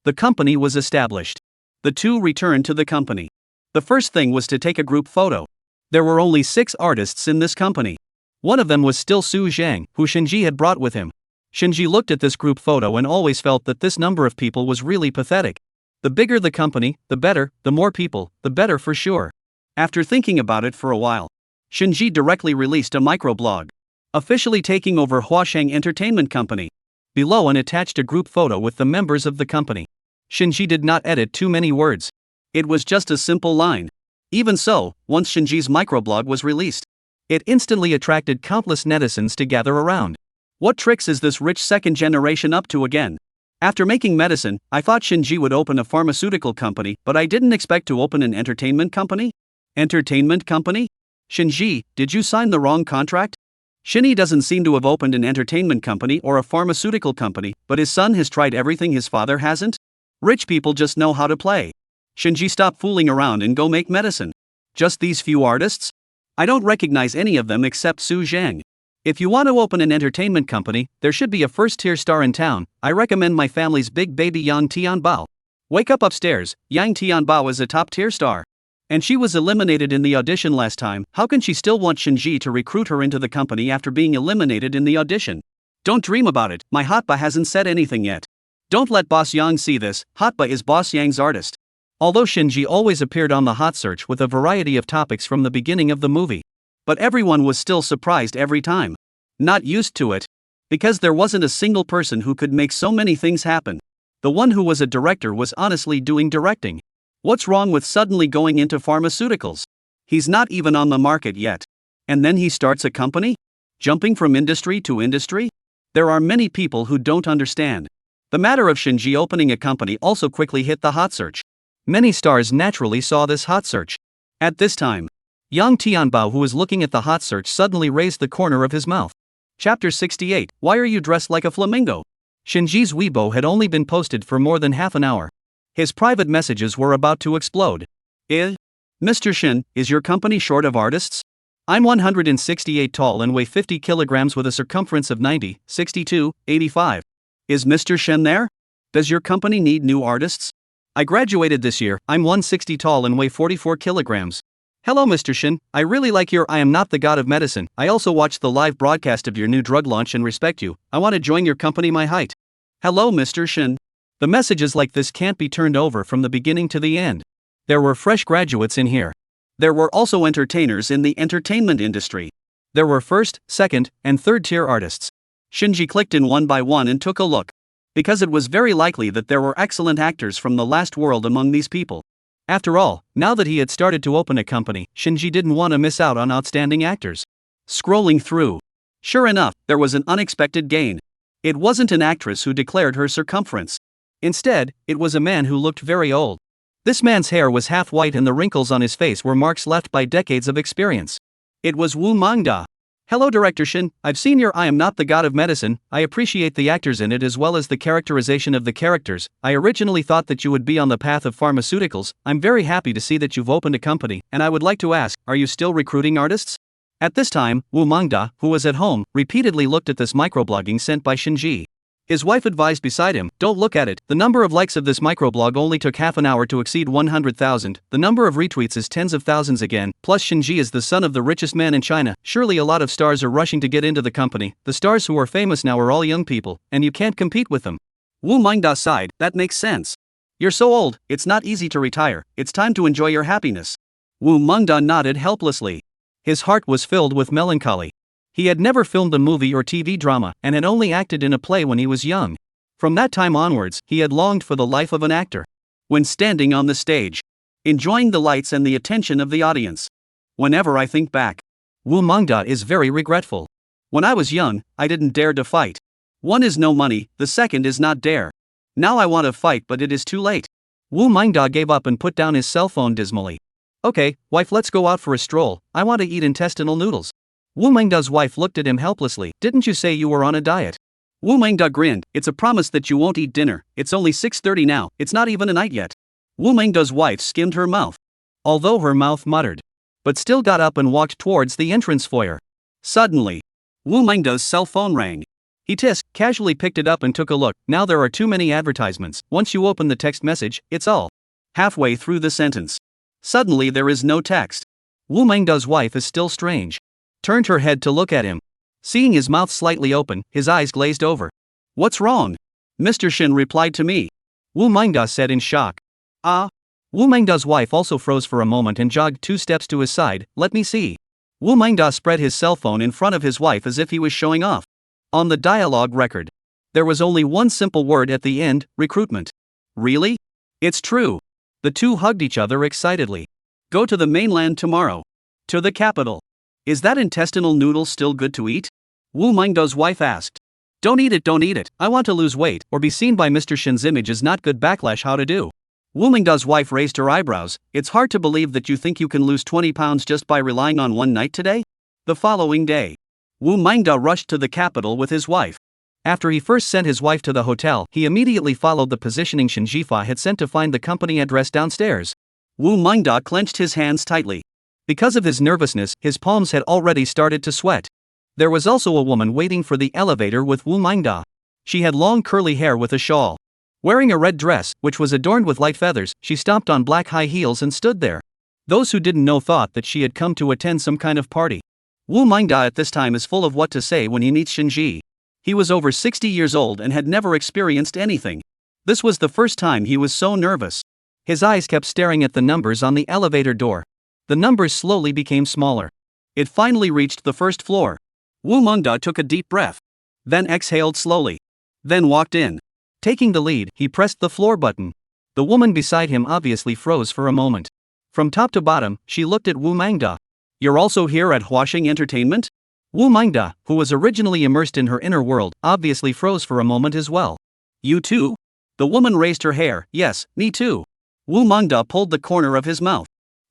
The company was established. The two returned to the company. The first thing was to take a group photo. There were only 6 artists in this company. One of them was still Su Zhang, who Shinji had brought with him. Shinji looked at this group photo and always felt that this number of people was really pathetic. The bigger the company, the better, the more people, the better for sure. After thinking about it for a while, Shinji directly released a microblog, officially taking over Huasheng Entertainment Company. Below and attached a group photo with the members of the company. Shinji did not edit too many words. It was just a simple line. Even so, once Shinji's microblog was released, it instantly attracted countless netizens to gather around. What tricks is this rich second generation up to again? After making medicine, I thought Shinji would open a pharmaceutical company, but I didn't expect to open an entertainment company? Entertainment company? Shinji, did you sign the wrong contract? Shinji doesn't seem to have opened an entertainment company or a pharmaceutical company, but his son has tried everything his father hasn't? Rich people just know how to play. Shinji, stop fooling around and go make medicine. Just these few artists? I don't recognize any of them except Su Zhang. If you want to open an entertainment company, there should be a first-tier star in town. I recommend my family's big baby Yang Tianbao. Wake up upstairs, Yang Tianbao is a top-tier star. And she was eliminated in the audition last time. How can she still want Shinji to recruit her into the company after being eliminated in the audition? Don't dream about it, my Hotba hasn't said anything yet. Don't let Boss Yang see this, Hotba is Boss Yang's artist. Although Shinji always appeared on the hot search with a variety of topics from the beginning of the movie. But everyone was still surprised every time. Not used to it. Because there wasn't a single person who could make so many things happen. The one who was a director was honestly doing directing. What's wrong with suddenly going into pharmaceuticals? He's not even on the market yet. And then he starts a company? Jumping from industry to industry? There are many people who don't understand. The matter of Shinji opening a company also quickly hit the hot search. Many stars naturally saw this hot search. At this time, Yang Tianbao, who was looking at the hot search, suddenly raised the corner of his mouth. Chapter 68, Why are you dressed like a flamingo? Shinji's Weibo had only been posted for more than half an hour. His private messages were about to explode. Mr. Shin, is your company short of artists? I'm 168 tall and weigh 50 kilograms with a circumference of 90, 62, 85. Is Mr. Shin there? Does your company need new artists? I graduated this year, I'm 160 tall and weigh 44 kilograms. Hello Mr. Shin, I really like your I am not the god of medicine. I also watched the live broadcast of your new drug launch and respect you. I want to join your company my height. Hello Mr. Shin. The messages like this can't be turned over from the beginning to the end. There were fresh graduates in here. There were also entertainers in the entertainment industry. There were first, second, and third tier artists. Shinji clicked in one by one and took a look. Because it was very likely that there were excellent actors from the last world among these people. After all, now that he had started to open a company, Shinji didn't want to miss out on outstanding actors. Scrolling through. Sure enough, there was an unexpected gain. It wasn't an actress who declared her circumference. Instead, it was a man who looked very old. This man's hair was half white and the wrinkles on his face were marks left by decades of experience. It was Wu Mangda. Hello Director Shin, I've seen your I am not the god of medicine. I appreciate the actors in it as well as the characterization of the characters. I originally thought that you would be on the path of pharmaceuticals. I'm very happy to see that you've opened a company, and I would like to ask, are you still recruiting artists? At this time, Wu Mangda, who was at home, repeatedly looked at this microblogging sent by Shinji. His wife advised beside him, don't look at it. The number of likes of this microblog only took half an hour to exceed 100,000. The number of retweets is tens of thousands again. Plus Shinji is the son of the richest man in China. Surely a lot of stars are rushing to get into the company. The stars who are famous now are all young people, and you can't compete with them. Wu Mangda sighed, that makes sense. You're so old, it's not easy to retire. It's time to enjoy your happiness. Wu Mangda nodded helplessly. His heart was filled with melancholy. He had never filmed a movie or TV drama and had only acted in a play when he was young. From that time onwards, he had longed for the life of an actor. When standing on the stage, enjoying the lights and the attention of the audience. Whenever I think back, Wu Mangda is very regretful. When I was young, I didn't dare to fight. One is no money, the second is not dare. Now I want to fight but it is too late. Wu Mangda gave up and put down his cell phone dismally. Okay, wife, let's go out for a stroll. I want to eat intestinal noodles. Wu Mangda's wife looked at him helplessly. Didn't you say you were on a diet? Wu Mangda grinned. It's a promise that you won't eat dinner. It's only 6:30 now. It's not even a night yet. Wu Mangda's wife skimmed her mouth. Although her mouth muttered. But still got up and walked towards the entrance foyer. Suddenly, Wu Mangda's cell phone rang. He casually picked it up and took a look. Now there are too many advertisements. Once you open the text message, it's all. Halfway through the sentence. Suddenly there is no text. Wu Mangda's wife is still strange. Turned her head to look at him. Seeing his mouth slightly open, his eyes glazed over. What's wrong? Mr. Shin replied to me. Wu Mangda said in shock. Wu Mangda's wife also froze for a moment and jogged 2 steps to his side. Let me see. Wu Mangda spread his cell phone in front of his wife as if he was showing off. On the dialogue record, there was only one simple word at the end, recruitment. Really? It's true. The two hugged each other excitedly. Go to the mainland tomorrow. To the capital. Is that intestinal noodle still good to eat? Wu Mangda's wife asked. Don't eat it. I want to lose weight, or be seen by Mr. Shin's image is not good backlash how to do. Wu Mangda's wife raised her eyebrows. It's hard to believe that you think you can lose 20 pounds just by relying on one night today? The following day, Wu Mangda rushed to the capital with his wife. After he first sent his wife to the hotel, he immediately followed the positioning Shinjifa had sent to find the company address downstairs. Wu Mangda clenched his hands tightly. Because of his nervousness, his palms had already started to sweat. There was also a woman waiting for the elevator with Wu Mingda. She had long curly hair with a shawl. Wearing a red dress, which was adorned with light feathers, she stomped on black high heels and stood there. Those who didn't know thought that she had come to attend some kind of party. Wu Mingda at this time is full of what to say when he meets Shinji. He was over 60 years old and had never experienced anything. This was the first time he was so nervous. His eyes kept staring at the numbers on the elevator door. The numbers slowly became smaller. It finally reached the first floor. Wu Mingda took a deep breath. Then exhaled slowly. Then walked in. Taking the lead, he pressed the floor button. The woman beside him obviously froze for a moment. From top to bottom, she looked at Wu Mingda. "You're also here at Huaxing Entertainment?" Wu Mingda, who was originally immersed in her inner world, obviously froze for a moment as well. "You too?" The woman raised her hair. "Yes, me too." Wu Mingda pulled the corner of his mouth.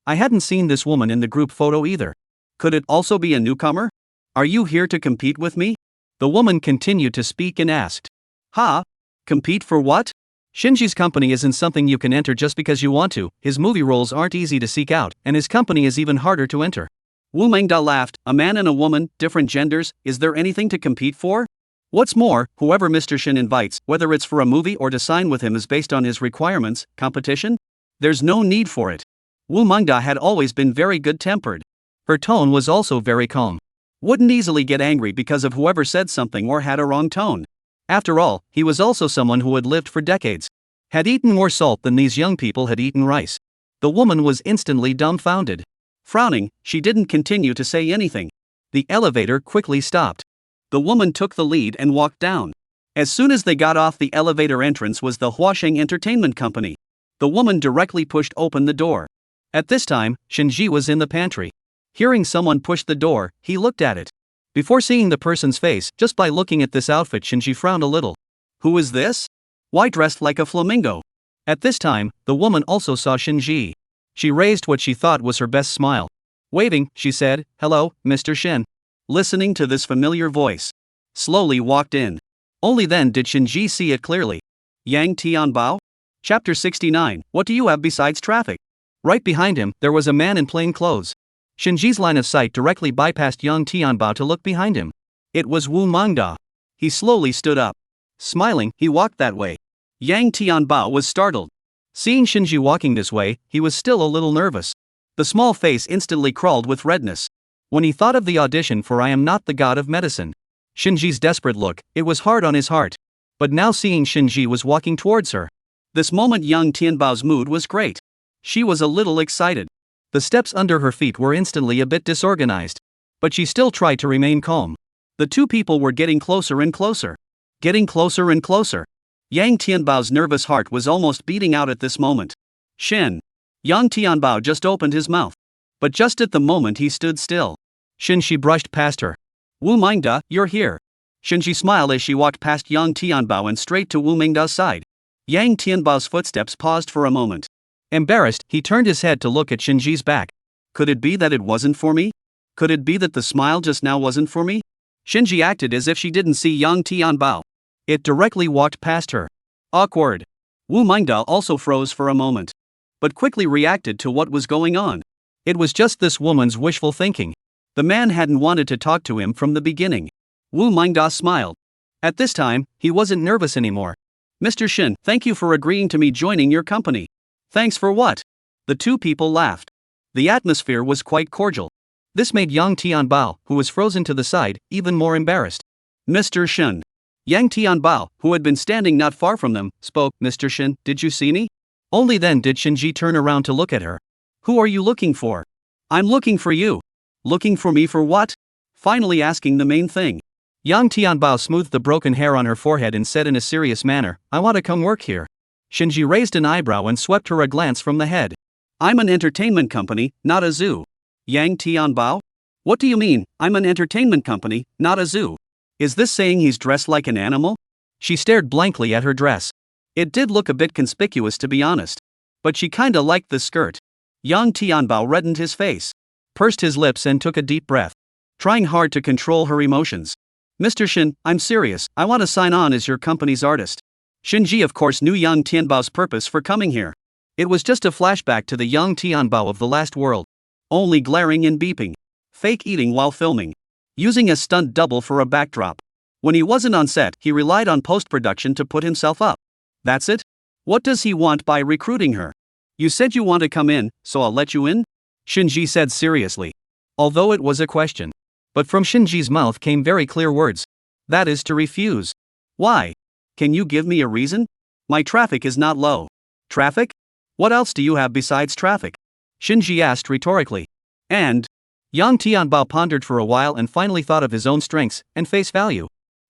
"I hadn't seen this woman in the group photo either. Could it also be a newcomer? Are you here to compete with me?" The woman continued to speak and asked. "Ha? Compete for what? Shinji's company isn't something you can enter just because you want to. His movie roles aren't easy to seek out, and his company is even harder to enter." Wu Mingda laughed. "A man and a woman, different genders, is there anything to compete for? What's more, whoever Mr. Shin invites, whether it's for a movie or to sign with him, is based on his requirements. Competition? There's no need for it." Wu Mingda had always been very good-tempered. Her tone was also very calm. Wouldn't easily get angry because of whoever said something or had a wrong tone. After all, he was also someone who had lived for decades. Had eaten more salt than these young people had eaten rice. The woman was instantly dumbfounded. Frowning, she didn't continue to say anything. The elevator quickly stopped. The woman took the lead and walked down. As soon as they got off, the elevator entrance was the Huaxing Entertainment Company. The woman directly pushed open the door. At this time, Shinji was in the pantry. Hearing someone push the door, he looked at it. Before seeing the person's face, just by looking at this outfit, Shinji frowned a little. "Who is this? Why dressed like a flamingo?" At this time, the woman also saw Shinji. She raised what she thought was her best smile. Waving, she said, "Hello, Mr. Shin." Listening to this familiar voice, slowly walked in. Only then did Shinji see it clearly. Yang Tianbao? Chapter 69, What do you have besides traffic? Right behind him, there was a man in plain clothes. Shinji's line of sight directly bypassed Yang Tianbao to look behind him. It was Wu Mingda. He slowly stood up. Smiling, he walked that way. Yang Tianbao was startled. Seeing Shinji walking this way, he was still a little nervous. The small face instantly crawled with redness. When he thought of the audition for I Am Not the God of Medicine, Shinji's desperate look, it was hard on his heart. But now seeing Shinji was walking towards her. This moment Yang Tianbao's mood was great. She was a little excited. The steps under her feet were instantly a bit disorganized. But she still tried to remain calm. The two people were getting closer and closer. Getting closer and closer. Yang Tianbao's nervous heart was almost beating out at this moment. "Shin." Yang Tianbao just opened his mouth. But just at the moment he stood still. Shinji brushed past her. "Wu Mingda, you're here." Shinji smiled as she walked past Yang Tianbao and straight to Wu Mingda's side. Yang Tianbao's footsteps paused for a moment. Embarrassed, he turned his head to look at Shinji's back. Could it be that it wasn't for me? Could it be that the smile just now wasn't for me? Shinji acted as if she didn't see Yang Tianbao. It directly walked past her. Awkward. Wu Mingda also froze for a moment. But quickly reacted to what was going on. It was just this woman's wishful thinking. The man hadn't wanted to talk to him from the beginning. Wu Mingda smiled. At this time, he wasn't nervous anymore. "Mr. Shin, thank you for agreeing to me joining your company." "Thanks for what?" The two people laughed. The atmosphere was quite cordial. This made Yang Tianbao, who was frozen to the side, even more embarrassed. "Mr. Shin." Yang Tianbao, who had been standing not far from them, spoke. "Mr. Shin, did you see me?" Only then did Shinji turn around to look at her. "Who are you looking for?" "I'm looking for you." "Looking for me for what?" Finally asking the main thing. Yang Tianbao smoothed the broken hair on her forehead and said in a serious manner, "I want to come work here." Shinji raised an eyebrow and swept her a glance from the head. "I'm an entertainment company, not a zoo." Yang Tianbao? "What do you mean, I'm an entertainment company, not a zoo? Is this saying he's dressed like an animal?" She stared blankly at her dress. It did look a bit conspicuous to be honest. But she kinda liked the skirt. Yang Tianbao reddened his face, pursed his lips and took a deep breath, trying hard to control her emotions. "Mr. Shin, I'm serious, I want to sign on as your company's artist." Shinji of course knew Yang Tianbao's purpose for coming here. It was just a flashback to the Yang Tianbao of the last world. Only glaring and beeping. Fake eating while filming. using a stunt double for a backdrop. When he wasn't on set, he relied on post-production to put himself up. That's it? What does he want by recruiting her? You said you want to come in, so I'll let you in? Shinji said seriously. Although it was a question. But from Shinji's mouth came very clear words. That is to refuse. Why? Can you give me a reason? My traffic is not low. Traffic? What else do you have besides traffic? Shinji asked rhetorically. And? Yang Tianbao pondered for a while and finally thought of his own strengths and face value.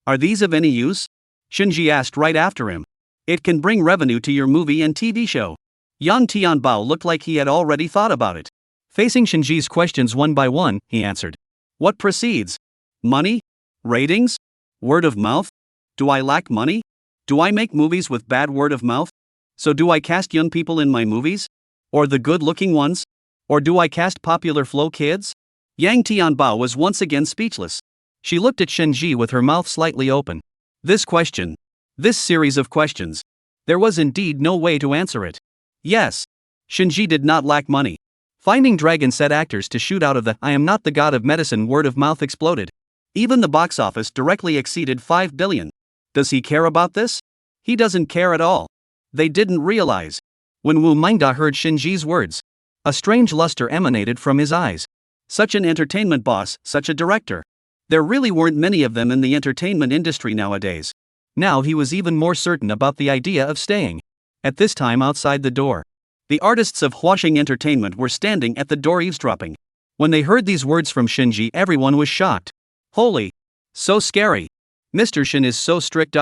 Are these of any use? Shinji asked right after him. It can bring revenue to your movie and TV show. Yang Tianbao looked like he had already thought about it. Facing Shinji's questions one by one, he answered. What precedes? Money? Ratings? Word of mouth? Do I lack money? Do I make movies with bad word of mouth? So do I cast young people in my movies? Or the good-looking ones? Or do I cast popular flow kids? Yang Tianbao was once again speechless. She looked at Shinji with her mouth slightly open. This question. This series of questions. There was indeed no way to answer it. Yes. Shinji did not lack money. Finding Dragon set actors to shoot out of the I am not the god of medicine word of mouth exploded. Even the box office directly exceeded 5 billion. Does he care about this? He doesn't care at all. They didn't realize. When Wu Mingda heard Shinji's words, a strange luster emanated from his eyes. Such an entertainment boss, such a director. There really weren't many of them in the entertainment industry nowadays. Now he was even more certain about the idea of staying. At this time outside the door, the artists of Huaxing Entertainment were standing at the door eavesdropping. When they heard these words from Shinji, everyone was shocked. Holy! So scary. Mr. Shin is so strict.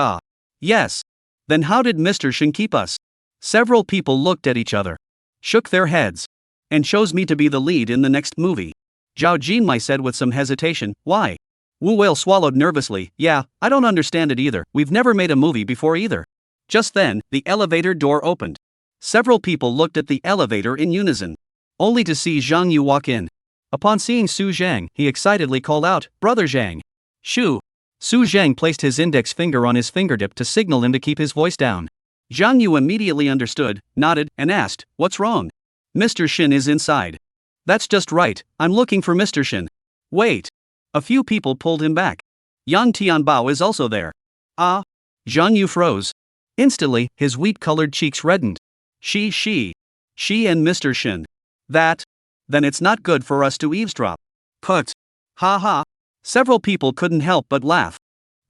Yes. Then how did Mr. Shin keep us? Several people looked at each other, shook their heads, and chose me to be the lead in the next movie. Zhao Jinmai said with some hesitation. Why? Wu Whale swallowed nervously. Yeah, I don't understand it either. We've never made a movie before either. Just then, the elevator door opened. Several people looked at the elevator in unison, only to see Zhang Yu walk in. Upon seeing Su Zhang, he excitedly called out, Brother Zhang. Shoo! Su Zhang placed his index finger on his fingertip to signal him to keep his voice down. Zhang Yu immediately understood, nodded, and asked, What's wrong? Mr. Shin is inside. That's just right, I'm looking for Mr. Shin. Wait. A few people pulled him back. Yang Tianbao is also there. Ah? Zhang Yu froze. Instantly, his wheat-colored cheeks reddened. She and Mr. Shin. Then it's not good for us to eavesdrop. Put. Ha ha. Several people couldn't help but laugh.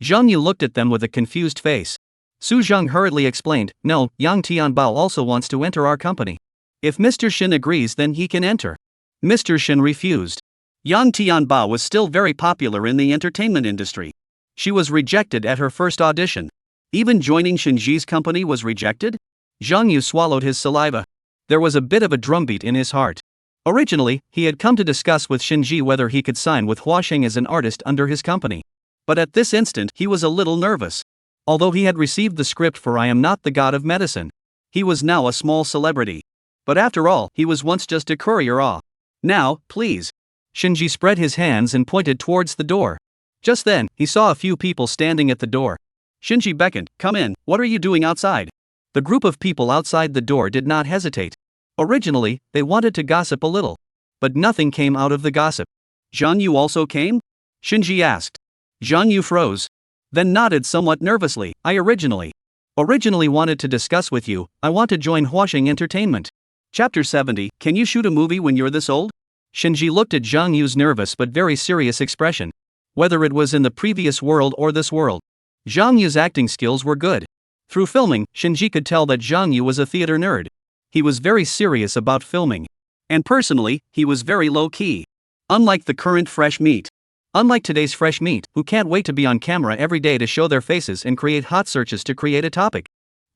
Zhang Yu looked at them with a confused face. Su Zhang hurriedly explained, No, Yang Tianbao also wants to enter our company. If Mr. Shin agrees, then he can enter. Mr. Shin refused. Yang Tianbao was still very popular in the entertainment industry. She was rejected at her first audition. Even joining Shinji's company was rejected? Zhang Yu swallowed his saliva. There was a bit of a drumbeat in his heart. Originally, he had come to discuss with Shinji whether he could sign with Huaxing as an artist under his company. But at this instant, he was a little nervous. Although he had received the script for I Am Not the God of Medicine, he was now a small celebrity. But after all, he was once just a courier. Now, please. Shinji spread his hands and pointed towards the door. Just then, he saw a few people standing at the door. Shinji beckoned, Come in, what are you doing outside? The group of people outside the door did not hesitate. Originally, they wanted to gossip a little. But nothing came out of the gossip. Zhang Yu also came? Shinji asked. Zhang Yu froze. Then nodded somewhat nervously. I originally wanted to discuss with you. I want to join Huaxing Entertainment. Chapter 70. Can you shoot a movie when you're this old? Shinji looked at Zhang Yu's nervous but very serious expression. Whether it was in the previous world or this world, Zhang Yu's acting skills were good. Through filming, Shinji could tell that Zhang Yu was a theater nerd. He was very serious about filming. And personally, he was very low-key. Unlike the current fresh meat. Unlike today's fresh meat, who can't wait to be on camera every day to show their faces and create hot searches to create a topic.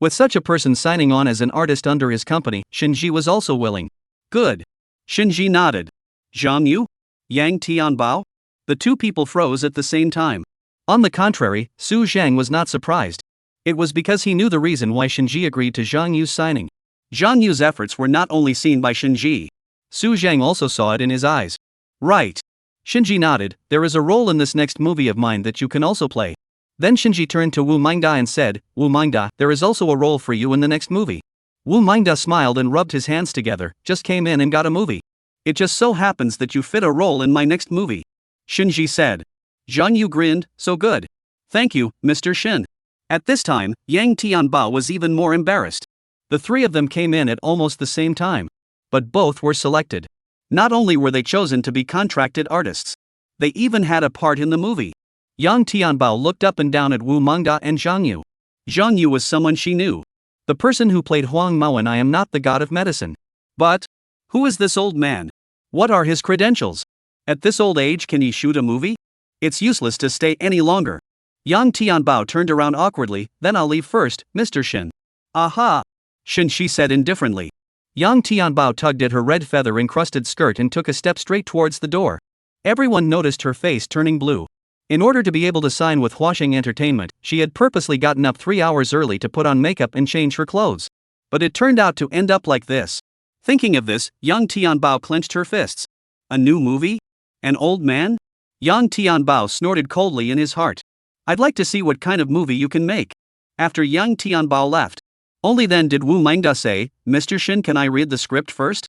With such a person signing on as an artist under his company, Shinji was also willing. Good. Shinji nodded. Zhang Yu? Yang Tianbao? The two people froze at the same time. On the contrary, Su Zhang was not surprised. It was because he knew the reason why Shinji agreed to Zhang Yu's signing. Zhang Yu's efforts were not only seen by Shinji. Su Zhang also saw it in his eyes. Right. Shinji nodded, there is a role in this next movie of mine that you can also play. Then Shinji turned to Wu Mingda and said, Wu Mingda, there is also a role for you in the next movie. Wu Mingda smiled and rubbed his hands together, just came in and got a movie. It just so happens that you fit a role in my next movie. Shinji said. Zhang Yu grinned, so good. Thank you, Mr. Shin. At this time, Yang Tianbao was even more embarrassed. The three of them came in at almost the same time. But both were selected. Not only were they chosen to be contracted artists, they even had a part in the movie. Yang Tianbao looked up and down at Wu Mengda and Zhang Yu. Zhang Yu was someone she knew. The person who played Huang Mao in I Am Not the God of Medicine. But who is this old man? What are his credentials? At this old age, can he shoot a movie? It's useless to stay any longer. Yang Tianbao turned around awkwardly. Then I'll leave first, Mr. Shin. Aha! Shin, she said indifferently. Yang Tianbao tugged at her red feather-encrusted skirt and took a step straight towards the door. Everyone noticed her face turning blue. In order to be able to sign with Huaxing Entertainment, she had purposely gotten up 3 hours early to put on makeup and change her clothes. But it turned out to end up like this. Thinking of this, Yang Tianbao clenched her fists. A new movie? An old man? Yang Tianbao snorted coldly in his heart. I'd like to see what kind of movie you can make. After Yang Tianbao left, only then did Wu Mengda say, Mr. Shin, can I read the script first?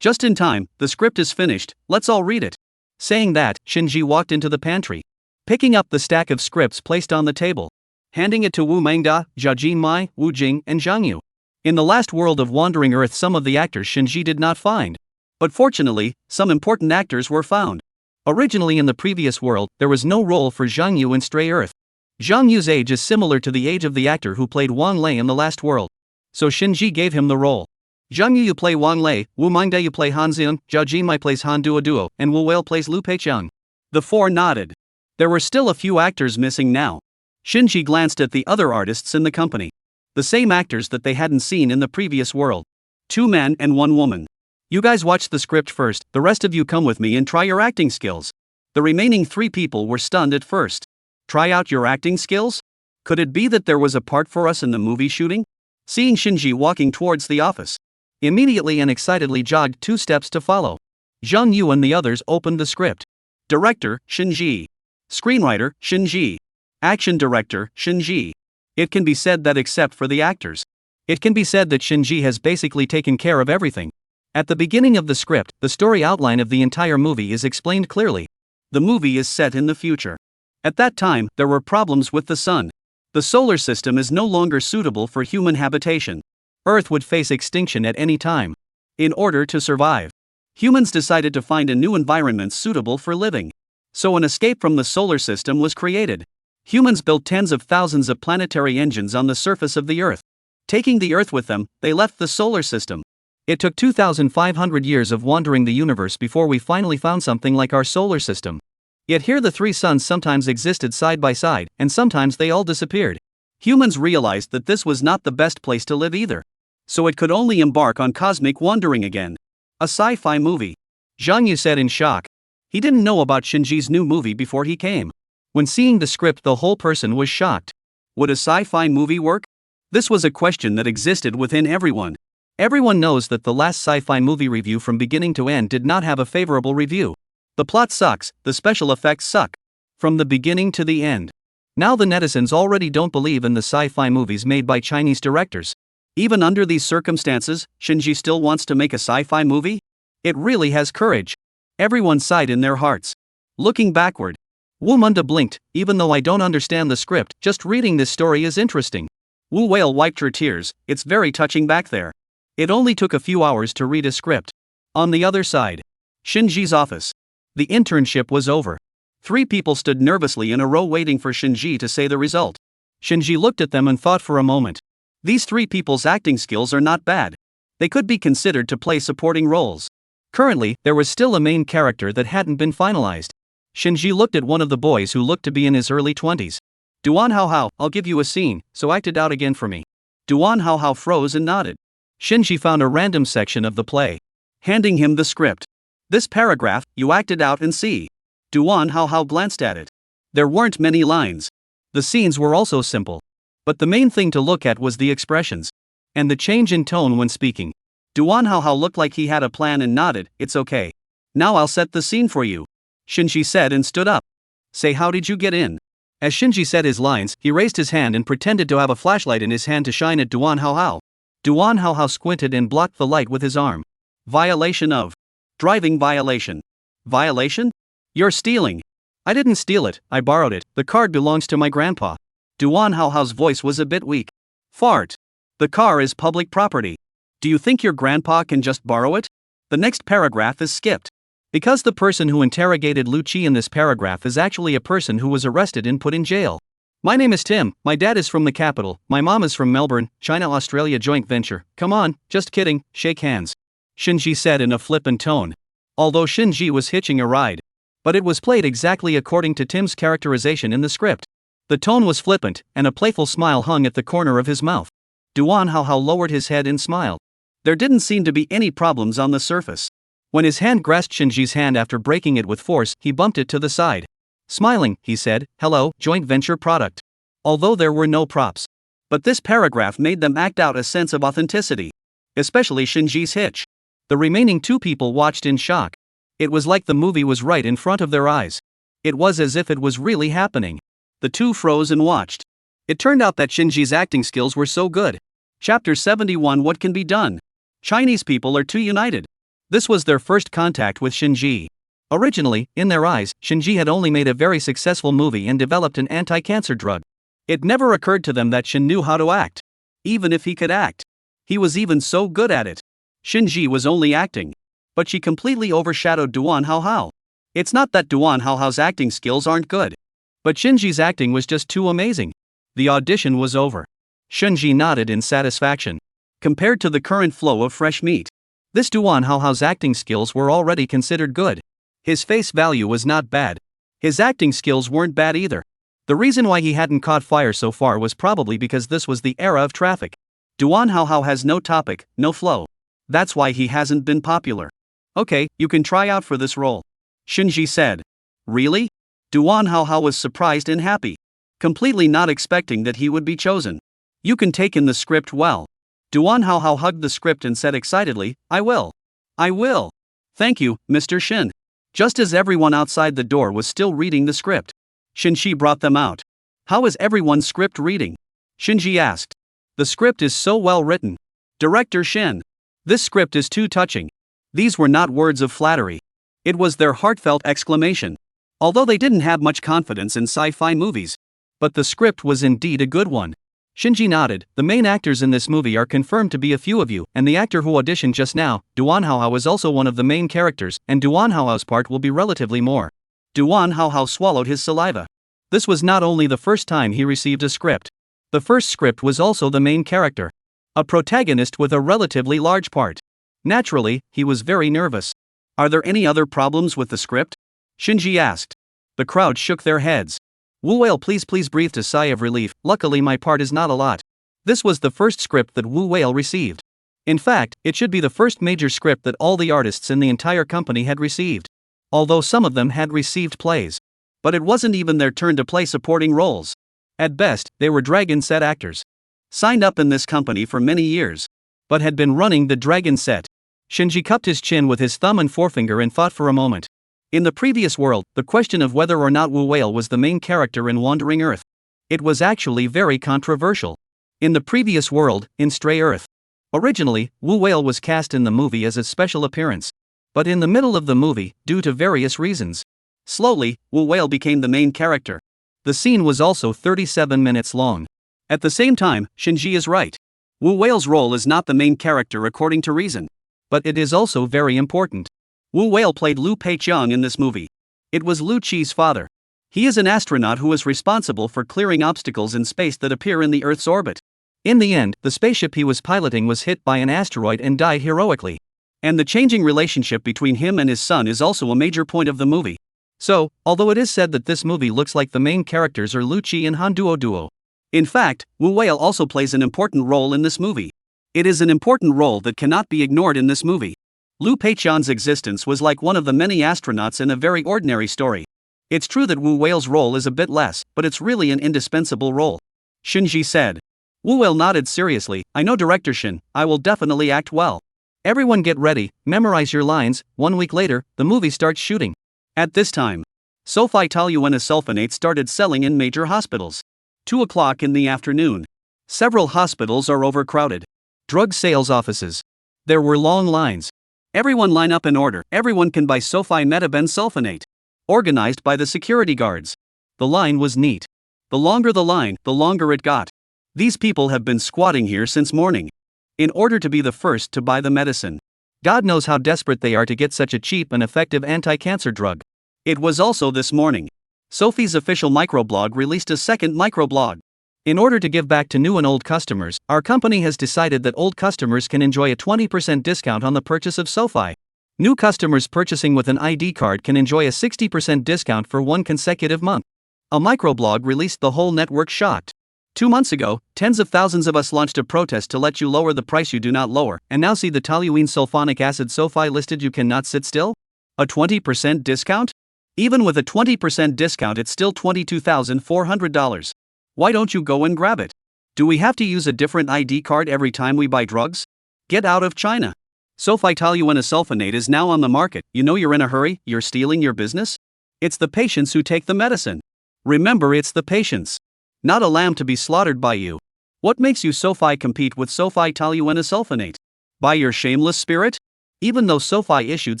Just in time, the script is finished, let's all read it. Saying that, Shinji walked into the pantry, picking up the stack of scripts placed on the table, handing it to Wu Mengda, Jia Jinmai, Wu Jing, and Zhang Yu. In the last world of Wandering Earth, some of the actors Shinji did not find. But fortunately, some important actors were found. Originally in the previous world, there was no role for Zhang Yu in Stray Earth. Zhang Yu's age is similar to the age of the actor who played Wang Lei in the last world. So Shinji gave him the role. Zhang Yu play Wang Lei, Wu Mengda you play Han Xiang, Jia Jinmai plays Han Duo, and Wu Wei plays Lu Peiqiang. The four nodded. There were still a few actors missing now. Shinji glanced at the other artists in the company. The same actors that they hadn't seen in the previous world. 2 men and 1 woman. You guys watch the script first, the rest of you come with me and try your acting skills. The remaining 3 people were stunned at first. Try out your acting skills? Could it be that there was a part for us in the movie shooting? Seeing Shinji walking towards the office, immediately and excitedly jogged 2 steps to follow. Zhang Yu and the others opened the script. Director, Shinji. Screenwriter, Shinji. Action director, Shinji. It can be said that except for the actors, it can be said that Shinji has basically taken care of everything. At the beginning of the script, the story outline of the entire movie is explained clearly. The movie is set in the future. At that time, there were problems with the sun. The solar system is no longer suitable for human habitation. Earth would face extinction at any time. In order to survive, humans decided to find a new environment suitable for living. So an escape from the solar system was created. Humans built tens of thousands of planetary engines on the surface of the Earth. Taking the Earth with them, they left the solar system. It took 2,500 years of wandering the universe before we finally found something like our solar system. Yet here the 3 suns sometimes existed side by side, and sometimes they all disappeared. Humans realized that this was not the best place to live either. So it could only embark on cosmic wandering again. A sci-fi movie. Zhang Yu said in shock. He didn't know about Shinji's new movie before he came. When seeing the script, the whole person was shocked. Would a sci-fi movie work? This was a question that existed within everyone. Everyone knows that the last sci-fi movie review from beginning to end did not have a favorable review. The plot sucks, the special effects suck. From the beginning to the end. Now the netizens already don't believe in the sci-fi movies made by Chinese directors. Even under these circumstances, Shinji still wants to make a sci-fi movie? It really has courage. Everyone sighed in their hearts. Looking backward, Wu Mengda blinked. Even though I don't understand the script, just reading this story is interesting. Wu Wei wiped her tears. It's very touching back there. It only took a few hours to read a script. On the other side, Shinji's office. The internship was over. 3 people stood nervously in a row waiting for Shinji to say the result. Shinji looked at them and thought for a moment. These 3 people's acting skills are not bad. They could be considered to play supporting roles. Currently, there was still a main character that hadn't been finalized. Shinji looked at one of the boys who looked to be in his early 20s. Duan Hao, I'll give you a scene, so act it out again for me. Duan Hao froze and nodded. Shinji found a random section of the play, handing him the script. This paragraph, you act it out and see. Duan Hao glanced at it. There weren't many lines. The scenes were also simple. But the main thing to look at was the expressions. And the change in tone when speaking. Duan Hao looked like he had a plan and nodded. It's okay. Now I'll set the scene for you. Shinji said and stood up. Say, how did you get in? As Shinji said his lines, he raised his hand and pretended to have a flashlight in his hand to shine at Duan Hao. Duan Hao squinted and blocked the light with his arm. Violation of. Driving violation. Violation? You're stealing. I didn't steal it, I borrowed it, the card belongs to my grandpa. Duan Haohao's voice was a bit weak. Fart. The car is public property. Do you think your grandpa can just borrow it? The next paragraph is skipped. Because the person who interrogated Lu Qi in this paragraph is actually a person who was arrested and put in jail. My name is Tim, my dad is from the capital, my mom is from Melbourne, China-Australia joint venture. Come on, just kidding, shake hands. Shinji said in a flippant tone. Although Shinji was hitching a ride. But it was played exactly according to Tim's characterization in the script. The tone was flippant, and a playful smile hung at the corner of his mouth. Duan Haohao lowered his head and smiled. There didn't seem to be any problems on the surface. When his hand grasped Shinji's hand after breaking it with force, he bumped it to the side. Smiling, he said, "Hello, joint venture product." Although there were no props. But this paragraph made them act out a sense of authenticity. Especially Shinji's hitch. The remaining two people watched in shock. It was like the movie was right in front of their eyes. It was as if it was really happening. The two froze and watched. It turned out that Shinji's acting skills were so good. Chapter 71. What can be done? Chinese people are too united. This was their first contact with Shinji. Originally, in their eyes, Shinji had only made a very successful movie and developed an anti-cancer drug. It never occurred to them that Shin knew how to act. Even if he could act. He was even so good at it. Shinji was only acting. But she completely overshadowed Duan Haohao. It's not that Duan Haohao's acting skills aren't good. But Shinji's acting was just too amazing. The audition was over. Shinji nodded in satisfaction. Compared to the current flow of fresh meat, this Duan Haohao's acting skills were already considered good. His face value was not bad. His acting skills weren't bad either. The reason why he hadn't caught fire so far was probably because this was the era of traffic. Duan Haohao has no topic, no flow. That's why he hasn't been popular. Okay, you can try out for this role. Shinji said. Really? Duan Haohao was surprised and happy. Completely not expecting that he would be chosen. You can take in the script well. Duan Haohao hugged the script and said excitedly, I will. I will. Thank you, Mr. Shin. Just as everyone outside the door was still reading the script, Shinji brought them out. How is everyone's script reading? Shinji asked. The script is so well written. Director Shin. This script is too touching. These were not words of flattery. It was their heartfelt exclamation. Although they didn't have much confidence in sci-fi movies. But the script was indeed a good one. Shinji nodded. The main actors in this movie are confirmed to be a few of you, and the actor who auditioned just now, Duan Haohao, is also one of the main characters, and Duan Haohao's part will be relatively more. Duan Haohao swallowed his saliva. This was not only the first time he received a script. The first script was also the main character. A protagonist with a relatively large part. Naturally, he was very nervous. Are there any other problems with the script? Shinji asked. The crowd shook their heads. Wu Whale please breathed a sigh of relief. Luckily my part is not a lot. This was the first script that Wu Whale received. In fact, it should be the first major script that all the artists in the entire company had received. Although some of them had received plays. But it wasn't even their turn to play supporting roles. At best, they were Dragon Set actors. Signed up in this company for many years. But had been running the Dragon Set. Shinji cupped his chin with his thumb and forefinger and thought for a moment. In the previous world, the question of whether or not Wu Whale was the main character in Wandering Earth. It was actually very controversial. In the previous world, in Stray Earth. Originally, Wu Whale was cast in the movie as a special appearance. But in the middle of the movie, due to various reasons, slowly, Wu Whale became the main character. The scene was also 37 minutes long. At the same time, Shinji is right. Wu Whale's role is not the main character according to reason. But it is also very important. Wu Whale played Lu Peiqiang in this movie. It was Lu Qi's father. He is an astronaut who is responsible for clearing obstacles in space that appear in the Earth's orbit. In the end, the spaceship he was piloting was hit by an asteroid and died heroically. And the changing relationship between him and his son is also a major point of the movie. So, although it is said that this movie looks like the main characters are Lu Qi and Han Duo. In fact, Wu Whale also plays an important role in this movie. It is an important role that cannot be ignored in this movie. Lu Peiqiang's existence was like one of the many astronauts in a very ordinary story. It's true that Wu Whale's role is a bit less, but it's really an indispensable role. Shinji said. Wu Whale nodded seriously. I know Director Shin, I will definitely act well. Everyone get ready, memorize your lines. 1 week later, the movie starts shooting. At this time, sulfitoluene sulfonate started selling in major hospitals. 2 o'clock in the afternoon. Several hospitals are overcrowded. Drug sales offices. There were long lines. Everyone line up in order. Everyone can buy sulfimetaben sulfonate. organized by the security guards. The line was neat. The longer the line, the longer it got. These people have been squatting here since morning, in order to be the first to buy the medicine. God knows how desperate they are to get such a cheap and effective anti-cancer drug. It was also this morning. Sophie's official microblog released a second microblog. In order to give back to new and old customers, our company has decided that old customers can enjoy a 20% discount on the purchase of Sophie. New customers purchasing with an ID card can enjoy a 60% discount for one consecutive month. A microblog released the whole network shocked. 2 months ago, tens of thousands of us launched a protest to let you lower the price you do not lower, and now see the toluene sulfonic acid Sophie listed. You cannot sit still? A 20% discount? Even with a 20% discount it's still $22,400. Why don't you go and grab it? Do we have to use a different ID card every time we buy drugs? Get out of China. Sophie toluene sulfonate is now on the market. You know you're in a hurry, you're stealing your business? It's the patients who take the medicine. Remember, it's the patients, not a lamb to be slaughtered by you. What makes you Sophie compete with Sophie toluene sulfonate? By your shameless spirit? Even though Sophie issued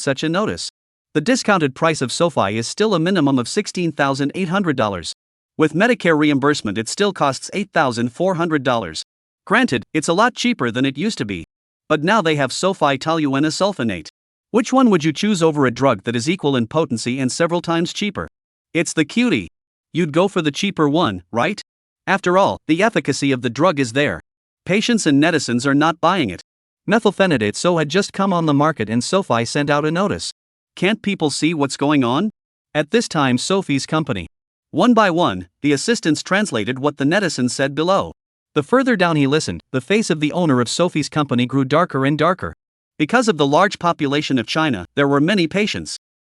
such a notice, the discounted price of Sophie is still a minimum of $16,800. With Medicare reimbursement it still costs $8,400. Granted, it's a lot cheaper than it used to be. But now they have Sophie toluene sulfonate. Which one would you choose over a drug that is equal in potency and several times cheaper? It's the cutie. You'd go for the cheaper one, right? After all, the efficacy of the drug is there. Patients and netizens are not buying it. Methylphenidate so had just come on the market and Sophie sent out a notice. Can't people see what's going on? At this time Sophie's company. One by one, the assistants translated what the netizen said below. The further down he listened, the face of the owner of Sophie's company grew darker and darker. Because of the large population of China, there were many patients.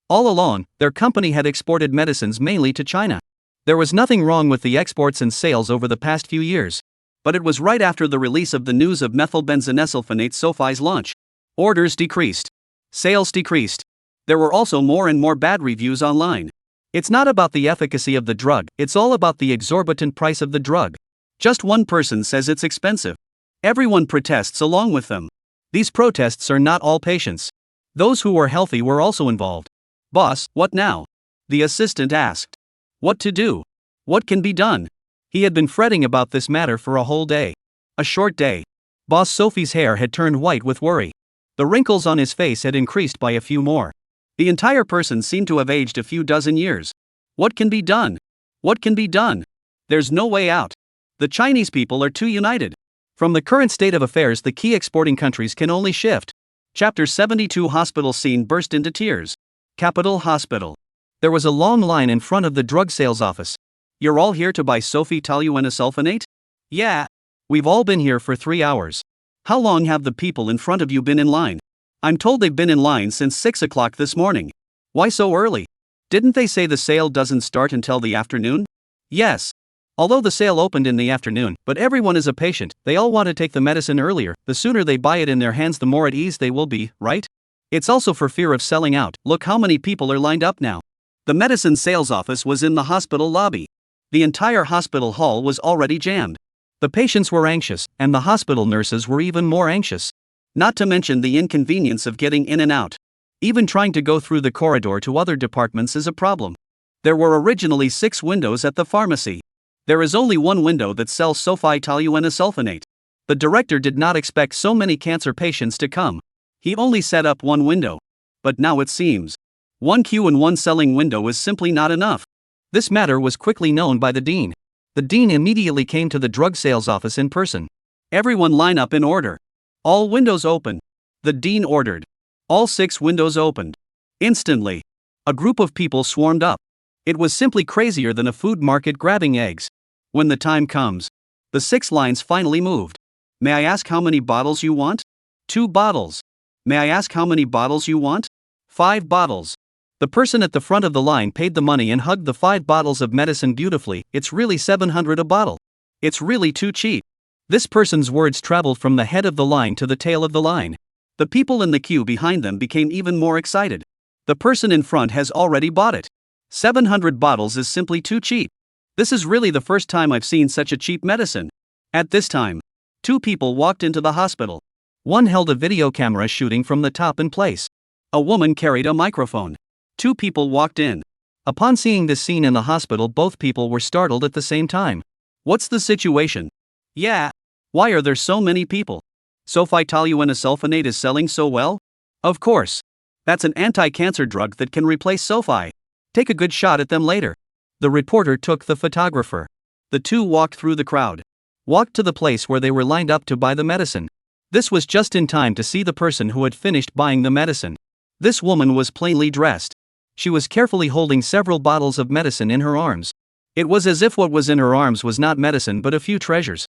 All along, their company had exported medicines mainly to China. There was nothing wrong with the exports and sales over the past few years. But it was right after the release of the news of methylbenzonesulfonate Sophie's launch. Orders decreased. Sales decreased. There were also more and more bad reviews online. It's not about the efficacy of the drug, it's all about the exorbitant price of the drug. Just one person says it's expensive. Everyone protests along with them. These protests are not all patients. Those who were healthy were also involved. Boss, what now? The assistant asked. What to do? What can be done? He had been fretting about this matter for a whole day. A short day. Boss Sophie's hair had turned white with worry. The wrinkles on his face had increased by a few more. The entire person seemed to have aged a few dozen years. What can be done? What can be done? There's no way out. The Chinese people are too united. From the current state of affairs, the key exporting countries can only shift. Chapter 72 Hospital scene burst into tears. Capital Hospital. There was a long line in front of the drug sales office. You're all here to buy Sophie toluene sulfonate? Yeah. We've all been here for 3 hours. How long have the people in front of you been in line? I'm told they've been in line since 6 o'clock this morning. Why so early? Didn't they say the sale doesn't start until the afternoon? Yes. Although the sale opened in the afternoon, but everyone is a patient, they all want to take the medicine earlier. The sooner they buy it in their hands the more at ease they will be, right? It's also for fear of selling out. Look how many people are lined up now. The medicine sales office was in the hospital lobby. The entire hospital hall was already jammed. The patients were anxious, and the hospital nurses were even more anxious. Not to mention the inconvenience of getting in and out. Even trying to go through the corridor to other departments is a problem. There were originally 6 windows at the pharmacy. There is only one window that sells Sophie toluene sulfonate. The director did not expect so many cancer patients to come. He only set up one window. But now it seems one queue and one selling window is simply not enough. This matter was quickly known by the dean. The dean immediately came to the drug sales office in person. Everyone line up in order. All windows open. The dean ordered. All 6 windows opened. Instantly, a group of people swarmed up. It was simply crazier than a food market grabbing eggs. When the time comes, the 6 lines finally moved. May I ask how many bottles you want? 2 bottles. May I ask how many bottles you want? 5 bottles. The person at the front of the line paid the money and hugged the 5 bottles of medicine beautifully. It's really $700 a bottle. It's really too cheap. This person's words traveled from the head of the line to the tail of the line. The people in the queue behind them became even more excited. The person in front has already bought it. 700 bottles is simply too cheap. This is really the first time I've seen such a cheap medicine. At this time, 2 people walked into the hospital. One held a video camera shooting from the top in place. A woman carried a microphone. 2 people walked in. Upon seeing this scene in the hospital, both people were startled at the same time. What's the situation? Yeah. Why are there so many people? Sulfitoluenosulfonate is selling so well? Of course. That's an anti-cancer drug that can replace sulfi. Take a good shot at them later. The reporter took the photographer. The two walked through the crowd. Walked to the place where they were lined up to buy the medicine. This was just in time to see the person who had finished buying the medicine. This woman was plainly dressed. She was carefully holding several bottles of medicine in her arms. It was as if what was in her arms was not medicine but a few treasures.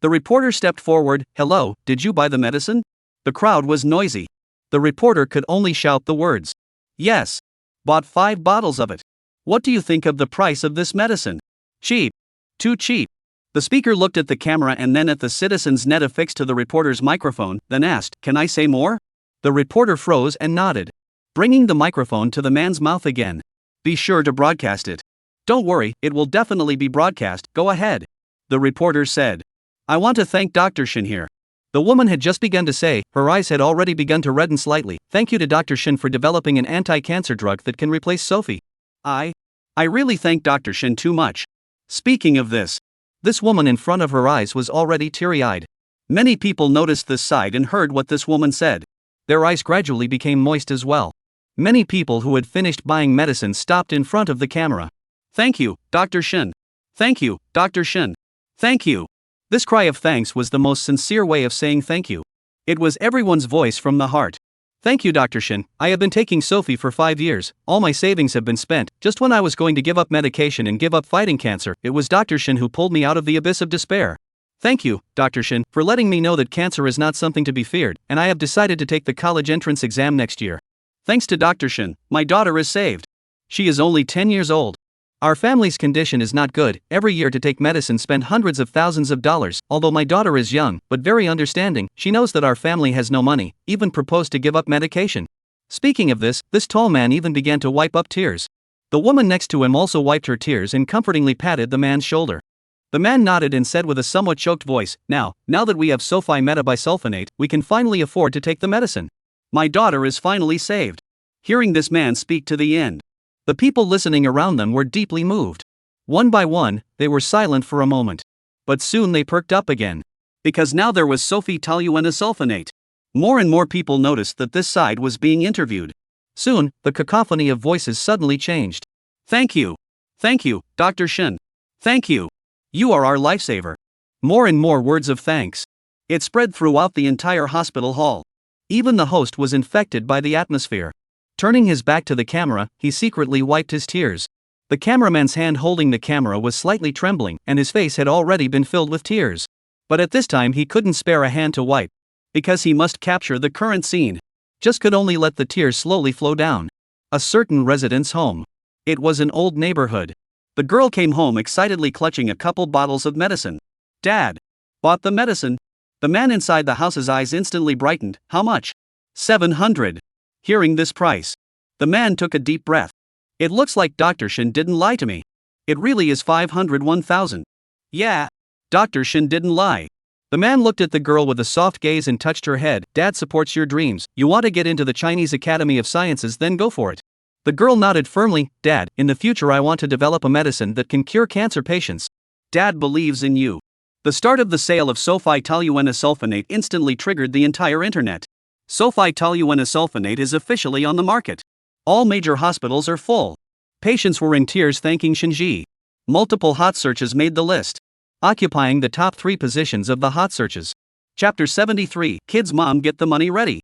The reporter stepped forward. Hello, did you buy the medicine? The crowd was noisy. The reporter could only shout the words. Yes. Bought 5 bottles of it. What do you think of the price of this medicine? Cheap. Too cheap. The speaker looked at the camera and then at the citizen's net affixed to the reporter's microphone, then asked, Can I say more? The reporter froze and nodded, bringing the microphone to the man's mouth again. Be sure to broadcast it. Don't worry, it will definitely be broadcast, go ahead. The reporter said. I want to thank Dr. Shin here. The woman had just begun to say, her eyes had already begun to redden slightly. Thank you to Dr. Shin for developing an anti-cancer drug that can replace Sophie. I really thank Dr. Shin too much. Speaking of this woman in front of her eyes was already teary-eyed. Many people noticed this side and heard what this woman said. Their eyes gradually became moist as well. Many people who had finished buying medicine stopped in front of the camera. Thank you, Dr. Shin. Thank you, Dr. Shin. Thank you. This cry of thanks was the most sincere way of saying thank you. It was everyone's voice from the heart. Thank you, Dr. Shin. I have been taking Sophie for 5 years. All my savings have been spent. Just when I was going to give up medication and give up fighting cancer, it was Dr. Shin who pulled me out of the abyss of despair. Thank you, Dr. Shin, for letting me know that cancer is not something to be feared, and I have decided to take the college entrance exam next year. Thanks to Dr. Shin, my daughter is saved. She is only 10 years old. Our family's condition is not good. Every year to take medicine spend hundreds of thousands of dollars. Although my daughter is young, but very understanding, she knows that our family has no money, even proposed to give up medication. Speaking of this tall man even began to wipe up tears. The woman next to him also wiped her tears and comfortingly patted the man's shoulder. The man nodded and said with a somewhat choked voice, Now that we have sulfi metabisulfonate, we can finally afford to take the medicine. My daughter is finally saved. Hearing this man speak to the end, the people listening around them were deeply moved. One by one, they were silent for a moment. But soon they perked up again. Because now there was sulfitoluenosulfonate. More and more people noticed that this side was being interviewed. Soon, the cacophony of voices suddenly changed. Thank you. Thank you, Dr. Shin. Thank you. You are our lifesaver. More and more words of thanks. It spread throughout the entire hospital hall. Even the host was infected by the atmosphere. Turning his back to the camera, he secretly wiped his tears. The cameraman's hand holding the camera was slightly trembling, and his face had already been filled with tears. But at this time he couldn't spare a hand to wipe. Because he must capture the current scene. Just could only let the tears slowly flow down. A certain resident's home. It was an old neighborhood. The girl came home excitedly clutching a couple bottles of medicine. Dad. Bought the medicine. The man inside the house's eyes instantly brightened. How much? 700. Hearing this price, the man took a deep breath. It looks like Dr. Shin didn't lie to me. It really is 501,000. Yeah. Dr. Shin didn't lie. The man looked at the girl with a soft gaze and touched her head. Dad supports your dreams. You want to get into the Chinese Academy of Sciences, then go for it. The girl nodded firmly. Dad, in the future I want to develop a medicine that can cure cancer patients. Dad believes in you. The start of the sale of sulfitoluenosulfonate instantly triggered the entire internet. Sulfitoluenosulfonate is officially on the market. All major hospitals are full. Patients were in tears thanking Shinji. Multiple hot searches made the list, occupying the top 3 positions of the hot searches. Chapter 73, Kid's Mom Get the Money Ready.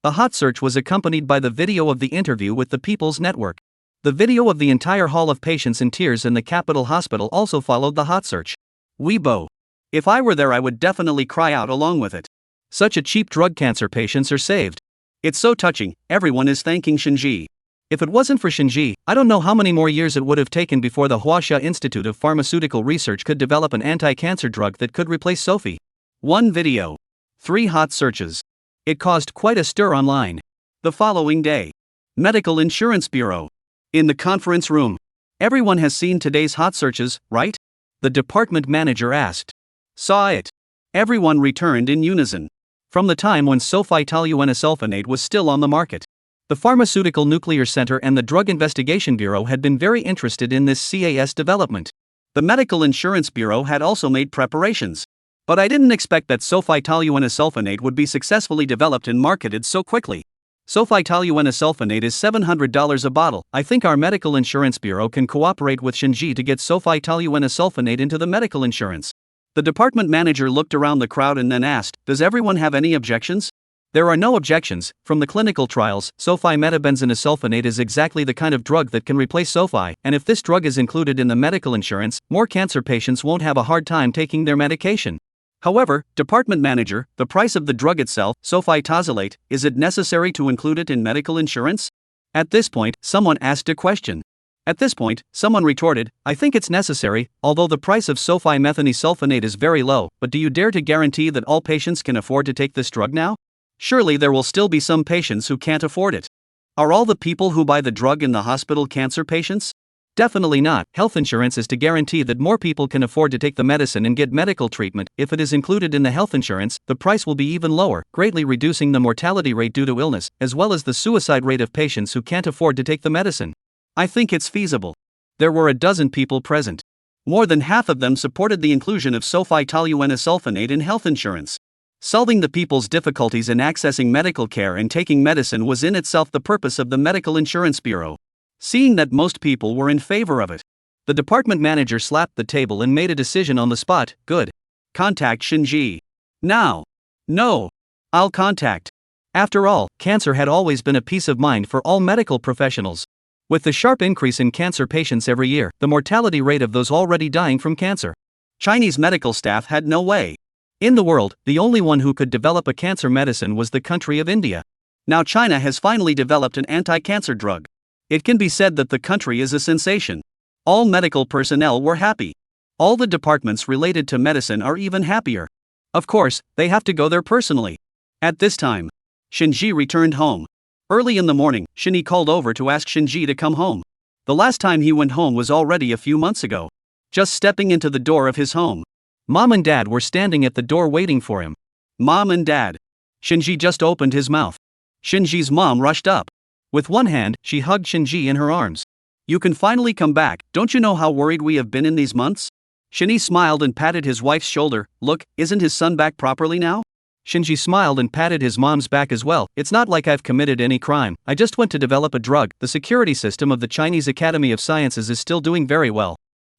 The hot search was accompanied by the video of the interview with the People's Network. The video of the entire hall of patients in tears in the Capital Hospital also followed the hot search. Weibo. If I were there I would definitely cry out along with it. Such a cheap drug, cancer patients are saved. It's so touching, everyone is thanking Shinji. If it wasn't for Shinji, I don't know how many more years it would have taken before the Huaxia Institute of Pharmaceutical Research could develop an anti-cancer drug that could replace Sophie. 1 video. 3 hot searches. It caused quite a stir online. The following day. Medical Insurance Bureau. In the conference room. Everyone has seen today's hot searches, right? The department manager asked. Saw it. Everyone returned in unison. From the time when sulfitoluenosulfonate was still on the market. The Pharmaceutical Nuclear Center and the Drug Investigation Bureau had been very interested in this CAS development. The Medical Insurance Bureau had also made preparations. But I didn't expect that sulfitoluenesulfonate would be successfully developed and marketed so quickly. Sulfitoluenesulfonate is $700 a bottle. I think our Medical Insurance Bureau can cooperate with Shinji to get sulfitoluenesulfonate into the medical insurance. The department manager looked around the crowd and then asked, "Does everyone have any objections?" There are no objections. From the clinical trials, sulfimetabenzonesulfonate is exactly the kind of drug that can replace sulfi, and if this drug is included in the medical insurance, more cancer patients won't have a hard time taking their medication. However, department manager, the price of the drug itself, sulfitazolate, is it necessary to include it in medical insurance? At this point, someone asked a question. At this point, someone retorted, "I think it's necessary, although the price of sulfimethanosulfonate is very low, but do you dare to guarantee that all patients can afford to take this drug now? Surely there will still be some patients who can't afford it. Are all the people who buy the drug in the hospital cancer patients? Definitely not. Health insurance is to guarantee that more people can afford to take the medicine and get medical treatment. If it is included in the health insurance, the price will be even lower, greatly reducing the mortality rate due to illness, as well as the suicide rate of patients who can't afford to take the medicine. I think it's feasible." There were a dozen people present. More than half of them supported the inclusion of sulfitoluenesulfonate in health insurance. Solving the people's difficulties in accessing medical care and taking medicine was in itself the purpose of the Medical Insurance Bureau. Seeing that most people were in favor of it, the department manager slapped the table and made a decision on the spot. "Good. Contact Shinji. Now." "No. I'll contact." After all, cancer had always been a peace of mind for all medical professionals. With the sharp increase in cancer patients every year, the mortality rate of those already dying from cancer, Chinese medical staff had no way. In the world, the only one who could develop a cancer medicine was the country of India. Now China has finally developed an anti-cancer drug. It can be said that the country is a sensation. All medical personnel were happy. All the departments related to medicine are even happier. Of course, they have to go there personally. At this time, Shinji returned home. Early in the morning, Shinji called over to ask Shinji to come home. The last time he went home was already a few months ago. Just stepping into the door of his home, Mom and Dad were standing at the door waiting for him. "Mom and Dad." Shinji just opened his mouth. Shinji's mom rushed up. With one hand, she hugged Shinji in her arms. "You can finally come back. Don't you know how worried we have been in these months?" Shinji smiled and patted his wife's shoulder. "Look, isn't his son back properly now?" Shinji smiled and patted his mom's back as well. "It's not like I've committed any crime. I just went to develop a drug. The security system of the Chinese Academy of Sciences is still doing very well."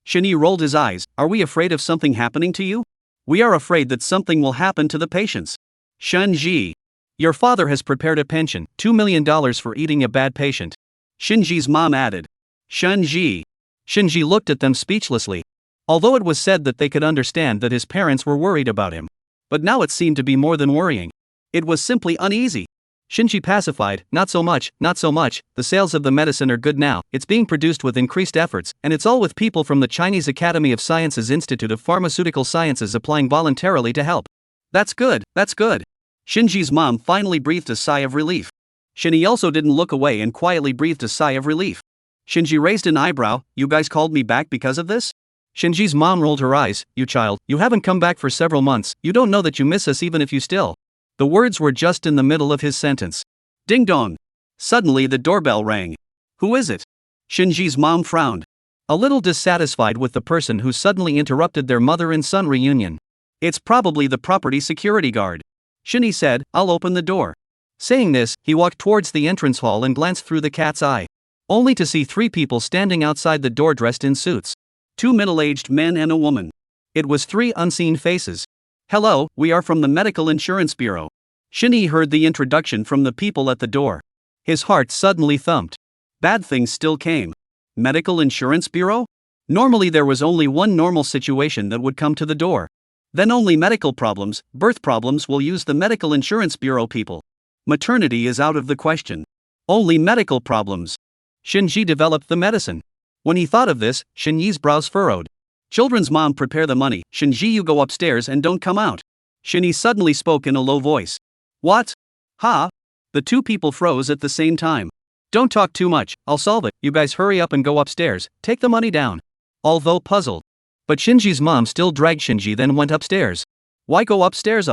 Shinji rolled his eyes. "Are we afraid of something happening to you?" "We are afraid that something will happen to the patients." "Shinji, your father has prepared a pension, $2 million for eating a bad patient," Shinji's mom added. "Shinji." Shinji looked at them speechlessly. Although it was said that they could understand that his parents were worried about him. But now it seemed to be more than worrying. It was simply uneasy. Shinji pacified, "Not so much, not so much. The sales of the medicine are good now, it's being produced with increased efforts, and it's all with people from the Chinese Academy of Sciences Institute of Pharmaceutical Sciences applying voluntarily to help." That's good, that's good." Shinji's mom finally breathed a sigh of relief. Shinji also didn't look away and quietly breathed a sigh of relief. Shinji raised an eyebrow. "You guys called me back because of this?" Shinji's mom rolled her eyes. "You child, you haven't come back for several months, you don't know that you miss us even if you still." The words were just in the middle of his sentence. Ding dong. Suddenly the doorbell rang. "Who is it?" Shinji's mom frowned, a little dissatisfied with the person who suddenly interrupted their mother and son reunion. "It's probably the property security guard," Shinji said. "I'll open the door." Saying this, he walked towards the entrance hall and glanced through the cat's eye, only to see 3 people standing outside the door dressed in suits. 2 middle-aged men and a woman. It was 3 unseen faces. "Hello, we are from the Medical Insurance Bureau." Shinji heard the introduction from the people at the door. His heart suddenly thumped. Bad things still came. Medical Insurance Bureau? Normally there was only one normal situation that would come to the door. Then only medical problems, birth problems will use the Medical Insurance Bureau people. Maternity is out of the question. Only medical problems. Shinji developed the medicine. When he thought of this, Shinji's brows furrowed. "Children's mom, prepare the money. Shinji, you go upstairs and don't come out." Shinji suddenly spoke in a low voice. "What? Ha?" The 2 people froze at the same time. "Don't talk too much, I'll solve it. You guys hurry up and go upstairs, take the money down." Although puzzled, but Shinji's mom still dragged Shinji then went upstairs. "Why go upstairs?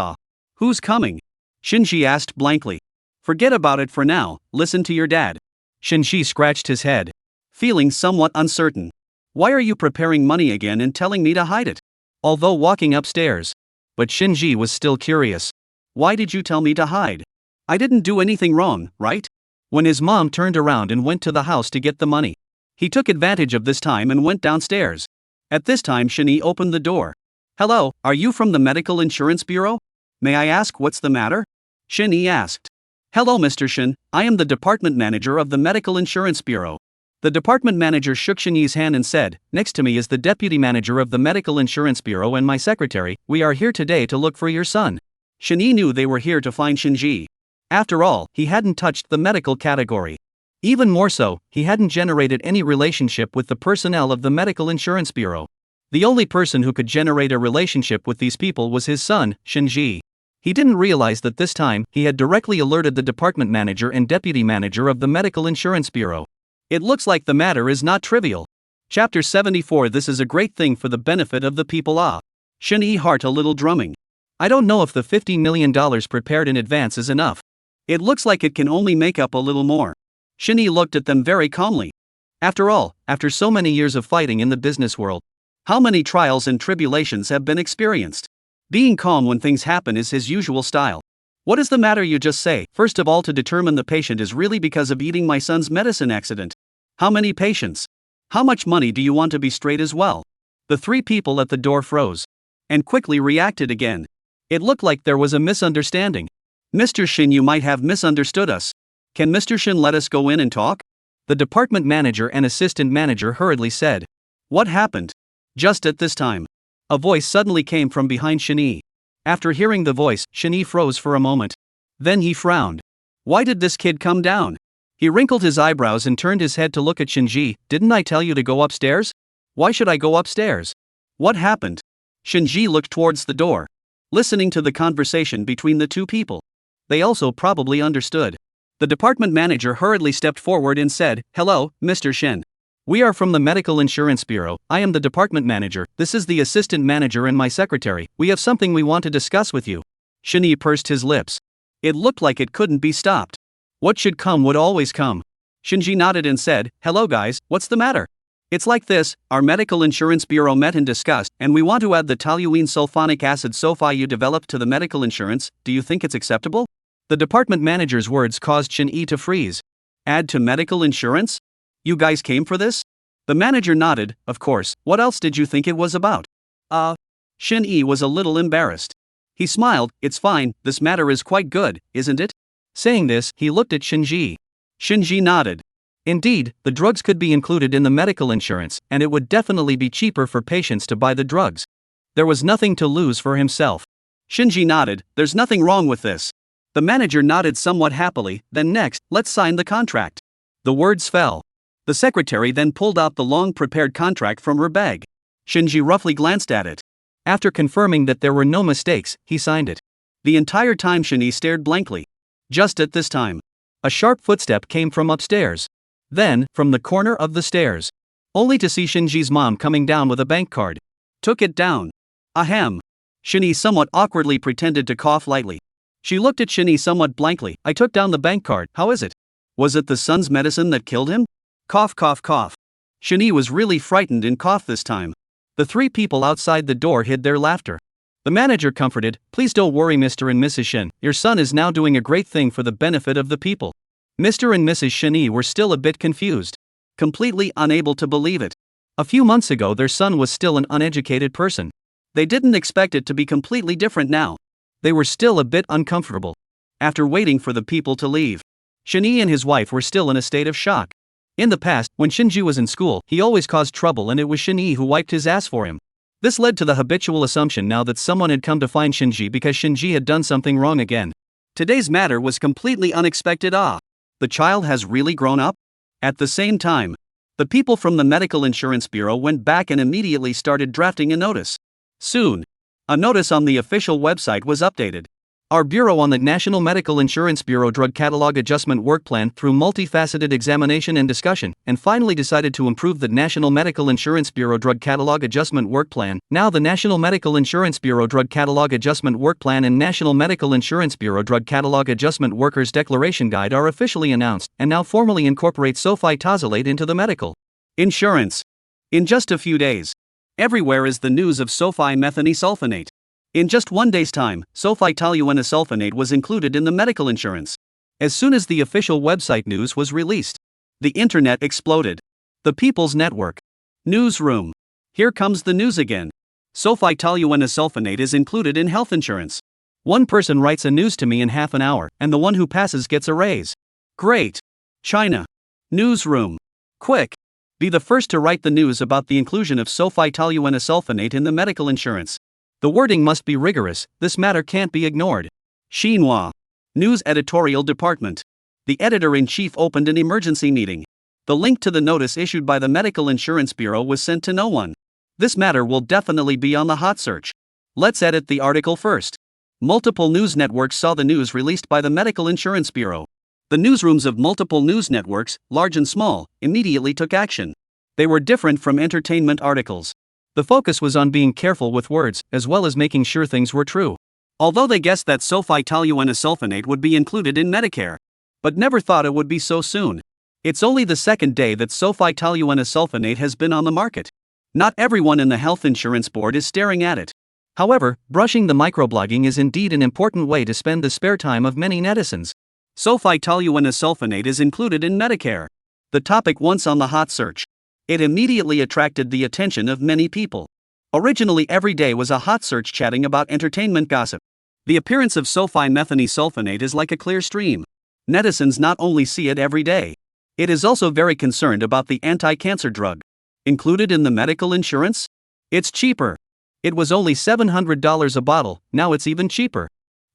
Who's coming?" Shinji asked blankly. Forget about it for now, listen to your dad. Shinji scratched his head, feeling somewhat uncertain. Why are you preparing money again and telling me to hide it? Although walking upstairs. But Shinji was still curious. Why did you tell me to hide? I didn't do anything wrong, right? When his mom turned around and went to the house to get the money, he took advantage of this time and went downstairs. At this time Shinji opened the door. Hello, are you from the Medical Insurance Bureau? May I ask what's the matter? Shinji asked. Hello Mr. Shin, I am the department manager of the Medical Insurance Bureau. The department manager shook Shinji's hand and said, next to me is the deputy manager of the Medical Insurance Bureau and my secretary. We are here today to look for your son. Shinji knew they were here to find Shinji. After all, he hadn't touched the medical category. Even more so, he hadn't generated any relationship with the personnel of the Medical Insurance Bureau. The only person who could generate a relationship with these people was his son, Shinji. He didn't realize that this time, he had directly alerted the department manager and deputy manager of the Medical Insurance Bureau. It looks like the matter is not trivial. Chapter 74. This is a great thing for the benefit of the people. Shinji's heart a little drumming. I don't know if the $50 million prepared in advance is enough. It looks like it can only make up a little more. Shinji looked at them very calmly. After all, after so many years of fighting in the business world, how many trials and tribulations have been experienced? Being calm when things happen is his usual style. What is the matter, you just say? First of all, to determine the patient is really because of eating my son's medicine accident. How many patients? How much money do you want to be straight as well? The three people at the door froze. And quickly reacted again. It looked like there was a misunderstanding. Mr. Shin, you might have misunderstood us. Can Mr. Shin let us go in and talk? The department manager and assistant manager hurriedly said. What happened? Just at this time, a voice suddenly came from behind Shinji. After hearing the voice, Shinji froze for a moment. Then he frowned. Why did this kid come down? He wrinkled his eyebrows and turned his head to look at Shinji. Didn't I tell you to go upstairs? Why should I go upstairs? What happened? Shinji looked towards the door, listening to the conversation between the two people. They also probably understood. The department manager hurriedly stepped forward and said, Hello, Mr. Shin. We are from the Medical Insurance Bureau. I am the department manager. This is the assistant manager and my secretary. We have something we want to discuss with you. Shinji pursed his lips. It looked like it couldn't be stopped. What should come would always come. Shinji nodded and said, Hello guys, what's the matter? It's like this, our Medical Insurance Bureau met and discussed, and we want to add the toluene sulfonic acid sulfide you developed to the medical insurance. Do you think it's acceptable? The department manager's words caused Shinji to freeze. Add to medical insurance? You guys came for this? The manager nodded. Of course, what else did you think it was about? Shinji was a little embarrassed. He smiled. It's fine, this matter is quite good, isn't it? Saying this, he looked at Shinji. Shinji nodded. Indeed, the drugs could be included in the medical insurance, and it would definitely be cheaper for patients to buy the drugs. There was nothing to lose for himself. Shinji nodded. There's nothing wrong with this. The manager nodded somewhat happily. Then next, let's sign the contract. The words fell. The secretary then pulled out the long-prepared contract from her bag. Shinji roughly glanced at it. After confirming that there were no mistakes, he signed it. The entire time Shinji stared blankly. Just at this time, a sharp footstep came from upstairs. Then, from the corner of the stairs, only to see Shinji's mom coming down with a bank card. Took it down. Ahem. Shinji somewhat awkwardly pretended to cough lightly. She looked at Shinji somewhat blankly. I took down the bank card. How is it? Was it the son's medicine that killed him? Cough, cough, cough. Shinji was really frightened and coughed this time. The three people outside the door hid their laughter. The manager comforted, Please don't worry, Mr. and Mrs. Shin. Your son is now doing a great thing for the benefit of the people. Mr. and Mrs. Shinji were still a bit confused. Completely unable to believe it. A few months ago their son was still an uneducated person. They didn't expect it to be completely different now. They were still a bit uncomfortable. After waiting for the people to leave, Shinji and his wife were still in a state of shock. In the past, when Shinji was in school, he always caused trouble and it was Shinji who wiped his ass for him. This led to the habitual assumption now that someone had come to find Shinji because Shinji had done something wrong again. Today's matter was completely unexpected. The child has really grown up? At the same time, the people from the Medical Insurance Bureau went back and immediately started drafting a notice. Soon, a notice on the official website was updated. Our bureau on the National Medical Insurance Bureau Drug Catalog Adjustment Work Plan through multifaceted examination and discussion, and finally decided to improve the National Medical Insurance Bureau Drug Catalog Adjustment Work Plan. Now the National Medical Insurance Bureau Drug Catalog Adjustment Work Plan and National Medical Insurance Bureau Drug Catalog Adjustment Workers Declaration Guide are officially announced and now formally incorporate sulfitazolate into the medical insurance. In just a few days, everywhere is the news of sulfite-methane-sulfonate. In just 1 day's time, sulfite-toluene-sulfonate was included in the medical insurance. As soon as the official website news was released, the internet exploded. The People's Network newsroom. Here comes the news again. Sulfite-toluene-sulfonate is included in health insurance. One person writes a news to me in half an hour, and the one who passes gets a raise. Great. China newsroom. Quick. Be the first to write the news about the inclusion of sulfite-toluene-sulfonate in the medical insurance. The wording must be rigorous, this matter can't be ignored. Xinhua News Editorial Department. The editor-in-chief opened an emergency meeting. The link to the notice issued by the Medical Insurance Bureau was sent to no one. This matter will definitely be on the hot search. Let's edit the article first. Multiple news networks saw the news released by the Medical Insurance Bureau. The newsrooms of multiple news networks, large and small, immediately took action. They were different from entertainment articles. The focus was on being careful with words, as well as making sure things were true. Although they guessed that sulfite-toluene-sulfonate would be included in Medicare, but never thought it would be so soon. It's only the second day that sulfite-toluene-sulfonate has been on the market. Not everyone in the Health Insurance Board is staring at it. However, brushing the microblogging is indeed an important way to spend the spare time of many netizens. Sulfite-toluene-sulfonate is included in Medicare. The topic once on the hot search. It immediately attracted the attention of many people. Originally, every day was a hot search chatting about entertainment gossip. The appearance of sulfite-methane-sulfonate is like a clear stream. Netizens not only see it every day, it is also very concerned about the anti-cancer drug. Included in the medical insurance? It's cheaper. It was only $700 a bottle, now it's even cheaper.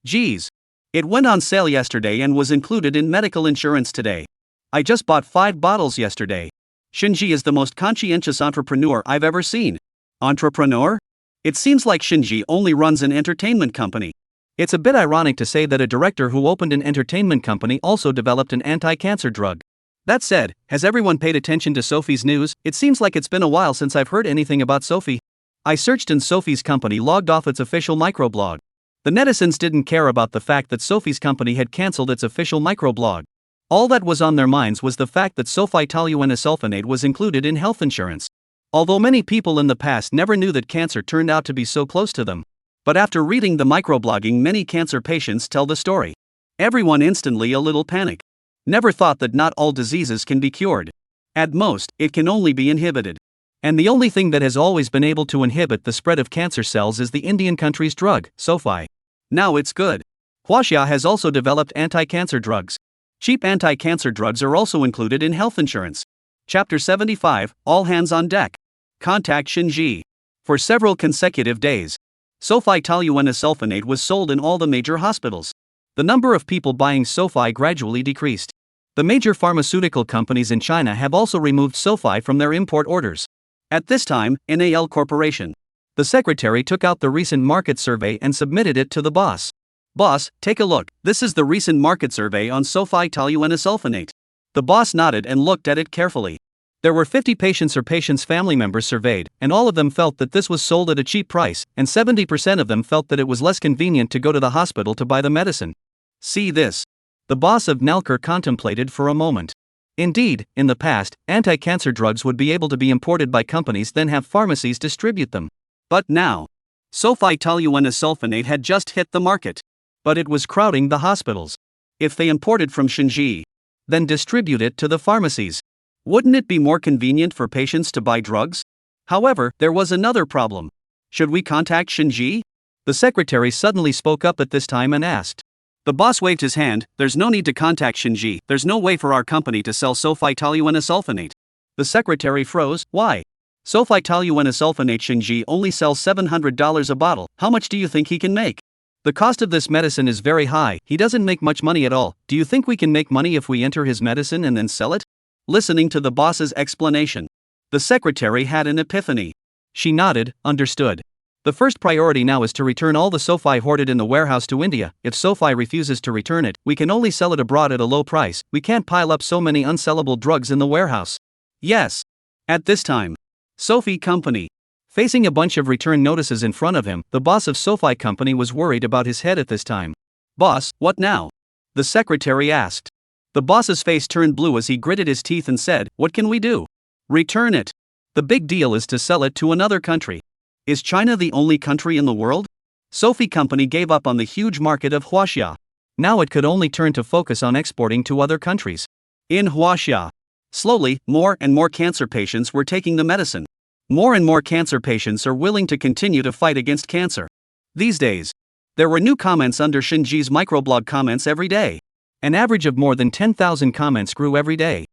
Geez. It went on sale yesterday and was included in medical insurance today. I just bought 5 bottles yesterday. Shinji is the most conscientious entrepreneur I've ever seen. Entrepreneur? It seems like Shinji only runs an entertainment company. It's a bit ironic to say that a director who opened an entertainment company also developed an anti-cancer drug. That said, has everyone paid attention to Sophie's news? It seems like it's been a while since I've heard anything about Sophie. I searched and Sophie's company logged off its official microblog. The netizens didn't care about the fact that Sophie's company had cancelled its official microblog. All that was on their minds was the fact that sulfite-toluene-sulfonate was included in health insurance. Although many people in the past never knew that cancer turned out to be so close to them. But after reading the microblogging, many cancer patients tell the story. Everyone instantly a little panic. Never thought that not all diseases can be cured. At most, it can only be inhibited. And the only thing that has always been able to inhibit the spread of cancer cells is the Indian country's drug, Sophie. Now it's good. Huaxia has also developed anti-cancer drugs. Cheap anti-cancer drugs are also included in health insurance. Chapter 75, All Hands on Deck. Contact Shinji. For several consecutive days, sulfite-toluene-sulfonate was sold in all the major hospitals. The number of people buying Sophie gradually decreased. The major pharmaceutical companies in China have also removed Sophie from their import orders. At this time, NAL Corporation. The secretary took out the recent market survey and submitted it to the boss. Boss, take a look, this is the recent market survey on sulfite-toluene-sulfonate. The boss nodded and looked at it carefully. There were 50 patients or patients' family members surveyed, and all of them felt that this was sold at a cheap price, and 70% of them felt that it was less convenient to go to the hospital to buy the medicine. See this. The boss of Nalker contemplated for a moment. Indeed, in the past, anti-cancer drugs would be able to be imported by companies then have pharmacies distribute them. But now, sulfite-toluene-sulfonate had just hit the market. But it was crowding the hospitals. If they imported from Shinji, then distribute it to the pharmacies, wouldn't it be more convenient for patients to buy drugs? However, there was another problem. Should we contact Shinji? The secretary suddenly spoke up at this time and asked. The boss waved his hand. There's no need to contact Shinji. There's no way for our company to sell sulfite-toluene-sulfonate. The secretary froze. Why? Sulfite-toluene-sulfonate Shinji only sells $700 a bottle. How much do you think he can make? The cost of this medicine is very high. He doesn't make much money at all. Do you think we can make money if we enter his medicine and then sell it? Listening to the boss's explanation, the secretary had an epiphany. She nodded, understood. The first priority now is to return all the SoFi hoarded in the warehouse to India. If SoFi refuses to return it, we can only sell it abroad at a low price. We can't pile up so many unsellable drugs in the warehouse. Yes. At this time, SoFi Company. Facing a bunch of return notices in front of him, the boss of SoFi Company was worried about his head at this time. Boss, what now? The secretary asked. The boss's face turned blue as he gritted his teeth and said, what can we do? Return it. The big deal is to sell it to another country. Is China the only country in the world? SoFi Company gave up on the huge market of Huaxia. Now it could only turn to focus on exporting to other countries. In Huaxia, slowly, more and more cancer patients were taking the medicine. More and more cancer patients are willing to continue to fight against cancer. These days, there were new comments under Shinji's microblog comments every day. An average of more than 10,000 comments grew every day.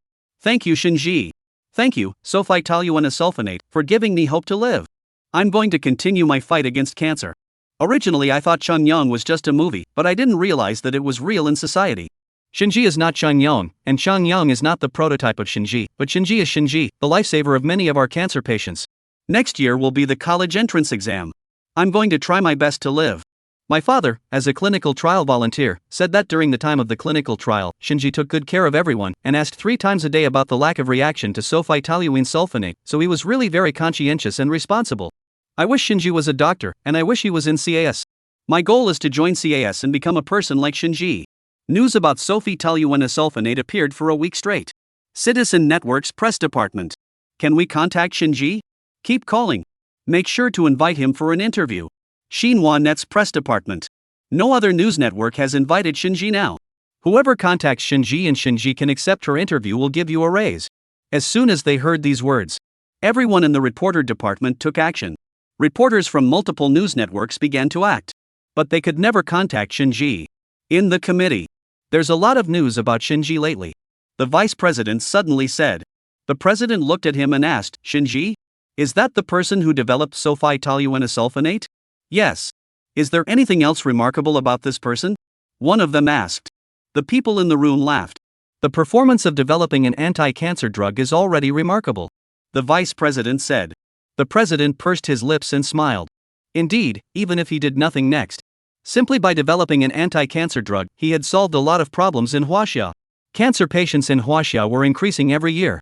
Thank you, Shinji. Thank you, SoFi toluenesulfonate, for giving me hope to live. I'm going to continue my fight against cancer. Originally I thought Shenyang was just a movie, but I didn't realize that it was real in society. Shinji is not Shenyang, and Shenyang is not the prototype of Shinji, but Shinji is Shinji, the lifesaver of many of our cancer patients. Next year will be the college entrance exam. I'm going to try my best to live. My father, as a clinical trial volunteer, said that during the time of the clinical trial, Shinji took good care of everyone and asked 3 times a day about the lack of reaction to SoFi toluenesulfonate, so he was really very conscientious and responsible. I wish Shinji was a doctor, and I wish he was in CAS. My goal is to join CAS and become a person like Shinji. News about SoFi toluenesulfonate appeared for a week straight. Citizen Network's press department. Can we contact Shinji? Keep calling. Make sure to invite him for an interview. Xinhua Net's press department. No other news network has invited Shinji now. Whoever contacts Shinji and Shinji can accept her interview will give you a raise. As soon as they heard these words, everyone in the reporter department took action. Reporters from multiple news networks began to act. But they could never contact Shinji. In the committee, there's a lot of news about Shinji lately. The vice president suddenly said. The president looked at him and asked, Shinji? Is that the person who developed SoFi toluenesulfonate? Yes. Is there anything else remarkable about this person? One of them asked. The people in the room laughed. The performance of developing an anti-cancer drug is already remarkable. The vice president said. The president pursed his lips and smiled. Indeed, even if he did nothing next. Simply by developing an anti-cancer drug, he had solved a lot of problems in Huaxia. Cancer patients in Huaxia were increasing every year.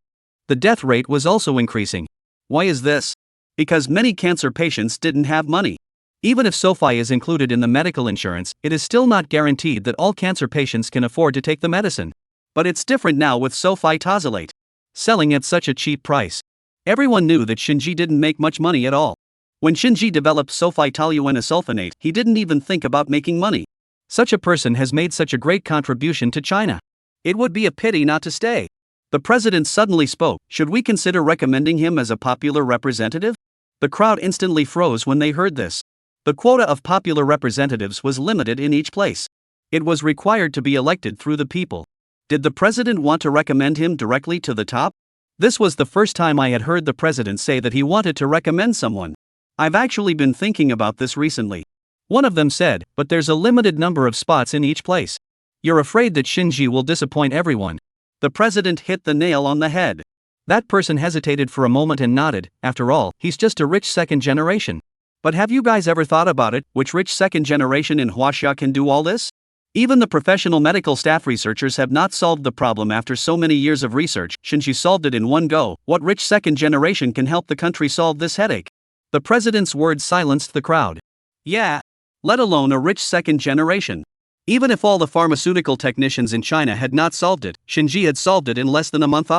The death rate was also increasing. Why is this? Because many cancer patients didn't have money. Even if SoFi is included in the medical insurance, it is still not guaranteed that all cancer patients can afford to take the medicine. But it's different now with SoFi tazolate. Selling at such a cheap price. Everyone knew that Shinji didn't make much money at all. When Shinji developed SoFi toluenesulfonate, he didn't even think about making money. Such a person has made such a great contribution to China. It would be a pity not to stay. The president suddenly spoke. Should we consider recommending him as a popular representative? The crowd instantly froze when they heard this. The quota of popular representatives was limited in each place. It was required to be elected through the people. Did the president want to recommend him directly to the top? This was the first time I had heard the president say that he wanted to recommend someone. I've actually been thinking about this recently. One of them said, but there's a limited number of spots in each place. You're afraid that Shinji will disappoint everyone. The president hit the nail on the head. That person hesitated for a moment and nodded. After all, he's just a rich second generation. But have you guys ever thought about it, which rich second generation in Huaxia can do all this? Even the professional medical staff researchers have not solved the problem after so many years of research. Shinji solved it in one go. What rich second generation can help the country solve this headache? The president's words silenced the crowd. Yeah. Let alone a rich second generation. Even if all the pharmaceutical technicians in China had not solved it, Shinji had solved it in less than a month.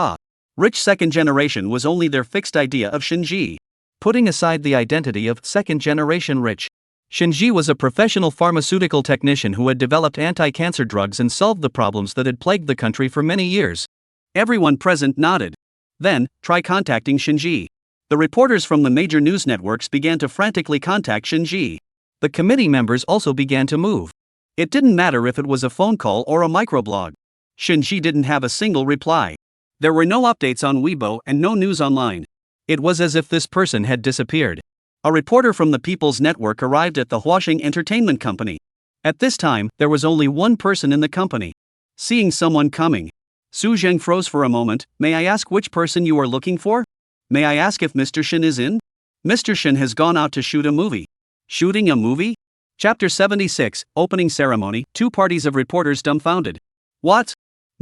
Rich second generation was only their fixed idea of Shinji. Putting aside the identity of second generation rich, Shinji was a professional pharmaceutical technician who had developed anti-cancer drugs and solved the problems that had plagued the country for many years. Everyone present nodded. Then, try contacting Shinji. The reporters from the major news networks began to frantically contact Shinji. The committee members also began to move. It didn't matter if it was a phone call or a microblog. Shinji didn't have a single reply. There were no updates on Weibo and no news online. It was as if this person had disappeared. A reporter from the People's Network arrived at the Huaxing Entertainment Company. At this time, there was only one person in the company. Seeing someone coming, Su Zheng froze for a moment. May I ask which person you are looking for? May I ask if Mr. Shen is in? Mr. Shen has gone out to shoot a movie. Shooting a movie? Chapter 76, Opening Ceremony, two parties of reporters dumbfounded. What?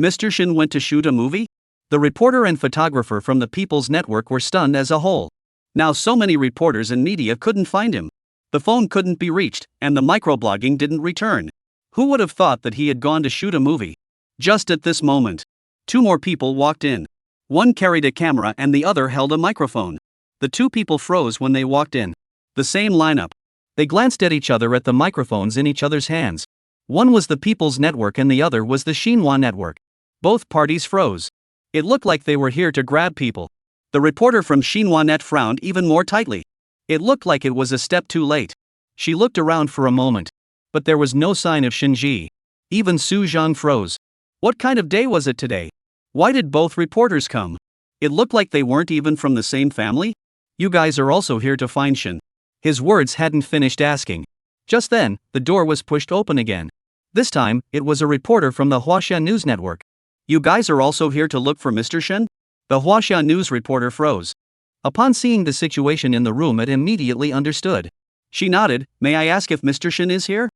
Mr. Shin went to shoot a movie? The reporter and photographer from the People's Network were stunned as a whole. Now so many reporters and media couldn't find him. The phone couldn't be reached, and the microblogging didn't return. Who would have thought that he had gone to shoot a movie? Just at this moment, two more people walked in. One carried a camera and the other held a microphone. The two people froze when they walked in. The same lineup. They glanced at each other at the microphones in each other's hands. One was the People's Network and the other was the Xinhua Network. Both parties froze. It looked like they were here to grab people. The reporter from Xinhua Net frowned even more tightly. It looked like it was a step too late. She looked around for a moment. But there was no sign of Shinji. Even Su Zhang froze. What kind of day was it today? Why did both reporters come? It looked like they weren't even from the same family? You guys are also here to find Shin. His words hadn't finished asking. Just then, the door was pushed open again. This time, it was a reporter from the Huaxia News Network. You guys are also here to look for Mr. Shin? The Huaxia News reporter froze. Upon seeing the situation in the room, it immediately understood. She nodded. May I ask if Mr. Shin is here?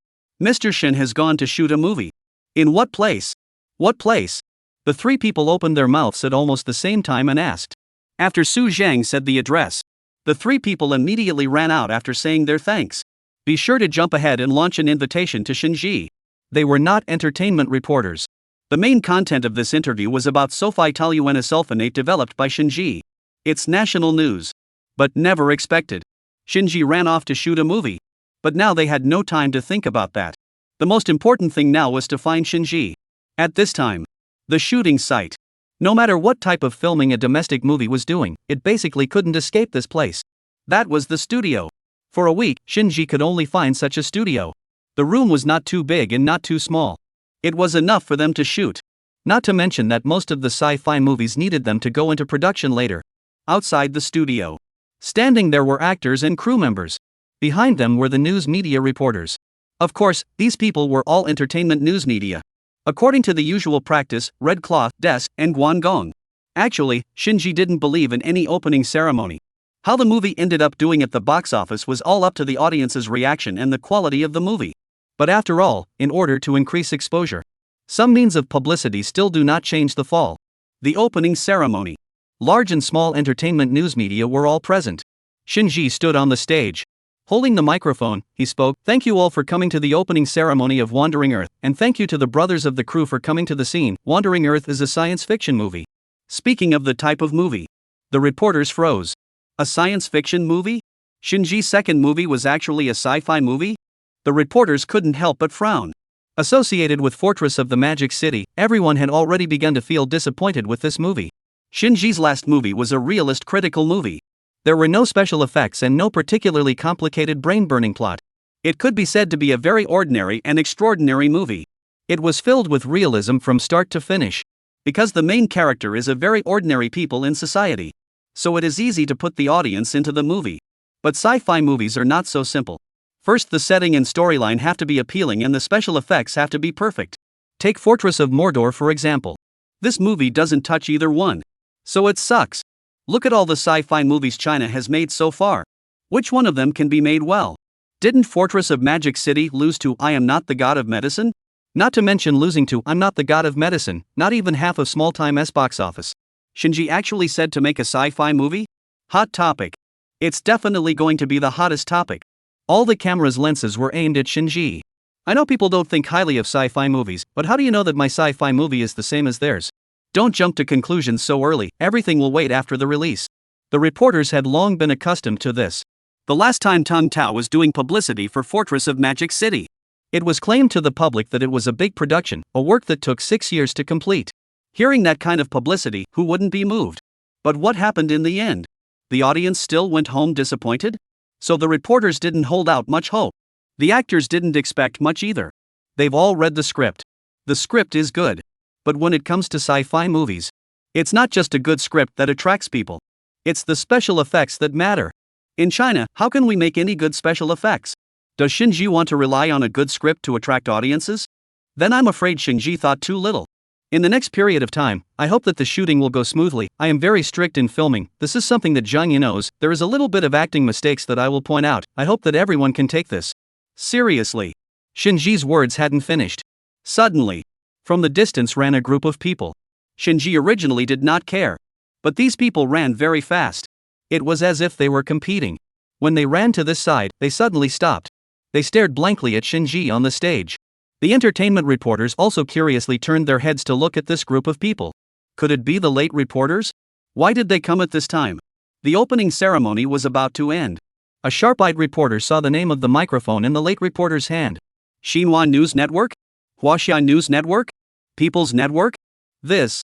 Mr. Shin has gone to shoot a movie. In what place? What place? The three people opened their mouths at almost the same time and asked. After Su Zhang said the address, the three people immediately ran out after saying their thanks. Be sure to jump ahead and launch an invitation to Shinji. They were not entertainment reporters. The main content of this interview was about sulfitoluenesulfonate developed by Shinji. It's national news. But never expected. Shinji ran off to shoot a movie. But now they had no time to think about that. The most important thing now was to find Shinji. At this time, the shooting site. No matter what type of filming a domestic movie was doing, it basically couldn't escape this place. That was the studio. For a week, Shinji could only find such a studio. The room was not too big and not too small. It was enough for them to shoot. Not to mention that most of the sci-fi movies needed them to go into production later. Outside the studio, standing there were actors and crew members. Behind them were the news media reporters. Of course, these people were all entertainment news media. According to the usual practice, red cloth, desk, and guangong. Actually, Shinji didn't believe in any opening ceremony. How the movie ended up doing at the box office was all up to the audience's reaction and the quality of the movie. But after all, in order to increase exposure, some means of publicity still do not change the fall. The opening ceremony. Large and small entertainment news media were all present. Shinji stood on the stage. Holding the microphone, he spoke, "Thank you all for coming to the opening ceremony of Wandering Earth, and thank you to the brothers of the crew for coming to the scene. Wandering Earth is a science fiction movie." Speaking of the type of movie, the reporters froze. A science fiction movie? Shinji's second movie was actually a sci-fi movie? The reporters couldn't help but frown. Associated with Fortress of the Magic City, everyone had already begun to feel disappointed with this movie. Shinji's last movie was a realist critical movie. There were no special effects and no particularly complicated brain-burning plot. It could be said to be a very ordinary and extraordinary movie. It was filled with realism from start to finish. Because the main character is a very ordinary people in society. So it is easy to put the audience into the movie. But sci-fi movies are not so simple. First, the setting and storyline have to be appealing and the special effects have to be perfect. Take Fortress of Mordor for example. This movie doesn't touch either one. So it sucks. Look at all the sci-fi movies China has made so far. Which one of them can be made well? Didn't Fortress of Magic City lose to I Am Not the God of Medicine? Not to mention losing to I'm Not the God of Medicine, not even half of small-time box office. Shinji actually said to make a sci-fi movie? Hot topic. It's definitely going to be the hottest topic. All the camera's lenses were aimed at Shinji. I know people don't think highly of sci-fi movies, but how do you know that my sci-fi movie is the same as theirs? Don't jump to conclusions so early, everything will wait after the release. The reporters had long been accustomed to this. The last time Tang Tao was doing publicity for Fortress of Magic City, it was claimed to the public that it was a big production, a work that took 6 years to complete. Hearing that kind of publicity, who wouldn't be moved? But what happened in the end? The audience still went home disappointed? So the reporters didn't hold out much hope. The actors didn't expect much either. They've all read the script. The script is good. But when it comes to sci-fi movies, it's not just a good script that attracts people. It's the special effects that matter. In China, how can we make any good special effects? Does Shinji want to rely on a good script to attract audiences? Then I'm afraid Shinji thought too little. In the next period of time, I hope that the shooting will go smoothly. I am very strict in filming. This is something that Zhang Yi knows. There is a little bit of acting mistakes that I will point out. I hope that everyone can take this seriously. Shinji's words hadn't finished. Suddenly, from the distance ran a group of people. Shinji originally did not care. But these people ran very fast. It was as if they were competing. When they ran to this side, they suddenly stopped. They stared blankly at Shinji on the stage. The entertainment reporters also curiously turned their heads to look at this group of people. Could it be the late reporters? Why did they come at this time? The opening ceremony was about to end. A sharp-eyed reporter saw the name of the microphone in the late reporter's hand. Xinhua News Network? Huaxia News Network? People's Network? This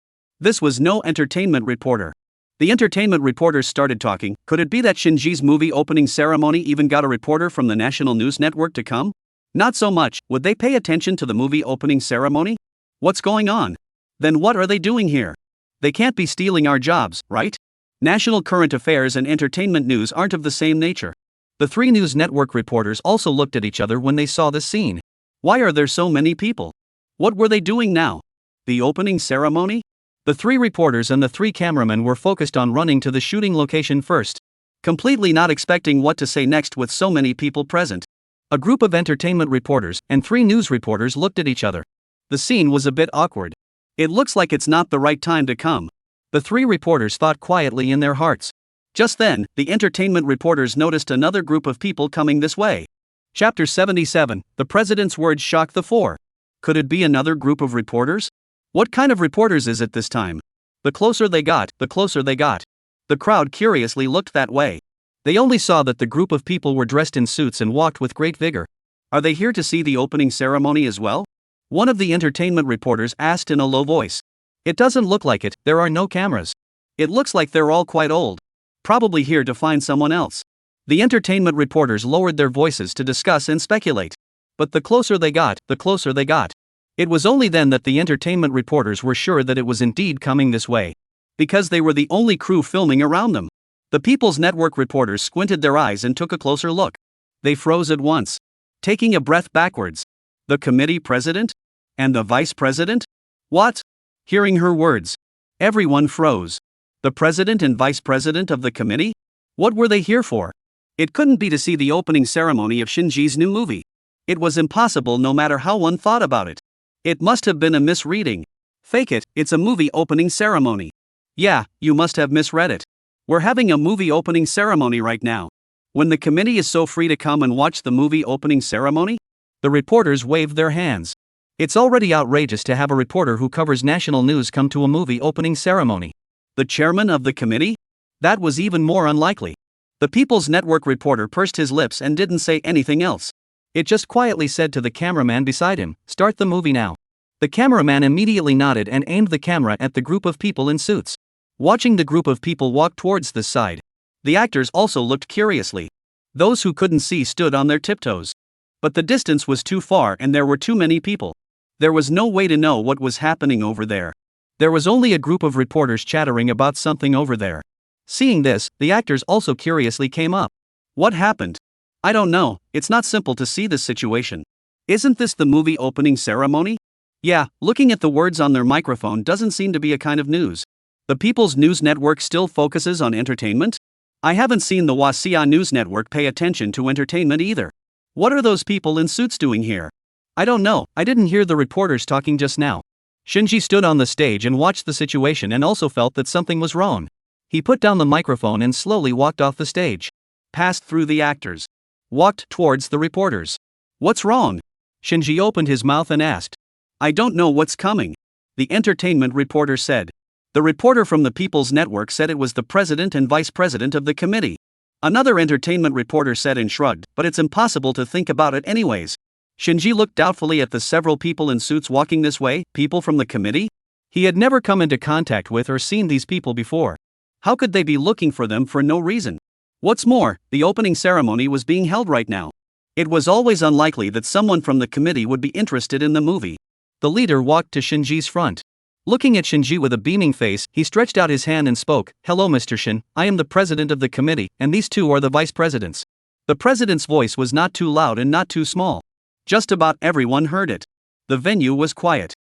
was no entertainment reporter. The entertainment reporters started talking. Could it be that Shinji's movie opening ceremony even got a reporter from the national news network to come? Not so much. Would they pay attention to the movie opening ceremony? What's going on? Then what are they doing here? They can't be stealing our jobs, right? National current affairs and entertainment news aren't of the same nature. The three news network reporters also looked at each other when they saw this scene. Why are there so many people? What were they doing now? The opening ceremony? The three reporters and the three cameramen were focused on running to the shooting location first, completely not expecting what to say next with so many people present. A group of entertainment reporters and three news reporters looked at each other. The scene was a bit awkward. It looks like it's not the right time to come. The three reporters thought quietly in their hearts. Just then, the entertainment reporters noticed another group of people coming this way. Chapter 77, The President's Words Shock the Four. Could it be another group of reporters? What kind of reporters is it this time? The closer they got, the closer they got. The crowd curiously looked that way. They only saw that the group of people were dressed in suits and walked with great vigor. Are they here to see the opening ceremony as well? One of the entertainment reporters asked in a low voice. It doesn't look like it, there are no cameras. It looks like they're all quite old. Probably here to find someone else. The entertainment reporters lowered their voices to discuss and speculate. But the closer they got, the closer they got. It was only then that the entertainment reporters were sure that it was indeed coming this way. Because they were the only crew filming around them. The People's Network reporters squinted their eyes and took a closer look. They froze at once, taking a breath backwards. The committee president? And the vice president? What? Hearing her words, everyone froze. The president and vice president of the committee? What were they here for? It couldn't be to see the opening ceremony of Shinji's new movie. It was impossible no matter how one thought about it. It must have been a misreading. Fake it, it's a movie opening ceremony. Yeah, you must have misread it. We're having a movie opening ceremony right now. When the committee is so free to come and watch the movie opening ceremony? The reporters waved their hands. It's already outrageous to have a reporter who covers national news come to a movie opening ceremony. The chairman of the committee? That was even more unlikely. The People's Network reporter pursed his lips and didn't say anything else. It just quietly said to the cameraman beside him, "Start the movie now." The cameraman immediately nodded and aimed the camera at the group of people in suits. Watching the group of people walk towards this side, the actors also looked curiously. Those who couldn't see stood on their tiptoes. But the distance was too far and there were too many people. There was no way to know what was happening over there. There was only a group of reporters chattering about something over there. Seeing this, the actors also curiously came up. What happened? I don't know, it's not simple to see this situation. Isn't this the movie opening ceremony? Yeah, looking at the words on their microphone doesn't seem to be a kind of news. The People's News Network still focuses on entertainment? I haven't seen the Huaxia News Network pay attention to entertainment either. What are those people in suits doing here? I don't know, I didn't hear the reporters talking just now. Shinji stood on the stage and watched the situation and also felt that something was wrong. He put down the microphone and slowly walked off the stage. Passed through the actors. Walked towards the reporters. What's wrong? Shinji opened his mouth and asked. I don't know what's coming. The entertainment reporter said. The reporter from the People's Network said it was the president and vice president of the committee. Another entertainment reporter said and shrugged, but it's impossible to think about it anyways. Shinji looked doubtfully at the several people in suits walking this way, people from the committee? He had never come into contact with or seen these people before. How could they be looking for them for no reason? What's more, the opening ceremony was being held right now. It was always unlikely that someone from the committee would be interested in the movie. The leader walked to Shinji's front. Looking at Shinji with a beaming face, he stretched out his hand and spoke, "Hello Mr. Shin, I am the president of the committee, and these two are the vice presidents." The president's voice was not too loud and not too small. Just about everyone heard it. The venue was quiet.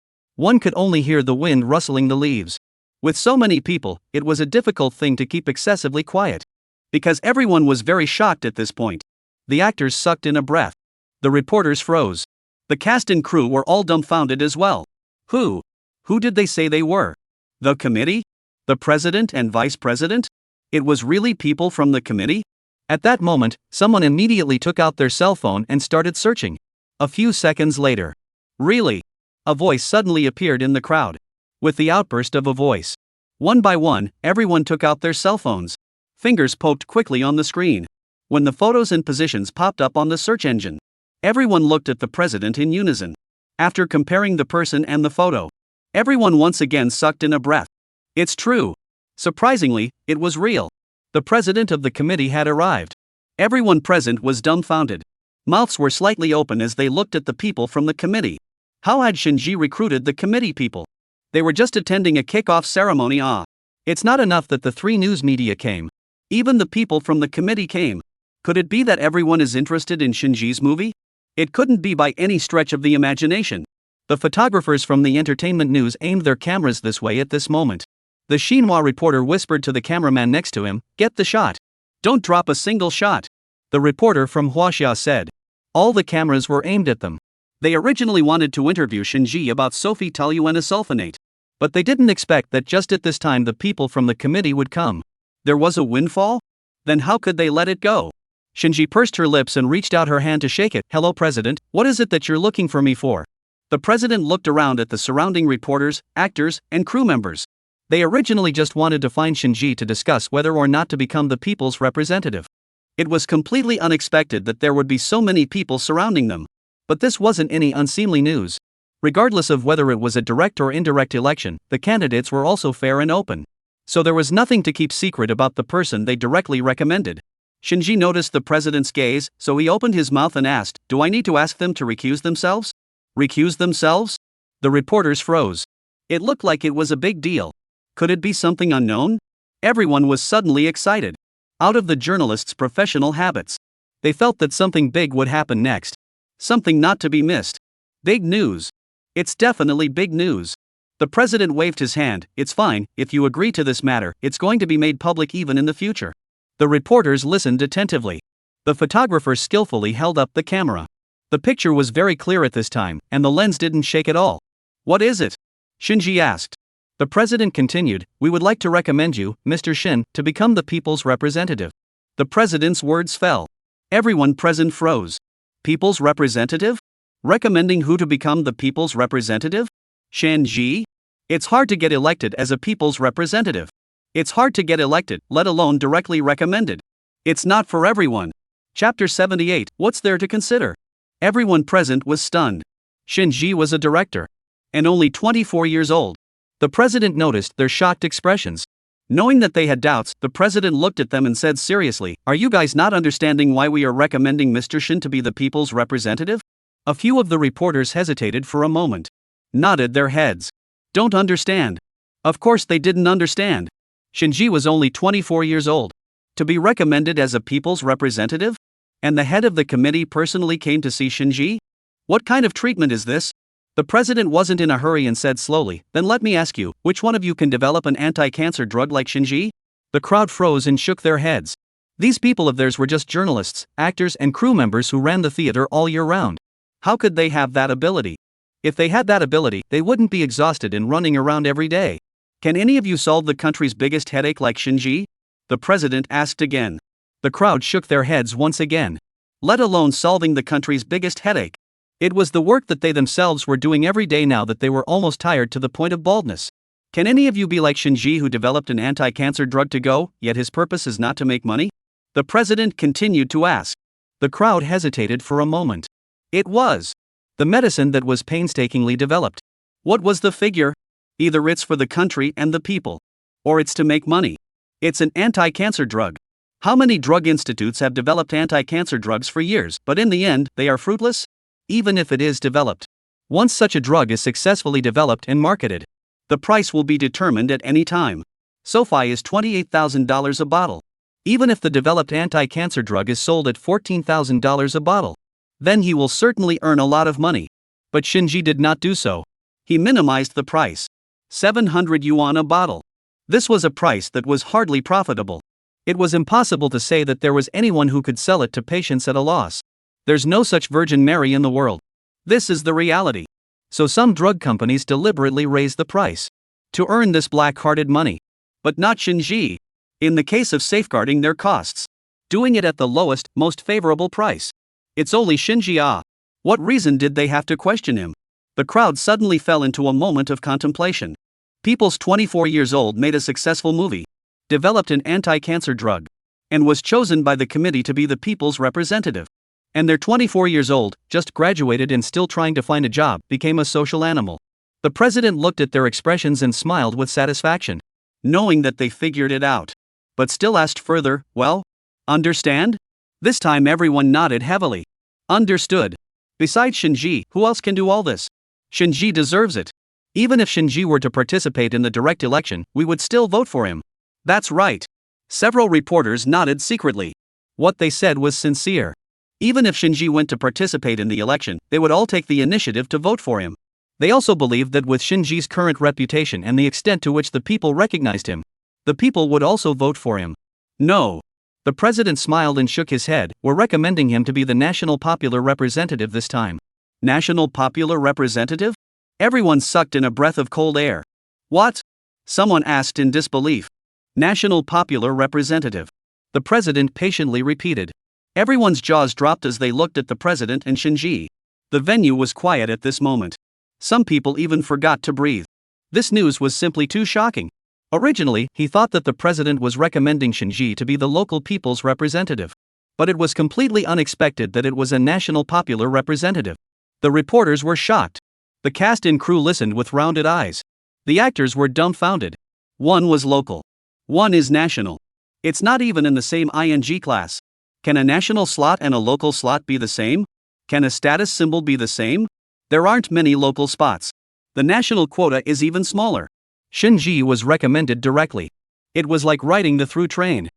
One could only hear the wind rustling the leaves. With so many people, it was a difficult thing to keep excessively quiet. Because everyone was very shocked at this point. The actors sucked in a breath. The reporters froze. The cast and crew were all dumbfounded as well. Who? Who did they say they were? The committee? The president and vice president? It was really people from the committee? At that moment, someone immediately took out their cell phone and started searching. A few seconds later. Really? A voice suddenly appeared in the crowd. With the outburst of a voice. One by one, everyone took out their cell phones. Fingers poked quickly on the screen. When the photos and positions popped up on the search engine, everyone looked at the president in unison. After comparing the person and the photo, everyone once again sucked in a breath. It's true. Surprisingly, it was real. The president of the committee had arrived. Everyone present was dumbfounded. Mouths were slightly open as they looked at the people from the committee. How had Shinji recruited the committee people? They were just attending a kickoff ceremony. It's not enough that the 3 news media came. Even the people from the committee came. Could it be that everyone is interested in Shinji's movie? It couldn't be by any stretch of the imagination. The photographers from the entertainment news aimed their cameras this way at this moment. The Xinhua reporter whispered to the cameraman next to him, "Get the shot. Don't drop a single shot." The reporter from Huaxia said. All the cameras were aimed at them. They originally wanted to interview Shinji about Sophie toluenasulfonate. But they didn't expect that just at this time the people from the committee would come. There was a windfall? Then how could they let it go? Shinji pursed her lips and reached out her hand to shake it. "Hello, President, what is it that you're looking for me for?" The president looked around at the surrounding reporters, actors, and crew members. They originally just wanted to find Shinji to discuss whether or not to become the people's representative. It was completely unexpected that there would be so many people surrounding them. But this wasn't any unseemly news. Regardless of whether it was a direct or indirect election, the candidates were also fair and open. So there was nothing to keep secret about the person they directly recommended. Shinji noticed the president's gaze, so he opened his mouth and asked, "Do I need to ask them to recuse themselves?" Recuse themselves? The reporters froze. It looked like it was a big deal. Could it be something unknown? Everyone was suddenly excited. Out of the journalists' professional habits. They felt that something big would happen next. Something not to be missed. Big news. It's definitely big news. The president waved his hand. "It's fine, if you agree to this matter, it's going to be made public even in the future." The reporters listened attentively. The photographer skillfully held up the camera. The picture was very clear at this time, and the lens didn't shake at all. "What is it?" Shinji asked. The president continued, "We would like to recommend you, Mr. Shin, to become the people's representative." The president's words fell. Everyone present froze. People's representative? Recommending who to become the people's representative? Shinji? It's hard to get elected as a people's representative. It's hard to get elected, let alone directly recommended. It's not for everyone. Chapter 78, What's there to consider? Everyone present was stunned. Shinji was a director. And only 24 years old. The president noticed their shocked expressions. Knowing that they had doubts, the president looked at them and said seriously, "Are you guys not understanding why we are recommending Mr. Shin to be the people's representative?" A few of the reporters hesitated for a moment. Nodded their heads. Don't understand. Of course they didn't understand. Shinji was only 24 years old. To be recommended as a people's representative? And the head of the committee personally came to see Shinji? What kind of treatment is this? The president wasn't in a hurry and said slowly, "Then let me ask you, which one of you can develop an anti-cancer drug like Shinji?" The crowd froze and shook their heads. These people of theirs were just journalists, actors and crew members who ran the theater all year round. How could they have that ability? If they had that ability, they wouldn't be exhausted in running around every day. Can any of you solve the country's biggest headache like Shinji? The president asked again. The crowd shook their heads once again. Let alone solving the country's biggest headache. It was the work that they themselves were doing every day now that they were almost tired to the point of baldness. Can any of you be like Shinji who developed an anti-cancer drug to go, yet his purpose is not to make money? The president continued to ask. The crowd hesitated for a moment. It was the medicine that was painstakingly developed. What was the figure? Either it's for the country and the people, or it's to make money. It's an anti-cancer drug. How many drug institutes have developed anti-cancer drugs for years, but in the end, they are fruitless? Even if it is developed. Once such a drug is successfully developed and marketed, the price will be determined at any time. SoFi is $28,000 a bottle. Even if the developed anti-cancer drug is sold at $14,000 a bottle, then he will certainly earn a lot of money. But Shinji did not do so. He minimized the price. 700 yuan a bottle. This was a price that was hardly profitable. It was impossible to say that there was anyone who could sell it to patients at a loss. There's no such Virgin Mary in the world. This is the reality. So some drug companies deliberately raise the price to earn this black-hearted money. But not Shinji. In the case of safeguarding their costs, doing it at the lowest, most favorable price. It's only Shinji. What reason did they have to question him? The crowd suddenly fell into a moment of contemplation. People's 24 years old made a successful movie, developed an anti-cancer drug, and was chosen by the committee to be the people's representative. And they're 24 years old, just graduated and still trying to find a job, became a social animal. The president looked at their expressions and smiled with satisfaction, knowing that they figured it out. But still asked further, well, understand? This time everyone nodded heavily. Understood. Besides Shinji, who else can do all this? Shinji deserves it. Even if Shinji were to participate in the direct election, we would still vote for him. That's right. Several reporters nodded secretly. What they said was sincere. Even if Shinji went to participate in the election, they would all take the initiative to vote for him. They also believed that with Shinji's current reputation and the extent to which the people recognized him, the people would also vote for him. No. The president smiled and shook his head. We're recommending him to be the national popular representative this time. National popular representative? Everyone sucked in a breath of cold air. What? Someone asked in disbelief. National popular representative. The president patiently repeated. Everyone's jaws dropped as they looked at the president and Shinji. The venue was quiet at this moment. Some people even forgot to breathe. This news was simply too shocking. Originally, he thought that the president was recommending Shinji to be the local people's representative. But it was completely unexpected that it was a national popular representative. The reporters were shocked. The cast and crew listened with rounded eyes. The actors were dumbfounded. One was local. One is national. It's not even in the same ING class. Can a national slot and a local slot be the same? Can a status symbol be the same? There aren't many local spots. The national quota is even smaller. Shinji was recommended directly. It was like riding the through train.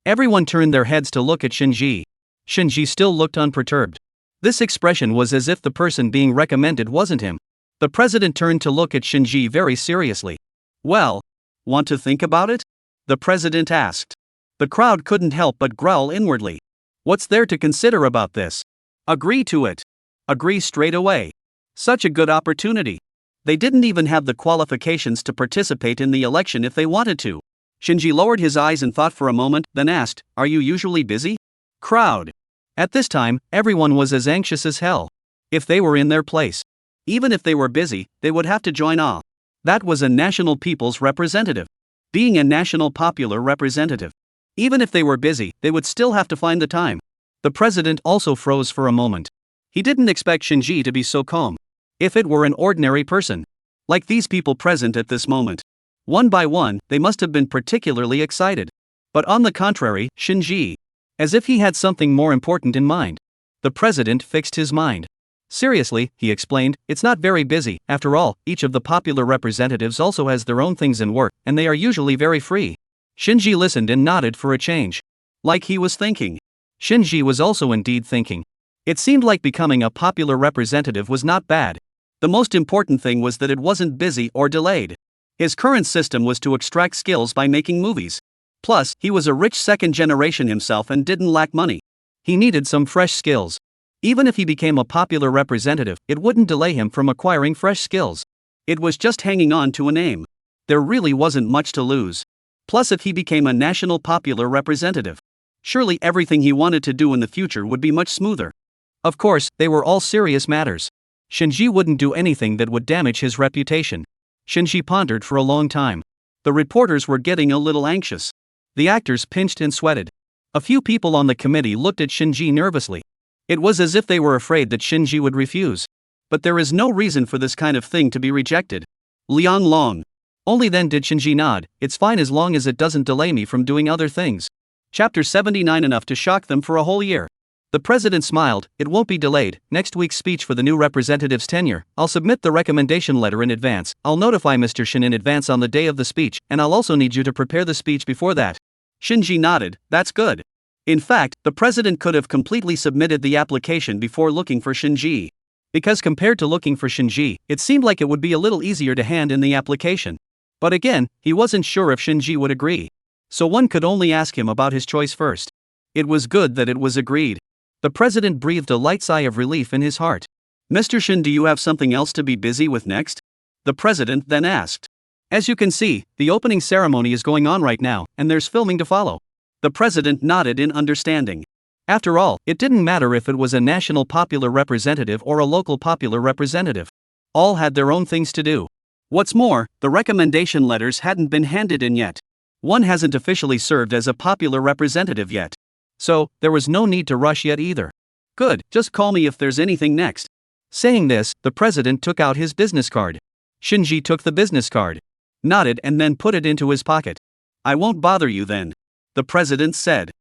Everyone turned their heads to look at Shinji. Shinji still looked unperturbed. This expression was as if the person being recommended wasn't him. The president turned to look at Shinji very seriously. Well, want to think about it? The president asked. The crowd couldn't help but growl inwardly. What's there to consider about this? Agree to it. Agree straight away. Such a good opportunity. They didn't even have the qualifications to participate in the election if they wanted to. Shinji lowered his eyes and thought for a moment, then asked, Are you usually busy? Crowd. At this time, everyone was as anxious as hell. If they were in their place, even if they were busy, they would have to join. That was a national people's representative. Being a national popular representative. Even if they were busy, they would still have to find the time. The president also froze for a moment. He didn't expect Shinji to be so calm. If it were an ordinary person, like these people present at this moment, one by one, they must have been particularly excited. But on the contrary, Shinji, as if he had something more important in mind. The president fixed his mind. Seriously, he explained, it's not very busy. After all, each of the popular representatives also has their own things in work, and they are usually very free. Shinji listened and nodded for a change. Like he was thinking. Shinji was also indeed thinking. It seemed like becoming a popular representative was not bad. The most important thing was that it wasn't busy or delayed. His current system was to extract skills by making movies. Plus, he was a rich second generation himself and didn't lack money. He needed some fresh skills. Even if he became a popular representative, it wouldn't delay him from acquiring fresh skills. It was just hanging on to a name. There really wasn't much to lose. Plus, if he became a national popular representative, surely everything he wanted to do in the future would be much smoother. Of course, they were all serious matters. Shinji wouldn't do anything that would damage his reputation. Shinji pondered for a long time. The reporters were getting a little anxious. The actors pinched and sweated. A few people on the committee looked at Shinji nervously. It was as if they were afraid that Shinji would refuse. But there is no reason for this kind of thing to be rejected. Liang Long. Only then did Shinji nod. It's fine as long as it doesn't delay me from doing other things. Chapter 79. Enough to shock them for a whole year. The president smiled. It won't be delayed. Next week's speech for the new representative's tenure. I'll submit the recommendation letter in advance. I'll notify Mr. Shin in advance on the day of the speech, and I'll also need you to prepare the speech before that. Shinji nodded. That's good. In fact, the president could have completely submitted the application before looking for Shinji. Because compared to looking for Shinji, it seemed like it would be a little easier to hand in the application. But again, he wasn't sure if Shinji would agree. So one could only ask him about his choice first. It was good that it was agreed. The president breathed a light sigh of relief in his heart. Mr. Shin, do you have something else to be busy with next? The president then asked. As you can see, the opening ceremony is going on right now, and there's filming to follow. The president nodded in understanding. After all, it didn't matter if it was a national popular representative or a local popular representative. All had their own things to do. What's more, the recommendation letters hadn't been handed in yet. One hasn't officially served as a popular representative yet. So, there was no need to rush yet either. Good, just call me if there's anything next. Saying this, the president took out his business card. Shinji took the business card, nodded and then put it into his pocket. I won't bother you then. The president said.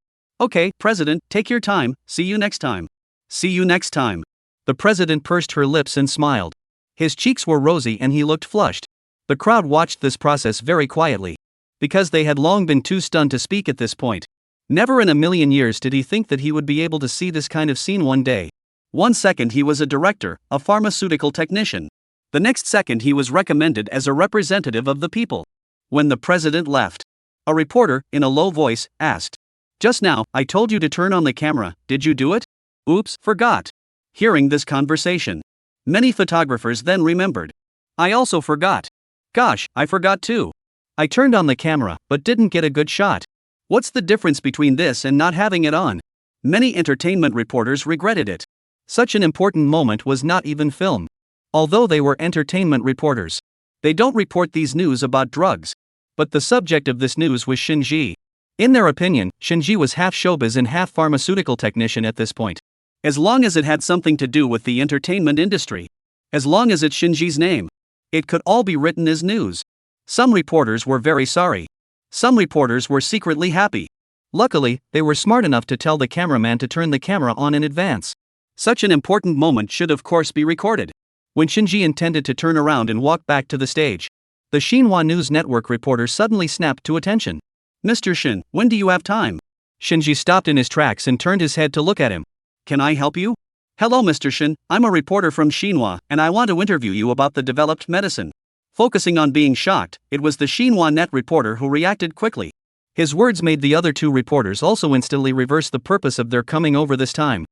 Okay, president, take your time, see you next time. See you next time. The president pursed her lips and smiled. His cheeks were rosy and he looked flushed. The crowd watched this process very quietly. Because they had long been too stunned to speak at this point. Never in a million years did he think that he would be able to see this kind of scene one day. 1 second he was a director, a pharmaceutical technician. The next second he was recommended as a representative of the people. When the president left, a reporter, in a low voice, asked. Just now, I told you to turn on the camera, did you do it? Oops, forgot. Hearing this conversation, many photographers then remembered. I also forgot. Gosh, I forgot too. I turned on the camera, but didn't get a good shot. What's the difference between this and not having it on? Many entertainment reporters regretted it. Such an important moment was not even filmed. Although they were entertainment reporters, they don't report these news about drugs. But the subject of this news was Shinji. In their opinion, Shinji was half showbiz and half pharmaceutical technician at this point. As long as it had something to do with the entertainment industry. As long as it's Shinji's name. It could all be written as news. Some reporters were very sorry. Some reporters were secretly happy. Luckily, they were smart enough to tell the cameraman to turn the camera on in advance. Such an important moment should of course be recorded. When Shinji intended to turn around and walk back to the stage, the Xinhua News Network reporter suddenly snapped to attention. Mr. Shin, when do you have time? Shinji stopped in his tracks and turned his head to look at him. Can I help you? Hello Mr. Shin, I'm a reporter from Xinhua and I want to interview you about the developed medicine. Focusing on being shocked, it was the Xinhua Net reporter who reacted quickly. His words made the other two reporters also instantly reverse the purpose of their coming over this time.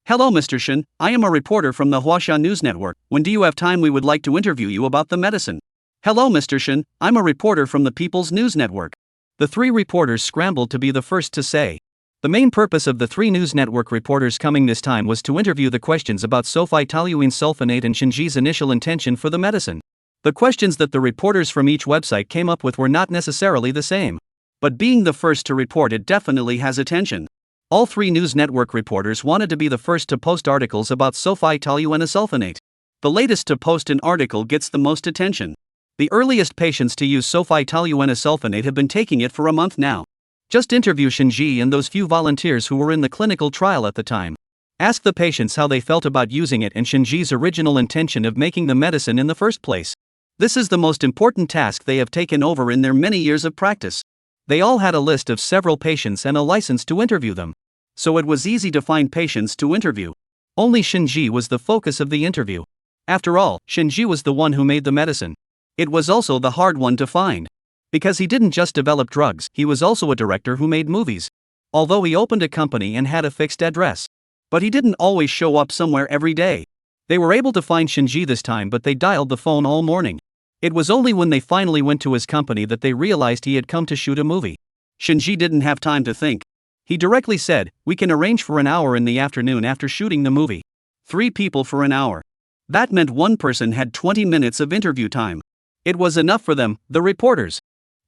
Hello Mr. Shin, I am a reporter from the Huaxia News Network. When do you have time? We would like to interview you about the medicine. Hello Mr. Shin, I'm a reporter from the People's News Network. The three reporters scrambled to be the first to say. The main purpose of the three news network reporters coming this time was to interview the questions about sulfitoluene sulfonate and Shinji's initial intention for the medicine. The questions that the reporters from each website came up with were not necessarily the same. But being the first to report it definitely has attention. All three news network reporters wanted to be the first to post articles about sulfitoluene sulfonate. The latest to post an article gets the most attention. The earliest patients to use sulfitoluene sulfonate have been taking it for a month now. Just interview Shinji and those few volunteers who were in the clinical trial at the time. Ask the patients how they felt about using it and Shinji's original intention of making the medicine in the first place. This is the most important task they have taken over in their many years of practice. They all had a list of several patients and a license to interview them. So it was easy to find patients to interview. Only Shinji was the focus of the interview. After all, Shinji was the one who made the medicine. It was also the hard one to find. Because he didn't just develop drugs, he was also a director who made movies. Although he opened a company and had a fixed address. But he didn't always show up somewhere every day. They were able to find Shinji this time, but they dialed the phone all morning. It was only when they finally went to his company that they realized he had come to shoot a movie. Shinji didn't have time to think. He directly said, "We can arrange for an hour in the afternoon after shooting the movie." 3 people for an hour. That meant one person had 20 minutes of interview time. It was enough for them, the reporters.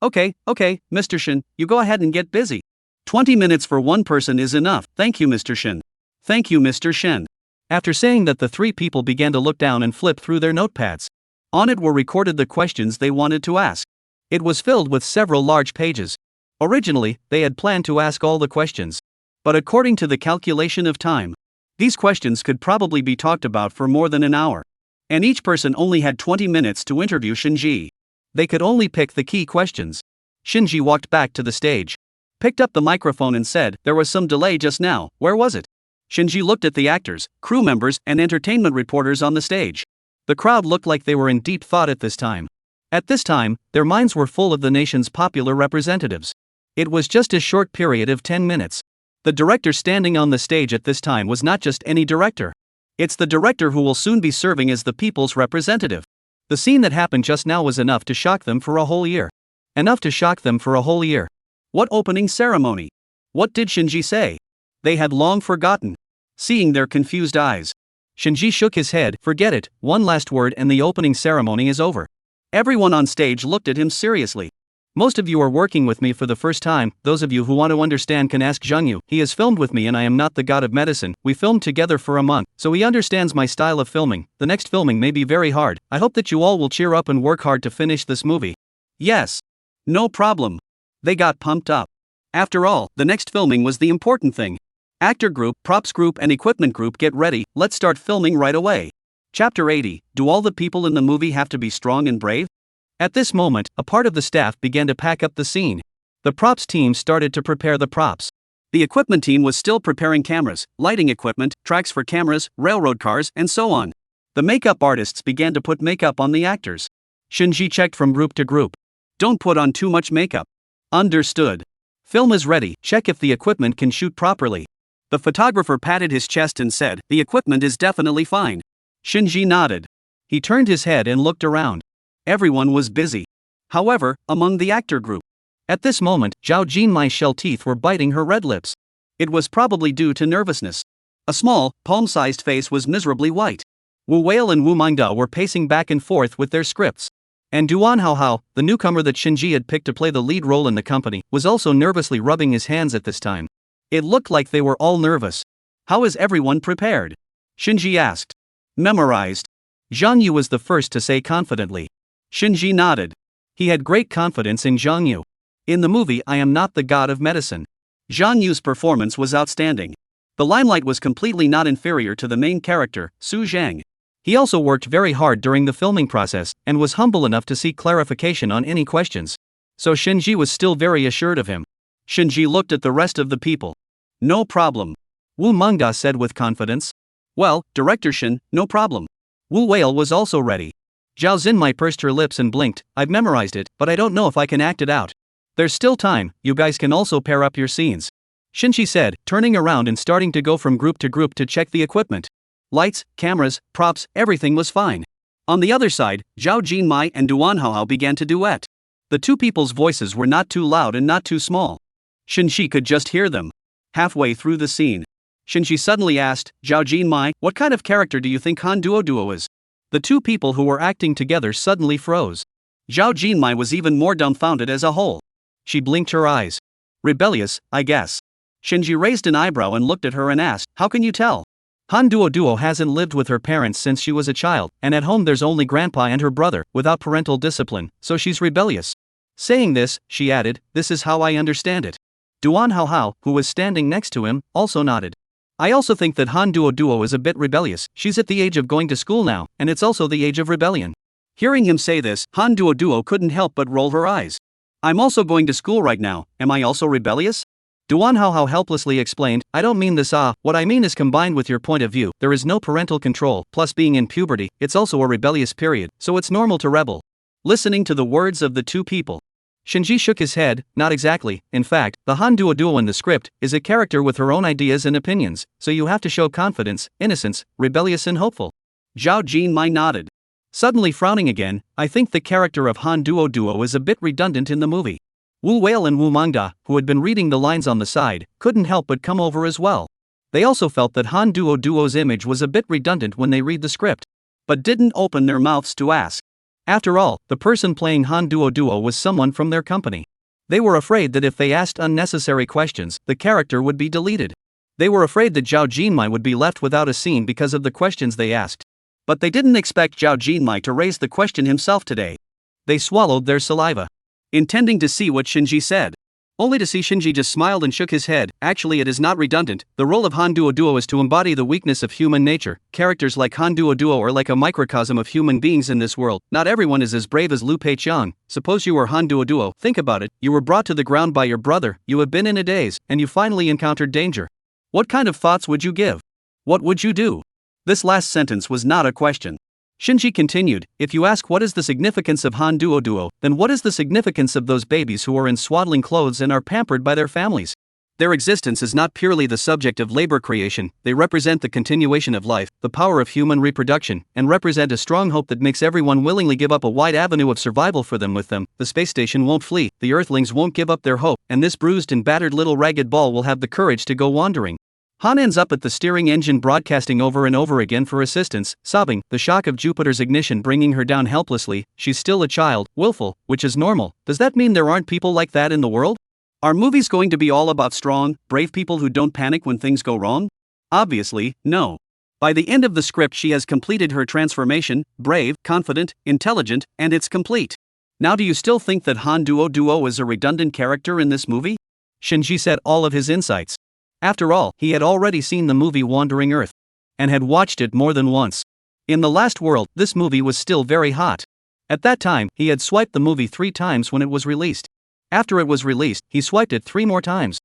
Okay, Mr. Shin, you go ahead and get busy. 20 minutes for one person is enough, thank you Mr. Shin. Thank you Mr. Shin. After saying that, the 3 people began to look down and flip through their notepads. On it were recorded the questions they wanted to ask. It was filled with several large pages. Originally, they had planned to ask all the questions. But according to the calculation of time, these questions could probably be talked about for more than an hour. And each person only had 20 minutes to interview Shinji. They could only pick the key questions. Shinji walked back to the stage, picked up the microphone and said, "There was some delay just now, where was it?" Shinji looked at the actors, crew members, and entertainment reporters on the stage. The crowd looked like they were in deep thought at this time. At this time, their minds were full of the nation's popular representatives. It was just a short period of 10 minutes. The director standing on the stage at this time was not just any director. It's the director who will soon be serving as the people's representative. The scene that happened just now was enough to shock them for a whole year. Enough to shock them for a whole year. What opening ceremony? What did Shinji say? They had long forgotten. Seeing their confused eyes, Shinji shook his head. Forget it, one last word and the opening ceremony is over. Everyone on stage looked at him seriously. Most of you are working with me for the first time. Those of you who want to understand can ask Zhengyu. He has filmed with me and I am not the god of medicine. We filmed together for a month, so he understands my style of filming. The next filming may be very hard. I hope that you all will cheer up and work hard to finish this movie. Yes. No problem. They got pumped up. After all, the next filming was the important thing. Actor group, props group and equipment group, get ready, let's start filming right away. Chapter 80, do all the people in the movie have to be strong and brave? At this moment, a part of the staff began to pack up the scene. The props team started to prepare the props. The equipment team was still preparing cameras, lighting equipment, tracks for cameras, railroad cars, and so on. The makeup artists began to put makeup on the actors. Shinji checked from group to group. Don't put on too much makeup. Understood. Film is ready, check if the equipment can shoot properly. The photographer patted his chest and said, the equipment is definitely fine. Shinji nodded. He turned his head and looked around. Everyone was busy. However, among the actor group. At this moment, Zhao Jinmai's shell teeth were biting her red lips. It was probably due to nervousness. A small, palm-sized face was miserably white. Wu Whale and Wu Mangda were pacing back and forth with their scripts. And Duan Haohao, the newcomer that Shinji had picked to play the lead role in the company, was also nervously rubbing his hands at this time. It looked like they were all nervous. How is everyone prepared? Shinji asked. Memorized. Zhang Yu was the first to say confidently. Shinji nodded. He had great confidence in Zhang Yu. In the movie I Am Not the God of Medicine, Zhang Yu's performance was outstanding. The limelight was completely not inferior to the main character, Su Zhang. He also worked very hard during the filming process, and was humble enough to seek clarification on any questions. So Shinji was still very assured of him. Shinji looked at the rest of the people. No problem. Wu Mangda said with confidence. Well, Director Shin, no problem. Wu Whale was also ready. Zhao Xinmai pursed her lips and blinked. I've memorized it, but I don't know if I can act it out. There's still time, you guys can also pair up your scenes. Shinji said, turning around and starting to go from group to check the equipment. Lights, cameras, props, everything was fine. On the other side, Zhao Jinmai and Duan Haohao began to duet. The two people's voices were not too loud and not too small. Shinji could just hear them. Halfway through the scene, Shinji suddenly asked, Zhao Jinmai, what kind of character do you think Han Duo is? The two people who were acting together suddenly froze. Zhao Jinmai was even more dumbfounded as a whole. She blinked her eyes. Rebellious, I guess. Shinji raised an eyebrow and looked at her and asked, how can you tell? Han Duo hasn't lived with her parents since she was a child, and at home there's only grandpa and her brother, without parental discipline, so she's rebellious. Saying this, she added, this is how I understand it. Duan Haohao, who was standing next to him, also nodded. I also think that Han Duo is a bit rebellious. She's at the age of going to school now, and it's also the age of rebellion. Hearing him say this, Han Duo couldn't help but roll her eyes. I'm also going to school right now, am I also rebellious? Duan Haohao helplessly explained, I don't mean this what I mean is combined with your point of view, there is no parental control, plus being in puberty, it's also a rebellious period, so it's normal to rebel. Listening to the words of the two people, Shinji shook his head, not exactly, in fact, the Han Duo in the script is a character with her own ideas and opinions, so you have to show confidence, innocence, rebellious and hopeful. Zhao Jinmai nodded. Suddenly frowning again, I think the character of Han Duo is a bit redundant in the movie. Wu Whale and Wu Mangda, who had been reading the lines on the side, couldn't help but come over as well. They also felt that Han Duo's image was a bit redundant when they read the script, but didn't open their mouths to ask. After all, the person playing Han Duo was someone from their company. They were afraid that if they asked unnecessary questions, the character would be deleted. They were afraid that Zhao Jinmai would be left without a scene because of the questions they asked. But they didn't expect Zhao Jinmai to raise the question himself today. They swallowed their saliva, intending to see what Shinji said. Only to see Shinji just smiled and shook his head. Actually, it is not redundant. The role of Han Duo is to embody the weakness of human nature. Characters like Han Duo are like a microcosm of human beings in this world. Not everyone is as brave as Liu Peiqiang. Suppose you were Han Duo. Think about it. You were brought to the ground by your brother, you have been in a daze, and you finally encountered danger. What kind of thoughts would you give? What would you do? This last sentence was not a question. Shinji continued, if you ask what is the significance of Han Duo Duo, then what is the significance of those babies who are in swaddling clothes and are pampered by their families? Their existence is not purely the subject of labor creation, they represent the continuation of life, the power of human reproduction, and represent a strong hope that makes everyone willingly give up a wide avenue of survival for them. With them, the space station won't flee, the Earthlings won't give up their hope, and this bruised and battered little ragged ball will have the courage to go wandering. Han ends up at the steering engine broadcasting over and over again for assistance, sobbing, the shock of Jupiter's ignition bringing her down helplessly. She's still a child, willful, which is normal. Does that mean there aren't people like that in the world? Are movies going to be all about strong, brave people who don't panic when things go wrong? Obviously, no. By the end of the script she has completed her transformation, brave, confident, intelligent, and it's complete. Now do you still think that Han Duo Duo is a redundant character in this movie? Shinji said all of his insights. After all, he had already seen the movie Wandering Earth. And had watched it more than once. In the last world, this movie was still very hot. At that time, he had swiped the movie 3 times when it was released. After it was released, he swiped it 3 more times.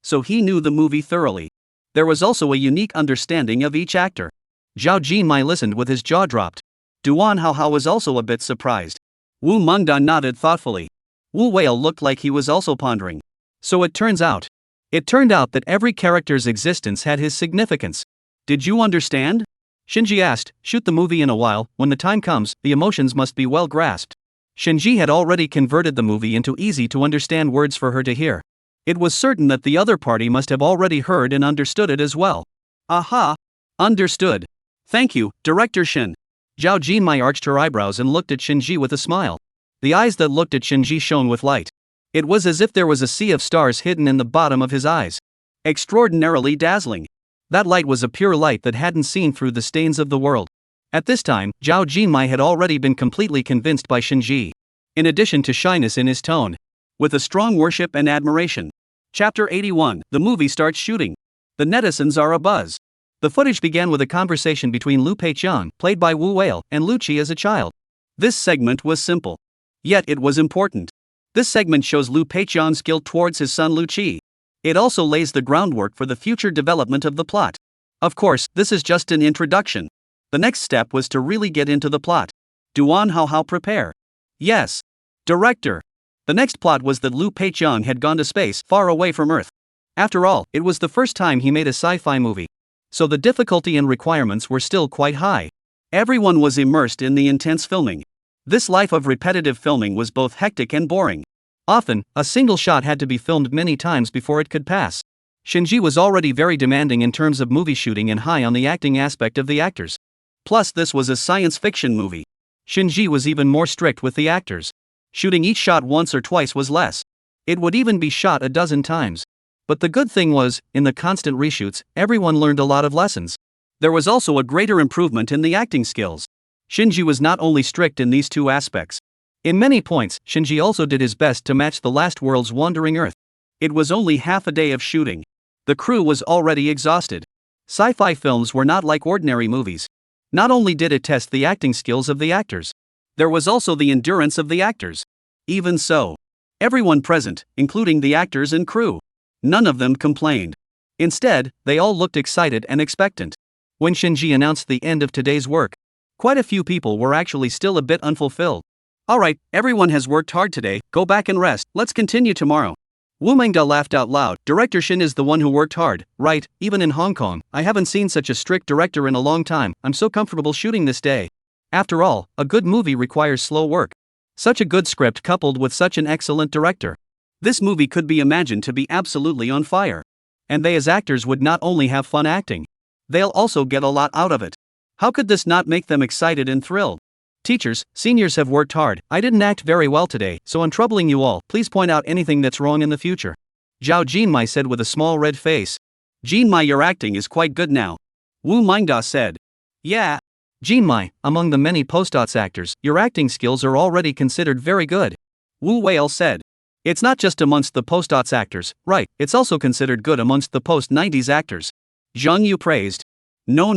So he knew the movie thoroughly. There was also a unique understanding of each actor. Zhao Jinmai listened with his jaw dropped. Duan Haohao was also a bit surprised. Wu Mengda nodded thoughtfully. Wu Whale looked like he was also pondering. So it turned out that every character's existence had his significance. Did you understand? Shinji asked. Shoot the movie in a while, when the time comes, the emotions must be well grasped. Shinji had already converted the movie into easy to understand words for her to hear. It was certain that the other party must have already heard and understood it as well. Aha! Understood. Thank you, Director Shin. Zhao Jinmai arched her eyebrows and looked at Shinji with a smile. The eyes that looked at Shinji shone with light. It was as if there was a sea of stars hidden in the bottom of his eyes. Extraordinarily dazzling. That light was a pure light that hadn't seen through the stains of the world. At this time, Zhao Jinmai had already been completely convinced by Shinji. In addition to shyness in his tone. With a strong worship and admiration. Chapter 81, the movie starts shooting. The netizens are abuzz. The footage began with a conversation between Lu Peiqiang, played by Wu Whale, and Lu Qi as a child. This segment was simple. Yet it was important. This segment shows Lu Peiqiang's guilt towards his son Lu Qi. It also lays the groundwork for the future development of the plot. Of course, this is just an introduction. The next step was to really get into the plot. Duan Haohao prepare. Yes. Director. The next plot was that Lu Peiqiang had gone to space, far away from Earth. After all, it was the first time he made a sci-fi movie. So the difficulty and requirements were still quite high. Everyone was immersed in the intense filming. This life of repetitive filming was both hectic and boring. Often, a single shot had to be filmed many times before it could pass. Shinji was already very demanding in terms of movie shooting and high on the acting aspect of the actors. Plus, this was a science fiction movie. Shinji was even more strict with the actors. Shooting each shot once or twice was less. It would even be shot a dozen times. But the good thing was, in the constant reshoots, everyone learned a lot of lessons. There was also a greater improvement in the acting skills. Shinji was not only strict in these 2 aspects. In many points, Shinji also did his best to match the last world's Wandering Earth. It was only half a day of shooting. The crew was already exhausted. Sci-fi films were not like ordinary movies. Not only did it test the acting skills of the actors, there was also the endurance of the actors. Even so, everyone present, including the actors and crew, none of them complained. Instead, they all looked excited and expectant. When Shinji announced the end of today's work, quite a few people were actually still a bit unfulfilled. Alright, everyone has worked hard today, go back and rest, let's continue tomorrow. Wu Mengda laughed out loud. Director Shin is the one who worked hard, right? Even in Hong Kong, I haven't seen such a strict director in a long time. I'm so comfortable shooting this day. After all, a good movie requires slow work. Such a good script coupled with such an excellent director. This movie could be imagined to be absolutely on fire. And they as actors would not only have fun acting, they'll also get a lot out of it. How could this not make them excited and thrilled? Teachers, seniors have worked hard. I didn't act very well today, so I'm troubling you all. Please point out anything that's wrong in the future. Zhao Jinmai said with a small red face. Jinmai, your acting is quite good now. Wu Mengda said. Yeah. Jinmai, among the many post-dots actors, your acting skills are already considered very good. Wu Whale said. It's not just amongst the post-dots actors, right, it's also considered good amongst the post-90s actors. Zhang Yu praised. No.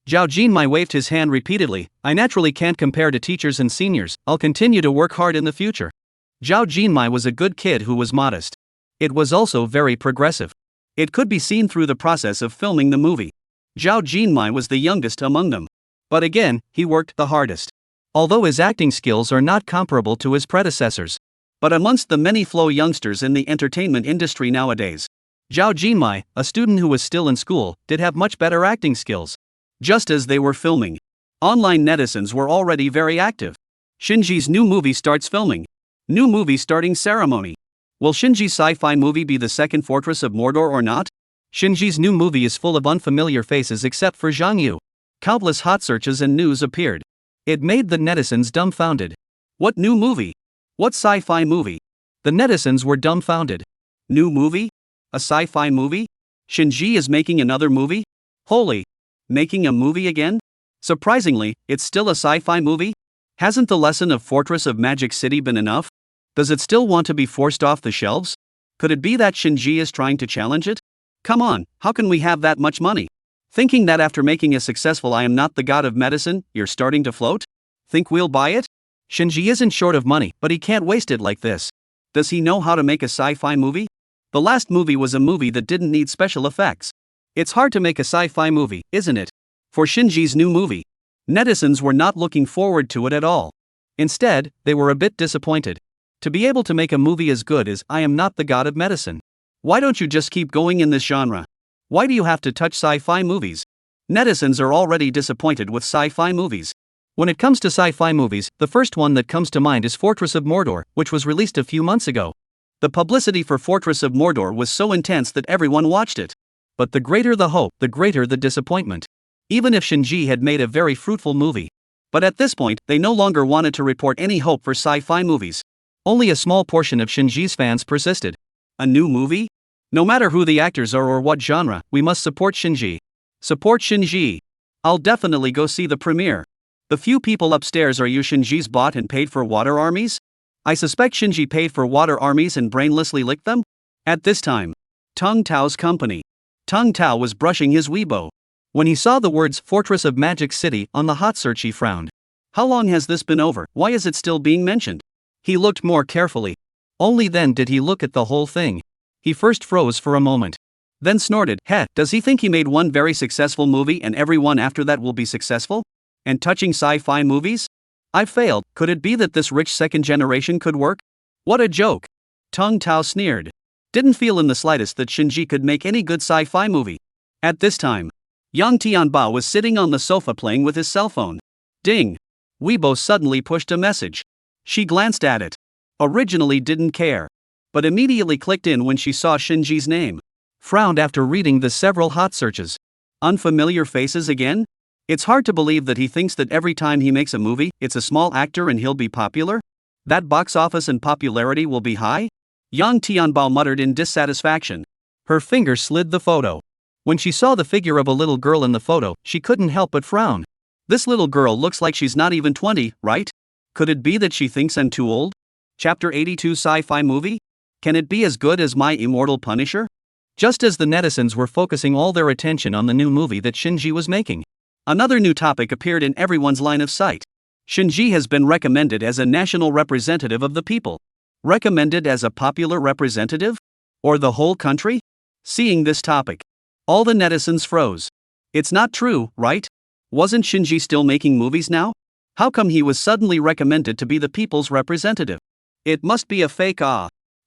Zhao Jinmai waved his hand repeatedly. I naturally can't compare to teachers and seniors. I'll continue to work hard in the future. Zhao Jinmai was a good kid who was modest. It was also very progressive. It could be seen through the process of filming the movie. Zhao Jinmai was the youngest among them. But again, he worked the hardest. Although his acting skills are not comparable to his predecessors. But amongst the many flow youngsters in the entertainment industry nowadays, Zhao Jinmai, a student who was still in school, did have much better acting skills. Just as they were filming, online netizens were already very active. Shinji's new movie starts filming. New movie starting ceremony. Will Shinji's sci-fi movie be the second Fortress of Mordor or not? Shinji's new movie is full of unfamiliar faces except for Zhang Yu. Countless hot searches and news appeared. It made the netizens dumbfounded. What new movie? What sci-fi movie? The netizens were dumbfounded. New movie? A sci-fi movie? Shinji is making another movie? Holy! Making a movie again? Surprisingly, it's still a sci-fi movie? Hasn't the lesson of Fortress of Magic City been enough? Does it still want to be forced off the shelves? Could it be that Shinji is trying to challenge it? Come on, how can we have that much money? Thinking that after making a successful I Am Not the God of Medicine, you're starting to float? Think we'll buy it? Shinji isn't short of money, but he can't waste it like this. Does he know how to make a sci-fi movie? The last movie was a movie that didn't need special effects. It's hard to make a sci-fi movie, isn't it? For Shinji's new movie, netizens were not looking forward to it at all. Instead, they were a bit disappointed. To be able to make a movie as good as I Am Not the God of Medicine. Why don't you just keep going in this genre? Why do you have to touch sci-fi movies? Netizens are already disappointed with sci-fi movies. When it comes to sci-fi movies, the first one that comes to mind is Fortress of Mordor, which was released a few months ago. The publicity for Fortress of Mordor was so intense that everyone watched it. But the greater the hope, the greater the disappointment. Even if Shinji had made a very fruitful movie. But at this point, they no longer wanted to report any hope for sci-fi movies. Only a small portion of Shinji's fans persisted. A new movie? No matter who the actors are or what genre, we must support Shinji. Support Shinji. I'll definitely go see the premiere. The few people upstairs are you Shinji's bought and paid for water armies? I suspect Shinji paid for water armies and brainlessly licked them? At this time, Tung Tao's company. Tung Tao was brushing his Weibo. When he saw the words Fortress of Magic City on the hot search he frowned. How long has this been over? Why is it still being mentioned? He looked more carefully. Only then did he look at the whole thing. He first froze for a moment. Then snorted, heh, does he think he made one very successful movie and everyone after that will be successful? And touching sci-fi movies? I've failed, could it be that this rich second generation could work? What a joke! Tung Tao sneered. Didn't feel in the slightest that Shinji could make any good sci-fi movie. At this time, Yang Tianbao was sitting on the sofa playing with his cell phone. Ding! Weibo suddenly pushed a message. She glanced at it. Originally didn't care. But immediately clicked in when she saw Shinji's name. Frowned after reading the several hot searches. Unfamiliar faces again? It's hard to believe that he thinks that every time he makes a movie, it's a small actor and he'll be popular? That box office and popularity will be high? Yang Tianbao muttered in dissatisfaction. Her finger slid the photo. When she saw the figure of a little girl in the photo, she couldn't help but frown. This little girl looks like she's not even 20, right? Could it be that she thinks I'm too old? Chapter 82 Sci-Fi Movie? Can it be as good as My Immortal Punisher? Just as the netizens were focusing all their attention on the new movie that Shinji was making, another new topic appeared in everyone's line of sight. Shinji has been recommended as a national representative of the people. Recommended as a popular representative? Or the whole country? Seeing this topic, all the netizens froze. It's not true, right? Wasn't Shinji still making movies now? How come he was suddenly recommended to be the people's representative? It must be a fake.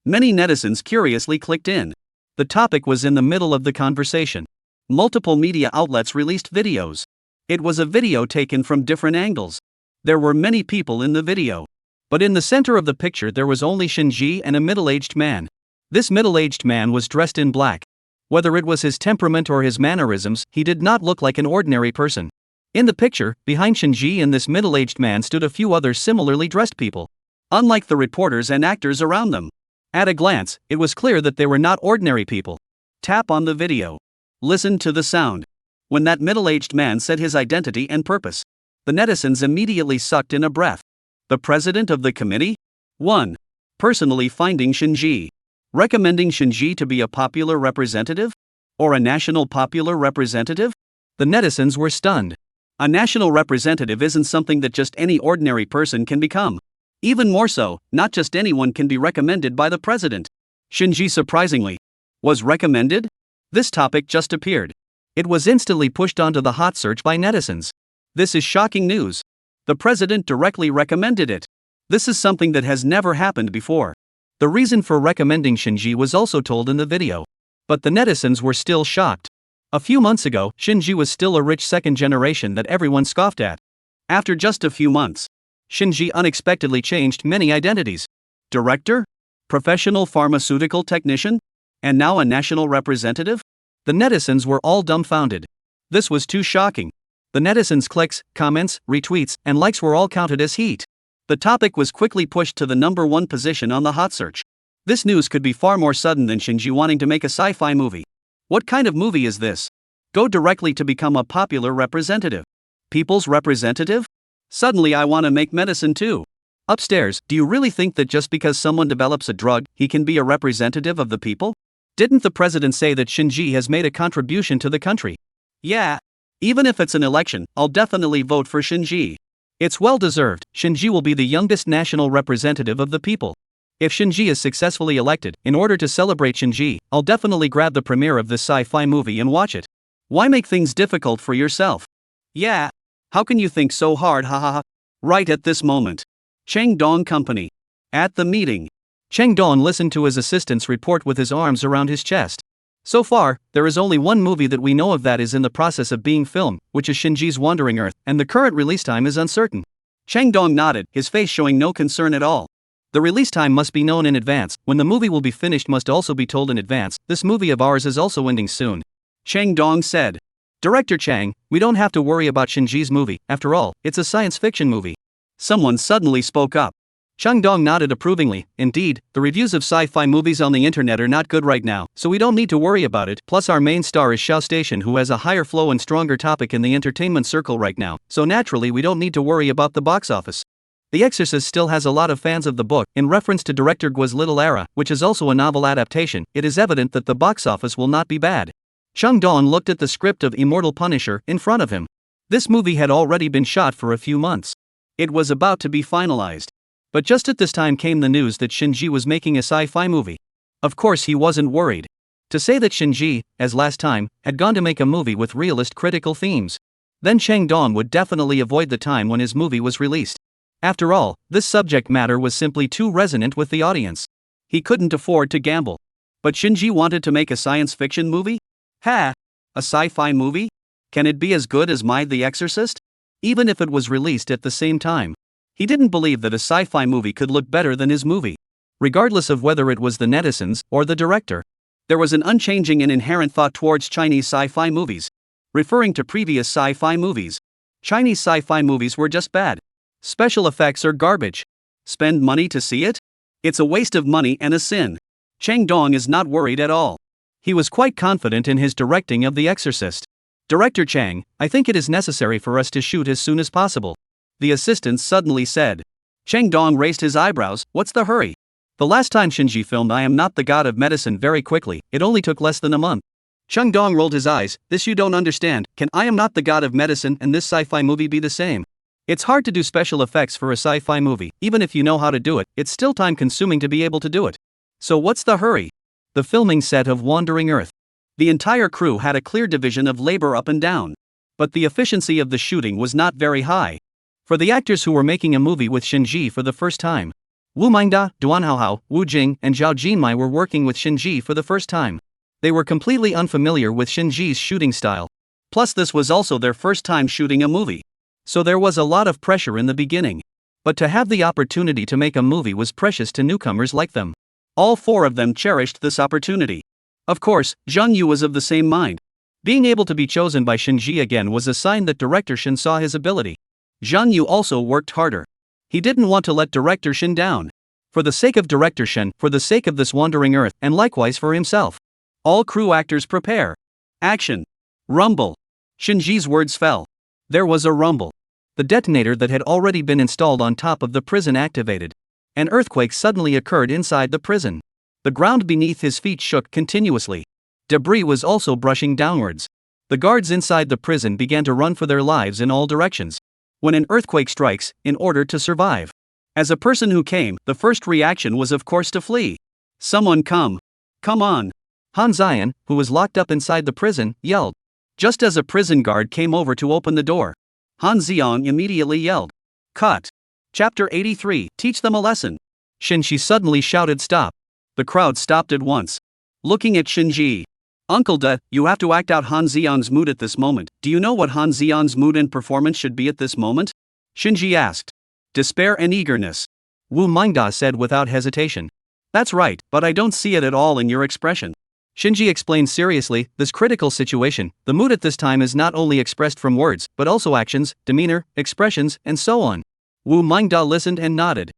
Many netizens curiously clicked in. The topic was in the middle of the conversation. Multiple media outlets released videos. It was a video taken from different angles. There were many people in the video. But in the center of the picture there was only Shinji and a middle-aged man. This middle-aged man was dressed in black. Whether it was his temperament or his mannerisms, he did not look like an ordinary person. In the picture, behind Shinji and this middle-aged man stood a few other similarly dressed people. Unlike the reporters and actors around them. At a glance, it was clear that they were not ordinary people. Tap on the video. Listen to the sound. When that middle-aged man said his identity and purpose, the netizens immediately sucked in a breath. The president of the committee? 1. Personally finding Shinji. Recommending Shinji to be a popular representative? Or a national popular representative? The netizens were stunned. A national representative isn't something that just any ordinary person can become. Even more so, not just anyone can be recommended by the president. Shinji surprisingly was recommended? This topic just appeared. It was instantly pushed onto the hot search by netizens. This is shocking news. The president directly recommended it. This is something that has never happened before. The reason for recommending Shinji was also told in the video. But the netizens were still shocked. A few months ago, Shinji was still a rich second generation that everyone scoffed at. After just a few months, Shinji unexpectedly changed many identities. Director? Professional pharmaceutical technician? And now a national representative? The netizens were all dumbfounded. This was too shocking. The netizens' clicks, comments, retweets, and likes were all counted as heat. The topic was quickly pushed to the #1 position on the hot search. This news could be far more sudden than Shinji wanting to make a sci-fi movie. What kind of movie is this? Go directly to become a popular representative. People's representative? Suddenly I want to make medicine too. Upstairs, do you really think that just because someone develops a drug, he can be a representative of the people? Didn't the president say that Shinji has made a contribution to the country? Yeah. Even if it's an election, I'll definitely vote for Shinji. It's well deserved. Shinji will be the youngest national representative of the people. If Shinji is successfully elected, in order to celebrate Shinji, I'll definitely grab the premiere of this sci-fi movie and watch it. Why make things difficult for yourself? Yeah. How can you think so hard, hahaha? Right at this moment. Chang Dong Company. At the meeting, Chang Dong listened to his assistant's report with his arms around his chest. So far, there is only one movie that we know of that is in the process of being filmed, which is Shinji's Wandering Earth, and the current release time is uncertain. Chang Dong nodded, his face showing no concern at all. The release time must be known in advance. When the movie will be finished must also be told in advance. This movie of ours is also ending soon. Chang Dong said. Director Chang, we don't have to worry about Shinji's movie. After all, it's a science fiction movie. Someone suddenly spoke up. Chang Dong nodded approvingly. Indeed, the reviews of sci-fi movies on the internet are not good right now, so we don't need to worry about it. Plus our main star is Xiao Station, who has a higher flow and stronger topic in the entertainment circle right now, so naturally we don't need to worry about the box office. The Exorcist still has a lot of fans of the book. In reference to director Gua's Little Era, which is also a novel adaptation, it is evident that the box office will not be bad. Chang Dong looked at the script of Immortal Punisher in front of him. This movie had already been shot for a few months. It was about to be finalized. But just at this time came the news that Shinji was making a sci-fi movie. Of course he wasn't worried. To say that Shinji, as last time, had gone to make a movie with realist critical themes. Then Chang Dong would definitely avoid the time when his movie was released. After all, this subject matter was simply too resonant with the audience. He couldn't afford to gamble. But Shinji wanted to make a science fiction movie? Ha! A sci-fi movie? Can it be as good as The Exorcist? Even if it was released at the same time. He didn't believe that a sci-fi movie could look better than his movie. Regardless of whether it was the netizens or the director. There was an unchanging and inherent thought towards Chinese sci-fi movies. Referring to previous sci-fi movies. Chinese sci-fi movies were just bad. Special effects are garbage. Spend money to see it? It's a waste of money and a sin. Chang Dong is not worried at all. He was quite confident in his directing of The Exorcist. Director Chang, I think it is necessary for us to shoot as soon as possible. The assistant suddenly said. Chang Dong raised his eyebrows. What's the hurry? The last time Shinji filmed I Am Not the God of Medicine very quickly, it only took less than a month. Chang Dong rolled his eyes. This you don't understand. Can I Am Not the God of Medicine and this sci-fi movie be the same? It's hard to do special effects for a sci-fi movie. Even if you know how to do it, it's still time-consuming to be able to do it. So what's the hurry? The filming set of Wandering Earth. The entire crew had a clear division of labor up and down. But the efficiency of the shooting was not very high. For the actors who were making a movie with Shinji for the first time, Wu Mingda, Duan Haohao, Wu Jing, and Zhao Jinmai were working with Shinji for the first time. They were completely unfamiliar with Shinji's shooting style. Plus this was also their first time shooting a movie. So there was a lot of pressure in the beginning. But to have the opportunity to make a movie was precious to newcomers like them. All four of them cherished this opportunity. Of course, Zhang Yu was of the same mind. Being able to be chosen by Shinji again was a sign that director Shin saw his ability. Zhang Yu also worked harder. He didn't want to let director Shin down. For the sake of director Shin, for the sake of this Wandering Earth, and likewise for himself. All crew actors prepare. Action. Rumble. Shinji's words fell. There was a rumble. The detonator that had already been installed on top of the prison activated. An earthquake suddenly occurred inside the prison. The ground beneath his feet shook continuously. Debris was also brushing downwards. The guards inside the prison began to run for their lives in all directions. When an earthquake strikes, in order to survive. As a person who came, the first reaction was of course to flee. Someone come. Come on. Han Zion, who was locked up inside the prison, yelled. Just as a prison guard came over to open the door, Han Zion immediately yelled. Cut. Chapter 83, Teach them a lesson. Shinji suddenly shouted stop. The crowd stopped at once. Looking at Shinji. Uncle Da, you have to act out Han Zion's mood at this moment. Do you know what Han Zion's mood and performance should be at this moment? Shinji asked. Despair and eagerness. Wu Mingda said without hesitation. That's right, but I don't see it at all in your expression. Shinji explained seriously, this critical situation, the mood at this time is not only expressed from words, but also actions, demeanor, expressions, and so on. Wu Mingda listened and nodded.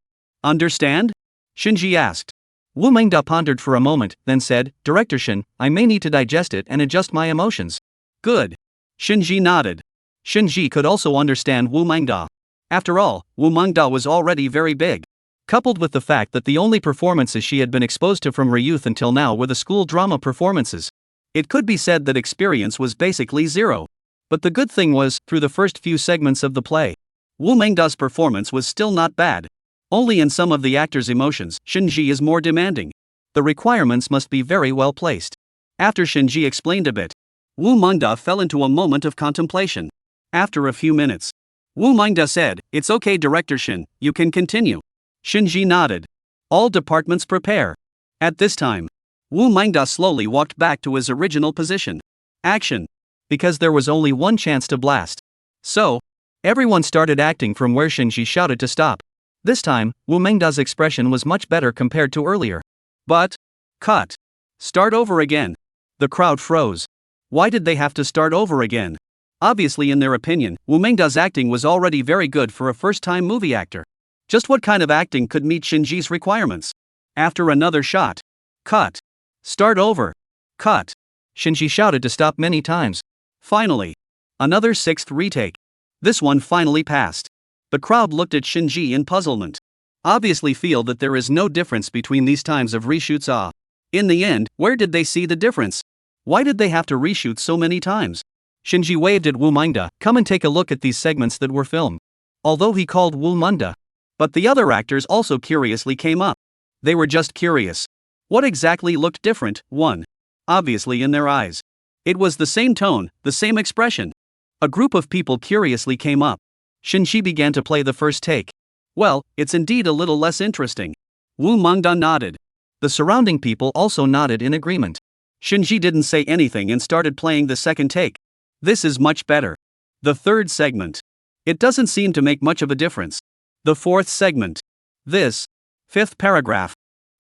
Understand? Shinji asked. Wu Mingda pondered for a moment, then said, Director Shin, I may need to digest it and adjust my emotions. Good. Shinji nodded. Shinji could also understand Wu Mingda. After all, Wu Mingda was already very big. Coupled with the fact that the only performances she had been exposed to from her youth until now were the school drama performances. It could be said that experience was basically zero. But the good thing was, through the first few segments of the play, Wu Mingda's performance was still not bad. Only in some of the actor's emotions, Shinji is more demanding. The requirements must be very well placed. After Shinji explained a bit, Wu Mingda fell into a moment of contemplation. After a few minutes, Wu Mingda said, It's okay Director Shin, you can continue. Shinji nodded. All departments prepare. At this time, Wu Mingda slowly walked back to his original position. Action. Because there was only one chance to blast. So, everyone started acting from where Shinji shouted to stop. This time, Wu Mingda's expression was much better compared to earlier. But, cut. Start over again. The crowd froze. Why did they have to start over again? Obviously, in their opinion, Wu Mingda's acting was already very good for a first-time movie actor. Just what kind of acting could meet Shinji's requirements? After another shot. Cut. Start over. Cut. Shinji shouted to stop many times. Finally. Another sixth retake. This one finally passed. The crowd looked at Shinji in puzzlement. Obviously feel that there is no difference between these times of reshoots. In the end, where did they see the difference? Why did they have to reshoot so many times? Shinji waved at Wu Mingda, come and take a look at these segments that were filmed. Although he called Wu Mingda. But the other actors also curiously came up. They were just curious. What exactly looked different? 1. Obviously in their eyes. It was the same tone, the same expression. A group of people curiously came up. Shinji began to play the first take. Well, it's indeed a little less interesting. Wu Mingda nodded. The surrounding people also nodded in agreement. Shinji didn't say anything and started playing the second take. This is much better. The third segment. It doesn't seem to make much of a difference. The fourth segment. This. Fifth paragraph.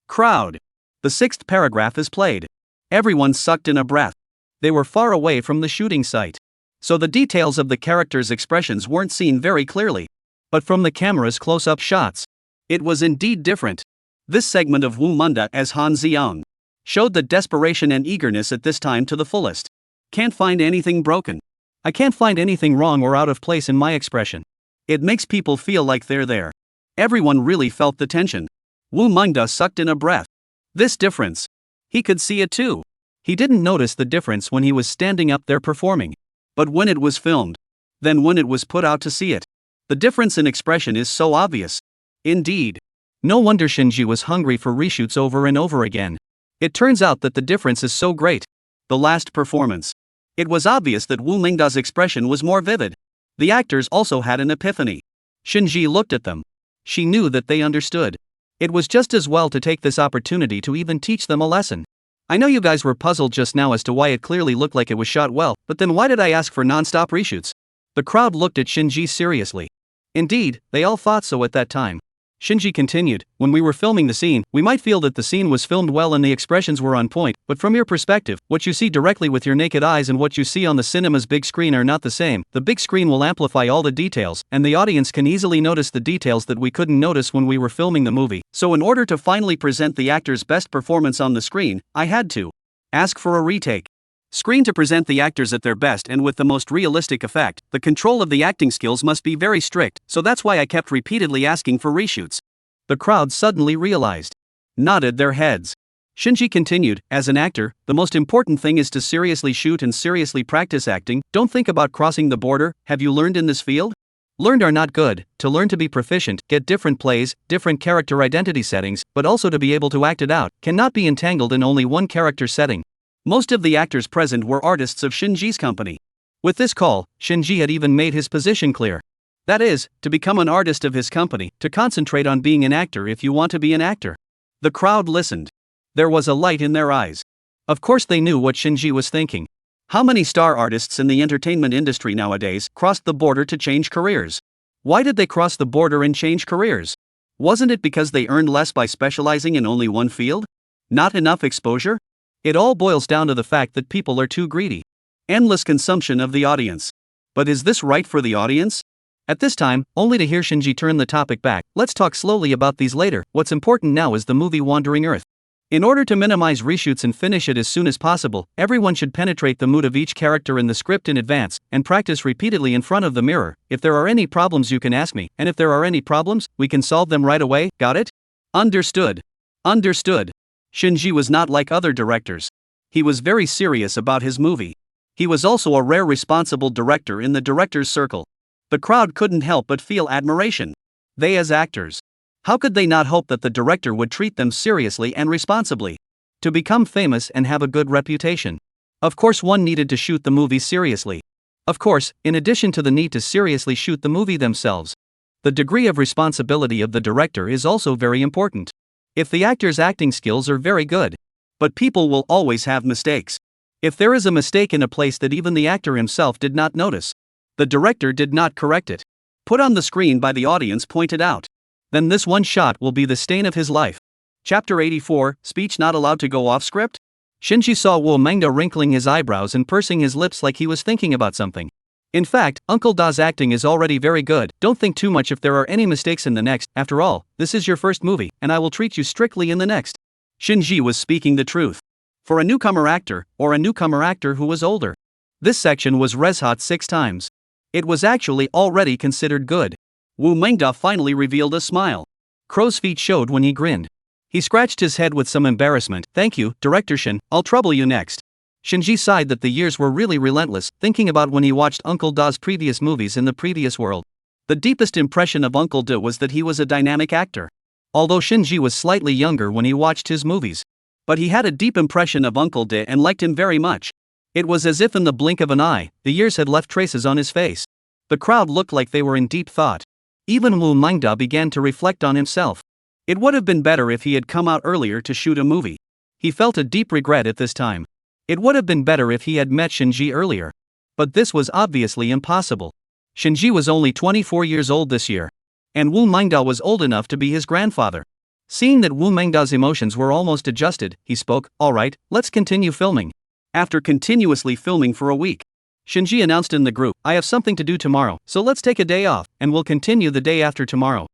Crowd. The sixth paragraph is played. Everyone sucked in a breath. They were far away from the shooting site. So the details of the characters' expressions weren't seen very clearly. But from the camera's close-up shots, it was indeed different. This segment of Wu Mingda as Han Zion showed the desperation and eagerness at this time to the fullest. Can't find anything broken. I can't find anything wrong or out of place in my expression. It makes people feel like they're there. Everyone really felt the tension. Wu Mingda sucked in a breath. This difference. He could see it too. He didn't notice the difference when he was standing up there performing. But when it was filmed. Then when it was put out to see it. The difference in expression is so obvious. Indeed. No wonder Shinji was hungry for reshoots over and over again. It turns out that the difference is so great. The last performance. It was obvious that Wu Mingda's expression was more vivid. The actors also had an epiphany. Shinji looked at them. She knew that they understood. It was just as well to take this opportunity to even teach them a lesson. I know you guys were puzzled just now as to why it clearly looked like it was shot well, but then why did I ask for non-stop reshoots? The crowd looked at Shinji seriously. Indeed, they all thought so at that time. Shinji continued, when we were filming the scene, we might feel that the scene was filmed well and the expressions were on point, but from your perspective, what you see directly with your naked eyes and what you see on the cinema's big screen are not the same. The big screen will amplify all the details, and the audience can easily notice the details that we couldn't notice when we were filming the movie. So in order to finally present the actor's best performance on the screen, I had to ask for a retake. Screen to present the actors at their best and with the most realistic effect, the control of the acting skills must be very strict, so that's why I kept repeatedly asking for reshoots. The crowd suddenly realized. Nodded their heads. Shinji continued, as an actor, the most important thing is to seriously shoot and seriously practice acting. Don't think about crossing the border. Have you learned in this field? Learned are not good. To learn to be proficient, get different plays, different character identity settings, but also to be able to act it out, cannot be entangled in only one character setting. Most of the actors present were artists of Shinji's company. With this call, Shinji had even made his position clear. That is, to become an artist of his company, to concentrate on being an actor if you want to be an actor. The crowd listened. There was a light in their eyes. Of course they knew what Shinji was thinking. How many star artists in the entertainment industry nowadays crossed the border to change careers? Why did they cross the border and change careers? Wasn't it because they earned less by specializing in only one field? Not enough exposure? It all boils down to the fact that people are too greedy. Endless consumption of the audience. But is this right for the audience? At this time, only to hear Shinji turn the topic back. Let's talk slowly about these later. What's important now is the movie Wandering Earth. In order to minimize reshoots and finish it as soon as possible, everyone should penetrate the mood of each character in the script in advance, and practice repeatedly in front of the mirror. If there are any problems you can ask me, and if there are any problems, we can solve them right away, got it? Understood. Understood. Shinji was not like other directors. He was very serious about his movie. He was also a rare responsible director in the director's circle. The crowd couldn't help but feel admiration. They as actors. How could they not hope that the director would treat them seriously and responsibly? To become famous and have a good reputation. Of course one needed to shoot the movie seriously. Of course, in addition to the need to seriously shoot the movie themselves, the degree of responsibility of the director is also very important. If the actor's acting skills are very good, but people will always have mistakes. If there is a mistake in a place that even the actor himself did not notice, the director did not correct it, put on the screen by the audience pointed out, then this one shot will be the stain of his life. Chapter 84, Speech Not Allowed to Go Off Script? Shinji saw Wu Mengda wrinkling his eyebrows and pursing his lips like he was thinking about something. In fact, Uncle Da's acting is already very good. Don't think too much if there are any mistakes in the next. After all, this is your first movie, and I will treat you strictly in the next. Shinji was speaking the truth. For a newcomer actor, or a newcomer actor who was older, this section was red hot 6 times. It was actually already considered good. Wu Mengda finally revealed a smile. Crow's feet showed when he grinned. He scratched his head with some embarrassment. Thank you, Director Shin, I'll trouble you next. Shinji sighed that the years were really relentless, thinking about when he watched Uncle Da's previous movies in the previous world. The deepest impression of Uncle Da was that he was a dynamic actor. Although Shinji was slightly younger when he watched his movies, but he had a deep impression of Uncle Da and liked him very much. It was as if in the blink of an eye, the years had left traces on his face. The crowd looked like they were in deep thought. Even Wu Mengda began to reflect on himself. It would have been better if he had come out earlier to shoot a movie. He felt a deep regret at this time. It would have been better if he had met Shinji earlier. But this was obviously impossible. Shinji was only 24 years old this year. And Wu Mengda was old enough to be his grandfather. Seeing that Wu Mengda's emotions were almost adjusted, he spoke, "Alright, let's continue filming." After continuously filming for a week, Shinji announced in the group, "I have something to do tomorrow, so let's take a day off, and we'll continue the day after tomorrow."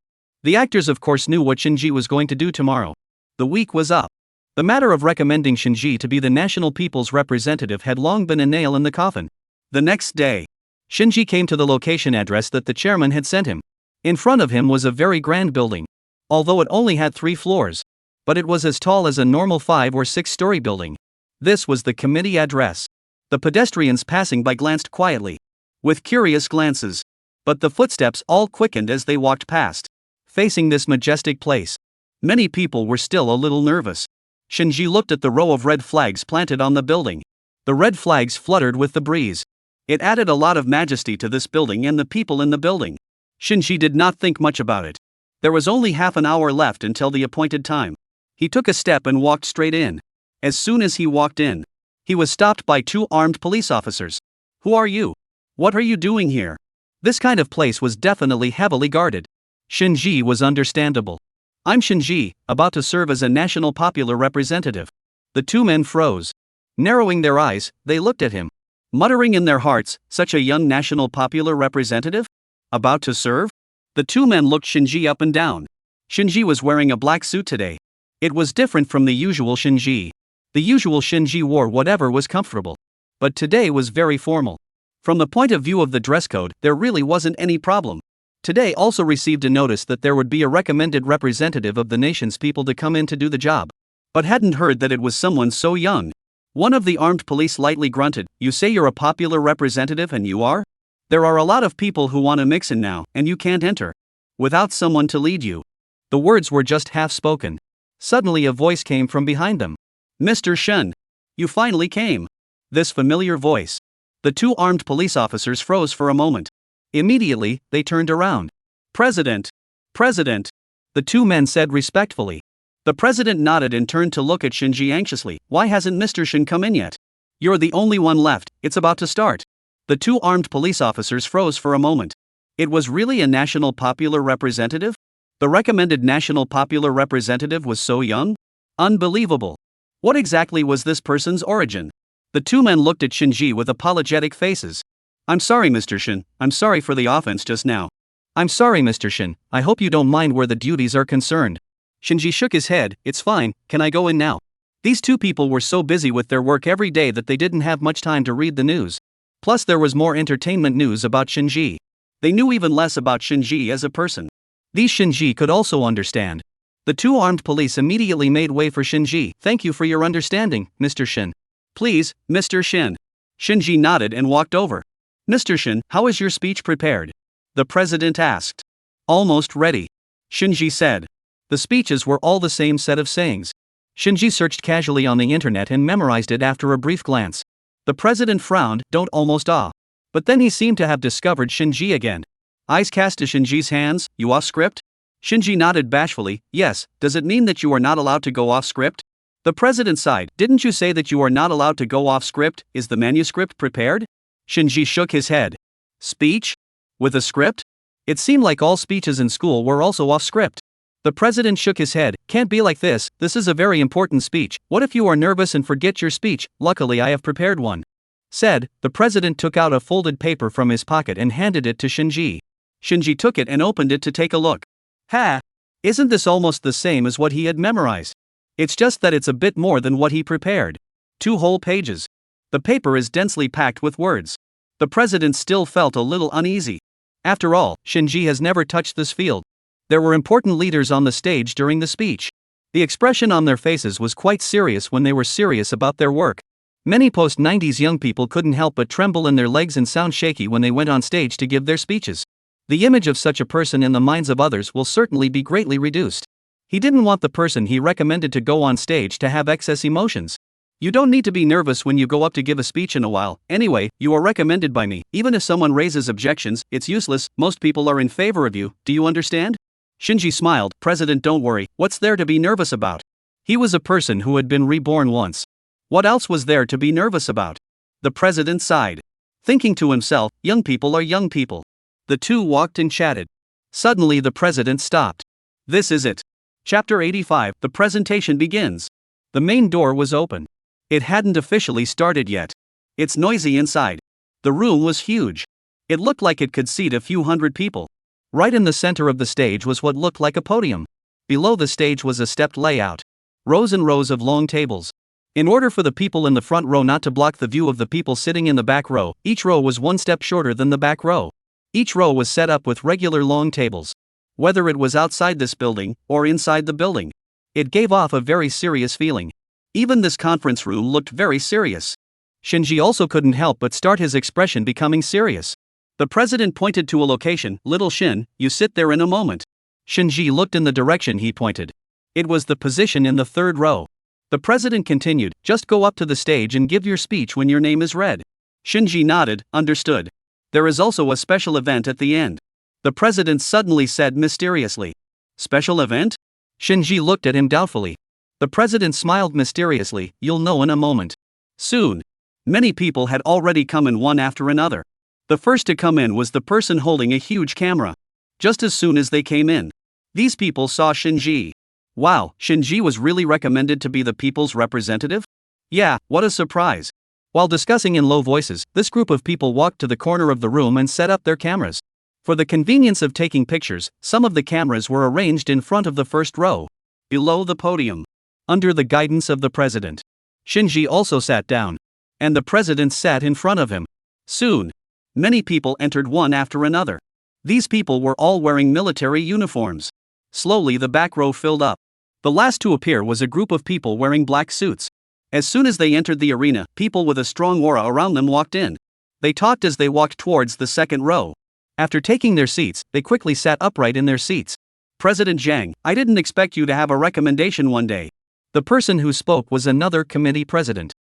The actors of course knew what Shinji was going to do tomorrow. The week was up. The matter of recommending Shinji to be the national people's representative had long been a nail in the coffin. The next day, Shinji came to the location address that the chairman had sent him. In front of him was a very grand building. Although it only had 3 floors. But it was as tall as a normal 5 or 6-story building. This was the committee address. The pedestrians passing by glanced quietly, with curious glances. But the footsteps all quickened as they walked past. Facing this majestic place, many people were still a little nervous. Shinji looked at the row of red flags planted on the building. The red flags fluttered with the breeze. It added a lot of majesty to this building and the people in the building. Shinji did not think much about it. There was only half an hour left until the appointed time. He took a step and walked straight in. As soon as he walked in, he was stopped by 2 armed police officers. "Who are you? What are you doing here?" This kind of place was definitely heavily guarded. Shinji was understandable. "I'm Shinji, about to serve as a national popular representative." The 2 men froze. Narrowing their eyes, they looked at him, muttering in their hearts, "Such a young national popular representative? About to serve?" The 2 men looked Shinji up and down. Shinji was wearing a black suit today. It was different from the usual Shinji. The usual Shinji wore whatever was comfortable. But today was very formal. From the point of view of the dress code, there really wasn't any problem. Today also received a notice that there would be a recommended representative of the nation's people to come in to do the job. But hadn't heard that it was someone so young. One of the armed police lightly grunted, "You say you're a popular representative and you are? There are a lot of people who want to mix in now, and you can't enter without someone to lead you." The words were just half spoken. Suddenly a voice came from behind them. "Mr. Shen, You finally came. This familiar voice. The two armed police officers froze for a moment. Immediately, they turned around. President! President! The two men said respectfully. The president nodded and turned to look at Shinji anxiously. Why hasn't Mr. Shin come in yet? You're the only one left, it's about to start. The two armed police officers froze for a moment. It was really a national popular representative? The recommended national popular representative was so young? Unbelievable. What exactly was this person's origin? The two men looked at Shinji with apologetic faces. I'm sorry, Mr. Shin, I'm sorry for the offense just now. I'm sorry, Mr. Shin, I hope you don't mind where the duties are concerned. Shinji shook his head. It's fine, can I go in now? These two people were so busy with their work every day that they didn't have much time to read the news. Plus there was more entertainment news about Shinji. They knew even less about Shinji as a person. These Shinji could also understand. The two armed police immediately made way for Shinji. Thank you for your understanding, Mr. Shin. Please, Mr. Shin. Shinji nodded and walked over. Mr. Shin, how is your speech prepared? The president asked. Almost ready. Shinji said. The speeches were all the same set of sayings. Shinji searched casually on the internet and memorized it after a brief glance. The president frowned, don't almost awe. But then he seemed to have discovered Shinji again. Eyes cast to Shinji's hands, you off script? Shinji nodded bashfully, yes, does it mean that you are not allowed to go off script? The president sighed, didn't you say that you are not allowed to go off script, is the manuscript prepared? Shinji shook his head. Speech? With a script? It seemed like all speeches in school were also off script. The president shook his head, can't be like this is a very important speech, what if you are nervous and forget your speech, luckily I have prepared one. Said, the president took out a folded paper from his pocket and handed it to Shinji. Shinji took it and opened it to take a look. Ha! Isn't this almost the same as what he had memorized? It's just that it's a bit more than what he prepared. 2 whole pages. The paper is densely packed with words. The president still felt a little uneasy. After all, Shinji has never touched this field. There were important leaders on the stage during the speech. The expression on their faces was quite serious when they were serious about their work. Many post-90s young people couldn't help but tremble in their legs and sound shaky when they went on stage to give their speeches. The image of such a person in the minds of others will certainly be greatly reduced. He didn't want the person he recommended to go on stage to have excess emotions. You don't need to be nervous when you go up to give a speech in a while. Anyway, you are recommended by me. Even if someone raises objections, it's useless, most people are in favor of you, do you understand? Shinji smiled, President, don't worry, what's there to be nervous about? He was a person who had been reborn once. What else was there to be nervous about? The president sighed. Thinking to himself, young people are young people. The two walked and chatted. Suddenly the president stopped. This is it. Chapter 85, the presentation begins. The main door was open. It hadn't officially started yet. It's noisy inside. The room was huge. It looked like it could seat a few hundred people. Right in the center of the stage was what looked like a podium. Below the stage was a stepped layout. Rows and rows of long tables. In order for the people in the front row not to block the view of the people sitting in the back row, each row was one step shorter than the back row. Each row was set up with regular long tables. Whether it was outside this building, or inside the building, it gave off a very serious feeling. Even this conference room looked very serious. Shinji also couldn't help but start his expression becoming serious. The president pointed to a location, Little Shin, you sit there in a moment. Shinji looked in the direction he pointed. It was the position in the 3rd row. The president continued, just go up to the stage and give your speech when your name is read. Shinji nodded, understood. There is also a special event at the end. The president suddenly said mysteriously. Special event? Shinji looked at him doubtfully. The president smiled mysteriously, you'll know in a moment. Soon. Many people had already come in one after another. The first to come in was the person holding a huge camera. Just as soon as they came in, these people saw Shinji. Wow, Shinji was really recommended to be the people's representative? Yeah, what a surprise. While discussing in low voices, this group of people walked to the corner of the room and set up their cameras. For the convenience of taking pictures, some of the cameras were arranged in front of the first row, below the podium, under the guidance of the president. Shinji also sat down, and the president sat in front of him. Soon, many people entered one after another. These people were all wearing military uniforms. Slowly the back row filled up. The last to appear was a group of people wearing black suits. As soon as they entered the arena, people with a strong aura around them walked in. They talked as they walked towards the second row. After taking their seats, they quickly sat upright in their seats. President Zhang, I didn't expect you to have a recommendation one day. The person who spoke was another committee president.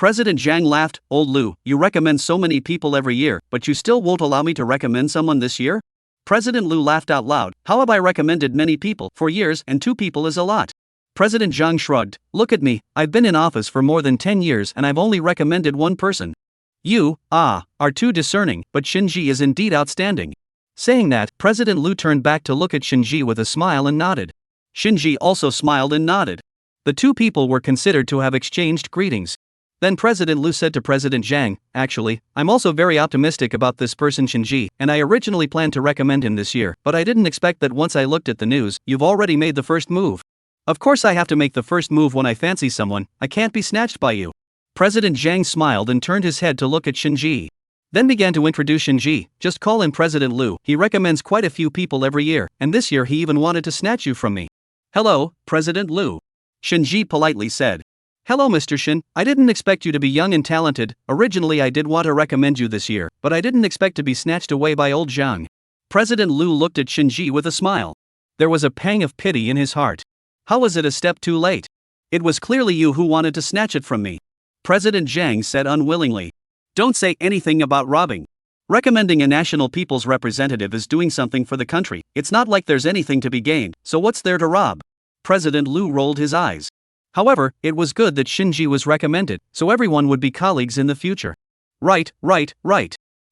President Zhang laughed. Old Lu, you recommend so many people every year, but you still won't allow me to recommend someone this year? President Lu laughed out loud. How have I recommended many people for years, and 2 people is a lot? President Zhang shrugged. Look at me, I've been in office for more than 10 years and I've only recommended 1 person. You, are too discerning, but Shinji is indeed outstanding. Saying that, President Lu turned back to look at Shinji with a smile and nodded. Shinji also smiled and nodded. The 2 people were considered to have exchanged greetings. Then President Lu said to President Zhang, actually, I'm also very optimistic about this person Shinji, and I originally planned to recommend him this year, but I didn't expect that once I looked at the news, you've already made the first move. Of course I have to make the first move when I fancy someone, I can't be snatched by you. President Zhang smiled and turned his head to look at Shinji. Then began to introduce Shinji. Just call him President Lu, he recommends quite a few people every year, and this year he even wanted to snatch you from me. Hello, President Lu. Shinji politely said. Hello Mr. Shin, I didn't expect you to be young and talented. Originally I did want to recommend you this year, but I didn't expect to be snatched away by old Zhang. President Lu looked at Shinji with a smile. There was a pang of pity in his heart. How was it a step too late? It was clearly you who wanted to snatch it from me. President Zhang said unwillingly. Don't say anything about robbing. Recommending a national people's representative is doing something for the country. It's not like there's anything to be gained, so what's there to rob? President Lu rolled his eyes. However, it was good that Shinji was recommended, so everyone would be colleagues in the future. Right.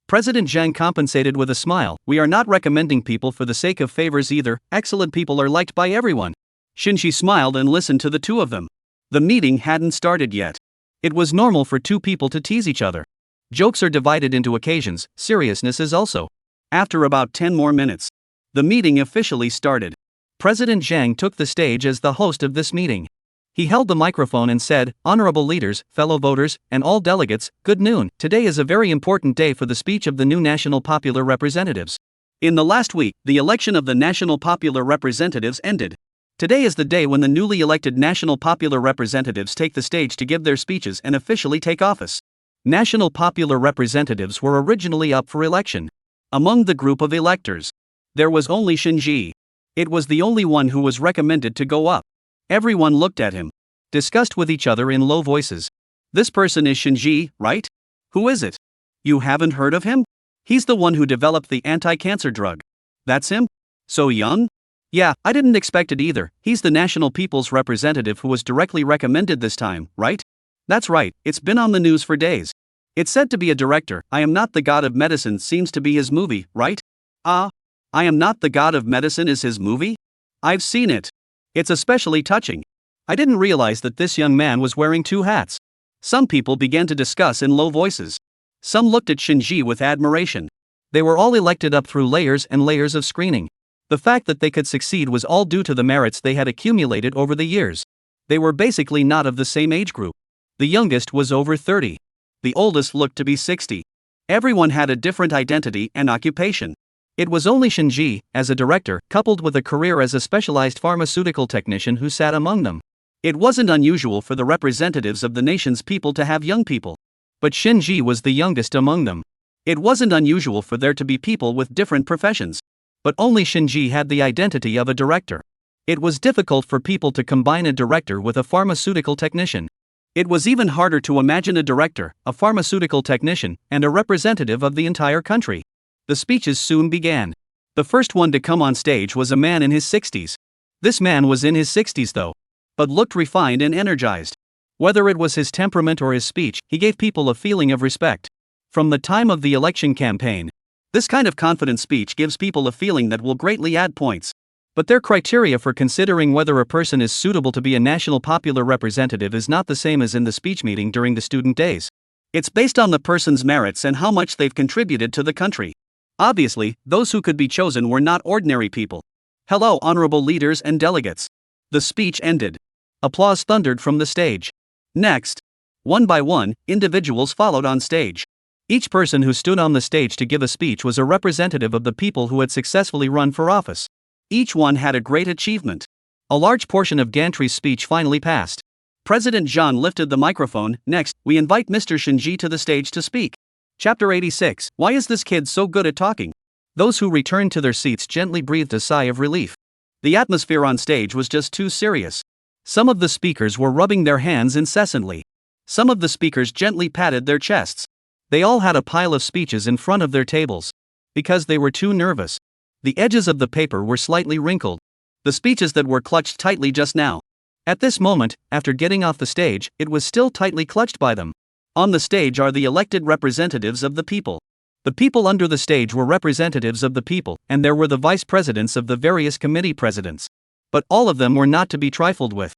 President Zhang compensated with a smile. We are not recommending people for the sake of favors either. Excellent people are liked by everyone. Shinji smiled and listened to the 2 of them. The meeting hadn't started yet. It was normal for 2 people to tease each other. Jokes are divided into occasions, seriousness is also. After about 10 more minutes, the meeting officially started. President Zhang took the stage as the host of this meeting. He held the microphone and said, Honorable leaders, fellow voters, and all delegates, good noon. Today is a very important day for the speech of the new National Popular Representatives. In the last week, the election of the National Popular Representatives ended. Today is the day when the newly elected National Popular Representatives take the stage to give their speeches and officially take office. National Popular Representatives were originally up for election. Among the group of electors, there was only Shinji. It was the only one who was recommended to go up. Everyone looked at him, discussed with each other in low voices. This person is Shinji, right? Who is it? You haven't heard of him? He's the one who developed the anti-cancer drug. That's him? So young? Yeah, I didn't expect it either. He's the National People's Representative who was directly recommended this time, right? That's right, it's been on the news for days. It's said to be a director. I Am Not the God of Medicine seems to be his movie, right? I Am Not the God of Medicine is his movie? I've seen it. It's especially touching. I didn't realize that this young man was wearing 2 hats. Some people began to discuss in low voices. Some looked at Shinji with admiration. They were all elected up through layers and layers of screening. The fact that they could succeed was all due to the merits they had accumulated over the years. They were basically not of the same age group. The youngest was over 30. The oldest looked to be 60. Everyone had a different identity and occupation. It was only Shinji, as a director, coupled with a career as a specialized pharmaceutical technician who sat among them. It wasn't unusual for the representatives of the nation's people to have young people. But Shinji was the youngest among them. It wasn't unusual for there to be people with different professions. But only Shinji had the identity of a director. It was difficult for people to combine a director with a pharmaceutical technician. It was even harder to imagine a director, a pharmaceutical technician, and a representative of the entire country. The speeches soon began. The first one to come on stage was a man in his 60s. This man was in his 60s though, but looked refined and energized. Whether it was his temperament or his speech, he gave people a feeling of respect. From the time of the election campaign, this kind of confident speech gives people a feeling that will greatly add points. But their criteria for considering whether a person is suitable to be a national popular representative is not the same as in the speech meeting during the student days. It's based on the person's merits and how much they've contributed to the country. Obviously, those who could be chosen were not ordinary people. Hello, honorable leaders and delegates. The speech ended. Applause thundered from the stage. Next, one by one, individuals followed on stage. Each person who stood on the stage to give a speech was a representative of the people who had successfully run for office. Each one had a great achievement. A large portion of Gantry's speech finally passed. President Zhang lifted the microphone. Next, we invite Mr. Shinji to the stage to speak. Chapter 86. Why is this kid so good at talking? Those who returned to their seats gently breathed a sigh of relief. The atmosphere on stage was just too serious. Some of the speakers were rubbing their hands incessantly. Some of the speakers gently patted their chests. They all had a pile of speeches in front of their tables. Because they were too nervous. The edges of the paper were slightly wrinkled. The speeches that were clutched tightly just now. At this moment, after getting off the stage, it was still tightly clutched by them. On the stage are the elected representatives of the people. The people under the stage were representatives of the people, and there were the vice presidents of the various committee presidents. But all of them were not to be trifled with.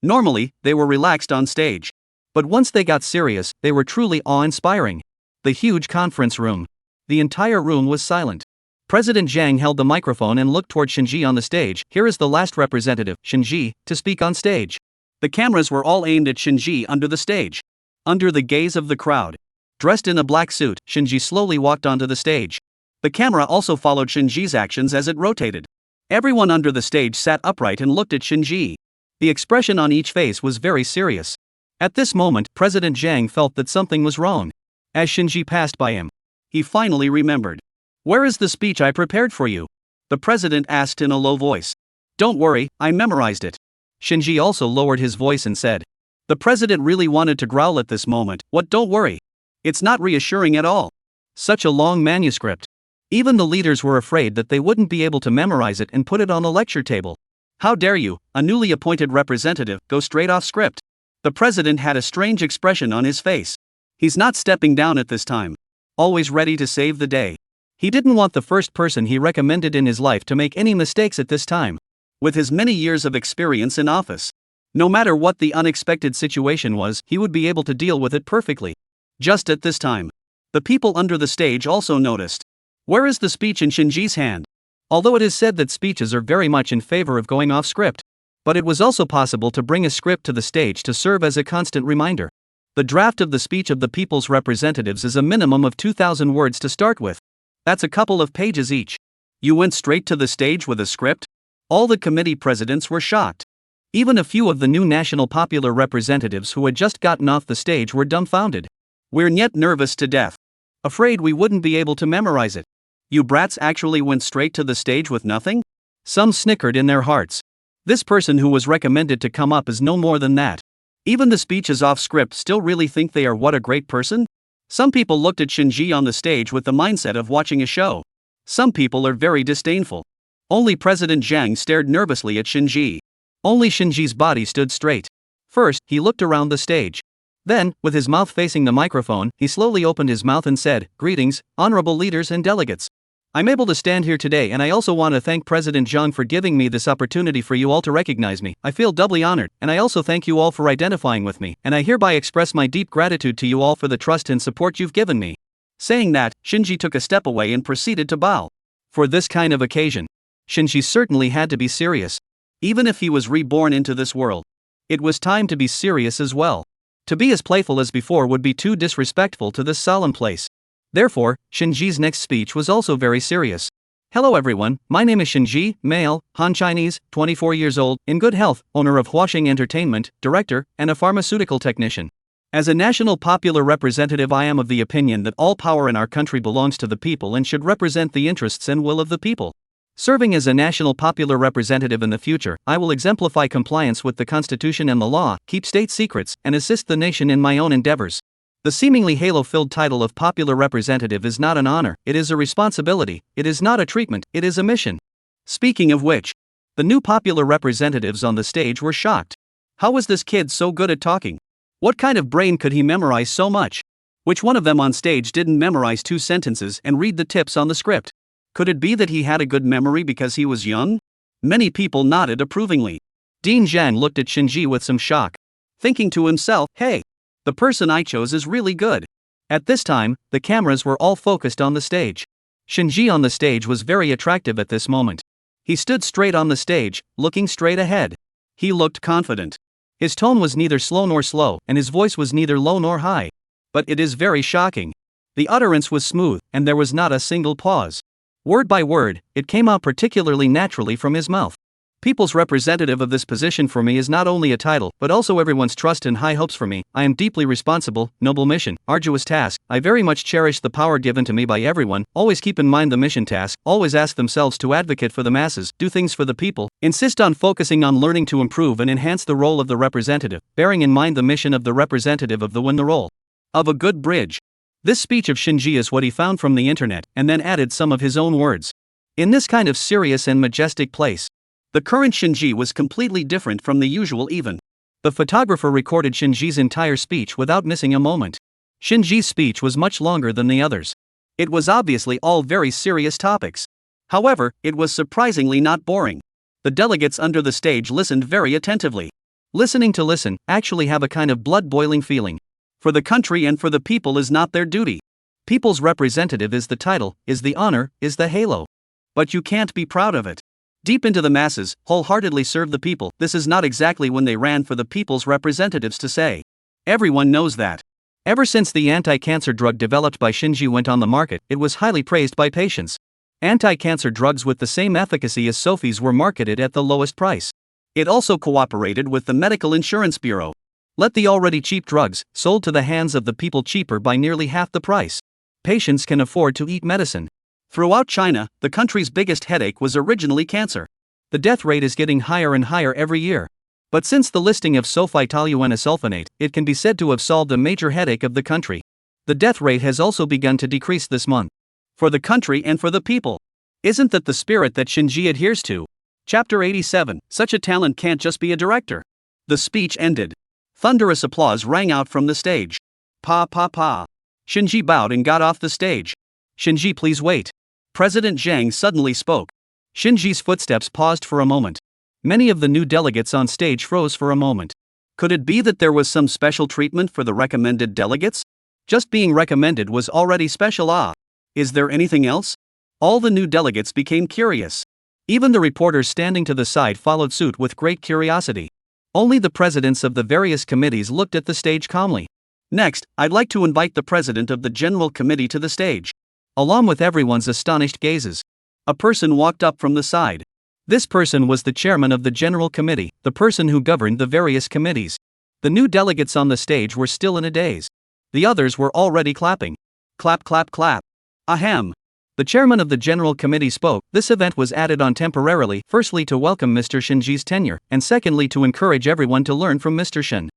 Normally, they were relaxed on stage. But once they got serious, they were truly awe-inspiring. The huge conference room. The entire room was silent. President Jiang held the microphone and looked toward Shinji on the stage. Here is the last representative, Shinji, to speak on stage. The cameras were all aimed at Shinji under the stage. Under the gaze of the crowd. Dressed in a black suit, Shinji slowly walked onto the stage. The camera also followed Shinji's actions as it rotated. Everyone under the stage sat upright and looked at Shinji. The expression on each face was very serious. At this moment, President Jiang felt that something was wrong. As Shinji passed by him, he finally remembered. "Where is the speech I prepared for you?" the president asked in a low voice. "Don't worry, I memorized it." Shinji also lowered his voice and said. The president really wanted to growl at this moment. "What, don't worry? It's not reassuring at all. Such a long manuscript." Even the leaders were afraid that they wouldn't be able to memorize it and put it on the lecture table. "How dare you, a newly appointed representative, go straight off script?" The president had a strange expression on his face. He's not stepping down at this time. Always ready to save the day. He didn't want the first person he recommended in his life to make any mistakes at this time. With his many years of experience in office, no matter what the unexpected situation was, he would be able to deal with it perfectly. Just at this time, the people under the stage also noticed. Where is the speech in Shinji's hand? Although it is said that speeches are very much in favor of going off script, but it was also possible to bring a script to the stage to serve as a constant reminder. The draft of the speech of the people's representatives is a minimum of 2,000 words to start with. That's a couple of pages each. You went straight to the stage with a script? All the committee presidents were shocked. Even a few of the new national popular representatives who had just gotten off the stage were dumbfounded. "We're yet nervous to death. Afraid we wouldn't be able to memorize it. You brats actually went straight to the stage with nothing?" Some snickered in their hearts. This person who was recommended to come up is no more than that. Even the speeches off script still really think they are what a great person? Some people looked at Shinji on the stage with the mindset of watching a show. Some people are very disdainful. Only President Jiang stared nervously at Shinji. Only Shinji's body stood straight. First, he looked around the stage. Then, with his mouth facing the microphone, he slowly opened his mouth and said, "Greetings, honorable leaders and delegates. I'm able to stand here today, and I also want to thank President Jiang for giving me this opportunity for you all to recognize me. I feel doubly honored, and I also thank you all for identifying with me, and I hereby express my deep gratitude to you all for the trust and support you've given me." Saying that, Shinji took a step away and proceeded to bow. For this kind of occasion, Shinji certainly had to be serious. Even if he was reborn into this world, it was time to be serious as well. To be as playful as before would be too disrespectful to this solemn place. Therefore, Shinji's next speech was also very serious. "Hello everyone, my name is Shinji, male, Han Chinese, 24 years old, in good health, owner of Huaxing Entertainment, director, and a pharmaceutical technician. As a national popular representative, I am of the opinion that all power in our country belongs to the people and should represent the interests and will of the people. Serving as a national popular representative in the future, I will exemplify compliance with the Constitution and the law, keep state secrets, and assist the nation in my own endeavors." The seemingly halo-filled title of popular representative is not an honor, it is a responsibility, it is not a treatment, it is a mission. Speaking of which, the new popular representatives on the stage were shocked. How was this kid so good at talking? What kind of brain could he memorize so much? Which one of them on stage didn't memorize 2 sentences and read the tips on the script? Could it be that he had a good memory because he was young? Many people nodded approvingly. Dean Zhan looked at Shinji with some shock, thinking to himself, "Hey, the person I chose is really good." At this time, the cameras were all focused on the stage. Shinji on the stage was very attractive at this moment. He stood straight on the stage, looking straight ahead. He looked confident. His tone was neither slow nor slow, and his voice was neither low nor high. But it is very shocking. The utterance was smooth, and there was not a single pause. Word by word, it came out particularly naturally from his mouth. People's representative of this position for me is not only a title, but also everyone's trust and high hopes for me. I am deeply responsible, noble mission, arduous task. I very much cherish the power given to me by everyone. Always keep in mind the mission task, always ask themselves to advocate for the masses, do things for the people, insist on focusing on learning to improve and enhance the role of the representative, bearing in mind the mission of the representative of the win the role of a good bridge. This speech of Shinji is what he found from the internet, and then added some of his own words. In this kind of serious and majestic place, the current Shinji was completely different from the usual even. The photographer recorded Shinji's entire speech without missing a moment. Shinji's speech was much longer than the others. It was obviously all very serious topics. However, it was surprisingly not boring. The delegates under the stage listened very attentively. Listening to listen, actually have a kind of blood-boiling feeling. For the country and for the people is not their duty. People's representative is the title, is the honor, is the halo. But you can't be proud of it. Deep into the masses, wholeheartedly serve the people. This is not exactly when they ran for the people's representatives to say. Everyone knows that. Ever since the anti-cancer drug developed by Shinji went on the market, it was highly praised by patients. Anti-cancer drugs with the same efficacy as Sophie's were marketed at the lowest price. It also cooperated with the Medical Insurance Bureau. Let the already cheap drugs, sold to the hands of the people cheaper by nearly half the price. Patients can afford to eat medicine. Throughout China, the country's biggest headache was originally cancer. The death rate is getting higher and higher every year. But since the listing of sulfitoluene, it can be said to have solved a major headache of the country. The death rate has also begun to decrease this month. For the country and for the people. Isn't that the spirit that Shinji adheres to? Chapter 87. Such a talent can't just be a director. The speech ended. Thunderous applause rang out from the stage. Pa pa pa. Shinji bowed and got off the stage. Shinji, please wait. President Zhang suddenly spoke. Shinji's footsteps paused for a moment. Many of the new delegates on stage froze for a moment. Could it be that there was some special treatment for the recommended delegates? Just being recommended was already special. Is there anything else? All the new delegates became curious. Even the reporters standing to the side followed suit with great curiosity. Only the presidents of the various committees looked at the stage calmly. Next, I'd like to invite the president of the General Committee to the stage. Along with everyone's astonished gazes, a person walked up from the side. This person was the chairman of the General Committee, the person who governed the various committees. The new delegates on the stage were still in a daze. The others were already clapping. Clap, clap, clap. Ahem. The chairman of the General Committee spoke. This event was added on temporarily, firstly to welcome Mr. Shinji's tenure, and secondly to encourage everyone to learn from Mr. Shin.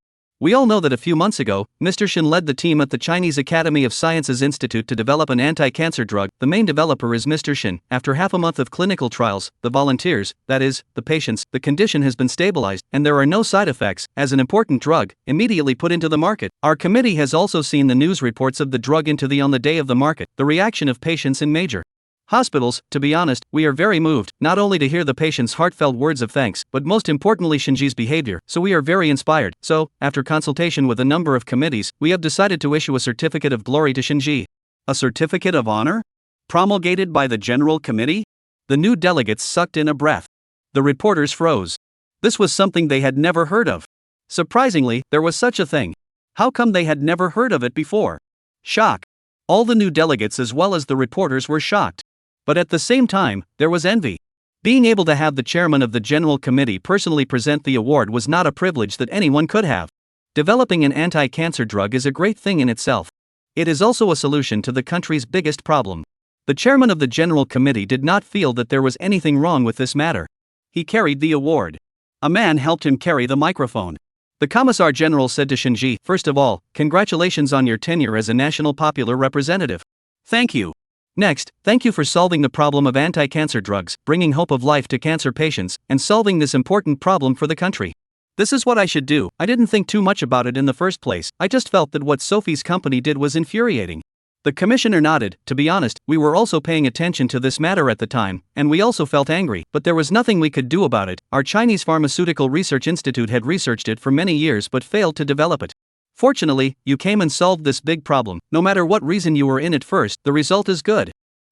We all know that a few months ago, Mr. Shin led the team at the Chinese Academy of Sciences Institute to develop an anti-cancer drug. The main developer is Mr. Shin. After half a month of clinical trials, the volunteers, that is, the patients, the condition has been stabilized, and there are no side effects, as an important drug, immediately put into the market. Our committee has also seen the news reports of the drug on the day of the market, the reaction of patients in major hospitals. To be honest, we are very moved, not only to hear the patient's heartfelt words of thanks, but most importantly Shinji's behavior, so we are very inspired. So, after consultation with a number of committees, we have decided to issue a certificate of glory to Shinji. A certificate of honor? Promulgated by the General Committee? The new delegates sucked in a breath. The reporters froze. This was something they had never heard of. Surprisingly, there was such a thing. How come they had never heard of it before? Shock. All the new delegates as well as the reporters were shocked. But at the same time, there was envy. Being able to have the chairman of the General Committee personally present the award was not a privilege that anyone could have. Developing an anti-cancer drug is a great thing in itself. It is also a solution to the country's biggest problem. The chairman of the General Committee did not feel that there was anything wrong with this matter. He carried the award. A man helped him carry the microphone. The Commissar General said to Shinji, "First of all, congratulations on your tenure as a national popular representative. Thank you. Next, thank you for solving the problem of anti-cancer drugs, bringing hope of life to cancer patients, and solving this important problem for the country. This is what I should do. I didn't think too much about it in the first place, I just felt that what Sophie's company did was infuriating." The commissioner nodded. To be honest, we were also paying attention to this matter at the time, and we also felt angry, but there was nothing we could do about it. Our Chinese Pharmaceutical Research Institute had researched it for many years but failed to develop it. Fortunately, you came and solved this big problem. No matter what reason you were in at first, the result is good.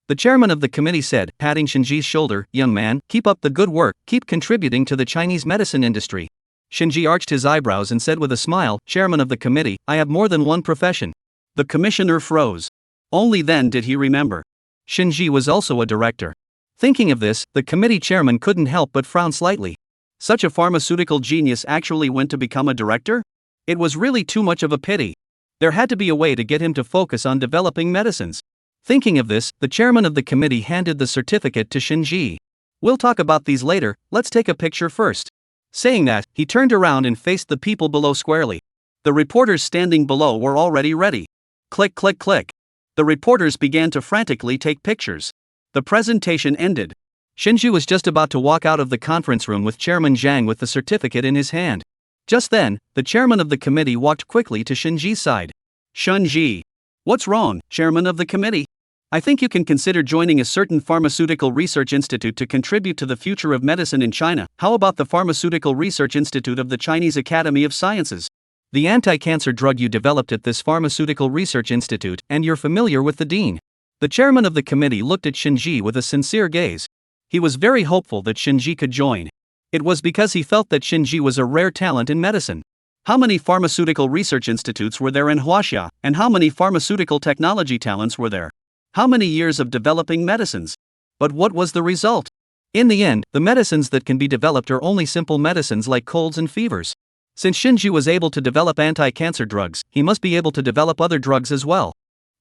The chairman of the committee said, patting Shinji's shoulder, "Young man, keep up the good work, keep contributing to the Chinese medicine industry." Shinji arched his eyebrows and said with a smile, "Chairman of the committee, I have more than one profession." The commissioner froze. Only then did he remember. Shinji was also a director. Thinking of this, the committee chairman couldn't help but frown slightly. Such a pharmaceutical genius actually went to become a director? It was really too much of a pity. There had to be a way to get him to focus on developing medicines. Thinking of this, the chairman of the committee handed the certificate to Shinji. We'll talk about these later, let's take a picture first. Saying that, he turned around and faced the people below squarely. The reporters standing below were already ready. Click, click, click. The reporters began to frantically take pictures. The presentation ended. Shinji was just about to walk out of the conference room with Chairman Zhang with the certificate in his hand. Just then, the chairman of the committee walked quickly to Shinji's side. Shinji. What's wrong, chairman of the committee? I think you can consider joining a certain pharmaceutical research institute to contribute to the future of medicine in China. How about the Pharmaceutical Research Institute of the Chinese Academy of Sciences? The anti-cancer drug you developed at this Pharmaceutical Research Institute, and you're familiar with the dean. The chairman of the committee looked at Shinji with a sincere gaze. He was very hopeful that Shinji could join. It was because he felt that Shinji was a rare talent in medicine. How many pharmaceutical research institutes were there in Huaxia, and how many pharmaceutical technology talents were there? How many years of developing medicines? But what was the result? In the end, the medicines that can be developed are only simple medicines like colds and fevers. Since Shinji was able to develop anti-cancer drugs, he must be able to develop other drugs as well.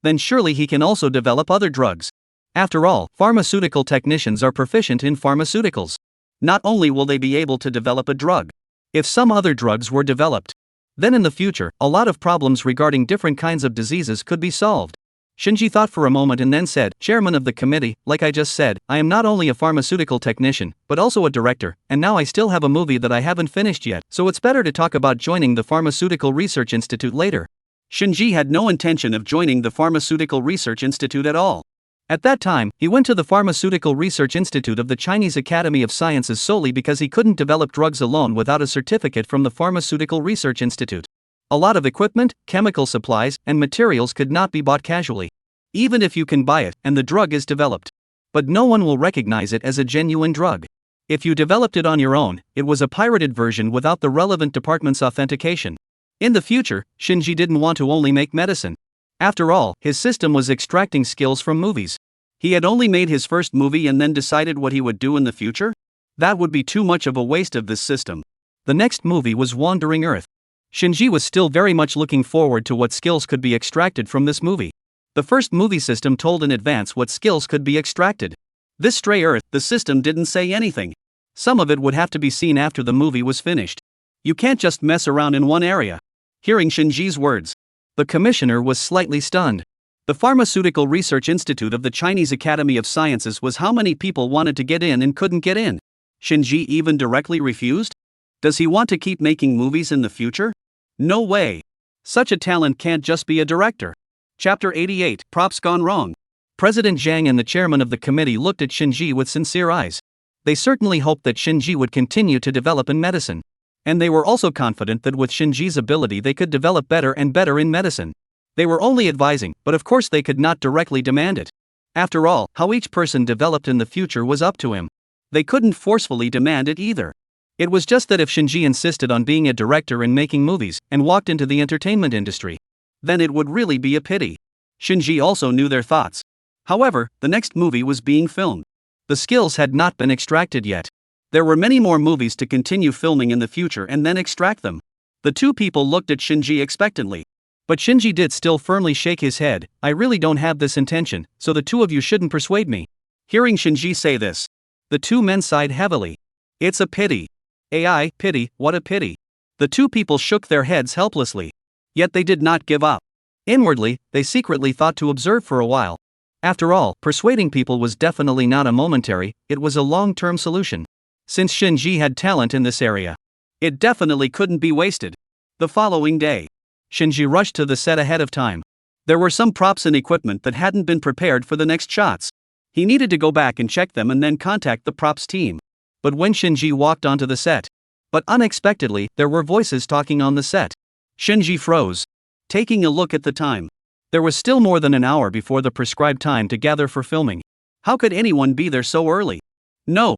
Then surely he can also develop other drugs. After all, pharmaceutical technicians are proficient in pharmaceuticals. Not only will they be able to develop a drug, if some other drugs were developed, then in the future, a lot of problems regarding different kinds of diseases could be solved. Shinji thought for a moment and then said, Chairman of the committee, like I just said, I am not only a pharmaceutical technician, but also a director, and now I still have a movie that I haven't finished yet, so it's better to talk about joining the Pharmaceutical Research Institute later. Shinji had no intention of joining the Pharmaceutical Research Institute at all. At that time, he went to the Pharmaceutical Research Institute of the Chinese Academy of Sciences solely because he couldn't develop drugs alone without a certificate from the Pharmaceutical Research Institute. A lot of equipment, chemical supplies, and materials could not be bought casually. Even if you can buy it, and the drug is developed. But no one will recognize it as a genuine drug. If you developed it on your own, it was a pirated version without the relevant department's authentication. In the future, Shinji didn't want to only make medicine. After all, his system was extracting skills from movies. He had only made his first movie and then decided what he would do in the future? That would be too much of a waste of this system. The next movie was Wandering Earth. Shinji was still very much looking forward to what skills could be extracted from this movie. The first movie system told in advance what skills could be extracted. This Stray Earth, the system didn't say anything. Some of it would have to be seen after the movie was finished. You can't just mess around in one area. Hearing Shinji's words, the commissioner was slightly stunned. The Pharmaceutical Research Institute of the Chinese Academy of Sciences was how many people wanted to get in and couldn't get in. Shinji even directly refused? Does he want to keep making movies in the future? No way. Such a talent can't just be a director. Chapter 88, Props Gone Wrong. President Zhang and the chairman of the committee looked at Shinji with sincere eyes. They certainly hoped that Shinji would continue to develop in medicine. And they were also confident that with Shinji's ability they could develop better and better in medicine. They were only advising, but of course they could not directly demand it. After all, how each person developed in the future was up to him. They couldn't forcefully demand it either. It was just that if Shinji insisted on being a director and making movies, and walked into the entertainment industry, then it would really be a pity. Shinji also knew their thoughts. However, the next movie was being filmed. The skills had not been extracted yet. There were many more movies to continue filming in the future and then extract them. The two people looked at Shinji expectantly. But Shinji did still firmly shake his head. I really don't have this intention, so the two of you shouldn't persuade me. Hearing Shinji say this, the two men sighed heavily. It's a pity. AI, pity, what a pity. The two people shook their heads helplessly. Yet they did not give up. Inwardly, they secretly thought to observe for a while. After all, persuading people was definitely not a momentary, it was a long-term solution. Since Shinji had talent in this area, it definitely couldn't be wasted. The following day, Shinji rushed to the set ahead of time. There were some props and equipment that hadn't been prepared for the next shots. He needed to go back and check them and then contact the props team. But when Shinji walked onto the set, but unexpectedly, there were voices talking on the set. Shinji froze. Taking a look at the time, there was still more than an hour before the prescribed time to gather for filming. How could anyone be there so early? No.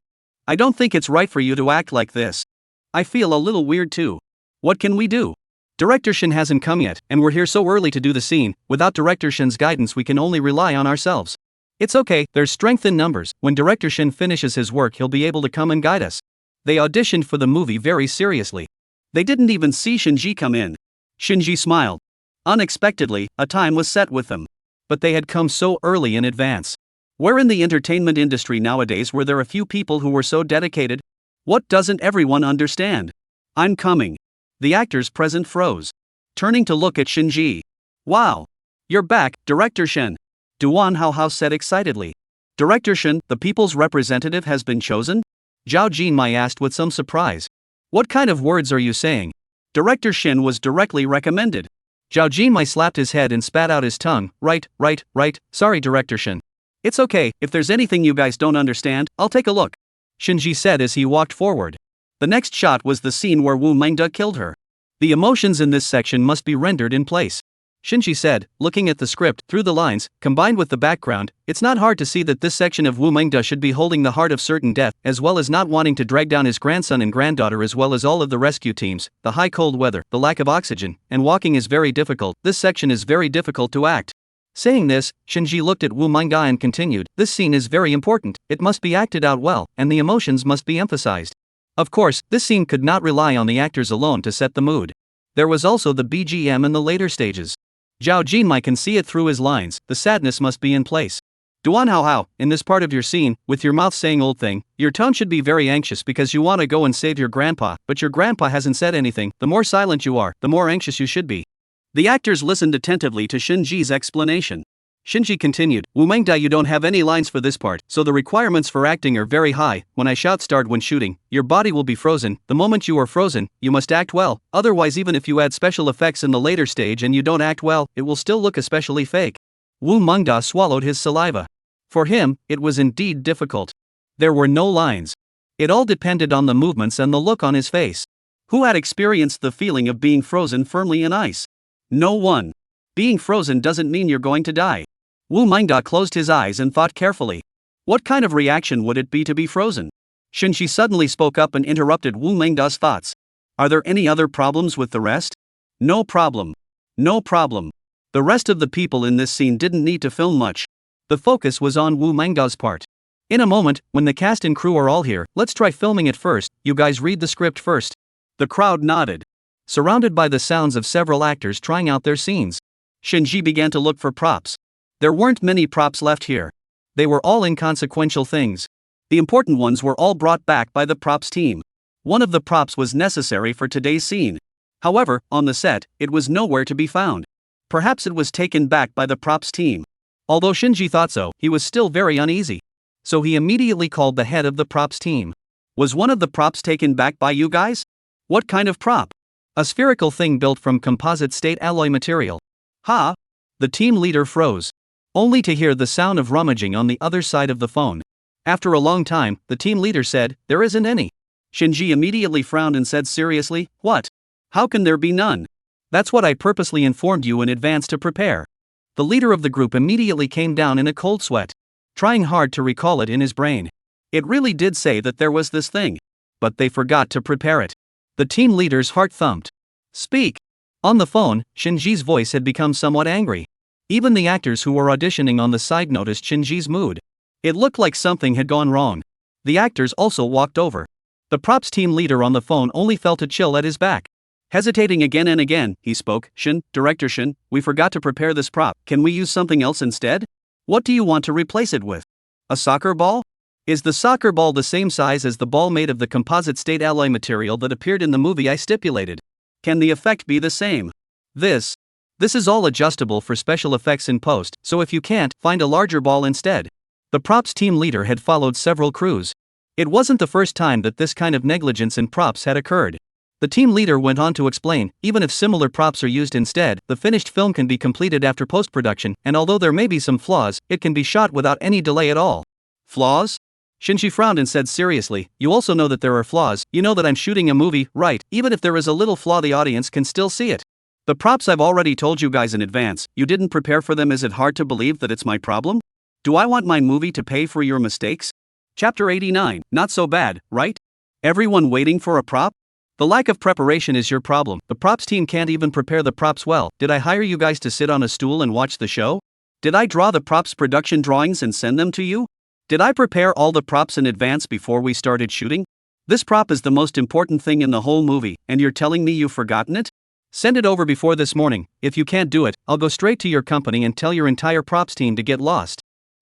I don't think it's right for you to act like this. I feel a little weird too. What can we do? Director Shin hasn't come yet, and we're here so early to do the scene. Without Director Shin's guidance we can only rely on ourselves. It's okay, there's strength in numbers. When director Shin finishes his work, he'll be able to come and guide us. They auditioned for the movie very seriously. They didn't even see Shinji come in. Shinji smiled. Unexpectedly, a time was set with them. But they had come so early in advance. Where in the entertainment industry nowadays were there a few people who were so dedicated? What doesn't everyone understand? I'm coming. The actors present froze, turning to look at Shinji. Wow! You're back, Director Shin. Duan Hao said excitedly. Director Shin, the people's representative has been chosen? Zhao Jinmai asked with some surprise. What kind of words are you saying? Director Shin was directly recommended. Zhao Jinmai slapped his head and spat out his tongue. Right. Sorry, Director Shin. It's okay, if there's anything you guys don't understand, I'll take a look. Shinji said as he walked forward. The next shot was the scene where Wu Mengda killed her. The emotions in this section must be rendered in place. Shinji said, looking at the script. Through the lines, combined with the background, it's not hard to see that this section of Wu Mengda should be holding the heart of certain death, as well as not wanting to drag down his grandson and granddaughter, as well as all of the rescue teams. The high cold weather, the lack of oxygen, and walking is very difficult. This section is very difficult to act. Saying this, Shinji looked at Wu Mengda and continued, this scene is very important, it must be acted out well, and the emotions must be emphasized. Of course, this scene could not rely on the actors alone to set the mood. There was also the BGM in the later stages. Zhao Jinmai can see it through his lines, the sadness must be in place. Duan Hao, in this part of your scene, with your mouth saying old thing, your tone should be very anxious because you want to go and save your grandpa, but your grandpa hasn't said anything. The more silent you are, the more anxious you should be. The actors listened attentively to Shinji's explanation. Shinji continued, Wu Mengda, you don't have any lines for this part, so the requirements for acting are very high. When I shout start when shooting, your body will be frozen. The moment you are frozen, you must act well, otherwise even if you add special effects in the later stage and you don't act well, it will still look especially fake. Wu Mengda swallowed his saliva. For him, it was indeed difficult. There were no lines. It all depended on the movements and the look on his face. Who had experienced the feeling of being frozen firmly in ice? No one. Being frozen doesn't mean you're going to die. Wu Mengda closed his eyes and thought carefully. What kind of reaction would it be to be frozen? Shinji suddenly spoke up and interrupted Wu Mengda's thoughts. Are there any other problems with the rest? No problem. No problem. The rest of the people in this scene didn't need to film much. The focus was on Wu Mengda's part. In a moment, when the cast and crew are all here, let's try filming it first. You guys read the script first. The crowd nodded. Surrounded by the sounds of several actors trying out their scenes, Shinji began to look for props. There weren't many props left here. They were all inconsequential things. The important ones were all brought back by the props team. One of the props was necessary for today's scene. However, on the set, it was nowhere to be found. Perhaps it was taken back by the props team. Although Shinji thought so, he was still very uneasy. So he immediately called the head of the props team. Was one of the props taken back by you guys? What kind of prop? A spherical thing built from composite state alloy material. Ha! The team leader froze. Only to hear the sound of rummaging on the other side of the phone. After a long time, the team leader said, there isn't any. Shinji immediately frowned and said seriously, what? How can there be none? That's what I purposely informed you in advance to prepare. The leader of the group immediately came down in a cold sweat, trying hard to recall it in his brain. It really did say that there was this thing. But they forgot to prepare it. The team leader's heart thumped. Speak. On the phone, Shinji's voice had become somewhat angry. Even the actors who were auditioning on the side noticed Shinji's mood. It looked like something had gone wrong. The actors also walked over. The props team leader on the phone only felt a chill at his back. Hesitating again and again, he spoke, Shin, Director Shin, we forgot to prepare this prop. Can we use something else instead? What do you want to replace it with? A soccer ball? Is the soccer ball the same size as the ball made of the composite state alloy material that appeared in the movie I stipulated? Can the effect be the same? This is all adjustable for special effects in post, so if you can't, find a larger ball instead. The props team leader had followed several crews. It wasn't the first time that this kind of negligence in props had occurred. The team leader went on to explain, even if similar props are used instead, the finished film can be completed after post-production, and although there may be some flaws, it can be shot without any delay at all. Flaws? Shinji frowned and said seriously, you also know that there are flaws, you know that I'm shooting a movie, right? Even if there is a little flaw, the audience can still see it. The props I've already told you guys in advance, you didn't prepare for them. Is it hard to believe that it's my problem? Do I want my movie to pay for your mistakes? Chapter 89, not so bad, right? Everyone waiting for a prop? The lack of preparation is your problem. The props team can't even prepare the props well. Did I hire you guys to sit on a stool and watch the show? Did I draw the props production drawings and send them to you? Did I prepare all the props in advance before we started shooting? This prop is the most important thing in the whole movie, and you're telling me you've forgotten it? Send it over before this morning. If you can't do it, I'll go straight to your company and tell your entire props team to get lost.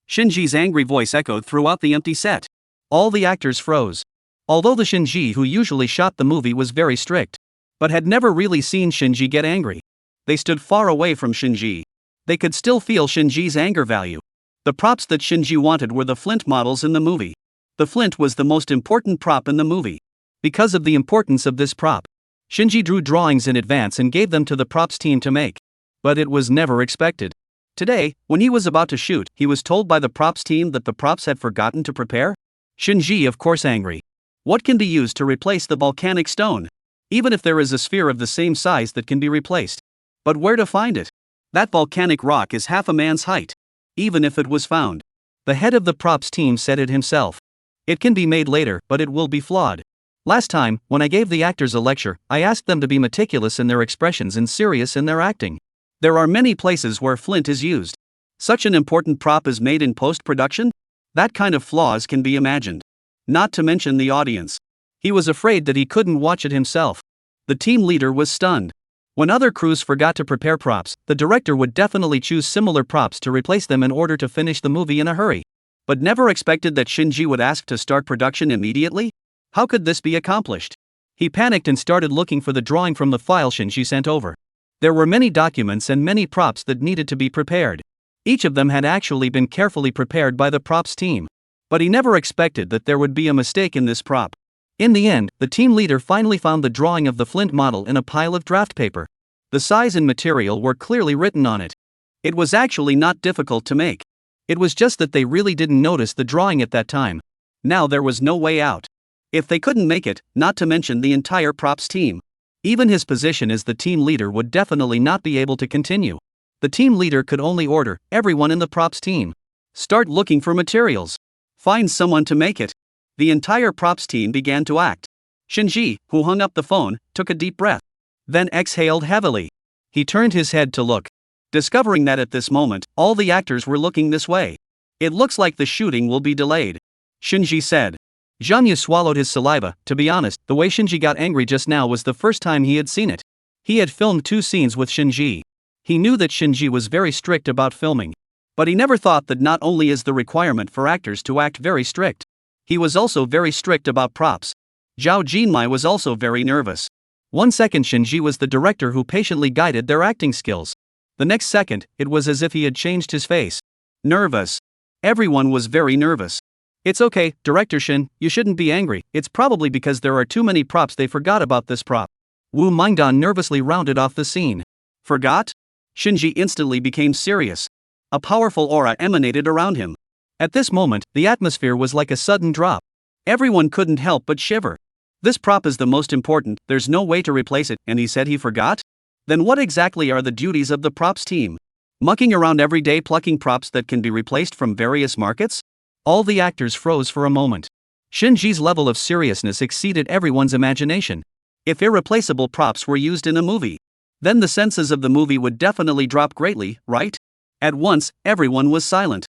Shinji's angry voice echoed throughout the empty set. All the actors froze. Although the Shinji who usually shot the movie was very strict, but had never really seen Shinji get angry. They stood far away from Shinji. They could still feel Shinji's anger value. The props that Shinji wanted were the Flint models in the movie. The Flint was the most important prop in the movie. Because of the importance of this prop, Shinji drew drawings in advance and gave them to the props team to make. But it was never expected. Today, when he was about to shoot, he was told by the props team that the props had forgotten to prepare. Shinji, of course, angry. What can be used to replace the volcanic stone? Even if there is a sphere of the same size that can be replaced. But where to find it? That volcanic rock is half a man's height. Even if it was found. The head of the props team said it himself. It can be made later, but it will be flawed. Last time, when I gave the actors a lecture, I asked them to be meticulous in their expressions and serious in their acting. There are many places where Flint is used. Such an important prop is made in post-production? That kind of flaws can be imagined. Not to mention the audience. He was afraid that he couldn't watch it himself. The team leader was stunned. When other crews forgot to prepare props, the director would definitely choose similar props to replace them in order to finish the movie in a hurry. But never expected that Shinji would ask to start production immediately? How could this be accomplished? He panicked and started looking for the drawing from the file Shinji sent over. There were many documents and many props that needed to be prepared. Each of them had actually been carefully prepared by the props team. But he never expected that there would be a mistake in this prop. In the end, the team leader finally found the drawing of the Flint model in a pile of draft paper. The size and material were clearly written on it. It was actually not difficult to make. It was just that they really didn't notice the drawing at that time. Now there was no way out. If they couldn't make it, not to mention the entire props team, even his position as the team leader would definitely not be able to continue. The team leader could only order everyone in the props team. Start looking for materials. Find someone to make it. The entire props team began to act. Shinji, who hung up the phone, took a deep breath. Then exhaled heavily. He turned his head to look. Discovering that at this moment, all the actors were looking this way. It looks like the shooting will be delayed. Shinji said. Jianyu swallowed his saliva. To be honest, the way Shinji got angry just now was the first time he had seen it. He had filmed 2 scenes with Shinji. He knew that Shinji was very strict about filming. But he never thought that not only is the requirement for actors to act very strict, he was also very strict about props. Zhao Jinmai was also very nervous. One second Shinji was the director who patiently guided their acting skills. The next second, it was as if he had changed his face. Nervous. Everyone was very nervous. It's okay, Director Shin, you shouldn't be angry. It's probably because there are too many props they forgot about this prop. Wu Mingdan nervously rounded off the scene. Forgot? Shinji instantly became serious. A powerful aura emanated around him. At this moment, the atmosphere was like a sudden drop. Everyone couldn't help but shiver. This prop is the most important, there's no way to replace it, and he said he forgot? Then what exactly are the duties of the props team? Mucking around every day plucking props that can be replaced from various markets? All the actors froze for a moment. Shinji's level of seriousness exceeded everyone's imagination. If irreplaceable props were used in a movie, then the senses of the movie would definitely drop greatly, right? At once, everyone was silent.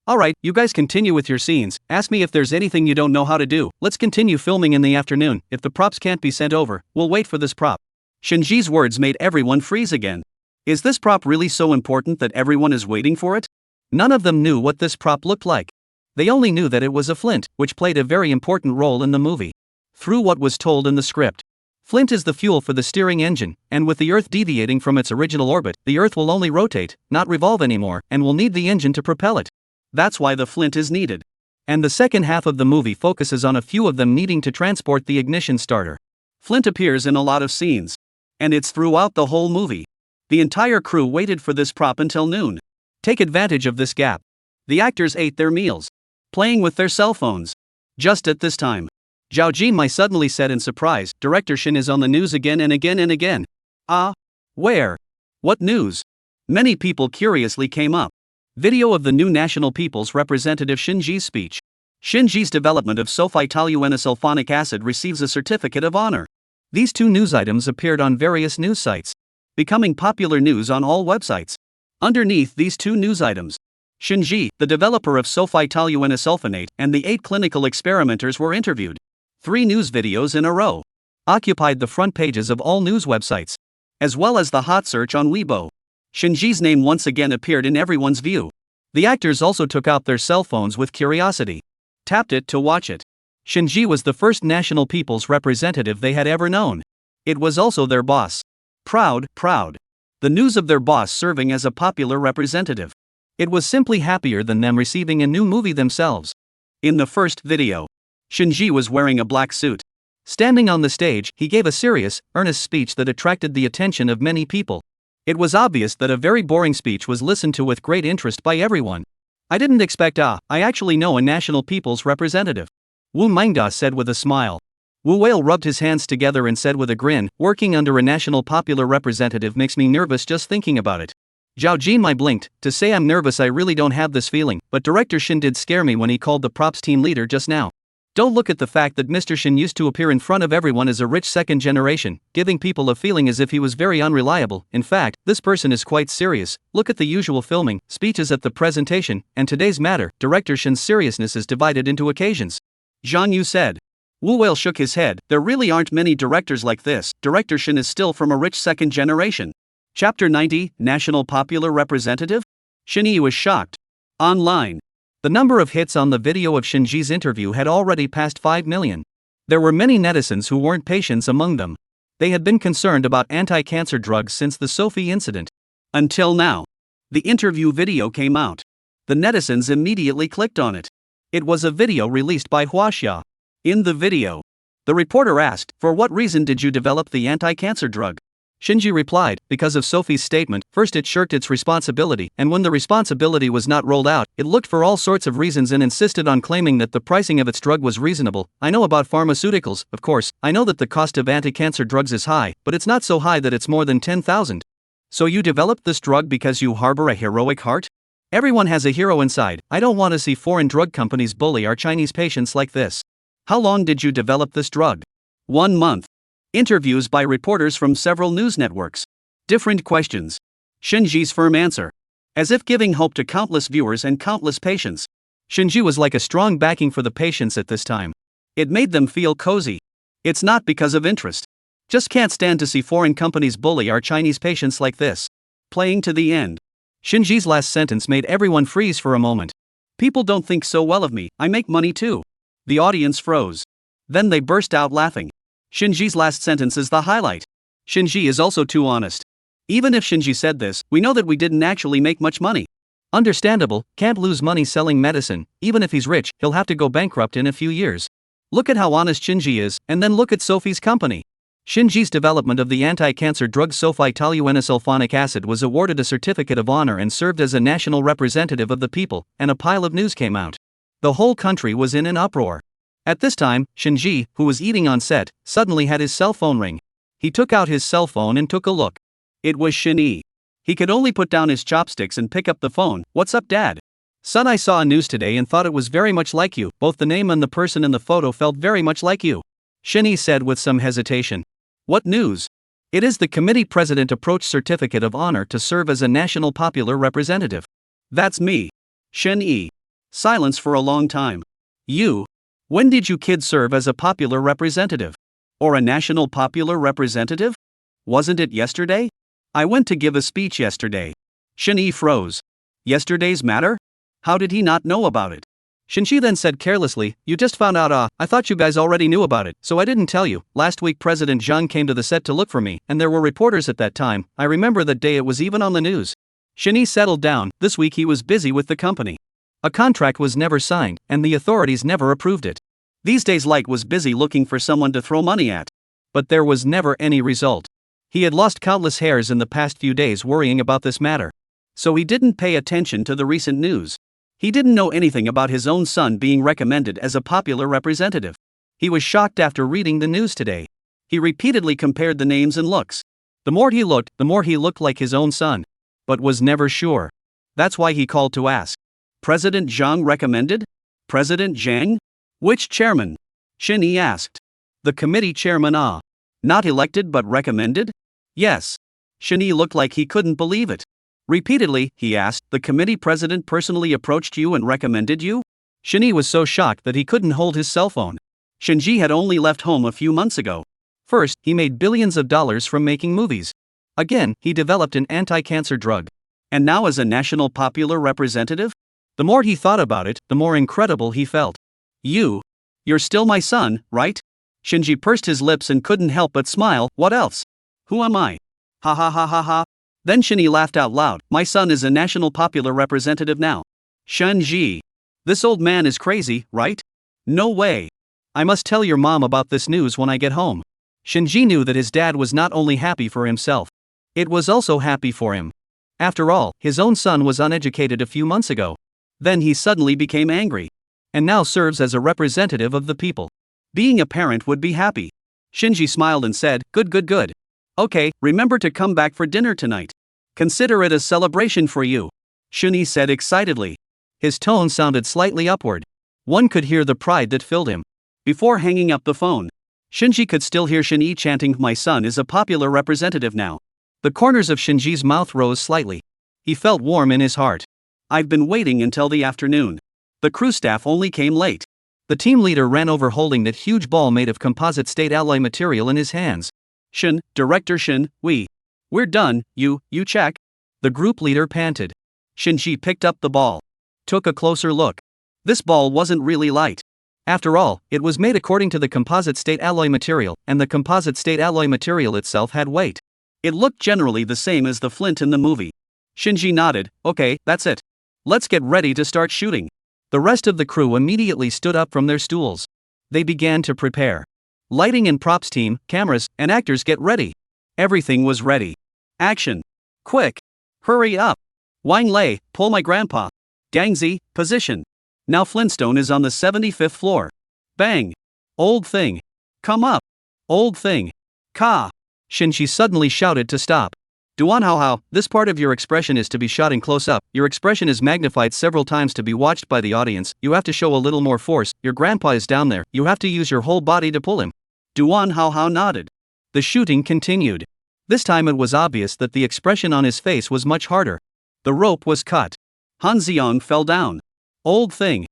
Alright, you guys continue with your scenes, ask me if there's anything you don't know how to do, let's continue filming in the afternoon, if the props can't be sent over, we'll wait for this prop. Shinji's words made everyone freeze again. Is this prop really so important that everyone is waiting for it? None of them knew what this prop looked like. They only knew that it was a flint, which played a very important role in the movie. Through what was told in the script. Flint is the fuel for the steering engine, and with the Earth deviating from its original orbit, the Earth will only rotate, not revolve anymore, and will need the engine to propel it. That's why the flint is needed. And the second half of the movie focuses on a few of them needing to transport the ignition starter. Flint appears in a lot of scenes. And it's throughout the whole movie. The entire crew waited for this prop until noon. Take advantage of this gap. The actors ate their meals, playing with their cell phones. Just at this time, Zhao Jinmai suddenly said in surprise, Director Shin is on the news again and again and again. Ah? Where? What news? Many people curiously came up. Video of the new National People's Representative Shinji's speech. Shinji's development of sulfitoluenesulfonic acid receives a certificate of honor. These 2 news items appeared on various news sites, becoming popular news on all websites. Underneath these two news items, Shinji, the developer of sulfitoluenesulfonate, and the 8 clinical experimenters were interviewed. 3 news videos in a row occupied the front pages of all news websites, as well as the hot search on Weibo. Shinji's name once again appeared in everyone's view. The actors also took out their cell phones with curiosity, tapped it to watch it. Shinji was the first national people's representative they had ever known. It was also their boss. Proud. The news of their boss serving as a popular representative. It was simply happier than them receiving a new movie themselves. In the first video, Shinji was wearing a black suit. Standing on the stage, he gave a serious, earnest speech that attracted the attention of many people. It was obvious that a very boring speech was listened to with great interest by everyone. I didn't expect I actually know a national people's representative, Wu Mingda said with a smile. Wu Whale rubbed his hands together and said with a grin, working under a national popular representative makes me nervous just thinking about it. Zhao Jinmai blinked. To say I'm nervous, I really don't have this feeling, but director Shin did scare me when he called the props team leader just now. Don't look at the fact that Mr. Shin used to appear in front of everyone as a rich second generation, giving people a feeling as if he was very unreliable. In fact, this person is quite serious. Look at the usual filming, speeches at the presentation, and today's matter. Director Shin's seriousness is divided into occasions. Zhang Yu said. Wu Whale shook his head. There really aren't many directors like this. Director Shin is still from a rich second generation. Chapter 90, National Popular Representative? Shinji was shocked. Online, the number of hits on the video of Shinji's interview had already passed 5 million. There were many netizens who weren't patients among them. They had been concerned about anti-cancer drugs since the Sophie incident. Until now. The interview video came out. The netizens immediately clicked on it. It was a video released by Huaxia. In the video, the reporter asked, "For what reason did you develop the anti-cancer drug?" Shinji replied, "Because of Sophie's statement. First it shirked its responsibility, and when the responsibility was not rolled out, it looked for all sorts of reasons and insisted on claiming that the pricing of its drug was reasonable. I know about pharmaceuticals, of course. I know that the cost of anti-cancer drugs is high, but it's not so high that it's more than 10,000. So you developed this drug because you harbor a heroic heart? Everyone has a hero inside. I don't want to see foreign drug companies bully our Chinese patients like this. How long did you develop this drug?" 1 month. Interviews by reporters from several news networks. Different questions. Shinji's firm answer. As if giving hope to countless viewers and countless patients. Shinji was like a strong backing for the patients at this time. It made them feel cozy. It's not because of interest. Just can't stand to see foreign companies bully our Chinese patients like this. Playing to the end. Shinji's last sentence made everyone freeze for a moment. People don't think so well of me, I make money too. The audience froze. Then they burst out laughing. Shinji's last sentence is the highlight. Shinji is also too honest. Even if Shinji said this, we know that we didn't actually make much money. Understandable, can't lose money selling medicine. Even if he's rich, he'll have to go bankrupt in a few years. Look at how honest Shinji is, and then look at Sophie's company. Shinji's development of the anti-cancer drug sulfitoluenesulfonic acid was awarded a certificate of honor and served as a national representative of the people, and a pile of news came out. The whole country was in an uproar. At this time, Shinji, who was eating on set, suddenly had his cell phone ring. He took out his cell phone and took a look. It was Shinji. He could only put down his chopsticks and pick up the phone. "What's up, Dad?" "Son, I saw a news today and thought it was very much like you. Both the name and the person in the photo felt very much like you," Shinji said with some hesitation. "What news?" "It is the committee president approached certificate of honor to serve as a national popular representative." "That's me." Shinji. Silence for a long time. "You? When did you kids serve as a popular representative? Or a national popular representative? Wasn't it yesterday?" "I went to give a speech yesterday." Shinji froze. Yesterday's matter? How did he not know about it? Shinji then said carelessly, "You just found out. I thought you guys already knew about it, so I didn't tell you. Last week President Zhang came to the set to look for me, and there were reporters at that time. I remember that day, it was even on the news." Shinji settled down. This week he was busy with the company. A contract was never signed, and the authorities never approved it. These days Light was busy looking for someone to throw money at. But there was never any result. He had lost countless hairs in the past few days worrying about this matter. So he didn't pay attention to the recent news. He didn't know anything about his own son being recommended as a popular representative. He was shocked after reading the news today. He repeatedly compared the names and looks. The more he looked like his own son. But was never sure. That's why he called to ask. "President Zhang recommended? President Zhang? Which chairman?" Shinji asked. "The committee chairman. Not elected but recommended?" "Yes." Shinji looked like he couldn't believe it. Repeatedly, he asked, the committee president personally approached you and recommended you? Shinji was so shocked that he couldn't hold his cell phone. Shinji had only left home a few months ago. First, he made billions of dollars from making movies. Again, he developed an anti-cancer drug. And now as a national popular representative? The more he thought about it, the more incredible he felt. You're still my son, right? Shinji pursed his lips and couldn't help but smile. What else? Who am I? Ha ha ha ha ha. Then Shinji laughed out loud. My son is a national popular representative now. Shinji. This old man is crazy, right? No way. I must tell your mom about this news when I get home. Shinji knew that his dad was not only happy for himself. It was also happy for him. After all, his own son was uneducated a few months ago. Then he suddenly became angry. And now serves as a representative of the people. Being a parent would be happy. Shinji smiled and said, good. Okay, remember to come back for dinner tonight. Consider it a celebration for you. Shinji said excitedly. His tone sounded slightly upward. One could hear the pride that filled him. Before hanging up the phone, Shinji could still hear Shinji chanting, my son is a popular representative now. The corners of Shinji's mouth rose slightly. He felt warm in his heart. I've been waiting until the afternoon. The crew staff only came late. The team leader ran over holding that huge ball made of composite state alloy material in his hands. Director Shin, we're done, you check. The group leader panted. Shinji picked up the ball. Took a closer look. This ball wasn't really light. After all, it was made according to the composite state alloy material, and the composite state alloy material itself had weight. It looked generally the same as the flint in the movie. Shinji nodded. Okay, that's it. Let's get ready to start shooting. The rest of the crew immediately stood up from their stools. They began to prepare. Lighting and props team, cameras, and actors get ready. Everything was ready. Action. Quick. Hurry up. Wang Lei, pull my grandpa. Gangzi, position. Now Flintstone is on the 75th floor. Bang. Old thing. Come up. Old thing. Ka. Shinji suddenly shouted to stop. Duan Hao Hao, this part of your expression is to be shot in close up. Your expression is magnified several times to be watched by the audience. You have to show a little more force. Your grandpa is down there. You have to use your whole body to pull him. Duan Hao Hao nodded. The shooting continued. This time it was obvious that the expression on his face was much harder. The rope was cut. Han Xiong fell down. Old thing.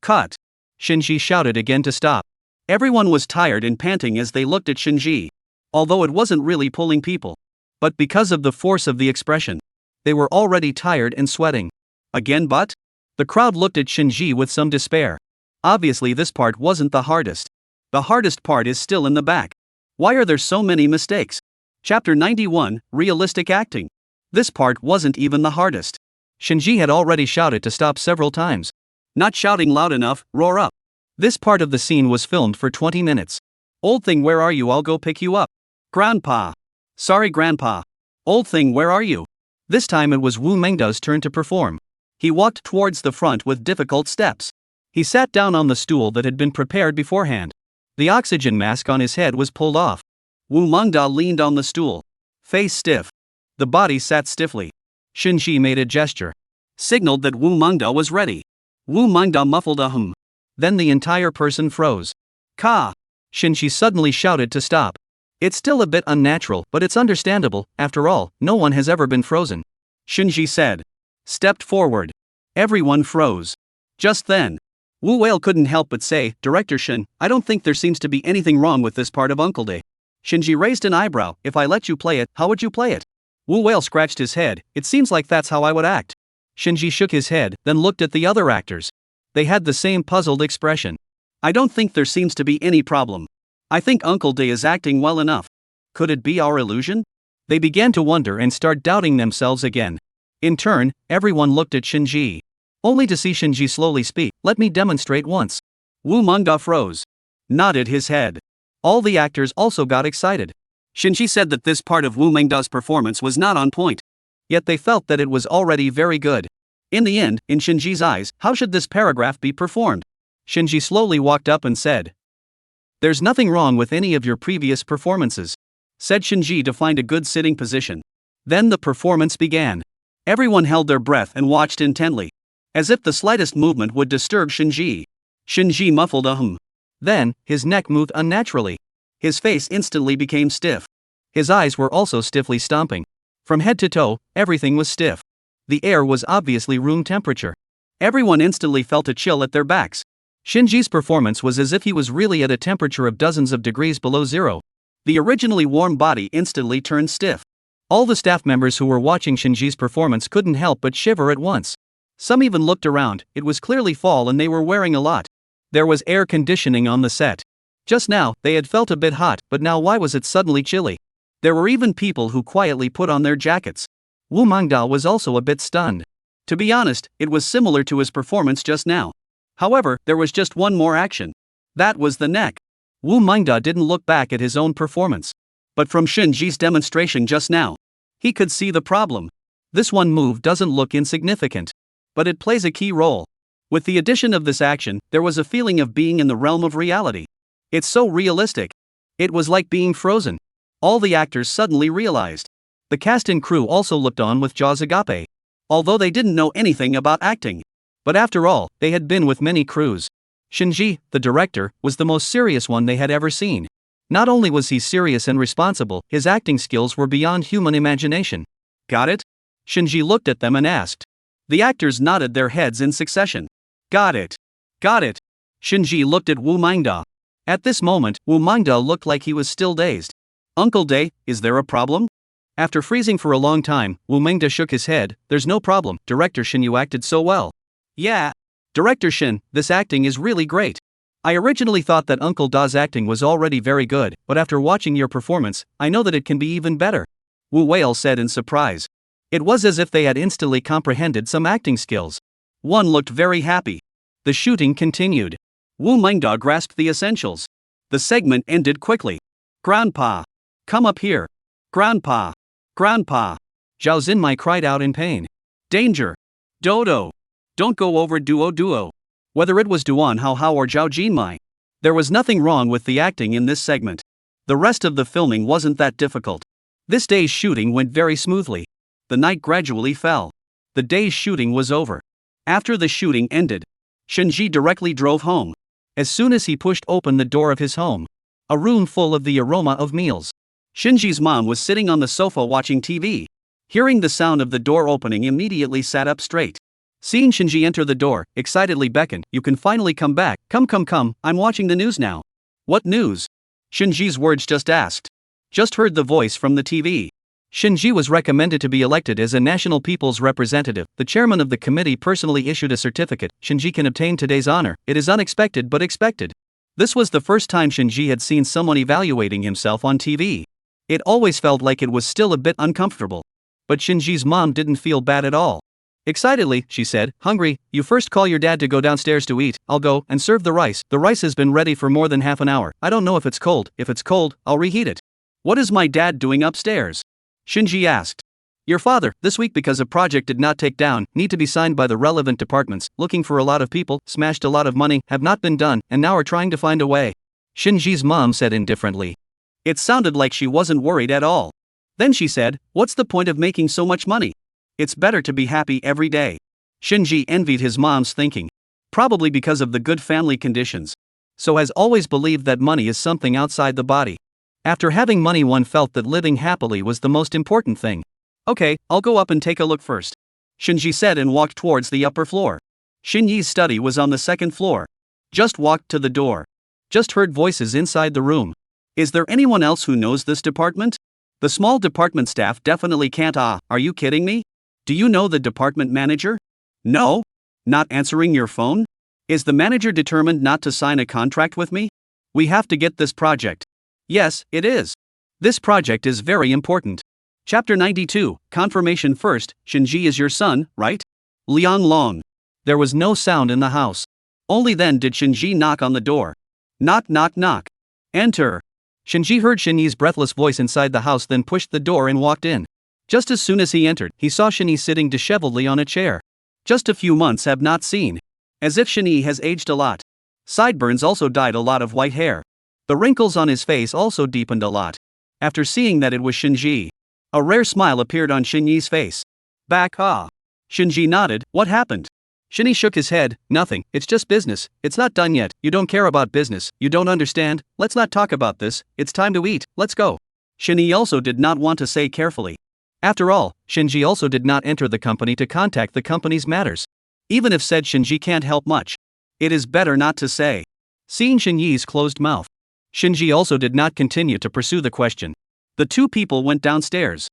Cut. Shinji shouted again to stop. Everyone was tired and panting as they looked at Shinji. Although it wasn't really pulling people. But because of the force of the expression, they were already tired and sweating. Again but? The crowd looked at Shinji with some despair. Obviously this part wasn't the hardest. The hardest part is still in the back. Why are there so many mistakes? Chapter 91, Realistic Acting. This part wasn't even the hardest. Shinji had already shouted to stop several times. Not shouting loud enough, roar up. This part of the scene was filmed for 20 minutes. Old thing, where are you? I'll go pick you up. Grandpa. Sorry, Grandpa. Old thing, where are you? This time it was Wu Mengda's turn to perform. He walked towards the front with difficult steps. He sat down on the stool that had been prepared beforehand. The oxygen mask on his head was pulled off. Wu Mengda leaned on the stool. Face stiff. The body sat stiffly. Shinji made a gesture. Signaled that Wu Mengda was ready. Wu Mengda muffled a hum. Then the entire person froze. Ka! Shinji suddenly shouted to stop. It's still a bit unnatural, but it's understandable. After all, no one has ever been frozen. Shinji said. Stepped forward. Everyone froze. Just then, Wu Whale couldn't help but say, Director Shin, I don't think there seems to be anything wrong with this part of Uncle Day. Shinji raised an eyebrow. If I let you play it, how would you play it? Wu Whale scratched his head. It seems like that's how I would act. Shinji shook his head, then looked at the other actors. They had the same puzzled expression. I don't think there seems to be any problem. I think Uncle Day is acting well enough. Could it be our illusion? They began to wonder and start doubting themselves again. In turn, everyone looked at Shinji. Only to see Shinji slowly speak. Let me demonstrate once. Wu Mengda froze. Nodded his head. All the actors also got excited. Shinji said that this part of Wu Mengda's performance was not on point. Yet they felt that it was already very good. In the end, in Shinji's eyes, how should this paragraph be performed? Shinji slowly walked up and said. There's nothing wrong with any of your previous performances, said Shinji to find a good sitting position. Then the performance began. Everyone held their breath and watched intently, as if the slightest movement would disturb Shinji. Shinji muffled a hum. Then, his neck moved unnaturally. His face instantly became stiff. His eyes were also stiffly stomping. From head to toe, everything was stiff. The air was obviously room temperature. Everyone instantly felt a chill at their backs. Shinji's performance was as if he was really at a temperature of dozens of degrees below zero. The originally warm body instantly turned stiff. All the staff members who were watching Shinji's performance couldn't help but shiver at once. Some even looked around. It was clearly fall and they were wearing a lot. There was air conditioning on the set. Just now, they had felt a bit hot, but now why was it suddenly chilly? There were even people who quietly put on their jackets. Wu Mangda was also a bit stunned. To be honest, it was similar to his performance just now. However, there was just one more action. That was the neck. Wu Mangda didn't look back at his own performance. But from Shinji's demonstration just now, he could see the problem. This one move doesn't look insignificant. But it plays a key role. With the addition of this action, there was a feeling of being in the realm of reality. It's so realistic. It was like being frozen. All the actors suddenly realized. The cast and crew also looked on with jaws agape. Although they didn't know anything about acting. But after all, they had been with many crews. Shinji, the director, was the most serious one they had ever seen. Not only was he serious and responsible, his acting skills were beyond human imagination. Got it? Shinji looked at them and asked. The actors nodded their heads in succession. Got it. Got it. Shinji looked at Wu Mangda. At this moment, Wu Mangda looked like he was still dazed. Uncle Day, is there a problem? After freezing for a long time, Wu Mangda shook his head. There's no problem, Director Shin, you acted so well. Yeah. Director Shin, this acting is really great. I originally thought that Uncle Da's acting was already very good, but after watching your performance, I know that it can be even better. Wu Whale said in surprise. It was as if they had instantly comprehended some acting skills. One looked very happy. The shooting continued. Wu Mangda grasped the essentials. The segment ended quickly. Grandpa. Come up here. Grandpa. Grandpa. Zhao Xinmai cried out in pain. Danger. Dodo. Don't go over duo. Whether it was Duan Hao or Zhao Jinmai, there was nothing wrong with the acting in this segment. The rest of the filming wasn't that difficult. This day's shooting went very smoothly. The night gradually fell. The day's shooting was over. After the shooting ended, Shinji directly drove home. As soon as he pushed open the door of his home, a room full of the aroma of meals. Shinji's mom was sitting on the sofa watching TV. Hearing the sound of the door opening, immediately sat up straight. Seeing Shinji enter the door, excitedly beckoned, you can finally come back, come, I'm watching the news now. What news? Shinji's words just asked. Just heard the voice from the TV. Shinji was recommended to be elected as a national people's representative. The chairman of the committee personally issued a certificate. Shinji can obtain today's honor. It is unexpected but expected. This was the first time Shinji had seen someone evaluating himself on TV. It always felt like it was still a bit uncomfortable. But Shinji's mom didn't feel bad at all. Excitedly, she said, hungry, you first call your dad to go downstairs to eat, I'll go and serve the rice. The rice has been ready for more than half an hour. I don't know if it's cold. If it's cold, I'll reheat it. What is my dad doing upstairs? Shinji asked. Your father, this week because a project did not take down, need to be signed by the relevant departments, looking for a lot of people, smashed a lot of money, have not been done, and now are trying to find a way. Shinji's mom said indifferently. It sounded like she wasn't worried at all. Then she said, what's the point of making so much money? It's better to be happy every day. Shinji envied his mom's thinking. Probably because of the good family conditions. So has always believed that money is something outside the body. After having money, one felt that living happily was the most important thing. Okay, I'll go up and take a look first. Shinji said and walked towards the upper floor. Shinji's study was on the second floor. Just walked to the door. Just heard voices inside the room. Is there anyone else who knows this department? The small department staff definitely can't. Are you kidding me? Do you know the department manager? No? Not answering your phone? Is the manager determined not to sign a contract with me? We have to get this project. Yes, it is. This project is very important. Chapter 92, Confirmation First, Shinji is your son, right? Liang Long. There was no sound in the house. Only then did Shinji knock on the door. Knock. Enter. Shinji heard Shinji's breathless voice inside the house, then pushed the door and walked in. Just as soon as he entered, he saw Shinji sitting disheveledly on a chair. Just a few months have not seen. As if Shinji has aged a lot. Sideburns also dyed a lot of white hair. The wrinkles on his face also deepened a lot. After seeing that it was Shinji, a rare smile appeared on Shinji's face. Back. Shinji nodded. What happened? Shinji shook his head. Nothing, it's just business. It's not done yet. You don't care about business. You don't understand. Let's not talk about this. It's time to eat. Let's go. Shinji also did not want to say carefully. After all, Shinji also did not enter the company to contact the company's matters. Even if said Shinji can't help much, it is better not to say. Seeing Shinji's closed mouth, Shinji also did not continue to pursue the question. The two people went downstairs.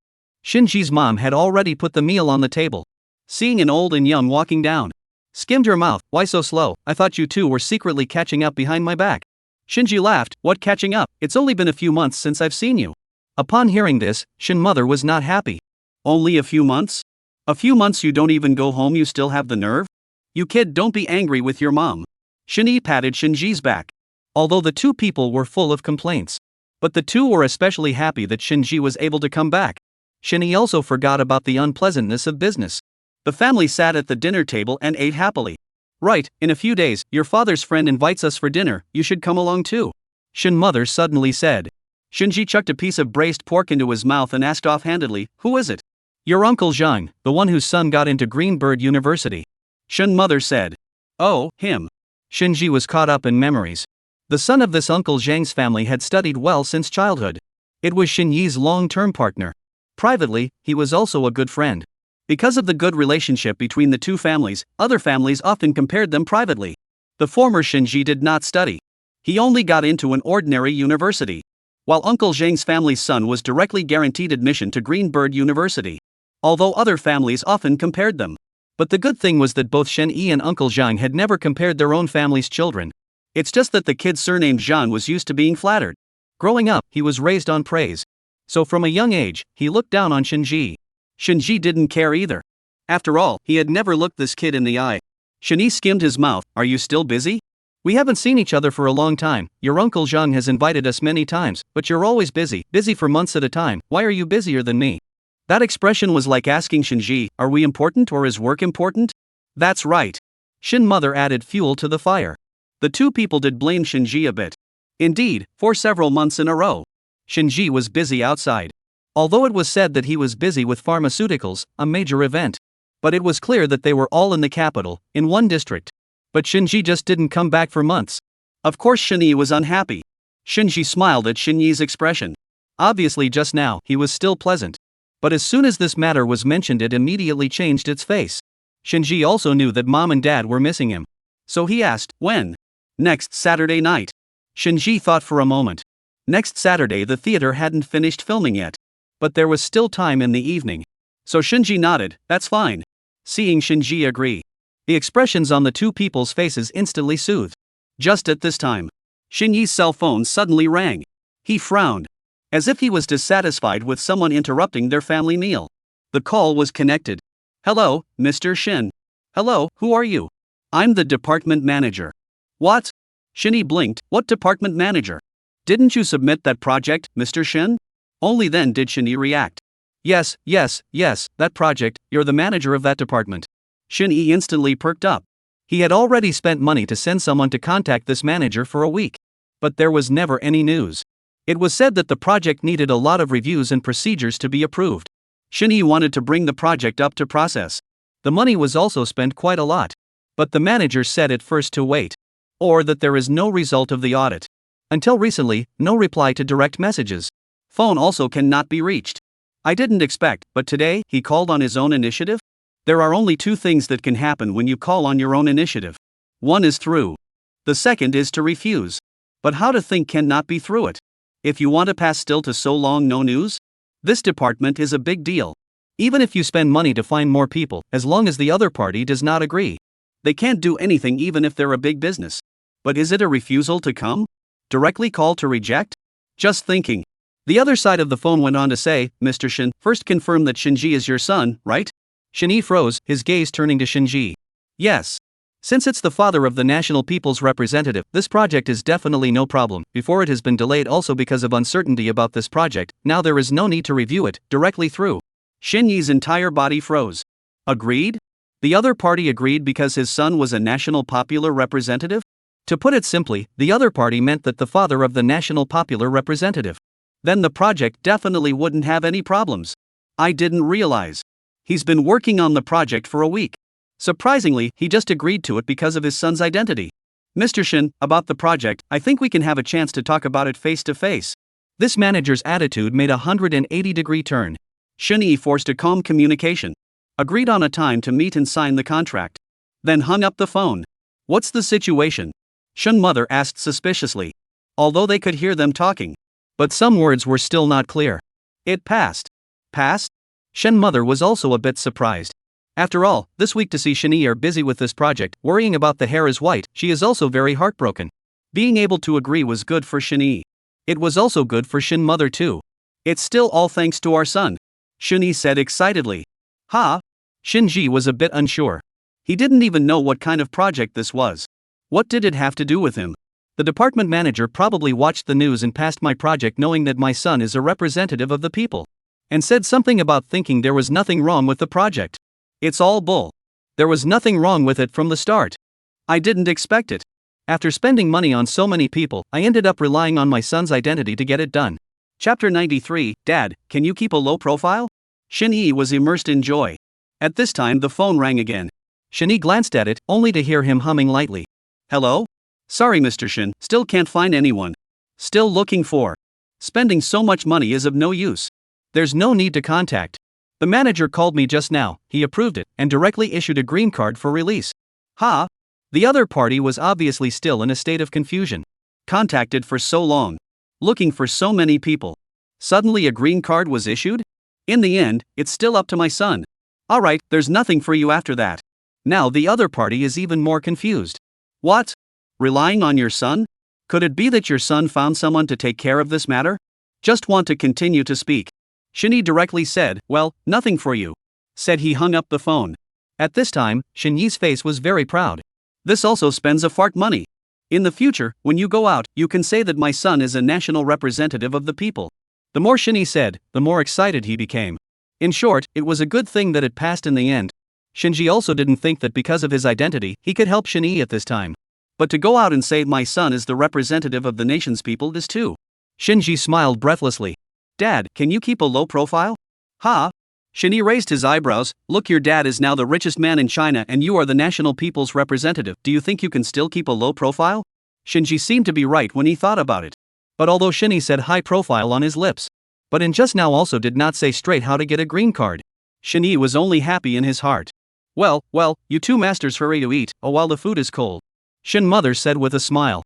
Shinji's mom had already put the meal on the table. Seeing an old and young walking down, skimmed her mouth. Why so slow? I thought you two were secretly catching up behind my back. Shinji laughed. What catching up? It's only been a few months since I've seen you. Upon hearing this, Shin mother was not happy. Only a few months? A few months you don't even go home, you still have the nerve? You kid, don't be angry with your mom. Shinji patted Shinji's back. Although the two people were full of complaints, but the two were especially happy that Shinji was able to come back. Shinji also forgot about the unpleasantness of business. The family sat at the dinner table and ate happily. Right, in a few days, your father's friend invites us for dinner, you should come along too. Shin mother suddenly said. Shinji chucked a piece of braised pork into his mouth and asked offhandedly, who is it? Your uncle Zhang, the one whose son got into Greenbird University. Shin mother said. Oh, him. Shinji was caught up in memories. The son of this Uncle Zhang's family had studied well since childhood. It was Shinji's long-term partner. Privately, he was also a good friend. Because of the good relationship between the two families, other families often compared them privately. The former Shinji did not study. He only got into an ordinary university, while Uncle Zhang's family's son was directly guaranteed admission to Greenbird University. Although other families often compared them. But the good thing was that both Shen-Yi and Uncle Zhang had never compared their own family's children. It's just that the kid surnamed Zhang was used to being flattered. Growing up, he was raised on praise. So from a young age, he looked down on Shinji. Shinji didn't care either. After all, he had never looked this kid in the eye. Shinji skimmed his mouth. Are you still busy? We haven't seen each other for a long time. Your Uncle Zhang has invited us many times, but you're always busy for months at a time. Why are you busier than me? That expression was like asking Shinji, are we important or is work important? That's right. Shin mother added fuel to the fire. The two people did blame Shinji a bit. Indeed, for several months in a row, Shinji was busy outside. Although it was said that he was busy with pharmaceuticals, a major event. But it was clear that they were all in the capital, in one district. But Shinji just didn't come back for months. Of course Shinji was unhappy. Shinji smiled at Shinji's expression. Obviously just now, he was still pleasant. But as soon as this matter was mentioned, it immediately changed its face. Shinji also knew that mom and dad were missing him. So he asked, when? Next Saturday night. Shinji thought for a moment. Next Saturday the theater hadn't finished filming yet. But there was still time in the evening. So Shinji nodded, that's fine. Seeing Shinji agree, the expressions on the two people's faces instantly soothed. Just at this time, Shinji's cell phone suddenly rang. He frowned, as if he was dissatisfied with someone interrupting their family meal. The call was connected. Hello, Mr. Shin. Hello, who are you? I'm the department manager. What? Shinji blinked. What department manager? Didn't you submit that project, Mr. Shin? Only then did Shinji react. Yes, that project, you're the manager of that department. Shinji instantly perked up. He had already spent money to send someone to contact this manager for a week. But there was never any news. It was said that the project needed a lot of reviews and procedures to be approved. Shinji wanted to bring the project up to process. The money was also spent quite a lot. But the manager said at first to wait. Or that there is no result of the audit. Until recently, no reply to direct messages. Phone also cannot be reached. I didn't expect, but today, he called on his own initiative? There are only two things that can happen when you call on your own initiative. One is through. The second is to refuse. But how to think cannot be through it. If you want to pass still to so long no news? This department is a big deal. Even if you spend money to find more people, as long as the other party does not agree. They can't do anything even if they're a big business. But is it a refusal to come? Directly call to reject? Just thinking. The other side of the phone went on to say, Mr. Shin, first confirm that Shinji is your son, right? Shinji froze, his gaze turning to Shinji. Yes. Since it's the father of the National People's Representative, this project is definitely no problem. Before it has been delayed also because of uncertainty about this project, now there is no need to review it, directly through. Shinji's entire body froze. Agreed? The other party agreed because his son was a National Popular Representative? To put it simply, the other party meant that the father of the National Popular Representative. Then the project definitely wouldn't have any problems. I didn't realize. He's been working on the project for a week. Surprisingly, he just agreed to it because of his son's identity. Mr. Shin, about the project, I think we can have a chance to talk about it face to face. This manager's attitude made a 180-degree turn. Shin-yi forced a calm communication. Agreed on a time to meet and sign the contract. Then hung up the phone. What's the situation? Shun mother asked suspiciously. Although they could hear them talking. But some words were still not clear. It passed. Passed? Shen mother was also a bit surprised. After all, this week to see Shin-yi are busy with this project, worrying about the hair is white, she is also very heartbroken. Being able to agree was good for Shin-yi. It was also good for Shin mother too. It's still all thanks to our son. Shin-yi said excitedly. Ha? Shin-ji was a bit unsure. He didn't even know what kind of project this was. What did it have to do with him? The department manager probably watched the news and passed my project knowing that my son is a representative of the people. And said something about thinking there was nothing wrong with the project. It's all bull. There was nothing wrong with it from the start. I didn't expect it. After spending money on so many people, I ended up relying on my son's identity to get it done. Chapter 93, Dad, can you keep a low profile? Shin-yi was immersed in joy. At this time the phone rang again. Shin-yi glanced at it, only to hear him humming lightly. Hello? Sorry Mr. Shin, still can't find anyone. Still looking for. Spending so much money is of no use. There's no need to contact. The manager called me just now, he approved it, and directly issued a green card for release. Ha? The other party was obviously still in a state of confusion. Contacted for so long. Looking for so many people. Suddenly a green card was issued? In the end, it's still up to my son. Alright, there's nothing for you after that. Now the other party is even more confused. What? Relying on your son? Could it be that your son found someone to take care of this matter? Just want to continue to speak. Shin-yi directly said, well, nothing for you. Said he hung up the phone. At this time, Shin-yi's face was very proud. This also spends a fart money. In the future, when you go out, you can say that my son is a national representative of the people. The more Shin-yi said, the more excited he became. In short, it was a good thing that it passed in the end. Shin-ji also didn't think that because of his identity, he could help Shin-yi at this time. But to go out and say my son is the representative of the nation's people is too. Shin-ji smiled breathlessly. Dad, can you keep a low profile? Ha? Shin-yi raised his eyebrows. Look, your dad is now the richest man in China and you are the national people's representative. Do you think you can still keep a low profile? Shin-ji seemed to be right when he thought about it. But although Shin-yi said high profile on his lips, but in just now also did not say straight how to get a green card. Shin-yi was only happy in his heart. Well, you two masters hurry to eat, while the food is cold. Shin mother said with a smile.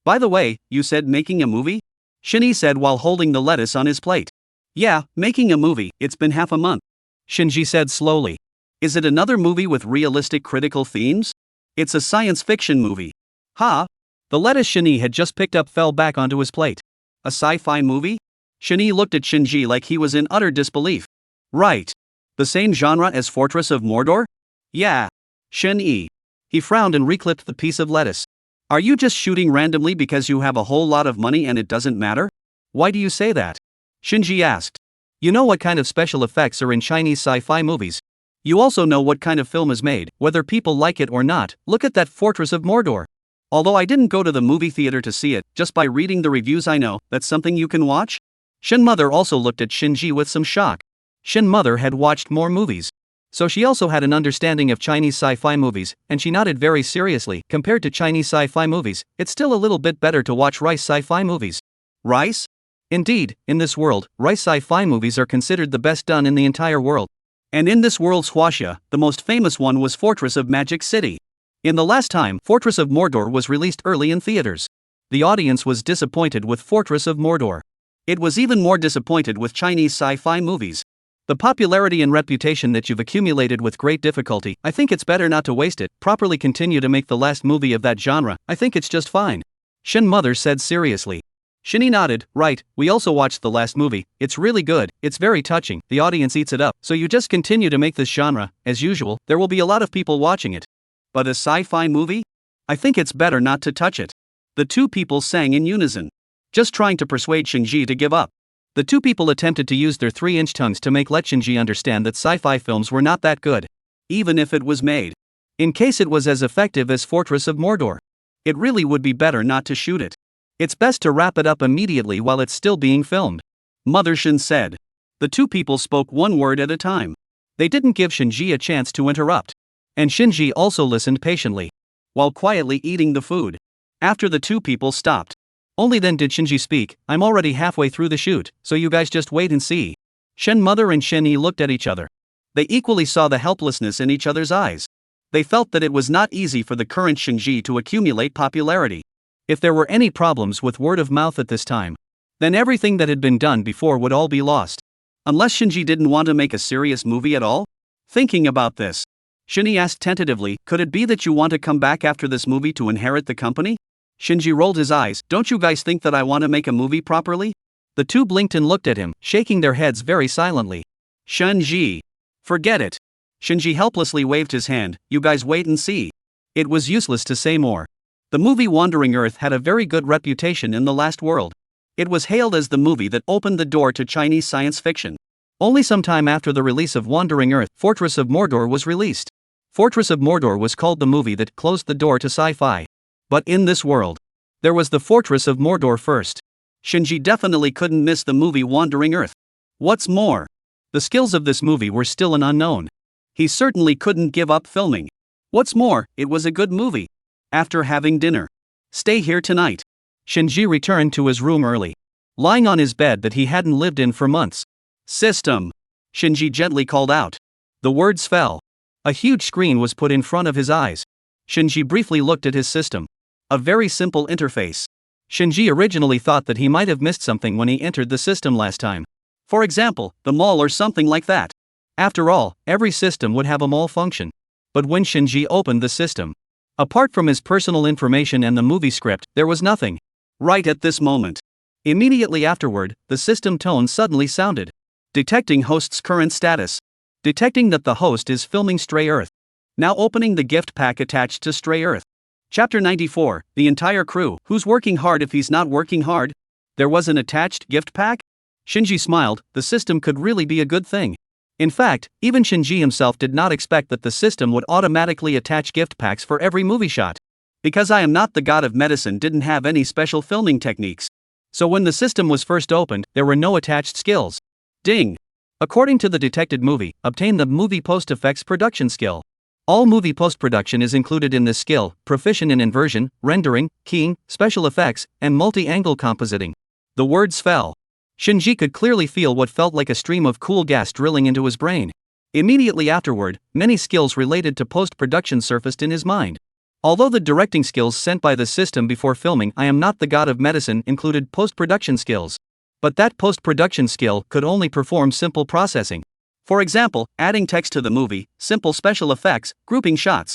By the way, you said making a movie? Shin-yi said while holding the lettuce on his plate. Yeah, making a movie, it's been half a month. Shin-ji said slowly. Is it another movie with realistic critical themes? It's a science fiction movie. Ha? The lettuce Shin-yi had just picked up fell back onto his plate. A sci-fi movie? Shin-yi looked at Shin-ji like he was in utter disbelief. Right. The same genre as Fortress of Mordor? Yeah. Shin-yi. He frowned and reclipped the piece of lettuce. Are you just shooting randomly because you have a whole lot of money and it doesn't matter? Why do you say that? Shin-ji asked. You know what kind of special effects are in Chinese sci-fi movies. You also know what kind of film is made, whether people like it or not. Look at that Fortress of Mordor. Although I didn't go to the movie theater to see it, just by reading the reviews I know, that's something you can watch? Shin mother also looked at Shin-ji with some shock. Shin mother had watched more movies. So she also had an understanding of Chinese sci-fi movies, and she nodded very seriously. Compared to Chinese sci-fi movies, it's still a little bit better to watch rice sci-fi movies. Rice? Indeed, in this world, rice sci-fi movies are considered the best done in the entire world. And in this world's Huaxia, the most famous one was Fortress of Magic City. In the last time, Fortress of Mordor was released early in theaters. The audience was disappointed with Fortress of Mordor. It was even more disappointed with Chinese sci-fi movies. The popularity and reputation that you've accumulated with great difficulty, I think it's better not to waste it. Properly continue to make the last movie of that genre, I think it's just fine. Shin mother said seriously. Shin-yi nodded. Right, we also watched the last movie. It's really good, it's very touching, the audience eats it up. So you just continue to make this genre. As usual, there will be a lot of people watching it. But a sci-fi movie? I think it's better not to touch it. The two people sang in unison. Just trying to persuade Shin-ji to give up. The two people attempted to use their 3-inch tongues to make Shin-ji understand that sci-fi films were not that good. Even if it was made. In case it was as effective as Fortress of Mordor. It really would be better not to shoot it. It's best to wrap it up immediately while it's still being filmed. Mother Shin said. The two people spoke one word at a time. They didn't give Shin-ji a chance to interrupt. And Shin-ji also listened patiently. While quietly eating the food. After the two people stopped. Only then did Shin-ji speak. I'm already halfway through the shoot, so you guys just wait and see. Shen Mother and Shen Yi looked at each other. They equally saw the helplessness in each other's eyes. They felt that it was not easy for the current Shenji to accumulate popularity. If there were any problems with word of mouth at this time, then everything that had been done before would all be lost. Unless Shenji didn't want to make a serious movie at all? Thinking about this, Shenyi asked tentatively, could it be that you want to come back after this movie to inherit the company? Shenji rolled his eyes, don't you guys think that I want to make a movie properly? The two blinked and looked at him, shaking their heads very silently. Shenji. Forget it. Shenji helplessly waved his hand, you guys wait and see. It was useless to say more. The movie Wandering Earth had a very good reputation in the last world. It was hailed as the movie that opened the door to Chinese science fiction. Only some time after the release of Wandering Earth, Fortress of Mordor was released. Fortress of Mordor was called the movie that closed the door to sci-fi. But in this world, there was the Fortress of Mordor first. Shenji definitely couldn't miss the movie Wandering Earth. What's more, the skills of this movie were still an unknown. He certainly couldn't give up filming. What's more, it was a good movie. After having dinner, stay here tonight. Shenji returned to his room early, lying on his bed that he hadn't lived in for months. System. Shenji gently called out. The words fell. A huge screen was put in front of his eyes. Shenji briefly looked at his system. A very simple interface. Shenji originally thought that he might have missed something when he entered the system last time. For example, the mall or something like that. After all, every system would have a mall function. But when Shenji opened the system, apart from his personal information and the movie script, there was nothing. Right at this moment. Immediately afterward, the system tone suddenly sounded. Detecting host's current status. Detecting that the host is filming Stray Earth. Now opening the gift pack attached to Stray Earth. Chapter 94, the entire crew, who's working hard if he's not working hard? There was an attached gift pack? Shinji smiled, the system could really be a good thing. In fact, even Shinji himself did not expect that the system would automatically attach gift packs for every movie shot. Because I am not the god of medicine didn't have any special filming techniques. So when the system was first opened, there were no attached skills. Ding! According to the detected movie, obtain the movie post-effects production skill. All movie post-production is included in this skill, proficient in inversion, rendering, keying, special effects, and multi-angle compositing. The words fell. Shinji could clearly feel what felt like a stream of cool gas drilling into his brain. Immediately afterward, many skills related to post-production surfaced in his mind. Although the directing skills sent by the system before filming I Am Not the God of Medicine included post-production skills. But that post-production skill could only perform simple processing. For example, adding text to the movie, simple special effects, grouping shots.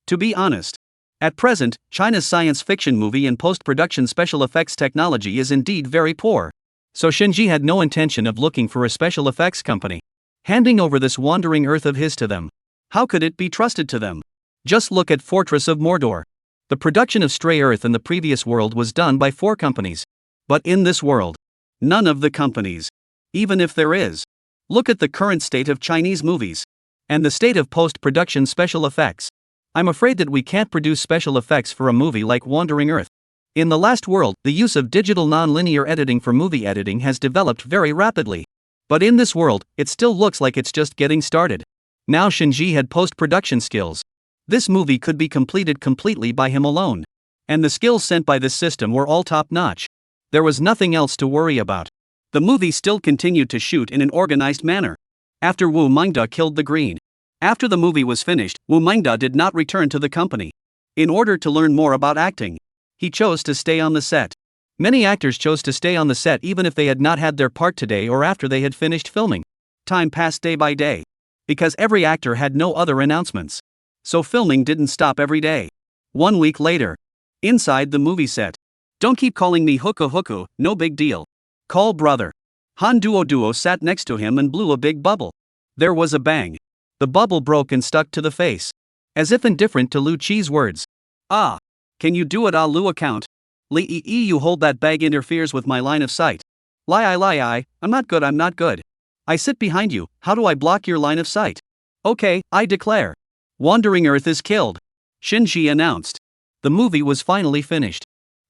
To be honest, at present, China's science fiction movie and post-production special effects technology is indeed very poor. So Shinji had no intention of looking for a special effects company, handing over this wandering earth of his to them. How could it be trusted to them? Just look at Fortress of Mordor. The production of Stray Earth in the previous world was done by 4 companies. But in this world, none of the companies. Even if there is. Look at the current state of Chinese movies. And the state of post-production special effects. I'm afraid that we can't produce special effects for a movie like Wandering Earth. In the last world, the use of digital non-linear editing for movie editing has developed very rapidly. But in this world, it still looks like it's just getting started. Now Shinji had post-production skills. This movie could be completed completely by him alone. And the skills sent by this system were all top-notch. There was nothing else to worry about. The movie still continued to shoot in an organized manner. After Wu Mengda killed the Green. After the movie was finished, Wu Mengda did not return to the company. In order to learn more about acting, he chose to stay on the set. Many actors chose to stay on the set even if they had not had their part today or after they had finished filming. Time passed day by day. Because every actor had no other announcements. So filming didn't stop every day. 1 week later. Inside the movie set. Don't keep calling me Huku Huku, no big deal. Call brother. Han Duo sat next to him and blew a big bubble. There was a bang. The bubble broke and stuck to the face. As if indifferent to Lu Chi's words. Ah. Can you do it Lu account? Li you hold that bag interferes with my line of sight. Lie, I'm not good. I sit behind you, how do I block your line of sight? Okay, I declare. Wandering Earth is killed. Shinji announced. The movie was finally finished.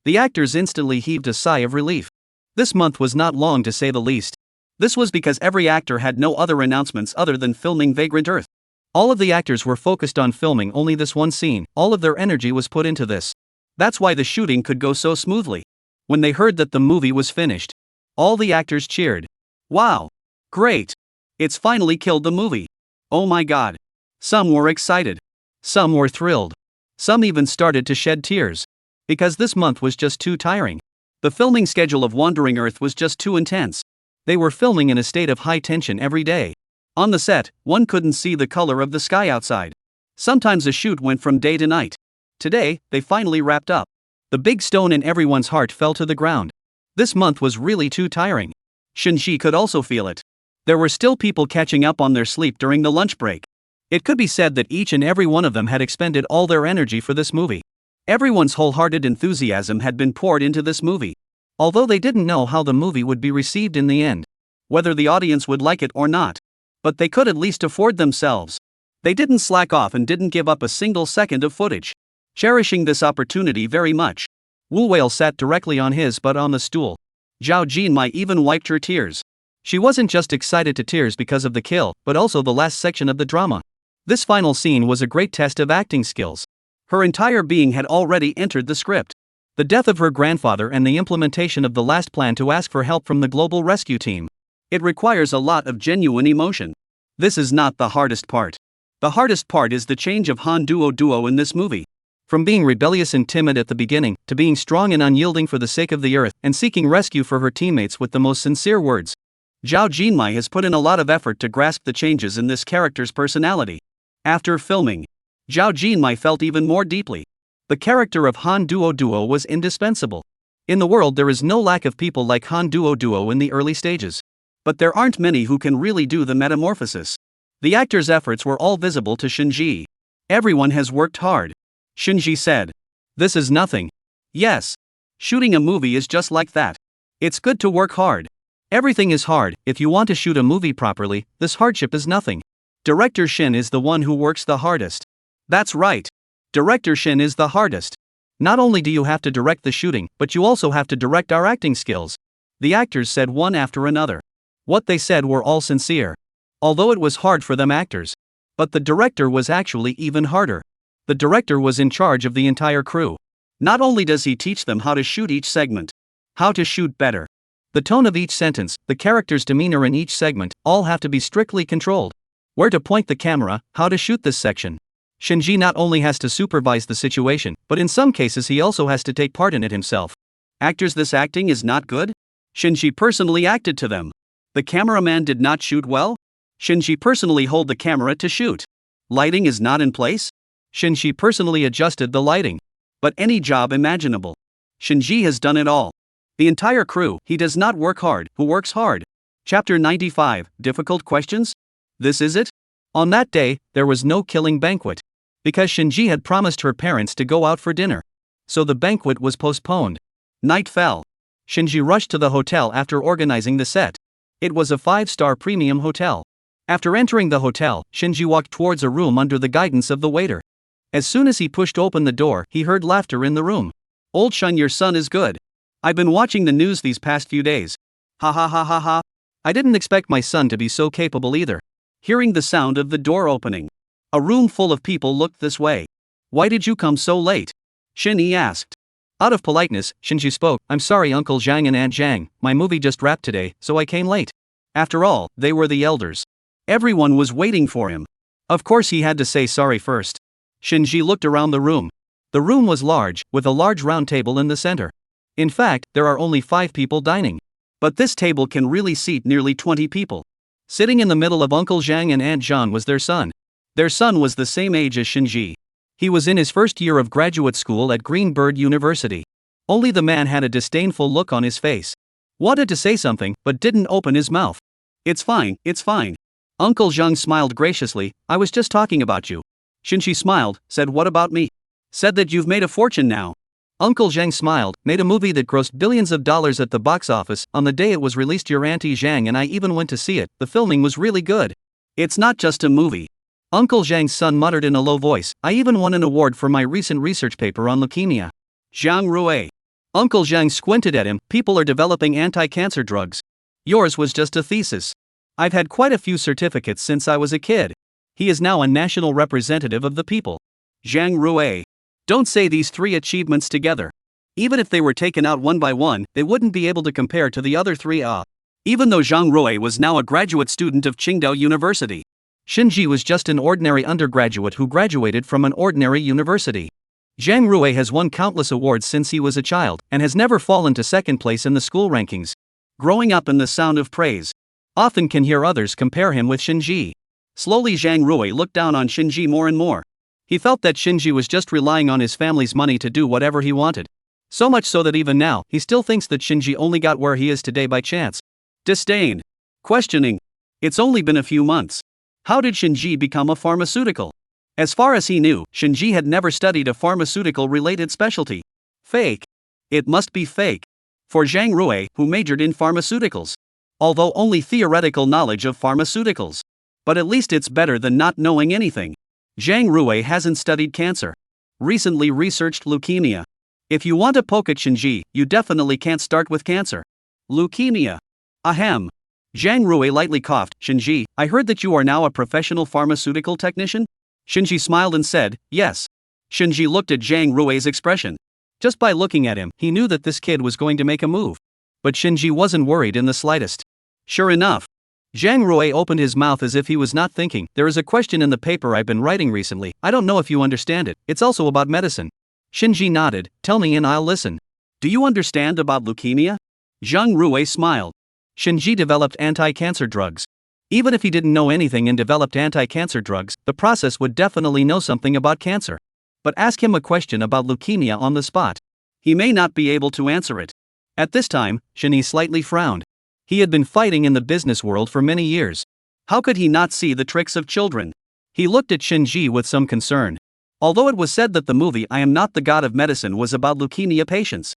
The actors instantly heaved a sigh of relief. This month was not long to say the least. This was because every actor had no other announcements other than filming Vagrant Earth. All of the actors were focused on filming only this one scene, all of their energy was put into this. That's why the shooting could go so smoothly. When they heard that the movie was finished, all the actors cheered. Wow! Great! It's finally killed the movie. Oh my god. Some were excited. Some were thrilled. Some even started to shed tears. Because this month was just too tiring. The filming schedule of Wandering Earth was just too intense. They were filming in a state of high tension every day. On the set, one couldn't see the color of the sky outside. Sometimes a shoot went from day to night. Today, they finally wrapped up. The big stone in everyone's heart fell to the ground. This month was really too tiring. Shinji could also feel it. There were still people catching up on their sleep during the lunch break. It could be said that each and every one of them had expended all their energy for this movie. Everyone's wholehearted enthusiasm had been poured into this movie. Although they didn't know how the movie would be received in the end. Whether the audience would like it or not. But they could at least afford themselves. They didn't slack off and didn't give up a single second of footage. Cherishing this opportunity very much. Wu Whale sat directly on his butt on the stool. Zhao Jinmai even wiped her tears. She wasn't just excited to tears because of the kill, but also the last section of the drama. This final scene was a great test of acting skills. Her entire being had already entered the script. The death of her grandfather and the implementation of the last plan to ask for help from the global rescue team. It requires a lot of genuine emotion. This is not the hardest part. The hardest part is the change of Han Duo in this movie. From being rebellious and timid at the beginning, to being strong and unyielding for the sake of the earth, and seeking rescue for her teammates with the most sincere words. Zhao Jinmai has put in a lot of effort to grasp the changes in this character's personality. After filming, Zhao Jinmai felt even more deeply. The character of Han Duo was indispensable. In the world there is no lack of people like Han Duo in the early stages. But there aren't many who can really do the metamorphosis. The actor's efforts were all visible to Shinji. Everyone has worked hard. Shinji said. This is nothing. Yes. Shooting a movie is just like that. It's good to work hard. Everything is hard. If you want to shoot a movie properly, this hardship is nothing. Director Shin is the one who works the hardest. That's right. Director Shin is the hardest. Not only do you have to direct the shooting, but you also have to direct our acting skills. The actors said one after another. What they said were all sincere. Although it was hard for them actors. But the director was actually even harder. The director was in charge of the entire crew. Not only does he teach them how to shoot each segment, how to shoot better. The tone of each sentence, the character's demeanor in each segment, all have to be strictly controlled. Where to point the camera, how to shoot this section. Shinji not only has to supervise the situation, but in some cases he also has to take part in it himself. Actors, this acting is not good? Shinji personally acted to them. The cameraman did not shoot well? Shinji personally hold the camera to shoot. Lighting is not in place? Shinji personally adjusted the lighting. But any job imaginable. Shinji has done it all. The entire crew, he does not work hard, who works hard. Chapter 95, Difficult Questions? This is it? On that day, there was no killing banquet. Because Shinji had promised her parents to go out for dinner. So the banquet was postponed. Night fell. Shinji rushed to the hotel after organizing the set. It was a 5-star premium hotel. After entering the hotel, Shinji walked towards a room under the guidance of the waiter. As soon as he pushed open the door, he heard laughter in the room. Old Shun, your son is good. I've been watching the news these past few days. Ha ha ha ha ha. I didn't expect my son to be so capable either. Hearing the sound of the door opening. A room full of people looked this way. Why did you come so late? Shinji asked. Out of politeness, Shinji spoke. I'm sorry Uncle Zhang and Aunt Zhang, my movie just wrapped today, so I came late. After all, they were the elders. Everyone was waiting for him. Of course he had to say sorry first. Shinji looked around the room. The room was large, with a large round table in the center. In fact, there are only 5 people dining. But this table can really seat nearly 20 people. Sitting in the middle of Uncle Zhang and Aunt Zhang was their son. Their son was the same age as Shinji. He was in his first year of graduate school at Greenbird University. Only the man had a disdainful look on his face. Wanted to say something, but didn't open his mouth. It's fine, it's fine. Uncle Zhang smiled graciously. I was just talking about you. Shinji smiled, said what about me? Said that you've made a fortune now. Uncle Zhang smiled, made a movie that grossed billions of dollars at the box office. On the day it was released your Auntie Zhang and I even went to see it. The filming was really good. It's not just a movie. Uncle Zhang's son muttered in a low voice. I even won an award for my recent research paper on leukemia. Zhang Rui. Uncle Zhang squinted at him. People are developing anti-cancer drugs. Yours was just a thesis. I've had quite a few certificates since I was a kid. He is now a national representative of the people. Zhang Rui. Don't say these 3 achievements together. Even if they were taken out one by one, they wouldn't be able to compare to the other 3. Even though Zhang Rui was now a graduate student of Qingdao University, Shinji was just an ordinary undergraduate who graduated from an ordinary university. Zhang Rui has won countless awards since he was a child and has never fallen to second place in the school rankings. Growing up in the sound of praise, often can hear others compare him with Shinji. Slowly Zhang Rui looked down on Shinji more and more. He felt that Shinji was just relying on his family's money to do whatever he wanted. So much so that even now, he still thinks that Shinji only got where he is today by chance. Disdain. Questioning. It's only been a few months. How did Shinji become a pharmaceutical? As far as he knew, Shinji had never studied a pharmaceutical-related specialty. Fake. It must be fake. For Zhang Rui, who majored in pharmaceuticals. Although only theoretical knowledge of pharmaceuticals. But at least it's better than not knowing anything. Zhang Rui hasn't studied cancer. Recently researched leukemia. If you want to poke at Shinji, you definitely can't start with cancer. Leukemia. Ahem. Zhang Rui lightly coughed. Shinji, I heard that you are now a professional pharmaceutical technician? Shinji smiled and said, yes. Shinji looked at Zhang Rui's expression. Just by looking at him, he knew that this kid was going to make a move. But Shinji wasn't worried in the slightest. Sure enough. Zhang Rui opened his mouth as if he was not thinking. There is a question in the paper I've been writing recently. I don't know if you understand it. It's also about medicine. Shinji nodded. Tell me and I'll listen. Do you understand about leukemia? Zhang Rui smiled. Shinji developed anti-cancer drugs. Even if he didn't know anything and developed anti-cancer drugs, the process would definitely know something about cancer. But ask him a question about leukemia on the spot. He may not be able to answer it. At this time, Shinji slightly frowned. He had been fighting in the business world for many years. How could he not see the tricks of children? He looked at Shinji with some concern. Although it was said that the movie I Am Not the God of Medicine was about leukemia patients.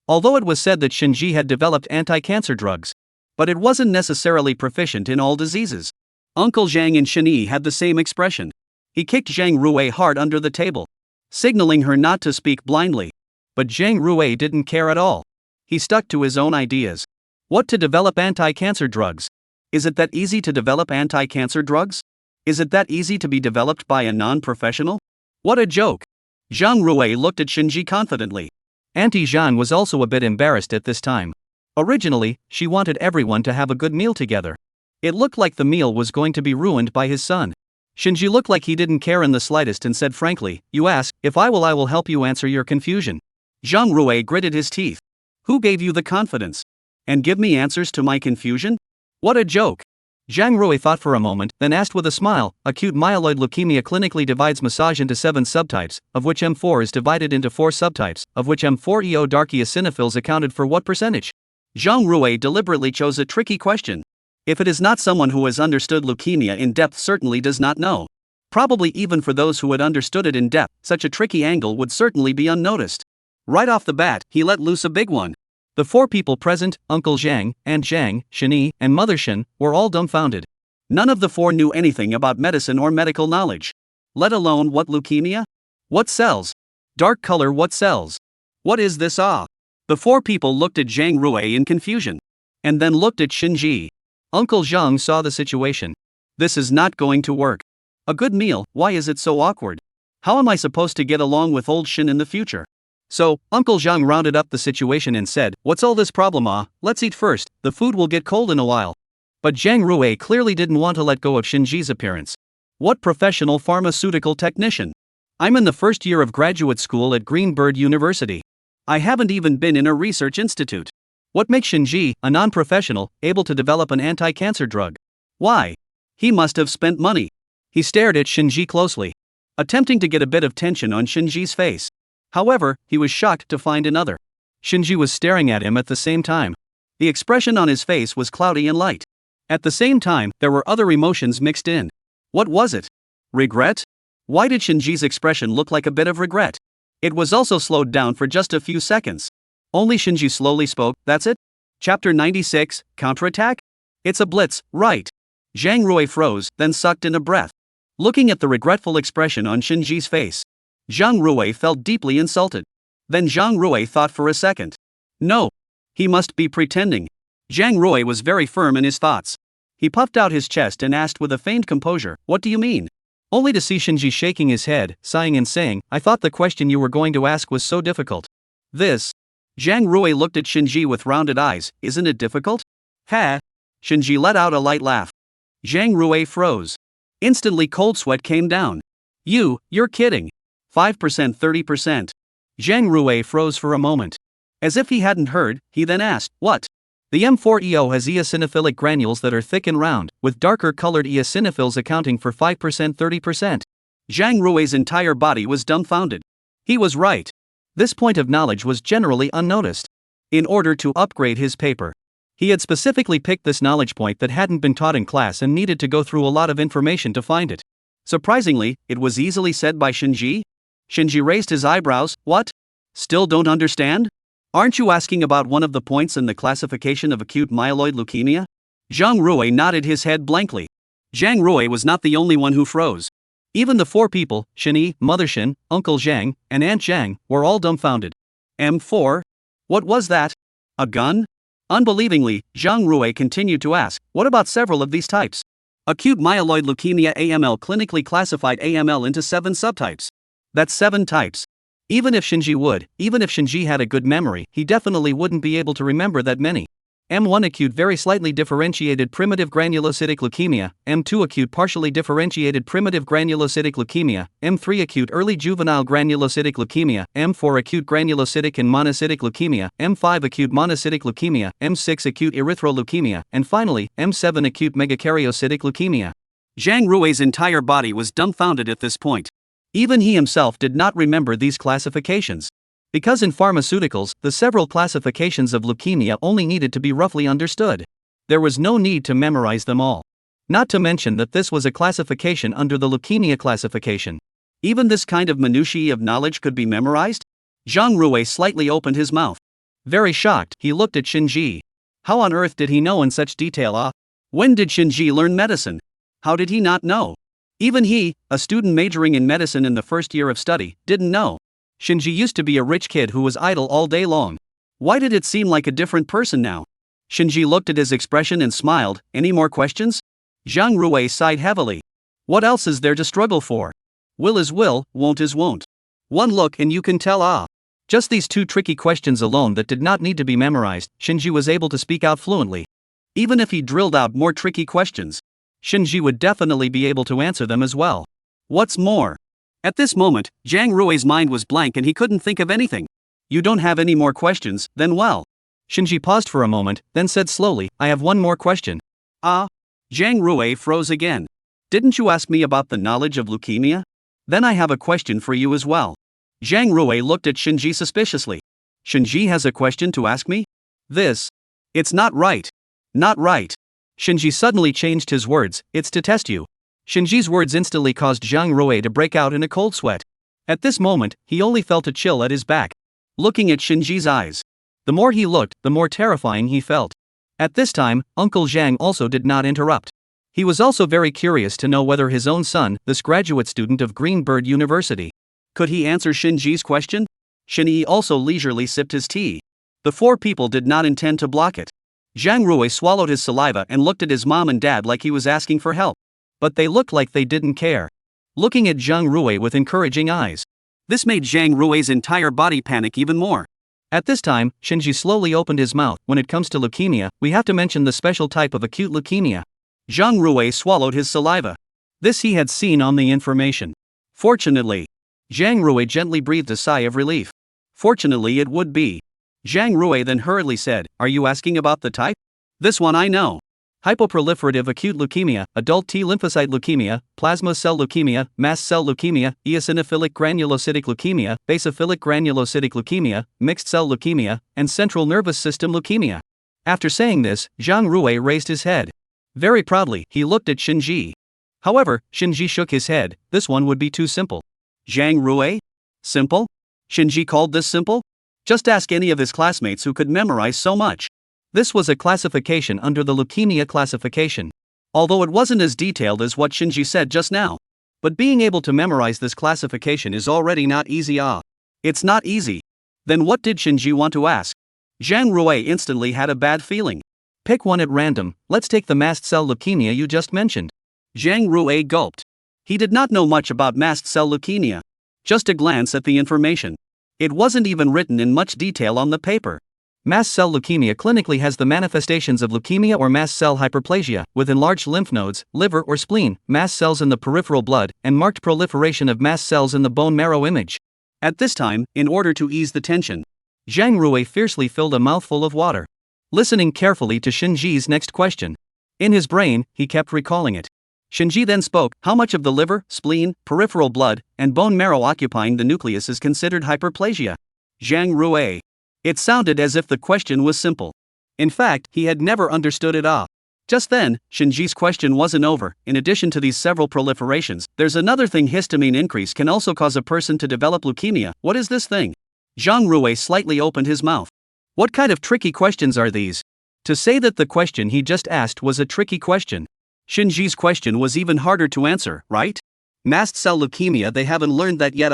Although it was said that Shinji had developed anti-cancer drugs. But it wasn't necessarily proficient in all diseases. Uncle Zhang and Shinji had the same expression. He kicked Zhang Rui hard under the table, signaling her not to speak blindly. But Zhang Rui didn't care at all. He stuck to his own ideas. What to develop anti-cancer drugs? Is it that easy to develop anti-cancer drugs? Is it that easy to be developed by a non-professional? What a joke. Zhang Rui looked at Shinji confidently. Auntie Zhang was also a bit embarrassed at this time. Originally, she wanted everyone to have a good meal together. It looked like the meal was going to be ruined by his son. Shinji looked like he didn't care in the slightest and said frankly, you ask, if I will help you answer your confusion. Zhang Rui gritted his teeth. Who gave you the confidence? And give me answers to my confusion? What a joke. Zhang Rui thought for a moment, then asked with a smile, acute myeloid leukemia clinically divides massage into 7 subtypes, of which M4 is divided into 4 subtypes, of which M4EO dark eosinophils accounted for what percentage? Zhang Rui deliberately chose a tricky question. If it is not someone who has understood leukemia in depth certainly does not know. Probably even for those who had understood it in depth, such a tricky angle would certainly be unnoticed. Right off the bat, he let loose a big one. The 4 people present, Uncle Zhang, Aunt Zhang, Shinji, and Mother Shin, were all dumbfounded. None of the 4 knew anything about medicine or medical knowledge. Let alone what leukemia? What cells? Dark color what cells? What is this The 4 people looked at Zhang Rui in confusion. And then looked at Shinji. Uncle Zhang saw the situation. This is not going to work. A good meal, why is it so awkward? How am I supposed to get along with old Shin in the future? So, Uncle Zhang rounded up the situation and said, what's all this problem let's eat first, the food will get cold in a while. But Zhang Rui clearly didn't want to let go of Shinji's appearance. What professional pharmaceutical technician? I'm in the first year of graduate school at Greenbird University. I haven't even been in a research institute. What makes Shinji, a non-professional, able to develop an anti-cancer drug? Why? He must have spent money. He stared at Shinji closely, attempting to get a bit of tension on Shinji's face. However, he was shocked to find another. Shinji was staring at him at the same time. The expression on his face was cloudy and light. At the same time, there were other emotions mixed in. What was it? Regret? Why did Shinji's expression look like a bit of regret? It was also slowed down for just a few seconds. Only Shinji slowly spoke, that's it? Chapter 96, Counterattack? It's a blitz, right? Zhang Rui froze, then sucked in a breath. Looking at the regretful expression on Shinji's face, Zhang Rui felt deeply insulted. Then Zhang Rui thought for a second. No. He must be pretending. Zhang Rui was very firm in his thoughts. He puffed out his chest and asked with a feigned composure, what do you mean? Only to see Shinji shaking his head, sighing and saying, I thought the question you were going to ask was so difficult. This. Zhang Rui looked at Shinji with rounded eyes, isn't it difficult? Ha. Shinji let out a light laugh. Zhang Rui froze. Instantly cold sweat came down. You're kidding. 5%, 30%. Zhang Rui froze for a moment. As if he hadn't heard, he then asked, what? The M4EO has eosinophilic granules that are thick and round, with darker colored eosinophils accounting for 5%, 30%. Zhang Rui's entire body was dumbfounded. He was right. This point of knowledge was generally unnoticed. In order to upgrade his paper, he had specifically picked this knowledge point that hadn't been taught in class and needed to go through a lot of information to find it. Surprisingly, it was easily said by Shinji. Shinji raised his eyebrows. What? Still don't understand? Aren't you asking about one of the points in the classification of acute myeloid leukemia? Zhang Rui nodded his head blankly. Zhang Rui was not the only one who froze. Even the four people, Shinyi, Mother Shin, Uncle Zhang, and Aunt Zhang, were all dumbfounded. M4? What was that? A gun? Unbelievingly, Zhang Rui continued to ask, what about several of these types? Acute myeloid leukemia AML clinically classified AML into 7 subtypes. That's 7 types. Even if Shinji had a good memory, he definitely wouldn't be able to remember that many. M1 acute very slightly differentiated primitive granulocytic leukemia, M2 acute partially differentiated primitive granulocytic leukemia, M3 acute early juvenile granulocytic leukemia, M4 acute granulocytic and monocytic leukemia, M5 acute monocytic leukemia, M6 acute erythroleukemia, and finally, M7 acute megakaryocytic leukemia. Zhang Rui's entire body was dumbfounded at this point. Even he himself did not remember these classifications. Because in pharmaceuticals, the several classifications of leukemia only needed to be roughly understood. There was no need to memorize them all. Not to mention that this was a classification under the leukemia classification. Even this kind of minutiae of knowledge could be memorized? Zhang Rui slightly opened his mouth. Very shocked, he looked at Shinji. How on earth did he know in such detail? When did Shinji learn medicine? How did he not know? Even he, a student majoring in medicine in the first year of study, didn't know. Shinji used to be a rich kid who was idle all day long. Why did it seem like a different person now? Shinji looked at his expression and smiled. Any more questions? Zhang Rui sighed heavily. What else is there to struggle for? Will is will, won't is won't. One look and you can tell. Just these 2 tricky questions alone that did not need to be memorized, Shinji was able to speak out fluently. Even if he drilled out more tricky questions, Shinji would definitely be able to answer them as well. What's more? At this moment, Zhang Rui's mind was blank and he couldn't think of anything. You don't have any more questions, then well. Shinji paused for a moment, then said slowly, I have one more question. Zhang Rui froze again. Didn't you ask me about the knowledge of leukemia? Then I have a question for you as well. Zhang Rui looked at Shinji suspiciously. Shinji has a question to ask me? It's not right. Not right. Shinji suddenly changed his words, it's to test you. Shinji's words instantly caused Zhang Rui to break out in a cold sweat. At this moment, he only felt a chill at his back. Looking at Shinji's eyes. The more he looked, the more terrifying he felt. At this time, Uncle Zhang also did not interrupt. He was also very curious to know whether his own son, this graduate student of Greenbird University, could he answer Shinji's question? Shinji also leisurely sipped his tea. The 4 people did not intend to block it. Zhang Rui swallowed his saliva and looked at his mom and dad like he was asking for help. But they looked like they didn't care. Looking at Zhang Rui with encouraging eyes. This made Zhang Rui's entire body panic even more. At this time, Shinji slowly opened his mouth. When it comes to leukemia, we have to mention the special type of acute leukemia. Zhang Rui swallowed his saliva. This he had seen on the information. Fortunately. Zhang Rui gently breathed a sigh of relief. Fortunately it would be. Zhang Rui then hurriedly said, are you asking about the type? This one I know. Hypoproliferative acute leukemia, adult T lymphocyte leukemia, plasma cell leukemia, mast cell leukemia, eosinophilic granulocytic leukemia, basophilic granulocytic leukemia, mixed cell leukemia, and central nervous system leukemia. After saying this, Zhang Rui raised his head. Very proudly, he looked at Shinji. However, Shinji shook his head. This one would be too simple. Zhang Rui? Simple? Shinji called this simple? Just ask any of his classmates who could memorize so much. This was a classification under the leukemia classification. Although it wasn't as detailed as what Shinji said just now. But being able to memorize this classification is already not easy. It's not easy. Then what did Shinji want to ask? Zhang Rui instantly had a bad feeling. Pick one at random, let's take the mast cell leukemia you just mentioned. Zhang Rui gulped. He did not know much about mast cell leukemia. Just a glance at the information. It wasn't even written in much detail on the paper. Mast cell leukemia clinically has the manifestations of leukemia or mast cell hyperplasia, with enlarged lymph nodes, liver or spleen, mast cells in the peripheral blood, and marked proliferation of mast cells in the bone marrow image. At this time, in order to ease the tension, Zhang Rui fiercely filled a mouthful of water, listening carefully to Shinji's next question. In his brain, he kept recalling it. Shinji then spoke, how much of the liver, spleen, peripheral blood, and bone marrow occupying the nucleus is considered hyperplasia? Zhang Rui. It sounded as if the question was simple. In fact, he had never understood it. Just then, Shinji's question wasn't over. In addition to these several proliferations, there's another thing. Histamine increase can also cause a person to develop leukemia. What is this thing? Zhang Rui slightly opened his mouth. What kind of tricky questions are these? To say that the question he just asked was a tricky question. Shinji's question was even harder to answer, right? Mast cell leukemia, they haven't learned that yet.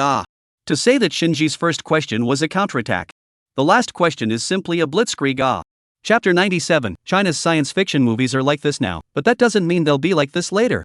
To say that Shinji's first question was a counterattack. The last question is simply a blitzkrieg. Chapter 97. China's science fiction movies are like this now, but that doesn't mean they'll be like this later.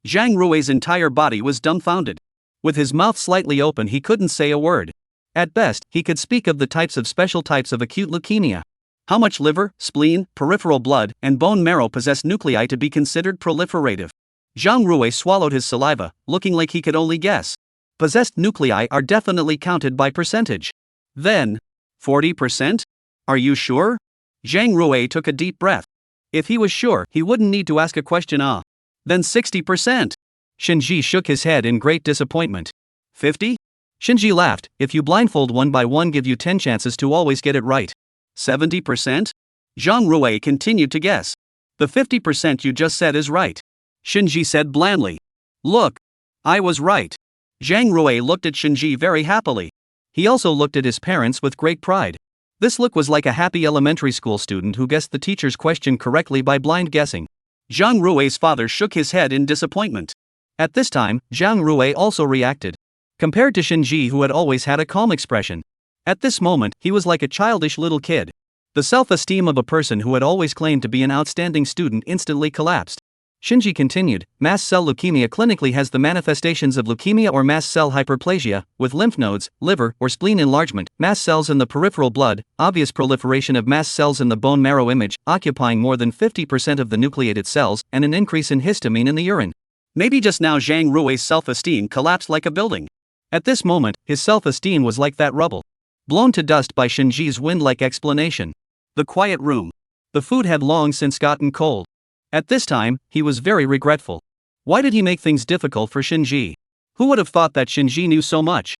Zhang Rui's entire body was dumbfounded. With his mouth slightly open, he couldn't say a word. At best, he could speak of the special types of acute leukemia. How much liver, spleen, peripheral blood, and bone marrow possess nuclei to be considered proliferative? Zhang Rui swallowed his saliva, looking like he could only guess. Possessed nuclei are definitely counted by percentage. Then, 40%? Are you sure? Zhang Rui took a deep breath. If he was sure, he wouldn't need to ask a question. Then 60%. Shinji shook his head in great disappointment. 50? Shinji laughed. If you blindfold one by one, give you 10 chances to always get it right. 70%? Zhang Rui continued to guess. The 50% you just said is right. Shinji said blandly. Look, I was right. Zhang Rui looked at Shinji very happily. He also looked at his parents with great pride. This look was like a happy elementary school student who guessed the teacher's question correctly by blind guessing. Zhang Rui's father shook his head in disappointment. At this time, Zhang Rui also reacted. Compared to Shinji, who had always had a calm expression, at this moment, he was like a childish little kid. The self-esteem of a person who had always claimed to be an outstanding student instantly collapsed. Shinji continued, mast cell leukemia clinically has the manifestations of leukemia or mast cell hyperplasia, with lymph nodes, liver or spleen enlargement, mast cells in the peripheral blood, obvious proliferation of mast cells in the bone marrow image, occupying more than 50% of the nucleated cells, and an increase in histamine in the urine. Maybe just now Zhang Rui's self-esteem collapsed like a building. At this moment, his self-esteem was like that rubble, blown to dust by Shinji's wind-like explanation. The quiet room. The food had long since gotten cold. At this time, he was very regretful. Why did he make things difficult for Shinji? Who would have thought that Shinji knew so much?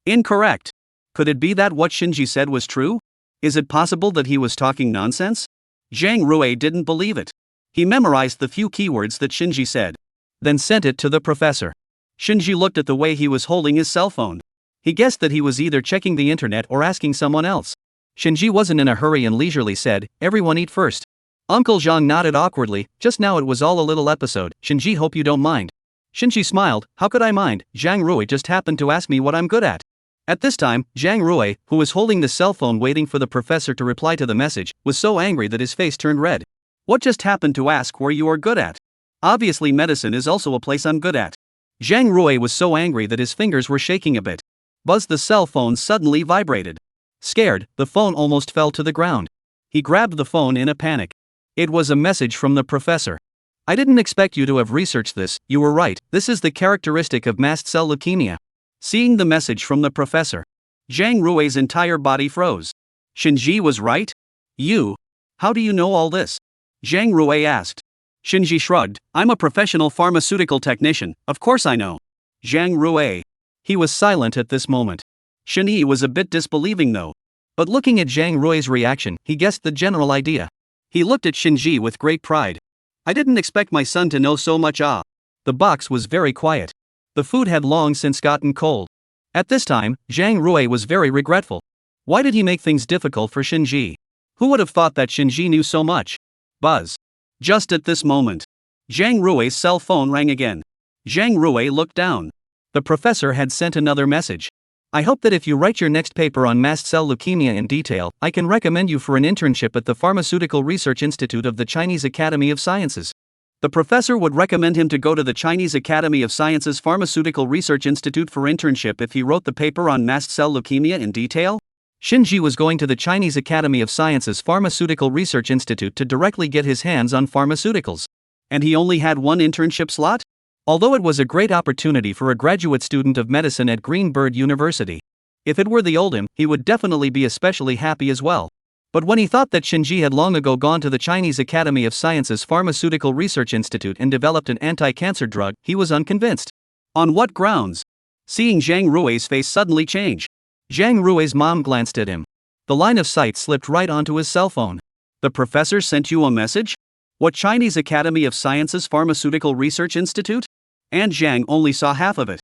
Incorrect. Could it be that what Shinji said was true? Is it possible that he was talking nonsense? Zhang Rui didn't believe it. He memorized the few keywords that Shinji said, then sent it to the professor. Shinji looked at the way he was holding his cell phone. He guessed that he was either checking the internet or asking someone else. Shinji wasn't in a hurry and leisurely said, "Everyone eat first." Uncle Zhang nodded awkwardly. Just now it was all a little episode. Shinji, hope you don't mind. Shinji smiled. How could I mind? Zhang Rui just happened to ask me what I'm good at. At this time, Zhang Rui, who was holding the cell phone waiting for the professor to reply to the message, was so angry that his face turned red. What just happened to ask where you are good at? Obviously medicine is also a place I'm good at. Zhang Rui was so angry that his fingers were shaking a bit. Buzz, the cell phone suddenly vibrated. Scared, the phone almost fell to the ground. He grabbed the phone in a panic. It was a message from the professor. I didn't expect you to have researched this. You were right, this is the characteristic of mast cell leukemia. Seeing the message from the professor, Zhang Rui's entire body froze. Shinji was right? You? How do you know all this? Zhang Rui asked. Shinji shrugged. I'm a professional pharmaceutical technician, of course I know. Zhang Rui. He was silent at this moment. Shinji was a bit disbelieving though. But looking at Zhang Rui's reaction, he guessed the general idea. He looked at Shinji with great pride. I didn't expect my son to know so much. The box was very quiet. The food had long since gotten cold. At this time, Zhang Rui was very regretful. Why did he make things difficult for Shinji? Who would have thought that Shinji knew so much? Buzz. Just at this moment, Zhang Rui's cell phone rang again. Zhang Rui looked down. The professor had sent another message. I hope that if you write your next paper on mast cell leukemia in detail, I can recommend you for an internship at the Pharmaceutical Research Institute of the Chinese Academy of Sciences. The professor would recommend him to go to the Chinese Academy of Sciences Pharmaceutical Research Institute for internship if he wrote the paper on mast cell leukemia in detail? Shinji was going to the Chinese Academy of Sciences Pharmaceutical Research Institute to directly get his hands on pharmaceuticals. And he only had one internship slot? Although it was a great opportunity for a graduate student of medicine at Greenbird University. If it were the old him, he would definitely be especially happy as well. But when he thought that Shinji had long ago gone to the Chinese Academy of Sciences Pharmaceutical Research Institute and developed an anti-cancer drug, he was unconvinced. On what grounds? Seeing Zhang Rui's face suddenly change. Zhang Rui's mom glanced at him. The line of sight slipped right onto his cell phone. The professor sent you a message? What Chinese Academy of Sciences Pharmaceutical Research Institute? And Zhang only saw half of it.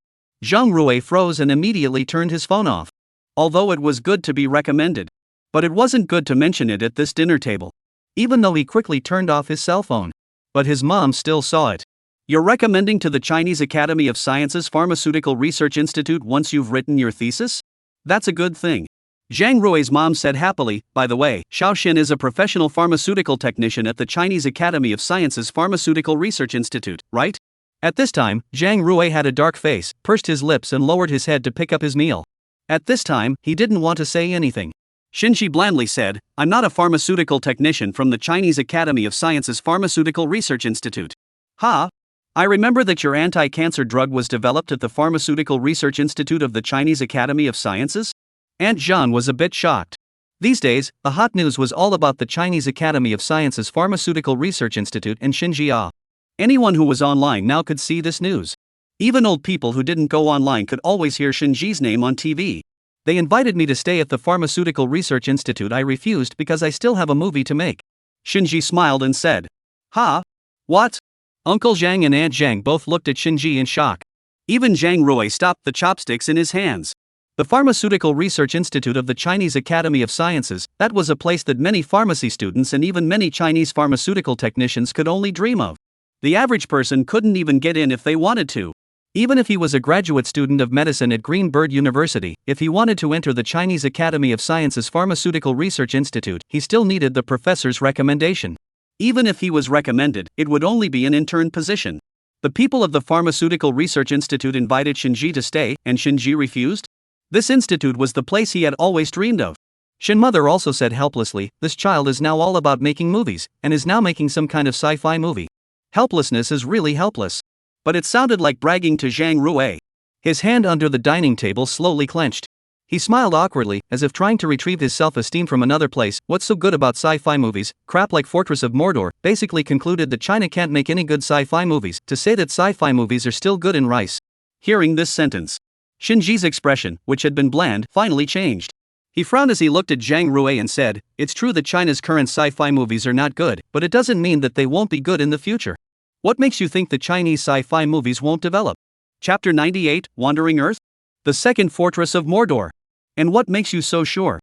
Zhang Rui froze and immediately turned his phone off. Although it was good to be recommended. But it wasn't good to mention it at this dinner table. Even though he quickly turned off his cell phone. But his mom still saw it. You're recommending to the Chinese Academy of Sciences Pharmaceutical Research Institute once you've written your thesis? That's a good thing. Zhang Rui's mom said happily. By the way, Xiaoxin is a professional pharmaceutical technician at the Chinese Academy of Sciences Pharmaceutical Research Institute, right? At this time, Zhang Rui had a dark face, pursed his lips and lowered his head to pick up his meal. At this time, he didn't want to say anything. Shinji blandly said, I'm not a pharmaceutical technician from the Chinese Academy of Sciences Pharmaceutical Research Institute. Ha! I remember that your anti-cancer drug was developed at the Pharmaceutical Research Institute of the Chinese Academy of Sciences? Aunt Jean was a bit shocked. These days, the hot news was all about the Chinese Academy of Sciences Pharmaceutical Research Institute in Xinjiang. Anyone who was online now could see this news. Even old people who didn't go online could always hear Shinji's name on TV. They invited me to stay at the Pharmaceutical Research Institute. I refused because I still have a movie to make. Shinji smiled and said, Ha? What? Uncle Zhang and Aunt Zhang both looked at Shinji in shock. Even Zhang Rui stopped the chopsticks in his hands. The Pharmaceutical Research Institute of the Chinese Academy of Sciences, that was a place that many pharmacy students and even many Chinese pharmaceutical technicians could only dream of. The average person couldn't even get in if they wanted to. Even if he was a graduate student of medicine at Greenbird University, if he wanted to enter the Chinese Academy of Sciences Pharmaceutical Research Institute, he still needed the professor's recommendation. Even if he was recommended, it would only be an intern position. The people of the Pharmaceutical Research Institute invited Shinji to stay, and Shinji refused? This institute was the place he had always dreamed of. Shin mother also said helplessly, this child is now all about making movies, and is now making some kind of sci-fi movie. Helplessness is really helpless. But it sounded like bragging to Zhang Rui. His hand under the dining table slowly clenched. He smiled awkwardly, as if trying to retrieve his self-esteem from another place. What's so good about sci-fi movies? Crap like Fortress of Mordor. Basically concluded that China can't make any good sci-fi movies. To say that sci-fi movies are still good in rice. Hearing this sentence, Shinji's expression, which had been bland, finally changed. He frowned as he looked at Zhang Rui and said, it's true that China's current sci-fi movies are not good, but it doesn't mean that they won't be good in the future. What makes you think the Chinese sci-fi movies won't develop? Chapter 98, Wandering Earth? The Second Fortress of Mordor. And what makes you so sure?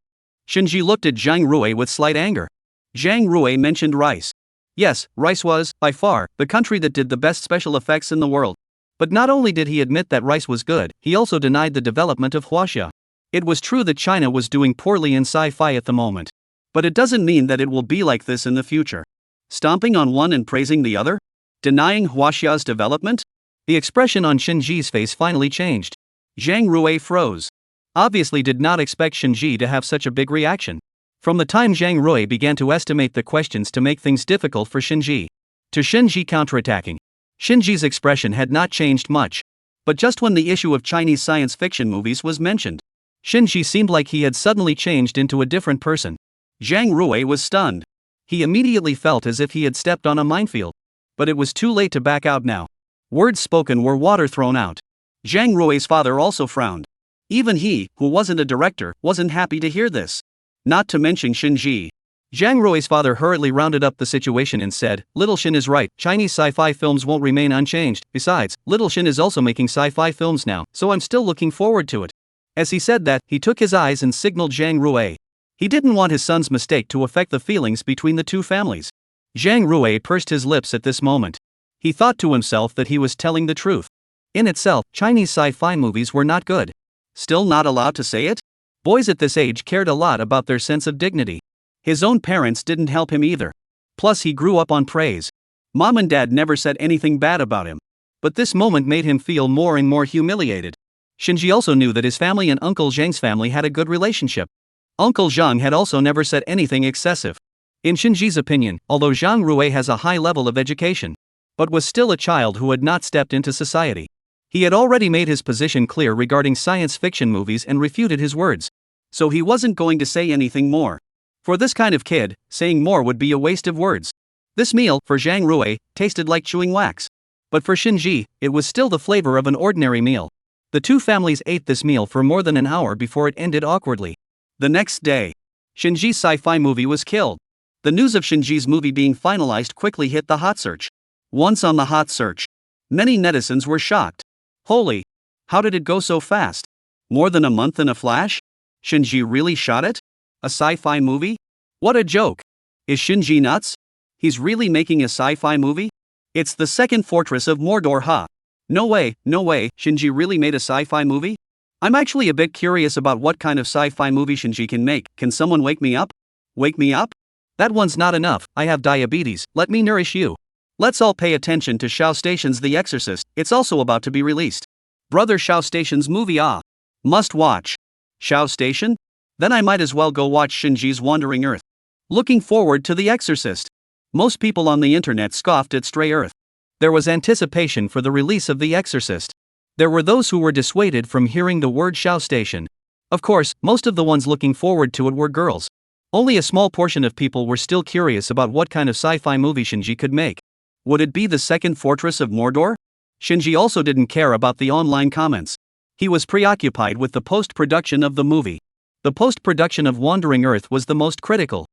Shinji looked at Zhang Rui with slight anger. Zhang Rui mentioned rice. Yes, rice was, by far, the country that did the best special effects in the world. But not only did he admit that rice was good, he also denied the development of huaxia. It was true that China was doing poorly in sci-fi at the moment. But it doesn't mean that it will be like this in the future. Stomping on one and praising the other? Denying huaxia's development? The expression on Shinji's face finally changed. Zhang Rui froze. Obviously did not expect Shinji to have such a big reaction. From the time Zhang Rui began to estimate the questions to make things difficult for Shinji, to Shinji counterattacking, Shinji's expression had not changed much. But just when the issue of Chinese science fiction movies was mentioned, Shinji seemed like he had suddenly changed into a different person. Zhang Rui was stunned. He immediately felt as if he had stepped on a minefield. But it was too late to back out now. Words spoken were water thrown out. Zhang Rui's father also frowned. Even he, who wasn't a director, wasn't happy to hear this. Not to mention Shinji. Zhang Rui's father hurriedly rounded up the situation and said, Little Shin is right, Chinese sci-fi films won't remain unchanged. Besides, Little Shin is also making sci-fi films now, so I'm still looking forward to it. As he said that, he took his eyes and signaled Zhang Rui. He didn't want his son's mistake to affect the feelings between the two families. Zhang Rui pursed his lips at this moment. He thought to himself that he was telling the truth. In itself, Chinese sci-fi movies were not good. Still not allowed to say it? Boys at this age cared a lot about their sense of dignity. His own parents didn't help him either. Plus he grew up on praise. Mom and dad never said anything bad about him. But this moment made him feel more and more humiliated. Shinji also knew that his family and Uncle Zhang's family had a good relationship. Uncle Zhang had also never said anything excessive. In Shinji's opinion, although Zhang Rui has a high level of education, but was still a child who had not stepped into society. He had already made his position clear regarding science fiction movies and refuted his words. So he wasn't going to say anything more. For this kind of kid, saying more would be a waste of words. This meal, for Zhang Rui, tasted like chewing wax. But for Shinji, it was still the flavor of an ordinary meal. The two families ate this meal for more than an hour before it ended awkwardly. The next day, Shinji's sci-fi movie was killed. The news of Shinji's movie being finalized quickly hit the hot search. Once on the hot search, many netizens were shocked. Holy! How did it go so fast? More than a month in a flash? Shinji really shot it? A sci-fi movie? What a joke! Is Shinji nuts? He's really making a sci-fi movie? It's the second fortress of Mordor, huh? No way, Shinji really made a sci-fi movie? I'm actually a bit curious about what kind of sci-fi movie Shinji can make. Can someone wake me up? Wake me up? That one's not enough, I have diabetes, let me nourish you. Let's all pay attention to Shao Station's The Exorcist, it's also about to be released. Brother Shao Station's movie, must watch. Shao Station? Then I might as well go watch Shinji's Wandering Earth. Looking forward to The Exorcist. Most people on the internet scoffed at Stray Earth. There was anticipation for the release of The Exorcist. There were those who were dissuaded from hearing the word Shao Station. Of course, most of the ones looking forward to it were girls. Only a small portion of people were still curious about what kind of sci-fi movie Shinji could make. Would it be the second fortress of Mordor? Shinji also didn't care about the online comments. He was preoccupied with the post-production of the movie. The post-production of Wandering Earth was the most critical.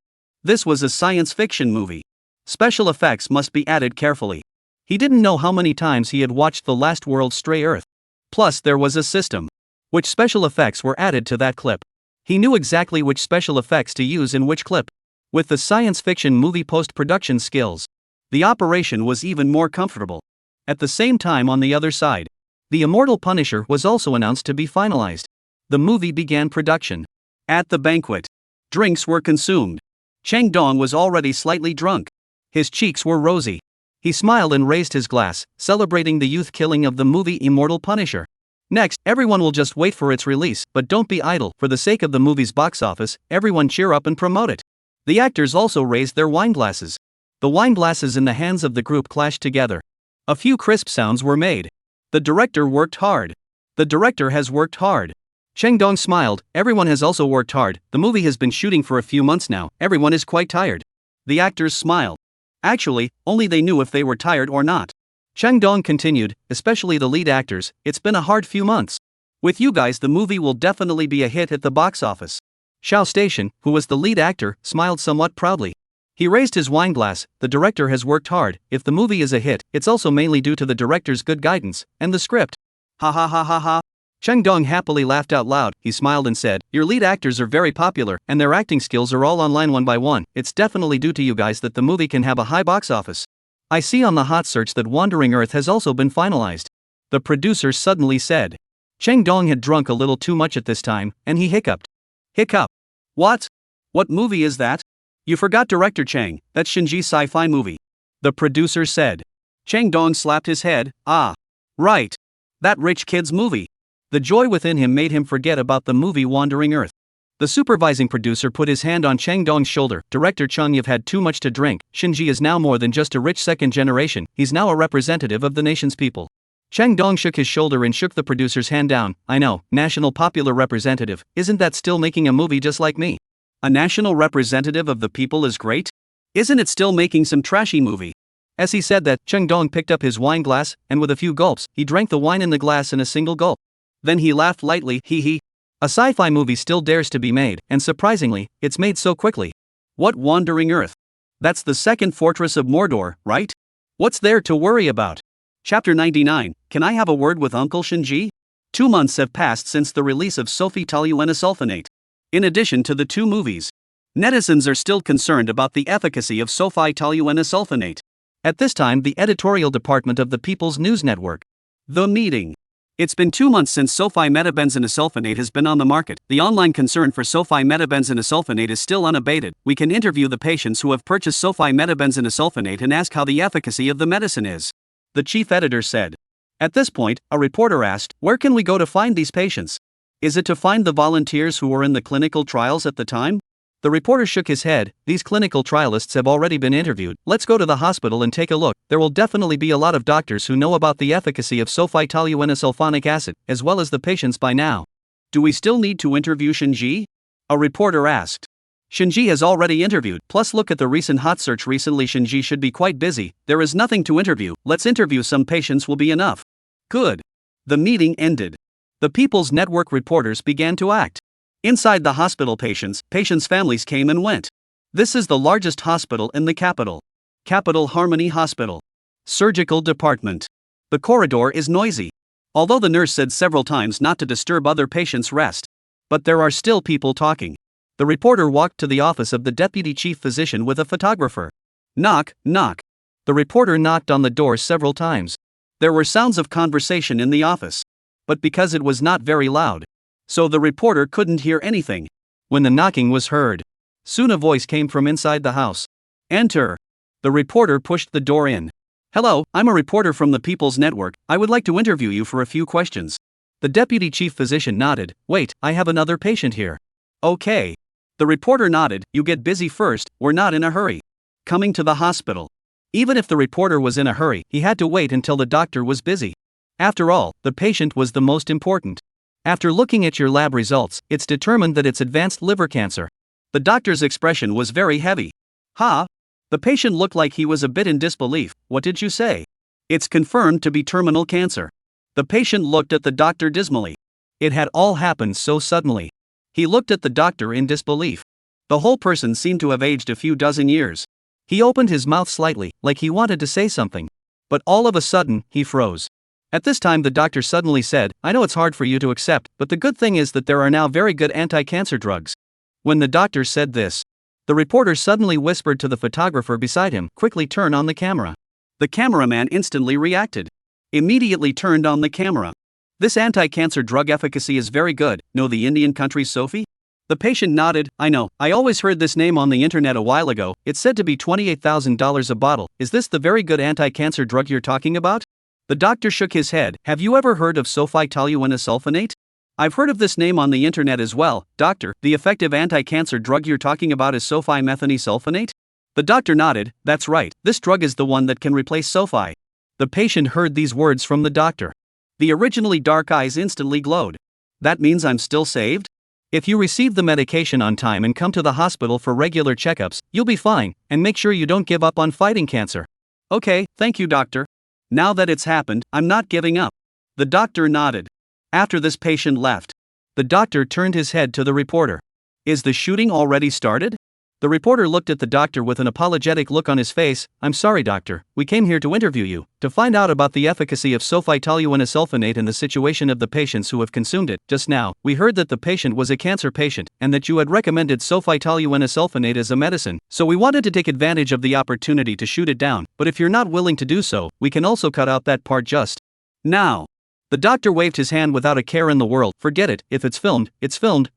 This was a science fiction movie. Special effects must be added carefully. He didn't know how many times he had watched The Last World Stray Earth. Plus there was a system. Which special effects were added to that clip. He knew exactly which special effects to use in which clip. With the science fiction movie post-production skills, the operation was even more comfortable. At the same time, on the other side, The Immortal Punisher was also announced to be finalized. The movie began production. At the banquet, drinks were consumed. Chang Dong was already slightly drunk. His cheeks were rosy. He smiled and raised his glass, celebrating the youth killing of the movie Immortal Punisher. Next, everyone will just wait for its release, but don't be idle. For the sake of the movie's box office, everyone cheer up and promote it. The actors also raised their wine glasses. The wine glasses in the hands of the group clashed together. A few crisp sounds were made. The director worked hard. The director has worked hard. Cheng Dong smiled. Everyone has also worked hard. The movie has been shooting for a few months now. Everyone is quite tired. The actors smiled. Actually, only they knew if they were tired or not. Cheng Dong continued, especially the lead actors, it's been a hard few months. With you guys the movie will definitely be a hit at the box office. Shao Station, who was the lead actor, smiled somewhat proudly. He raised his wine glass. The director has worked hard. If the movie is a hit, it's also mainly due to the director's good guidance and the script. Ha ha ha ha ha. Cheng Dong happily laughed out loud. He smiled and said, your lead actors are very popular, and their acting skills are all online one by one. It's definitely due to you guys that the movie can have a high box office. I see on the hot search that Wandering Earth has also been finalized. The producer suddenly said. Cheng Dong had drunk a little too much at this time, and he hiccuped. Hiccup. What? What movie is that? You forgot director Cheng, that's Shinji's sci-fi movie. The producer said. Cheng Dong slapped his head. Ah. Right. That rich kid's movie. The joy within him made him forget about the movie Wandering Earth. The supervising producer put his hand on Cheng Dong's shoulder. Director Chung, you've had too much to drink. Shinji is now more than just a rich second generation, he's now a representative of the nation's people. Cheng Dong shook his shoulder and shook the producer's hand down. I know, national popular representative, isn't that still making a movie just like me? A national representative of the people is great? Isn't it still making some trashy movie? As he said that, Cheng Dong picked up his wine glass, and with a few gulps, he drank the wine in the glass in a single gulp. Then he laughed lightly, hee hee. A sci-fi movie still dares to be made, and surprisingly, it's made so quickly. What Wandering Earth? That's the second fortress of Mordor, right? What's there to worry about? Chapter 99, Can I have a word with Uncle Shinji? 2 months have passed since the release of Sophie toluenesulfonate. In addition to the two movies, netizens are still concerned about the efficacy of Sophie toluenesulfonate. At this time, the editorial department of the People's News Network. The meeting. It's been 2 months since Sophie metabenzoisulfonate has been on the market. The online concern for Sophie metabenzoisulfonate is still unabated. We can interview the patients who have purchased Sophie metabenzoisulfonate and ask how the efficacy of the medicine is. The chief editor said. At this point, a reporter asked, where can we go to find these patients? Is it to find the volunteers who were in the clinical trials at the time? The reporter shook his head. These clinical trialists have already been interviewed. Let's go to the hospital and take a look. There will definitely be a lot of doctors who know about the efficacy of sulfitoluenesulfonic acid, as well as the patients by now. Do we still need to interview Shinji? A reporter asked. Shinji has already interviewed, plus look at the recent hot search recently. Shinji should be quite busy. There is nothing to interview. Let's interview some patients will be enough. Good. The meeting ended. The People's Network reporters began to act. Inside the hospital, patients' families came and went. This is the largest hospital in the capital. Capital Harmony Hospital. Surgical department. The corridor is noisy. Although the nurse said several times not to disturb other patients' rest. But there are still people talking. The reporter walked to the office of the deputy chief physician with a photographer. Knock, knock. The reporter knocked on the door several times. There were sounds of conversation in the office. But because it was not very loud, so the reporter couldn't hear anything. When the knocking was heard, soon a voice came from inside the house. Enter. The reporter pushed the door in. Hello, I'm a reporter from the People's Network. I would like to interview you for a few questions. The deputy chief physician nodded. Wait, I have another patient here. Okay. The reporter nodded. You get busy first, we're not in a hurry. Coming to the hospital. Even if the reporter was in a hurry, he had to wait until the doctor was busy. After all, the patient was the most important. After looking at your lab results, it's determined that it's advanced liver cancer. The doctor's expression was very heavy. Ha! The patient looked like he was a bit in disbelief. What did you say? It's confirmed to be terminal cancer. The patient looked at the doctor dismally. It had all happened so suddenly. He looked at the doctor in disbelief. The whole person seemed to have aged a few dozen years. He opened his mouth slightly, like he wanted to say something. But all of a sudden, he froze. At this time the doctor suddenly said, I know it's hard for you to accept, but the good thing is that there are now very good anti-cancer drugs. When the doctor said this, the reporter suddenly whispered to the photographer beside him, quickly turn on the camera. The cameraman instantly reacted. Immediately turned on the camera. This anti-cancer drug efficacy is very good. Know the Indian country Sophie? The patient nodded. I know, I always heard this name on the internet a while ago. It's said to be $28,000 a bottle. Is this the very good anti-cancer drug you're talking about? The doctor shook his head. Have you ever heard of sulfitoluenesulfonate? I've heard of this name on the internet as well. Doctor, the effective anti-cancer drug you're talking about is sulfimethanosulfonate? The doctor nodded. That's right, this drug is the one that can replace sulfi. The patient heard these words from the doctor. The originally dark eyes instantly glowed. That means I'm still saved? If you receive the medication on time and come to the hospital for regular checkups, you'll be fine, and make sure you don't give up on fighting cancer. Okay, thank you, doctor. Now that it's happened, I'm not giving up. The doctor nodded. After this patient left, the doctor turned his head to the reporter. Is the shooting already started? The reporter looked at the doctor with an apologetic look on his face. I'm sorry, doctor, we came here to interview you, to find out about the efficacy of sulfitoluenesulfonate and the situation of the patients who have consumed it. Just now, we heard that the patient was a cancer patient, and that you had recommended sulfitoluenesulfonate as a medicine, so we wanted to take advantage of the opportunity to shoot it down, but if you're not willing to do so, we can also cut out that part just now. The doctor waved his hand without a care in the world. Forget it, if it's filmed,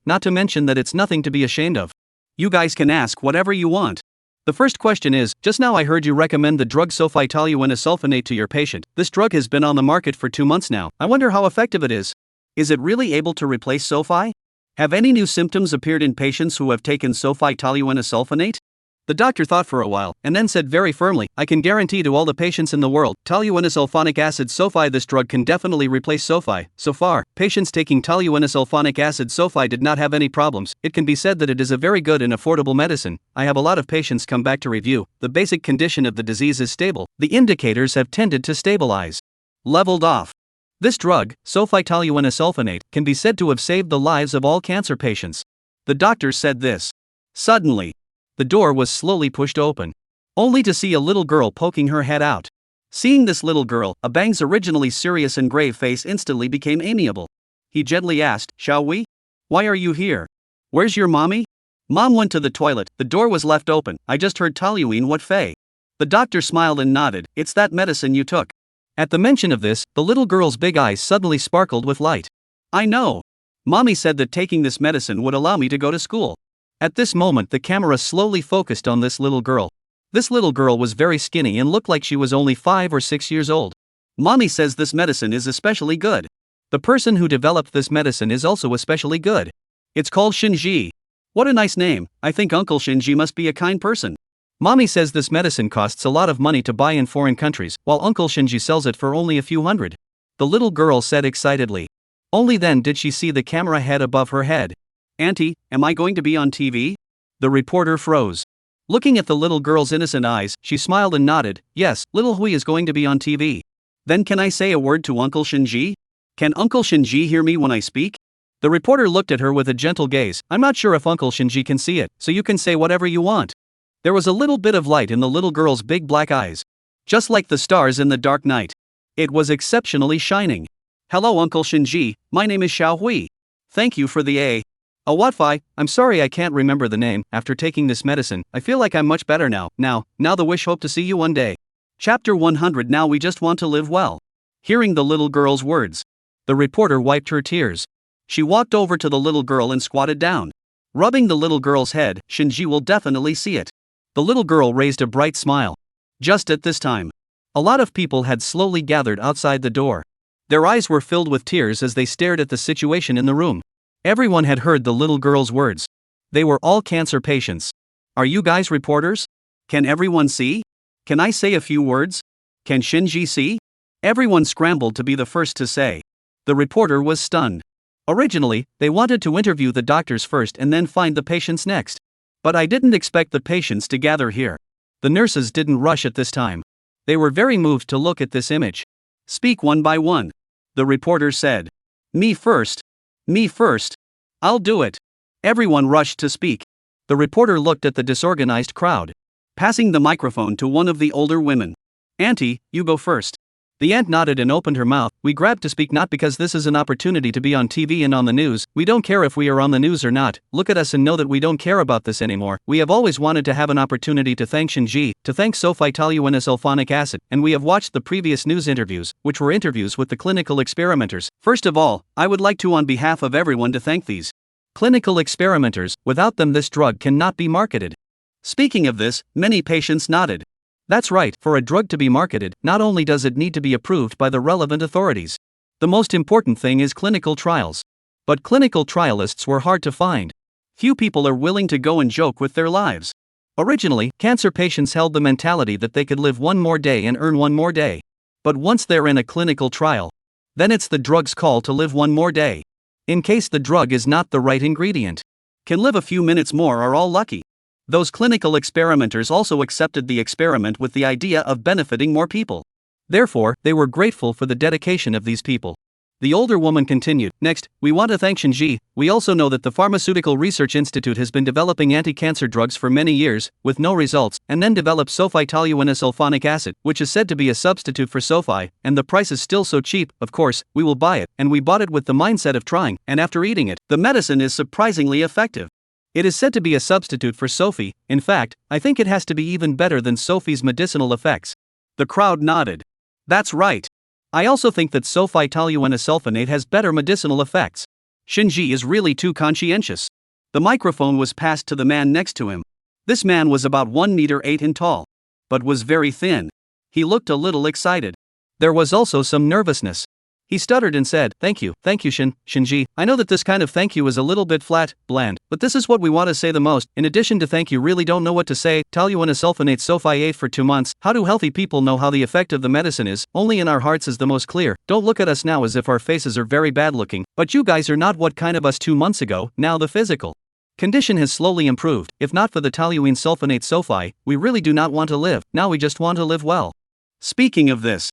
not to mention that it's nothing to be ashamed of. You guys can ask whatever you want. The first question is, just now I heard you recommend the drug sulfitoluenesulfonate to your patient. This drug has been on the market for 2 months now. I wonder how effective it is. Is it really able to replace sulfi? Have any new symptoms appeared in patients who have taken sulfitoluenesulfonate? The doctor thought for a while, and then said very firmly, I can guarantee to all the patients in the world, toluenesulfonic acid sulfi, this drug can definitely replace sulfi. So far, patients taking toluenesulfonic acid sulfi did not have any problems. It can be said that it is a very good and affordable medicine. I have a lot of patients come back to review. The basic condition of the disease is stable. The indicators have tended to stabilize. Leveled off. This drug, sulfitoluenesulfonate, can be said to have saved the lives of all cancer patients. The doctor said this. Suddenly, the door was slowly pushed open, only to see a little girl poking her head out. Seeing this little girl, Abang's originally serious and grave face instantly became amiable. He gently asked, shall we? Why are you here? Where's your mommy? Mom went to the toilet, the door was left open, I just heard Toluene what fei. The doctor smiled and nodded, it's that medicine you took. At the mention of this, the little girl's big eyes suddenly sparkled with light. I know. Mommy said that taking this medicine would allow me to go to school. At this moment the camera slowly focused on this little girl. This little girl was very skinny and looked like she was only 5 or 6 years old. Mommy says this medicine is especially good. The person who developed this medicine is also especially good. It's called Shinji. What a nice name. I think Uncle Shinji must be a kind person. Mommy says this medicine costs a lot of money to buy in foreign countries, while Uncle Shinji sells it for only a few hundred. The little girl said excitedly. Only then did she see the camera head above her head. Auntie, am I going to be on TV? The reporter froze. Looking at the little girl's innocent eyes, she smiled and nodded. Yes, little Hui is going to be on TV. Then can I say a word to Uncle Shinji? Can Uncle Shinji hear me when I speak? The reporter looked at her with a gentle gaze. I'm not sure if Uncle Shinji can see it, so you can say whatever you want. There was a little bit of light in the little girl's big black eyes. Just like the stars in the dark night. It was exceptionally shining. Hello Uncle Shinji, my name is Xiao Hui. Thank you for the A what fi? I'm sorry I can't remember the name. After taking this medicine, I feel like I'm much better now. Now the wish hope to see you one day. Chapter 100. Now we just want to live well. Hearing the little girl's words, the reporter wiped her tears. She walked over to the little girl and squatted down. Rubbing the little girl's head, Shinji will definitely see it. The little girl raised a bright smile. Just at this time, a lot of people had slowly gathered outside the door. Their eyes were filled with tears as they stared at the situation in the room. Everyone had heard the little girl's words. They were all cancer patients. Are you guys reporters? Can everyone see? Can I say a few words? Can Shinji see? Everyone scrambled to be the first to say. The reporter was stunned. Originally, they wanted to interview the doctors first and then find the patients next. But I didn't expect the patients to gather here. The nurses didn't rush at this time. They were very moved to look at this image. Speak one by one. The reporter said. Me first. Me first. I'll do it. Everyone rushed to speak. The reporter looked at the disorganized crowd. Passing the microphone to one of the older women. Auntie, you go first. The aunt nodded and opened her mouth. We grabbed to speak not because this is an opportunity to be on TV and on the news. We don't care if we are on the news or not. Look at us and know that we don't care about this anymore. We have always wanted to have an opportunity to thank Shinji, to thank sulfitoluenesulfonic acid, and we have watched the previous news interviews, which were interviews with the clinical experimenters. First of all, I would like to on behalf of everyone to thank these clinical experimenters. Without them this drug cannot be marketed. Speaking of this, many patients nodded. That's right, for a drug to be marketed, not only does it need to be approved by the relevant authorities. The most important thing is clinical trials. But clinical trialists were hard to find. Few people are willing to go and joke with their lives. Originally, cancer patients held the mentality that they could live one more day and earn one more day. But once they're in a clinical trial, then it's the drug's call to live one more day. In case the drug is not the right ingredient. Can live a few minutes more are all lucky. Those clinical experimenters also accepted the experiment with the idea of benefiting more people. Therefore, they were grateful for the dedication of these people. The older woman continued, Next, we want to thank Shinji. We also know that the Pharmaceutical Research Institute has been developing anti-cancer drugs for many years, with no results, and then developed sulfitoluenesulfonic acid, which is said to be a substitute for sulfi, and the price is still so cheap. Of course, we will buy it, and we bought it with the mindset of trying, and after eating it, the medicine is surprisingly effective. It is said to be a substitute for Sophie. In fact, I think it has to be even better than Sophie's medicinal effects. The crowd nodded. That's right. I also think that sulfitoluenesulfonate has better medicinal effects. Shinji is really too conscientious. The microphone was passed to the man next to him. This man was about 1 meter 8 in tall, but was very thin. He looked a little excited. There was also some nervousness. He stuttered and said, Thank you, Shinji. I know that this kind of thank you is a little bit flat, bland, but this is what we want to say the most. In addition to thank you, really don't know what to say. Toluenesulfonate Sophie ate for 2 months. How do healthy people know how the effect of the medicine is? Only in our hearts is the most clear. Don't look at us now as if our faces are very bad looking, but you guys are not what kind of us 2 months ago. Now the physical condition has slowly improved. If not for the toluene sulfonate Sophie, we really do not want to live. Now we just want to live well. Speaking of this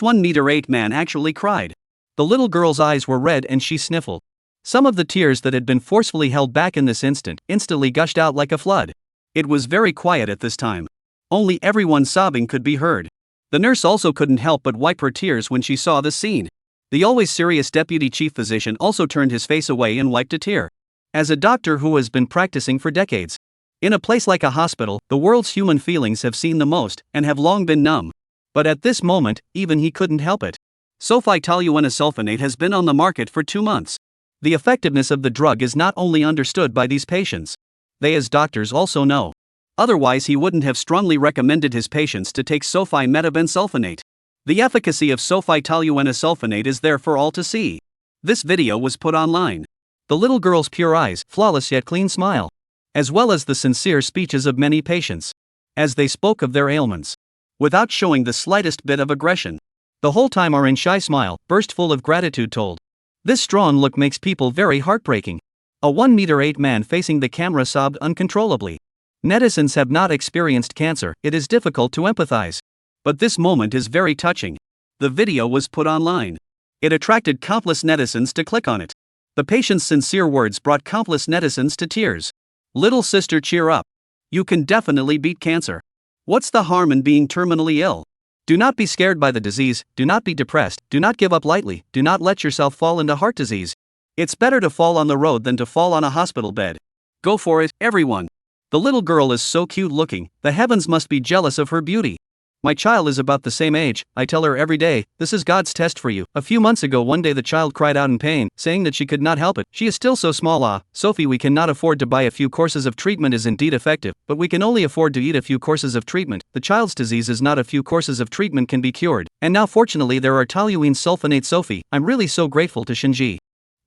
1 meter 8 man actually cried. The little girl's eyes were red and she sniffled. Some of the tears that had been forcefully held back in this instant instantly gushed out like a flood. It was very quiet at this time. Only everyone sobbing could be heard. The nurse also couldn't help but wipe her tears when she saw this scene. The always serious deputy chief physician also turned his face away and wiped a tear. As a doctor who has been practicing for decades, in a place like a hospital, the world's human feelings have seen the most and have long been numb. But at this moment, even he couldn't help it. Sulfitoluenesulfonate has been on the market for 2 months. The effectiveness of the drug is not only understood by these patients. They as doctors also know. Otherwise he wouldn't have strongly recommended his patients to take sulfimetabensulfonate. The efficacy of sulfitoluenesulfonate is there for all to see. This video was put online. The little girl's pure eyes, flawless yet clean smile, as well as the sincere speeches of many patients, as they spoke of their ailments, without showing the slightest bit of aggression. The whole time our shy smile, burst full of gratitude told. This strong look makes people very heartbreaking. A 1-meter-8 man facing the camera sobbed uncontrollably. Netizens have not experienced cancer, it is difficult to empathize. But this moment is very touching. The video was put online. It attracted countless netizens to click on it. The patient's sincere words brought countless netizens to tears. Little sister, cheer up. You can definitely beat cancer. What's the harm in being terminally ill? Do not be scared by the disease, do not be depressed, do not give up lightly, do not let yourself fall into heart disease. It's better to fall on the road than to fall on a hospital bed. Go for it, everyone. The little girl is so cute looking, the heavens must be jealous of her beauty. My child is about the same age, I tell her every day, this is God's test for you. A few months ago one day the child cried out in pain, saying that she could not help it. She is still so small. Sophie, we cannot afford to buy a few courses of treatment is indeed effective, but we can only afford to eat a few courses of treatment. The child's disease is not a few courses of treatment can be cured. And now fortunately there are toluene sulfonate. Sophie, I'm really so grateful to Shinji.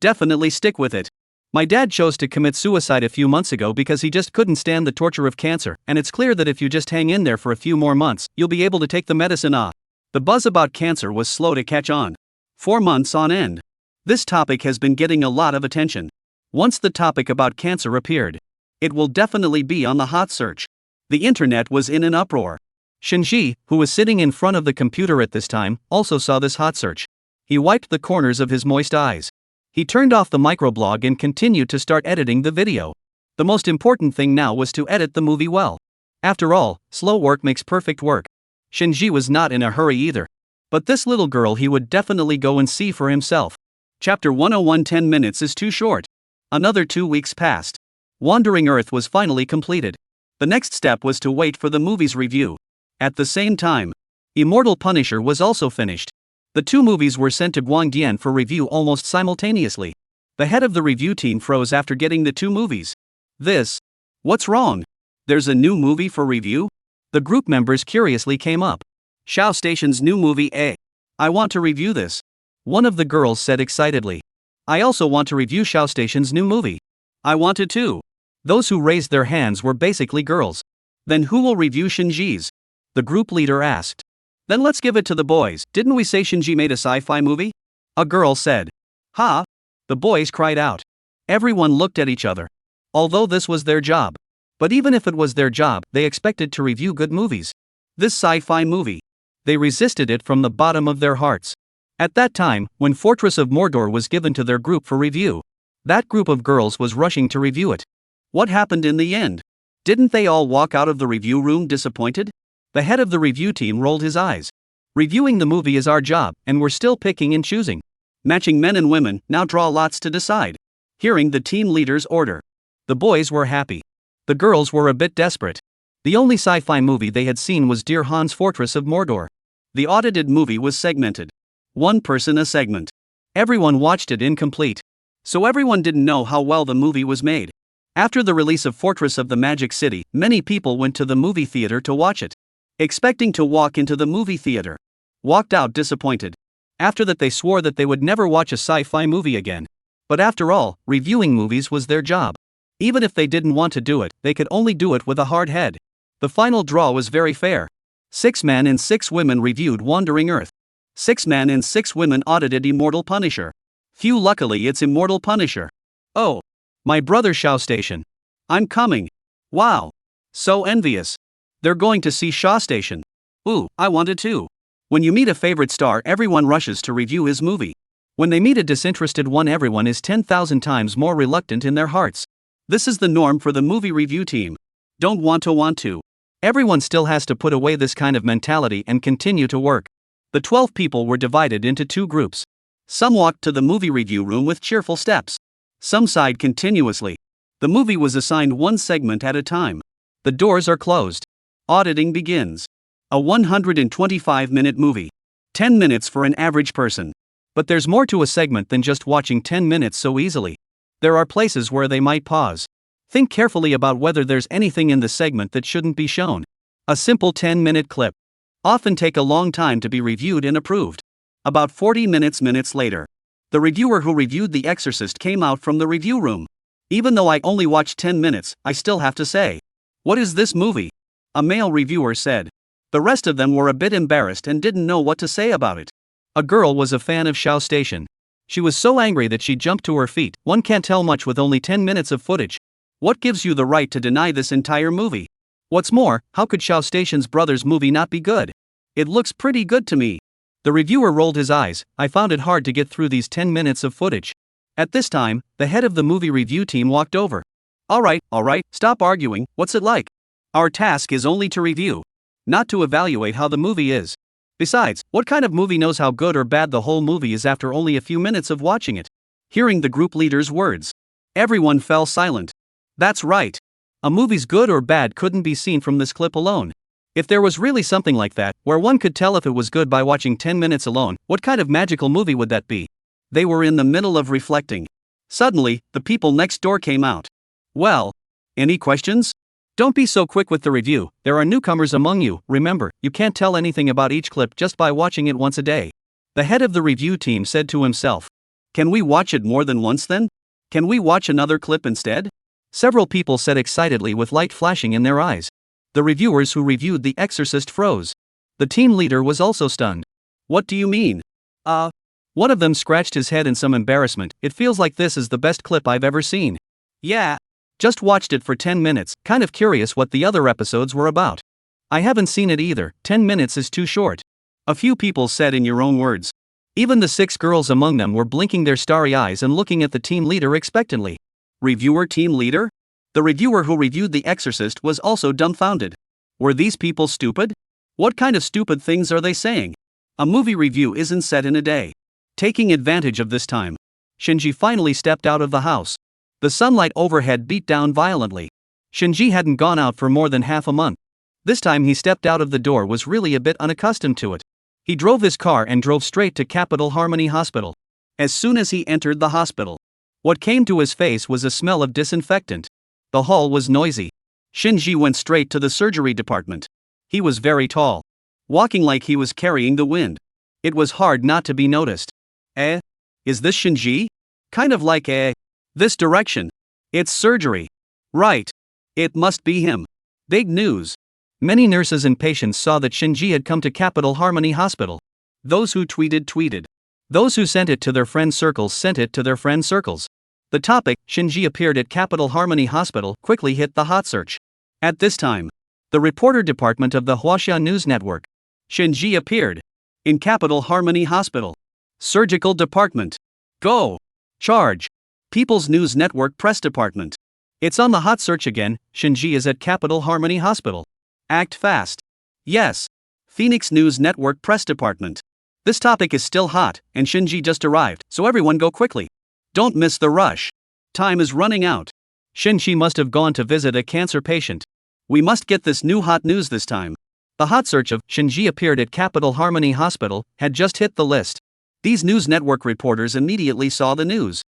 Definitely stick with it. My dad chose to commit suicide a few months ago because he just couldn't stand the torture of cancer, and it's clear that if you just hang in there for a few more months, you'll be able to take the medicine. The buzz about cancer was slow to catch on. 4 months on end. This topic has been getting a lot of attention. Once the topic about cancer appeared, it will definitely be on the hot search. The internet was in an uproar. Shinji, who was sitting in front of the computer at this time, also saw this hot search. He wiped the corners of his moist eyes. He turned off the microblog and continued to start editing the video. The most important thing now was to edit the movie well. After all, slow work makes perfect work. Shinji was not in a hurry either. But this little girl he would definitely go and see for himself. Chapter 101. 10 minutes is too short. Another 2 weeks passed. Wandering Earth was finally completed. The next step was to wait for the movie's review. At the same time, Immortal Punisher was also finished. The 2 movies were sent to Guangdian for review almost simultaneously. The head of the review team froze after getting the 2 movies. What's wrong? There's a new movie for review? The group members curiously came up. Shao Station's new movie, I want to review this. One of the girls said excitedly. I also want to review Shao Station's new movie. I want it too. Those who raised their hands were basically girls. Then who will review Shinji's? The group leader asked. Then let's give it to the boys. Didn't we say Shinji made a sci-fi movie? A girl said. Ha! The boys cried out. Everyone looked at each other. Although this was their job. But even if it was their job, they expected to review good movies. This sci-fi movie. They resisted it from the bottom of their hearts. At that time, when Fortress of Mordor was given to their group for review, that group of girls was rushing to review it. What happened in the end? Didn't they all walk out of the review room disappointed? The head of the review team rolled his eyes. Reviewing the movie is our job, and we're still picking and choosing. Matching men and women, now draw lots to decide. Hearing the team leader's order. The boys were happy. The girls were a bit desperate. The only sci-fi movie they had seen was Dear Han's Fortress of Mordor. The audited movie was segmented. 1 person a segment. Everyone watched it incomplete. So everyone didn't know how well the movie was made. After the release of Fortress of the Magic City, many people went to the movie theater to watch it. Expecting to walk into the movie theater. Walked out disappointed. After that they swore that they would never watch a sci-fi movie again. But after all, reviewing movies was their job. Even if they didn't want to do it, they could only do it with a hard head. The final draw was very fair. 6 men and 6 women reviewed Wandering Earth. 6 men and 6 women audited Immortal Punisher. Phew, luckily it's Immortal Punisher. Oh. My brother Shao Station. I'm coming. Wow. So envious. They're going to see Shao Station. Ooh, I wanted to. When you meet a favorite star, everyone rushes to review his movie. When they meet a disinterested one, everyone is 10,000 times more reluctant in their hearts. This is the norm for the movie review team. Don't want to. Everyone still has to put away this kind of mentality and continue to work. The 12 people were divided into 2 groups. Some walked to the movie review room with cheerful steps. Some sighed continuously. The movie was assigned 1 segment at a time. The doors are closed. Auditing begins. A 125-minute movie. 10 minutes for an average person. But there's more to a segment than just watching 10 minutes so easily. There are places where they might pause. Think carefully about whether there's anything in the segment that shouldn't be shown. A simple 10-minute clip. Often take a long time to be reviewed and approved. About 40 minutes later. The reviewer who reviewed The Exorcist came out from the review room. Even though I only watched 10 minutes, I still have to say. What is this movie? A male reviewer said. The rest of them were a bit embarrassed and didn't know what to say about it. A girl was a fan of Shao Station. She was so angry that she jumped to her feet. One can't tell much with only 10 minutes of footage. What gives you the right to deny this entire movie? What's more, how could Shao Station's brother's movie not be good? It looks pretty good to me. The reviewer rolled his eyes. I found it hard to get through these 10 minutes of footage. At this time, the head of the movie review team walked over. Alright, stop arguing, what's it like? Our task is only to review, not to evaluate how the movie is. Besides, what kind of movie knows how good or bad the whole movie is after only a few minutes of watching it? Hearing the group leader's words, everyone fell silent. That's right. A movie's good or bad couldn't be seen from this clip alone. If there was really something like that, where one could tell if it was good by watching 10 minutes alone, what kind of magical movie would that be? They were in the middle of reflecting. Suddenly, the people next door came out. Well, any questions? Don't be so quick with the review, there are newcomers among you. Remember, you can't tell anything about each clip just by watching it once a day. The head of the review team said to himself. Can we watch it more than once then? Can we watch another clip instead? Several people said excitedly with light flashing in their eyes. The reviewers who reviewed The Exorcist froze. The team leader was also stunned. What do you mean? One of them scratched his head in some embarrassment. It feels like this is the best clip I've ever seen. Yeah. Just watched it for 10 minutes, kind of curious what the other episodes were about. I haven't seen it either, 10 minutes is too short. A few people said in your own words. Even the 6 girls among them were blinking their starry eyes and looking at the team leader expectantly. Reviewer team leader? The reviewer who reviewed The Exorcist was also dumbfounded. Were these people stupid? What kind of stupid things are they saying? A movie review isn't set in a day. Taking advantage of this time, Shinji finally stepped out of the house. The sunlight overhead beat down violently. Shinji hadn't gone out for more than half a month. This time he stepped out of the door was really a bit unaccustomed to it. He drove his car and drove straight to Capital Harmony Hospital. As soon as he entered the hospital, what came to his face was a smell of disinfectant. The hall was noisy. Shinji went straight to the surgery department. He was very tall, walking like he was carrying the wind. It was hard not to be noticed. Is this Shinji? Kind of like this direction. It's surgery. Right. It must be him. Big news. Many nurses and patients saw that Shinji had come to Capital Harmony Hospital. Those who tweeted. Those who sent it to their friend circles sent it to their friend circles. The topic, Shinji appeared at Capital Harmony Hospital, quickly hit the hot search. At this time, the reporter department of the Huaxia News Network. Shinji appeared in Capital Harmony Hospital. Surgical Department. Go. Charge. People's News Network Press Department. It's on the hot search again. Shinji is at Capital Harmony Hospital. Act fast. Yes. Phoenix News Network Press Department. This topic is still hot, and Shinji just arrived, so everyone go quickly. Don't miss the rush. Time is running out. Shinji must have gone to visit a cancer patient. We must get this new hot news this time. The hot search of Shinji appeared at Capital Harmony Hospital had just hit the list. These news network reporters immediately saw the news.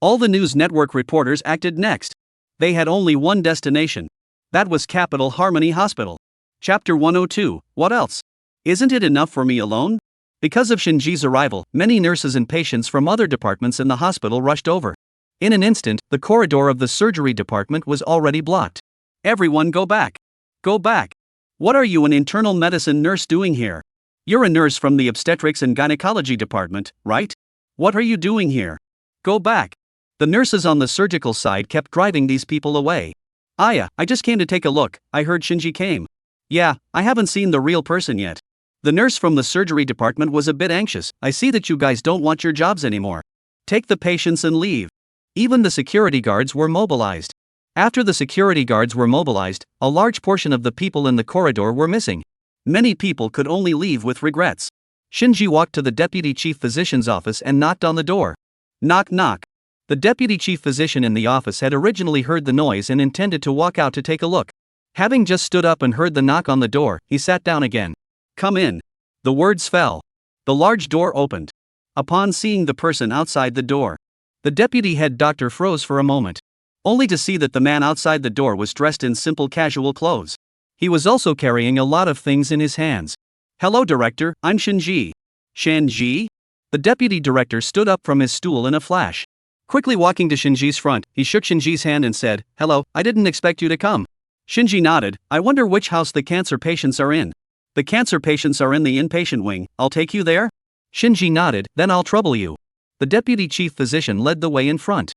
All the news network reporters acted next. They had only one destination. That was Capital Harmony Hospital. Chapter 102, what else? Isn't it enough for me alone? Because of Shinji's arrival, many nurses and patients from other departments in the hospital rushed over. In an instant, the corridor of the surgery department was already blocked. Everyone go back. Go back. What are you, an internal medicine nurse, doing here? You're a nurse from the obstetrics and gynecology department, right? What are you doing here? Go back. The nurses on the surgical side kept driving these people away. I just came to take a look. I heard Shinji came. Yeah, I haven't seen the real person yet. The nurse from the surgery department was a bit anxious. I see that you guys don't want your jobs anymore. Take the patients and leave. Even the security guards were mobilized. After the security guards were mobilized, a large portion of the people in the corridor were missing. Many people could only leave with regrets. Shinji walked to the deputy chief physician's office and knocked on the door. Knock knock. The deputy chief physician in the office had originally heard the noise and intended to walk out to take a look. Having just stood up and heard the knock on the door, he sat down again. Come in. The words fell. The large door opened. Upon seeing the person outside the door, the deputy head doctor froze for a moment, only to see that the man outside the door was dressed in simple casual clothes. He was also carrying a lot of things in his hands. Hello director, I'm Shinji. Shinji? The deputy director stood up from his stool in a flash. Quickly walking to Shinji's front, he shook Shinji's hand and said, "Hello, I didn't expect you to come." Shinji nodded. "I wonder which house the cancer patients are in." "The cancer patients are in the inpatient wing, I'll take you there?" Shinji nodded. "Then I'll trouble you." The deputy chief physician led the way in front.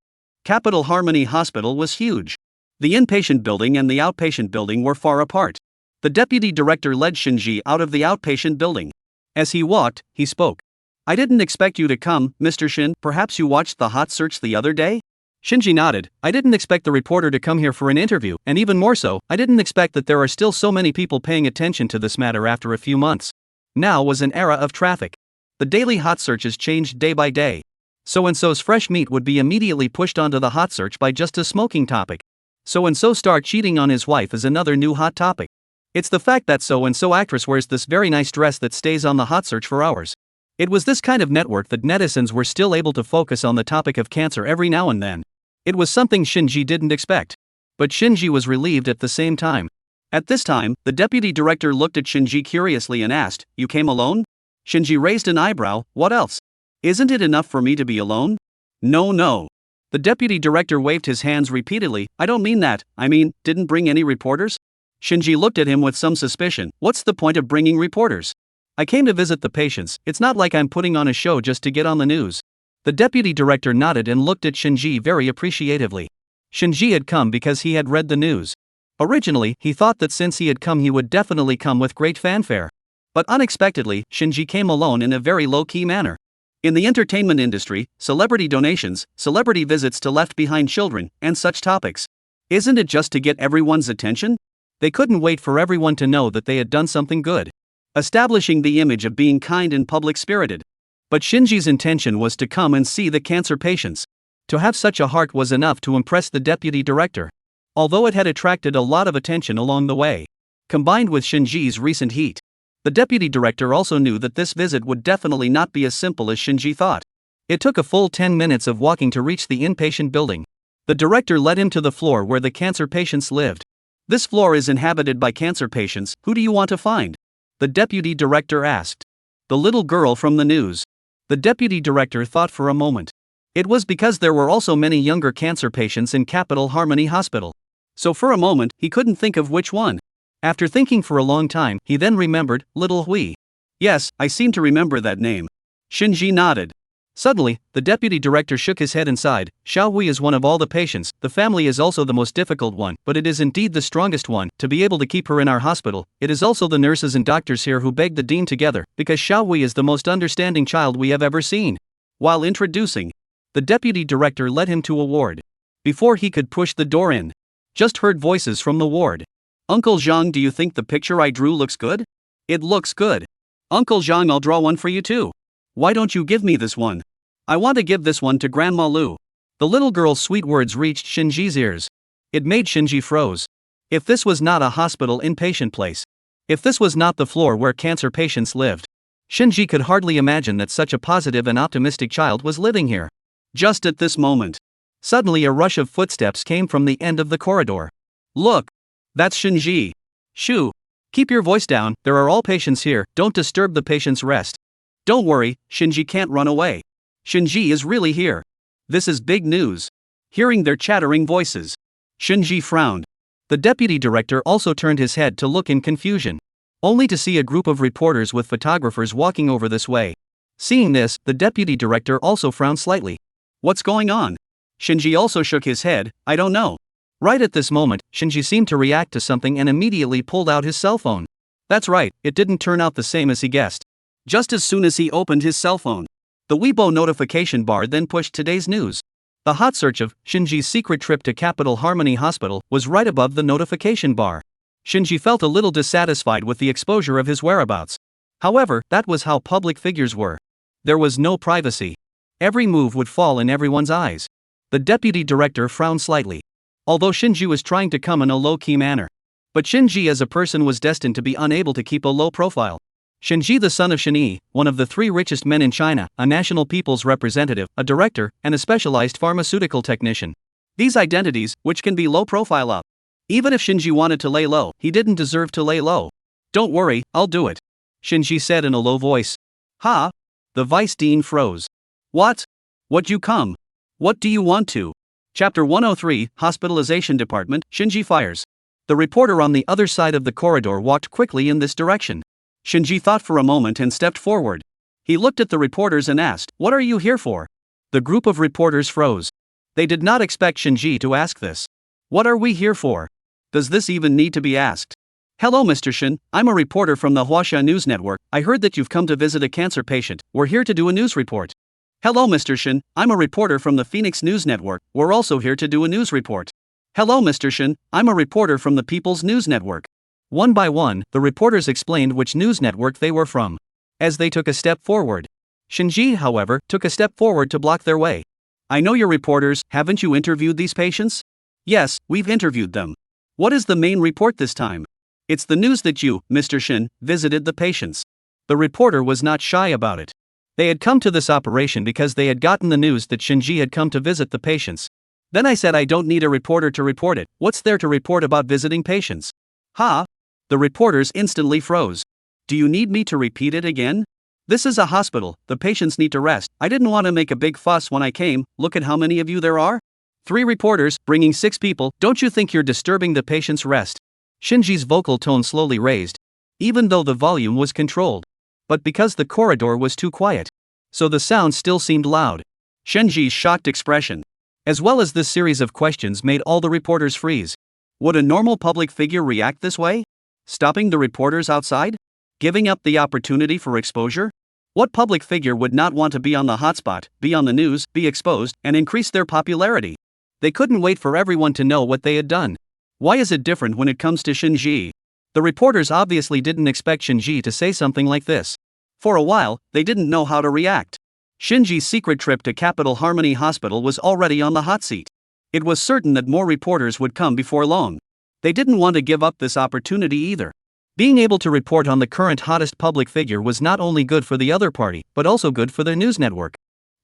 Capital Harmony Hospital was huge. The inpatient building and the outpatient building were far apart. The deputy director led Shinji out of the outpatient building. As he walked, he spoke. "I didn't expect you to come, Mr. Shin. Perhaps you watched the hot search the other day?" Shinji nodded. "I didn't expect the reporter to come here for an interview, and even more so, I didn't expect that there are still so many people paying attention to this matter after a few months." Now was an era of traffic. The daily hot searches changed day by day. So-and-so's fresh meat would be immediately pushed onto the hot search by just a smoking topic. So-and-so star cheating on his wife is another new hot topic. It's the fact that so-and-so actress wears this very nice dress that stays on the hot search for hours. It was this kind of network that netizens were still able to focus on the topic of cancer every now and then. It was something Shinji didn't expect. But Shinji was relieved at the same time. At this time, the deputy director looked at Shinji curiously and asked, "You came alone?" Shinji raised an eyebrow. "What else? Isn't it enough for me to be alone?" No. The deputy director waved his hands repeatedly. "I don't mean that, I mean, didn't bring any reporters?" Shinji looked at him with some suspicion. "What's the point of bringing reporters? I came to visit the patients, it's not like I'm putting on a show just to get on the news." The deputy director nodded and looked at Shinji very appreciatively. Shinji had come because he had read the news. Originally, he thought that since he had come he would definitely come with great fanfare. But unexpectedly, Shinji came alone in a very low-key manner. In the entertainment industry, celebrity donations, celebrity visits to left-behind children, and such topics. Isn't it just to get everyone's attention? They couldn't wait for everyone to know that they had done something good. Establishing the image of being kind and public-spirited. But Shinji's intention was to come and see the cancer patients. To have such a heart was enough to impress the deputy director. Although it had attracted a lot of attention along the way. Combined with Shinji's recent heat. The deputy director also knew that this visit would definitely not be as simple as Shinji thought. It took a full 10 minutes of walking to reach the inpatient building. The director led him to the floor where the cancer patients lived. "This floor is inhabited by cancer patients, who do you want to find?" the deputy director asked. "The little girl from the news." The deputy director thought for a moment. It was because there were also many younger cancer patients in Capital Harmony Hospital. So for a moment, he couldn't think of which one. After thinking for a long time, he then remembered, Little Hui. "Yes, I seem to remember that name." Shinji nodded. Suddenly, the deputy director shook his head and sighed. "Xiao Hui is one of all the patients, the family is also the most difficult one, but it is indeed the strongest one, to be able to keep her in our hospital. It is also the nurses and doctors here who beg the dean together, because Xiao Hui is the most understanding child we have ever seen." While introducing, the deputy director led him to a ward. Before he could push the door in, just heard voices from the ward. "Uncle Zhang, do you think the picture I drew looks good?" "It looks good." "Uncle Zhang, I'll draw one for you too." "Why don't you give me this one?" "I want to give this one to Grandma Lu." The little girl's sweet words reached Shinji's ears. It made Shinji froze. If this was not a hospital inpatient place, if this was not the floor where cancer patients lived, Shinji could hardly imagine that such a positive and optimistic child was living here. Just at this moment, suddenly a rush of footsteps came from the end of the corridor. "Look! That's Shinji." "Shoo! Keep your voice down, there are all patients here, don't disturb the patient's rest." "Don't worry, Shinji can't run away. Shinji is really here. This is big news." Hearing their chattering voices, Shinji frowned. The deputy director also turned his head to look in confusion, only to see a group of reporters with photographers walking over this way. Seeing this, the deputy director also frowned slightly. "What's going on?" Shinji also shook his head. "I don't know." Right at this moment, Shinji seemed to react to something and immediately pulled out his cell phone. That's right, it didn't turn out the same as he guessed. Just as soon as he opened his cell phone, the Weibo notification bar then pushed today's news. The hot search of Shinji's secret trip to Capital Harmony Hospital was right above the notification bar. Shinji felt a little dissatisfied with the exposure of his whereabouts. However, that was how public figures were. There was no privacy. Every move would fall in everyone's eyes. The deputy director frowned slightly. Although Shinji was trying to come in a low-key manner. But Shinji as a person was destined to be unable to keep a low profile. Shinji, the son of Shen, one of the 3 richest men in China, a national people's representative, a director, and a specialized pharmaceutical technician. These identities, which can be low profile up. Even if Shinji wanted to lay low, he didn't deserve to lay low. "Don't worry, I'll do it," Shinji said in a low voice. "Ha! The vice dean froze. What? What you come? What do you want to? Chapter 103, Hospitalization Department, Shinji fires. The reporter on the other side of the corridor walked quickly in this direction. Shinji thought for a moment and stepped forward. He looked at the reporters and asked, "What are you here for?" The group of reporters froze. They did not expect Shinji to ask this. What are we here for? Does this even need to be asked? Hello, Mr. Shin, I'm a reporter from the Huaxia News Network. I heard that you've come to visit a cancer patient. We're here to do a news report. Hello, Mr. Shin, I'm a reporter from the Phoenix News Network. We're also here to do a news report. Hello, Mr. Shin, I'm a reporter from the People's News Network. One by one, the reporters explained which news network they were from. As they took a step forward, Shinji, however, took a step forward to block their way. I know you're reporters, haven't you interviewed these patients? Yes, we've interviewed them. What is the main report this time? It's the news that you, Mr. Shin, visited the patients. The reporter was not shy about it. They had come to this operation because they had gotten the news that Shinji had come to visit the patients. Then I said I don't need a reporter to report it. What's there to report about visiting patients? Ha! The reporters instantly froze. Do you need me to repeat it again? This is a hospital, the patients need to rest. I didn't want to make a big fuss when I came. Look at how many of you there are. 3 reporters, bringing 6 people. Don't you think you're disturbing the patient's rest? Shinji's vocal tone slowly raised, even though the volume was controlled. But because the corridor was too quiet, so the sound still seemed loud. Shinji's shocked expression, as well as this series of questions, made all the reporters freeze. Would a normal public figure react this way? Stopping the reporters outside? Giving up the opportunity for exposure? What public figure would not want to be on the hotspot, be on the news, be exposed, and increase their popularity? They couldn't wait for everyone to know what they had done. Why is it different when it comes to Shinji? The reporters obviously didn't expect Shinji to say something like this. For a while, they didn't know how to react. Shinji's secret trip to Capital Harmony Hospital was already on the hot seat. It was certain that more reporters would come before long. They didn't want to give up this opportunity either. Being able to report on the current hottest public figure was not only good for the other party, but also good for their news network.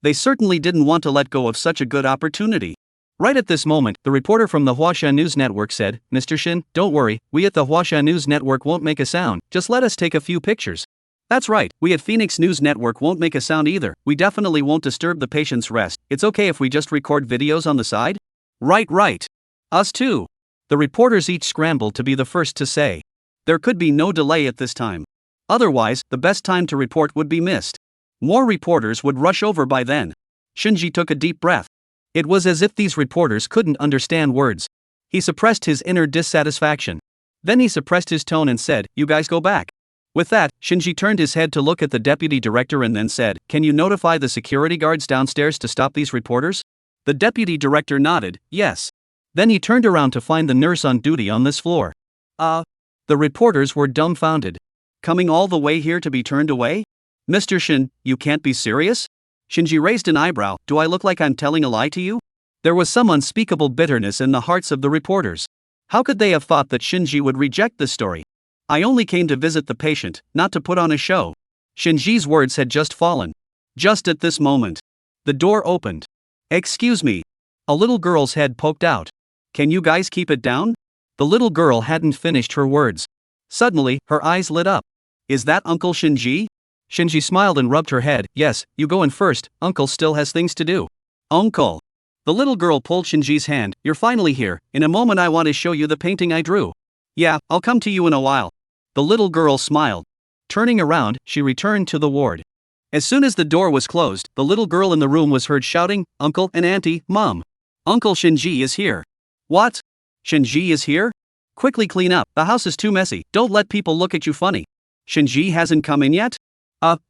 They certainly didn't want to let go of such a good opportunity. Right at this moment, the reporter from the Huaxia News Network said, "Mr. Shin, don't worry, we at the Huaxia News Network won't make a sound, just let us take a few pictures." That's right, we at Phoenix News Network won't make a sound either. We definitely won't disturb the patient's rest. It's okay if we just record videos on the side? Right. Us too. The reporters each scrambled to be the first to say. There could be no delay at this time. Otherwise, the best time to report would be missed. More reporters would rush over by then. Shinji took a deep breath. It was as if these reporters couldn't understand words. He suppressed his inner dissatisfaction. Then he suppressed his tone and said, "You guys go back." With that, Shinji turned his head to look at the deputy director and then said, "Can you notify the security guards downstairs to stop these reporters?" The deputy director nodded, yes. Then he turned around to find the nurse on duty on this floor. The reporters were dumbfounded. Coming all the way here to be turned away? Mr. Shin, you can't be serious? Shinji raised an eyebrow. Do I look like I'm telling a lie to you? There was some unspeakable bitterness in the hearts of the reporters. How could they have thought that Shinji would reject this story? I only came to visit the patient, not to put on a show. Shinji's words had just fallen. Just at this moment, the door opened. Excuse me. A little girl's head poked out. Can you guys keep it down? The little girl hadn't finished her words. Suddenly, her eyes lit up. Is that Uncle Shinji? Shinji smiled and rubbed her head. Yes, you go in first, Uncle still has things to do. Uncle. The little girl pulled Shinji's hand. You're finally here. In a moment I want to show you the painting I drew. Yeah, I'll come to you in a while. The little girl smiled. Turning around, she returned to the ward. As soon as the door was closed, the little girl in the room was heard shouting, "Uncle and Auntie, Mom. Uncle Shinji is here." What? Shinji is here? Quickly clean up, the house is too messy, don't let people look at you funny. Shinji hasn't come in yet?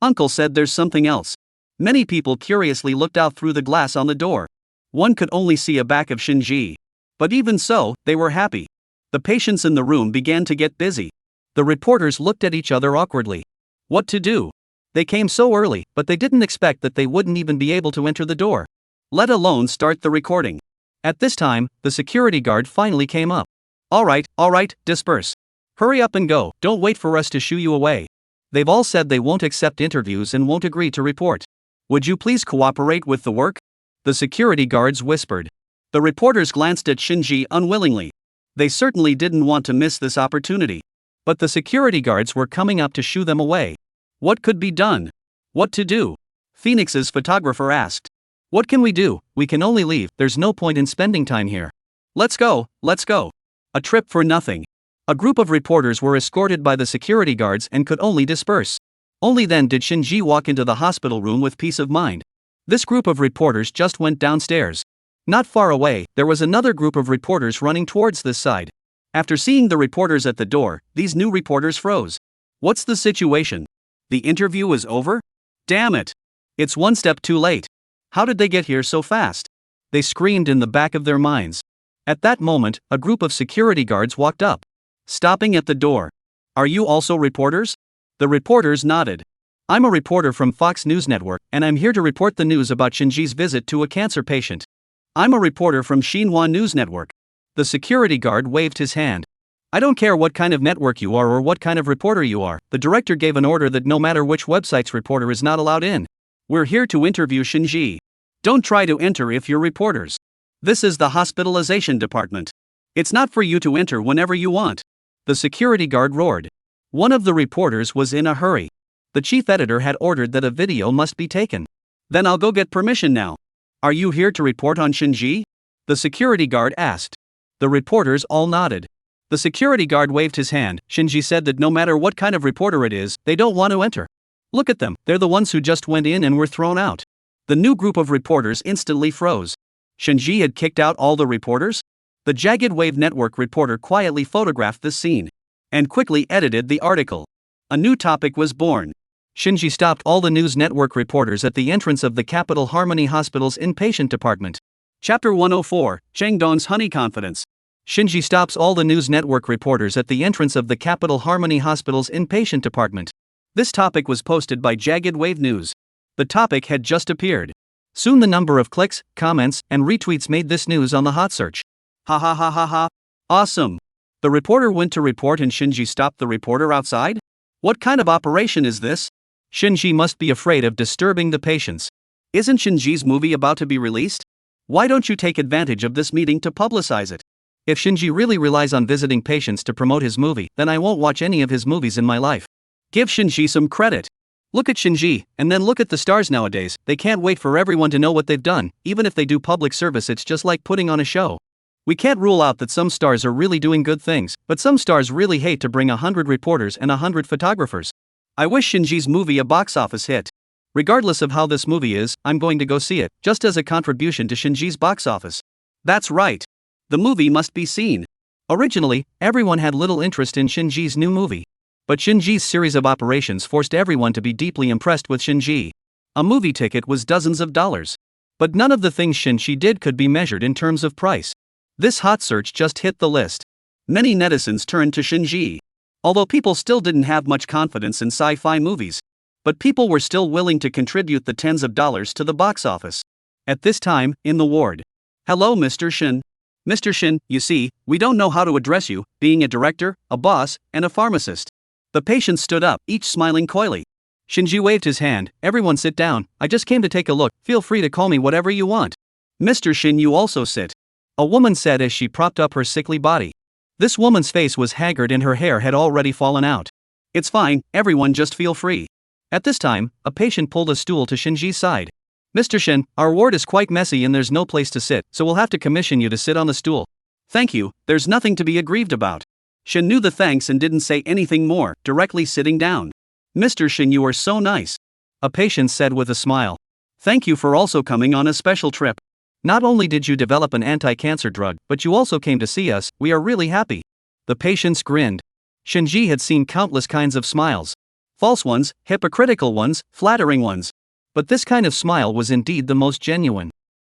Uncle said there's something else. Many people curiously looked out through the glass on the door. One could only see a back of Shinji. But even so, they were happy. The patients in the room began to get busy. The reporters looked at each other awkwardly. What to do? They came so early, but they didn't expect that they wouldn't even be able to enter the door, let alone start the recording. At this time, the security guard finally came up. All right, disperse. Hurry up and go, don't wait for us to shoo you away. They've all said they won't accept interviews and won't agree to report. Would you please cooperate with the work? The security guards whispered. The reporters glanced at Shinji unwillingly. They certainly didn't want to miss this opportunity. But the security guards were coming up to shoo them away. What could be done? What to do? Phoenix's photographer asked. What can we do? We can only leave, there's no point in spending time here. Let's go, let's go. A trip for nothing. A group of reporters were escorted by the security guards and could only disperse. Only then did Shinji walk into the hospital room with peace of mind. This group of reporters just went downstairs. Not far away, there was another group of reporters running towards this side. After seeing the reporters at the door, these new reporters froze. What's the situation? The interview is over? Damn it! It's one step too late. How did they get here so fast? They screamed in the back of their minds. At that moment, a group of security guards walked up, stopping at the door. Are you also reporters? The reporters nodded. I'm a reporter from Fox News Network, and I'm here to report the news about Shinji's visit to a cancer patient. I'm a reporter from Xinhua News Network. The security guard waved his hand. I don't care what kind of network you are or what kind of reporter you are, the director gave an order that no matter which website's reporter is not allowed in. We're here to interview Shinji. Don't try to enter if you're reporters. This is the hospitalization department. It's not for you to enter whenever you want. The security guard roared. One of the reporters was in a hurry. The chief editor had ordered that a video must be taken. Then I'll go get permission now. Are you here to report on Shinji? The security guard asked. The reporters all nodded. The security guard waved his hand. Shinji said that no matter what kind of reporter it is, they don't want to enter. Look at them, they're the ones who just went in and were thrown out. The new group of reporters instantly froze. Shinji had kicked out all the reporters? The Jagged Wave Network reporter quietly photographed this scene and quickly edited the article. A new topic was born. Shinji stopped all the news network reporters at the entrance of the Capital Harmony Hospital's inpatient department. Chapter 104, Changdong's Honey Confidence. Shinji stops all the news network reporters at the entrance of the Capital Harmony Hospital's inpatient department. This topic was posted by Jagged Wave News. The topic had just appeared. Soon the number of clicks, comments, and retweets made this news on the hot search. Ha ha ha ha ha. Awesome. The reporter went to report and Shinji stopped the reporter outside? What kind of operation is this? Shinji must be afraid of disturbing the patients. Isn't Shinji's movie about to be released? Why don't you take advantage of this meeting to publicize it? If Shinji really relies on visiting patients to promote his movie, then I won't watch any of his movies in my life. Give Shinji some credit. Look at Shinji, and then look at the stars nowadays. They can't wait for everyone to know what they've done. Even if they do public service, it's just like putting on a show. We can't rule out that some stars are really doing good things, but some stars really hate to bring 100 reporters and 100 photographers. I wish Shinji's movie a box office hit. Regardless of how this movie is, I'm going to go see it, just as a contribution to Shinji's box office. That's right. The movie must be seen. Originally, everyone had little interest in Shinji's new movie. But Shinji's series of operations forced everyone to be deeply impressed with Shinji. A movie ticket was dozens of dollars. But none of the things Shinji did could be measured in terms of price. This hot search just hit the list. Many netizens turned to Shinji. Although people still didn't have much confidence in sci-fi movies. But people were still willing to contribute the tens of dollars to the box office. At this time, in the ward. Hello, Mr. Shin. Mr. Shin, you see, we don't know how to address you, being a director, a boss, and a pharmacist. The patients stood up, each smiling coyly. Shinji waved his hand. Everyone sit down, I just came to take a look, feel free to call me whatever you want. Mr. Shin, you also sit. A woman said as she propped up her sickly body. This woman's face was haggard and her hair had already fallen out. It's fine, everyone just feel free. At this time, a patient pulled a stool to Shinji's side. Mr. Shin, our ward is quite messy and there's no place to sit, so we'll have to commission you to sit on the stool. Thank you, there's nothing to be aggrieved about. Shin knew the thanks and didn't say anything more, directly sitting down. Mr. Shin, you are so nice. A patient said with a smile. Thank you for also coming on a special trip. Not only did you develop an anti-cancer drug, but you also came to see us, we are really happy. The patients grinned. Shinji had seen countless kinds of smiles. False ones, hypocritical ones, flattering ones. But this kind of smile was indeed the most genuine.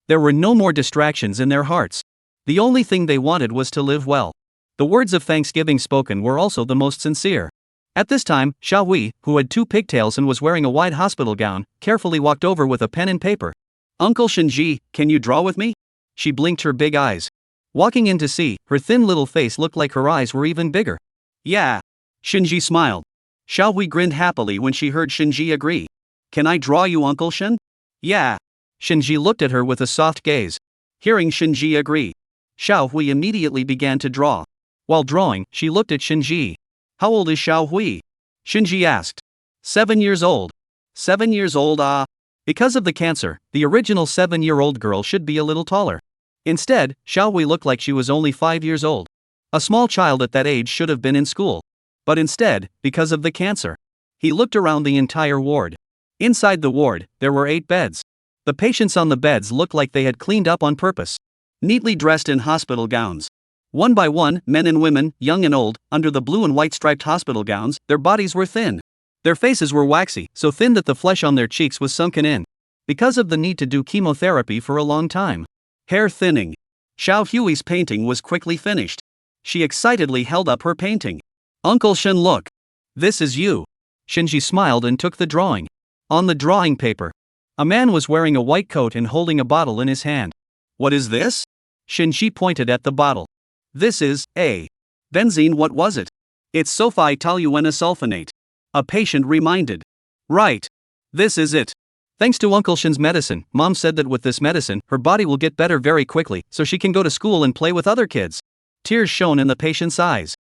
There were no more distractions in their hearts. The only thing they wanted was to live well. The words of thanksgiving spoken were also the most sincere. At this time, Xiao Hui, who had 2 pigtails and was wearing a white hospital gown, carefully walked over with a pen and paper. Uncle Shinji, can you draw with me? She blinked her big eyes. Walking in to see, her thin little face looked like her eyes were even bigger. Yeah. Shinji smiled. Xiao Hui grinned happily when she heard Shinji agree. Can I draw you, Uncle Shin? Yeah. Shinji looked at her with a soft gaze. Hearing Shinji agree, Xiao Hui immediately began to draw. While drawing, she looked at Shinji. How old is Xiao Hui? Shinji asked. 7 years old. 7 years old, Because of the cancer, the original 7-year-old girl should be a little taller. Instead, Xiao Wei looked like she was only 5 years old. A small child at that age should have been in school. But instead, because of the cancer, he looked around the entire ward. Inside the ward, there were 8 beds. The patients on the beds looked like they had cleaned up on purpose. Neatly dressed in hospital gowns. One by one, men and women, young and old, under the blue and white striped hospital gowns, their bodies were thin. Their faces were waxy, so thin that the flesh on their cheeks was sunken in. Because of the need to do chemotherapy for a long time. Hair thinning. Xiao Hui's painting was quickly finished. She excitedly held up her painting. Uncle Shen, look. This is you. Shinji smiled and took the drawing. On the drawing paper, a man was wearing a white coat and holding a bottle in his hand. What is this? Shinji pointed at the bottle. This is a benzene. What was it? It's sulfitoluenosulfonate. A patient reminded. Right. This is it. Thanks to Uncle Shen's medicine, Mom said that with this medicine, her body will get better very quickly, so she can go to school and play with other kids. Tears shone in the patient's eyes.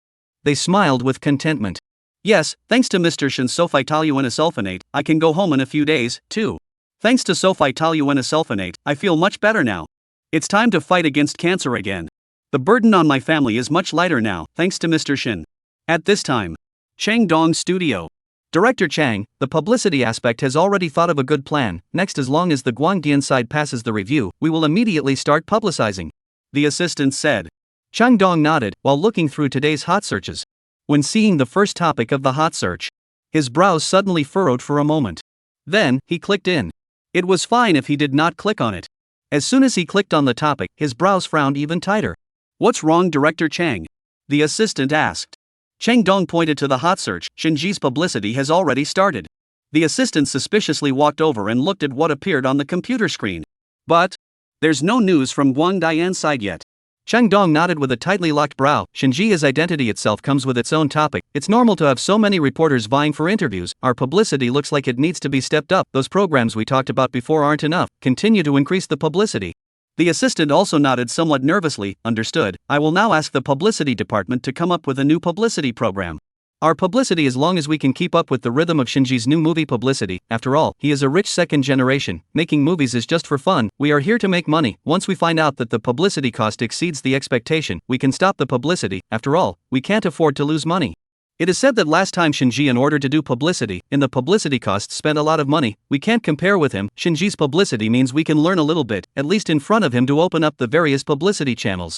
They smiled with contentment. Yes, thanks to Mr. Shen's sulfitoluenosulfonate, I can go home in a few days, too. Thanks to sulfitoluenosulfonate, I feel much better now. It's time to fight against cancer again. The burden on my family is much lighter now, thanks to Mr. Shen. At this time, Changdong Studio. Director Chang, the publicity aspect has already thought of a good plan. Next, as long as the Guangdian side passes the review, we will immediately start publicizing. The assistant said. Changdong nodded while looking through today's hot searches. When seeing the first topic of the hot search, his brows suddenly furrowed for a moment. Then, he clicked in. It was fine if he did not click on it. As soon as he clicked on the topic, his brows frowned even tighter. What's wrong, Director Chang? The assistant asked. Changdong pointed to the hot search. Shinji's publicity has already started. The assistant suspiciously walked over and looked at what appeared on the computer screen. But there's no news from Guangdian's side yet. Changdong nodded with a tightly locked brow. Shinji's identity itself comes with its own topic. It's normal to have so many reporters vying for interviews. Our publicity looks like it needs to be stepped up. Those programs we talked about before aren't enough. Continue to increase the publicity. The assistant also nodded somewhat nervously. Understood. I will now ask the publicity department to come up with a new publicity program. Our publicity, as long as we can keep up with the rhythm of Shinji's new movie publicity. After all, he is a rich second generation. Making movies is just for fun. We are here to make money. Once we find out that the publicity cost exceeds the expectation, we can stop the publicity. After all, we can't afford to lose money. It is said that last time Shinji, in order to do publicity, in the publicity cost, spent a lot of money. We can't compare with him. Shinji's publicity means we can learn a little bit, at least in front of him, to open up the various publicity channels.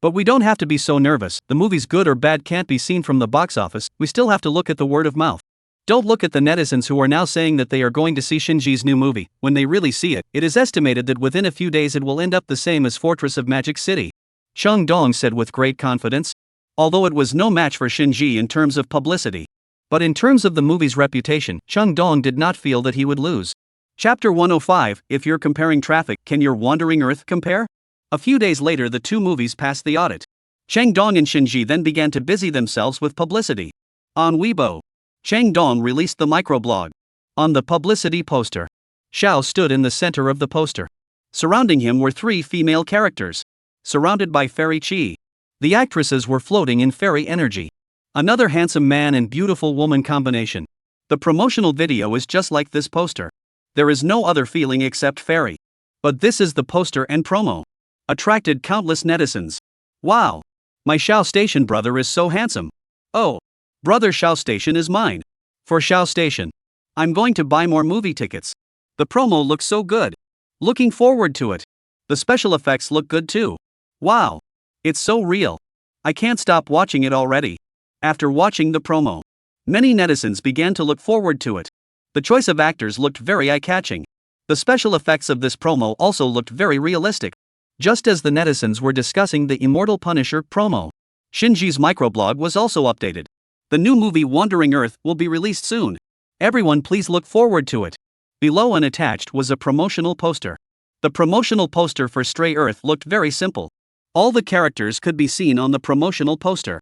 But we don't have to be so nervous. The movie's good or bad can't be seen from the box office. We still have to look at the word of mouth. Don't look at the netizens who are now saying that they are going to see Shinji's new movie. When they really see it, it is estimated that within a few days it will end up the same as Fortress of Magic City. Changdong said with great confidence. Although it was no match for Shinji in terms of publicity. But in terms of the movie's reputation, Changdong did not feel that he would lose. Chapter 105, If you're comparing traffic, can your Wandering Earth compare? A few days later, the two movies passed the audit. Changdong and Shinji then began to busy themselves with publicity. On Weibo, Changdong released the microblog. On the publicity poster, Xiao stood in the center of the poster. Surrounding him were 3 female characters. Surrounded by fairy chi. The actresses were floating in fairy energy. Another handsome man and beautiful woman combination. The promotional video is just like this poster. There is no other feeling except fairy. But this is the poster and promo. Attracted countless netizens. Wow! My Xiao Station brother is so handsome. Oh! Brother Xiao Station is mine. For Xiao Station, I'm going to buy more movie tickets. The promo looks so good. Looking forward to it. The special effects look good too. Wow! It's so real. I can't stop watching it already. After watching the promo, many netizens began to look forward to it. The choice of actors looked very eye-catching. The special effects of this promo also looked very realistic. Just as the netizens were discussing the Immortal Punisher promo, Shinji's microblog was also updated. The new movie Wandering Earth will be released soon. Everyone please look forward to it. Below and attached was a promotional poster. The promotional poster for Stray Earth looked very simple. All the characters could be seen on the promotional poster.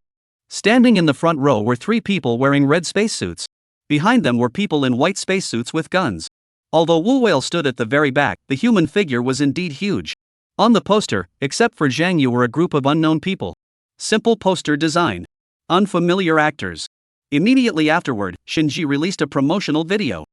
Standing in the front row were 3 people wearing red spacesuits. Behind them were people in white spacesuits with guns. Although Wu Whale stood at the very back, the human figure was indeed huge. On the poster, except for Zhang Yu, were a group of unknown people. Simple poster design. Unfamiliar actors. Immediately afterward, Shinji released a promotional video.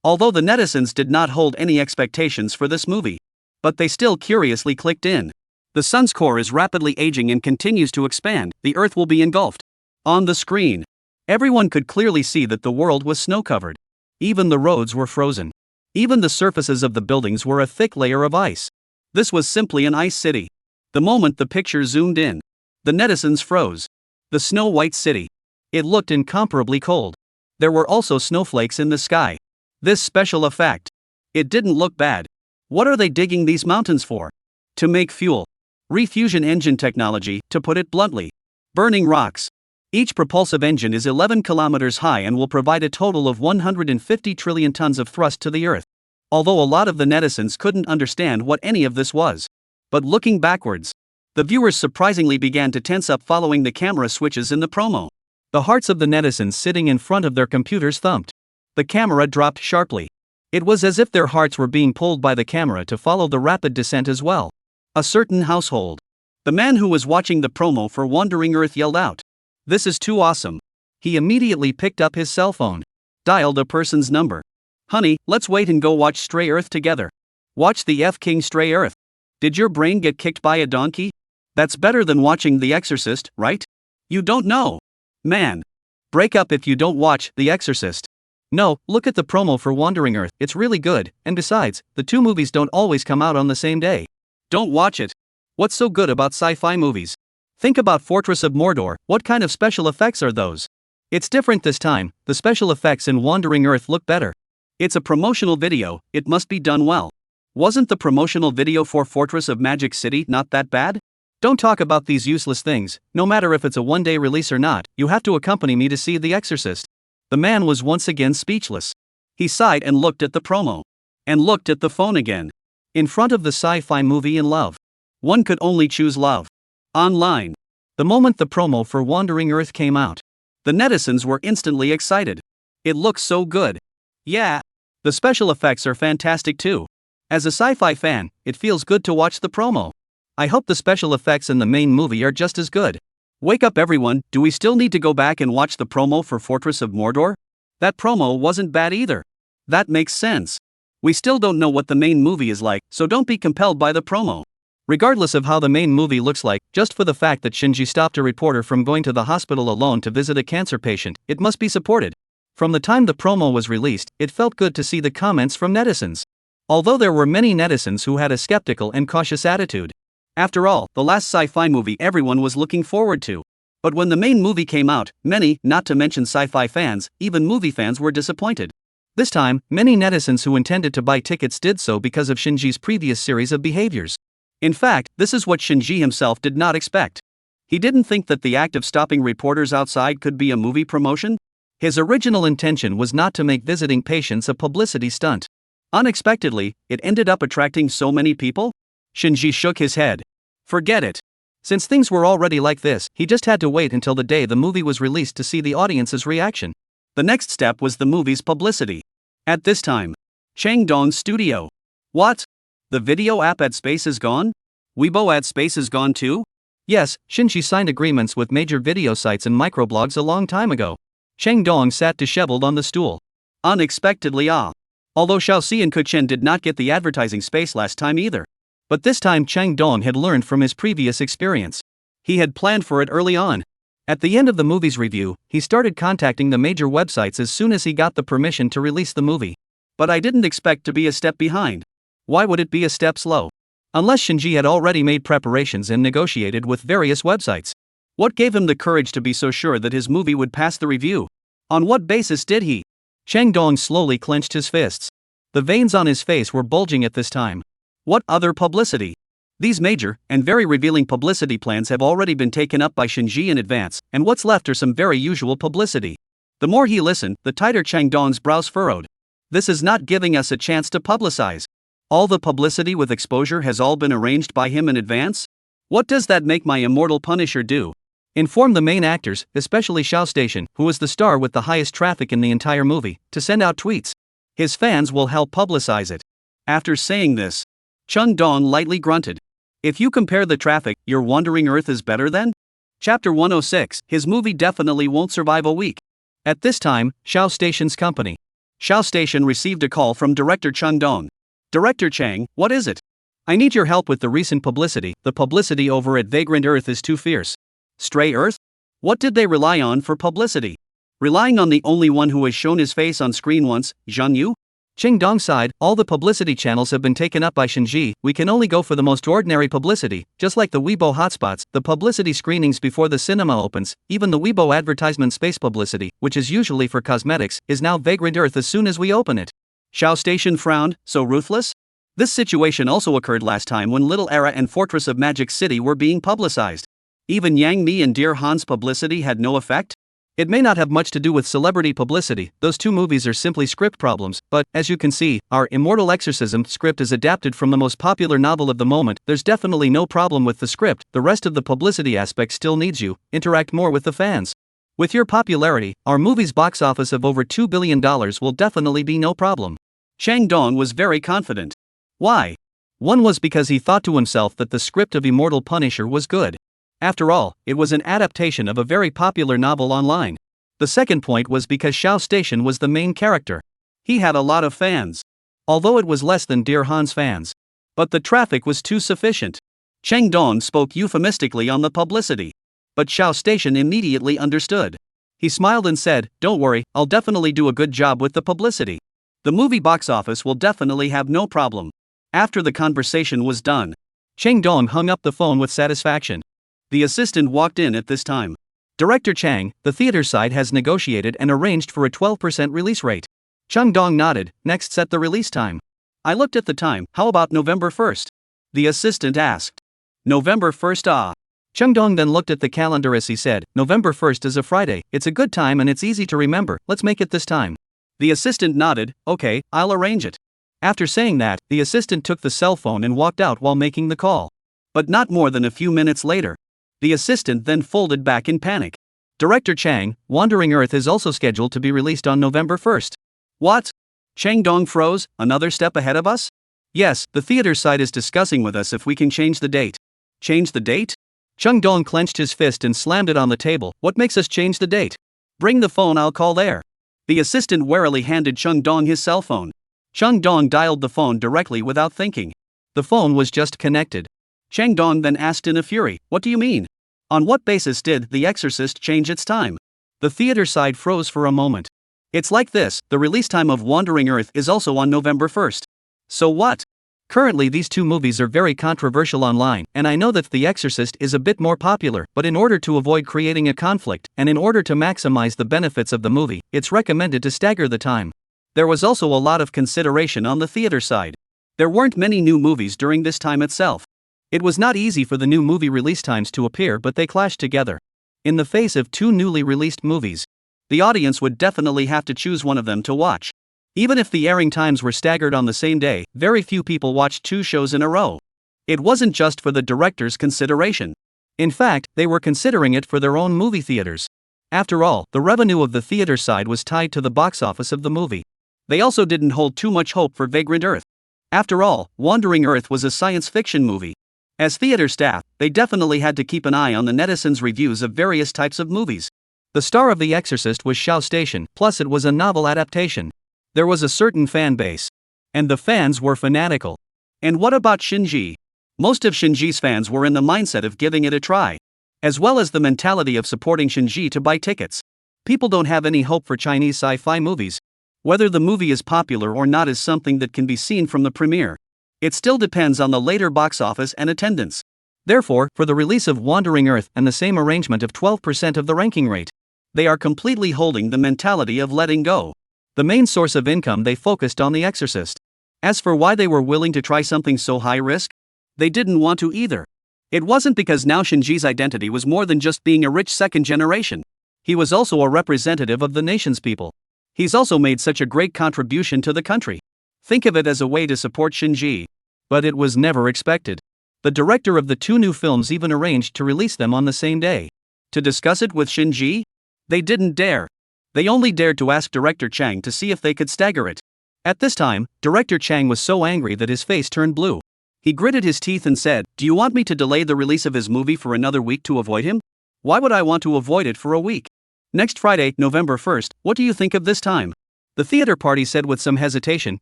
Although the netizens did not hold any expectations for this movie, but they still curiously clicked in. The sun's core is rapidly aging and continues to expand, the earth will be engulfed. On the screen, everyone could clearly see that the world was snow-covered. Even the roads were frozen. Even the surfaces of the buildings were a thick layer of ice. This was simply an ice city. The moment the picture zoomed in, the netizens froze. The snow-white city. It looked incomparably cold. There were also snowflakes in the sky. This special effect. It didn't look bad. What are they digging these mountains for? To make fuel. Refusion engine technology, to put it bluntly. Burning rocks. Each propulsive engine is 11 kilometers high and will provide a total of 150 trillion tons of thrust to the earth. Although a lot of the netizens couldn't understand what any of this was. But looking backwards, the viewers surprisingly began to tense up following the camera switches in the promo. The hearts of the netizens sitting in front of their computers thumped. The camera dropped sharply. It was as if their hearts were being pulled by the camera to follow the rapid descent as well. A certain household. The man who was watching the promo for Wandering Earth yelled out, "This is too awesome." He immediately picked up his cell phone. Dialed a person's number. "Honey, let's wait and go watch Stray Earth together." Watch the King Stray Earth. Did your brain get kicked by a donkey? That's better than watching The Exorcist, right? You don't know. Man. Break up if you don't watch The Exorcist. No, look at the promo for Wandering Earth, it's really good, and besides, the two movies don't always come out on the same day. Don't watch it. What's so good about sci-fi movies? Think about Fortress of Mordor, what kind of special effects are those? It's different this time, the special effects in Wandering Earth look better. It's a promotional video, it must be done well. Wasn't the promotional video for Fortress of Magic City not that bad? Don't talk about these useless things, no matter if it's a one-day release or not, you have to accompany me to see The Exorcist. The man was once again speechless. He sighed and looked at the promo. And looked at the phone again. In front of the sci-fi movie in love. One could only choose love. Online. The moment the promo for Wandering Earth came out, the netizens were instantly excited. It looks so good. Yeah. The special effects are fantastic too. As a sci-fi fan, it feels good to watch the promo. I hope the special effects in the main movie are just as good. Wake up everyone, do we still need to go back and watch the promo for Fortress of Mordor? That promo wasn't bad either. That makes sense. We still don't know what the main movie is like, so don't be compelled by the promo. Regardless of how the main movie looks like, just for the fact that Shinji stopped a reporter from going to the hospital alone to visit a cancer patient, it must be supported. From the time the promo was released, it felt good to see the comments from netizens. Although there were many netizens who had a skeptical and cautious attitude. After all, the last sci-fi movie everyone was looking forward to. But when the main movie came out, many, not to mention sci-fi fans, even movie fans were disappointed. This time, many netizens who intended to buy tickets did so because of Shinji's previous series of behaviors. In fact, this is what Shinji himself did not expect. He didn't think that the act of stopping reporters outside could be a movie promotion. His original intention was not to make visiting patients a publicity stunt. Unexpectedly, it ended up attracting so many people? Shinji shook his head. Forget it. Since things were already like this, he just had to wait until the day the movie was released to see the audience's reaction. The next step was the movie's publicity. At this time, Changdong's studio. What? The video app ad space is gone? Weibo ad space is gone too? Yes, Shinji signed agreements with major video sites and microblogs a long time ago. Changdong sat disheveled on the stool. Unexpectedly Although Shaoxi and Kuchen did not get the advertising space last time either. But this time Changdong had learned from his previous experience. He had planned for it early on. At the end of the movie's review, he started contacting the major websites as soon as he got the permission to release the movie. But I didn't expect to be a step behind. Why would it be a step slow? Unless Shinji had already made preparations and negotiated with various websites. What gave him the courage to be so sure that his movie would pass the review? On what basis did he? Changdong slowly clenched his fists. The veins on his face were bulging at this time. What other publicity? These major and very revealing publicity plans have already been taken up by Shinji in advance, and what's left are some very usual publicity. The more he listened, the tighter Changdong's brows furrowed. This is not giving us a chance to publicize. All the publicity with exposure has all been arranged by him in advance? What does that make my immortal Punisher do? Inform the main actors, especially Shaoxi, who is the star with the highest traffic in the entire movie, to send out tweets. His fans will help publicize it. After saying this, Changdong lightly grunted. If you compare the traffic, your Wandering Earth is better then? Chapter 106, his movie definitely won't survive a week. At this time, Shaoxi's company. Xiao Station received a call from director Chung Dong. Director Chang, what is it? I need your help with the recent publicity. The publicity over at Vagrant Earth is too fierce. Stray Earth? What did they rely on for publicity? Relying on the only one who has shown his face on screen once, Zhang Yu? Ching Dong sighed, all the publicity channels have been taken up by Shinji, we can only go for the most ordinary publicity, just like the Weibo hotspots, the publicity screenings before the cinema opens, even the Weibo advertisement space publicity, which is usually for cosmetics, is now Vagrant Earth as soon as we open it. Xiao Station frowned, so ruthless? This situation also occurred last time when Little Era and Fortress of Magic City were being publicized. Even Yang Mi and Dear Han's publicity had no effect? It may not have much to do with celebrity publicity, those two movies are simply script problems, but, as you can see, our Immortal Exorcism script is adapted from the most popular novel of the moment, there's definitely no problem with the script, the rest of the publicity aspect still needs you, interact more with the fans. With your popularity, our movie's box office of over $2 billion will definitely be no problem. Chang Dong was very confident. Why? One was because he thought to himself that the script of Immortal Punisher was good. After all, it was an adaptation of a very popular novel online. The second point was because Xiao Station was the main character. He had a lot of fans. Although it was less than Dear Han's fans. But the traffic was too sufficient. Cheng Dong spoke euphemistically on the publicity. But Xiao Station immediately understood. He smiled and said, don't worry, I'll definitely do a good job with the publicity. The movie box office will definitely have no problem. After the conversation was done, Cheng Dong hung up the phone with satisfaction. The assistant walked in at this time. Director Chang, the theater side has negotiated and arranged for a 12% release rate. Chung Dong nodded, next set the release time. I looked at the time, how about November 1st? The assistant asked. November 1st ah. Chung Dong then looked at the calendar as he said, November 1st is a Friday, it's a good time and it's easy to remember, let's make it this time. The assistant nodded, okay, I'll arrange it. After saying that, the assistant took the cell phone and walked out while making the call. But not more than a few minutes later. The assistant then folded back in panic. Director Chang, Wandering Earth is also scheduled to be released on November 1st. What? Chang Dong froze, another step ahead of us? Yes, the theater side is discussing with us if we can change the date. Change the date? Chung Dong clenched his fist and slammed it on the table, what makes us change the date? Bring the phone, I'll call there. The assistant warily handed Chung Dong his cell phone. Chung Dong dialed the phone directly without thinking. The phone was just connected. Chang Dong then asked in a fury, what do you mean? On what basis did The Exorcist change its time? The theater side froze for a moment. It's like this, the release time of Wandering Earth is also on November 1st. So what? Currently these two movies are very controversial online, and I know that The Exorcist is a bit more popular, but in order to avoid creating a conflict, and in order to maximize the benefits of the movie, it's recommended to stagger the time. There was also a lot of consideration on the theater side. There weren't many new movies during this time itself. It was not easy for the new movie release times to appear, but they clashed together. In the face of two newly released movies, the audience would definitely have to choose one of them to watch. Even if the airing times were staggered on the same day, very few people watched two shows in a row. It wasn't just for the director's consideration. In fact, they were considering it for their own movie theaters. After all, the revenue of the theater side was tied to the box office of the movie. They also didn't hold too much hope for Vagrant Earth. After all, Wandering Earth was a science fiction movie. As theater staff, they definitely had to keep an eye on the netizens' reviews of various types of movies. The star of The Exorcist was Xiao Station, plus it was a novel adaptation. There was a certain fan base. And the fans were fanatical. And what about Shinji? Most of Shinji's fans were in the mindset of giving it a try. As well as the mentality of supporting Shinji to buy tickets. People don't have any hope for Chinese sci-fi movies. Whether the movie is popular or not is something that can be seen from the premiere. It still depends on the later box office and attendance. Therefore, for the release of Wandering Earth and the same arrangement of 12% of the ranking rate, they are completely holding the mentality of letting go. The main source of income they focused on The Exorcist. As for why they were willing to try something so high risk, they didn't want to either. It wasn't because now Shinji's identity was more than just being a rich second generation. He was also a representative of the nation's people. He's also made such a great contribution to the country. Think of it as a way to support Shinji. But it was never expected. The director of the two new films even arranged to release them on the same day. To discuss it with Shinji? They didn't dare. They only dared to ask Director Chang to see if they could stagger it. At this time, Director Chang was so angry that his face turned blue. He gritted his teeth and said, "Do you want me to delay the release of his movie for another week to avoid him? Why would I want to avoid it for a week? Next Friday, November 1st, what do you think of this time? The theater party said with some hesitation,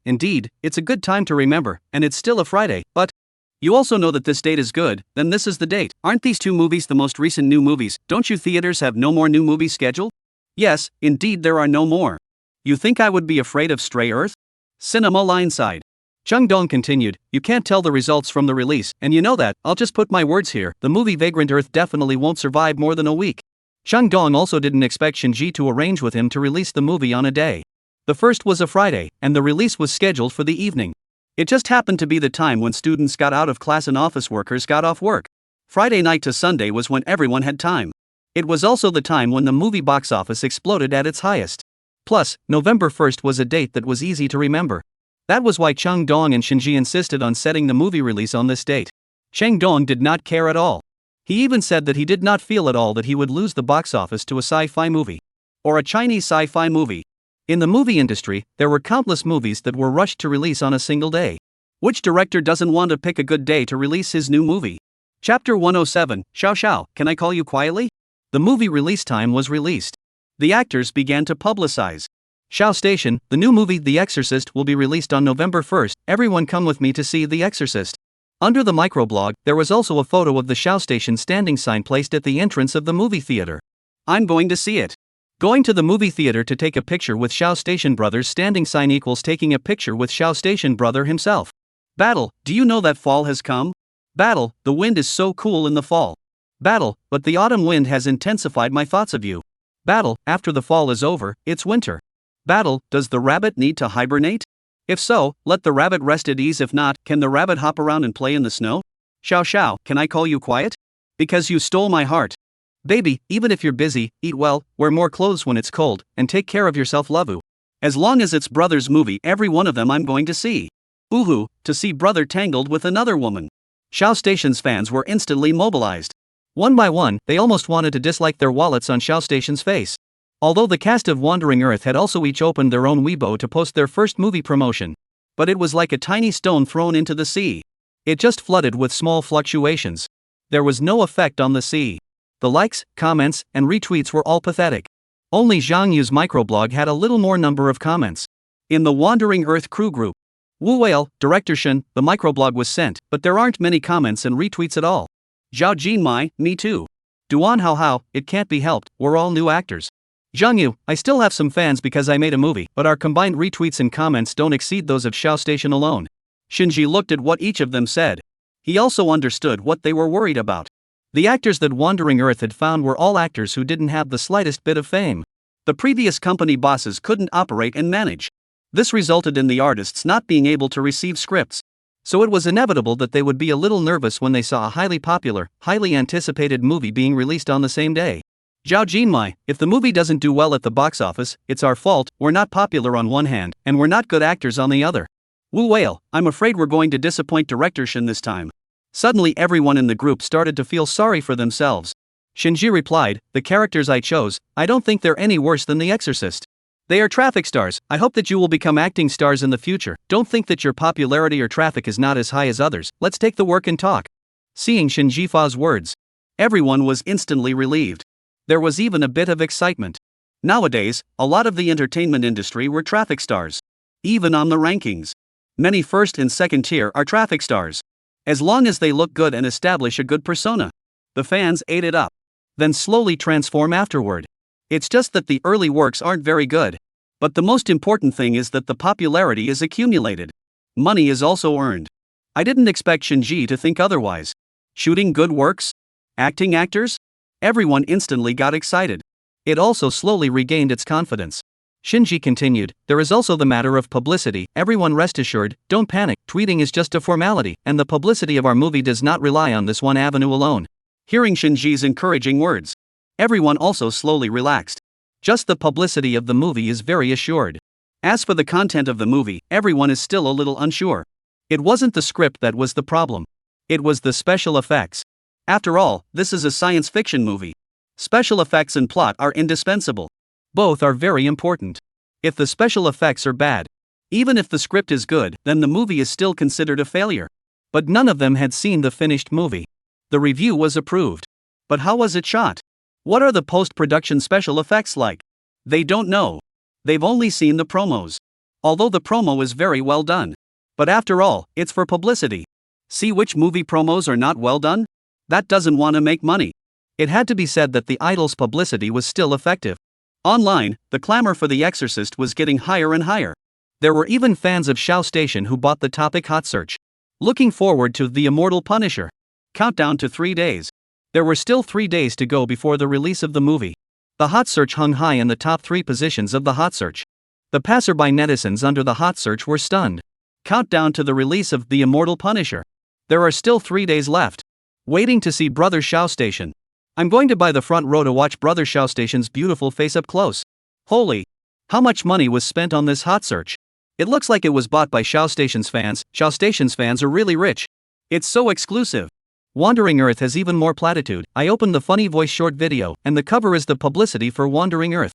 indeed, it's a good time to remember, and it's still a Friday, but you also know that this date is good, then this is the date. Aren't these two movies the most recent new movies? Don't you theaters have no more new movies scheduled? Yes, indeed there are no more. You think I would be afraid of Stray Earth? Cinema Line side. Chung Dong continued, you can't tell the results from the release, and you know that, I'll just put my words here, the movie Vagrant Earth definitely won't survive more than a week. Chung Dong also didn't expect Shinji to arrange with him to release the movie on a day. The first was a Friday, and the release was scheduled for the evening. It just happened to be the time when students got out of class and office workers got off work. Friday night to Sunday was when everyone had time. It was also the time when the movie box office exploded at its highest. Plus, November 1st was a date that was easy to remember. That was why Chung Dong and Shinji insisted on setting the movie release on this date. Chung Dong did not care at all. He even said that he did not feel at all that he would lose the box office to a sci-fi movie. Or a Chinese sci-fi movie. In the movie industry, there were countless movies that were rushed to release on a single day. Which director doesn't want to pick a good day to release his new movie? Chapter 107, Xiao Xiao, Can I Call You Quietly? The movie release time was released. The actors began to publicize. Xiao Station, the new movie The Exorcist will be released on November 1st, everyone come with me to see The Exorcist. Under the microblog, there was also a photo of the Xiao Station standing sign placed at the entrance of the movie theater. I'm going to see it. Going to the movie theater to take a picture with Xiao Station Brothers standing sign equals taking a picture with Xiao Station Brother himself. Battle, do you know that fall has come? Battle, the wind is so cool in the fall. Battle, but the autumn wind has intensified my thoughts of you. Battle, after the fall is over, it's winter. Battle, does the rabbit need to hibernate? If so, let the rabbit rest at ease. If not, can the rabbit hop around and play in the snow? Xiao Xiao, can I call you quiet? Because you stole my heart. Baby, even if you're busy, eat well, wear more clothes when it's cold, and take care of yourself, lovu. As long as it's brother's movie, every one of them I'm going to see. Ooh, to see brother tangled with another woman. Xiao Station's fans were instantly mobilized. One by one, they almost wanted to dislike their wallets on Xiao Station's face. Although the cast of Wandering Earth had also each opened their own Weibo to post their first movie promotion. But it was like a tiny stone thrown into the sea. It just flooded with small fluctuations. There was no effect on the sea. The likes, comments, and retweets were all pathetic. Only Zhang Yu's microblog had a little more number of comments. In the Wandering Earth crew group, Wu Whale, Director Shen, the microblog was sent, but there aren't many comments and retweets at all. Zhao Jinmai, me too. Duan Hao, it can't be helped, we're all new actors. Zhang Yu, I still have some fans because I made a movie, but our combined retweets and comments don't exceed those of Xiao Station alone. Shinji looked at what each of them said. He also understood what they were worried about. The actors that Wandering Earth had found were all actors who didn't have the slightest bit of fame. The previous company bosses couldn't operate and manage. This resulted in the artists not being able to receive scripts. So it was inevitable that they would be a little nervous when they saw a highly popular, highly anticipated movie being released on the same day. Zhao Jinmai, if the movie doesn't do well at the box office, it's our fault, we're not popular on one hand, and we're not good actors on the other. Wu Whale, I'm afraid we're going to disappoint Director Shen this time. Suddenly everyone in the group started to feel sorry for themselves. Shinji replied, the characters I chose, I don't think they're any worse than The Exorcist. They are traffic stars, I hope that you will become acting stars in the future, don't think that your popularity or traffic is not as high as others, let's take the work and talk. Seeing Shinji Fa's words, everyone was instantly relieved. There was even a bit of excitement. Nowadays, a lot of the entertainment industry were traffic stars. Even on the rankings. Many first and second tier are traffic stars. As long as they look good and establish a good persona. The fans ate it up. Then slowly transform afterward. It's just that the early works aren't very good. But the most important thing is that the popularity is accumulated. Money is also earned. I didn't expect Shinji to think otherwise. Shooting good works? Acting actors? Everyone instantly got excited. It also slowly regained its confidence. Shinji continued, there is also the matter of publicity, everyone rest assured, don't panic, tweeting is just a formality, and the publicity of our movie does not rely on this one avenue alone. Hearing Shinji's encouraging words, everyone also slowly relaxed. Just the publicity of the movie is very assured. As for the content of the movie, everyone is still a little unsure. It wasn't the script that was the problem. It was the special effects. After all, this is a science fiction movie. Special effects and plot are indispensable. Both are very important. If the special effects are bad, even if the script is good, then the movie is still considered a failure. But none of them had seen the finished movie. The review was approved. But how was it shot? What are the post-production special effects like? They don't know. They've only seen the promos. Although the promo is very well done. But after all, it's for publicity. See which movie promos are not well done? That doesn't want to make money. It had to be said that the idol's publicity was still effective. Online, the clamor for The Exorcist was getting higher and higher. There were even fans of Shao Station who bought the topic hot search. Looking forward to The Immortal Punisher. Countdown to 3 days. There were still 3 days to go before the release of the movie. The hot search hung high in the top 3 positions of the hot search. The passerby netizens under the hot search were stunned. Countdown to the release of The Immortal Punisher. There are still 3 days left. Waiting to see Brother Shao Station. I'm going to buy the front row to watch Brother Shao Station's beautiful face up close. Holy! How much money was spent on this hot search? It looks like it was bought by Shao Station's fans. Shao Station's fans are really rich. It's so exclusive. Wandering Earth has even more platitude. I opened the funny voice short video, and the cover is the publicity for Wandering Earth.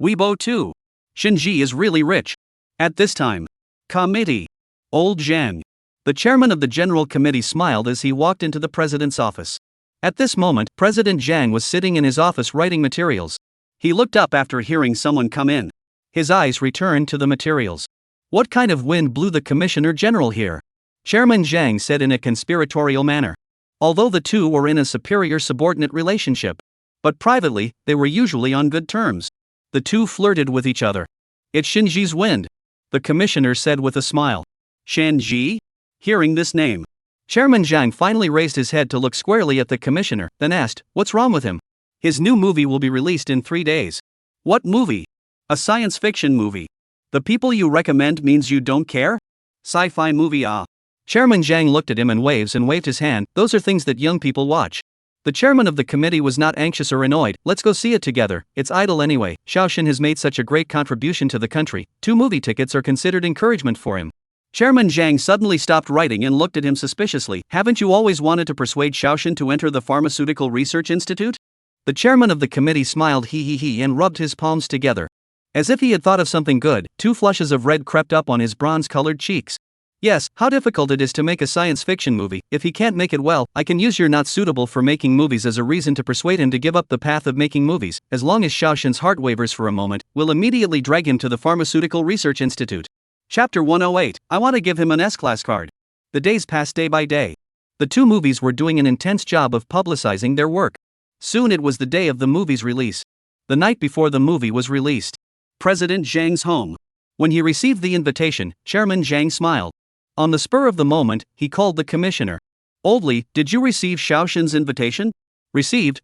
Weibo 2. Shinji is really rich. At this time. Committee. Old Zhang. The chairman of the General Committee smiled as he walked into the president's office. At this moment, President Zhang was sitting in his office writing materials. He looked up after hearing someone come in. His eyes returned to the materials. What kind of wind blew the Commissioner General here? Chairman Zhang said in a conspiratorial manner. Although the two were in a superior-subordinate relationship. But privately, they were usually on good terms. The two flirted with each other. It's Shinji's wind. The Commissioner said with a smile. Shinji? Hearing this name. Chairman Zhang finally raised his head to look squarely at the Commissioner, then asked, what's wrong with him? His new movie will be released in 3 days. What movie? A science fiction movie. The people you recommend means you don't care? Sci-fi movie ah. Chairman Zhang looked at him and waved his hand. Those are things that young people watch. The chairman of the committee was not anxious or annoyed. Let's go see it together, it's idle anyway. Shaoxin has made such a great contribution to the country. 2 movie tickets are considered encouragement for him. Chairman Zhang suddenly stopped writing and looked at him suspiciously. Haven't you always wanted to persuade Shaoxin to enter the Pharmaceutical Research Institute? The chairman of the committee smiled he and rubbed his palms together. As if he had thought of something good, 2 flushes of red crept up on his bronze-colored cheeks. Yes, how difficult it is to make a science fiction movie. If he can't make it well, I can use you're not suitable for making movies as a reason to persuade him to give up the path of making movies. As long as Shaoxin's heart wavers for a moment, we'll immediately drag him to the Pharmaceutical Research Institute. Chapter 108, I want to give him an S-Class card. The days passed day by day. The 2 movies were doing an intense job of publicizing their work. Soon it was the day of the movie's release. The night before the movie was released. President Zhang's home. When he received the invitation, Chairman Zhang smiled. On the spur of the moment, he called the commissioner. Oldly, did you receive Shaoxin's invitation? Received.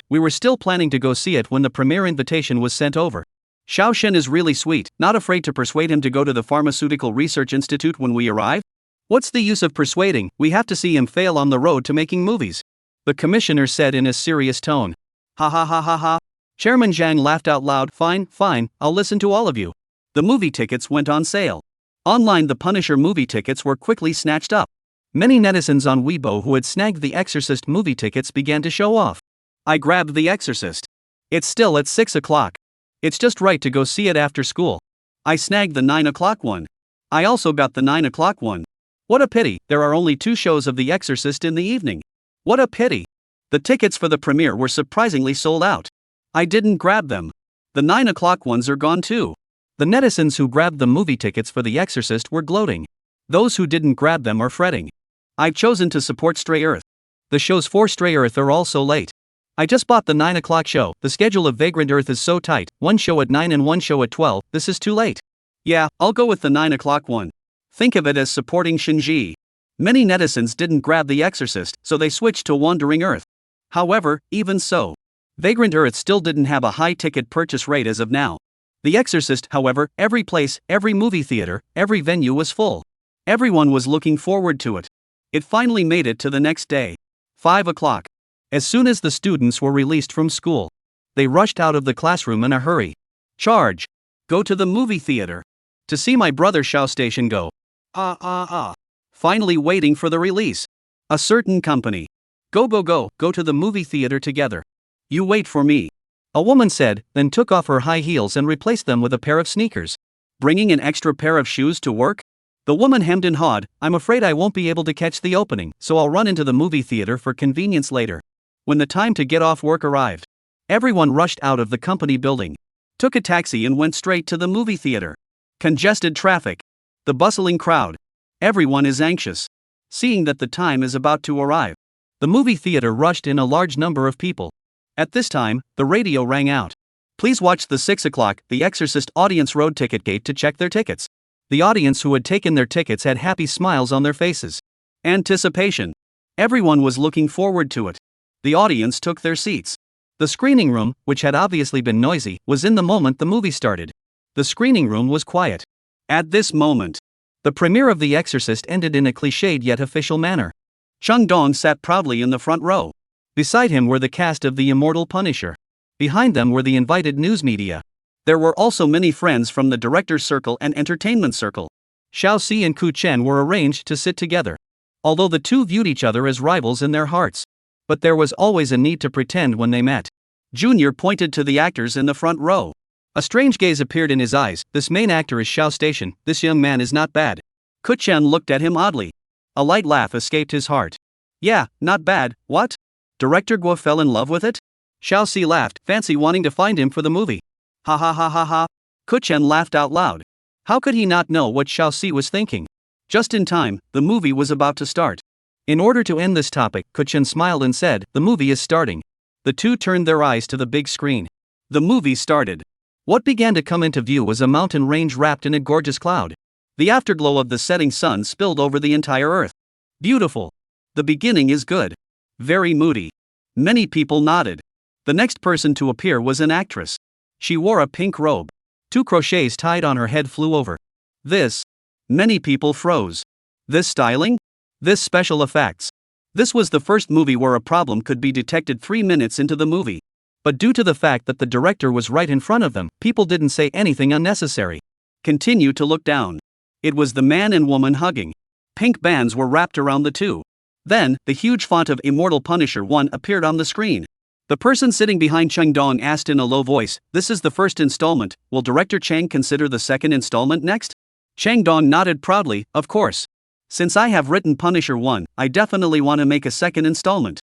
We were still planning to go see it when the premiere invitation was sent over. Shaoxin is really sweet, not afraid to persuade him to go to the Pharmaceutical Research Institute when we arrive? What's the use of persuading? We have to see him fail on the road to making movies. The commissioner said in a serious tone. Ha ha ha ha ha. Chairman Zhang laughed out loud. Fine, I'll listen to all of you. The movie tickets went on sale. Online the Punisher movie tickets were quickly snatched up. Many netizens on Weibo who had snagged the Exorcist movie tickets began to show off. I grabbed The Exorcist. It's still at 6 o'clock. It's just right to go see it after school. I snagged the 9 o'clock one. I also got the 9 o'clock one. What a pity, there are only 2 shows of The Exorcist in the evening. What a pity. The tickets for the premiere were surprisingly sold out. I didn't grab them. The 9 o'clock ones are gone too. The netizens who grabbed the movie tickets for The Exorcist were gloating. Those who didn't grab them are fretting. I've chosen to support Stray Earth. The shows for Stray Earth are all so late. I just bought the 9 o'clock show. The schedule of Vagrant Earth is so tight, 1 show at 9 and 1 show at 12, this is too late. Yeah, I'll go with the 9 o'clock one. Think of it as supporting Shinji. Many netizens didn't grab The Exorcist, so they switched to Wandering Earth. However, even so, Vagrant Earth still didn't have a high ticket purchase rate as of now. The Exorcist, however, every place, every movie theater, every venue was full. Everyone was looking forward to it. It finally made it to the next day. 5 o'clock. As soon as the students were released from school, they rushed out of the classroom in a hurry. Charge! Go to the movie theater. To see my brother Shao Station go. Finally waiting for the release. A certain company. Go to the movie theater together. You wait for me. A woman said, then took off her high heels and replaced them with a pair of sneakers. Bringing an extra pair of shoes to work? The woman hemmed and hawed, I'm afraid I won't be able to catch the opening, so I'll run into the movie theater for convenience later. When the time to get off work arrived, everyone rushed out of the company building. took a taxi and went straight to the movie theater. Congested traffic. The bustling crowd. Everyone is anxious. Seeing that the time is about to arrive, the movie theater rushed in a large number of people. At this time, the radio rang out. Please watch the 6 o'clock The Exorcist audience road ticket gate to check their tickets. The audience who had taken their tickets had happy smiles on their faces. Anticipation. Everyone was looking forward to it. The audience took their seats. The screening room, which had obviously been noisy, was in the moment the movie started. The screening room was quiet. At this moment, the premiere of The Exorcist ended in a cliched yet official manner. Chung Dong sat proudly in the front row. Beside him were the cast of The Immortal Punisher. Behind them were the invited news media. There were also many friends from the director's circle and entertainment circle. Xiaoxi and Ku Chen were arranged to sit together. Although the two viewed each other as rivals in their hearts. But there was always a need to pretend when they met. Junior pointed to the actors in the front row. A strange gaze appeared in his eyes. This main actor is Xiao Station, this young man is not bad. Ku Chen looked at him oddly. A light laugh escaped his heart. Yeah, not bad, what? Director Guo fell in love with it? Xiaoxi laughed, fancy wanting to find him for the movie. Ha ha ha ha ha. Ku Chen laughed out loud. How could he not know what Xiaoxi was thinking? Just in time, the movie was about to start. In order to end this topic, Ku Chen smiled and said, the movie is starting. The two turned their eyes to the big screen. The movie started. What began to come into view was a mountain range wrapped in a gorgeous cloud. The afterglow of the setting sun spilled over the entire earth. Beautiful. The beginning is good. Very moody. Many people nodded. The next person to appear was an actress. She wore a pink robe. 2 crochets tied on her head flew over. This. Many people froze. This styling? This special effects. This was the first movie where a problem could be detected 3 minutes into the movie. But due to the fact that the director was right in front of them, people didn't say anything unnecessary. Continue to look down. It was the man and woman hugging. Pink bands were wrapped around the two. Then, the huge font of Immortal Punisher 1 appeared on the screen. The person sitting behind Chung Dong asked in a low voice, this is the first installment, will Director Chang consider the second installment next? Chang Dong nodded proudly, of course. Since I have written Punisher 1, I definitely want to make a second installment.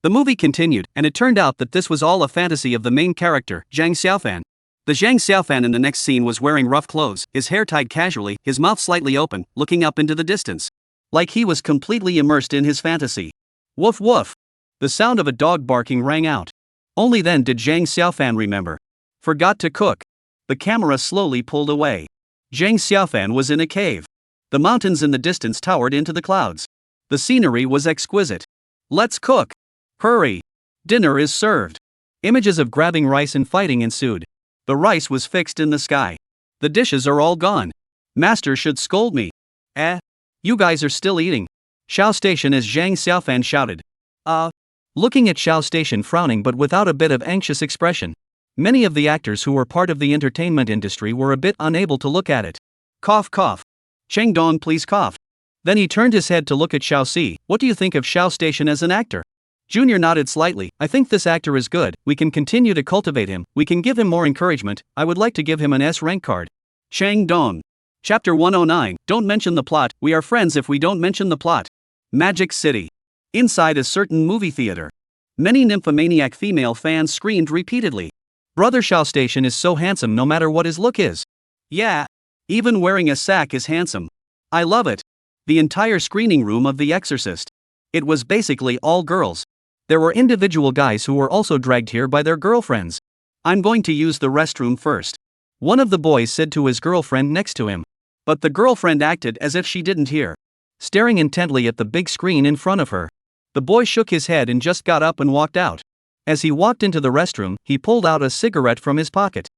The movie continued, and it turned out that this was all a fantasy of the main character, Zhang Xiaofan. The Zhang Xiaofan in the next scene was wearing rough clothes, his hair tied casually, his mouth slightly open, looking up into the distance. Like he was completely immersed in his fantasy. Woof woof. The sound of a dog barking rang out. Only then did Zhang Xiaofan remember. Forgot to cook. The camera slowly pulled away. Zhang Xiaofan was in a cave. The mountains in the distance towered into the clouds. The scenery was exquisite. Let's cook. Hurry. Dinner is served. Images of grabbing rice and fighting ensued. The rice was fixed in the sky. The dishes are all gone. Master should scold me. You guys are still eating. Xiao Station as Zhang Xiaofan shouted. Looking at Xiao Station frowning but without a bit of anxious expression. Many of the actors who were part of the entertainment industry were a bit unable to look at it. Cough cough. Cheng Dong please cough. Then he turned his head to look at Xiaoxi. What do you think of Xiao Station as an actor? Junior nodded slightly. I think this actor is good, we can continue to cultivate him, we can give him more encouragement, I would like to give him an S rank card. Cheng Dong. Chapter 109, don't mention the plot, we are friends if we don't mention the plot. Magic City. Inside a certain movie theater. Many nymphomaniac female fans screamed repeatedly. Brother Xiao Station is so handsome no matter what his look is. Yeah. Even wearing a sack is handsome. I love it. The entire screening room of The Exorcist. It was basically all girls. There were individual guys who were also dragged here by their girlfriends. I'm going to use the restroom first. One of the boys said to his girlfriend next to him. But the girlfriend acted as if she didn't hear. Staring intently at the big screen in front of her. The boy shook his head and just got up and walked out. As he walked into the restroom, he pulled out a cigarette from his pocket.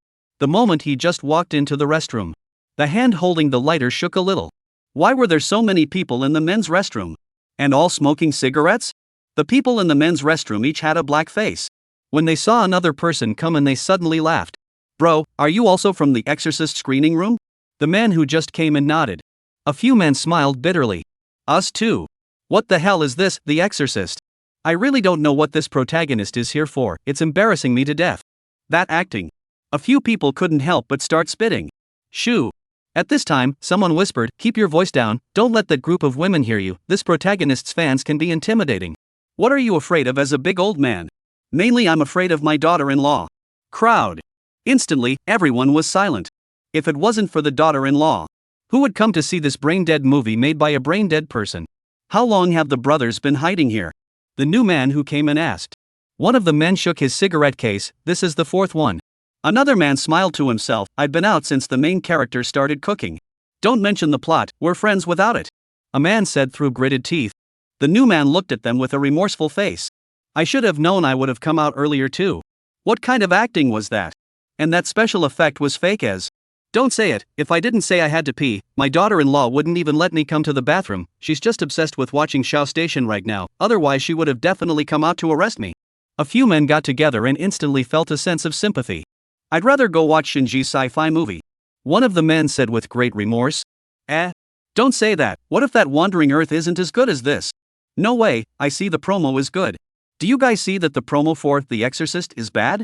The moment he just walked into the restroom, the hand holding the lighter shook a little. Why were there so many people in the men's restroom? And all smoking cigarettes? The people in the men's restroom each had a black face. When they saw another person come in, they suddenly laughed. Bro, are you also from the Exorcist screening room? The man who just came in nodded. A few men smiled bitterly. Us too. What the hell is this, The Exorcist? I really don't know what this protagonist is here for, it's embarrassing me to death. That acting. A few people couldn't help but start spitting. Shoo. At this time, someone whispered, keep your voice down, don't let that group of women hear you, this protagonist's fans can be intimidating. What are you afraid of as a big old man? Mainly I'm afraid of my daughter-in-law. Crowd. Instantly, everyone was silent. If it wasn't for the daughter-in-law, who would come to see this brain-dead movie made by a brain-dead person? How long have the brothers been hiding here? The new man who came in asked. One of the men shook his cigarette case. This is the fourth one. Another man smiled to himself. I've been out since the main character started cooking. Don't mention the plot, we're friends without it. A man said through gritted teeth. The new man looked at them with a remorseful face. I should have known I would have come out earlier too. What kind of acting was that? And that special effect was fake as. Don't say it. If I didn't say I had to pee, my daughter-in-law wouldn't even let me come to the bathroom. She's just obsessed with watching Shao Station right now, otherwise she would have definitely come out to arrest me. A few men got together and instantly felt a sense of sympathy. I'd rather go watch Shinji's sci-fi movie. One of the men said with great remorse. Don't say that. What if that Wandering Earth isn't as good as this? No way, I see the promo is good. Do you guys see that the promo for The Exorcist is bad?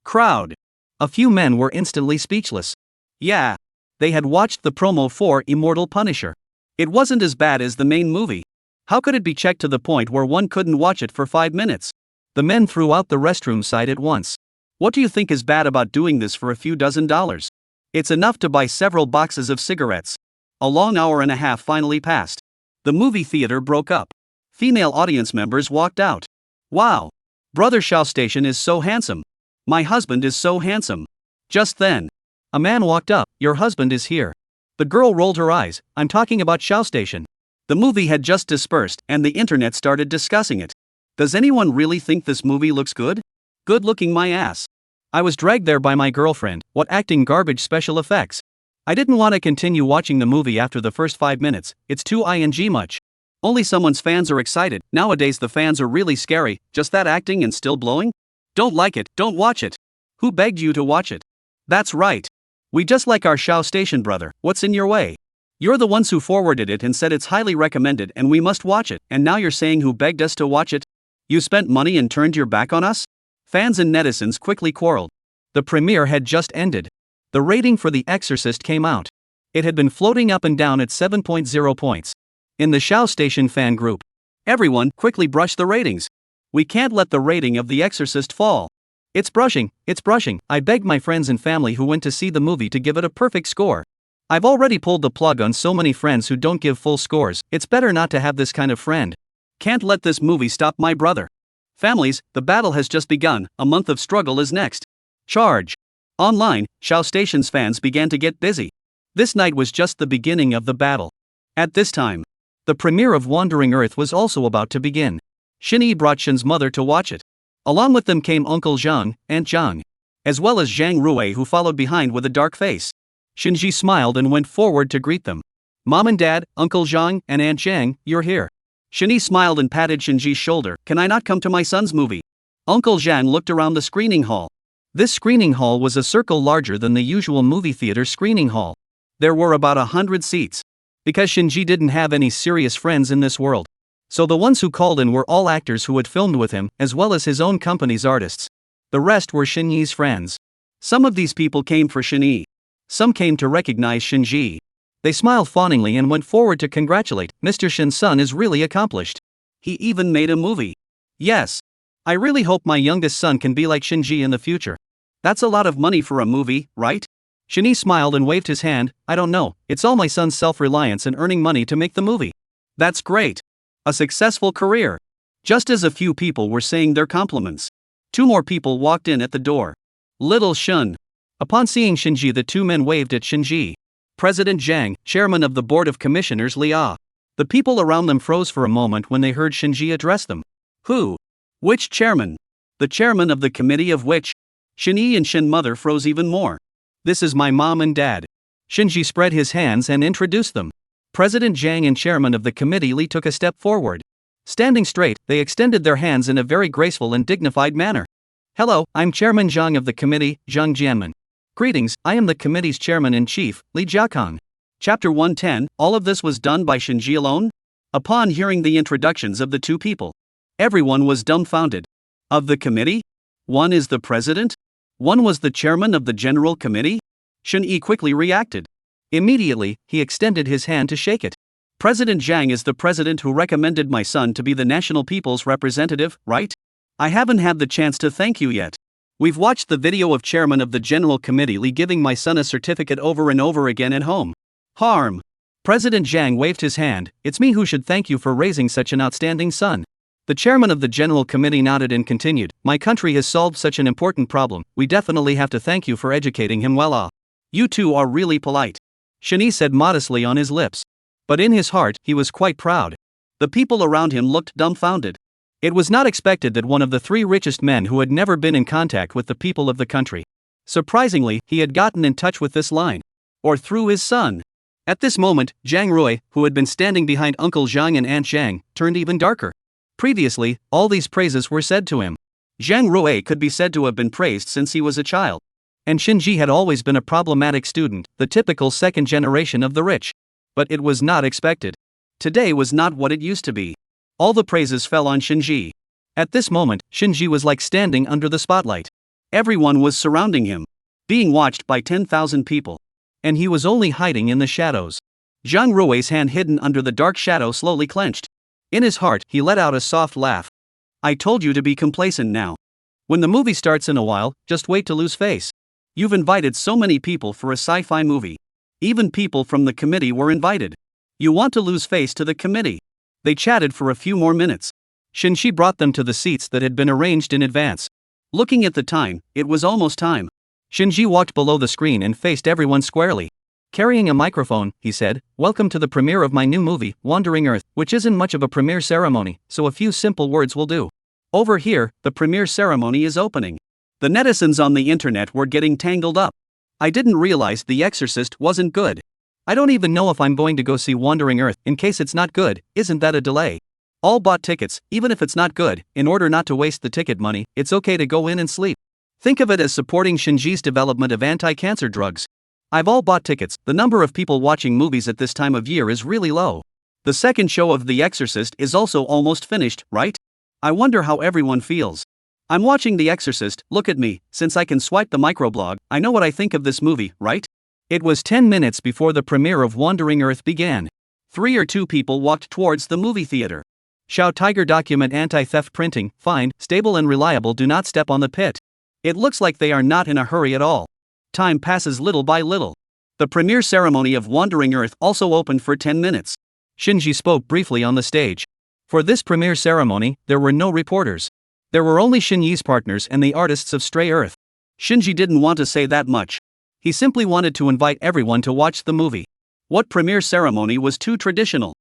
Crowd. A few men were instantly speechless. Yeah. They had watched the promo for Immortal Punisher. It wasn't as bad as the main movie. How could it be checked to the point where one couldn't watch it for 5 minutes? The men threw out the restroom side at once. What do you think is bad about doing this for a few dozen dollars? It's enough to buy several boxes of cigarettes. A long hour and a half finally passed. The movie theater broke up. Female audience members walked out. Wow. Brother Shao Station is so handsome. My husband is so handsome. Just then, a man walked up. Your husband is here. The girl rolled her eyes. I'm talking about Shao Station. The movie had just dispersed and the internet started discussing it. Does anyone really think this movie looks good? Good looking my ass. I was dragged there by my girlfriend. What acting, garbage special effects. I didn't want to continue watching the movie after the first 5 minutes. It's too much. Only someone's fans are excited. Nowadays the fans are really scary. Just that acting and still blowing? Don't like it, don't watch it. Who begged you to watch it? That's right. We just like our Shao Station brother. What's in your way? You're the ones who forwarded it and said it's highly recommended and we must watch it, and now you're saying who begged us to watch it? You spent money and turned your back on us? Fans and netizens quickly quarreled. The premiere had just ended. The rating for The Exorcist came out. It had been floating up and down at 7.0 points. In the Shao Station fan group, everyone quickly brushed the ratings. We can't let the rating of The Exorcist fall. It's brushing. I begged my friends and family who went to see the movie to give it a perfect score. I've already pulled the plug on so many friends who don't give full scores. It's better not to have this kind of friend. Can't let this movie stop my brother. Families, the battle has just begun. A month of struggle is next. Charge. Online, Shao Station's fans began to get busy. This night was just the beginning of the battle. At this time, the premiere of Wandering Earth was also about to begin. Shin-Yi brought Shin's mother to watch it. Along with them came Uncle Zhang, Aunt Zhang, as well as Zhang Rui, who followed behind with a dark face. Shinji smiled and went forward to greet them. Mom and Dad, Uncle Zhang, and Aunt Zhang, you're here. Shin-Yi smiled and patted Shinji's shoulder. Can I not come to my son's movie? Uncle Zhang looked around the screening hall. This screening hall was a circle larger than the usual movie theater screening hall. There were about 100 seats. Because Shinji didn't have any serious friends in this world. So the ones who called in were all actors who had filmed with him, as well as his own company's artists. The rest were Shin-Yi's friends. Some of these people came for Shin-Yi. Some came to recognize Shinji. They smiled fawningly and went forward to congratulate. Mr. Shin's son is really accomplished. He even made a movie. Yes. I really hope my youngest son can be like Shinji in the future. That's a lot of money for a movie, right? Shin-Yi smiled and waved his hand. I don't know, it's all my son's self-reliance and earning money to make the movie. That's great. A successful career. Just as a few people were saying their compliments, 2 more people walked in at the door. Little Shun. Upon seeing Shinji, the 2 men waved at Shinji. President Zhang, chairman of the board of commissioners Lia. The people around them froze for a moment when they heard Shinji address them. Who? Which chairman? The chairman of the committee of which? Shin-Yi and Shin mother froze even more. This is my mom and dad. Shinji spread his hands and introduced them. President Zhang and chairman of the committee Li took a step forward. Standing straight, they extended their hands in a very graceful and dignified manner. Hello, I'm Chairman Zhang of the committee, Zhang Jianmen. Greetings, I am the committee's chairman-in-chief, Li Jiakang. Chapter 110, all of this was done by Shinji alone? Upon hearing the introductions of the 2 people, everyone was dumbfounded. Of the committee? One is the president? One was the chairman of the general committee? Shin-Yi quickly reacted. Immediately, he extended his hand to shake it. President Zhang is the president who recommended my son to be the national people's representative, right? I haven't had the chance to thank you yet. We've watched the video of chairman of the General Committee Lee giving my son a certificate over and over again at home. Harm. President Zhang waved his hand. It's me who should thank you for raising such an outstanding son. The chairman of the General Committee nodded and continued, my country has solved such an important problem, we definitely have to thank you for educating him well. You two are really polite. Shani said modestly on his lips. But in his heart, he was quite proud. The people around him looked dumbfounded. It was not expected that one of the three richest men who had never been in contact with the people of the country. Surprisingly, he had gotten in touch with this line. Or through his son. At this moment, Zhang Rui, who had been standing behind Uncle Zhang and Aunt Zhang, turned even darker. Previously, all these praises were said to him. Zhang Rui could be said to have been praised since he was a child. And Shinji had always been a problematic student, the typical second generation of the rich. But it was not expected. Today was not what it used to be. All the praises fell on Shinji. At this moment, Shinji was like standing under the spotlight. Everyone was surrounding him, being watched by 10,000 people. And he was only hiding in the shadows. Zhang Rui's hand hidden under the dark shadow slowly clenched. In his heart, he let out a soft laugh. I told you to be complacent now. When the movie starts in a while, just wait to lose face. You've invited so many people for a sci-fi movie. Even people from the committee were invited. You want to lose face to the committee. They chatted for a few more minutes. Shinji brought them to the seats that had been arranged in advance. Looking at the time, it was almost time. Shinji walked below the screen and faced everyone squarely. Carrying a microphone, he said, welcome to the premiere of my new movie, Wandering Earth, which isn't much of a premiere ceremony, so a few simple words will do. Over here, the premiere ceremony is opening. The netizens on the internet were getting tangled up. I didn't realize The Exorcist wasn't good. I don't even know if I'm going to go see Wandering Earth, in case it's not good, isn't that a delay? All bought tickets, even if it's not good, in order not to waste the ticket money, it's okay to go in and sleep. Think of it as supporting Shinji's development of anti-cancer drugs. I've all bought tickets, the number of people watching movies at this time of year is really low. The second show of The Exorcist is also almost finished, right? I wonder how everyone feels. I'm watching The Exorcist, look at me, since I can swipe the microblog, I know what I think of this movie, right? It was 10 minutes before the premiere of Wandering Earth began. 3 or 2 people walked towards the movie theater. Shao Tiger document anti-theft printing, fine, stable and reliable, do not step on the pit. It looks like they are not in a hurry at all. Time passes little by little. The premiere ceremony of Wandering Earth also opened for 10 minutes. Shinji spoke briefly on the stage. For this premiere ceremony, there were no reporters. There were only Shinji's partners and the artists of Stray Earth. Shinji didn't want to say that much. He simply wanted to invite everyone to watch the movie. What premiere ceremony was too traditional?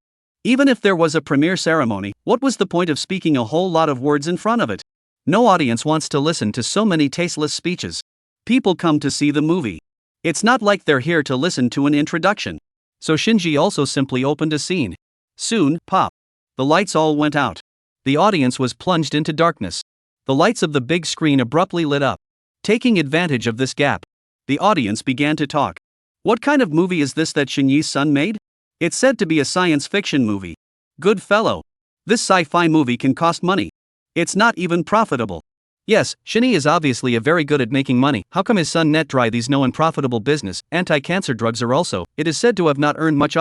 Even if there was a premiere ceremony, what was the point of speaking a whole lot of words in front of it? No audience wants to listen to so many tasteless speeches. People come to see the movie. It's not like they're here to listen to an introduction. So Shinji also simply opened a scene. Soon, pop. The lights all went out. The audience was plunged into darkness. The lights of the big screen abruptly lit up. Taking advantage of this gap, the audience began to talk. What kind of movie is this that Shinji's son made? It's said to be a science fiction movie. Good fellow. This sci-fi movie can cost money. It's not even profitable. Yes, Shinji is obviously a very good at making money. How come his son net dry these no unprofitable business? Anti-cancer drugs are also, it is said to have not earned much.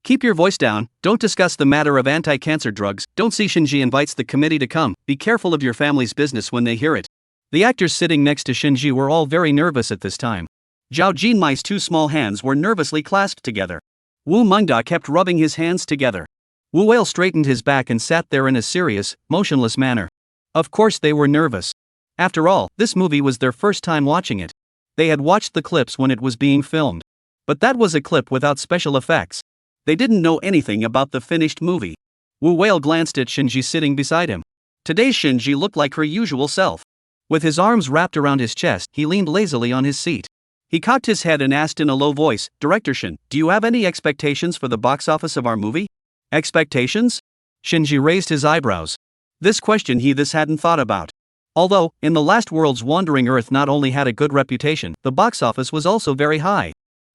Keep your voice down, don't discuss the matter of anti-cancer drugs, don't see Shinji invites the committee to come, be careful of your family's business when they hear it. The actors sitting next to Shinji were all very nervous at this time. Zhao Jinmai's 2 small hands were nervously clasped together. Wu Mengda kept rubbing his hands together. Wu Wei straightened his back and sat there in a serious, motionless manner. Of course they were nervous. After all, this movie was their first time watching it. They had watched the clips when it was being filmed. But that was a clip without special effects. They didn't know anything about the finished movie. Wu Wei glanced at Shinji sitting beside him. Today's Shinji looked like her usual self. With his arms wrapped around his chest, he leaned lazily on his seat. He cocked his head and asked in a low voice, Director Shin, do you have any expectations for the box office of our movie? Expectations? Shinji raised his eyebrows. This question he hadn't thought about. Although, in the last world's Wandering Earth not only had a good reputation, the box office was also very high.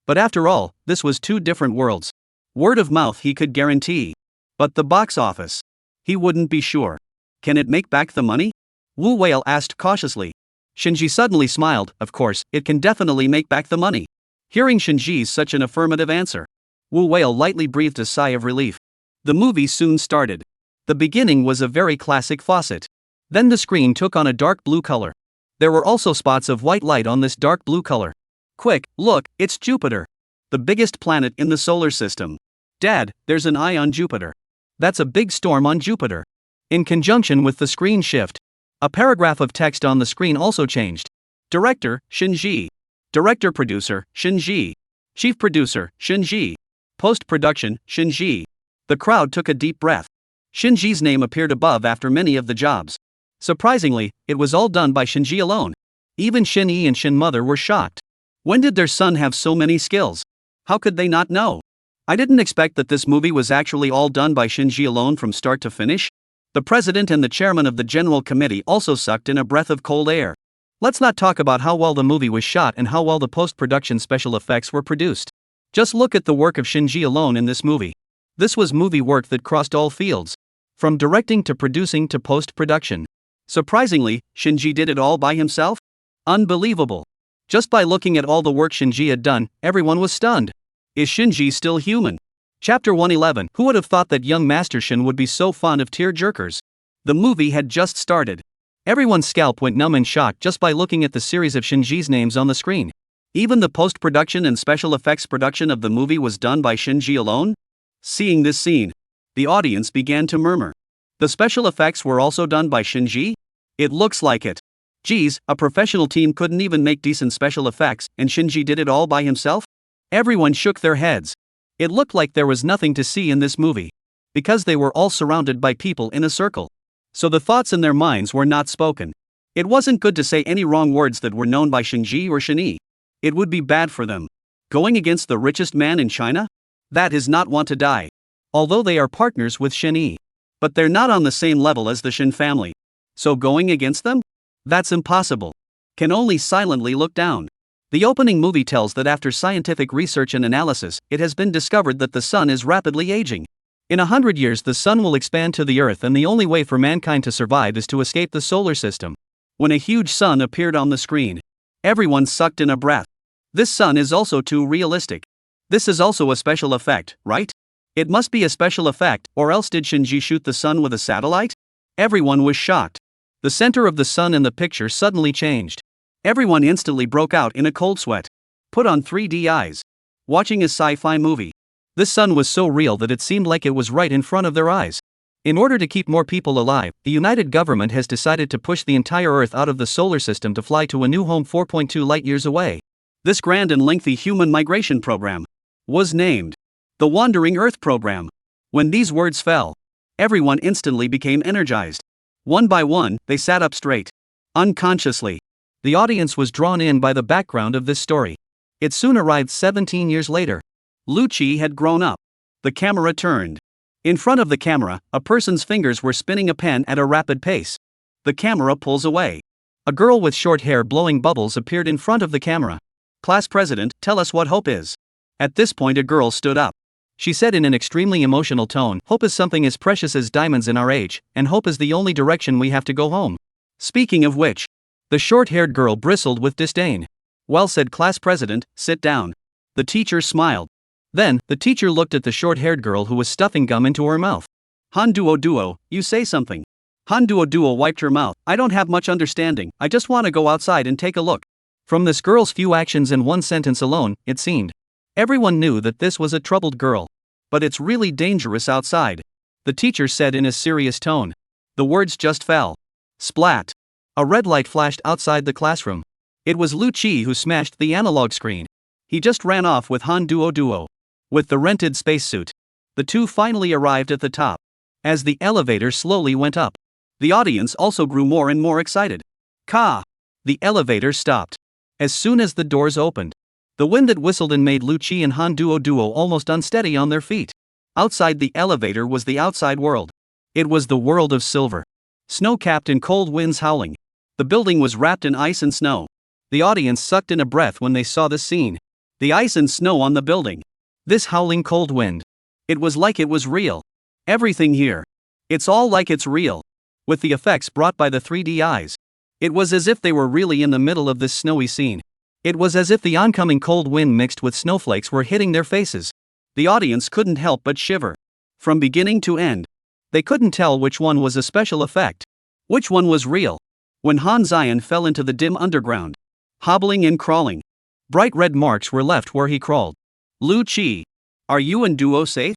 But after all, this was 2 different worlds. Word of mouth he could guarantee. But the box office? He wouldn't be sure. Can it make back the money? Wu Wei asked cautiously. Shinji suddenly smiled, of course, it can definitely make back the money. Hearing Shinji's such an affirmative answer, Wu Wei lightly breathed a sigh of relief. The movie soon started. The beginning was a very classic faucet. Then the screen took on a dark blue color. There were also spots of white light on this dark blue color. Quick, look, it's Jupiter. The biggest planet in the solar system. Dad, there's an eye on Jupiter. That's a big storm on Jupiter. In conjunction with the screen shift, a paragraph of text on the screen also changed. Director, Shinji. Director-producer, Shinji. Chief producer, Shinji. Post-production, Shinji. The crowd took a deep breath. Shinji's name appeared above after many of the jobs. Surprisingly, it was all done by Shinji alone. Even Shin-Yi and Shin-Mother were shocked. When did their son have so many skills? How could they not know? I didn't expect that this movie was actually all done by Shinji alone from start to finish. The president and the chairman of the general committee also sucked in a breath of cold air. Let's not talk about how well the movie was shot and how well the post-production special effects were produced. Just look at the work of Shinji alone in this movie. This was movie work that crossed all fields. From directing to producing to post-production. Surprisingly, Shinji did it all by himself? Unbelievable. Just by looking at all the work Shinji had done, everyone was stunned. Is Shinji still human? Chapter 111. Who would have thought that young Master Shin would be so fond of tear-jerkers? The movie had just started. Everyone's scalp went numb in shock just by looking at the series of Shinji's names on the screen. Even the post-production and special effects production of the movie was done by Shinji alone? Seeing this scene, the audience began to murmur. The special effects were also done by Shinji? It looks like it. Geez, a professional team couldn't even make decent special effects, and Shinji did it all by himself? Everyone shook their heads. It looked like there was nothing to see in this movie. Because they were all surrounded by people in a circle. So the thoughts in their minds were not spoken. It wasn't good to say any wrong words that were known by Shinji or Shin-Yi. It would be bad for them. Going against the richest man in China? That is not want to die. Although they are partners with Shin-Yi. But they're not on the same level as the Shin family. So going against them? That's impossible. Can only silently look down. The opening movie tells that after scientific research and analysis, it has been discovered that the sun is rapidly aging. In 100 years the sun will expand to the earth and the only way for mankind to survive is to escape the solar system. When a huge sun appeared on the screen, everyone sucked in a breath. This sun is also too realistic. This is also a special effect, right? It must be a special effect, or else did Shinji shoot the sun with a satellite? Everyone was shocked. The center of the sun in the picture suddenly changed. Everyone instantly broke out in a cold sweat. Put on 3D eyes. Watching a sci-fi movie. This sun was so real that it seemed like it was right in front of their eyes. In order to keep more people alive, the United Government has decided to push the entire Earth out of the solar system to fly to a new home 4.2 light-years away. This grand and lengthy human migration program was named the Wandering Earth Program. When these words fell, everyone instantly became energized. One by one, they sat up straight. Unconsciously, the audience was drawn in by the background of this story. It soon arrived 17 years later. Lu Qi had grown up. The camera turned. In front of the camera, a person's fingers were spinning a pen at a rapid pace. The camera pulls away. A girl with short hair blowing bubbles appeared in front of the camera. Class president, tell us what hope is. At this point a girl stood up. She said in an extremely emotional tone, hope is something as precious as diamonds in our age, and hope is the only direction we have to go home. Speaking of which, the short-haired girl bristled with disdain. Well said, class president, sit down. The teacher smiled. Then, the teacher looked at the short-haired girl who was stuffing gum into her mouth. Han Duo Duo, you say something. Han Duo Duo wiped her mouth. I don't have much understanding, I just want to go outside and take a look. From this girl's few actions and one sentence alone, it seemed. Everyone knew that this was a troubled girl. But it's really dangerous outside. The teacher said in a serious tone. The words just fell. Splat. A red light flashed outside the classroom. It was Lu Qi who smashed the analog screen. He just ran off with Han Duo Duo. With the rented spacesuit. The two finally arrived at the top. As the elevator slowly went up, the audience also grew more and more excited. Ka! The elevator stopped. As soon as the doors opened, the wind that whistled and made Lu Qi and Han Duo Duo almost unsteady on their feet. Outside the elevator was the outside world. It was the world of silver. Snow-capped and cold winds howling. The building was wrapped in ice and snow. The audience sucked in a breath when they saw this scene. The ice and snow on the building. This howling cold wind. It was like it was real. Everything here. It's all like it's real. With the effects brought by the 3D eyes. It was as if they were really in the middle of this snowy scene. It was as if the oncoming cold wind mixed with snowflakes were hitting their faces. The audience couldn't help but shiver. From beginning to end. They couldn't tell which one was a special effect. Which one was real. when Han Zion fell into the dim underground. Hobbling and crawling. Bright red marks were left where he crawled. Lu Chi. Are you and Duo safe?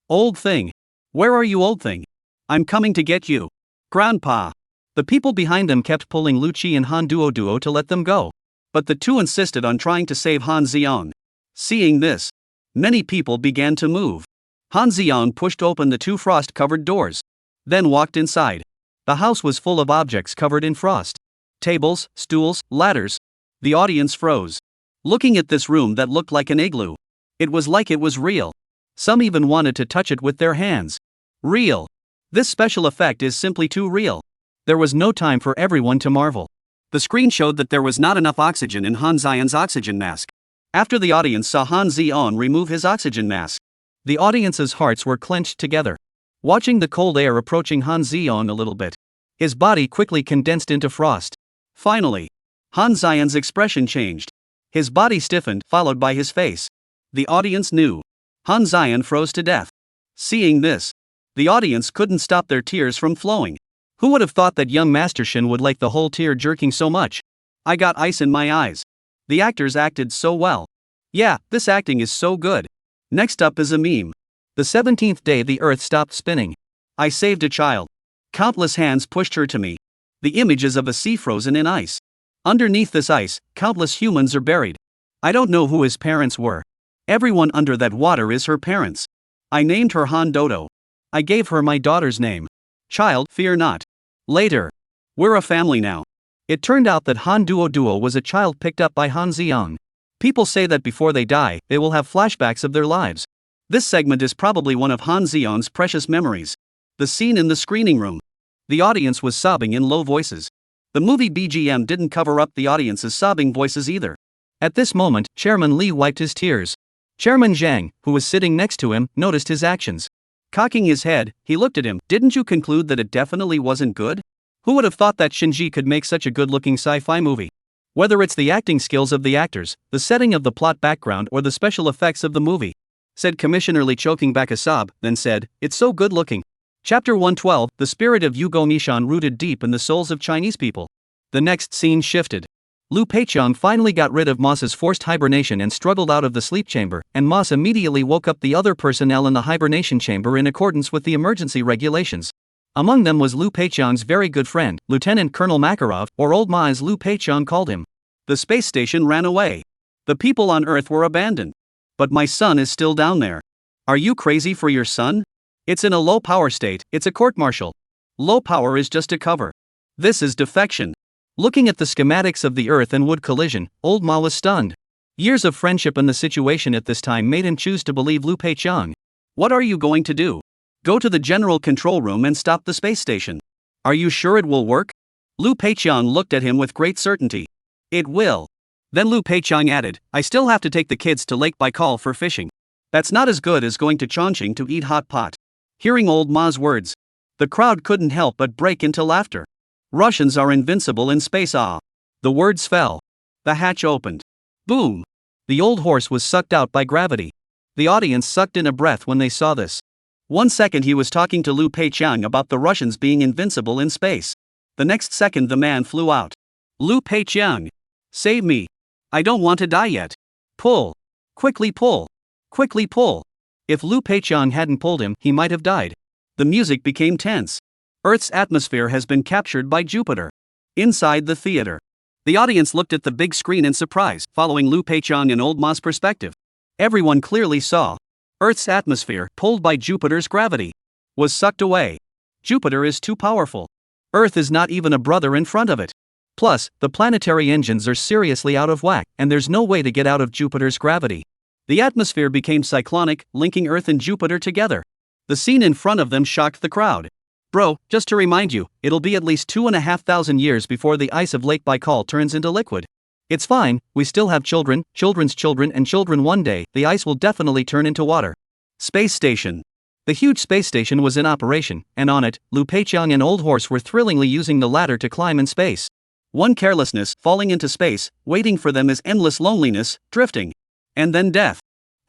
Old thing. Where are you, old thing? I'm coming to get you. Grandpa. The people behind them kept pulling Lu Chi and Han Duo to let them go. But the two insisted on trying to save Han Zion. Seeing this, many people began to move. Han Zion pushed open the two frost-covered doors. Then walked inside. The house was full of objects covered in frost. Tables, stools, ladders. The audience froze. Looking at this room that looked like an igloo. It was like it was real. Some even wanted to touch it with their hands. Real. This special effect is simply too real. There was no time for everyone to marvel. The screen showed that there was not enough oxygen in Han Zion's oxygen mask. After the audience saw Han Zion remove his oxygen mask, the audience's hearts were clenched together. Watching the cold air approaching Han Zion a little bit, his body quickly condensed into frost. Finally, Han Zion's expression changed. His body stiffened, followed by his face. The audience knew. Han Zion froze to death. Seeing this, the audience couldn't stop their tears from flowing. Who would have thought that young Master Shin would like the whole tear-jerking so much? I got ice in my eyes. The actors acted so well. Yeah, this acting is so good. Next up is a meme. The 17th day the earth stopped spinning. I saved a child. Countless hands pushed her to me. The image is of a sea frozen in ice. Underneath this ice, countless humans are buried. I don't know who his parents were. Everyone under that water is her parents. I named her Han Dodo. I gave her my daughter's name. Child, fear not. Later. We're a family now. It turned out that Han Duo was a child picked up by Han Zion. People say that before they die, they will have flashbacks of their lives. This segment is probably one of Han Zion's precious memories. The scene in the screening room. The audience was sobbing in low voices. The movie BGM didn't cover up the audience's sobbing voices either. At this moment, Chairman Li wiped his tears. Chairman Zhang, who was sitting next to him, noticed his actions. Cocking his head, he looked at him. Didn't you conclude that it definitely wasn't good? Who would have thought that Shinji could make such a good-looking sci-fi movie? Whether it's the acting skills of the actors, the setting of the plot background, or the special effects of the movie, said Commissioner Li, choking back a sob, then said, it's so good-looking. Chapter 112, the spirit of Yugo Mishan rooted deep in the souls of Chinese people. The next scene shifted. Lu Peiqiang finally got rid of Ma's forced hibernation and struggled out of the sleep chamber, and Ma immediately woke up the other personnel in the hibernation chamber in accordance with the emergency regulations. Among them was Lu Peiqiang's very good friend, Lieutenant Colonel Makarov, or Old Ma as Lu Peiqiang called him. The space station ran away. The people on Earth were abandoned. But my son is still down there. Are you crazy for your son? It's in a low power state, it's a court-martial. Low power is just a cover. This is defection. Looking at the schematics of the Earth and Wood collision, Old Ma was stunned. Years of friendship and the situation at this time made him choose to believe Lu Peiqiang. What are you going to do? Go to the general control room and stop the space station. Are you sure it will work? Lu Peiqiang looked at him with great certainty. It will. Then Lu Peiqiang added, I still have to take the kids to Lake Baikal for fishing. That's not as good as going to Chongqing to eat hot pot. Hearing Old Ma's words, the crowd couldn't help but break into laughter. Russians are invincible in space. Ah. The words fell. The hatch opened. Boom. The old horse was sucked out by gravity. The audience sucked in a breath when they saw this. 1 second he was talking to Lu Peiqiang about the Russians being invincible in space. The next second the man flew out. Lu Peiqiang. Save me. I don't want to die yet. Pull. Quickly pull. Quickly pull. If Lu Peiqiang hadn't pulled him, he might have died. The music became tense. Earth's atmosphere has been captured by Jupiter. Inside the theater, the audience looked at the big screen in surprise, following Lu Peiqiang and Old Ma's perspective. Everyone clearly saw. Earth's atmosphere, pulled by Jupiter's gravity, was sucked away. Jupiter is too powerful. Earth is not even a brother in front of it. Plus, the planetary engines are seriously out of whack, and there's no way to get out of Jupiter's gravity. The atmosphere became cyclonic, linking Earth and Jupiter together. The scene in front of them shocked the crowd. Bro, just to remind you, it'll be at least 2,500 years before the ice of Lake Baikal turns into liquid. It's fine, we still have children, children's children and children. One day, the ice will definitely turn into water. Space Station. The huge space station was in operation, and on it, Lu Peiqiang and Old Horse were thrillingly using the ladder to climb in space. One carelessness, falling into space, waiting for them is endless loneliness, drifting. And then death.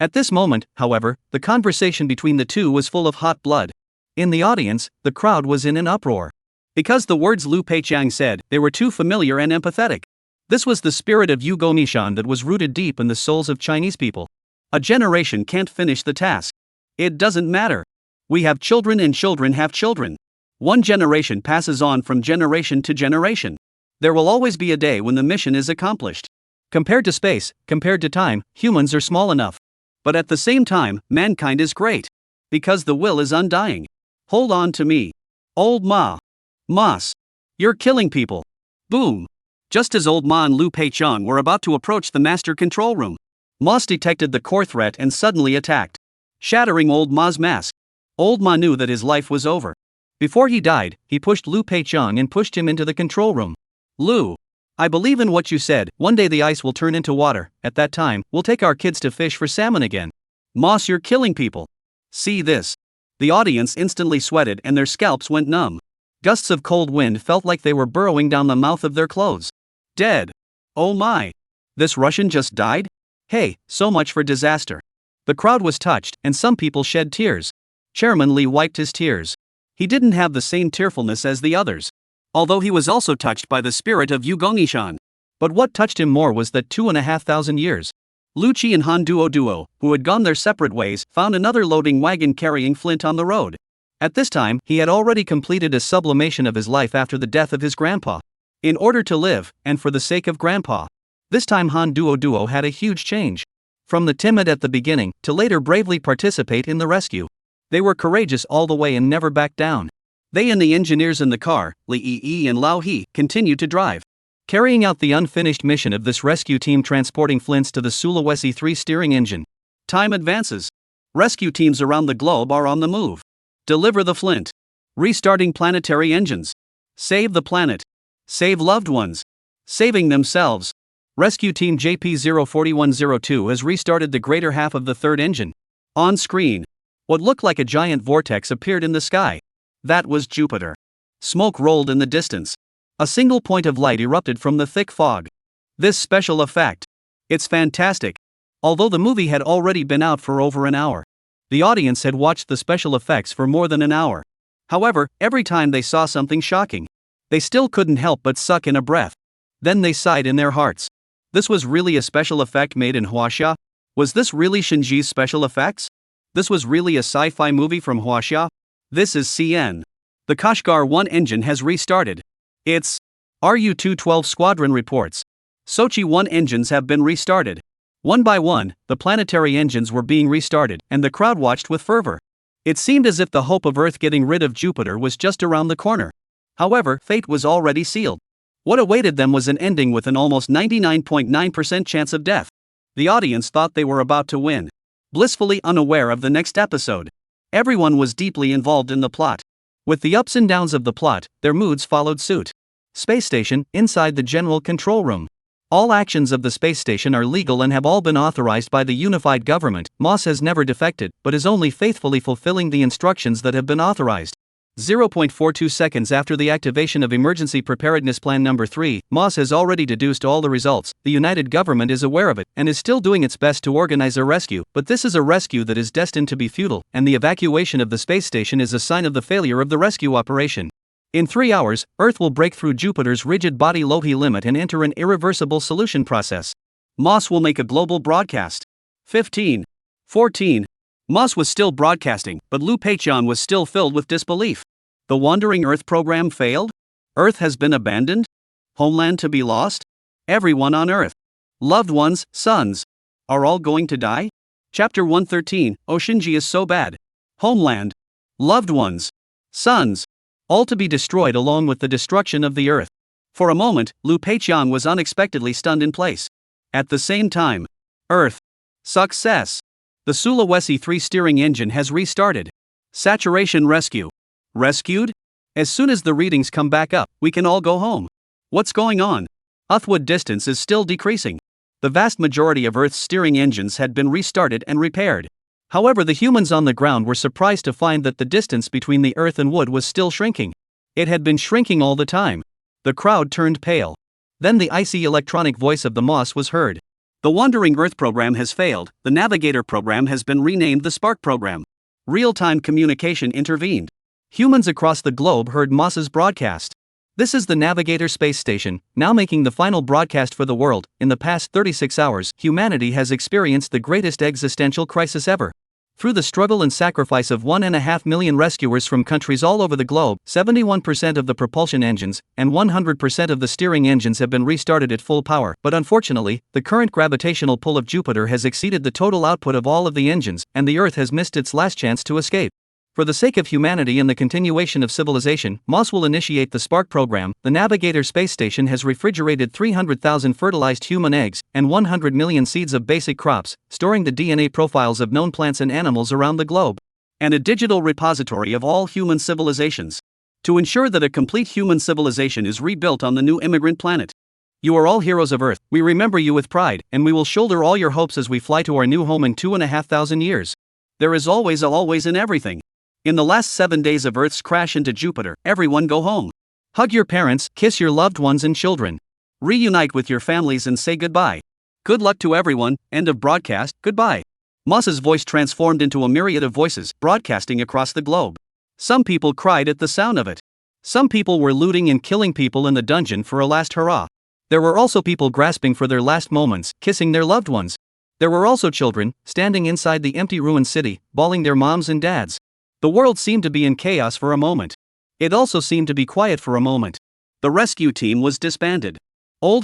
At this moment, however, the conversation between the two was full of hot blood. In the audience, the crowd was in an uproar. Because the words Lu Peiqiang said, they were too familiar and empathetic. This was the spirit of Yugomishan that was rooted deep in the souls of Chinese people. A generation can't finish the task. It doesn't matter. We have children and children have children. One generation passes on from generation to generation. There will always be a day when the mission is accomplished. Compared to space, compared to time, humans are small enough. But at the same time, mankind is great. Because the will is undying. Hold on to me. Old Ma. Moss. You're killing people. Boom. Just as Old Ma and Lu Peiqiang were about to approach the master control room, Moss detected the core threat and suddenly attacked, shattering Old Ma's mask. Old Ma knew that his life was over. Before he died, he pushed Lu Peiqiang and pushed him into the control room. Lu, I believe in what you said. One day the ice will turn into water. At that time, we'll take our kids to fish for salmon again. Moss, you're killing people. See this. The audience instantly sweated and their scalps went numb. Gusts of cold wind felt like they were burrowing down the mouth of their clothes. Dead. Oh my. This Russian just died? Hey, so much for disaster. The crowd was touched, and some people shed tears. Chairman Li wiped his tears. He didn't have the same tearfulness as the others. Although he was also touched by the spirit of Yugonishan. But what touched him more was that 2,500 years. Lu Qi and Han Duo, who had gone their separate ways, found another loading wagon carrying flint on the road. At this time, he had already completed a sublimation of his life after the death of his grandpa. In order to live, and for the sake of grandpa. This time Han Duo had a huge change. From the timid at the beginning, to later bravely participate in the rescue. They were courageous all the way and never backed down. They and the engineers in the car, Li Yi and Lao He, continued to drive. Carrying out the unfinished mission of this rescue team transporting flints to the Sulawesi 3 steering engine. Time advances. Rescue teams around the globe are on the move. Deliver the flint. Restarting planetary engines. Save the planet. Save loved ones. Saving themselves. Rescue Team JP04102 has restarted the greater half of the third engine. On screen. What looked like a giant vortex appeared in the sky. That was Jupiter. Smoke rolled in the distance. A single point of light erupted from the thick fog. This special effect. It's fantastic. Although the movie had already been out for over an hour. The audience had watched the special effects for more than an hour. However, every time they saw something shocking, they still couldn't help but suck in a breath. Then they sighed in their hearts. This was really a special effect made in Huaxia? Was this really Shinji's special effects? This was really a sci-fi movie from Huaxia? This is CN. The Kashgar 1 engine has restarted. It's RU-212 squadron reports. Sochi 1 engines have been restarted. One by one, the planetary engines were being restarted, and the crowd watched with fervor. It seemed as if the hope of Earth getting rid of Jupiter was just around the corner. However, fate was already sealed. What awaited them was an ending with an almost 99.9% chance of death. The audience thought they were about to win. Blissfully unaware of the next episode. Everyone was deeply involved in the plot. With the ups and downs of the plot, their moods followed suit. Space station, inside the general control room. All actions of the space station are legal and have all been authorized by the unified government. Moss has never defected, but is only faithfully fulfilling the instructions that have been authorized. 0.42 seconds after the activation of Emergency Preparedness Plan Number 3, Moss has already deduced all the results. The United Government is aware of it, and is still doing its best to organize a rescue, but this is a rescue that is destined to be futile, and the evacuation of the space station is a sign of the failure of the rescue operation. In 3 hours, Earth will break through Jupiter's rigid body Lohi limit and enter an irreversible solution process. Moss will make a global broadcast. 15. 14. Moss was still broadcasting, but Lu Peiqiang was still filled with disbelief. The Wandering Earth program failed? Earth has been abandoned? Homeland to be lost? Everyone on Earth, loved ones, sons, are all going to die? Chapter 113, Shinji is so bad. Homeland, loved ones, sons, all to be destroyed along with the destruction of the Earth. For a moment, Lu Peiqiang was unexpectedly stunned in place. At the same time, Earth, success. The Sulawesi 3 steering engine has restarted. Saturation rescue. Rescued? As soon as the readings come back up, we can all go home. What's going on? Uthwood distance is still decreasing. The vast majority of Earth's steering engines had been restarted and repaired. However, the humans on the ground were surprised to find that the distance between the Earth and Wood was still shrinking. It had been shrinking all the time. The crowd turned pale. Then the icy electronic voice of the Moss was heard. The Wandering Earth program has failed. The Navigator program has been renamed the Spark program. Real-time communication intervened. Humans across the globe heard Moss's broadcast. This is the Navigator space station, now making the final broadcast for the world. In the past 36 hours, humanity has experienced the greatest existential crisis ever. Through the struggle and sacrifice of 1.5 million rescuers from countries all over the globe, 71% of the propulsion engines and 100% of the steering engines have been restarted at full power. But unfortunately, the current gravitational pull of Jupiter has exceeded the total output of all of the engines, and the Earth has missed its last chance to escape. For the sake of humanity and the continuation of civilization, Moss will initiate the Spark program. The Navigator space station has refrigerated 300,000 fertilized human eggs and 100 million seeds of basic crops, storing the DNA profiles of known plants and animals around the globe, and a digital repository of all human civilizations, to ensure that a complete human civilization is rebuilt on the new immigrant planet. You are all heroes of Earth. We remember you with pride, and we will shoulder all your hopes as we fly to our new home in 2,500 years. There is always a always in everything. In the last 7 days of Earth's crash into Jupiter, everyone go home. Hug your parents, kiss your loved ones and children. Reunite with your families and say goodbye. Good luck to everyone. End of broadcast. Goodbye. Moss's voice transformed into a myriad of voices, broadcasting across the globe. Some people cried at the sound of it. Some people were looting and killing people in the dungeon for a last hurrah. There were also people grasping for their last moments, kissing their loved ones. There were also children, standing inside the empty ruined city, bawling their moms and dads. The world seemed to be in chaos for a moment. It also seemed to be quiet for a moment. The rescue team was disbanded.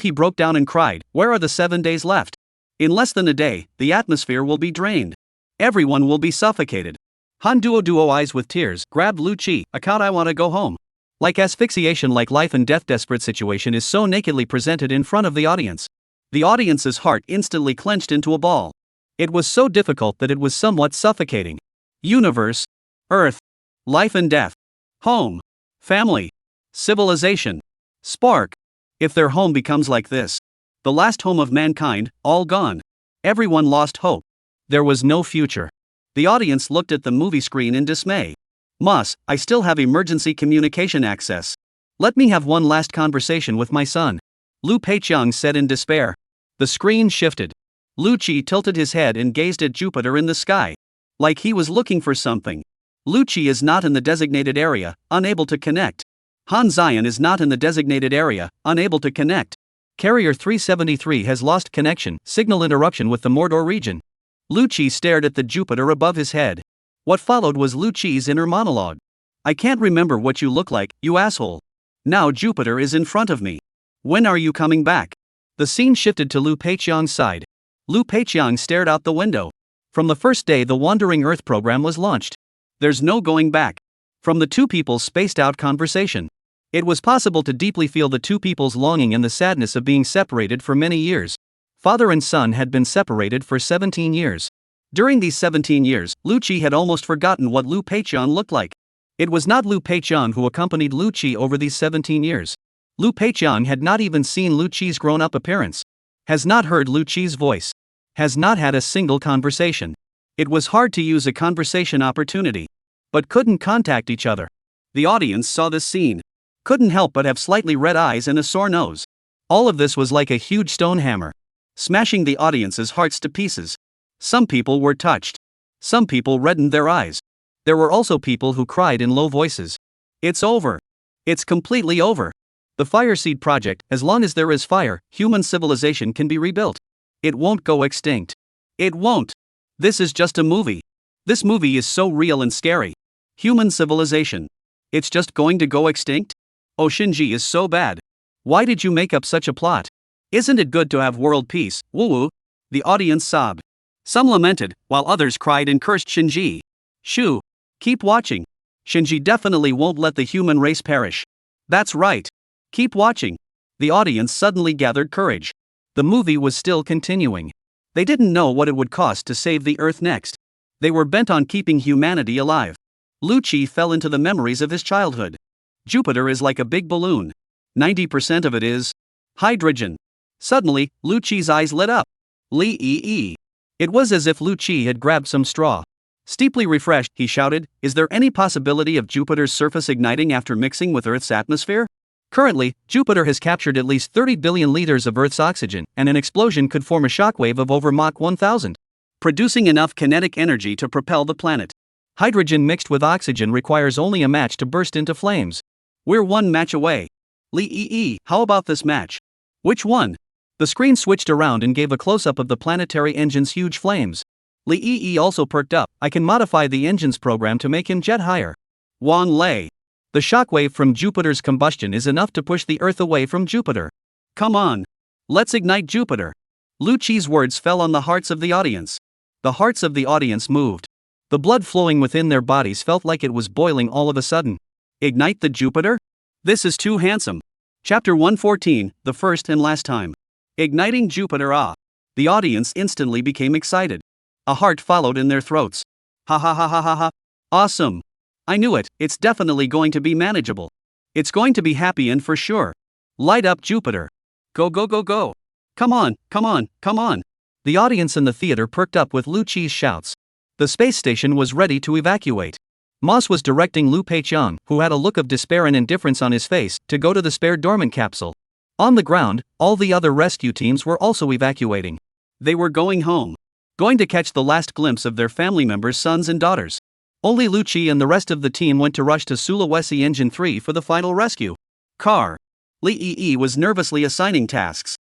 He broke down and cried, "Where are the 7 days left? In less than a day, the atmosphere will be drained. Everyone will be suffocated." Han duo eyes with tears, grabbed Lu Chi, "Account, I wanna go home." Like asphyxiation, like life and death desperate situation is so nakedly presented in front of the audience. The audience's heart instantly clenched into a ball. It was so difficult that it was somewhat suffocating. Universe. Earth. Life and death. Home. Family. Civilization. Spark. If their home becomes like this, the last home of mankind, all gone. Everyone lost hope. There was no future. The audience looked at the movie screen in dismay. "Moss, I still have emergency communication access. Let me have one last conversation with my son," Lu Peiqiang said in despair. The screen shifted. Lu Chi tilted his head and gazed at Jupiter in the sky, like he was looking for something. Lu Chi is not in the designated area, unable to connect. Han Xian is not in the designated area, unable to connect. Carrier 373 has lost connection, signal interruption with the Mordor region. Lu Chi stared at the Jupiter above his head. What followed was Lu Chi's inner monologue. "I can't remember what you look like, you asshole. Now Jupiter is in front of me. When are you coming back?" The scene shifted to Lu Peiqiang's side. Lu Peiqiang stared out the window. From the first day the Wandering Earth program was launched. There's no going back. From the two people's spaced-out conversation, it was possible to deeply feel the two people's longing and the sadness of being separated for many years. Father and son had been separated for 17 years. During these 17 years, Lu Chi had almost forgotten what Lu Peiqiang looked like. It was not Lu Peiqiang who accompanied Lu Chi over these 17 years. Lu Peiqiang had not even seen Lu Chi's grown-up appearance, has not heard Lu Chi's voice, has not had a single conversation. It was hard to use a conversation opportunity, but couldn't contact each other. The audience saw this scene, couldn't help but have slightly red eyes and a sore nose. All of this was like a huge stone hammer, smashing the audience's hearts to pieces. Some people were touched. Some people reddened their eyes. There were also people who cried in low voices. It's over. It's completely over. The Fireseed Project, as long as there is fire, human civilization can be rebuilt. It won't go extinct. It won't. This is just a movie. This movie is so real and scary. Human civilization. It's just going to go extinct? Oh, Shinji is so bad. Why did you make up such a plot? Isn't it good to have world peace? Woo-woo. The audience sobbed. Some lamented, while others cried and cursed Shinji. Shoo. Keep watching. Shinji definitely won't let the human race perish. That's right. Keep watching. The audience suddenly gathered courage. The movie was still continuing. They didn't know what it would cost to save the Earth next. They were bent on keeping humanity alive. Lu Chi fell into the memories of his childhood. Jupiter is like a big balloon. 90% of it is hydrogen. Suddenly, Lu Chi's eyes lit up. Lee. It was as if Lu Chi had grabbed some straw. Steeply refreshed, he shouted, "Is there any possibility of Jupiter's surface igniting after mixing with Earth's atmosphere? Currently, Jupiter has captured at least 30 billion liters of Earth's oxygen, and an explosion could form a shockwave of over Mach 1000, producing enough kinetic energy to propel the planet Hydrogen mixed with oxygen requires only a match to burst into flames. We're one match away. Lee, how about this match? Which one? The screen switched around and gave a close-up of the planetary engine's huge flames. Lee also perked up. I can modify the engine's program to make him jet higher. Wan Lei. The shockwave from Jupiter's combustion is enough to push the Earth away from Jupiter. Come on. Let's ignite Jupiter. Lu Qi's words fell on the hearts of the audience. The hearts of the audience moved. The blood flowing within their bodies felt like it was boiling all of a sudden. Ignite the Jupiter? This is too handsome. Chapter 114, the first and last time. Igniting Jupiter. The audience instantly became excited. A heart followed in their throats. Ha ha ha ha ha ha. Awesome. I knew it, it's definitely going to be manageable. It's going to be happy and for sure. Light up Jupiter. Go go go go. Come on, come on, come on. The audience in the theater perked up with Lu Qi's shouts. The space station was ready to evacuate. Moss was directing Lu Peiqiang, who had a look of despair and indifference on his face, to go to the spare dormant capsule. On the ground, all the other rescue teams were also evacuating. They were going home. Going to catch the last glimpse of their family members' sons and daughters. Only Lu Qi and the rest of the team went to rush to Sulawesi Engine 3 for the final rescue. Car. Lee was nervously assigning tasks.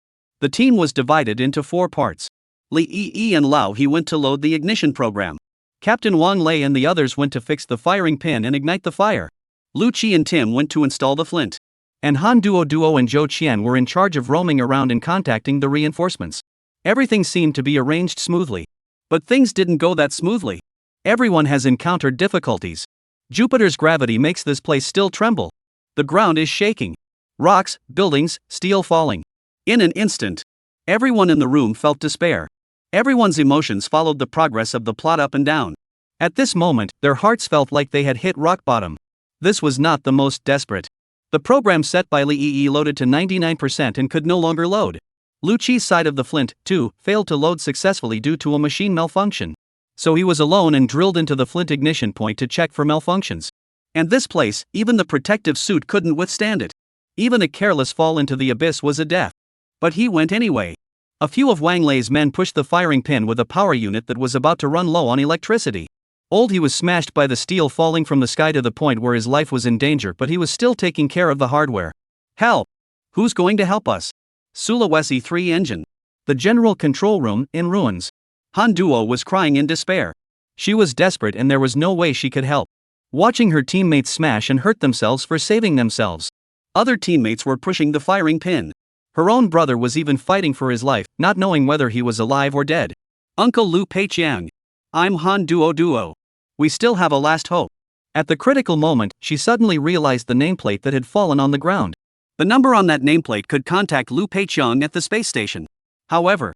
The team was divided into 4 parts. Lee and Lao He went to load the ignition program. Captain Wang Lei and the others went to fix the firing pin and ignite the fire. Lu Qi and Tim went to install the flint. And Han Duo and Zhou Qian were in charge of roaming around and contacting the reinforcements. Everything seemed to be arranged smoothly. But things didn't go that smoothly. Everyone has encountered difficulties. Jupiter's gravity makes this place still tremble. The ground is shaking. Rocks, buildings, steel falling. In an instant, everyone in the room felt despair. Everyone's emotions followed the progress of the plot up and down. At this moment, their hearts felt like they had hit rock bottom. This was not the most desperate. The program set by Lee loaded to 99% and could no longer load. Lu Qi's side of the flint, too, failed to load successfully due to a machine malfunction. So he was alone and drilled into the flint ignition point to check for malfunctions. And this place, even the protective suit couldn't withstand it. Even a careless fall into the abyss was a death. But he went anyway. A few of Wang Lei's men pushed the firing pin with a power unit that was about to run low on electricity. He was smashed by the steel falling from the sky to the point where his life was in danger, but he was still taking care of the hardware. Help! Who's going to help us? Sulawesi 3 engine. The general control room, in ruins. Han Duo was crying in despair. She was desperate and there was no way she could help. Watching her teammates smash and hurt themselves for saving themselves. Other teammates were pushing the firing pin. Her own brother was even fighting for his life, not knowing whether he was alive or dead. Uncle Lu Peiqiang. I'm Han Duo. We still have a last hope. At the critical moment, she suddenly realized the nameplate that had fallen on the ground. The number on that nameplate could contact Lu Peiqiang at the space station. However,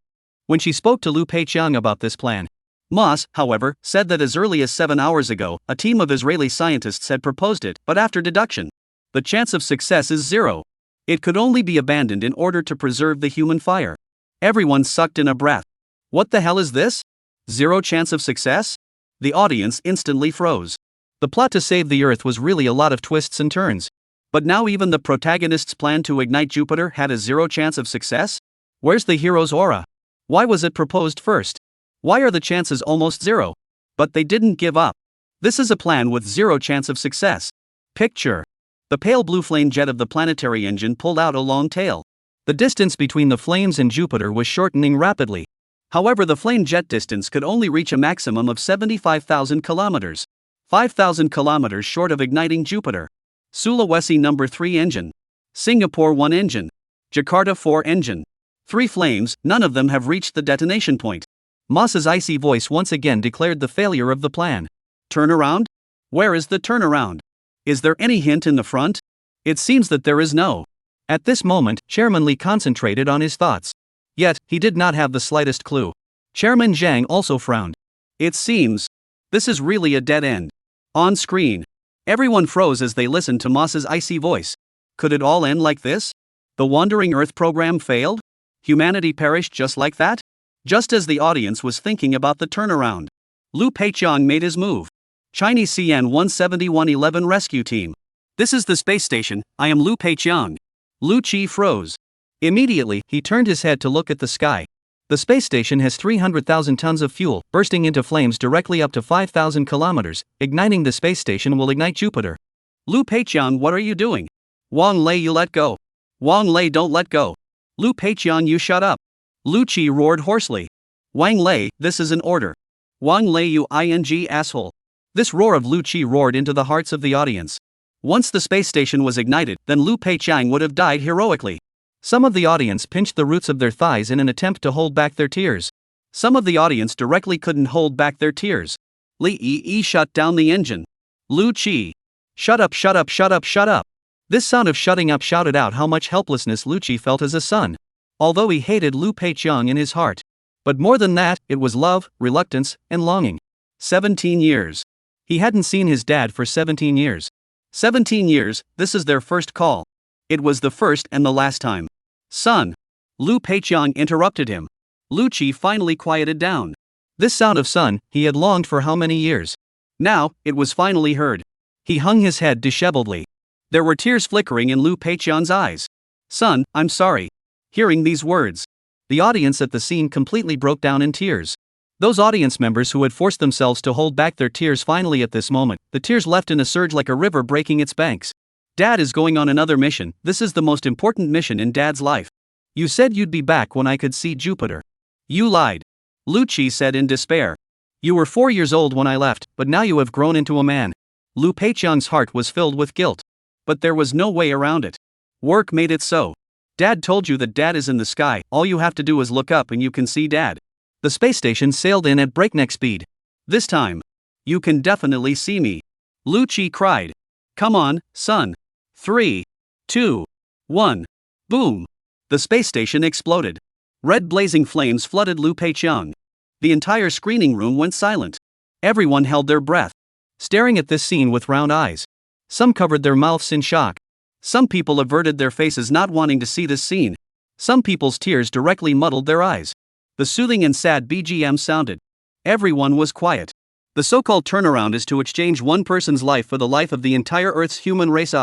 when she spoke to Lu Peiqiang about this plan, Moss, however, said that as early as 7 hours ago, a team of Israeli scientists had proposed it, but after deduction, the chance of success is 0. It could only be abandoned in order to preserve the human fire. Everyone sucked in a breath. What the hell is this? 0 chance of success? The audience instantly froze. The plot to save the Earth was really a lot of twists and turns. But now even the protagonist's plan to ignite Jupiter had a 0 chance of success? Where's the hero's aura? Why was it proposed first? Why are the chances almost 0? But they didn't give up. This is a plan with 0 chance of success. Picture. The pale blue flame jet of the planetary engine pulled out a long tail. The distance between the flames and Jupiter was shortening rapidly. However, the flame jet distance could only reach a maximum of 75,000 kilometers. 5,000 kilometers short of igniting Jupiter. Sulawesi No. 3 engine. Singapore 1 engine. Jakarta 4 engine. 3 flames, none of them have reached the detonation point. Moss's icy voice once again declared the failure of the plan. Turnaround? Where is the turnaround? Is there any hint in the front? It seems that there is no. At this moment, Chairman Li concentrated on his thoughts. Yet, he did not have the slightest clue. Chairman Zhang also frowned. It seems. This is really a dead end. On screen. Everyone froze as they listened to Moss's icy voice. Could it all end like this? The Wandering Earth program failed? Humanity perished just like that? Just as the audience was thinking about the turnaround, Lu Peiqiang made his move. Chinese CN 17111 Rescue Team. This is the space station, I am Lu Peiqiang. Lu Qi froze. Immediately, he turned his head to look at the sky. The space station has 300,000 tons of fuel, bursting into flames directly up to 5,000 kilometers. Igniting the space station will ignite Jupiter. Lu Peiqiang, what are you doing? Wang Lei, you let go. Wang Lei, don't let go. Lu Peiqiang, you shut up. Lu Qi roared hoarsely. Wang Lei, this is an order. Wang Lei, you asshole. This roar of Lu Qi roared into the hearts of the audience. Once the space station was ignited, then Lu Peiqiang would have died heroically. Some of the audience pinched the roots of their thighs in an attempt to hold back their tears. Some of the audience directly couldn't hold back their tears. Li Yi shut down the engine. Lu Qi. Shut up, shut up, shut up, shut up. This sound of shutting up shouted out how much helplessness Lu Qi felt as a son. Although he hated Lu Peiqiang in his heart. But more than that, it was love, reluctance, and longing. 17 years. He hadn't seen his dad for 17 years. 17 years, this is their first call. It was the first and the last time. Son. Lu Peiqiang interrupted him. Lu Qi finally quieted down. This sound of son, he had longed for how many years? Now, it was finally heard. He hung his head disheveledly. There were tears flickering in Lu Peiqiang's eyes. Son, I'm sorry. Hearing these words, the audience at the scene completely broke down in tears. Those audience members who had forced themselves to hold back their tears finally at this moment, the tears left in a surge like a river breaking its banks. Dad is going on another mission. This is the most important mission in Dad's life. You said you'd be back when I could see Jupiter. You lied. Lu Qi said in despair. You were 4 years old when I left, but now you have grown into a man. Lu Peiqiang's heart was filled with guilt. But there was no way around it. Work made it so. Dad told you that Dad is in the sky, all you have to do is look up and you can see Dad. The space station sailed in at breakneck speed. This time. You can definitely see me. Lu Qi cried. Come on, son. 3, 2, 1. Boom. The space station exploded. Red blazing flames flooded Lu Peiqiang. The entire screening room went silent. Everyone held their breath, staring at this scene with round eyes. Some covered their mouths in shock. Some people averted their faces not wanting to see this scene. Some people's tears directly muddled their eyes. The soothing and sad BGM sounded. Everyone was quiet. The so-called turnaround is to exchange one person's life for the life of the entire Earth's human race.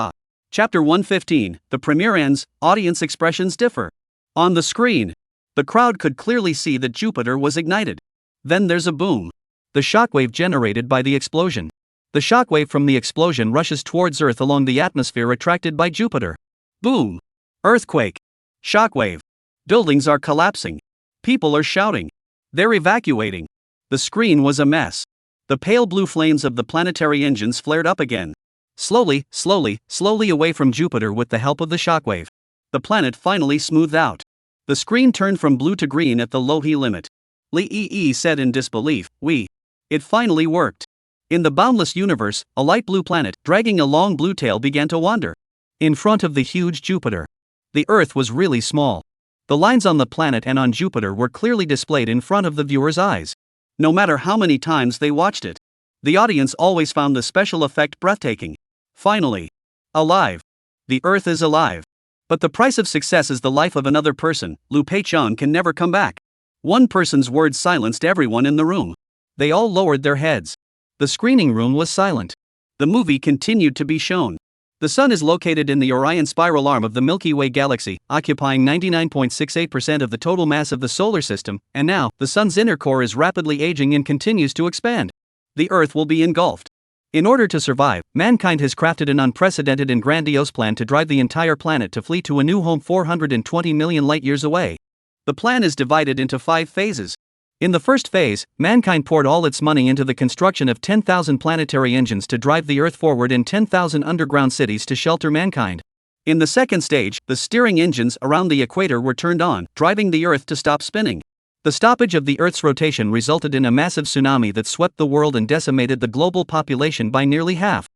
Chapter 115, the premiere ends, audience expressions differ. On the screen, the crowd could clearly see that Jupiter was ignited. Then there's a boom. The shockwave generated by the explosion. The shockwave from the explosion rushes towards Earth along the atmosphere attracted by Jupiter. Boom. Earthquake. Shockwave. Buildings are collapsing. People are shouting. They're evacuating. The screen was a mess. The pale blue flames of the planetary engines flared up again. Slowly, slowly, slowly away from Jupiter with the help of the shockwave. The planet finally smoothed out. The screen turned from blue to green at the Lohe limit. Li Yi said in disbelief, It finally worked. In the boundless universe, a light blue planet, dragging a long blue tail, began to wander. In front of the huge Jupiter. The Earth was really small. The lines on the planet and on Jupiter were clearly displayed in front of the viewer's eyes. No matter how many times they watched it, the audience always found the special effect breathtaking. Finally. Alive. The Earth is alive. But the price of success is the life of another person. Lu Peiqiang can never come back. One person's words silenced everyone in the room. They all lowered their heads. The screening room was silent. The movie continued to be shown. The Sun is located in the Orion spiral arm of the Milky Way galaxy, occupying 99.68% of the total mass of the solar system, and now, the Sun's inner core is rapidly aging and continues to expand. The Earth will be engulfed. In order to survive, mankind has crafted an unprecedented and grandiose plan to drive the entire planet to flee to a new home 420 million light-years away. The plan is divided into 5 phases. In the first phase, mankind poured all its money into the construction of 10,000 planetary engines to drive the Earth forward and 10,000 underground cities to shelter mankind. In the second stage, the steering engines around the equator were turned on, driving the Earth to stop spinning. The stoppage of the Earth's rotation resulted in a massive tsunami that swept the world and decimated the global population by nearly half.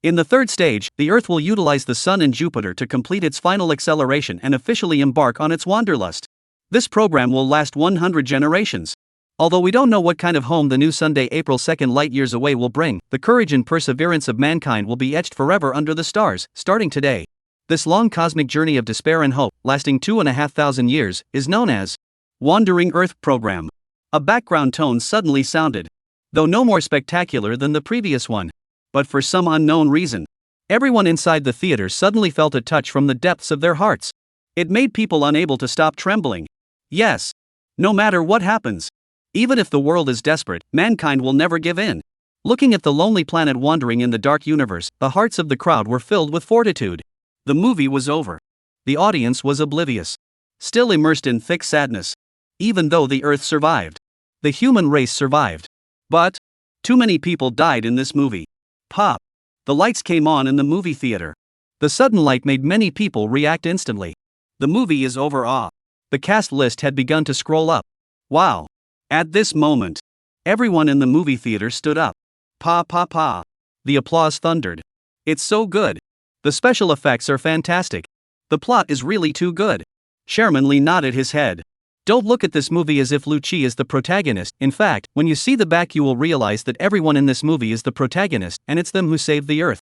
In the third stage, the Earth will utilize the Sun and Jupiter to complete its final acceleration and officially embark on its wanderlust. This program will last 100 generations. Although we don't know what kind of home the new Sunday April 2nd light-years away will bring, the courage and perseverance of mankind will be etched forever under the stars, starting today. This long cosmic journey of despair and hope, lasting 2,500 years, is known as Wandering Earth Program. A background tone suddenly sounded, though no more spectacular than the previous one. But for some unknown reason, everyone inside the theater suddenly felt a touch from the depths of their hearts. It made people unable to stop trembling. Yes. No matter what happens. Even if the world is desperate, mankind will never give in. Looking at the lonely planet wandering in the dark universe, the hearts of the crowd were filled with fortitude. The movie was over. The audience was oblivious. Still immersed in thick sadness. Even though the Earth survived. The human race survived. But too many people died in this movie. Pop. The lights came on in the movie theater. The sudden light made many people react instantly. The movie is over. The cast list had begun to scroll up. Wow. At this moment, everyone in the movie theater stood up. Pa pa pa. The applause thundered. It's so good. The special effects are fantastic. The plot is really too good. Chairman Lee nodded his head. Don't look at this movie as if Lu Chi is the protagonist. In fact, when you see the back you will realize that everyone in this movie is the protagonist and it's them who saved the Earth.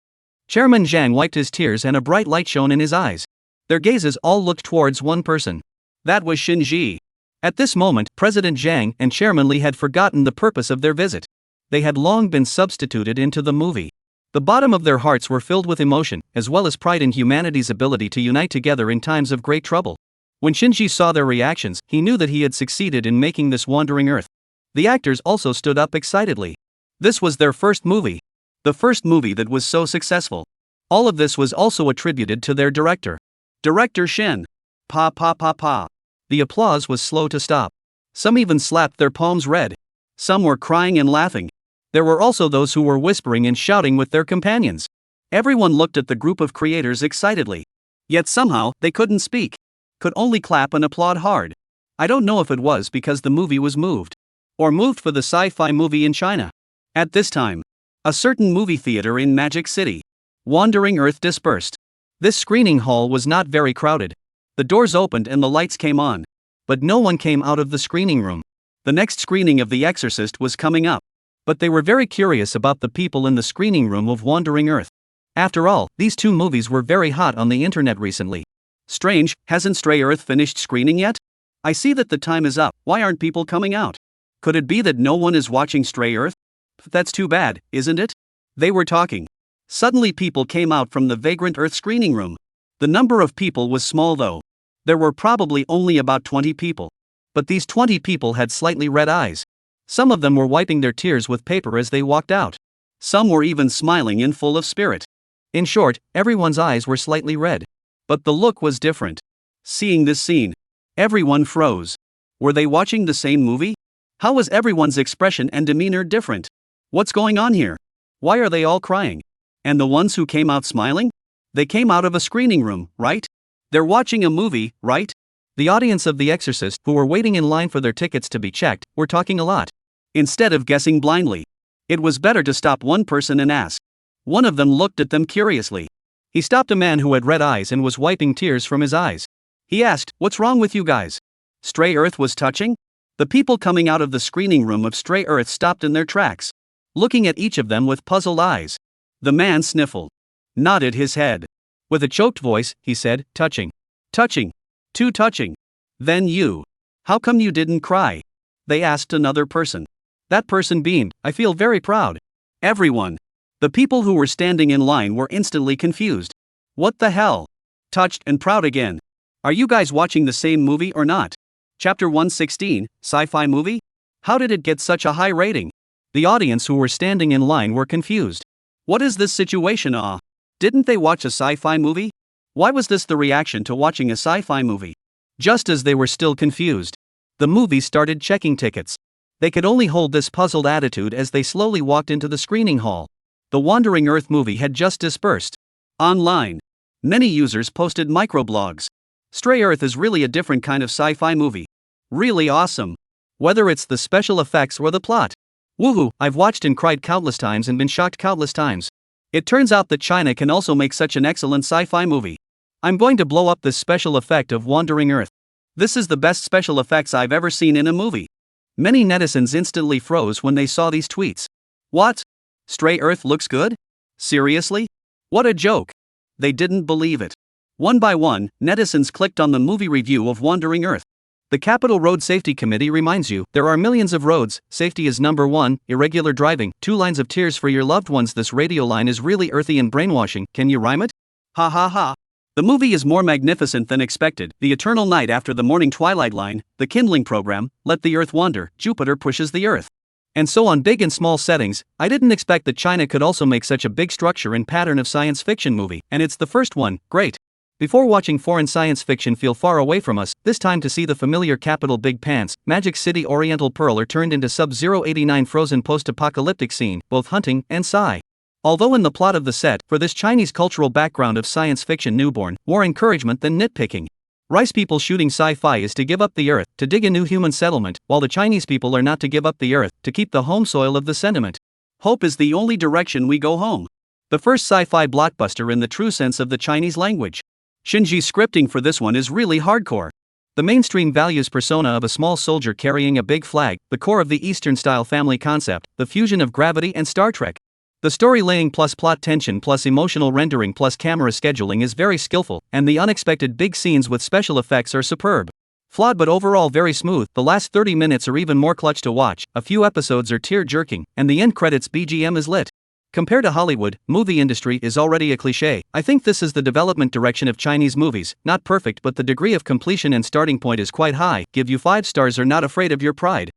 Chairman Zhang wiped his tears and a bright light shone in his eyes. Their gazes all looked towards one person. That was Shinji. At this moment, President Zhang and Chairman Lee had forgotten the purpose of their visit. They had long been substituted into the movie. The bottom of their hearts were filled with emotion, as well as pride in humanity's ability to unite together in times of great trouble. When Shinji saw their reactions, he knew that he had succeeded in making this wandering Earth. The actors also stood up excitedly. This was their first movie. The first movie that was so successful. All of this was also attributed to their director. Director Shen. Pa pa pa pa. The applause was slow to stop. Some even slapped their palms red. Some were crying and laughing. There were also those who were whispering and shouting with their companions. Everyone looked at the group of creators excitedly. Yet somehow, they couldn't speak. Could only clap and applaud hard. I don't know if it was because the movie was moved. Or moved for the sci-fi movie in China. At this time, a certain movie theater in Magic City. Wandering Earth dispersed. This screening hall was not very crowded. The doors opened and the lights came on. But no one came out of the screening room. The next screening of The Exorcist was coming up. But they were very curious about the people in the screening room of Wandering Earth. After all, these two movies were very hot on the internet recently. Strange, hasn't Stray Earth finished screening yet? I see that the time is up, why aren't people coming out? Could it be that no one is watching Stray Earth? That's too bad, isn't it? They were talking. Suddenly people came out from the Vagrant Earth screening room. The number of people was small though. There were probably only about 20 people. But these 20 people had slightly red eyes. Some of them were wiping their tears with paper as they walked out. Some were even smiling and full of spirit. In short, everyone's eyes were slightly red. But the look was different. Seeing this scene, everyone froze. Were they watching the same movie? How was everyone's expression and demeanor different? What's going on here? Why are they all crying? And the ones who came out smiling? They came out of a screening room, right? They're watching a movie, right? The audience of The Exorcist, who were waiting in line for their tickets to be checked, were talking a lot. Instead of guessing blindly, it was better to stop one person and ask. One of them looked at them curiously. He stopped a man who had red eyes and was wiping tears from his eyes. He asked, "What's wrong with you guys?" Stray Earth was touching? The people coming out of the screening room of Stray Earth stopped in their tracks, looking at each of them with puzzled eyes. The man sniffled, nodded his head. With a choked voice, he said, "Touching. Touching. Too touching." "Then you. How come you didn't cry?" They asked another person. That person beamed, "I feel very proud." Everyone. The people who were standing in line were instantly confused. What the hell? Touched and proud again. Are you guys watching the same movie or not? Chapter 116, Sci-Fi Movie? How did it get such a high rating? The audience who were standing in line were confused. What is this situation? Didn't they watch a sci-fi movie? Why was this the reaction to watching a sci-fi movie? Just as they were still confused, the movie started checking tickets. They could only hold this puzzled attitude as they slowly walked into the screening hall. The Wandering Earth movie had just dispersed. Online, many users posted microblogs. Stray Earth is really a different kind of sci-fi movie. Really awesome. Whether it's the special effects or the plot. Woohoo, I've watched and cried countless times and been shocked countless times. It turns out that China can also make such an excellent sci-fi movie. I'm going to blow up this special effect of Wandering Earth. This is the best special effects I've ever seen in a movie. Many netizens instantly froze when they saw these tweets. What? Stray Earth looks good? Seriously? What a joke. They didn't believe it. One by one, netizens clicked on the movie review of Wandering Earth. The Capital Road Safety Committee reminds you, there are millions of roads, safety is number one, irregular driving, 2 lines of tears for your loved ones. This radio line is really earthy and brainwashing, can you rhyme it? Ha ha ha. The movie is more magnificent than expected. The eternal night after the morning twilight line, the kindling program, let the earth wander, Jupiter pushes the earth. And so on big and small settings. I didn't expect that China could also make such a big structure and pattern of science fiction movie, and it's the first one, great. Before watching foreign science fiction feel far away from us, this time to see the familiar capital Big Pants, Magic City Oriental Pearl are turned into Sub-Zero 89 frozen post-apocalyptic scene, both hunting and sigh. Although in the plot of the set, for this Chinese cultural background of science fiction newborn, more encouragement than nitpicking. Rice people shooting sci-fi is to give up the earth, to dig a new human settlement, while the Chinese people are not to give up the earth, to keep the home soil of the sentiment. Hope is the only direction we go home. The first sci-fi blockbuster in the true sense of the Chinese language. Shinji's scripting for this one is really hardcore. The mainstream values persona of a small soldier carrying a big flag, the core of the Eastern-style family concept, the fusion of gravity and Star Trek. The story laying plus plot tension plus emotional rendering plus camera scheduling is very skillful, and the unexpected big scenes with special effects are superb. Flawed but overall very smooth, the last 30 minutes are even more clutch to watch, a few episodes are tear-jerking, and the end credits BGM is lit. Compared to Hollywood, movie industry is already a cliché. I think this is the development direction of Chinese movies, not perfect but the degree of completion and starting point is quite high, give you 5 stars or not afraid of your pride.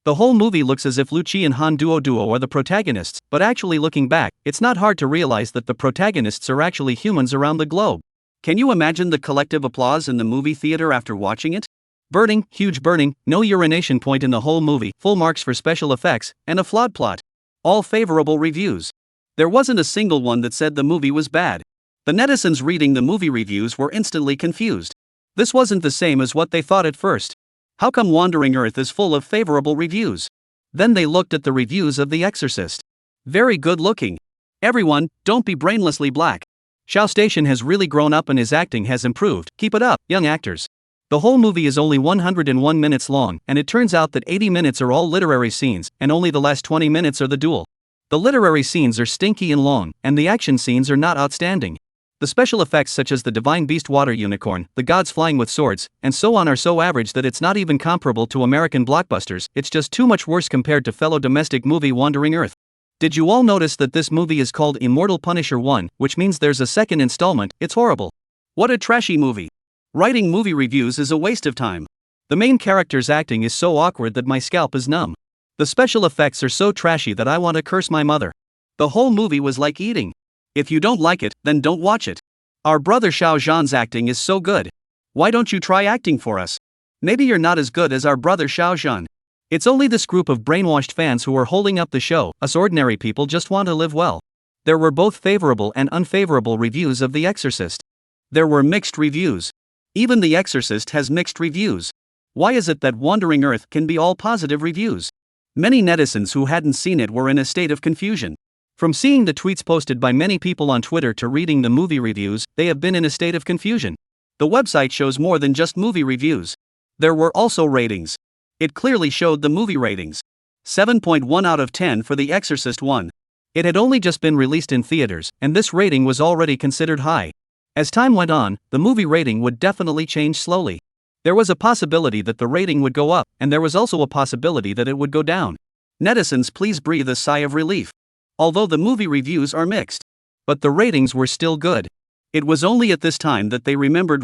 The whole movie looks as if Lu Qi and Han Duo are the protagonists, but actually looking back, it's not hard to realize that the protagonists are actually humans around the globe. Can you imagine the collective applause in the movie theater after watching it? Burning, huge burning, no urination point in the whole movie, full marks for special effects, and a flawed plot. All favorable reviews. There wasn't a single one that said the movie was bad. The netizens reading the movie reviews were instantly confused. This wasn't the same as what they thought at first. How come Wandering Earth is full of favorable reviews? Then they looked at the reviews of The Exorcist. Very good looking. Everyone, don't be brainlessly black. Xiao Station has really grown up and his acting has improved, keep it up, young actors. The whole movie is only 101 minutes long, and it turns out that 80 minutes are all literary scenes, and only the last 20 minutes are the duel. The literary scenes are stinky and long, and the action scenes are not outstanding. The special effects such as the divine beast water unicorn, the gods flying with swords, and so on are so average that it's not even comparable to American blockbusters, it's just too much worse compared to fellow domestic movie Wandering Earth. Did you all notice that this movie is called Immortal Punisher 1, which means there's a second installment? It's horrible. What a trashy movie. Writing movie reviews is a waste of time. The main character's acting is so awkward that my scalp is numb. The special effects are so trashy that I want to curse my mother. The whole movie was like eating. If you don't like it, then don't watch it. Our brother Xiao Zhan's acting is so good. Why don't you try acting for us? Maybe you're not as good as our brother Xiao Zhan. It's only this group of brainwashed fans who are holding up the show, us ordinary people just want to live well. There were both favorable and unfavorable reviews of The Exorcist. There were mixed reviews. Even The Exorcist has mixed reviews. Why is it that Wandering Earth can be all positive reviews? Many netizens who hadn't seen it were in a state of confusion. From seeing the tweets posted by many people on Twitter to reading the movie reviews, they have been in a state of confusion. The website shows more than just movie reviews. There were also ratings. It clearly showed the movie ratings. 7.1 out of 10 for The Exorcist 1. It had only just been released in theaters, and this rating was already considered high. As time went on, the movie rating would definitely change slowly. There was a possibility that the rating would go up, and there was also a possibility that it would go down. Netizens, please breathe a sigh of relief. Although the movie reviews are mixed. But the ratings were still good. It was only at this time that they remembered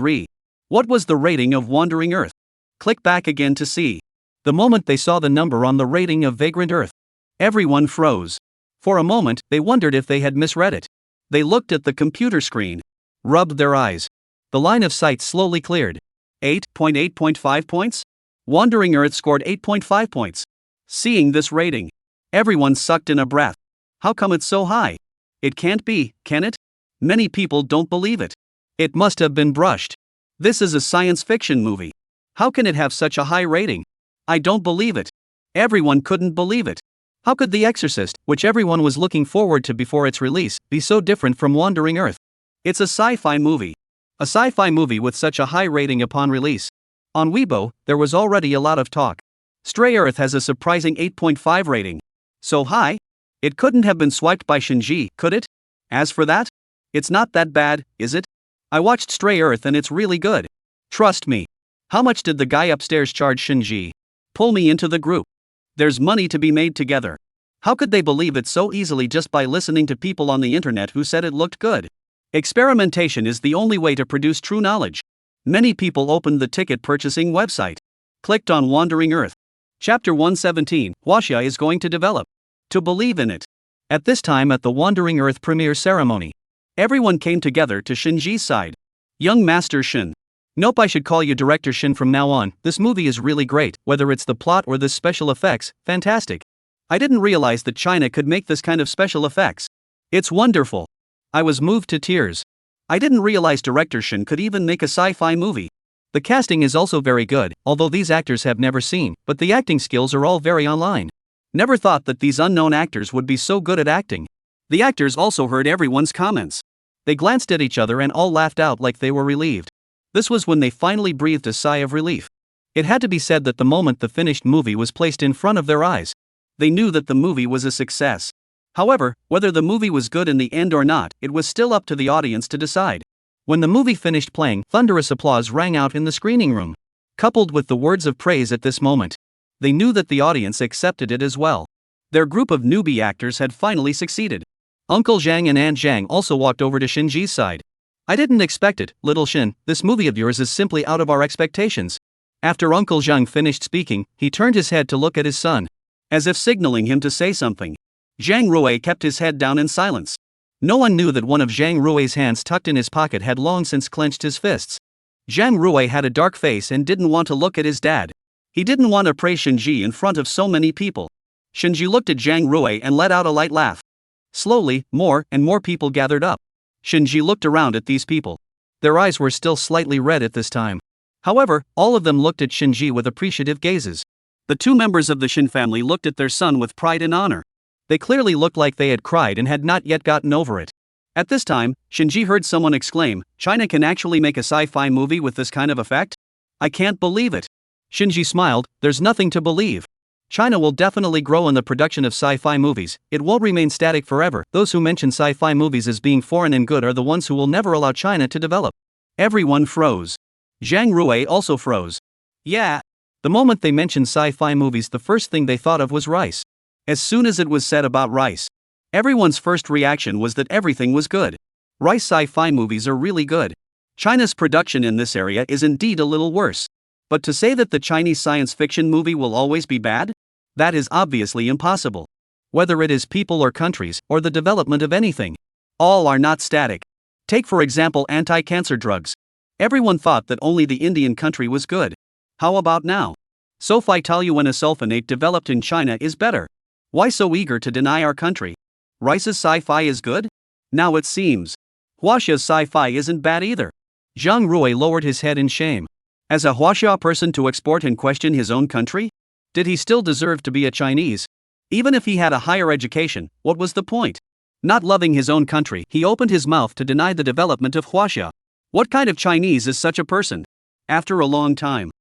what was the rating of Wandering Earth? Click back again to see. The moment they saw the number on the rating of Vagrant Earth, everyone froze. For a moment, they wondered if they had misread it. They looked at the computer screen. Rubbed their eyes. The line of sight slowly cleared. 8.8.5 points? Wandering Earth scored 8.5 points. Seeing this rating, everyone sucked in a breath. How come it's so high? It can't be, can it? Many people don't believe it. It must have been brushed. This is a science fiction movie. How can it have such a high rating? I don't believe it. Everyone couldn't believe it. How could The Exorcist, which everyone was looking forward to before its release, be so different from Wandering Earth? It's a sci-fi movie. A sci-fi movie with such a high rating upon release. On Weibo, there was already a lot of talk. Stray Earth has a surprising 8.5 rating. So high? It couldn't have been swiped by Shinji, could it? As for that, it's not that bad, is it? I watched Stray Earth and it's really good. Trust me. How much did the guy upstairs charge Shinji? Pull me into the group. There's money to be made together. How could they believe it so easily just by listening to people on the internet who said it looked good? Experimentation is the only way to produce true knowledge. Many people opened the ticket purchasing website. Clicked on Wandering Earth. Chapter 117, Huaxia is going to develop. To believe in it. At this time at the Wandering Earth premiere ceremony, everyone came together to Shinji's side. Young Master Shin. Nope, I should call you Director Shin from now on. This movie is really great, whether it's the plot or the special effects, fantastic. I didn't realize that China could make this kind of special effects. It's wonderful. I was moved to tears. I didn't realize Director Shin could even make a sci-fi movie. The casting is also very good, although these actors have never seen, but the acting skills are all very online. Never thought that these unknown actors would be so good at acting. The actors also heard everyone's comments. They glanced at each other and all laughed out like they were relieved. This was when they finally breathed a sigh of relief. It had to be said that the moment the finished movie was placed in front of their eyes, they knew that the movie was a success. However, whether the movie was good in the end or not, it was still up to the audience to decide. When the movie finished playing, thunderous applause rang out in the screening room. Coupled with the words of praise at this moment, they knew that the audience accepted it as well. Their group of newbie actors had finally succeeded. Uncle Zhang and Aunt Zhang also walked over to Shinji's side. I didn't expect it, little Shin, this movie of yours is simply out of our expectations. After Uncle Zhang finished speaking, he turned his head to look at his son, as if signaling him to say something. Zhang Rui kept his head down in silence. No one knew that one of Zhang Rui's hands tucked in his pocket had long since clenched his fists. Zhang Rui had a dark face and didn't want to look at his dad. He didn't want to praise Shinji in front of so many people. Shinji looked at Zhang Rui and let out a light laugh. Slowly, more and more people gathered up. Shinji looked around at these people. Their eyes were still slightly red at this time. However, all of them looked at Shinji with appreciative gazes. The two members of the Shin family looked at their son with pride and honor. They clearly looked like they had cried and had not yet gotten over it. At this time, Shinji heard someone exclaim, "China can actually make a sci-fi movie with this kind of effect? I can't believe it." Shinji smiled, "There's nothing to believe. China will definitely grow in the production of sci-fi movies, it won't remain static forever. Those who mention sci-fi movies as being foreign and good are the ones who will never allow China to develop." Everyone froze. Zhang Rui also froze. Yeah. The moment they mentioned sci-fi movies, the first thing they thought of was rice. As soon as it was said about rice, everyone's first reaction was that everything was good. Rice sci-fi movies are really good. China's production in this area is indeed a little worse. But to say that the Chinese science fiction movie will always be bad? That is obviously impossible. Whether it is people or countries, or the development of anything, all are not static. Take for example anti-cancer drugs. Everyone thought that only the Indian country was good. How about now? Sulfonyluresulfonate developed in China is better. Why so eager to deny our country? Rice's sci-fi is good? Now it seems. Huaxia's sci-fi isn't bad either. Zhang Rui lowered his head in shame. As a Huaxia person to export and question his own country? Did he still deserve to be a Chinese? Even if he had a higher education, what was the point? Not loving his own country, he opened his mouth to deny the development of Huaxia. What kind of Chinese is such a person? After a long time,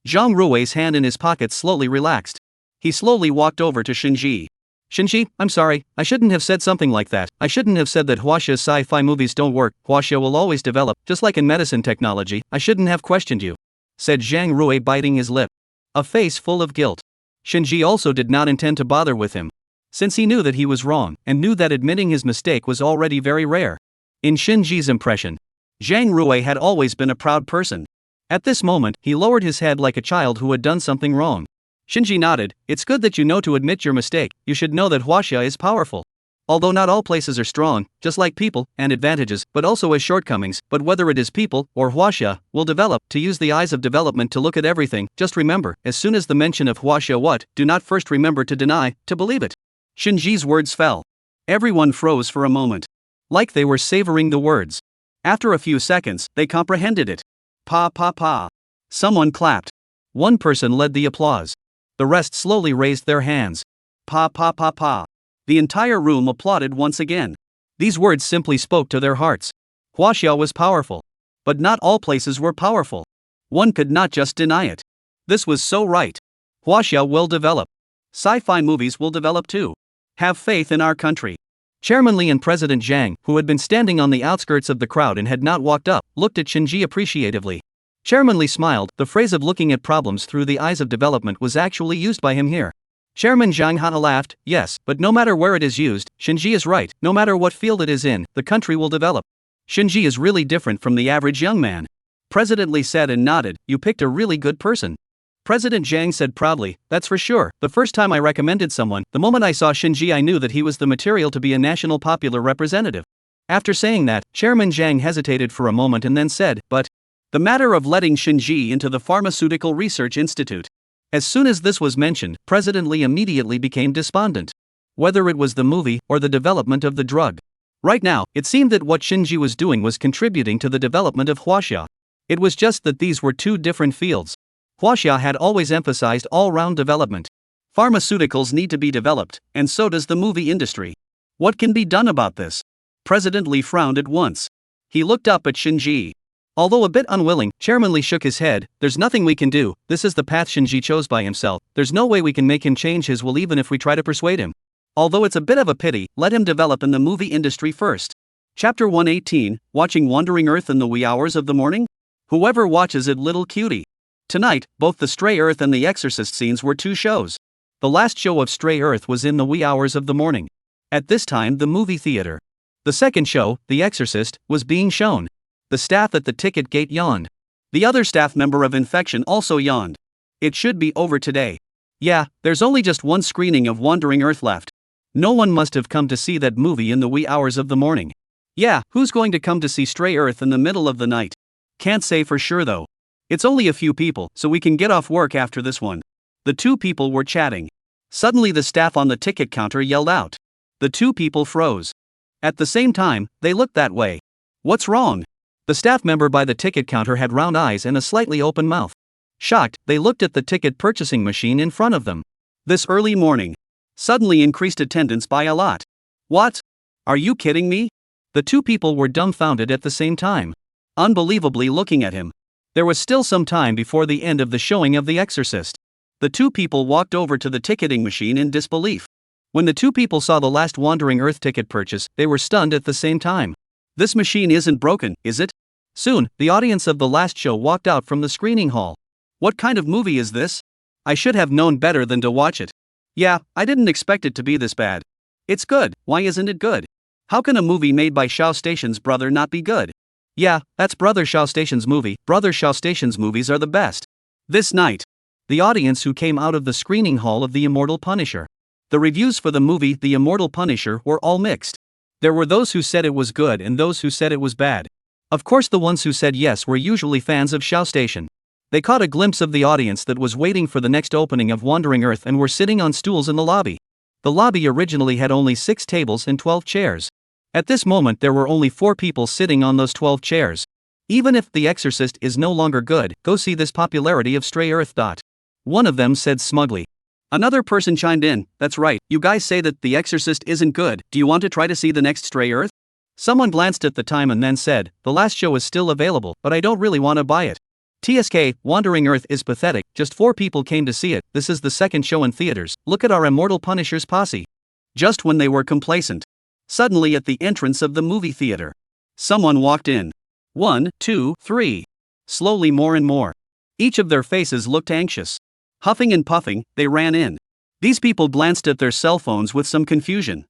Zhang Rui's hand in his pocket slowly relaxed. He slowly walked over to Shinji. "Shinji, I'm sorry, I shouldn't have said something like that. I shouldn't have said that Huaxia's sci-fi movies don't work. Huaxia will always develop, just like in medicine technology. I shouldn't have questioned you," said Zhang Rui, biting his lip, a face full of guilt. Shinji also did not intend to bother with him, since he knew that he was wrong, and knew that admitting his mistake was already very rare. In Shinji's impression, Zhang Rui had always been a proud person. At this moment, he lowered his head like a child who had done something wrong. Shinji nodded, "It's good that you know to admit your mistake. You should know that Huaxia is powerful. Although not all places are strong, just like people, and advantages, but also has shortcomings, but whether it is people, or Huaxia, will develop, to use the eyes of development to look at everything. Just remember, as soon as the mention of Huaxia do not first remember to deny, to believe it." Shinji's words fell. Everyone froze for a moment. Like they were savoring the words. After a few seconds, they comprehended it. Pa pa pa. Someone clapped. One person led the applause. The rest slowly raised their hands. Pa pa pa pa. The entire room applauded once again. These words simply spoke to their hearts. Huaxia was powerful. But not all places were powerful. One could not just deny it. This was so right. Huaxia will develop. Sci-fi movies will develop too. Have faith in our country. Chairman Li and President Zhang, who had been standing on the outskirts of the crowd and had not walked up, looked at Shinji appreciatively. Chairman Li smiled. The phrase of looking at problems through the eyes of development was actually used by him here. Chairman Zhang Hana laughed, "Yes, but no matter where it is used, Shinji is right. No matter what field it is in, the country will develop. Shinji is really different from the average young man. President Lee said and nodded, "You picked a really good person." President Zhang said proudly, "That's for sure. The first time I recommended someone, the moment I saw Shinji I knew that he was the material to be a national popular representative." After saying that, Chairman Zhang hesitated for a moment and then said, "But the matter of letting Shinji into the Pharmaceutical Research Institute." As soon as this was mentioned, President Lee immediately became despondent. Whether it was the movie or the development of the drug. Right now, it seemed that what Shinji was doing was contributing to the development of Huaxia. It was just that these were two different fields. Huaxia had always emphasized all-round development. Pharmaceuticals need to be developed, and so does the movie industry. What can be done about this? President Lee frowned at once. He looked up at Shinji. Although a bit unwilling, Chairman Lee shook his head. "There's nothing we can do. This is the path Shinji chose by himself. There's no way we can make him change his will even if we try to persuade him. Although it's a bit of a pity, let him develop in the movie industry first." Chapter 118, Watching Wandering Earth in the Wee Hours of the Morning? Whoever watches it, little cutie. Tonight, both the Stray Earth and the Exorcist scenes were two shows. The last show of Stray Earth was in the wee hours of the morning. At this time, the movie theater. The second show, The Exorcist, was being shown. The staff at the ticket gate yawned. The other staff member of Infection also yawned. It should be over today. Yeah, there's only just one screening of Wandering Earth left. No one must have come to see that movie in the wee hours of the morning. Yeah, who's going to come to see Stray Earth in the middle of the night? Can't say for sure though. It's only a few people, so we can get off work after this one. The two people were chatting. Suddenly the staff on the ticket counter yelled out. The two people froze. At the same time, they looked that way. What's wrong? The staff member by the ticket counter had round eyes and a slightly open mouth. Shocked, they looked at the ticket purchasing machine in front of them. This early morning. Suddenly increased attendance by a lot. What? Are you kidding me? The two people were dumbfounded at the same time. Unbelievably looking at him. There was still some time before the end of the showing of The Exorcist. The two people walked over to the ticketing machine in disbelief. When the two people saw the last Wandering Earth ticket purchase, they were stunned at the same time. This machine isn't broken, is it? Soon, the audience of the last show walked out from the screening hall. What kind of movie is this? I should have known better than to watch it. Yeah, I didn't expect it to be this bad. It's good, why isn't it good? How can a movie made by Xiao Station's brother not be good? Yeah, that's Brother Xiao Station's movie. Brother Xiao Station's movies are the best. This night, the audience who came out of the screening hall of The Immortal Punisher. The reviews for the movie The Immortal Punisher were all mixed. There were those who said it was good and those who said it was bad. Of course, the ones who said yes were usually fans of Xiao Station. They caught a glimpse of the audience that was waiting for the next opening of Wandering Earth and were sitting on stools in the lobby. The lobby originally had only 6 tables and 12 chairs. At this moment there were only 4 people sitting on those 12 chairs. Even if The Exorcist is no longer good, go see this popularity of Stray Earth. One of them said smugly. Another person chimed in, "That's right, you guys say that The Exorcist isn't good, do you want to try to see the next Stray Earth?" Someone glanced at the time and then said, "The last show is still available, but I don't really want to buy it. TSK, Wandering Earth is pathetic, just 4 people came to see it, this is the second show in theaters, look at our Immortal Punisher's posse." Just when they were complacent. Suddenly at the entrance of the movie theater. Someone walked in. 1, 2, 3. Slowly more and more. Each of their faces looked anxious. Huffing and puffing, they ran in. These people glanced at their cell phones with some confusion.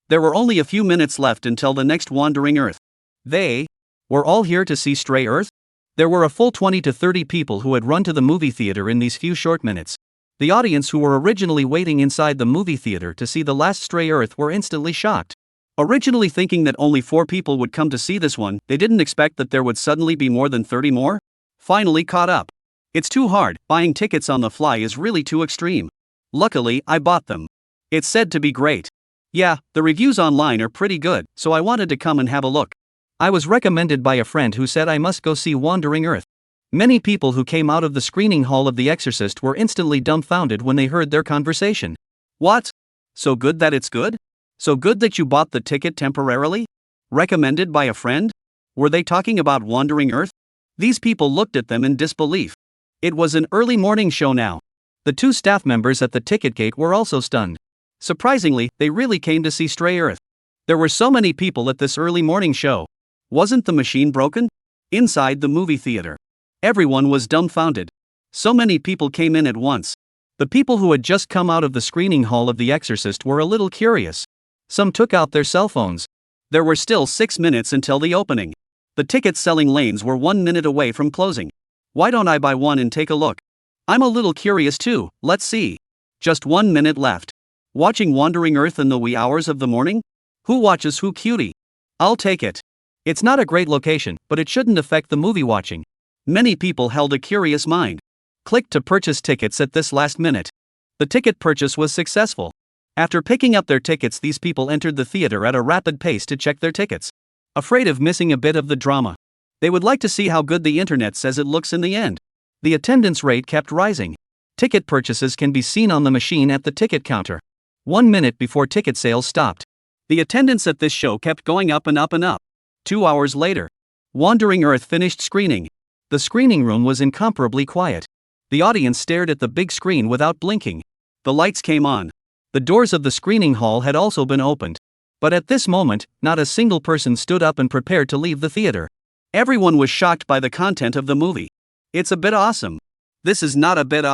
There were only a few minutes left until the next Wandering Earth. They were all here to see Stray Earth? There were a full 20 to 30 people who had run to the movie theater in these few short minutes. The audience who were originally waiting inside the movie theater to see the last Stray Earth were instantly shocked. Originally thinking that only 4 people would come to see this one, they didn't expect that there would suddenly be more than 30 more. Finally caught up. It's too hard, buying tickets on the fly is really too extreme. Luckily, I bought them. It's said to be great. Yeah, the reviews online are pretty good, so I wanted to come and have a look. I was recommended by a friend who said I must go see Wandering Earth. Many people who came out of the screening hall of The Exorcist were instantly dumbfounded when they heard their conversation. What? So good that it's good? So good that you bought the ticket temporarily? Recommended by a friend? Were they talking about Wandering Earth? These people looked at them in disbelief. It was an early morning show now. The 2 staff members at the ticket gate were also stunned. Surprisingly, they really came to see Stray Earth. There were so many people at this early morning show. Wasn't the machine broken? Inside the movie theater. Everyone was dumbfounded. So many people came in at once. The people who had just come out of the screening hall of The Exorcist were a little curious. Some took out their cell phones. There were still 6 minutes until the opening. The ticket selling lanes were 1 minute away from closing. Why don't I buy one and take a look? I'm a little curious too, let's see. Just 1 minute left. Watching Wandering Earth in the wee hours of the morning? Who watches who, cutie? I'll take it. It's not a great location, but it shouldn't affect the movie watching. Many people held a curious mind. Clicked to purchase tickets at this last minute. The ticket purchase was successful. After picking up their tickets, these people entered the theater at a rapid pace to check their tickets. Afraid of missing a bit of the drama. They would like to see how good the internet says it looks in the end. The attendance rate kept rising. Ticket purchases can be seen on the machine at the ticket counter. 1 minute before ticket sales stopped. The attendance at this show kept going up and up and up. 2 hours later, Wandering Earth finished screening. The screening room was incomparably quiet. The audience stared at the big screen without blinking. The lights came on. The doors of the screening hall had also been opened. But at this moment, not a single person stood up and prepared to leave the theater. Everyone was shocked by the content of the movie. It's a bit awesome. This is not a bit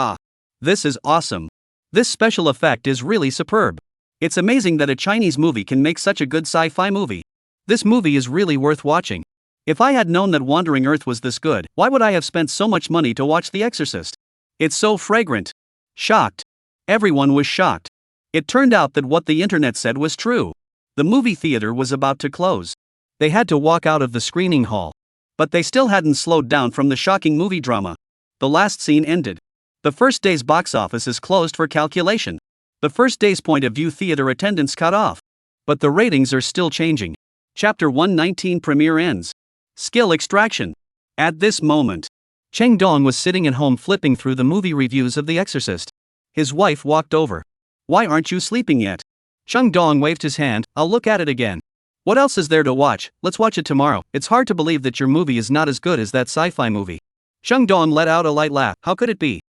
This is awesome. This special effect is really superb. It's amazing that a Chinese movie can make such a good sci-fi movie. This movie is really worth watching. If I had known that Wandering Earth was this good, why would I have spent so much money to watch The Exorcist? It's so fragrant. Shocked. Everyone was shocked. It turned out that what the internet said was true. The movie theater was about to close. They had to walk out of the screening hall. But they still hadn't slowed down from the shocking movie drama. The last scene ended. The first day's box office is closed for calculation. The first day's point of view theater attendance cut off. But the ratings are still changing. Chapter 119 premiere ends. Skill extraction. At this moment, Cheng Dong was sitting at home flipping through the movie reviews of The Exorcist. His wife walked over. Why aren't you sleeping yet? Cheng Dong waved his hand. I'll look at it again. What else is there to watch? Let's watch it tomorrow. It's hard to believe that your movie is not as good as that sci-fi movie. Cheng Dong let out a light laugh. How could it be?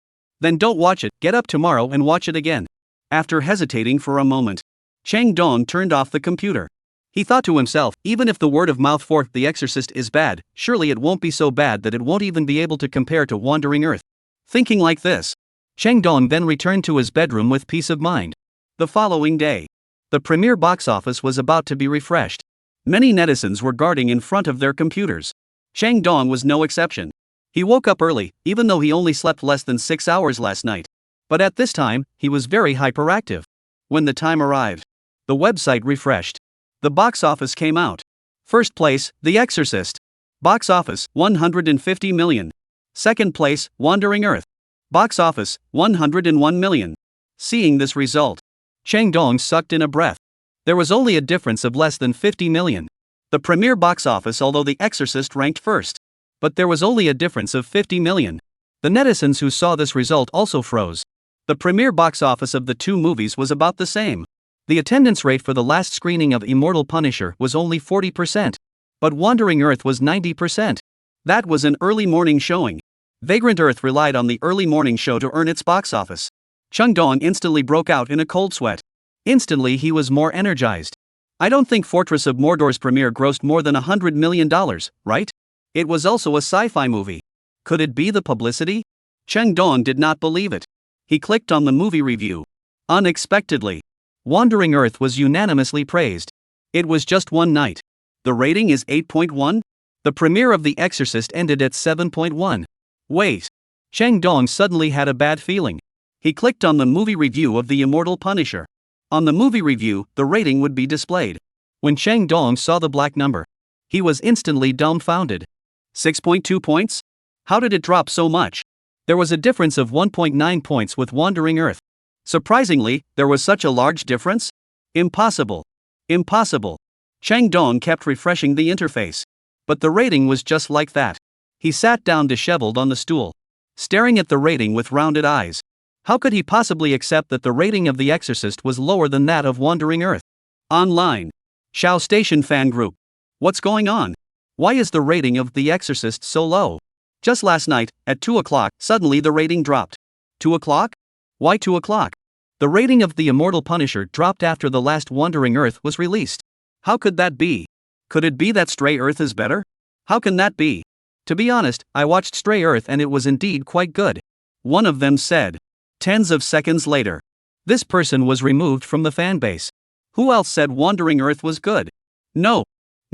Then don't watch it. Get up tomorrow and watch it again. After hesitating for a moment, Cheng Dong turned off the computer. He thought to himself, even if the word of mouth for The Exorcist is bad, surely it won't be so bad that it won't even be able to compare to Wandering Earth. Thinking like this, Cheng Dong then returned to his bedroom with peace of mind. The following day, the premiere box office was about to be refreshed. Many netizens were guarding in front of their computers. Cheng Dong was no exception. He woke up early, even though he only slept less than 6 hours last night. But at this time, he was very hyperactive. When the time arrived, the website refreshed. The box office came out. First place, The Exorcist. Box office, 150 million. Second place, Wandering Earth. Box office, 101 million. Seeing this result, Cheng Dong sucked in a breath. There was only a difference of less than 50 million. The premiere box office, although The Exorcist ranked first. But there was only a difference of 50 million. The netizens who saw this result also froze. The premiere box office of the two movies was about the same. The attendance rate for the last screening of Immortal Punisher was only 40%. But Wandering Earth was 90%. That was an early morning showing. Vagrant Earth relied on the early morning show to earn its box office. Cheng Dong instantly broke out in a cold sweat. Instantly he was more energized. I don't think Fortress of Mordor's premiere grossed more than $100 million, right? It was also a sci-fi movie. Could it be the publicity? Cheng Dong did not believe it. He clicked on the movie review. Unexpectedly, Wandering Earth was unanimously praised. It was just one night. The rating is 8.1? The premiere of The Exorcist ended at 7.1. Wait. Cheng Dong suddenly had a bad feeling. He clicked on the movie review of The Immortal Punisher. On the movie review, the rating would be displayed. When Cheng Dong saw the black number, he was instantly dumbfounded. 6.2 points? How did it drop so much? There was a difference of 1.9 points with Wandering Earth. Surprisingly, there was such a large difference? Impossible. Impossible. Cheng Dong kept refreshing the interface. But the rating was just like that. He sat down disheveled on the stool, staring at the rating with rounded eyes. How could he possibly accept that the rating of The Exorcist was lower than that of Wandering Earth? Online. Shao Station Fan Group. What's going on? Why is the rating of The Exorcist so low? Just last night, at 2 o'clock, suddenly the rating dropped. 2 o'clock? Why 2 o'clock? The rating of The Immortal Punisher dropped after the last Wandering Earth was released. How could that be? Could it be that Stray Earth is better? How can that be? To be honest, I watched Stray Earth and it was indeed quite good. One of them said. Tens of seconds later, this person was removed from the fanbase. Who else said Wandering Earth was good? No,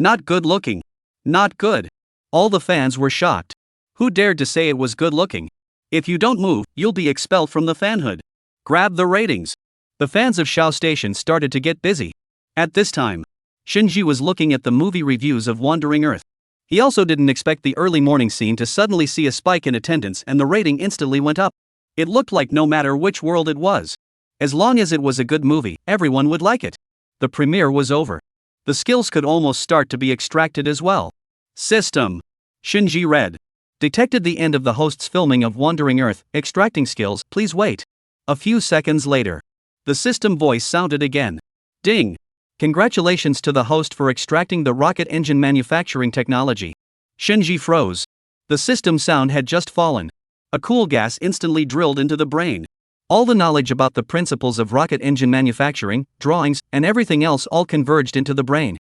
Not good looking. Not good. All the fans were shocked. Who dared to say it was good looking? If you don't move, you'll be expelled from the fanhood. Grab the ratings. The fans of Shao Station started to get busy. At this time, Shinji was looking at the movie reviews of Wandering Earth. He also didn't expect the early morning scene to suddenly see a spike in attendance, and the rating instantly went up. It looked like no matter which world it was, as long as it was a good movie, everyone would like it. The premiere was over. The skills could almost start to be extracted as well. System. Shinji read. Detected the end of the host's filming of Wandering Earth, extracting skills, please wait. A few seconds later, the system voice sounded again. Ding. Congratulations to the host for extracting the rocket engine manufacturing technology. Shinji froze. The system sound had just fallen. A cool gas instantly drilled into the brain. All the knowledge about the principles of rocket engine manufacturing, drawings, and everything else all converged into the brain.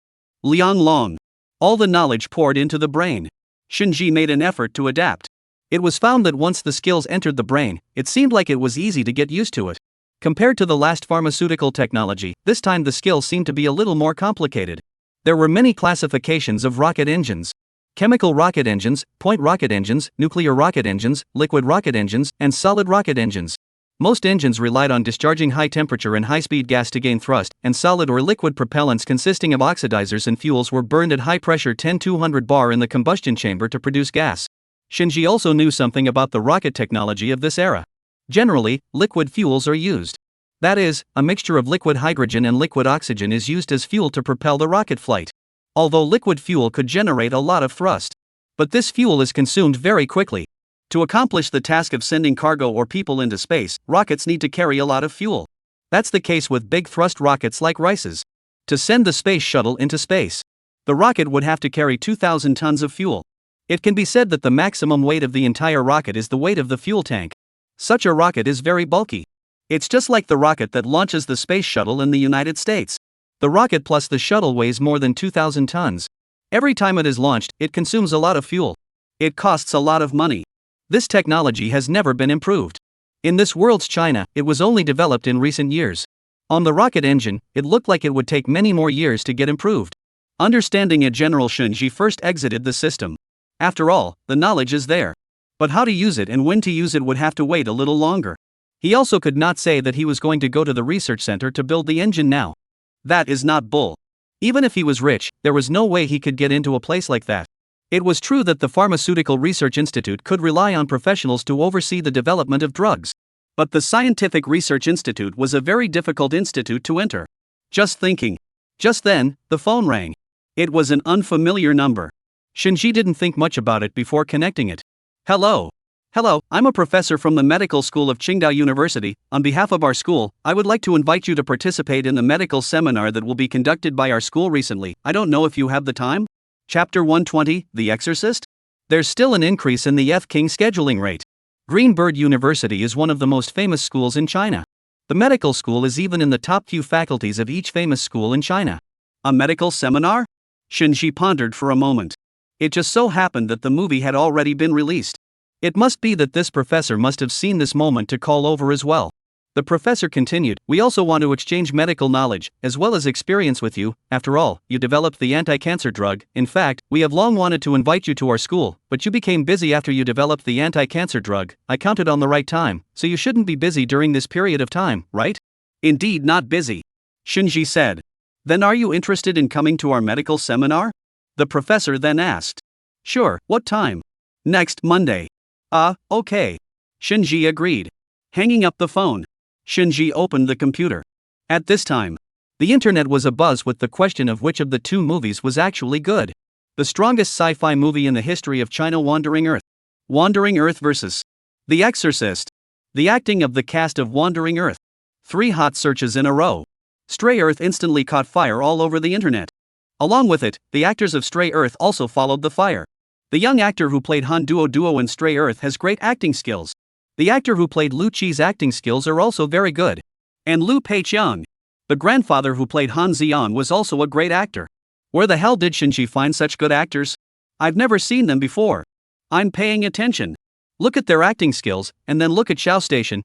Liang Long. All the knowledge poured into the brain. Shinji made an effort to adapt. It was found that once the skills entered the brain, it seemed like it was easy to get used to it. Compared to the last pharmaceutical technology, this time the skills seemed to be a little more complicated. There were many classifications of rocket engines. Chemical rocket engines, point rocket engines, nuclear rocket engines, liquid rocket engines, and solid rocket engines. Most engines relied on discharging high-temperature and high-speed gas to gain thrust, and solid or liquid propellants consisting of oxidizers and fuels were burned at high pressure 10-200 bar in the combustion chamber to produce gas. Shinji also knew something about the rocket technology of this era. Generally, liquid fuels are used. That is, a mixture of liquid hydrogen and liquid oxygen is used as fuel to propel the rocket flight. Although liquid fuel could generate a lot of thrust. But this fuel is consumed very quickly. To accomplish the task of sending cargo or people into space, rockets need to carry a lot of fuel. That's the case with big thrust rockets like Rice's. To send the space shuttle into space, the rocket would have to carry 2,000 tons of fuel. It can be said that the maximum weight of the entire rocket is the weight of the fuel tank. Such a rocket is very bulky. It's just like the rocket that launches the space shuttle in the United States. The rocket plus the shuttle weighs more than 2,000 tons. Every time it is launched, it consumes a lot of fuel. It costs a lot of money. This technology has never been improved. In this world's China, it was only developed in recent years. On the rocket engine, it looked like it would take many more years to get improved. Understanding it, General Shinji first exited the system. After all, the knowledge is there. But how to use it and when to use it would have to wait a little longer. He also could not say that he was going to go to the research center to build the engine now. That is not bull. Even if he was rich, there was no way he could get into a place like that. It was true that the Pharmaceutical Research Institute could rely on professionals to oversee the development of drugs. But the Scientific Research Institute was a very difficult institute to enter. Just thinking. Just then, the phone rang. It was an unfamiliar number. Shinji didn't think much about it before connecting it. Hello. Hello, I'm a professor from the medical school of Qingdao University. On behalf of our school, I would like to invite you to participate in the medical seminar that will be conducted by our school recently. I don't know if you have the time? Chapter 120, The Exorcist? There's still an increase in the F-King scheduling rate. Greenbird University is one of the most famous schools in China. The medical school is even in the top few faculties of each famous school in China. A medical seminar? Shinji pondered for a moment. It just so happened that the movie had already been released. It must be that this professor must have seen this moment to call over as well. The professor continued, we also want to exchange medical knowledge, as well as experience with you. After all, you developed the anti-cancer drug. In fact, we have long wanted to invite you to our school, but you became busy after you developed the anti-cancer drug. I counted on the right time, so you shouldn't be busy during this period of time, right? Indeed not busy. Shinji said. Then are you interested in coming to our medical seminar? The professor then asked. Sure, what time? Next Monday. Okay. Shinji agreed. Hanging up the phone, Shinji opened the computer. At this time, the internet was abuzz with the question of which of the two movies was actually good. The strongest sci-fi movie in the history of China, Wandering Earth. Wandering Earth vs. The Exorcist. The acting of the cast of Wandering Earth. 3 hot searches in a row. Stray Earth instantly caught fire all over the internet. Along with it, the actors of Stray Earth also followed the fire. The young actor who played Han Duo in Stray Earth has great acting skills. The actor who played Lu Qi's acting skills are also very good. And Lu Peiqiang, the grandfather who played Han Xian, was also a great actor. Where the hell did Shinji find such good actors? I've never seen them before. I'm paying attention. Look at their acting skills, and then look at Shao Station.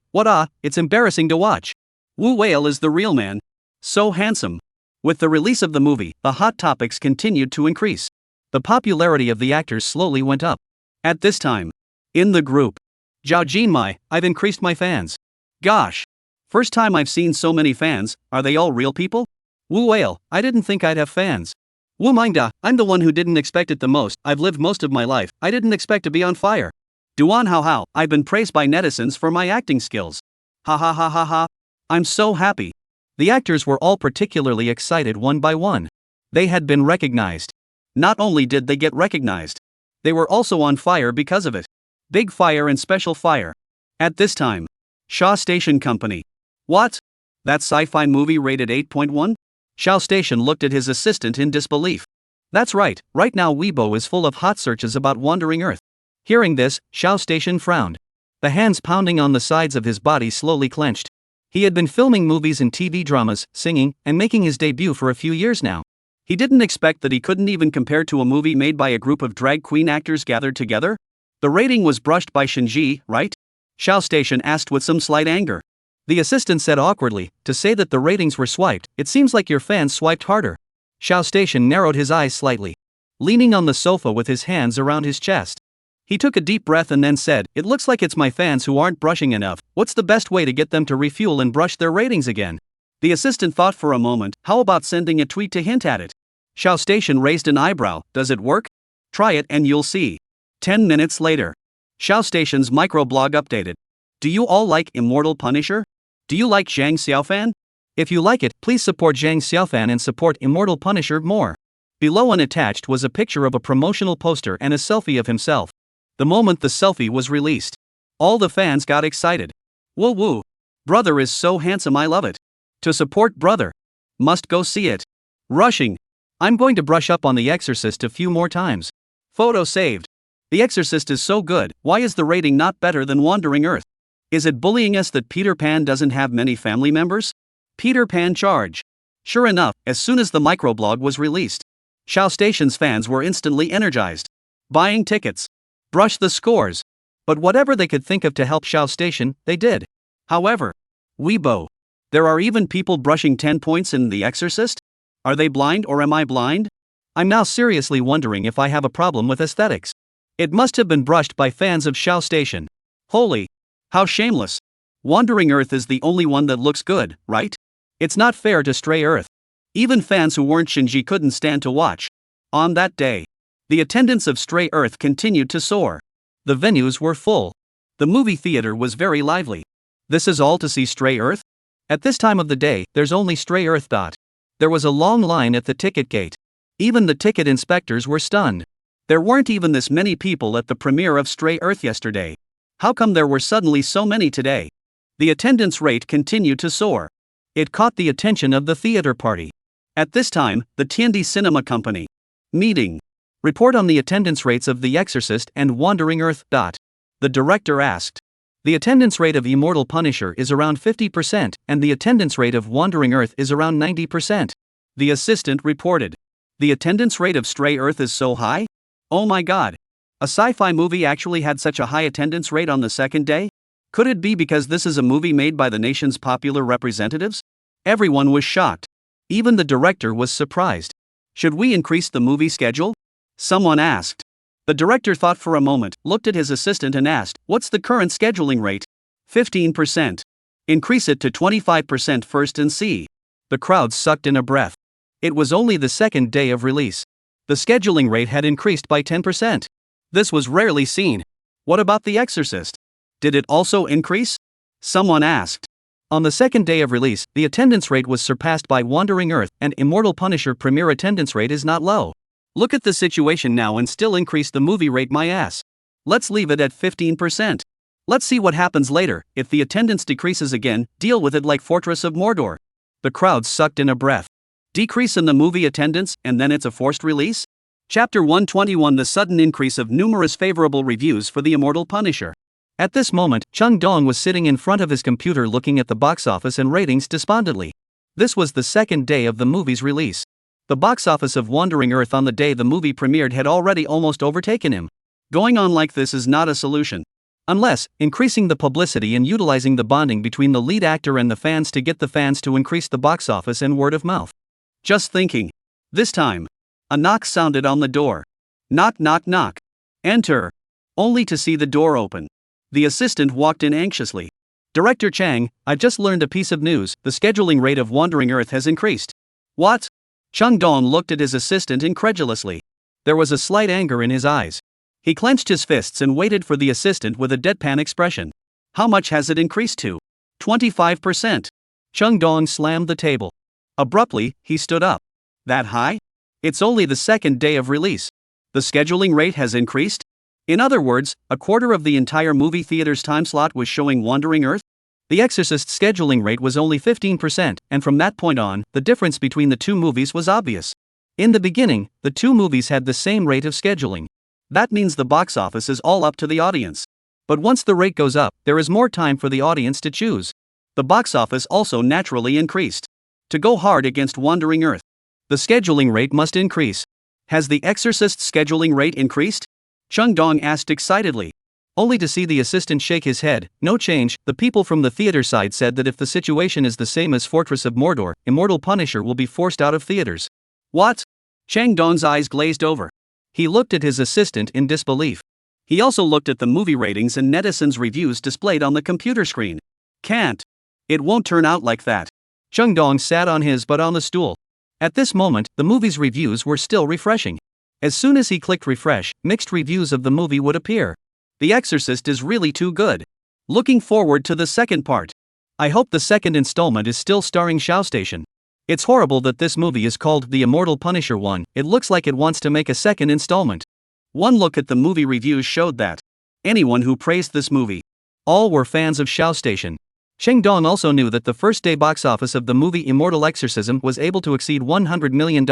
It's embarrassing to watch. Wu Whale is the real man. So handsome. With the release of the movie, the hot topics continued to increase. The popularity of the actors slowly went up. At this time, in the group, Zhao Jinmai, I've increased my fans. Gosh. First time I've seen so many fans, are they all real people? Wu Whale, I didn't think I'd have fans. Wu Mingda, I'm the one who didn't expect it the most, I've lived most of my life, I didn't expect to be on fire. Duan Hao Hao, I've been praised by netizens for my acting skills. Ha ha ha ha ha. I'm so happy. The actors were all particularly excited one by one. They had been recognized. Not only did they get recognized, they were also on fire because of it. Big fire and special fire. At this time, Shaw Station Company. What? That sci-fi movie rated 8.1? Shaw Station looked at his assistant in disbelief. That's right now Weibo is full of hot searches about Wandering Earth. Hearing this, Shaw Station frowned. The hands pounding on the sides of his body slowly clenched. He had been filming movies and TV dramas, singing, and making his debut for a few years now. He didn't expect that he couldn't even compare to a movie made by a group of drag queen actors gathered together. The rating was brushed by Shinji, right? Shaw Station asked with some slight anger. The assistant said awkwardly, to say that the ratings were swiped, it seems like your fans swiped harder. Shaw Station narrowed his eyes slightly. Leaning on the sofa with his hands around his chest, he took a deep breath and then said, it looks like it's my fans who aren't brushing enough. What's the best way to get them to refuel and brush their ratings again? The assistant thought for a moment, how about sending a tweet to hint at it? Shaw Station raised an eyebrow, does it work? Try it and you'll see. 10 minutes later. Shaw Station's microblog updated. Do you all like Immortal Punisher? Do you like Zhang Xiaofan? If you like it, please support Zhang Xiaofan and support Immortal Punisher more. Below and attached was a picture of a promotional poster and a selfie of himself. The moment the selfie was released, all the fans got excited. Woo woo. Brother is so handsome, I love it. To support brother. Must go see it. Rushing. I'm going to brush up on The Exorcist a few more times. Photo saved. The Exorcist is so good, why is the rating not better than Wandering Earth? Is it bullying us that Peter Pan doesn't have many family members? Peter Pan charge. Sure enough, as soon as the microblog was released, Shaw Station's fans were instantly energized. Buying tickets. Brush the scores. But whatever they could think of to help Shaw Station, they did. However, Weibo. There are even people brushing 10 points in The Exorcist? Are they blind or am I blind? I'm now seriously wondering if I have a problem with aesthetics. It must have been brushed by fans of Shaw Station. Holy. How shameless. Wandering Earth is the only one that looks good, right? It's not fair to Stray Earth. Even fans who weren't Shinji couldn't stand to watch. On that day, the attendance of Stray Earth continued to soar. The venues were full. The movie theater was very lively. This is all to see Stray Earth? At this time of the day, there's only Stray Earth. There was a long line at the ticket gate. Even the ticket inspectors were stunned. There weren't even this many people at the premiere of Stray Earth yesterday. How come there were suddenly so many today? The attendance rate continued to soar. It caught the attention of the theater party. At this time, the Tiandi Cinema Company meeting. Report on the attendance rates of The Exorcist and Wandering Earth. The director asked. The attendance rate of Immortal Punisher is around 50%, and the attendance rate of Wandering Earth is around 90%. The assistant reported. The attendance rate of Stray Earth is so high? Oh my god. A sci-fi movie actually had such a high attendance rate on the second day? Could it be because this is a movie made by the nation's popular representatives? Everyone was shocked. Even the director was surprised. Should we increase the movie schedule? Someone asked. The director thought for a moment, looked at his assistant and asked, what's the current scheduling rate? 15%. Increase it to 25% first and see. The crowd sucked in a breath. It was only the second day of release. The scheduling rate had increased by 10%. This was rarely seen. What about The Exorcist? Did it also increase? Someone asked. On the second day of release, the attendance rate was surpassed by Wandering Earth, and Immortal Punisher premiere attendance rate is not low. Look at the situation now and still increase the movie rate, my ass. Let's leave it at 15%. Let's see what happens later. If the attendance decreases again, deal with it like Fortress of Mordor. The crowd sucked in a breath. Decrease in the movie attendance, and then it's a forced release? Chapter 121: The sudden increase of numerous favorable reviews for The Immortal Punisher. At this moment, Chung Dong was sitting in front of his computer looking at the box office and ratings despondently. This was the second day of the movie's release. The box office of Wandering Earth on the day the movie premiered had already almost overtaken him. Going on like this is not a solution. Unless, increasing the publicity and utilizing the bonding between the lead actor and the fans to get the fans to increase the box office and word of mouth. Just thinking. This time. A knock sounded on the door. Knock, knock, knock. Enter. Only to see the door open. The assistant walked in anxiously. Director Chang, I've just learned a piece of news. The scheduling rate of Wandering Earth has increased. What? Chung Dong looked at his assistant incredulously. There was a slight anger in his eyes. He clenched his fists and waited for the assistant with a deadpan expression. How much has it increased to? 25%. Chung Dong slammed the table. Abruptly, he stood up. That high? It's only the second day of release. The scheduling rate has increased? In other words, a quarter of the entire movie theater's time slot was showing Wandering Earth? The Exorcist's scheduling rate was only 15%, and from that point on, the difference between the two movies was obvious. In the beginning, the two movies had the same rate of scheduling. That means the box office is all up to the audience. But once the rate goes up, there is more time for the audience to choose. The box office also naturally increased. To go hard against Wandering Earth, the scheduling rate must increase. Has the Exorcist's scheduling rate increased? Chung Dong asked excitedly. Only to see the assistant shake his head. No change. The people from the theater side said that if the situation is the same as Fortress of Mordor, Immortal Punisher will be forced out of theaters. What? Chang Dong's eyes glazed over. He looked at his assistant in disbelief. He also looked at the movie ratings and netizens' reviews displayed on the computer screen. Can't. It won't turn out like that. Chung Dong sat on his butt on the stool. At this moment, the movie's reviews were still refreshing. As soon as he clicked refresh, mixed reviews of the movie would appear. The Exorcist is really too good. Looking forward to the second part. I hope the second installment is still starring Xiao Station. It's horrible that this movie is called The Immortal Punisher 1, it looks like it wants to make a second installment. One look at the movie reviews showed that. Anyone who praised this movie. All were fans of Xiao Station. Cheng Dong also knew that the first day box office of the movie Immortal Exorcism was able to exceed $100 million,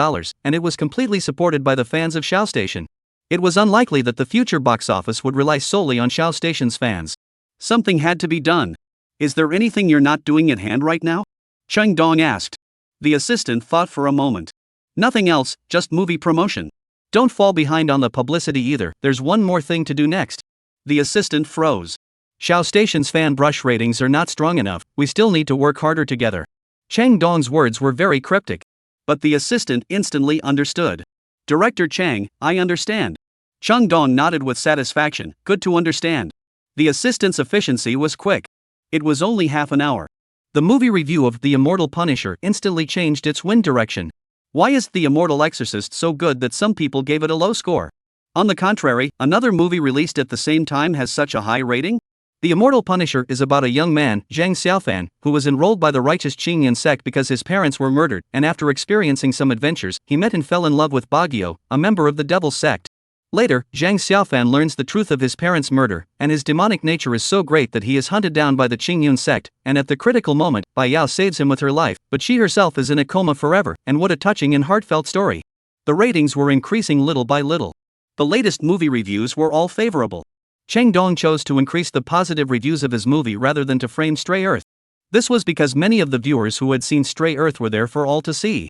and it was completely supported by the fans of Xiao Station. It was unlikely that the future box office would rely solely on Xiao Station's fans. Something had to be done. Is there anything you're not doing at hand right now? Cheng Dong asked. The assistant thought for a moment. Nothing else, just movie promotion. Don't fall behind on the publicity either, there's one more thing to do next. The assistant froze. Xiao Station's fan brush ratings are not strong enough, we still need to work harder together. Cheng Dong's words were very cryptic. But the assistant instantly understood. Director Chang, I understand. Cheng Dong nodded with satisfaction, good to understand. The assistant's efficiency was quick. It was only half an hour. The movie review of The Immortal Punisher instantly changed its wind direction. Why is The Immortal Exorcist so good that some people gave it a low score? On the contrary, another movie released at the same time has such a high rating? The Immortal Punisher is about a young man, Zhang Xiaofan, who was enrolled by the righteous Qingyun sect because his parents were murdered, and after experiencing some adventures, he met and fell in love with Bagyo, a member of the Devil's sect. Later, Zhang Xiaofan learns the truth of his parents' murder, and his demonic nature is so great that he is hunted down by the Qingyun sect, and at the critical moment, Bai Yao saves him with her life, but she herself is in a coma forever, and what a touching and heartfelt story. The ratings were increasing little by little. The latest movie reviews were all favorable. Cheng Dong chose to increase the positive reviews of his movie rather than to frame Stray Earth. This was because many of the viewers who had seen Stray Earth were there for all to see.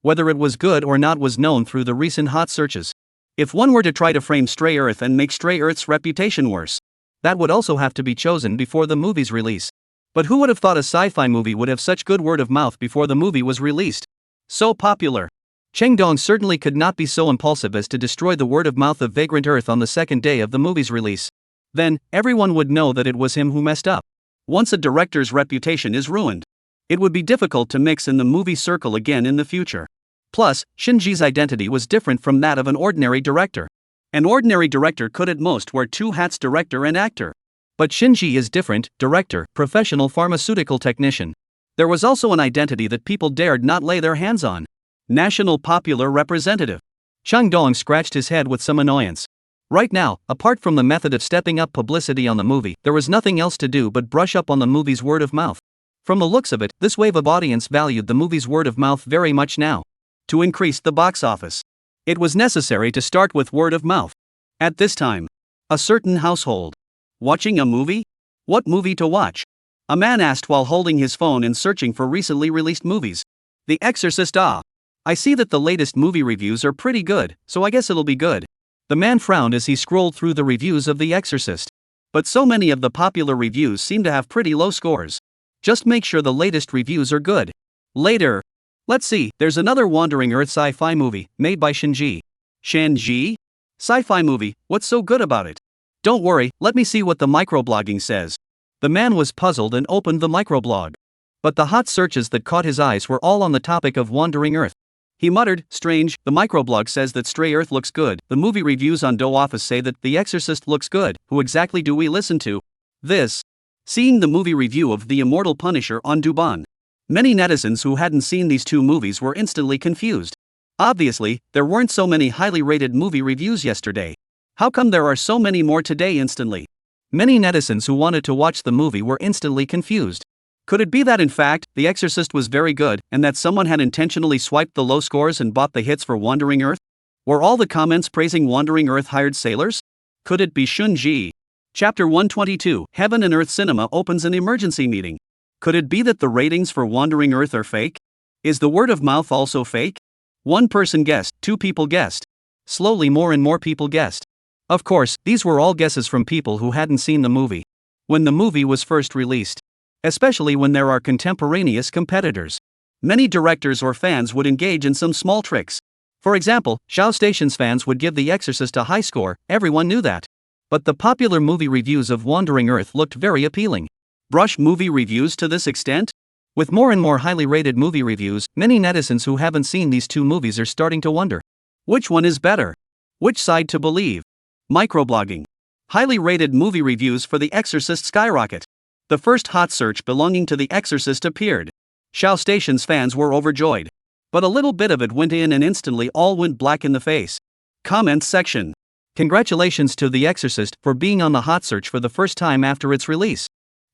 Whether it was good or not was known through the recent hot searches. If one were to try to frame Stray Earth and make Stray Earth's reputation worse, that would also have to be chosen before the movie's release. But who would have thought a sci-fi movie would have such good word of mouth before the movie was released? So popular. Cheng Dong certainly could not be so impulsive as to destroy the word of mouth of Vagrant Earth on the second day of the movie's release. Then, everyone would know that it was him who messed up. Once a director's reputation is ruined, it would be difficult to mix in the movie circle again in the future. Plus, Shinji's identity was different from that of an ordinary director. An ordinary director could at most wear two hats: director and actor. But Shinji is different: director, professional pharmaceutical technician. There was also an identity that people dared not lay their hands on. National Popular Representative. Cheng Dong scratched his head with some annoyance. Right now, apart from the method of stepping up publicity on the movie, there was nothing else to do but brush up on the movie's word of mouth. From the looks of it, this wave of audience valued the movie's word of mouth very much now. To increase the box office, it was necessary to start with word of mouth. At this time, a certain household. Watching a movie? What movie to watch? A man asked while holding his phone and searching for recently released movies. The Exorcist. I see that the latest movie reviews are pretty good, so I guess it'll be good. The man frowned as he scrolled through the reviews of The Exorcist. But so many of the popular reviews seem to have pretty low scores. Just make sure the latest reviews are good. Later. Let's see, there's another Wandering Earth sci-fi movie, made by Shinji. Shanji? Sci-fi movie, what's so good about it? Don't worry, let me see what the microblogging says. The man was puzzled and opened the microblog. But the hot searches that caught his eyes were all on the topic of Wandering Earth. He muttered, strange, the microblog says that Stray Earth looks good, the movie reviews on Do Office say that The Exorcist looks good, who exactly do we listen to? This. Seeing the movie review of The Immortal Punisher on Douban. Many netizens who hadn't seen these two movies were instantly confused. Obviously, there weren't so many highly rated movie reviews yesterday. How come there are so many more today instantly? Many netizens who wanted to watch the movie were instantly confused. Could it be that in fact, The Exorcist was very good, and that someone had intentionally swiped the low scores and bought the hits for Wandering Earth? Were all the comments praising Wandering Earth hired sailors? Could it be Shunji? Chapter 122, Heaven and Earth Cinema opens an emergency meeting. Could it be that the ratings for Wandering Earth are fake? Is the word of mouth also fake? One person guessed, two people guessed. Slowly more and more people guessed. Of course, these were all guesses from people who hadn't seen the movie when the movie was first released. Especially when there are contemporaneous competitors. Many directors or fans would engage in some small tricks. For example, Shao Station's fans would give The Exorcist a high score, everyone knew that. But the popular movie reviews of Wandering Earth looked very appealing. Brush movie reviews to this extent? With more and more highly rated movie reviews, many netizens who haven't seen these two movies are starting to wonder. Which one is better? Which side to believe? Microblogging. Highly rated movie reviews for The Exorcist skyrocket. The first hot search belonging to The Exorcist appeared. Shao Station's fans were overjoyed. But a little bit of it went in and instantly all went black in the face. Comments section. Congratulations to The Exorcist for being on the hot search for the first time after its release.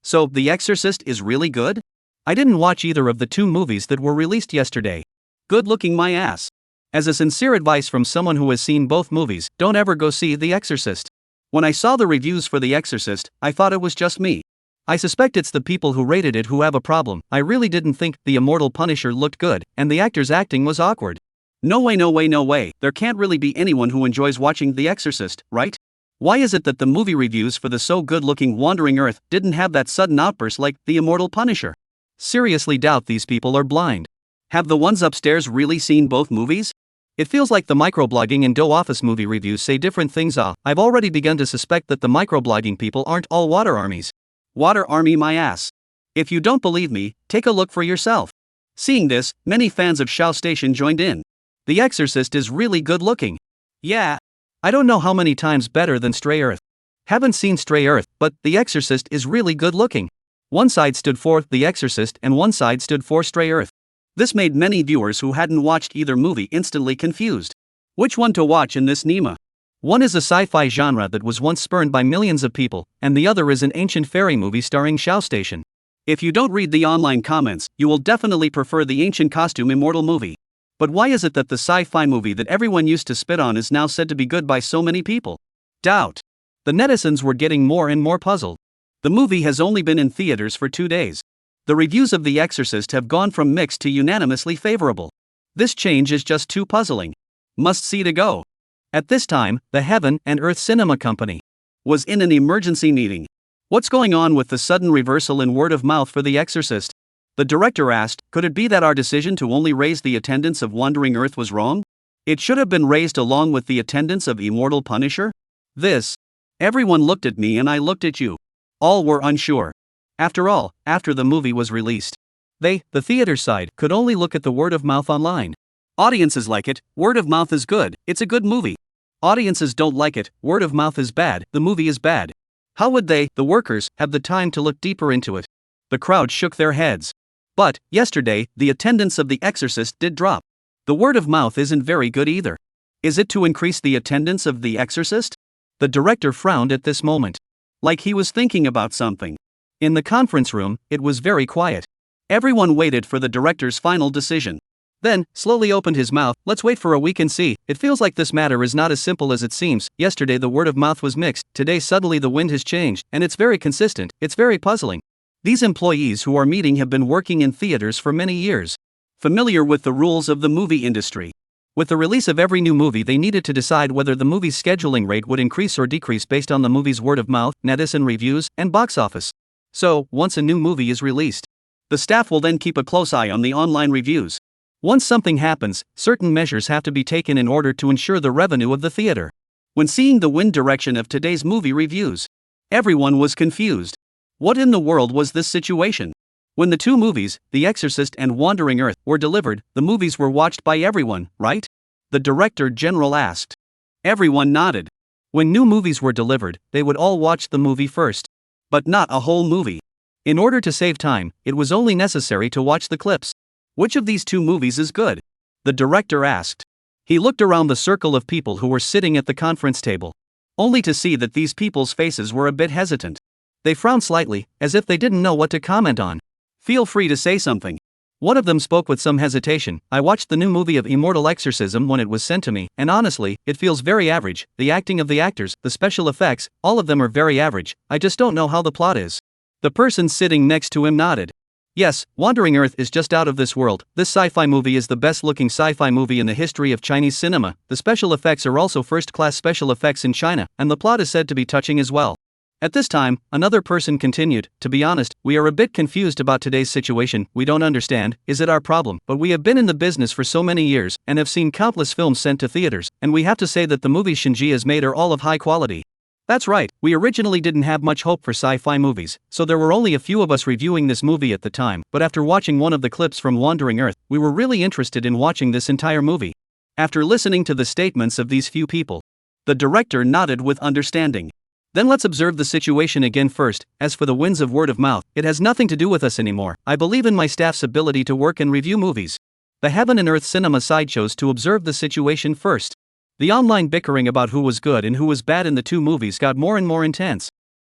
So, The Exorcist is really good? I didn't watch either of the two movies that were released yesterday. Good looking my ass. As a sincere advice from someone who has seen both movies, don't ever go see The Exorcist. When I saw the reviews for The Exorcist, I thought it was just me. I suspect it's the people who rated it who have a problem. I really didn't think The Immortal Punisher looked good, and the actor's acting was awkward. No way, there can't really be anyone who enjoys watching The Exorcist, right? Why is it that the movie reviews for the so good-looking Wandering Earth didn't have that sudden outburst like The Immortal Punisher? Seriously doubt these people are blind. Have the ones upstairs really seen both movies? It feels like the microblogging and Do Office movie reviews say different things. I've already begun to suspect that the microblogging people aren't all water armies. Water army my ass. If you don't believe me, take a look for yourself. Seeing this, many fans of Shao Station joined in. The Exorcist is really good looking. Yeah. I don't know how many times better than Stray Earth. Haven't seen Stray Earth, but The Exorcist is really good looking. One side stood for The Exorcist and one side stood for Stray Earth. This made many viewers who hadn't watched either movie instantly confused. Which one to watch in this Nima? One is a sci-fi genre that was once spurned by millions of people, and the other is an ancient fairy movie starring Shao Station. If you don't read the online comments, you will definitely prefer the ancient costume Immortal movie. But why is it that the sci-fi movie that everyone used to spit on is now said to be good by so many people? Doubt. The netizens were getting more and more puzzled. The movie has only been in theaters for 2 days. The reviews of The Exorcist have gone from mixed to unanimously favorable. This change is just too puzzling. Must see to go. At this time, the Heaven and Earth Cinema Company was in an emergency meeting. What's going on with the sudden reversal in word of mouth for The Exorcist? The director asked, could it be that our decision to only raise the attendance of Wandering Earth was wrong? It should have been raised along with the attendance of Immortal Punisher? This. Everyone looked at me and I looked at you. All were unsure. After all, after the movie was released, they, the theater side, could only look at the word of mouth online. Audiences like it, word of mouth is good, it's a good movie. Audiences don't like it, word of mouth is bad, the movie is bad. How would they, the workers, have the time to look deeper into it? The crowd shook their heads. But, yesterday, the attendance of The Exorcist did drop. The word of mouth isn't very good either. Is it to increase the attendance of The Exorcist? The director frowned at this moment. Like he was thinking about something. In the conference room, it was very quiet. Everyone waited for the director's final decision. Then, slowly opened his mouth, let's wait for a week and see. It feels like this matter is not as simple as it seems. Yesterday the word of mouth was mixed, today suddenly the wind has changed, and it's very consistent, it's very puzzling. These employees who are meeting have been working in theaters for many years. Familiar with the rules of the movie industry. With the release of every new movie they needed to decide whether the movie's scheduling rate would increase or decrease based on the movie's word of mouth, netizen reviews, and box office. So, once a new movie is released, the staff will then keep a close eye on the online reviews. Once something happens, certain measures have to be taken in order to ensure the revenue of the theater. When seeing the wind direction of today's movie reviews, everyone was confused. What in the world was this situation? When the two movies, The Exorcist and Wandering Earth, were delivered, the movies were watched by everyone, right? The director general asked. Everyone nodded. When new movies were delivered, they would all watch the movie first. But not a whole movie. In order to save time, it was only necessary to watch the clips. Which of these two movies is good? The director asked. He looked around the circle of people who were sitting at the conference table, only to see that these people's faces were a bit hesitant. They frowned slightly, as if they didn't know what to comment on. Feel free to say something. One of them spoke with some hesitation. I watched the new movie of Immortal Exorcism when it was sent to me, and honestly, it feels very average. The acting of the actors, the special effects, all of them are very average. I just don't know how the plot is. The person sitting next to him nodded. Yes, Wandering Earth is just out of this world. This sci-fi movie is the best-looking sci-fi movie in the history of Chinese cinema. The special effects are also first-class special effects in China, and the plot is said to be touching as well. At this time, another person continued, to be honest, we are a bit confused about today's situation. We don't understand, is it our problem? But we have been in the business for so many years, and have seen countless films sent to theaters, and we have to say that the movies Shinji has made are all of high quality. That's right, we originally didn't have much hope for sci-fi movies, so there were only a few of us reviewing this movie at the time, but after watching one of the clips from Wandering Earth, we were really interested in watching this entire movie. After listening to the statements of these few people, the director nodded with understanding. Then let's observe the situation again first. As for the winds of word of mouth, it has nothing to do with us anymore. I believe in my staff's ability to work and review movies. The Heaven and Earth Cinema side chose to observe the situation first. The online bickering about who was good and who was bad in the two movies got more and more intense.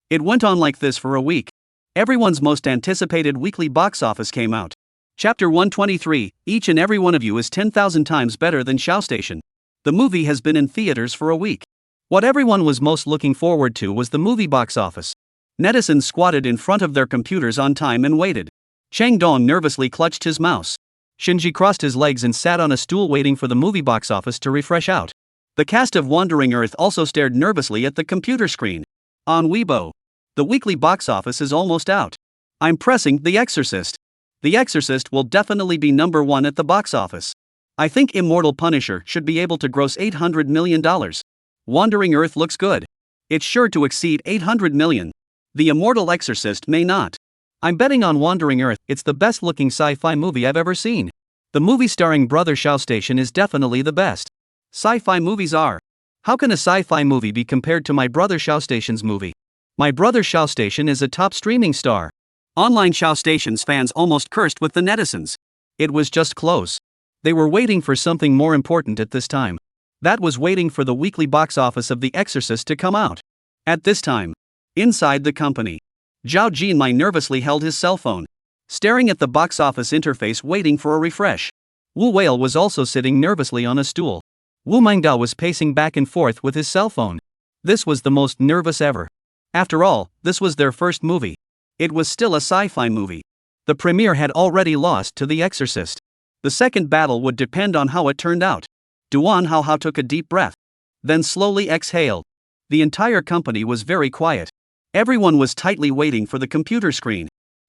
It went on like this for a week. Everyone's most anticipated weekly box office came out. Chapter 123, each and every one of you is 10,000 times better than Show Station. The movie has been in theaters for a week. What everyone was most looking forward to was the movie box office. Netizens squatted in front of their computers on time and waited. Chang Dong nervously clutched his mouse. Shinji crossed his legs and sat on a stool waiting for the movie box office to refresh out. The cast of Wandering Earth also stared nervously at the computer screen. On Weibo, the weekly box office is almost out. I'm pressing The Exorcist. The Exorcist will definitely be number one at the box office. I think Immortal Punisher should be able to gross $800 million. Wandering Earth looks good. It's sure to exceed 800 million. The Immortal Exorcist may not. I'm betting on Wandering Earth. It's the best looking sci-fi movie I've ever seen. The movie starring Brother Show Station is definitely the best. Sci-fi movies are. How can a sci-fi movie be compared to my Brother Show Station's movie? My Brother Show Station is a top streaming star. Online Show Station's fans almost cursed with the netizens. It was just close. They were waiting for something more important at this time. That was waiting for the weekly box office of The Exorcist to come out. At this time, inside the company, Zhao Jinmai nervously held his cell phone, staring at the box office interface waiting for a refresh. Wu Wei was also sitting nervously on a stool. Wu Mingdao was pacing back and forth with his cell phone. This was the most nervous ever. After all, this was their first movie. It was still a sci-fi movie. The premiere had already lost to The Exorcist. The second battle would depend on how it turned out. Duan Hao took a deep breath, then slowly exhaled. The entire company was very quiet. Everyone was tightly waiting for the computer screen.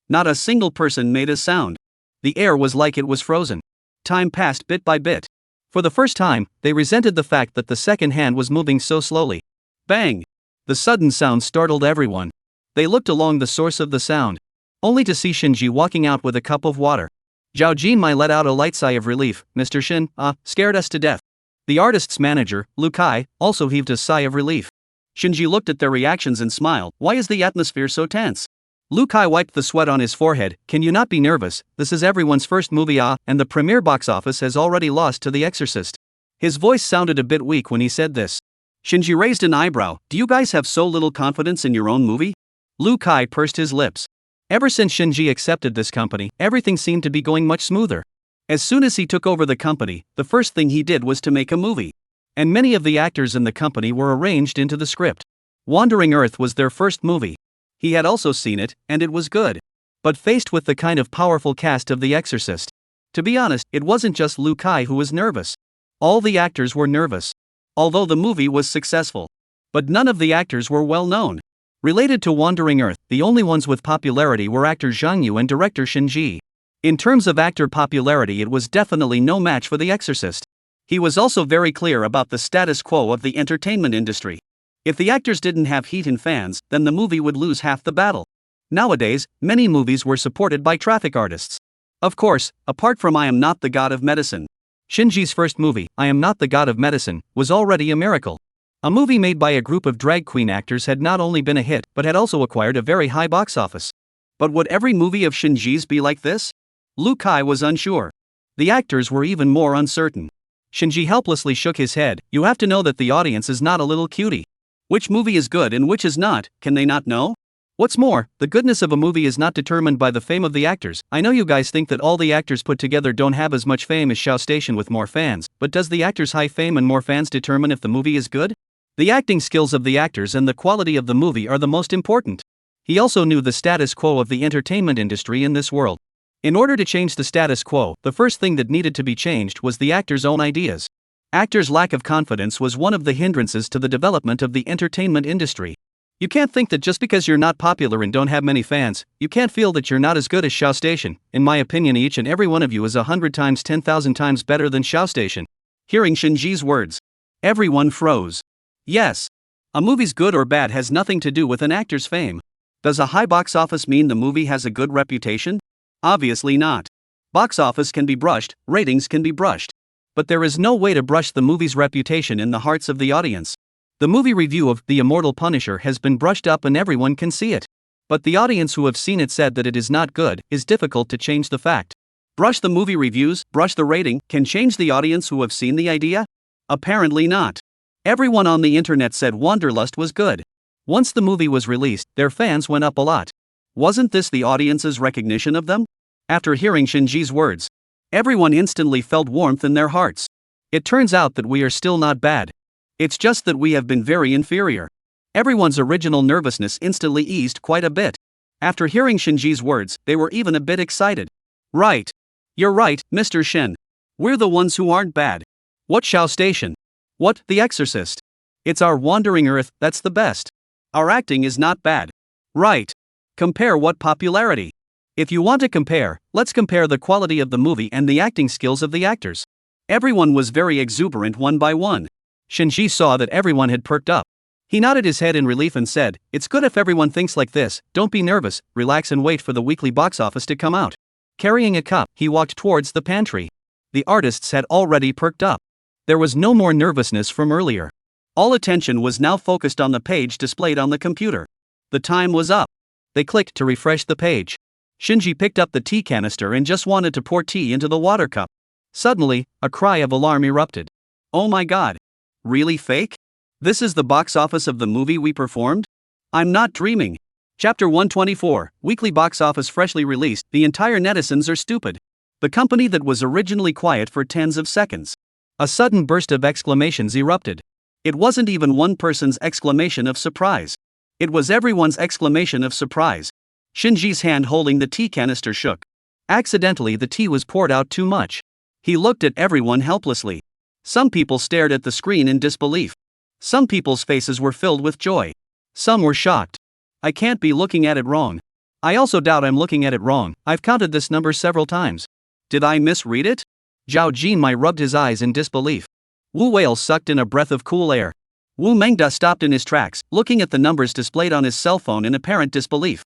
Not a single person made a sound. The air was like it was frozen. Time passed bit by bit. For the first time, they resented the fact that the second hand was moving so slowly. Bang! The sudden sound startled everyone. They looked along the source of the sound, only to see Shinji walking out with a cup of water. Zhao Jinmai let out a light sigh of relief. Mr. Shin, scared us to death. The artist's manager, Lu Kai, also heaved a sigh of relief. Shinji looked at their reactions and smiled. Why is the atmosphere so tense? Lu Kai wiped the sweat on his forehead. Can you not be nervous? This is everyone's first movie, and the premiere box office has already lost to The Exorcist. His voice sounded a bit weak when he said this. Shinji raised an eyebrow. Do you guys have so little confidence in your own movie? Lu Kai pursed his lips. Ever since Shinji accepted this company, everything seemed to be going much smoother. As soon as he took over the company, the first thing he did was to make a movie. And many of the actors in the company were arranged into the script. Wandering Earth was their first movie. He had also seen it, and it was good. But faced with the kind of powerful cast of The Exorcist, to be honest, it wasn't just Lu Kai who was nervous. All the actors were nervous. Although the movie was successful. But none of the actors were well known. Related to Wandering Earth, the only ones with popularity were actor Zhang Yu and director Shinji. In terms of actor popularity, it was definitely no match for The Exorcist. He was also very clear about the status quo of the entertainment industry. If the actors didn't have heat and fans, then the movie would lose half the battle. Nowadays, many movies were supported by traffic artists. Of course, apart from I Am Not the God of Medicine. Shinji's first movie, I Am Not the God of Medicine, was already a miracle. A movie made by a group of drag queen actors had not only been a hit but had also acquired a very high box office. But would every movie of Shinji's be like this? Lu Kai was unsure. The actors were even more uncertain. Shinji helplessly shook his head. You have to know that the audience is not a little cutie. Which movie is good and which is not, can they not know? What's more, the goodness of a movie is not determined by the fame of the actors. I know you guys think that all the actors put together don't have as much fame as Shao Station with more fans, but does the actors' high fame and more fans determine if the movie is good? The acting skills of the actors and the quality of the movie are the most important. He also knew the status quo of the entertainment industry in this world. In order to change the status quo, the first thing that needed to be changed was the actors' own ideas. Actors' lack of confidence was one of the hindrances to the development of the entertainment industry. You can't think that just because you're not popular and don't have many fans, you can't feel that you're not as good as Shao Station. In my opinion, each and every one of you is 100 times 10,000 times better than Shao Station. Hearing Shinji's words, everyone froze. Yes. A movie's good or bad has nothing to do with an actor's fame. Does a high box office mean the movie has a good reputation? Obviously not. Box office can be brushed, ratings can be brushed. But there is no way to brush the movie's reputation in the hearts of the audience. The movie review of The Immortal Punisher has been brushed up and everyone can see it. But the audience who have seen it said that it is not good. Is difficult to change the fact. Brush the movie reviews, brush the rating, can change the audience who have seen the idea? Apparently not. Everyone on the internet said Wanderlust was good. Once the movie was released, their fans went up a lot. Wasn't this the audience's recognition of them? After hearing Shinji's words, everyone instantly felt warmth in their hearts. It turns out that we are still not bad. It's just that we have been very inferior. Everyone's original nervousness instantly eased quite a bit. After hearing Shinji's words, they were even a bit excited. Right. You're right, Mr. Shin. We're the ones who aren't bad. What Shao Station? What, The Exorcist? It's our Wandering Earth, that's the best. Our acting is not bad. Right. Compare what popularity? If you want to compare, let's compare the quality of the movie and the acting skills of the actors. Everyone was very exuberant one by one. Shinji saw that everyone had perked up. He nodded his head in relief and said, it's good if everyone thinks like this, don't be nervous, relax and wait for the weekly box office to come out. Carrying a cup, he walked towards the pantry. The artists had already perked up. There was no more nervousness from earlier. All attention was now focused on the page displayed on the computer. The time was up. They clicked to refresh the page. Shinji picked up the tea canister and just wanted to pour tea into the water cup. Suddenly, a cry of alarm erupted. Oh my god. Really fake? This is the box office of the movie we performed? I'm not dreaming. Chapter 124, Weekly Box Office freshly released, the entire netizens are stupid. The company that was originally quiet for tens of seconds. A sudden burst of exclamations erupted. It wasn't even one person's exclamation of surprise. It was everyone's exclamation of surprise. Shinji's hand holding the tea canister shook. Accidentally, the tea was poured out too much. He looked at everyone helplessly. Some people stared at the screen in disbelief. Some people's faces were filled with joy. Some were shocked. I can't be looking at it wrong. I also doubt I'm looking at it wrong. I've counted this number several times. Did I misread it? Zhao Jinmai rubbed his eyes in disbelief. Wu Whale sucked in a breath of cool air. Wu Mengda stopped in his tracks, looking at the numbers displayed on his cell phone in apparent disbelief.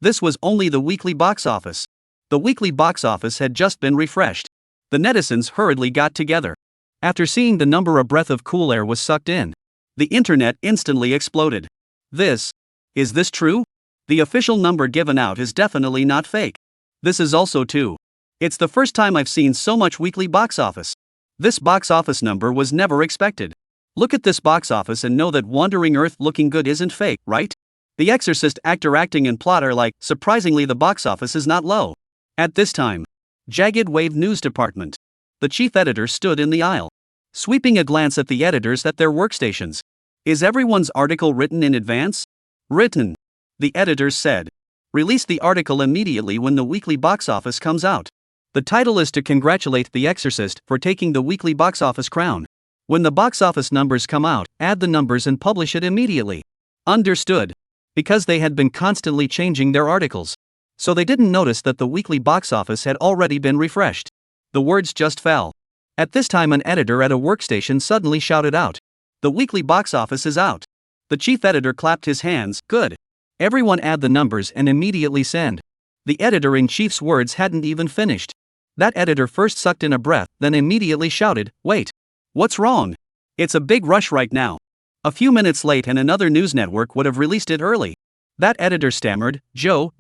This was only the weekly box office. The weekly box office had just been refreshed. The netizens hurriedly got together. After seeing the number, a breath of cool air was sucked in. The internet instantly exploded. Is this true? The official number given out is definitely not fake. This is also too. It's the first time I've seen so much weekly box office. This box office number was never expected. Look at this box office and know that Wandering Earth looking good isn't fake, right? The Exorcist actor acting and plot are like, surprisingly the box office is not low. At this time, Jagged Wave News Department. The chief editor stood in the aisle, sweeping a glance at the editors at their workstations. Is everyone's article written in advance? Written. The editors said. Release the article immediately when the weekly box office comes out. The title is to congratulate The Exorcist for taking the weekly box office crown. When the box office numbers come out, add the numbers and publish it immediately. Understood. Because they had been constantly changing their articles. so they didn't notice that the weekly box office had already been refreshed. The words just fell. At this time, an editor at a workstation suddenly shouted out, "The weekly box office is out." The chief editor clapped his hands. Good. Everyone add the numbers and immediately send. The editor-in-chief's words hadn't even finished. That editor first sucked in a breath, then immediately shouted, "Wait. What's wrong? It's a big rush right now." A few minutes late and another news network would have released it early. That editor stammered, Joe,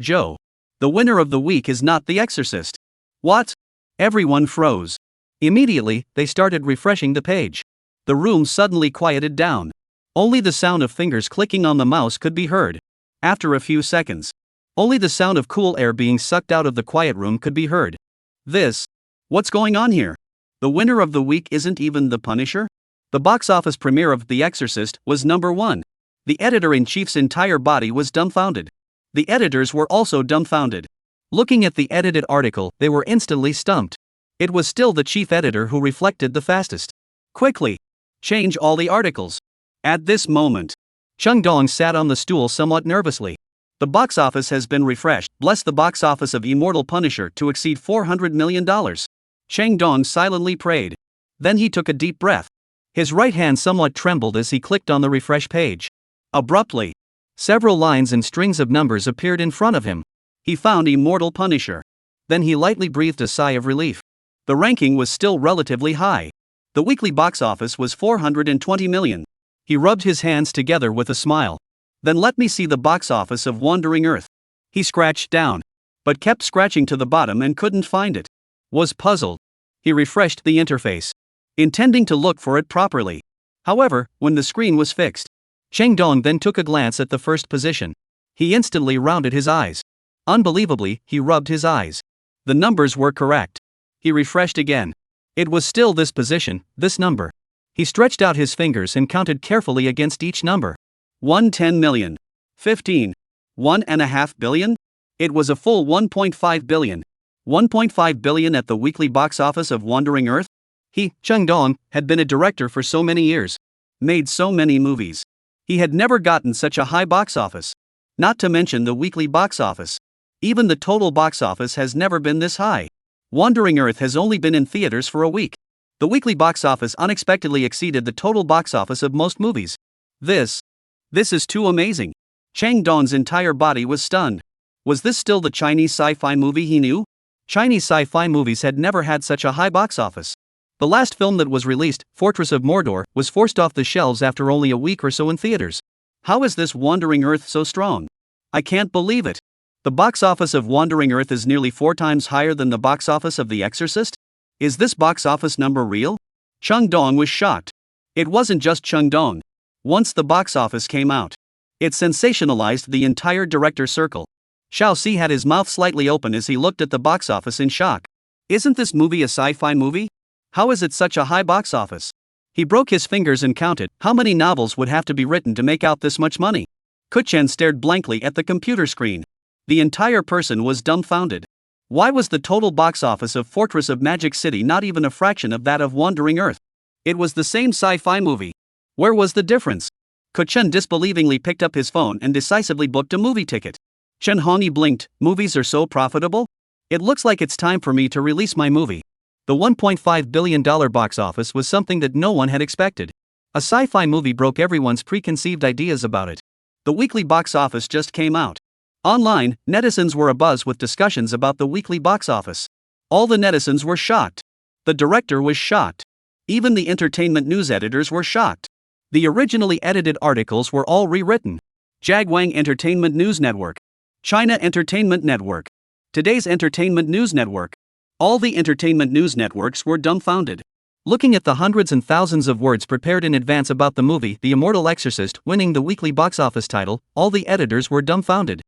the winner of the week is not The Exorcist." What? Everyone froze. Immediately, they started refreshing the page. The room suddenly quieted down. Only the sound of fingers clicking on the mouse could be heard. After a few seconds, only the sound of cool air being sucked out of the quiet room could be heard. What's going on here? The winner of the week isn't even The Punisher? The box office premiere of The Exorcist was number 1. The editor-in-chief's entire body was dumbfounded. The editors were also dumbfounded. Looking at the edited article, they were instantly stumped. It was still the chief editor who reflected the fastest. Quickly! Change all the articles. At this moment, Chung Dong sat on the stool somewhat nervously. The box office has been refreshed. Bless the box office of Immortal Punisher to exceed $400 million. Chang Dong silently prayed. Then he took a deep breath. His right hand somewhat trembled as he clicked on the refresh page. Abruptly, several lines and strings of numbers appeared in front of him. He found Immortal Punisher. Then he lightly breathed a sigh of relief. The ranking was still relatively high. The weekly box office was 420 million. He rubbed his hands together with a smile. Then let me see the box office of Wandering Earth. He scratched down, but kept scratching to the bottom and couldn't find it. Was puzzled. He refreshed the interface, intending to look for it properly. However, when the screen was fixed, Cheng Dong then took a glance at the first position. He instantly rounded his eyes. Unbelievably, he rubbed his eyes. The numbers were correct. He refreshed again. It was still this position, this number. He stretched out his fingers and counted carefully against each number. 110 million. 15. 1.5 billion? It was a full 1.5 billion. 1.5 billion at the weekly box office of Wandering Earth? He, Cheng Dong, had been a director for so many years. Made so many movies. He had never gotten such a high box office. Not to mention the weekly box office. Even the total box office has never been this high. Wandering Earth has only been in theaters for a week. The weekly box office unexpectedly exceeded the total box office of most movies. This is too amazing. Chang Dong's entire body was stunned. Was this still the Chinese sci-fi movie he knew? Chinese sci-fi movies had never had such a high box office. The last film that was released, Fortress of Mordor, was forced off the shelves after only a week or so in theaters. How is this Wandering Earth so strong? I can't believe it. The box office of Wandering Earth is nearly 4 times higher than the box office of The Exorcist? Is this box office number real? Chung Dong was shocked. It wasn't just Chung Dong. Once the box office came out, it sensationalized the entire director circle. Xiao Si had his mouth slightly open as he looked at the box office in shock. Isn't this movie a sci-fi movie? How is it such a high box office? He broke his fingers and counted how many novels would have to be written to make out this much money. Kuchen stared blankly at the computer screen. The entire person was dumbfounded. Why was the total box office of Fortress of Magic City not even a fraction of that of Wandering Earth? It was the same sci-fi movie. Where was the difference? Kuchen disbelievingly picked up his phone and decisively booked a movie ticket. Chen Hongyi blinked. Movies are so profitable? It looks like it's time for me to release my movie. The $1.5 billion box office was something that no one had expected. A sci-fi movie broke everyone's preconceived ideas about it. The weekly box office just came out. Online, netizens were abuzz with discussions about the weekly box office. All the netizens were shocked. The director was shocked. Even the entertainment news editors were shocked. The originally edited articles were all rewritten. Jagwang Entertainment News Network. China Entertainment Network. Today's Entertainment News Network. All the entertainment news networks were dumbfounded. Looking at the hundreds and thousands of words prepared in advance about the movie The Immortal Exorcist winning the weekly box office title, all the editors were dumbfounded.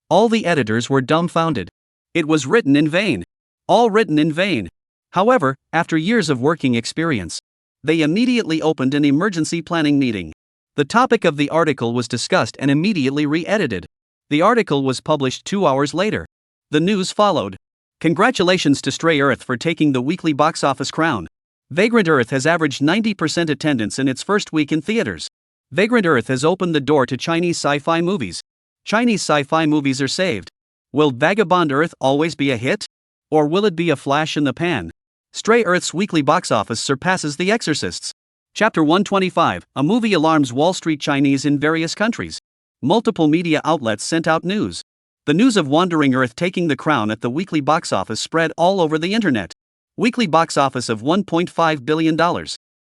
All the editors were dumbfounded. It was written in vain. All written in vain. However, after years of working experience, they immediately opened an emergency planning meeting. The topic of the article was discussed and immediately re-edited. The article was published 2 hours later. The news followed. Congratulations to Stray Earth for taking the weekly box office crown. Vagrant Earth has averaged 90% attendance in its first week in theaters. Vagrant Earth has opened the door to Chinese sci-fi movies. Chinese sci-fi movies are saved. Will Vagabond Earth always be a hit? Or will it be a flash in the pan? Stray Earth's weekly box office surpasses The Exorcist's. Chapter 125, a movie alarms Wall Street Chinese in various countries. Multiple media outlets sent out news. The news of Wandering Earth taking the crown at the weekly box office spread all over the internet. Weekly box office of $1.5 billion.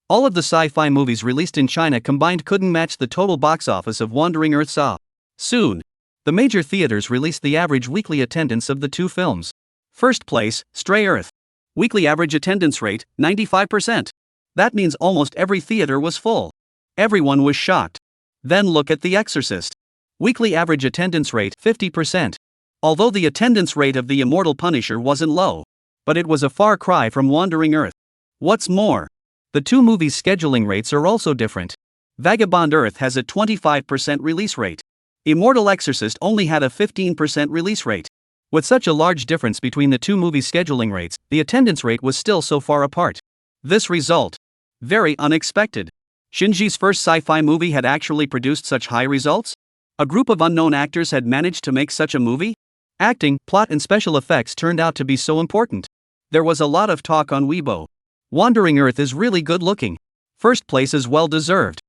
All of the sci-fi movies released in China combined couldn't match the total box office of Wandering Earth saw. Soon, the major theaters released the average weekly attendance of the two films. First place, Stray Earth. Weekly average attendance rate, 95%. That means almost every theater was full. Everyone was shocked. Then look at The Exorcist. Weekly average attendance rate, 50%. Although the attendance rate of The Immortal Punisher wasn't low, but it was a far cry from Wandering Earth. What's more, the two movies' scheduling rates are also different. Vagabond Earth has a 25% release rate. Immortal Exorcist only had a 15% release rate. With such a large difference between the two movies' scheduling rates, the attendance rate was still so far apart. This result, very unexpected. Shinji's first sci-fi movie had actually produced such high results? A group of unknown actors had managed to make such a movie? Acting, plot and special effects turned out to be so important. There was a lot of talk on Weibo. Wandering Earth is really good looking. First place is well deserved.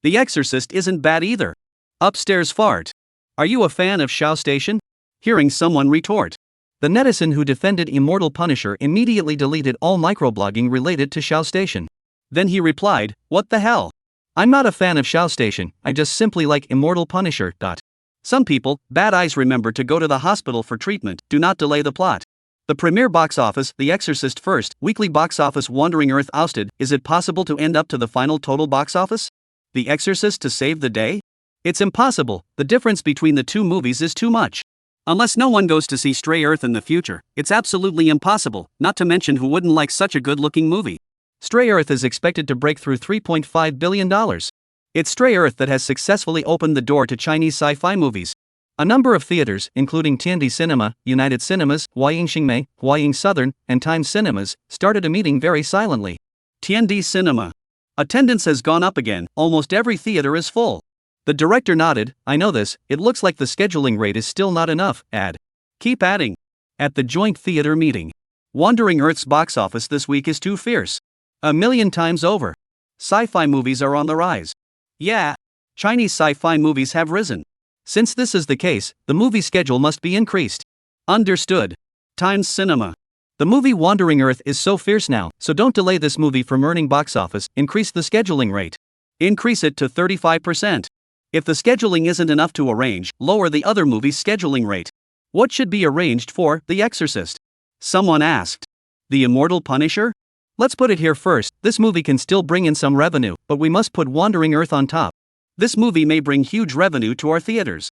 The Exorcist isn't bad either. Upstairs fart. Are you a fan of Shao Station? Hearing someone retort. The netizen who defended Immortal Punisher immediately deleted all microblogging related to Shao Station. Then he replied, "What the hell? I'm not a fan of Shao Station, I just simply like Immortal Punisher." Some people, bad eyes, remember to go to the hospital for treatment, do not delay the plot. The premiere box office, The Exorcist first, weekly box office Wandering Earth ousted. Is it possible to end up to the final total box office? The Exorcist to save the day? It's impossible, the difference between the two movies is too much. Unless no one goes to see Stray Earth in the future, it's absolutely impossible, not to mention who wouldn't like such a good-looking movie. Stray Earth is expected to break through $3.5 billion. It's Stray Earth that has successfully opened the door to Chinese sci-fi movies. A number of theaters, including Tiandi Cinema, United Cinemas, Huaying Xingmei, Huaying Southern, and Times Cinemas, started a meeting very silently. Tiandi Cinema. Attendance has gone up again, almost every theater is full. The director nodded, "I know this, it looks like the scheduling rate is still not enough, keep adding." At the joint theater meeting. Wandering Earth's box office this week is too fierce. 1,000,000 times over. Sci-fi movies are on the rise. Yeah. Chinese sci-fi movies have risen. Since this is the case, the movie schedule must be increased. Understood. Times Cinema. The movie Wandering Earth is so fierce now, so don't delay this movie from earning box office, increase the scheduling rate. Increase it to 35%. If the scheduling isn't enough to arrange, lower the other movie's scheduling rate. What should be arranged for The Exorcist? Someone asked. The Immortal Punisher? Let's put it here first, this movie can still bring in some revenue, but we must put Wandering Earth on top. This movie may bring huge revenue to our theaters.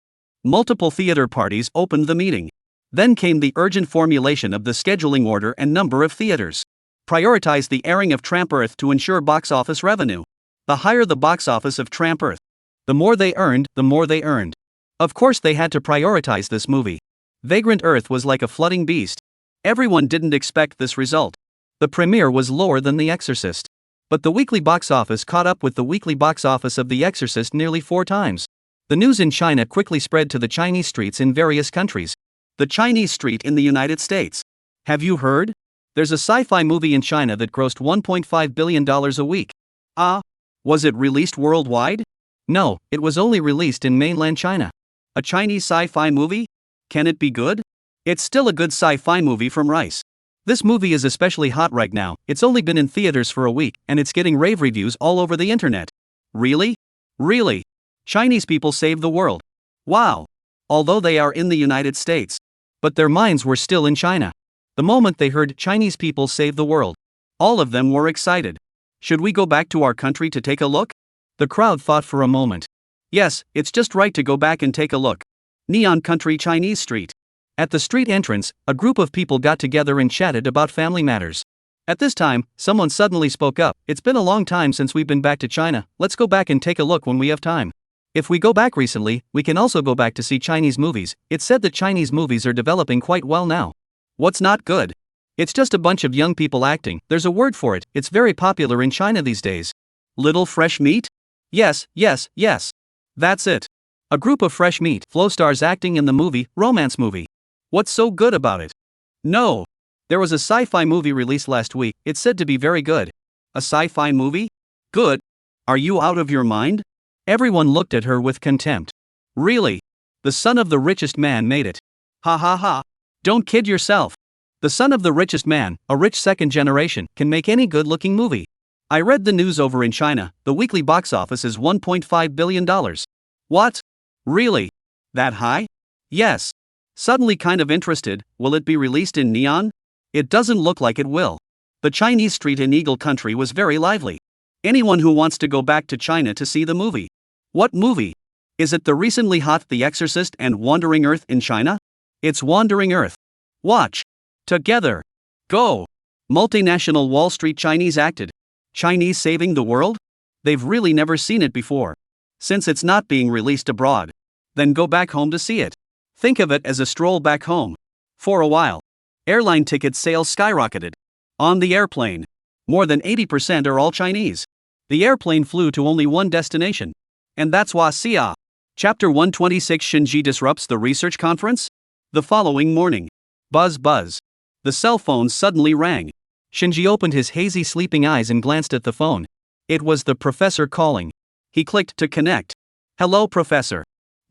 Multiple theater parties opened the meeting. Then came the urgent formulation of the scheduling order and number of theaters. Prioritize the airing of Tramp Earth to ensure box office revenue. The higher the box office of Tramp Earth, the more they earned, the more they earned. Of course they had to prioritize this movie. Vagrant Earth was like a flooding beast. Everyone didn't expect this result. The premiere was lower than The Exorcist. But the weekly box office caught up with the weekly box office of The Exorcist nearly 4 times. The news in China quickly spread to the Chinese streets in various countries. The Chinese street in the United States. Have you heard? There's a sci-fi movie in China that grossed $1.5 billion a week. Was it released worldwide? No, it was only released in mainland China. A Chinese sci-fi movie? Can it be good? It's still a good sci-fi movie from Rice. This movie is especially hot right now, it's only been in theaters for a week, and it's getting rave reviews all over the internet. Really? Really? Chinese people save the world. Wow. Although they are in the United States. But their minds were still in China. The moment they heard Chinese people save the world, all of them were excited. Should we go back to our country to take a look? The crowd thought for a moment. Yes, it's just right to go back and take a look. Neon Country Chinese Street. At the street entrance, a group of people got together and chatted about family matters. At this time, someone suddenly spoke up. It's been a long time since we've been back to China, let's go back and take a look when we have time. If we go back recently, we can also go back to see Chinese movies. It's said that Chinese movies are developing quite well now. What's not good? It's just a bunch of young people acting, there's a word for it, it's very popular in China these days. Little fresh meat? Yes. That's it. A group of fresh meat flow stars acting in the movie, romance movie. What's so good about it? No. There was a sci-fi movie released last week, it's said to be very good. A sci-fi movie? Good? Are you out of your mind? Everyone looked at her with contempt. Really? The son of the richest man made it. Ha ha ha. Don't kid yourself. The son of the richest man, a rich second generation, can make any good-looking movie. I read the news over in China, the weekly box office is $1.5 billion. What? Really? That high? Yes. Suddenly kind of interested, will it be released in neon? It doesn't look like it will. The Chinese street in Eagle Country was very lively. Anyone who wants to go back to China to see the movie. What movie? Is it the recently hot The Exorcist and Wandering Earth in China? It's Wandering Earth. Watch. Together. Go. Multinational Wall Street Chinese acted. Chinese saving the world? They've really never seen it before. Since it's not being released abroad. Then go back home to see it. Think of it as a stroll back home. For a while. Airline ticket sales skyrocketed. On the airplane. More than 80% are all Chinese. The airplane flew to only one destination. And that's Xia. Chapter 126 Shinji disrupts the research conference? The following morning. Buzz buzz. The cell phone suddenly rang. Shinji opened his hazy sleeping eyes and glanced at the phone. It was the professor calling. He clicked to connect. Hello, Professor.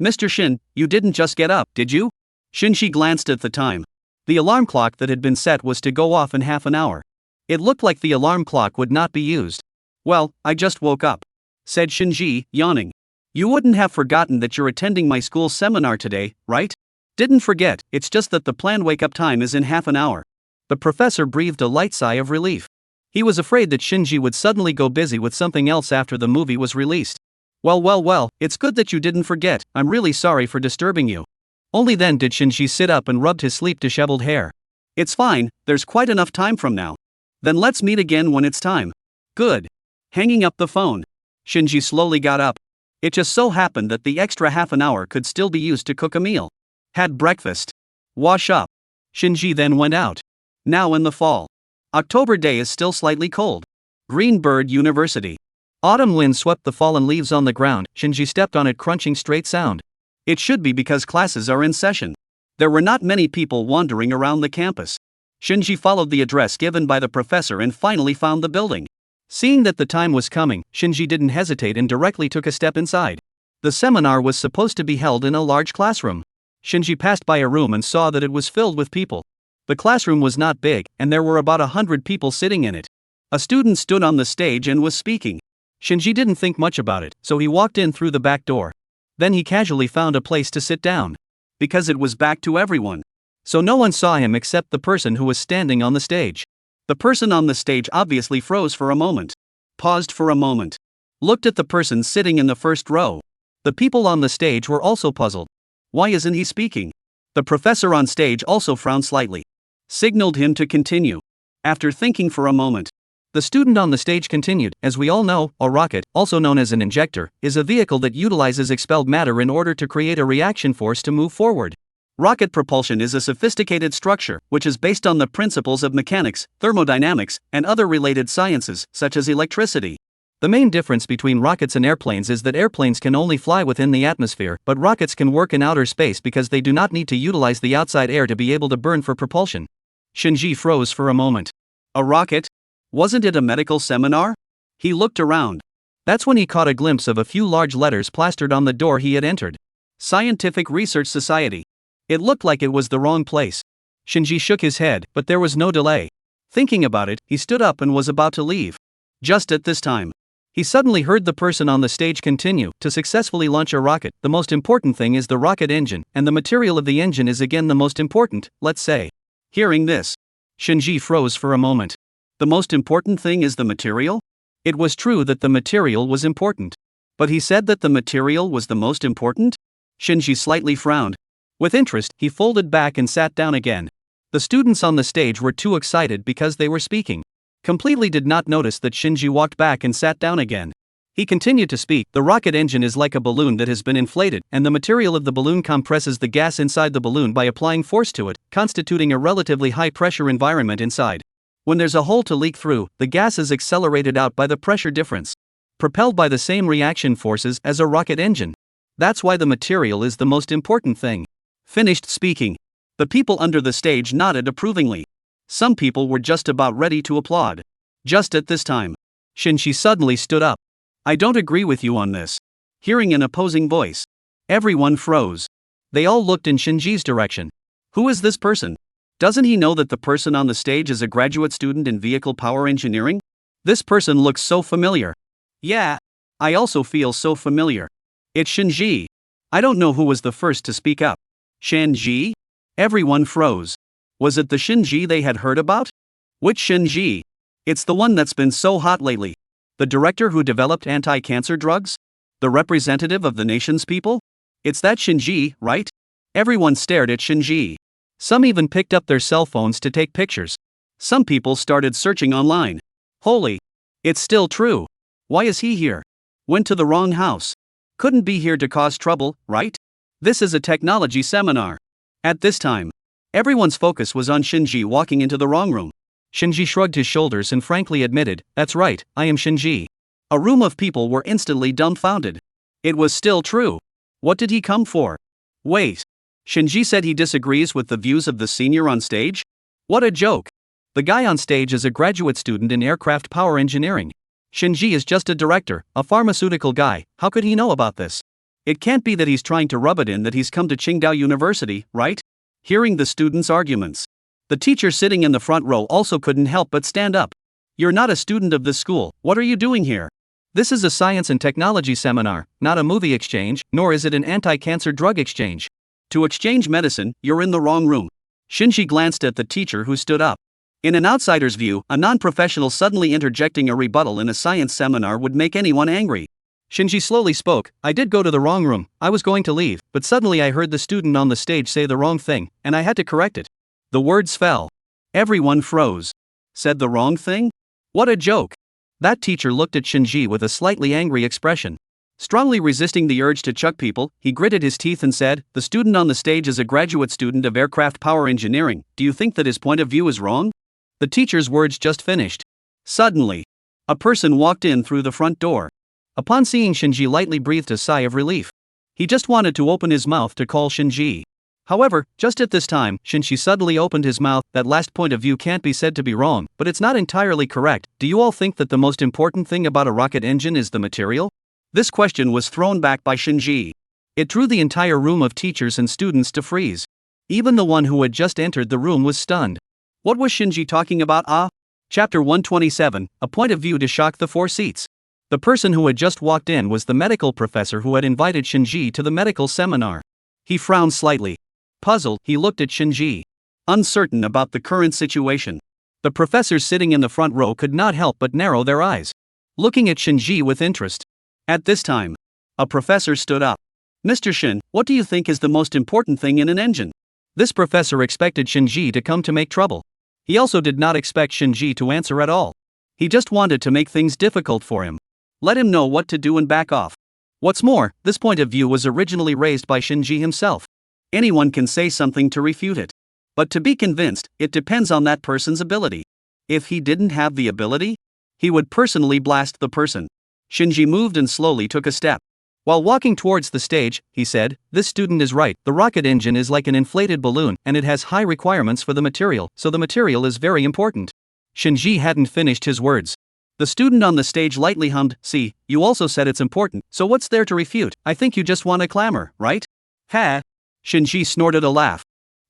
Mr. Shin, you didn't just get up, did you? Shinji glanced at the time. The alarm clock that had been set was to go off in half an hour. It looked like the alarm clock would not be used. Well, I just woke up, said Shinji, yawning. You wouldn't have forgotten that you're attending my school seminar today, right? Didn't forget, it's just that the planned wake-up time is in half an hour. The professor breathed a light sigh of relief. He was afraid that Shinji would suddenly go busy with something else after the movie was released. Well, it's good that you didn't forget, I'm really sorry for disturbing you. Only then did Shinji sit up and rubbed his sleep-disheveled hair. It's fine, there's quite enough time from now. Then let's meet again when it's time. Good. Hanging up the phone. Shinji slowly got up. It just so happened that the extra half an hour could still be used to cook a meal. Had breakfast. Wash up. Shinji then went out. Now in the fall. October day is still slightly cold. Greenbird University. Autumn wind swept the fallen leaves on the ground. Shinji stepped on it, crunching straight sound. It should be because classes are in session. There were not many people wandering around the campus. Shinji followed the address given by the professor and finally found the building. Seeing that the time was coming, Shinji didn't hesitate and directly took a step inside. The seminar was supposed to be held in a large classroom. Shinji passed by a room and saw that it was filled with people. The classroom was not big, and there were about 100 people sitting in it. A student stood on the stage and was speaking. Shinji didn't think much about it, so he walked in through the back door. Then he casually found a place to sit down. Because it was back to everyone. So no one saw him except the person who was standing on the stage. The person on the stage obviously froze for a moment. Paused for a moment. Looked at the person sitting in the first row. The people on the stage were also puzzled. Why isn't he speaking? The professor on stage also frowned slightly. Signaled him to continue. After thinking for a moment, the student on the stage continued. As we all know, a rocket, also known as an injector, is a vehicle that utilizes expelled matter in order to create a reaction force to move forward. Rocket propulsion is a sophisticated structure, which is based on the principles of mechanics, thermodynamics, and other related sciences, such as electricity. The main difference between rockets and airplanes is that airplanes can only fly within the atmosphere, but rockets can work in outer space because they do not need to utilize the outside air to be able to burn for propulsion. Shinji froze for a moment. A rocket? Wasn't it a medical seminar? He looked around. That's when he caught a glimpse of a few large letters plastered on the door he had entered. Scientific Research Society. It looked like it was the wrong place. Shinji shook his head, but there was no delay. Thinking about it, he stood up and was about to leave. Just at this time, he suddenly heard the person on the stage continue. To successfully launch a rocket, the most important thing is the rocket engine, and the material of the engine is again the most important, let's say. Hearing this, Shinji froze for a moment. The most important thing is the material? It was true that the material was important. But he said that the material was the most important? Shinji slightly frowned. With interest, he folded back and sat down again. The students on the stage were too excited because they were speaking. Completely did not notice that Shinji walked back and sat down again. He continued to speak. The rocket engine is like a balloon that has been inflated, and the material of the balloon compresses the gas inside the balloon by applying force to it, constituting a relatively high-pressure environment inside. When there's a hole to leak through, the gas is accelerated out by the pressure difference. Propelled by the same reaction forces as a rocket engine. That's why the material is the most important thing. Finished speaking. The people under the stage nodded approvingly. Some people were just about ready to applaud. Just at this time, Shinji suddenly stood up. I don't agree with you on this. Hearing an opposing voice, everyone froze. They all looked in Shinji's direction. Who is this person? Doesn't he know that the person on the stage is a graduate student in vehicle power engineering? This person looks so familiar. Yeah, I also feel so familiar. It's Shinji. I don't know who was the first to speak up. Shinji? Everyone froze. Was it the Shinji they had heard about? Which Shinji? It's the one that's been so hot lately. The director who developed anti-cancer drugs? The representative of the nation's people? It's that Shinji, right? Everyone stared at Shinji. Some even picked up their cell phones to take pictures. Some people started searching online. Holy! It's still true. Why is he here? Went to the wrong house. Couldn't be here to cause trouble, right? This is a technology seminar. At this time, everyone's focus was on Shinji walking into the wrong room. Shinji shrugged his shoulders and frankly admitted, "That's right, I am Shinji." A room of people were instantly dumbfounded. It was still true. What did he come for? Wait. Shinji said he disagrees with the views of the senior on stage? What a joke. The guy on stage is a graduate student in aircraft power engineering. Shinji is just a director, a pharmaceutical guy. How could he know about this? It can't be that he's trying to rub it in that he's come to Qingdao University, right? Hearing the students' arguments, the teacher sitting in the front row also couldn't help but stand up. You're not a student of this school. What are you doing here? This is a science and technology seminar, not a movie exchange, nor is it an anti-cancer drug exchange. To exchange medicine, you're in the wrong room. Shinji glanced at the teacher who stood up. In an outsider's view, a non-professional suddenly interjecting a rebuttal in a science seminar would make anyone angry. Shinji slowly spoke, I did go to the wrong room, I was going to leave, but suddenly I heard the student on the stage say the wrong thing, and I had to correct it. The words fell. Everyone froze. Said the wrong thing? What a joke. That teacher looked at Shinji with a slightly angry expression. Strongly resisting the urge to chuck people, he gritted his teeth and said, the student on the stage is a graduate student of aircraft power engineering. Do you think that his point of view is wrong? The teacher's words just finished. Suddenly, a person walked in through the front door. Upon seeing Shinji, lightly breathed a sigh of relief. He just wanted to open his mouth to call Shinji. However, just at this time, Shinji suddenly opened his mouth. That last point of view can't be said to be wrong, but it's not entirely correct. Do you all think that the most important thing about a rocket engine is the material? This question was thrown back by Shinji. It drew the entire room of teachers and students to freeze. Even the one who had just entered the room was stunned. What was Shinji talking about? Chapter 127, a point of view to shock the four seats. The person who had just walked in was the medical professor who had invited Shinji to the medical seminar. He frowned slightly. Puzzled, he looked at Shinji. Uncertain about the current situation. The professors sitting in the front row could not help but narrow their eyes, looking at Shinji with interest. At this time, a professor stood up. Mr. Shin, what do you think is the most important thing in an engine? This professor expected Shinji to come to make trouble. He also did not expect Shinji to answer at all. He just wanted to make things difficult for him. Let him know what to do and back off. What's more, this point of view was originally raised by Shinji himself. Anyone can say something to refute it. But to be convinced, it depends on that person's ability. If he didn't have the ability, he would personally blast the person. Shinji moved and slowly took a step. While walking towards the stage, he said, this student is right. The rocket engine is like an inflated balloon, and it has high requirements for the material, so the material is very important. Shinji hadn't finished his words. The student on the stage lightly hummed, see, you also said it's important, so what's there to refute? I think you just want to clamor, right? Ha! Shinji snorted a laugh.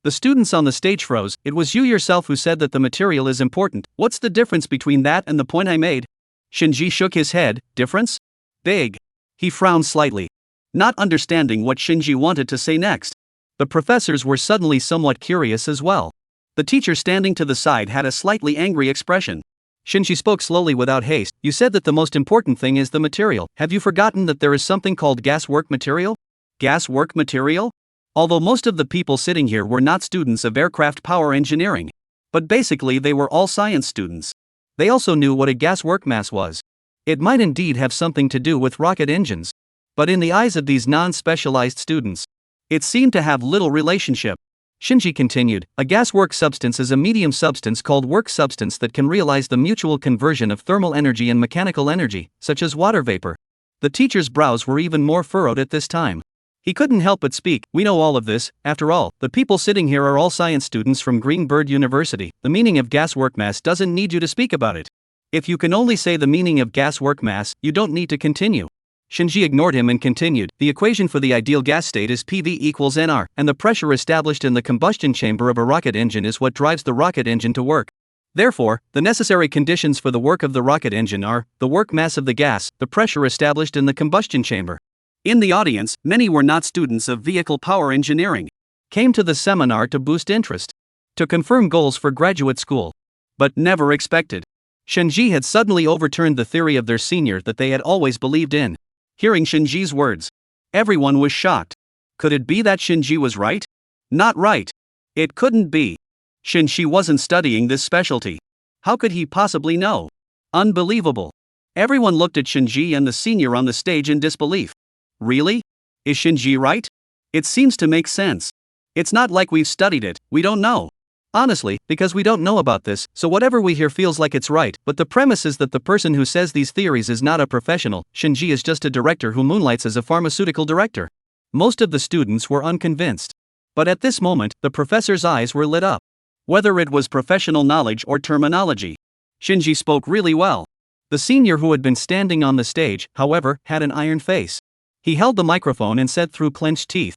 The students on the stage froze. It was you yourself who said that the material is important. What's the difference between that and the point I made? Shinji shook his head. Difference? Big. He frowned slightly, not understanding what Shinji wanted to say next. The professors were suddenly somewhat curious as well. The teacher standing to the side had a slightly angry expression. Shinji spoke slowly without haste. You said that the most important thing is the material. Have you forgotten that there is something called gas work material? Gas work material? Although most of the people sitting here were not students of aircraft power engineering, but basically they were all science students. They also knew what a gas work mass was. It might indeed have something to do with rocket engines. But in the eyes of these non-specialized students, it seemed to have little relationship. Shinji continued, a gas work substance is a medium substance called work substance that can realize the mutual conversion of thermal energy and mechanical energy, such as water vapor. The teacher's brows were even more furrowed at this time. He couldn't help but speak. We know all of this. After all, the people sitting here are all science students from Greenbird University. The meaning of gas work mass doesn't need you to speak about it. If you can only say the meaning of gas work mass, you don't need to continue. Shinji ignored him and continued. The equation for the ideal gas state is PV equals NR, and the pressure established in the combustion chamber of a rocket engine is what drives the rocket engine to work. Therefore, the necessary conditions for the work of the rocket engine are the work mass of the gas, the pressure established in the combustion chamber. In the audience, many were not students of vehicle power engineering. Came to the seminar to boost interest, to confirm goals for graduate school. But never expected. Shinji had suddenly overturned the theory of their senior that they had always believed in. Hearing Shinji's words, everyone was shocked. Could it be that Shinji was right? Not right. It couldn't be. Shinji wasn't studying this specialty. How could he possibly know? Unbelievable. Everyone looked at Shinji and the senior on the stage in disbelief. Really? Is Shinji right? It seems to make sense. It's not like we've studied it, we don't know. Honestly, because we don't know about this, so whatever we hear feels like it's right, but the premise is that the person who says these theories is not a professional. Shinji is just a director who moonlights as a pharmaceutical director. Most of the students were unconvinced. But at this moment, the professor's eyes were lit up. Whether it was professional knowledge or terminology, Shinji spoke really well. The senior who had been standing on the stage, however, had an iron face. He held the microphone and said through clenched teeth,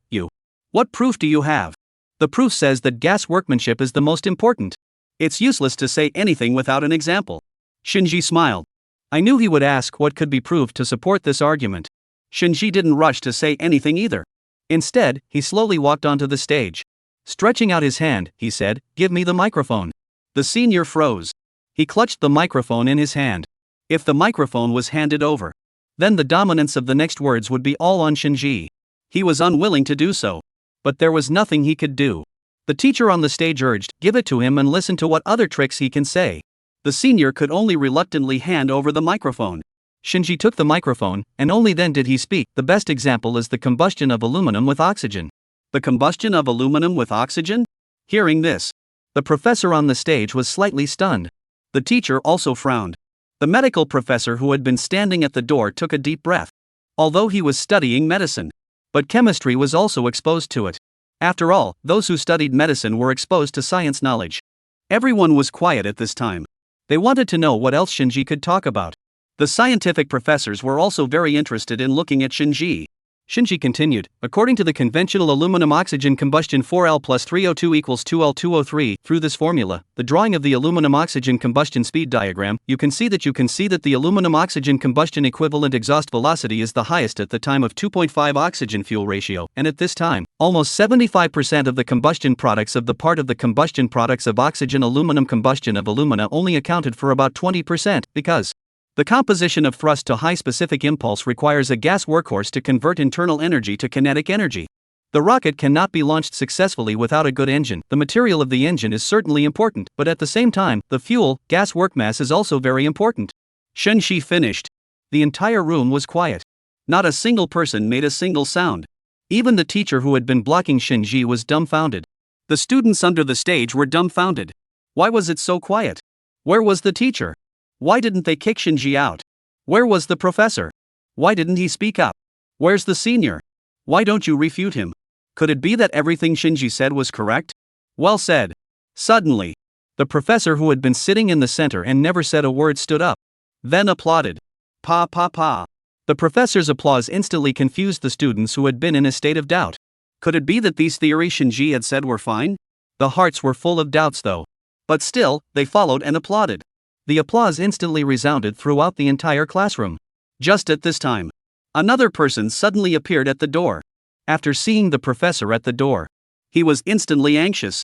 What proof do you have? The proof says that gas workmanship is the most important. It's useless to say anything without an example. Shinji smiled. I knew he would ask what could be proved to support this argument. Shinji didn't rush to say anything either. Instead, he slowly walked onto the stage. Stretching out his hand, he said, Give me the microphone. The senior froze. He clutched the microphone in his hand. If the microphone was handed over, then the dominance of the next words would be all on Shinji. He was unwilling to do so. But there was nothing he could do. The teacher on the stage urged, Give it to him and listen to what other tricks he can say. The senior could only reluctantly hand over the microphone. Shinji took the microphone, and only then did he speak. The best example is the combustion of aluminum with oxygen. The combustion of aluminum with oxygen? Hearing this, the professor on the stage was slightly stunned. The teacher also frowned. The medical professor who had been standing at the door took a deep breath. Although he was studying medicine, but chemistry was also exposed to it. After all, those who studied medicine were exposed to science knowledge. Everyone was quiet at this time. They wanted to know what else Shinji could talk about. The scientific professors were also very interested in looking at Shinji. Shinji continued, according to the conventional aluminum-oxygen combustion 4L plus 3O2 equals 2L2O3, through this formula, the drawing of the aluminum-oxygen combustion speed diagram, you can see that the aluminum-oxygen combustion equivalent exhaust velocity is the highest at the time of 2.5 oxygen-fuel ratio, and at this time, almost 75% of the combustion products of the part of the combustion products of oxygen-aluminum combustion of alumina only accounted for about 20%, because the composition of thrust to high specific impulse requires a gas workhorse to convert internal energy to kinetic energy. The rocket cannot be launched successfully without a good engine. The material of the engine is certainly important, but at the same time, the fuel, gas workmass is also very important. Shinji finished. The entire room was quiet. Not a single person made a single sound. Even the teacher who had been blocking Shinji was dumbfounded. The students under the stage were dumbfounded. Why was it so quiet? Where was the teacher? Why didn't they kick Shinji out? Where was the professor? Why didn't he speak up? Where's the senior? Why don't you refute him? Could it be that everything Shinji said was correct? Well said. Suddenly, the professor who had been sitting in the center and never said a word stood up. Then applauded. Pa pa pa. The professor's applause instantly confused the students who had been in a state of doubt. Could it be that these theories Shinji had said were fine? The hearts were full of doubts though. But still, they followed and applauded. The applause instantly resounded throughout the entire classroom. Just at this time, another person suddenly appeared at the door. After seeing the professor at the door, he was instantly anxious.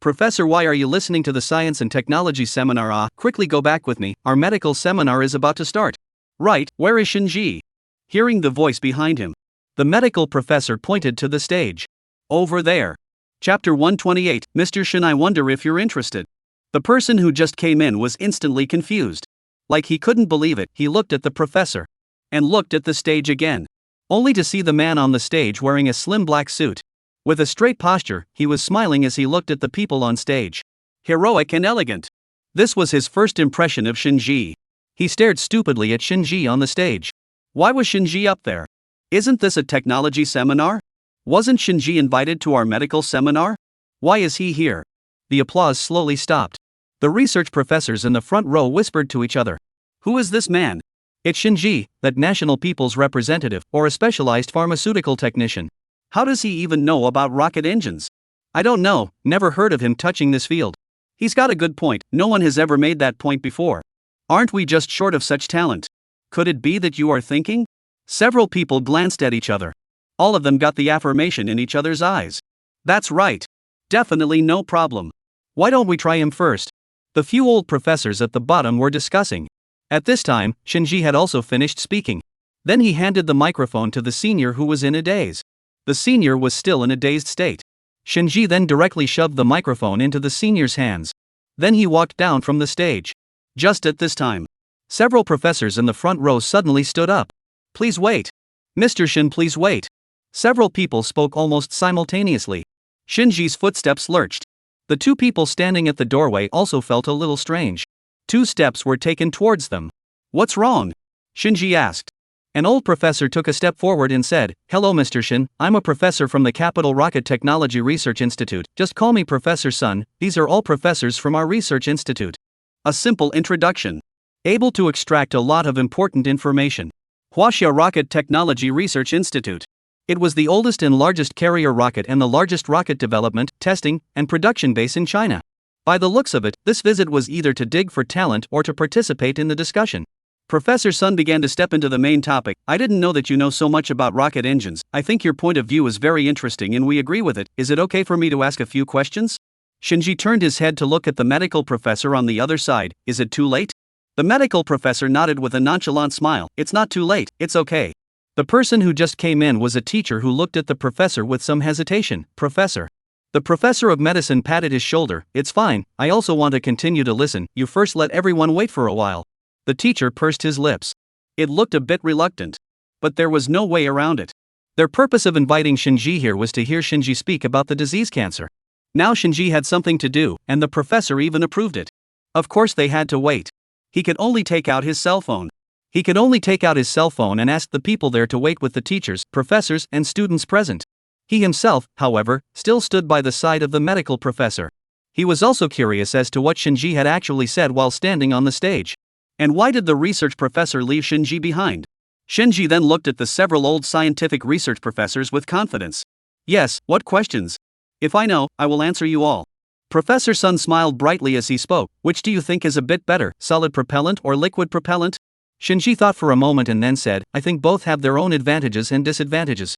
Professor, why are you listening to the science and technology seminar? Quickly go back with me, our medical seminar is about to start. Right, where is Shinji? Hearing the voice behind him, the medical professor pointed to the stage. Over there. Chapter 128, Mr. Shin, I wonder if you're interested. The person who just came in was instantly confused. Like he couldn't believe it, he looked at the professor. And looked at the stage again. Only to see the man on the stage wearing a slim black suit. With a straight posture, he was smiling as he looked at the people on stage. Heroic and elegant. This was his first impression of Shinji. He stared stupidly at Shinji on the stage. Why was Shinji up there? Isn't this a technology seminar? Wasn't Shinji invited to our medical seminar? Why is he here? The applause slowly stopped. The research professors in the front row whispered to each other. Who is this man? It's Shinji, that national people's representative, or a specialized pharmaceutical technician. How does he even know about rocket engines? I don't know, never heard of him touching this field. He's got a good point, no one has ever made that point before. Aren't we just short of such talent? Could it be that you are thinking? Several people glanced at each other. All of them got the affirmation in each other's eyes. That's right. Definitely no problem. Why don't we try him first? The few old professors at the bottom were discussing. At this time, Shinji had also finished speaking. Then he handed the microphone to the senior, who was in a daze. The senior was still in a dazed state. Shinji then directly shoved the microphone into the senior's hands. Then he walked down from the stage. Just at this time, several professors in the front row suddenly stood up. Please wait. Mr. Shin, please wait. Several people spoke almost simultaneously. Shinji's footsteps lurched. The two people standing at the doorway also felt a little strange. 2 steps were taken towards them. What's wrong? Shinji asked. An old professor took a step forward and said, Hello Mr. Shin, I'm a professor from the Capital Rocket Technology Research Institute, just call me Professor Sun, these are all professors from our research institute. A simple introduction. Able to extract a lot of important information. Huaxia Rocket Technology Research Institute. It was the oldest and largest carrier rocket and the largest rocket development, testing, and production base in China. By the looks of it, this visit was either to dig for talent or to participate in the discussion. Professor Sun began to step into the main topic. I didn't know that you know so much about rocket engines. I think your point of view is very interesting and we agree with it. Is it okay for me to ask a few questions? Shinji turned his head to look at the medical professor on the other side. Is it too late? The medical professor nodded with a nonchalant smile. It's not too late, it's okay. The person who just came in was a teacher who looked at the professor with some hesitation. Professor. The professor of medicine patted his shoulder. It's fine, I also want to continue to listen. You first let everyone wait for a while. The teacher pursed his lips. It looked a bit reluctant. But there was no way around it. Their purpose of inviting Shinji here was to hear Shinji speak about the disease cancer. Now Shinji had something to do, and the professor even approved it. Of course they had to wait. He could only take out his cell phone. He could only take out his cell phone and ask the people there to wait with the teachers, professors, and students present. He himself, however, still stood by the side of the medical professor. He was also curious as to what Shinji had actually said while standing on the stage. And why did the research professor leave Shinji behind? Shinji then looked at the several old scientific research professors with confidence. Yes, what questions? If I know, I will answer you all. Professor Sun smiled brightly as he spoke. Which do you think is a bit better, solid propellant or liquid propellant? Shinji thought for a moment and then said, I think both have their own advantages and disadvantages.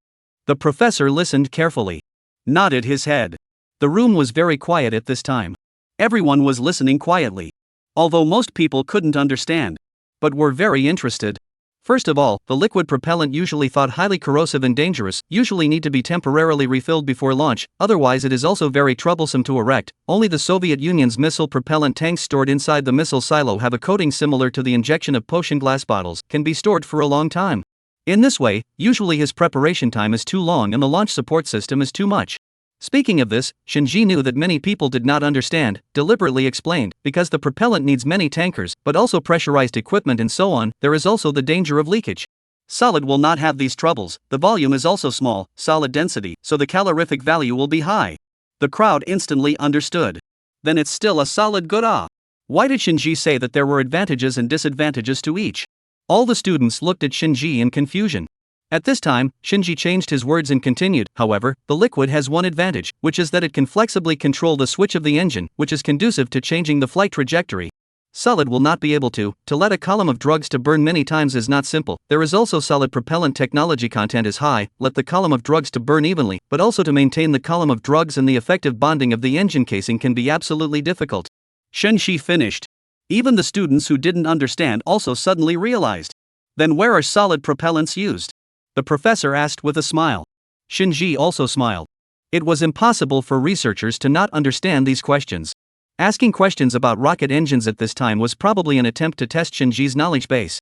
The professor listened carefully. Nodded his head. The room was very quiet at this time. Everyone was listening quietly. Although most people couldn't understand. But were very interested. First of all, the liquid propellant, usually thought highly corrosive and dangerous, usually need to be temporarily refilled before launch, otherwise it is also very troublesome to erect. Only the Soviet Union's missile propellant tanks stored inside the missile silo have a coating similar to the injection of potion glass bottles, can be stored for a long time. In this way, usually his preparation time is too long and the launch support system is too much. Speaking of this, Shinji knew that many people did not understand, deliberately explained, because the propellant needs many tankers, but also pressurized equipment and so on, there is also the danger of leakage. Solid will not have these troubles, the volume is also small, solid density, so the calorific value will be high. The crowd instantly understood. Then it's still a solid good ah. Why did Shinji say that there were advantages and disadvantages to each? All the students looked at Shinji in confusion. At this time, Shinji changed his words and continued, however, the liquid has one advantage, which is that it can flexibly control the switch of the engine, which is conducive to changing the flight trajectory. Solid will not be able to let a column of drugs to burn many times is not simple. There is also solid propellant technology content is high, let the column of drugs to burn evenly, but also to maintain the column of drugs and the effective bonding of the engine casing can be absolutely difficult. Shinji finished. Even the students who didn't understand also suddenly realized. Then where are solid propellants used? The professor asked with a smile. Shinji also smiled. It was impossible for researchers to not understand these questions. Asking questions about rocket engines at this time was probably an attempt to test Shinji's knowledge base.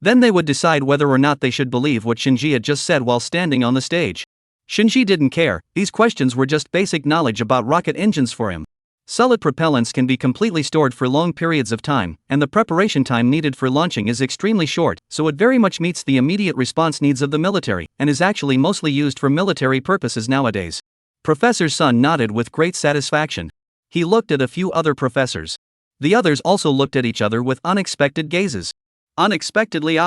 Then they would decide whether or not they should believe what Shinji had just said while standing on the stage. Shinji didn't care, these questions were just basic knowledge about rocket engines for him. Solid propellants can be completely stored for long periods of time, and the preparation time needed for launching is extremely short, so it very much meets the immediate response needs of the military, and is actually mostly used for military purposes nowadays. Professor Sun nodded with great satisfaction. He looked at a few other professors. The others also looked at each other with unexpected gazes. Unexpectedly,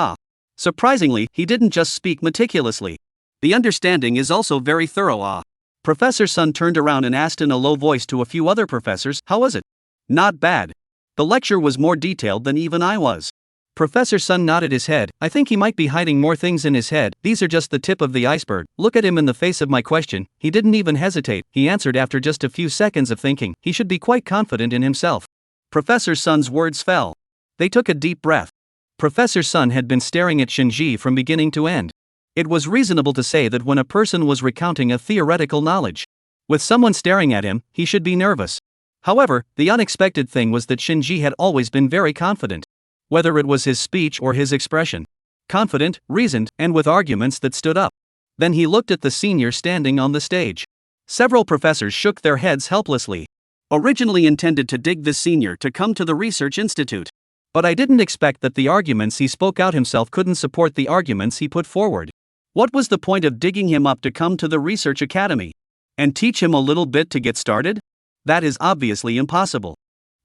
surprisingly, he didn't just speak meticulously. The understanding is also very thorough, Professor Sun turned around and asked in a low voice to a few other professors, "How was it?" "Not bad. The lecture was more detailed than even I was." Professor Sun nodded his head. "I think he might be hiding more things in his head. These are just the tip of the iceberg. Look at him in the face of my question. He didn't even hesitate," he answered after just a few seconds of thinking. He should be quite confident in himself. Professor Sun's words fell. They took a deep breath. Professor Sun had been staring at Shinji from beginning to end. It was reasonable to say that when a person was recounting a theoretical knowledge, with someone staring at him, he should be nervous. However, the unexpected thing was that Shinji had always been very confident. Whether it was his speech or his expression. Confident, reasoned, and with arguments that stood up. Then he looked at the senior standing on the stage. Several professors shook their heads helplessly. Originally intended to dig this senior to come to the research institute. But I didn't expect that the arguments he spoke out himself couldn't support the arguments he put forward. What was the point of digging him up to come to the research academy? And teach him a little bit to get started? That is obviously impossible.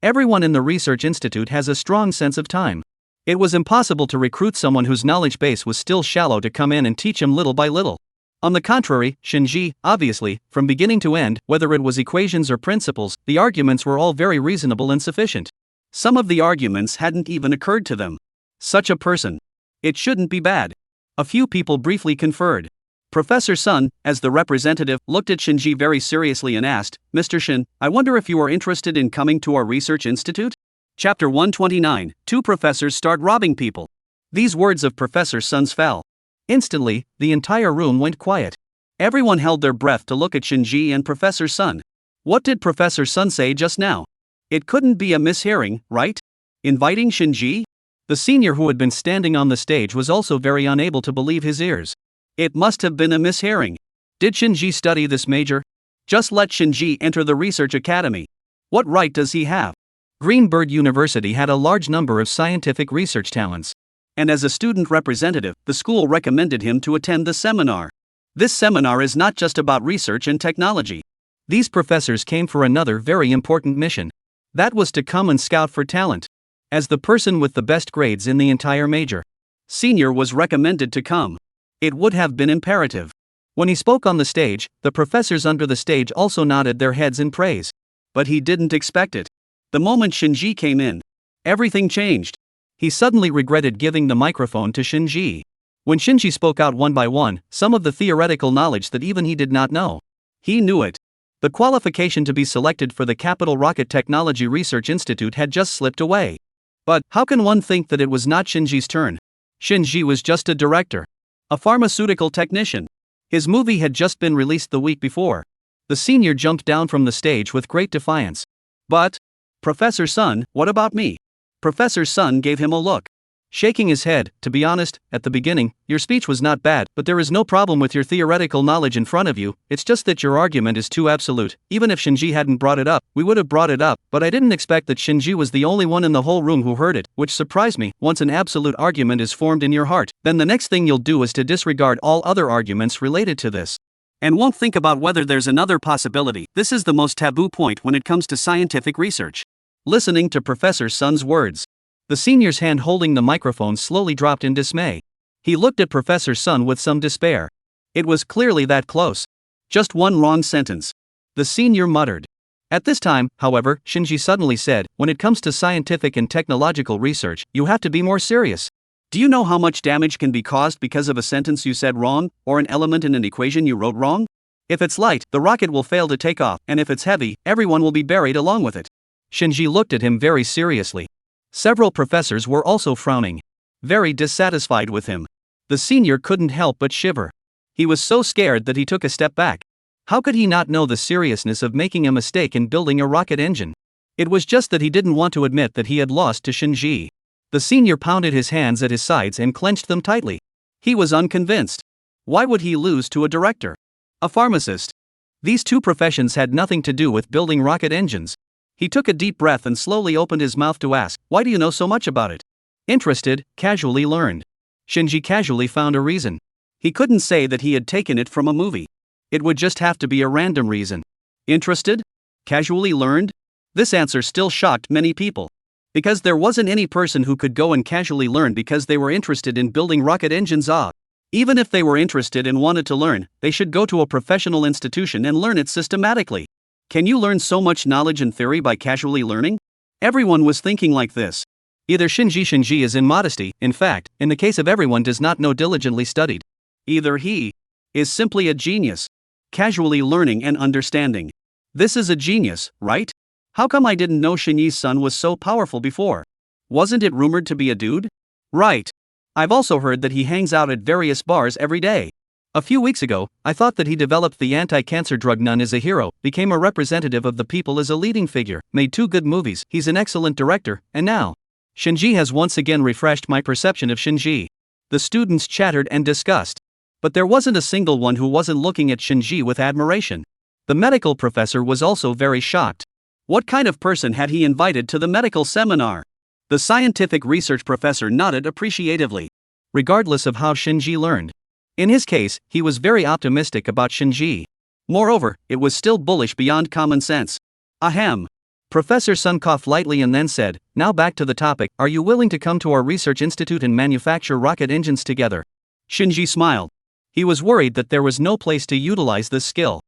Everyone in the research institute has a strong sense of time. It was impossible to recruit someone whose knowledge base was still shallow to come in and teach him little by little. On the contrary, Shinji, obviously, from beginning to end, whether it was equations or principles, the arguments were all very reasonable and sufficient. Some of the arguments hadn't even occurred to them. Such a person. It shouldn't be bad. A few people briefly conferred. Professor Sun, as the representative, looked at Shinji very seriously and asked, "Mr. Shin, I wonder if you are interested in coming to our research institute?" Chapter 129, Two Professors Start Robbing People. These words of Professor Sun's fell. Instantly, the entire room went quiet. Everyone held their breath to look at Shinji and Professor Sun. What did Professor Sun say just now? It couldn't be a mishearing, right? Inviting Shinji? The senior who had been standing on the stage was also very unable to believe his ears. It must have been a mishearing. Did Shinji study this major? Just let Shinji enter the research academy. What right does he have? Greenbird University had a large number of scientific research talents. And as a student representative, the school recommended him to attend the seminar. This seminar is not just about research and technology. These professors came for another very important mission. That was to come and scout for talent. As the person with the best grades in the entire major, senior was recommended to come. It would have been imperative. When he spoke on the stage, the professors under the stage also nodded their heads in praise. But he didn't expect it. The moment Shinji came in, everything changed. He suddenly regretted giving the microphone to Shinji. When Shinji spoke out one by one, some of the theoretical knowledge that even he did not know. He knew it. The qualification to be selected for the Capital Rocket Technology Research Institute had just slipped away. But how can one think that it was not Shinji's turn? Shinji was just a director. A pharmaceutical technician. His movie had just been released the week before. The senior jumped down from the stage with great defiance. "But, Professor Sun, what about me?" Professor Sun gave him a look. Shaking his head, "To be honest, at the beginning, your speech was not bad, but there is no problem with your theoretical knowledge in front of you, it's just that your argument is too absolute. Even if Shinji hadn't brought it up, we would have brought it up, but I didn't expect that Shinji was the only one in the whole room who heard it, which surprised me. Once an absolute argument is formed in your heart, then the next thing you'll do is to disregard all other arguments related to this. And won't think about whether there's another possibility. This is the most taboo point when it comes to scientific research." Listening to Professor Sun's words, the senior's hand holding the microphone slowly dropped in dismay. He looked at Professor Sun with some despair. It was clearly that close. Just one wrong sentence. The senior muttered. At this time, however, Shinji suddenly said, "When it comes to scientific and technological research, you have to be more serious. Do you know how much damage can be caused because of a sentence you said wrong, or an element in an equation you wrote wrong? If it's light, the rocket will fail to take off, and if it's heavy, everyone will be buried along with it." Shinji looked at him very seriously. Several professors were also frowning, very dissatisfied with him. The senior couldn't help but shiver. He was so scared that he took a step back. How could he not know the seriousness of making a mistake in building a rocket engine? It was just that he didn't want to admit that he had lost to Shinji. The senior pounded his hands at his sides and clenched them tightly. He was unconvinced. Why would he lose to a director? A pharmacist? These two professions had nothing to do with building rocket engines. He took a deep breath and slowly opened his mouth to ask, "Why do you know so much about it?" Interested, casually learned. Shinji casually found a reason. He couldn't say that he had taken it from a movie. It would just have to be a random reason. Interested? Casually learned? This answer still shocked many people. Because there wasn't any person who could go and casually learn because they were interested in building rocket engines. Even if they were interested and wanted to learn, they should go to a professional institution and learn it systematically. Can you learn so much knowledge and theory by casually learning? Everyone was thinking like this. Either Shinji is in modesty, in fact, in the case of everyone does not know diligently studied. Either he is simply a genius. Casually learning and understanding. This is a genius, right? How come I didn't know Shinji's son was so powerful before? Wasn't it rumored to be a dude? Right. I've also heard that he hangs out at various bars every day. A few weeks ago, I thought that he developed the anti-cancer drug None is a hero, became a representative of the people as a leading figure, made 2 good movies, he's an excellent director, and now Shinji has once again refreshed my perception of Shinji. The students chattered and discussed. But there wasn't a single one who wasn't looking at Shinji with admiration. The medical professor was also very shocked. What kind of person had he invited to the medical seminar? The scientific research professor nodded appreciatively. Regardless of how Shinji learned. In his case, he was very optimistic about Shinji. Moreover, it was still bullish beyond common sense. Ahem. Professor Sun coughed lightly and then said, "Now back to the topic, are you willing to come to our research institute and manufacture rocket engines together?" Shinji smiled. He was worried that there was no place to utilize this skill.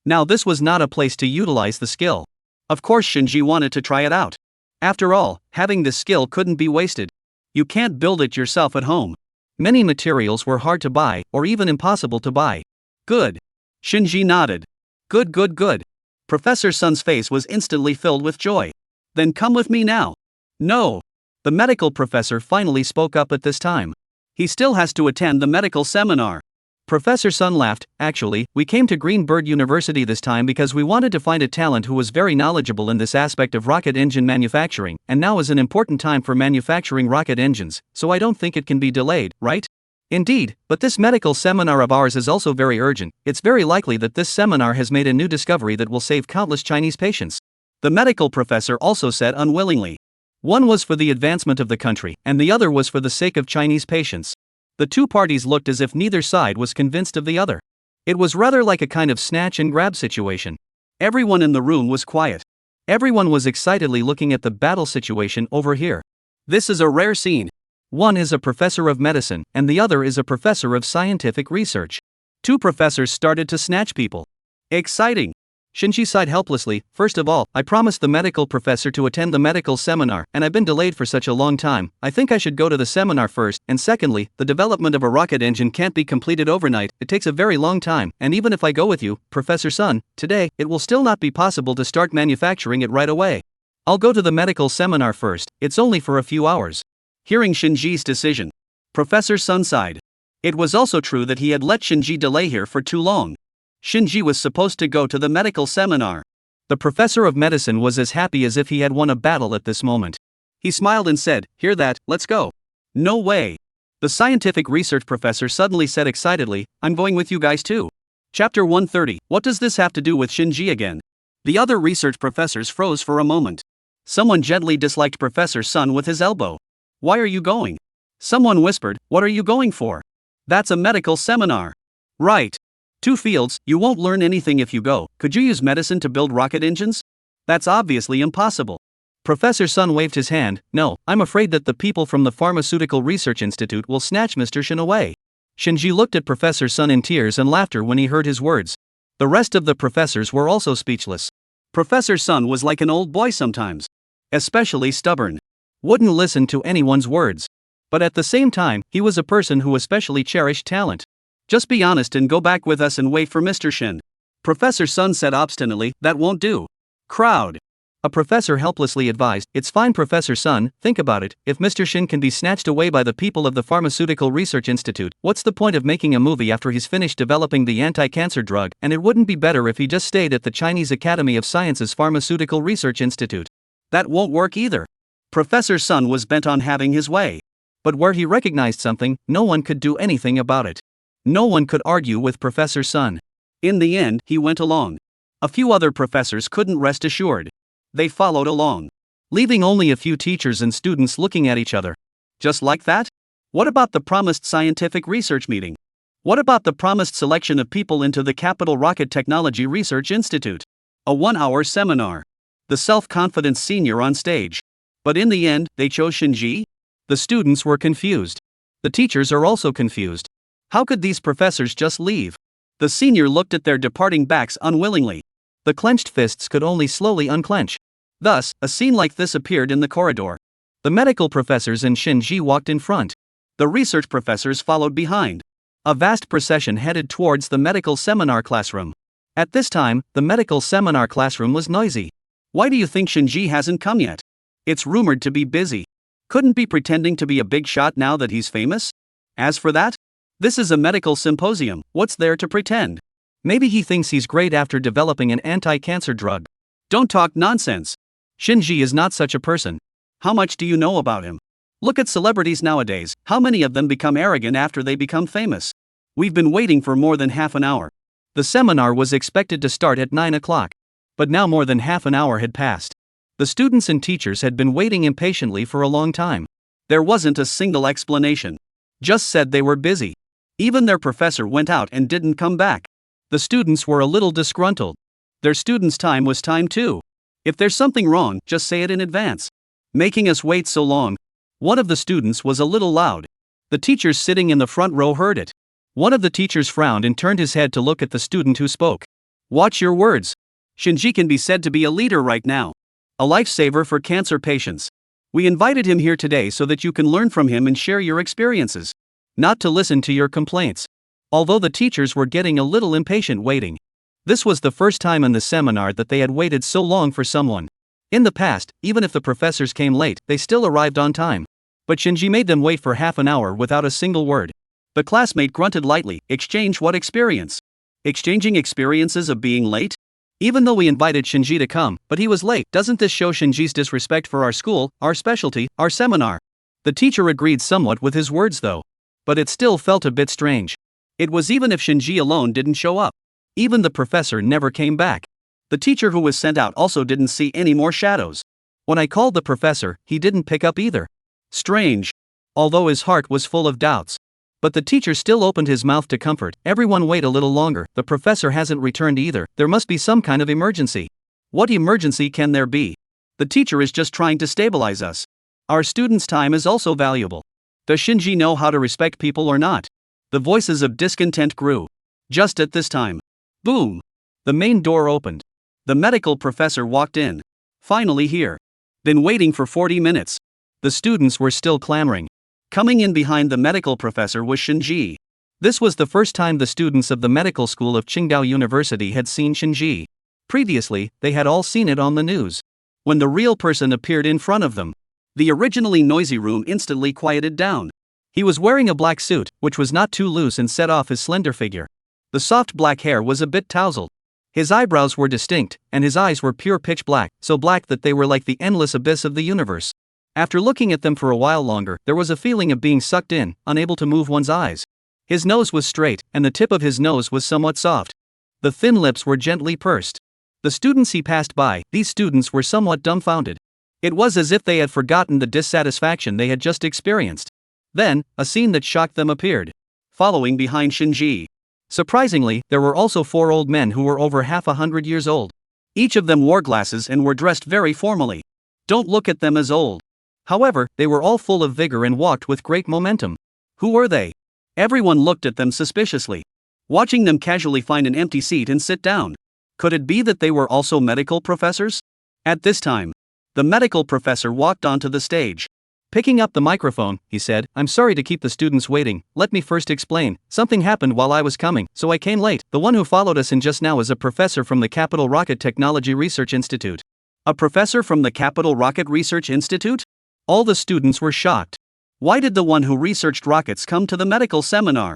Now this was not a place to utilize the skill. Of course Shinji wanted to try it out. After all, having this skill couldn't be wasted. You can't build it yourself at home. Many materials were hard to buy, or even impossible to buy. Good. Shinji nodded. Good. Professor Sun's face was instantly filled with joy. Then come with me now. No. The medical professor finally spoke up at this time. He still has to attend the medical seminar. Professor Sun laughed. Actually, we came to Greenbird University this time because we wanted to find a talent who was very knowledgeable in this aspect of rocket engine manufacturing, and now is an important time for manufacturing rocket engines, so I don't think it can be delayed, right? Indeed, but this medical seminar of ours is also very urgent. It's very likely that this seminar has made a new discovery that will save countless Chinese patients. The medical professor also said unwillingly. One was for the advancement of the country, and the other was for the sake of Chinese patients. The 2 parties looked as if neither side was convinced of the other. It was rather like a kind of snatch and grab situation. Everyone in the room was quiet. Everyone was excitedly looking at the battle situation over here. This is a rare scene. One is a professor of medicine, and the other is a professor of scientific research. 2 professors started to snatch people. Exciting. Shinji sighed helplessly. First of all, I promised the medical professor to attend the medical seminar, and I've been delayed for such a long time. I think I should go to the seminar first, and secondly, the development of a rocket engine can't be completed overnight, it takes a very long time, and even if I go with you, Professor Sun, today, it will still not be possible to start manufacturing it right away. I'll go to the medical seminar first, it's only for a few hours. Hearing Shinji's decision, Professor Sun sighed. It was also true that he had let Shinji delay here for too long. Shinji was supposed to go to the medical seminar. The professor of medicine was as happy as if he had won a battle at this moment. He smiled and said, "Hear that, let's go." No way. The scientific research professor suddenly said excitedly, "I'm going with you guys too." Chapter 130, what does this have to do with Shinji again? The other research professors froze for a moment. Someone gently disliked Professor Sun with his elbow. "Why are you going?" Someone whispered, "What are you going for?" "That's a medical seminar." "Right. 2 fields, you won't learn anything if you go. Could you use medicine to build rocket engines?" "That's obviously impossible." Professor Sun waved his hand. "No, I'm afraid that the people from the Pharmaceutical Research Institute will snatch Mr. Shin away." Shinji looked at Professor Sun in tears and laughter when he heard his words. The rest of the professors were also speechless. Professor Sun was like an old boy sometimes. Especially stubborn. Wouldn't listen to anyone's words. But at the same time, he was a person who especially cherished talent. "Just be honest and go back with us and wait for Mr. Shin." Professor Sun said obstinately, "That won't do." Crowd. A professor helplessly advised, "It's fine Professor Sun, think about it, if Mr. Shin can be snatched away by the people of the Pharmaceutical Research Institute, what's the point of making a movie after he's finished developing the anti-cancer drug, and it wouldn't be better if he just stayed at the Chinese Academy of Sciences Pharmaceutical Research Institute." That won't work either. Professor Sun was bent on having his way. But where he recognized something, no one could do anything about it. No one could argue with Professor Sun. In the end, he went along. A few other professors couldn't rest assured. They followed along, leaving only a few teachers and students looking at each other. Just like that? What about the promised scientific research meeting? What about the promised selection of people into the Capital Rocket Technology Research Institute? A 1-hour seminar. The self-confident senior on stage. But in the end, they chose Shinji? The students were confused. The teachers are also confused. How could these professors just leave? The senior looked at their departing backs unwillingly. The clenched fists could only slowly unclench. Thus, a scene like this appeared in the corridor. The medical professors and Shinji walked in front. The research professors followed behind. A vast procession headed towards the medical seminar classroom. At this time, the medical seminar classroom was noisy. Why do you think Shinji hasn't come yet? It's rumored to be busy. Couldn't be pretending to be a big shot now that he's famous? As for that, this is a medical symposium, what's there to pretend? Maybe he thinks he's great after developing an anti-cancer drug. Don't talk nonsense. Shinji is not such a person. How much do you know about him? Look at celebrities nowadays, how many of them become arrogant after they become famous? We've been waiting for more than half an hour. The seminar was expected to start at 9 o'clock. But now more than half an hour had passed. The students and teachers had been waiting impatiently for a long time. There wasn't a single explanation. Just said they were busy. Even their professor went out and didn't come back. The students were a little disgruntled. Their students' time was time too. If there's something wrong, just say it in advance. Making us wait so long. One of the students was a little loud. The teachers sitting in the front row heard it. One of the teachers frowned and turned his head to look at the student who spoke. Watch your words. Shinji can be said to be a leader right now. A lifesaver for cancer patients. We invited him here today so that you can learn from him and share your experiences. Not to listen to your complaints. Although the teachers were getting a little impatient waiting. This was the first time in the seminar that they had waited so long for someone. In the past, even if the professors came late, they still arrived on time. But Shinji made them wait for half an hour without a single word. The classmate grunted lightly. Exchange what experience? Exchanging experiences of being late? Even though we invited Shinji to come, but he was late, doesn't this show Shinji's disrespect for our school, our specialty, our seminar? The teacher agreed somewhat with his words though. But it still felt a bit strange. It was even if Shinji alone didn't show up. Even the professor never came back. The teacher who was sent out also didn't see any more shadows. When I called the professor, he didn't pick up either. Strange. Although his heart was full of doubts. But the teacher still opened his mouth to comfort. Everyone wait a little longer, the professor hasn't returned either, there must be some kind of emergency. What emergency can there be? The teacher is just trying to stabilize us. Our students' time is also valuable. Does Shinji know how to respect people or not? The voices of discontent grew. Just at this time. Boom! The main door opened. The medical professor walked in. Finally here. Been waiting for 40 minutes. The students were still clamoring. Coming in behind the medical professor was Shinji. This was the first time the students of the medical school of Qingdao University had seen Shinji. Previously, they had all seen it on the news. When the real person appeared in front of them, the originally noisy room instantly quieted down. He was wearing a black suit, which was not too loose and set off his slender figure. The soft black hair was a bit tousled. His eyebrows were distinct, and his eyes were pure pitch black, so black that they were like the endless abyss of the universe. After looking at them for a while longer, there was a feeling of being sucked in, unable to move one's eyes. His nose was straight, and the tip of his nose was somewhat soft. The thin lips were gently pursed. The students he passed by, these students were somewhat dumbfounded. It was as if they had forgotten the dissatisfaction they had just experienced. Then, a scene that shocked them appeared. Following behind Shinji. Surprisingly, there were also 4 old men who were over half 100 years old. Each of them wore glasses and were dressed very formally. Don't look at them as old. However, they were all full of vigor and walked with great momentum. Who were they? Everyone looked at them suspiciously. Watching them casually find an empty seat and sit down. Could it be that they were also medical professors? At this time, the medical professor walked onto the stage. Picking up the microphone, he said, "I'm sorry to keep the students waiting. Let me first explain. Something happened while I was coming, so I came late. The one who followed us in just now is a professor from the Capital Rocket Technology Research Institute." A professor from the Capital Rocket Research Institute? All the students were shocked. Why did the one who researched rockets come to the medical seminar?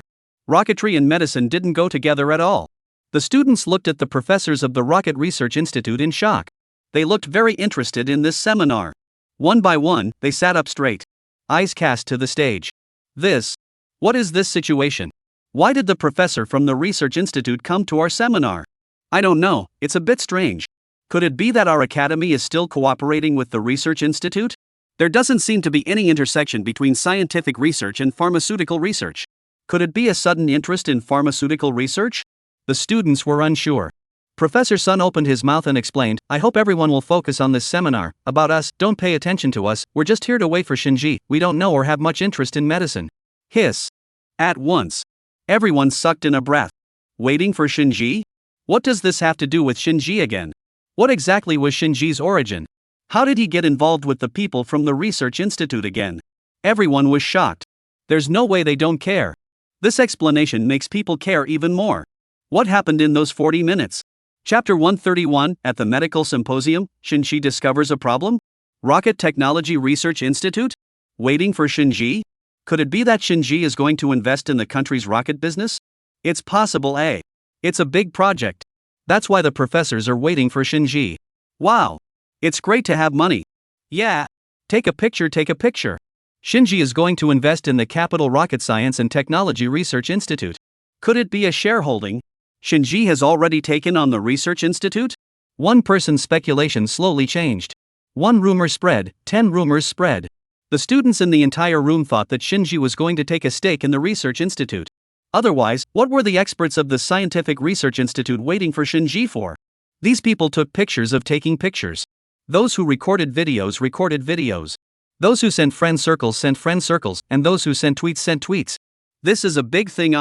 Rocketry and medicine didn't go together at all. The students looked at the professors of the Rocket Research Institute in shock. They looked very interested in this seminar. One by one, they sat up straight. Eyes cast to the stage. What is this situation? Why did the professor from the Research Institute come to our seminar? I don't know, it's a bit strange. Could it be that our academy is still cooperating with the research institute? There doesn't seem to be any intersection between scientific research and pharmaceutical research. Could it be a sudden interest in pharmaceutical research? The students were unsure. Professor Sun opened his mouth and explained, I hope everyone will focus on this seminar. About us, don't pay attention to us, we're just here to wait for Shinji, we don't know or have much interest in medicine. Hiss. At once. Everyone sucked in a breath. Waiting for Shinji? What does this have to do with Shinji again? What exactly was Shinji's origin? How did he get involved with the people from the research institute again? Everyone was shocked. There's no way they don't care. This explanation makes people care even more. What happened in those 40 minutes? Chapter 131, at the medical symposium, Shinji discovers a problem? Rocket Technology Research Institute? Waiting for Shinji? Could it be that Shinji is going to invest in the country's rocket business? It's possible, eh? It's a big project. That's why the professors are waiting for Shinji. Wow. It's great to have money. Yeah. Take a picture. Shinji is going to invest in the Capital Rocket Science and Technology Research Institute. Could it be a shareholding? Shinji has already taken on the research institute? One person's speculation slowly changed. One rumor spread, 10 rumors spread. The students in the entire room thought that Shinji was going to take a stake in the research institute. Otherwise, what were the experts of the Scientific Research Institute waiting for Shinji for? These people took pictures of taking pictures. Those who recorded videos. Those who sent friend circles, and those who sent tweets. This is a big thing,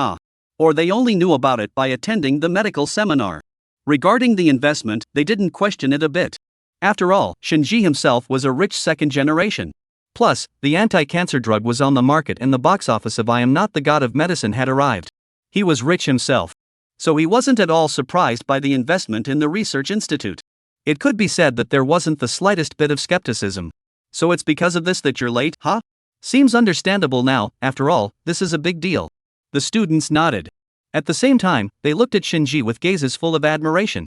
Or they only knew about it by attending the medical seminar. Regarding the investment, they didn't question it a bit. After all, Shinji himself was a rich second generation. Plus, the anti-cancer drug was on the market and the box office of I Am Not the God of Medicine had arrived. He was rich himself. So he wasn't at all surprised by the investment in the research institute. It could be said that there wasn't the slightest bit of skepticism. So it's because of this that you're late, huh? Seems understandable now, after all, this is a big deal. The students nodded. At the same time, they looked at Shinji with gazes full of admiration.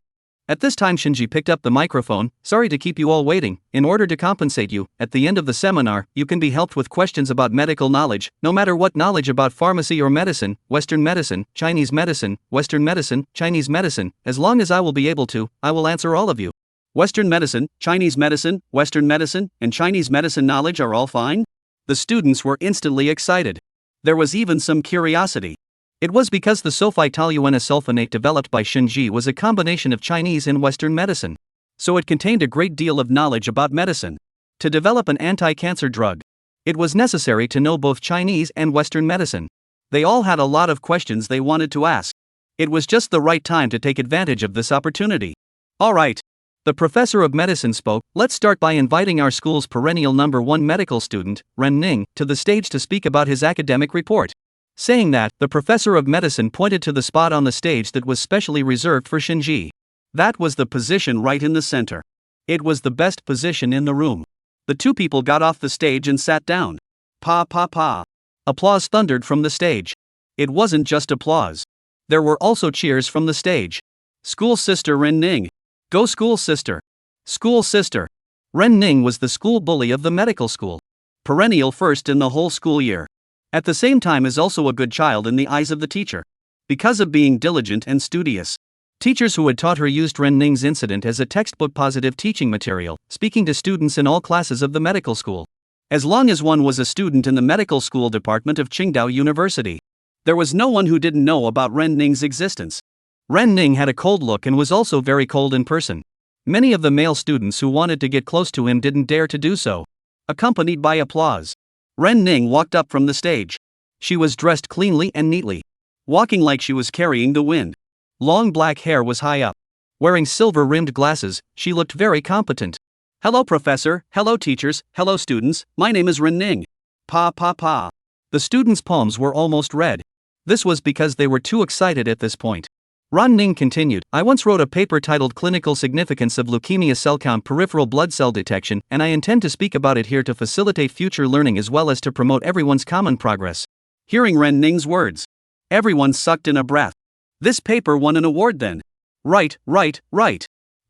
At this time Shinji picked up the microphone. Sorry to keep you all waiting. In order to compensate you, at the end of the seminar, you can be helped with questions about medical knowledge, no matter what knowledge about pharmacy or medicine, Western medicine, Chinese medicine, Western medicine, Chinese medicine, as long as I will be able to, I will answer all of you. Western medicine, Chinese medicine, Western medicine, and Chinese medicine knowledge are all fine? The students were instantly excited. There was even some curiosity. It was because the sulfitoluene sulfonate developed by Shinji was a combination of Chinese and Western medicine. So it contained a great deal of knowledge about medicine. To develop an anti-cancer drug, it was necessary to know both Chinese and Western medicine. They all had a lot of questions they wanted to ask. It was just the right time to take advantage of this opportunity. All right. The professor of medicine spoke. Let's start by inviting our school's perennial #1 medical student, Ren Ning, to the stage to speak about his academic report. Saying that, the professor of medicine pointed to the spot on the stage that was specially reserved for Shinji. That was the position right in the center. It was the best position in the room. The two people got off the stage and sat down. Pa. Applause thundered from the stage. It wasn't just applause. There were also cheers from the stage. School sister Ren Ning. Go school sister. School sister. Ren Ning was the school bully of the medical school. Perennial first in the whole school year. At the same time is also a good child in the eyes of the teacher. Because of being diligent and studious. Teachers who had taught her used Ren Ning's incident as a textbook positive teaching material, speaking to students in all classes of the medical school. As long as one was a student in the medical school department of Qingdao University. There was no one who didn't know about Ren Ning's existence. Ren Ning had a cold look and was also very cold in person. Many of the male students who wanted to get close to him didn't dare to do so. Accompanied by applause. Ren Ning walked up from the stage. She was dressed cleanly and neatly. Walking like she was carrying the wind. Long black hair was high up. Wearing silver-rimmed glasses, she looked very competent. Hello professor, hello teachers, hello students, my name is Ren Ning. Pa. The students' palms were almost red. This was because they were too excited at this point. Ren Ning continued, I once wrote a paper titled Clinical Significance of Leukemia Cell Count Peripheral Blood Cell Detection, and I intend to speak about it here to facilitate future learning as well as to promote everyone's common progress. Hearing Ren Ning's words, everyone sucked in a breath. This paper won an award then. Right.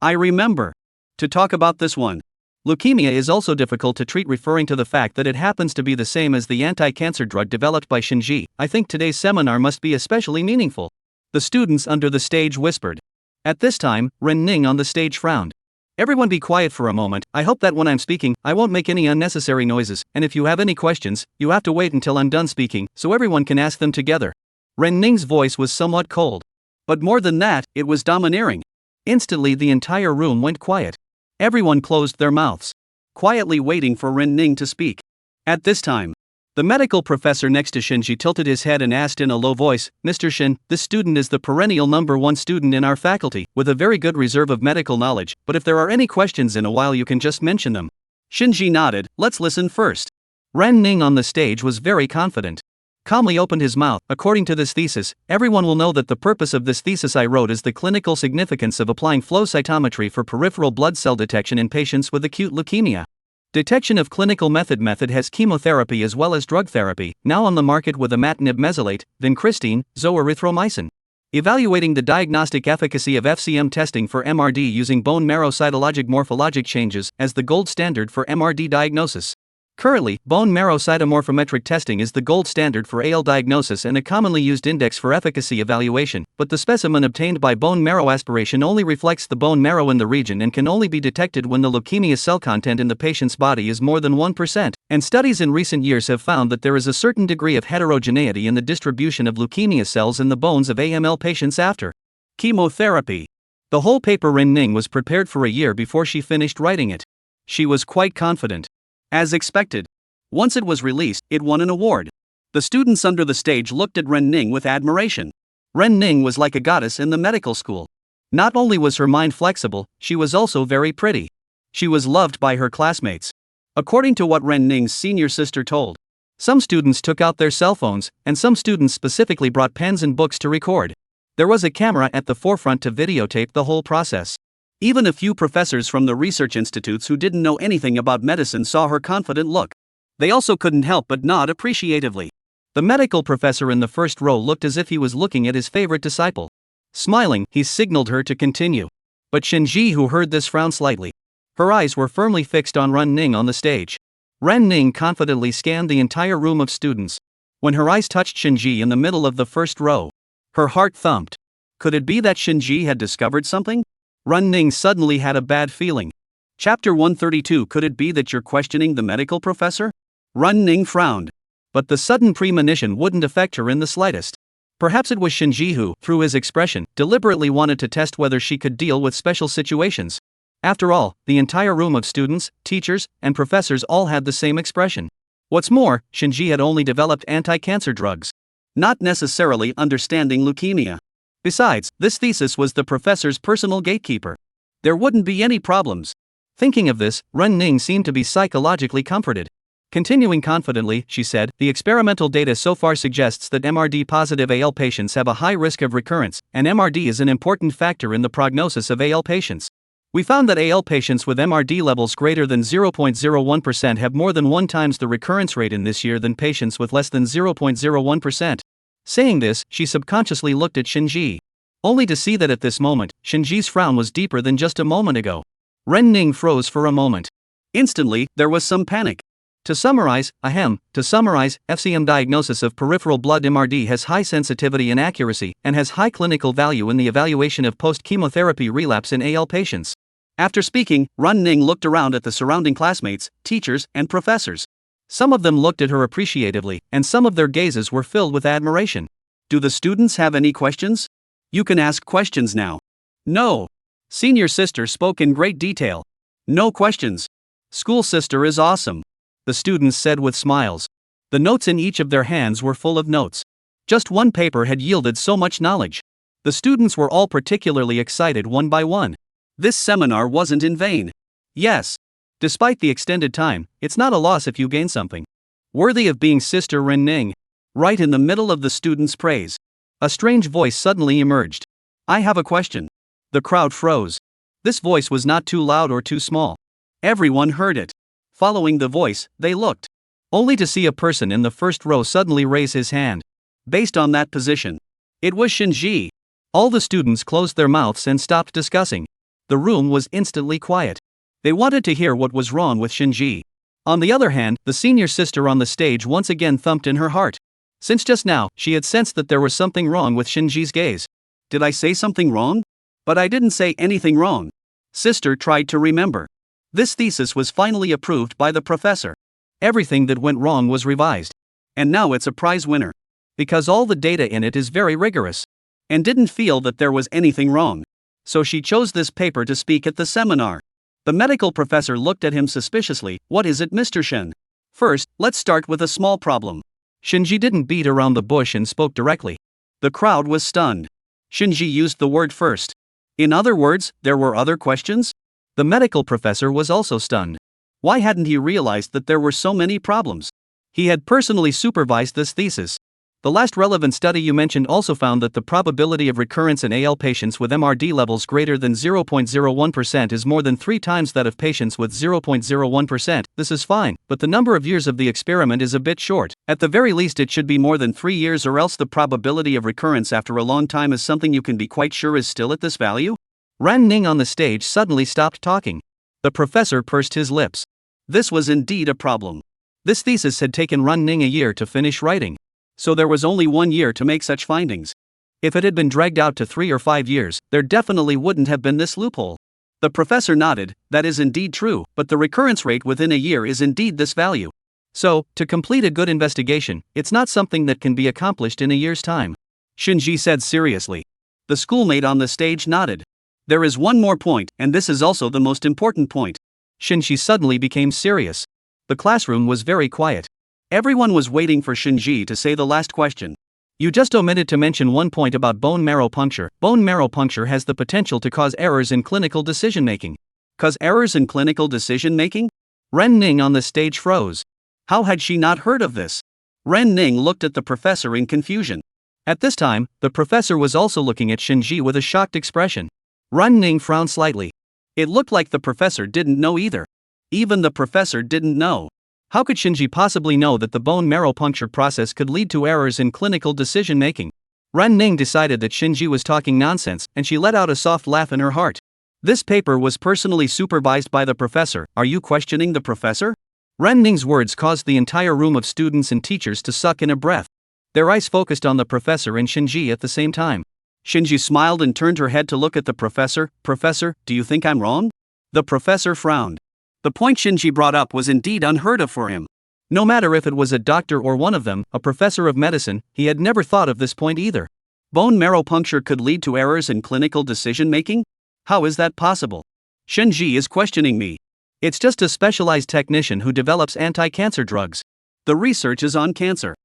I remember. To talk about this one. Leukemia is also difficult to treat, referring to the fact that it happens to be the same as the anti-cancer drug developed by Shinji. I think today's seminar must be especially meaningful. The students under the stage whispered. At this time, Ren Ning on the stage frowned. Everyone be quiet for a moment. I hope that when I'm speaking, I won't make any unnecessary noises, and if you have any questions, you have to wait until I'm done speaking, so everyone can ask them together. Ren Ning's voice was somewhat cold. But more than that, it was domineering. Instantly the entire room went quiet. Everyone closed their mouths, quietly waiting for Ren Ning to speak. At this time, the medical professor next to Shinji tilted his head and asked in a low voice, "Mr. Shin, this student is the perennial #1 student in our faculty, with a very good reserve of medical knowledge, but if there are any questions in a while you can just mention them." Shinji nodded. "Let's listen first." Ren Ning on the stage was very confident. Calmly opened his mouth. "According to this thesis, everyone will know that the purpose of this thesis I wrote is the clinical significance of applying flow cytometry for peripheral blood cell detection in patients with acute leukemia. Detection of clinical method has chemotherapy as well as drug therapy, now on the market with imatinib mesylate, vincristine, zoerythromycin. Evaluating the diagnostic efficacy of FCM testing for MRD using bone marrow cytologic morphologic changes as the gold standard for MRD diagnosis. Currently, bone marrow cytomorphometric testing is the gold standard for AL diagnosis and a commonly used index for efficacy evaluation, but the specimen obtained by bone marrow aspiration only reflects the bone marrow in the region and can only be detected when the leukemia cell content in the patient's body is more than 1%, and studies in recent years have found that there is a certain degree of heterogeneity in the distribution of leukemia cells in the bones of AML patients after chemotherapy. The whole paper Ren Ning was prepared for a year before she finished writing it. She was quite confident. As expected, once it was released, it won an award. The students under the stage looked at Ren Ning with admiration. Ren Ning was like a goddess in the medical school. Not only was her mind flexible, she was also very pretty. She was loved by her classmates. According to what Ren Ning's senior sister told, some students took out their cell phones, and some students specifically brought pens and books to record. There was a camera at the forefront to videotape the whole process. Even a few professors from the research institutes who didn't know anything about medicine saw her confident look. They also couldn't help but nod appreciatively. The medical professor in the first row looked as if he was looking at his favorite disciple. Smiling, he signaled her to continue. But Shinji, who heard this, frowned slightly. Her eyes were firmly fixed on Ren Ning on the stage. Ren Ning confidently scanned the entire room of students. When her eyes touched Shinji in the middle of the first row, her heart thumped. Could it be that Shinji had discovered something? Ren Ning suddenly had a bad feeling. Chapter 132. Could it be that you're questioning the medical professor? Ren Ning frowned. But the sudden premonition wouldn't affect her in the slightest. Perhaps it was Shinji who, through his expression, deliberately wanted to test whether she could deal with special situations. After all, the entire room of students, teachers, and professors all had the same expression. What's more, Shinji had only developed anti-cancer drugs, not necessarily understanding leukemia. Besides, this thesis was the professor's personal gatekeeper. There wouldn't be any problems. Thinking of this, Ren Ning seemed to be psychologically comforted. Continuing confidently, she said, "The experimental data so far suggests that MRD-positive AL patients have a high risk of recurrence, and MRD is an important factor in the prognosis of AL patients. We found that AL patients with MRD levels greater than 0.01% have more than 1 times the recurrence rate in this year than patients with less than 0.01%. Saying this, she subconsciously looked at Shinji. Only to see that at this moment, Shinji's frown was deeper than just a moment ago. Ren Ning froze for a moment. Instantly, there was some panic. To summarize, FCM diagnosis of peripheral blood MRD has high sensitivity and accuracy, and has high clinical value in the evaluation of post-chemotherapy relapse in AL patients. After speaking, Ren Ning looked around at the surrounding classmates, teachers, and professors. Some of them looked at her appreciatively, and some of their gazes were filled with admiration. Do the students have any questions? You can ask questions now. No. Senior sister spoke in great detail. No questions. School sister is awesome, the students said with smiles. The notes in each of their hands were full of notes. Just one paper had yielded so much knowledge. The students were all particularly excited one by one. This seminar wasn't in vain. Yes. Despite the extended time, it's not a loss if you gain something. Worthy of being Sister Ren Ning. Right in the middle of the students' praise, a strange voice suddenly emerged. I have a question. The crowd froze. This voice was not too loud or too small. Everyone heard it. Following the voice, they looked, only to see a person in the first row suddenly raise his hand. Based on that position, it was Shinji. All the students closed their mouths and stopped discussing. The room was instantly quiet. They wanted to hear what was wrong with Shinji. On the other hand, the senior sister on the stage once again thumped in her heart. Since just now, she had sensed that there was something wrong with Shinji's gaze. Did I say something wrong? But I didn't say anything wrong. Sister tried to remember. This thesis was finally approved by the professor. Everything that went wrong was revised. And now it's a prize winner. Because all the data in it is very rigorous. And didn't feel that there was anything wrong. So she chose this paper to speak at the seminar. The medical professor looked at him suspiciously. What is it, Mr. Shen? First, let's start with a small problem. Shinji didn't beat around the bush and spoke directly. The crowd was stunned. Shinji used the word first. In other words, there were other questions? The medical professor was also stunned. Why hadn't he realized that there were so many problems? He had personally supervised this thesis. The last relevant study you mentioned also found that the probability of recurrence in AL patients with MRD levels greater than 0.01% is more than 3 times that of patients with 0.01%. This is fine, but the number of years of the experiment is a bit short. At the very least, it should be more than 3 years, or else the probability of recurrence after a long time is something you can be quite sure is still at this value. Ran Ning on the stage suddenly stopped talking. The professor pursed his lips. This was indeed a problem. This thesis had taken Ran Ning a year to finish writing. So there was only 1 year to make such findings. If it had been dragged out to 3 or 5 years, there definitely wouldn't have been this loophole. The professor nodded. That is indeed true, but the recurrence rate within a year is indeed this value. So, to complete a good investigation, it's not something that can be accomplished in a year's time. Shinji said seriously. The schoolmate on the stage nodded. There is one more point, and this is also the most important point. Shinji suddenly became serious. The classroom was very quiet. Everyone was waiting for Shinji to say the last question. You just omitted to mention one point about bone marrow puncture. Bone marrow puncture has the potential to cause errors in clinical decision-making. Cause errors in clinical decision-making? Ren Ning on the stage froze. How had she not heard of this? Ren Ning looked at the professor in confusion. At this time, the professor was also looking at Shinji with a shocked expression. Ren Ning frowned slightly. It looked like the professor didn't know either. Even the professor didn't know. How could Shinji possibly know that the bone marrow puncture process could lead to errors in clinical decision-making? Ren Ning decided that Shinji was talking nonsense, and she let out a soft laugh in her heart. This paper was personally supervised by the professor. Are you questioning the professor? Ren Ning's words caused the entire room of students and teachers to suck in a breath. Their eyes focused on the professor and Shinji at the same time. Shinji smiled and turned her head to look at the professor. Professor, do you think I'm wrong? The professor frowned. The point Shinji brought up was indeed unheard of for him. No matter if it was a doctor or one of them, a professor of medicine, he had never thought of this point either. Bone marrow puncture could lead to errors in clinical decision-making? How is that possible? Shinji is questioning me. It's just a specialized technician who develops anti-cancer drugs. The research is on cancer.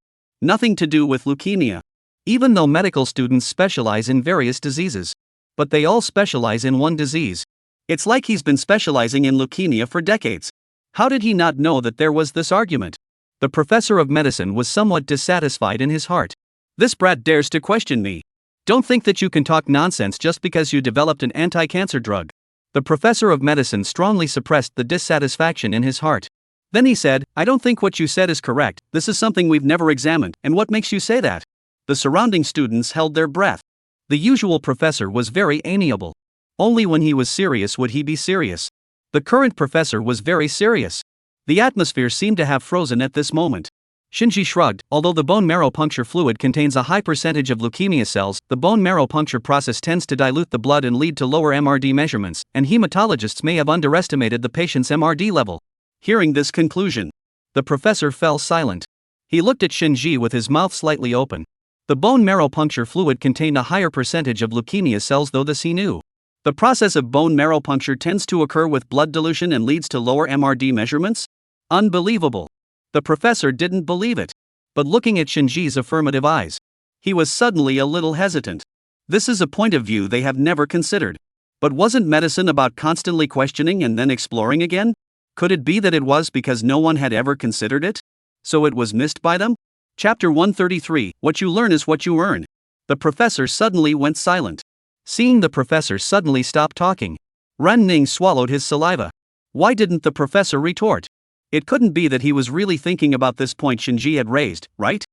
Nothing to do with leukemia. Even though medical students specialize in various diseases. But they all specialize in one disease. It's like he's been specializing in leukemia for decades. How did he not know that there was this argument? The professor of medicine was somewhat dissatisfied in his heart. This brat dares to question me. Don't think that you can talk nonsense just because you developed an anti-cancer drug. The professor of medicine strongly suppressed the dissatisfaction in his heart. Then he said, I don't think what you said is correct. This is something we've never examined, and what makes you say that? The surrounding students held their breath. The usual professor was very amiable. Only when he was serious would he be serious. The current professor was very serious. The atmosphere seemed to have frozen at this moment. Shinji shrugged. Although the bone marrow puncture fluid contains a high percentage of leukemia cells, the bone marrow puncture process tends to dilute the blood and lead to lower MRD measurements, and hematologists may have underestimated the patient's MRD level. Hearing this conclusion, the professor fell silent. He looked at Shinji with his mouth slightly open. The bone marrow puncture fluid contained a higher percentage of leukemia cells, though this he knew. The process of bone marrow puncture tends to occur with blood dilution and leads to lower MRD measurements? Unbelievable. The professor didn't believe it. But looking at Shinji's affirmative eyes, he was suddenly a little hesitant. This is a point of view they have never considered. But wasn't medicine about constantly questioning and then exploring again? Could it be that it was because no one had ever considered it? So it was missed by them? Chapter 133, What you learn is what you earn. The professor suddenly went silent. Seeing the professor suddenly stop talking, Ren Ning swallowed his saliva. Why didn't the professor retort? It couldn't be that he was really thinking about this point Shinji had raised, right?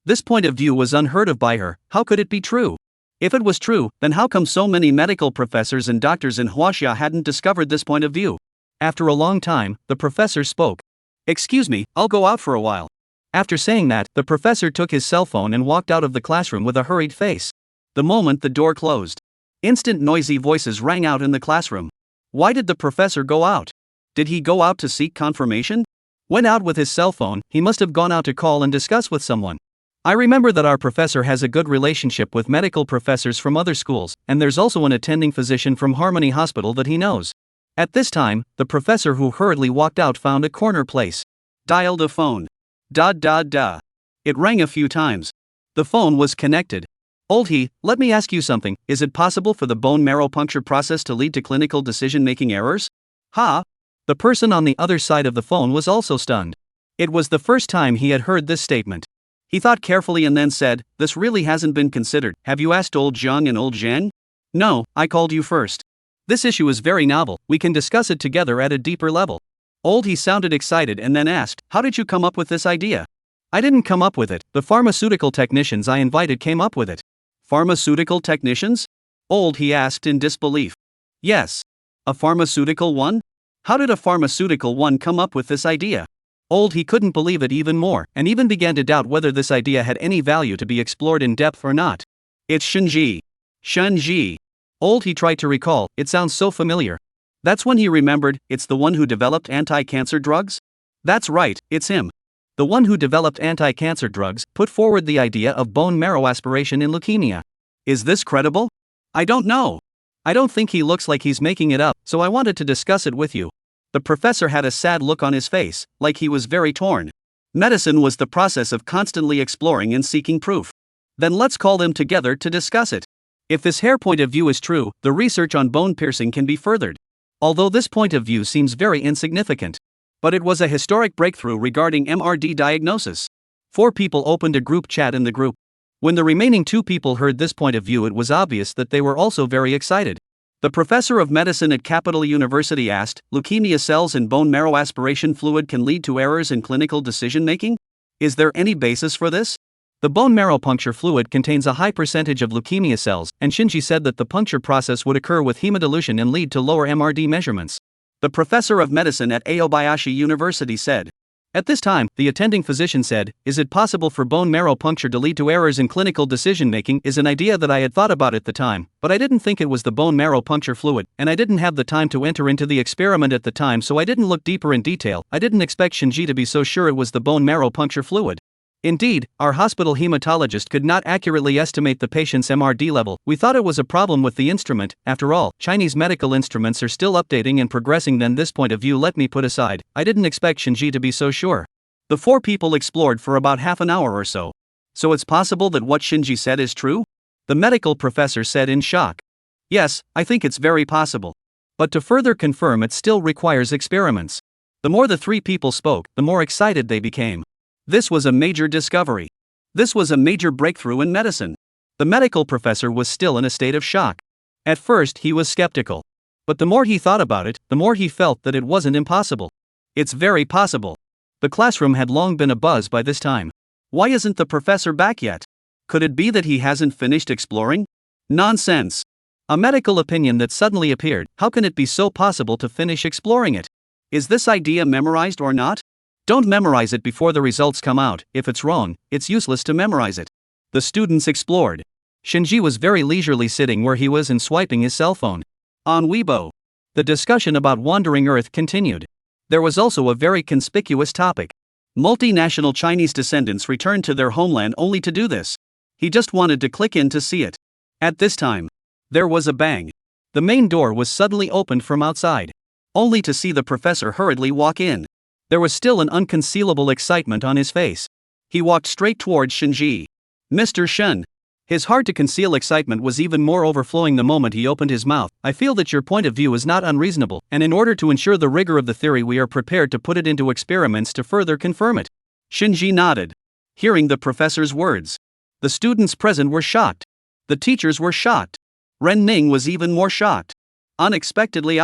This point of view was unheard of by her. How could it be true? If it was true, then how come so many medical professors and doctors in Huaxia hadn't discovered this point of view? After a long time, the professor spoke. Excuse me, I'll go out for a while. After saying that, the professor took his cell phone and walked out of the classroom with a hurried face. The moment the door closed, instant noisy voices rang out in the classroom. Why did the professor go out? Did he go out to seek confirmation? Went out with his cell phone, he must have gone out to call and discuss with someone. I remember that our professor has a good relationship with medical professors from other schools, and there's also an attending physician from Harmony Hospital that he knows. At this time, the professor who hurriedly walked out found a corner place. Dialed a phone. It rang a few times. The phone was connected. Old he, let me ask you something, is it possible for the bone marrow puncture process to lead to clinical decision-making errors? Ha! The person on the other side of the phone was also stunned. It was the first time he had heard this statement. He thought carefully and then said, this really hasn't been considered. Have you asked old Zhang and old Zhang? No, I called you first. This issue is very novel, we can discuss it together at a deeper level. Old he sounded excited and then asked, how did you come up with this idea? I didn't come up with it, the pharmaceutical technicians I invited came up with it. Pharmaceutical technicians? Old he asked in disbelief. Yes. A pharmaceutical one? How did a pharmaceutical one come up with this idea? Old he couldn't believe it even more, and even began to doubt whether this idea had any value to be explored in depth or not. It's Shenji. Shenji. Old he tried to recall, it sounds so familiar. That's when he remembered, it's the one who developed anti-cancer drugs? That's right, it's him. The one who developed anti-cancer drugs put forward the idea of bone marrow aspiration in leukemia. Is this credible? I don't know. I don't think he looks like he's making it up, so I wanted to discuss it with you. The professor had a sad look on his face, like he was very torn. Medicine was the process of constantly exploring and seeking proof. Then let's call them together to discuss it. If this hair point of view is true, the research on bone piercing can be furthered. Although this point of view seems very insignificant. But it was a historic breakthrough regarding MRD diagnosis. 4 people opened a group chat in the group. When the remaining 2 people heard this point of view, it was obvious that they were also very excited. The professor of medicine at Capital University asked, leukemia cells in bone marrow aspiration fluid can lead to errors in clinical decision-making? Is there any basis for this? The bone marrow puncture fluid contains a high percentage of leukemia cells, and Shinji said that the puncture process would occur with hemodilution and lead to lower MRD measurements. The professor of medicine at Aobayashi University said. At this time, the attending physician said, is it possible for bone marrow puncture to lead to errors in clinical decision-making? Is an idea that I had thought about at the time, but I didn't think it was the bone marrow puncture fluid, and I didn't have the time to enter into the experiment at the time, so I didn't look deeper in detail. I didn't expect Shinji to be so sure it was the bone marrow puncture fluid. Indeed, our hospital hematologist could not accurately estimate the patient's MRD level. We thought it was a problem with the instrument. After all, Chinese medical instruments are still updating and progressing. Then this point of view let me put aside. I didn't expect Shinji to be so sure. The 4 people explored for about half an hour or so. So it's possible that what Shinji said is true? The medical professor said in shock. Yes, I think it's very possible. But to further confirm, it still requires experiments. The more the 3 people spoke, the more excited they became. This was a major discovery. This was a major breakthrough in medicine. The medical professor was still in a state of shock. At first he was skeptical. But the more he thought about it, the more he felt that it wasn't impossible. It's very possible. The classroom had long been abuzz by this time. Why isn't the professor back yet? Could it be that he hasn't finished exploring? Nonsense. A medical opinion that suddenly appeared. How can it be so possible to finish exploring it? Is this idea memorized or not? Don't memorize it before the results come out. If it's wrong, it's useless to memorize it. The students explored. Shinji was very leisurely sitting where he was and swiping his cell phone. On Weibo, the discussion about Wandering Earth continued. There was also a very conspicuous topic. Multinational Chinese descendants returned to their homeland only to do this. He just wanted to click in to see it. At this time, there was a bang. The main door was suddenly opened from outside. Only to see the professor hurriedly walk in. There was still an unconcealable excitement on his face. He walked straight towards Shinji. Mr. Shen. His hard-to-conceal excitement was even more overflowing the moment he opened his mouth. I feel that your point of view is not unreasonable, and in order to ensure the rigor of the theory we are prepared to put it into experiments to further confirm it. Shinji nodded. Hearing the professor's words. The students present were shocked. The teachers were shocked. Ren Ning was even more shocked. Unexpectedly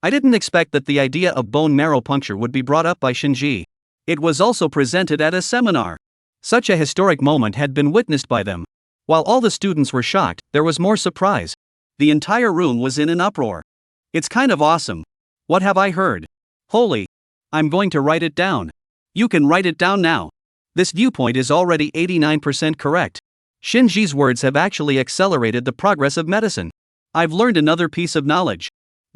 I didn't expect that the idea of bone marrow puncture would be brought up by Shinji. It was also presented at a seminar. Such a historic moment had been witnessed by them. While all the students were shocked, there was more surprise. The entire room was in an uproar. It's kind of awesome. What have I heard? Holy. I'm going to write it down. You can write it down now. This viewpoint is already 89% correct. Shinji's words have actually accelerated the progress of medicine. I've learned another piece of knowledge.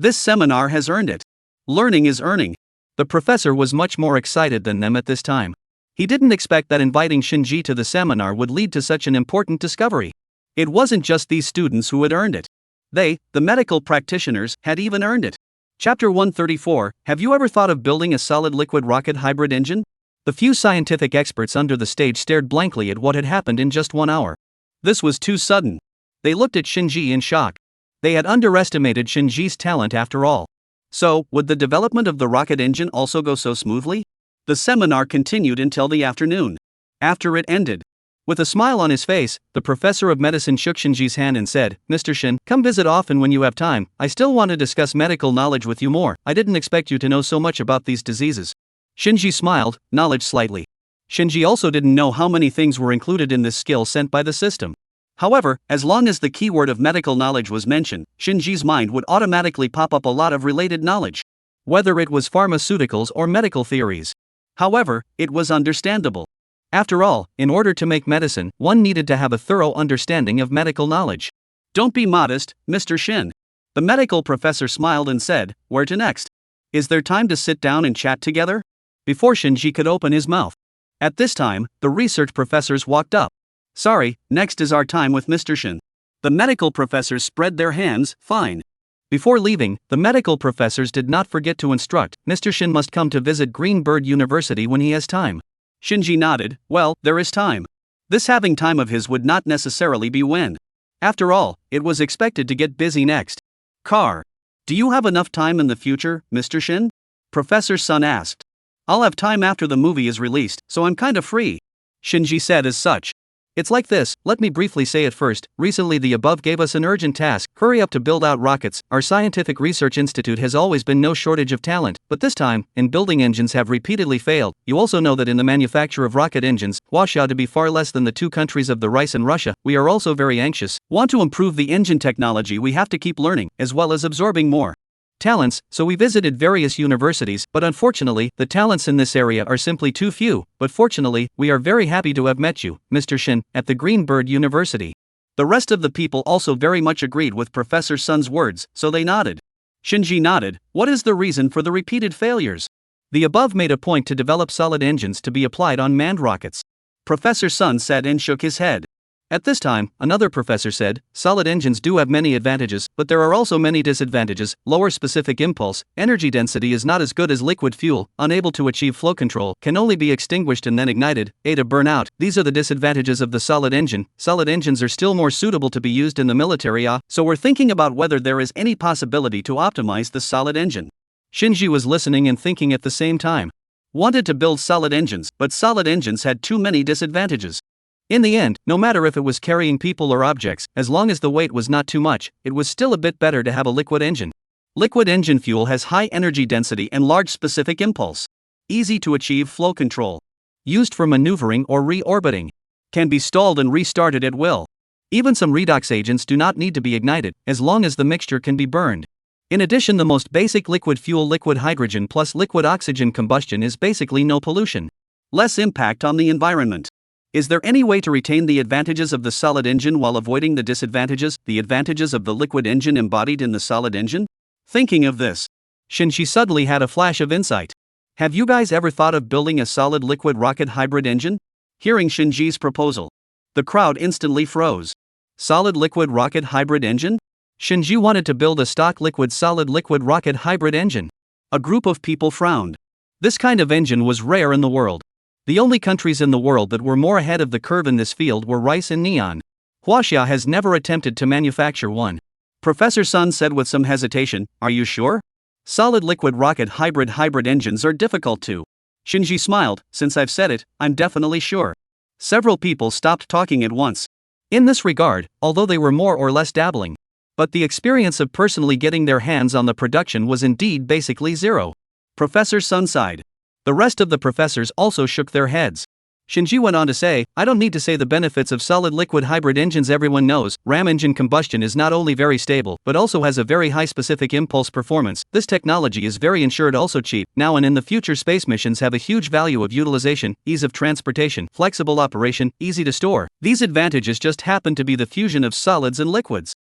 This seminar has earned it. Learning is earning. The professor was much more excited than them at this time. He didn't expect that inviting Shinji to the seminar would lead to such an important discovery. It wasn't just these students who had earned it. They, the medical practitioners, had even earned it. Chapter 134, Have you ever thought of building a solid liquid rocket hybrid engine? The few scientific experts under the stage stared blankly at what had happened in just 1 hour. This was too sudden. They looked at Shinji in shock. They had underestimated Shinji's talent after all. So, would the development of the rocket engine also go so smoothly? The seminar continued until the afternoon. After it ended, with a smile on his face, the professor of medicine shook Shinji's hand and said, "Mr. Shin, come visit often when you have time. I still want to discuss medical knowledge with you more. I didn't expect you to know so much about these diseases." Shinji smiled, knowledge slightly. Shinji also didn't know how many things were included in this skill sent by the system. However, as long as the keyword of medical knowledge was mentioned, Shinji's mind would automatically pop up a lot of related knowledge. Whether it was pharmaceuticals or medical theories. However, it was understandable. After all, in order to make medicine, one needed to have a thorough understanding of medical knowledge. Don't be modest, Mr. Shin. The medical professor smiled and said, "Where to next? Is there time to sit down and chat together?" Before Shinji could open his mouth. At this time, the research professors walked up. "Sorry, next is our time with Mr. Shin." The medical professors spread their hands, "Fine." Before leaving, the medical professors did not forget to instruct, Mr. Shin must come to visit Greenbird University when he has time. Shinji nodded, "Well, there is time." This having time of his would not necessarily be when. After all, it was expected to get busy next. Car. "Do you have enough time in the future, Mr. Shin?" Professor Sun asked. "I'll have time after the movie is released, so I'm kinda free," Shinji said as such. "It's like this, let me briefly say it first. Recently the above gave us an urgent task, hurry up to build out rockets. Our scientific research institute has always been no shortage of talent, but this time, in building engines have repeatedly failed. You also know that in the manufacture of rocket engines, Huaxia to be far less than the two countries of the rice and Russia. We are also very anxious, want to improve the engine technology. We have to keep learning, as well as absorbing more talents, so we visited various universities, but unfortunately, the talents in this area are simply too few. But fortunately, we are very happy to have met you, Mr. Shin, at the Greenbird University." The rest of the people also very much agreed with Professor Sun's words, so they nodded. Shinji nodded. What is the reason for the repeated failures? The above made a point to develop solid engines to be applied on manned rockets. Professor Sun said and shook his head. At this time, another professor said, "Solid engines do have many advantages, but there are also many disadvantages. Lower specific impulse, energy density is not as good as liquid fuel, unable to achieve flow control, can only be extinguished and then ignited, to burn out. These are the disadvantages of the solid engine. Solid engines are still more suitable to be used in the military, so we're thinking about whether there is any possibility to optimize the solid engine." Shinji was listening and thinking at the same time. Wanted to build solid engines, but solid engines had too many disadvantages. In the end, no matter if it was carrying people or objects, as long as the weight was not too much, it was still a bit better to have a liquid engine. Liquid engine fuel has high energy density and large specific impulse. Easy to achieve flow control. Used for maneuvering or reorbiting. Can be stalled and restarted at will. Even some redox agents do not need to be ignited, as long as the mixture can be burned. In addition, the most basic liquid fuel, liquid hydrogen plus liquid oxygen combustion, is basically no pollution. Less impact on the environment. Is there any way to retain the advantages of the solid engine while avoiding the disadvantages, the advantages of the liquid engine embodied in the solid engine? Thinking of this, Shinji suddenly had a flash of insight. Have you guys ever thought of building a solid liquid rocket hybrid engine? Hearing Shinji's proposal, the crowd instantly froze. Solid liquid rocket hybrid engine? Shinji wanted to build a stock liquid solid liquid rocket hybrid engine. A group of people frowned. This kind of engine was rare in the world. The only countries in the world that were more ahead of the curve in this field were Rice and Neon. Huaxia has never attempted to manufacture one. Professor Sun said with some hesitation, "Are you sure? Solid liquid rocket hybrid engines are difficult to." Shinji smiled, "Since I've said it, I'm definitely sure." Several people stopped talking at once. In this regard, although they were more or less dabbling. But the experience of personally getting their hands on the production was indeed basically zero. Professor Sun sighed. The rest of the professors also shook their heads. Shinji went on to say, "I don't need to say the benefits of solid liquid hybrid engines. Everyone knows, ram engine combustion is not only very stable, but also has a very high specific impulse performance. This technology is very insured, also cheap. Now and in the future, space missions have a huge value of utilization, ease of transportation, flexible operation, easy to store. These advantages just happen to be the fusion of solids and liquids.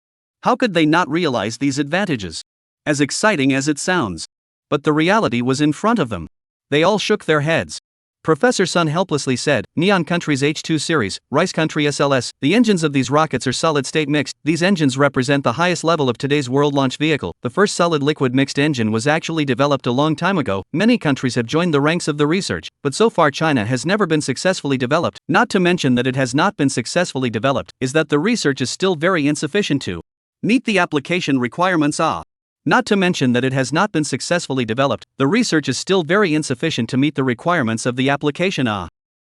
How could they not realize these advantages? As exciting as it sounds. But the reality was in front of them. They all shook their heads. Professor Sun helplessly said, Neon Country's H2 series, Rice Country SLS, the engines of these rockets are solid-state mixed. These engines represent the highest level of today's world launch vehicle. The first solid-liquid mixed engine was actually developed a long time ago. Many countries have joined the ranks of the research, but so far China has never been successfully developed. Not to mention that it has not been successfully developed, is that the research is still very insufficient to meet the application requirements. Not to mention that it has not been successfully developed, the research is still very insufficient to meet the requirements of the application.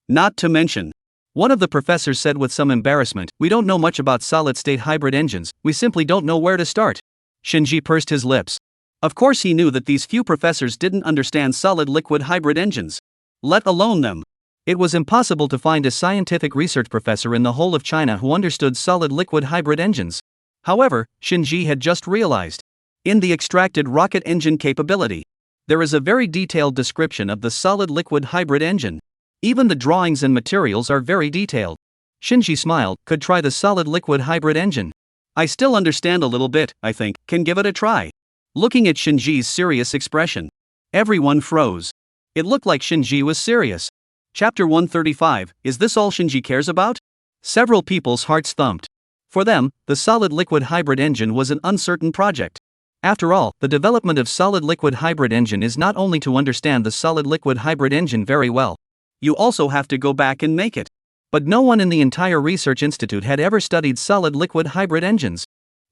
Not to mention. One of the professors said with some embarrassment, we don't know much about solid-state hybrid engines, we simply don't know where to start. Shinji pursed his lips. Of course he knew that these few professors didn't understand solid-liquid hybrid engines. Let alone them. It was impossible to find a scientific research professor in the whole of China who understood solid-liquid hybrid engines. However, Shinji had just realized. In the extracted rocket engine capability, there is a very detailed description of the solid-liquid hybrid engine. Even the drawings and materials are very detailed. Shinji smiled, could try the solid-liquid hybrid engine. I still understand a little bit, I think, can give it a try. Looking at Shinji's serious expression, everyone froze. It looked like Shinji was serious. Chapter 135, is this all Shinji cares about? Several people's hearts thumped. For them, the solid-liquid hybrid engine was an uncertain project. After all, the development of solid-liquid hybrid engine is not only to understand the solid-liquid hybrid engine very well. You also have to go back and make it. But no one in the entire research institute had ever studied solid-liquid hybrid engines.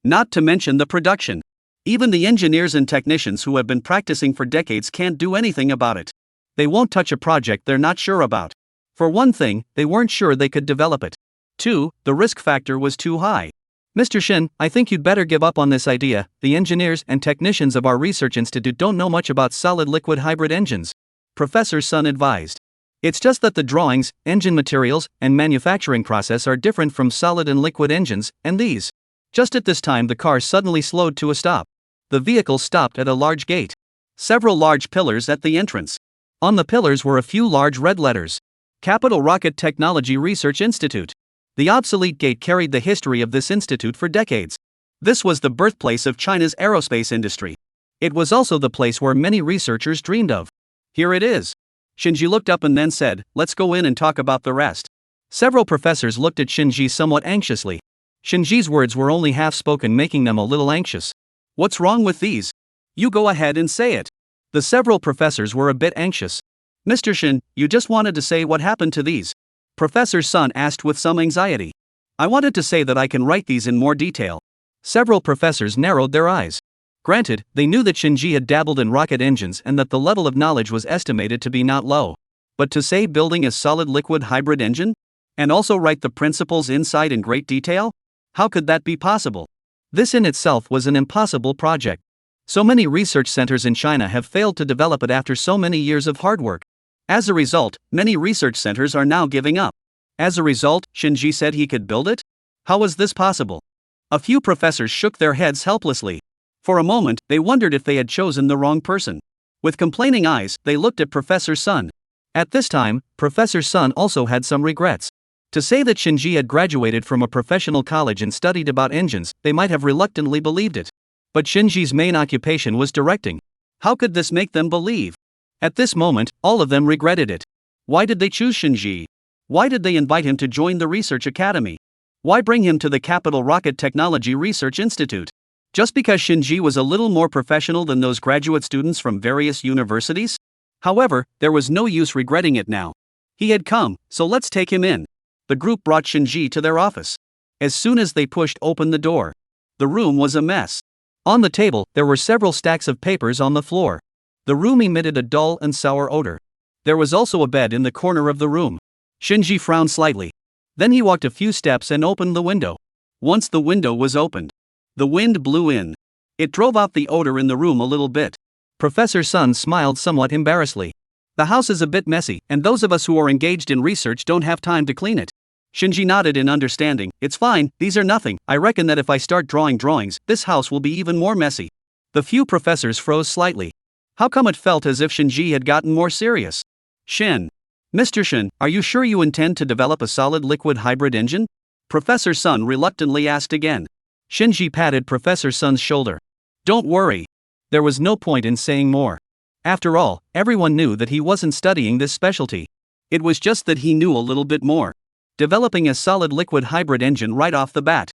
Not to mention the production. Even the engineers and technicians who have been practicing for decades can't do anything about it. They won't touch a project they're not sure about. For one thing, they weren't sure they could develop it. 2, the risk factor was too high. Mr. Shin, I think you'd better give up on this idea. The engineers and technicians of our research institute don't know much about solid-liquid hybrid engines. Professor Sun advised. It's just that the drawings, engine materials, and manufacturing process are different from solid and liquid engines, and these. Just at this time the car suddenly slowed to a stop. The vehicle stopped at a large gate. Several large pillars at the entrance. On the pillars were a few large red letters. Capital Rocket Technology Research Institute. The obsolete gate carried the history of this institute for decades. This was the birthplace of China's aerospace industry. It was also the place where many researchers dreamed of. Here it is. Shinji looked up and then said, let's go in and talk about the rest. Several professors looked at Shinji somewhat anxiously. Shinji's words were only half spoken, making them a little anxious. What's wrong with these? You go ahead and say it. The several professors were a bit anxious. Mr. Shin, you just wanted to say what happened to these? Professor Sun asked with some anxiety. I wanted to say that I can write these in more detail. Several professors narrowed their eyes. Granted, they knew that Shinji had dabbled in rocket engines and that the level of knowledge was estimated to be not low. But to say building a solid-liquid hybrid engine? And also write the principles inside in great detail? How could that be possible? This in itself was an impossible project. So many research centers in China have failed to develop it after so many years of hard work. As a result, many research centers are now giving up. As a result, Shinji said he could build it? How was this possible? A few professors shook their heads helplessly. For a moment, they wondered if they had chosen the wrong person. With complaining eyes, they looked at Professor Sun. At this time, Professor Sun also had some regrets. To say that Shinji had graduated from a professional college and studied about engines, they might have reluctantly believed it. But Shinji's main occupation was directing. How could this make them believe? At this moment, all of them regretted it. Why did they choose Shinji? Why did they invite him to join the research academy? Why bring him to the Capital Rocket Technology Research Institute? Just because Shinji was a little more professional than those graduate students from various universities? However, there was no use regretting it now. He had come, so let's take him in. The group brought Shinji to their office. As soon as they pushed open the door, the room was a mess. On the table, there were several stacks of papers on the floor. The room emitted a dull and sour odor. There was also a bed in the corner of the room. Shinji frowned slightly. Then he walked a few steps and opened the window. Once the window was opened, the wind blew in. It drove out the odor in the room a little bit. Professor Sun smiled somewhat embarrassedly. The house is a bit messy, and those of us who are engaged in research don't have time to clean it. Shinji nodded in understanding. It's fine, these are nothing. I reckon that if I start drawing drawings, this house will be even more messy. The few professors froze slightly. How come it felt as if Shinji had gotten more serious? Shin. Mr. Shin, are you sure you intend to develop a solid-liquid hybrid engine? Professor Sun reluctantly asked again. Shinji patted Professor Sun's shoulder. Don't worry. There was no point in saying more. After all, everyone knew that he wasn't studying this specialty. It was just that he knew a little bit more. Developing a solid liquid hybrid engine right off the bat.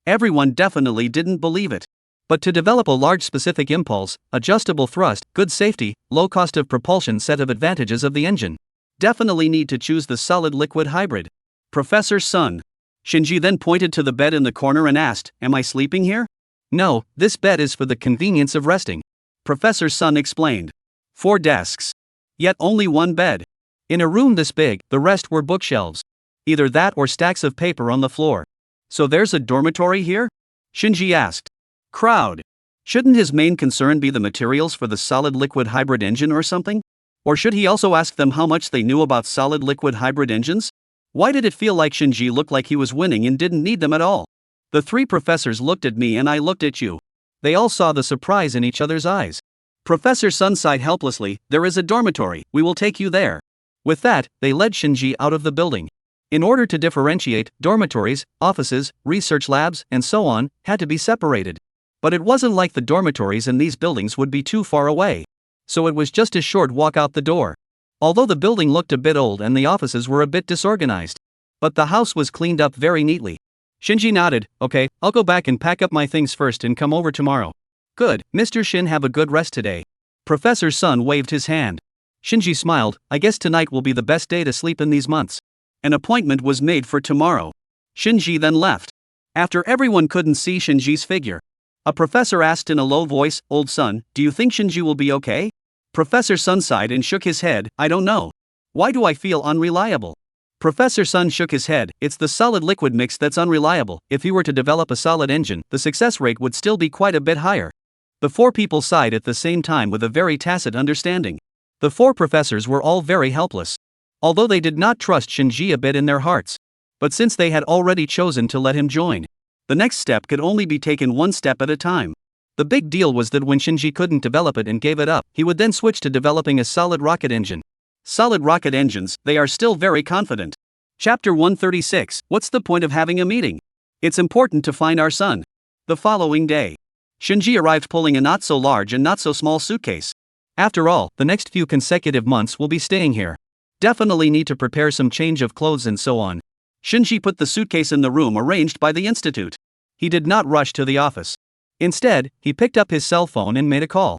Everyone definitely didn't believe it. But to develop a large specific impulse, adjustable thrust, good safety, low cost of propulsion set of advantages of the engine. Definitely need to choose the solid liquid hybrid. Professor Sun. Shinji then pointed to the bed in the corner and asked, "Am I sleeping here?" "No, this bed is for the convenience of resting," Professor Sun explained. 4 desks. Yet only one bed. In a room this big, the rest were bookshelves. Either that or stacks of paper on the floor. "So there's a dormitory here?" Shinji asked. Crowd. Shouldn't his main concern be the materials for the solid liquid hybrid engine or something? Or should he also ask them how much they knew about solid liquid hybrid engines? Why did it feel like Shinji looked like he was winning and didn't need them at all? The 3 professors looked at me and I looked at you. They all saw the surprise in each other's eyes. Professor Sun sighed helplessly, "There is a dormitory, we will take you there." With that, they led Shinji out of the building. In order to differentiate, dormitories, offices, research labs, and so on, had to be separated. But it wasn't like the dormitories in these buildings would be too far away. So it was just a short walk out the door. Although the building looked a bit old and the offices were a bit disorganized. But the house was cleaned up very neatly. Shinji nodded, "Okay, I'll go back and pack up my things first and come over tomorrow." "Good, Mr. Shin, have a good rest today." Professor Sun waved his hand. Shinji smiled, "I guess tonight will be the best day to sleep in these months." An appointment was made for tomorrow. Shinji then left. After everyone couldn't see Shinji's figure, a professor asked in a low voice, "Old Sun, do you think Shinji will be okay?" Professor Sun sighed and shook his head, "I don't know. Why do I feel unreliable?" Professor Sun shook his head, "It's the solid-liquid mix that's unreliable. If he were to develop a solid engine, the success rate would still be quite a bit higher." The 4 people sighed at the same time with a very tacit understanding. The 4 professors were all very helpless. Although they did not trust Shinji a bit in their hearts. But since they had already chosen to let him join, the next step could only be taken one step at a time. The big deal was that when Shinji couldn't develop it and gave it up, he would then switch to developing a solid rocket engine. Solid rocket engines, they are still very confident. Chapter 136, What's the point of having a meeting? It's important to find our son. The following day, Shinji arrived pulling a not so large and not so small suitcase. After all, the next few consecutive months will be staying here. Definitely need to prepare some change of clothes and so on. Shinji put the suitcase in the room arranged by the institute. He did not rush to the office. Instead, he picked up his cell phone and made a call.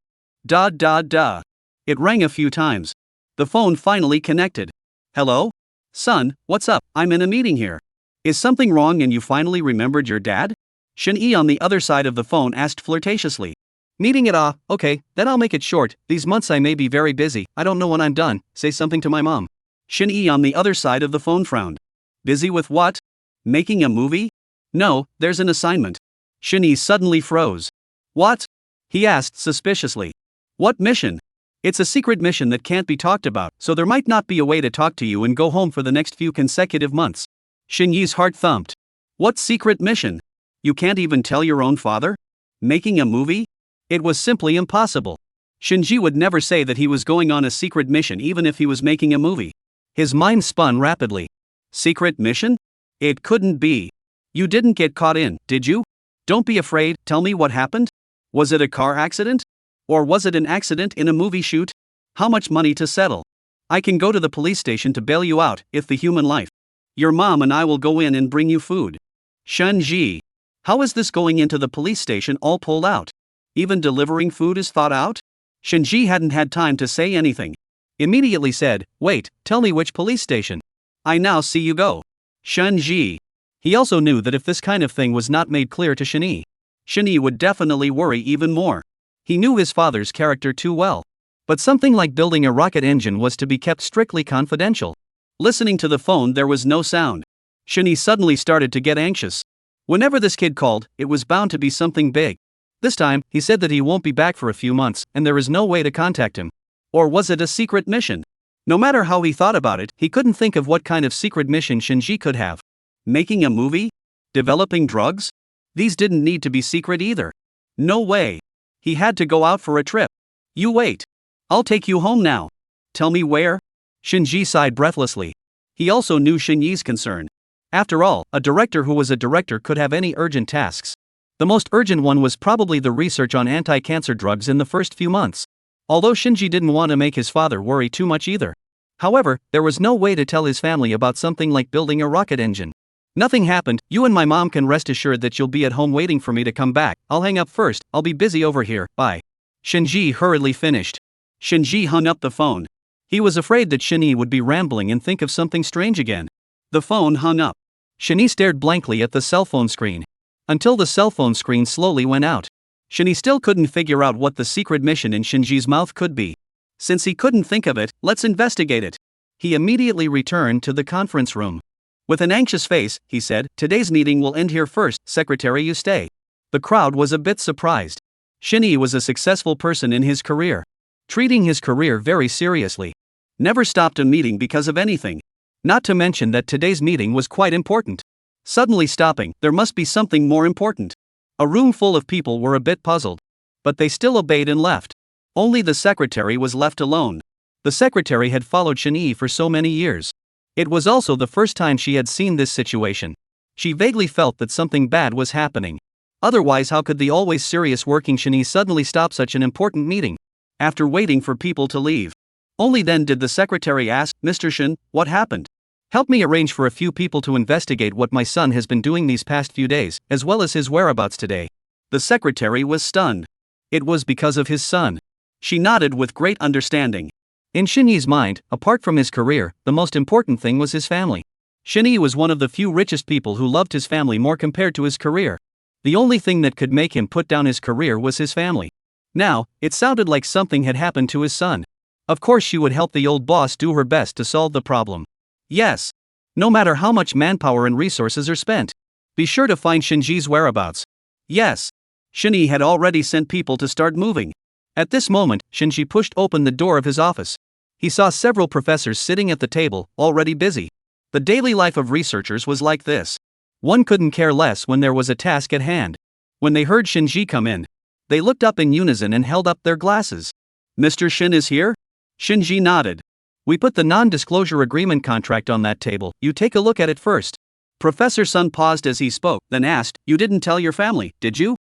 It rang a few times. The phone finally connected. "Hello? Son, what's up? I'm in a meeting here. Is something wrong and you finally remembered your dad?" Shin-E on the other side of the phone asked flirtatiously. "Meeting it off, okay, then I'll make it short. These months I may be very busy, I don't know when I'm done, say something to my mom." Shin-E on the other side of the phone frowned. "Busy with what? Making a movie?" "No, there's an assignment." Shin-E suddenly froze. "What?" he asked suspiciously. "What mission?" "It's a secret mission that can't be talked about, so there might not be a way to talk to you and go home for the next few consecutive months." Shin-Yi's heart thumped. "What secret mission? You can't even tell your own father? Making a movie? It was simply impossible. Shinji would never say that he was going on a secret mission even if he was making a movie." His mind spun rapidly. "Secret mission? It couldn't be. You didn't get caught in, did you? Don't be afraid, tell me what happened. Was it a car accident? Or was it an accident in a movie shoot? How much money to settle? I can go to the police station to bail you out, if the human life. Your mom and I will go in and bring you food." Shinji. How is this going into the police station all pulled out? Even delivering food is thought out? Shinji hadn't had time to say anything. Immediately said, "Wait, tell me which police station. I now see you go." Shinji. He also knew that if this kind of thing was not made clear to Shin-E, Shin-E would definitely worry even more. He knew his father's character too well. But something like building a rocket engine was to be kept strictly confidential. Listening to the phone, there was no sound. Shin-E suddenly started to get anxious. Whenever this kid called, it was bound to be something big. This time, he said that he won't be back for a few months, and there is no way to contact him. Or was it a secret mission? No matter how he thought about it, he couldn't think of what kind of secret mission Shinji could have. Making a movie? Developing drugs? These didn't need to be secret either. No way. He had to go out for a trip. "You wait. I'll take you home now." "Tell me where?" Shinji sighed breathlessly. He also knew Shin-Yi's concern. After all, a director who was a director could have any urgent tasks. The most urgent one was probably the research on anti-cancer drugs in the first few months. Although Shinji didn't want to make his father worry too much either. However, there was no way to tell his family about something like building a rocket engine. Nothing happened, you and my mom can rest assured that you'll be at home waiting for me to come back. I'll hang up first, I'll be busy over here, bye. Shinji hurriedly finished. Shinji hung up the phone. He was afraid that Shinji would be rambling and think of something strange again. The phone hung up. Shinji stared blankly at the cell phone screen. Until the cell phone screen slowly went out. Shinji still couldn't figure out what the secret mission in Shinji's mouth could be. Since he couldn't think of it, let's investigate it. He immediately returned to the conference room. With an anxious face, he said, today's meeting will end here first, secretary you stay. The crowd was a bit surprised. Shinji was a successful person in his career. Treating his career very seriously. Never stopped a meeting because of anything. Not to mention that today's meeting was quite important. Suddenly stopping, there must be something more important. A room full of people were a bit puzzled. But they still obeyed and left. Only the secretary was left alone. The secretary had followed Shinji for so many years. It was also the first time she had seen this situation. She vaguely felt that something bad was happening. Otherwise, how could the always serious working Shinji suddenly stop such an important meeting? After waiting for people to leave. Only then did the secretary ask, Mr. Shin, what happened? Help me arrange for a few people to investigate what my son has been doing these past few days, as well as his whereabouts today. The secretary was stunned. It was because of his son. She nodded with great understanding. In Shinji's mind, apart from his career, the most important thing was his family. Shinji was one of the few richest people who loved his family more compared to his career. The only thing that could make him put down his career was his family. Now, it sounded like something had happened to his son. Of course she would help the old boss do her best to solve the problem. Yes. No matter how much manpower and resources are spent. Be sure to find Shinji's whereabouts. Yes. Shinji had already sent people to start moving. At this moment, Shinji pushed open the door of his office. He saw several professors sitting at the table, already busy. The daily life of researchers was like this. One couldn't care less when there was a task at hand. When they heard Shinji come in, they looked up in unison and held up their glasses. Mr. Shin is here? Shinji nodded. We put the non-disclosure agreement contract on that table, you take a look at it first. Professor Sun paused as he spoke, then asked, you didn't tell your family, did you?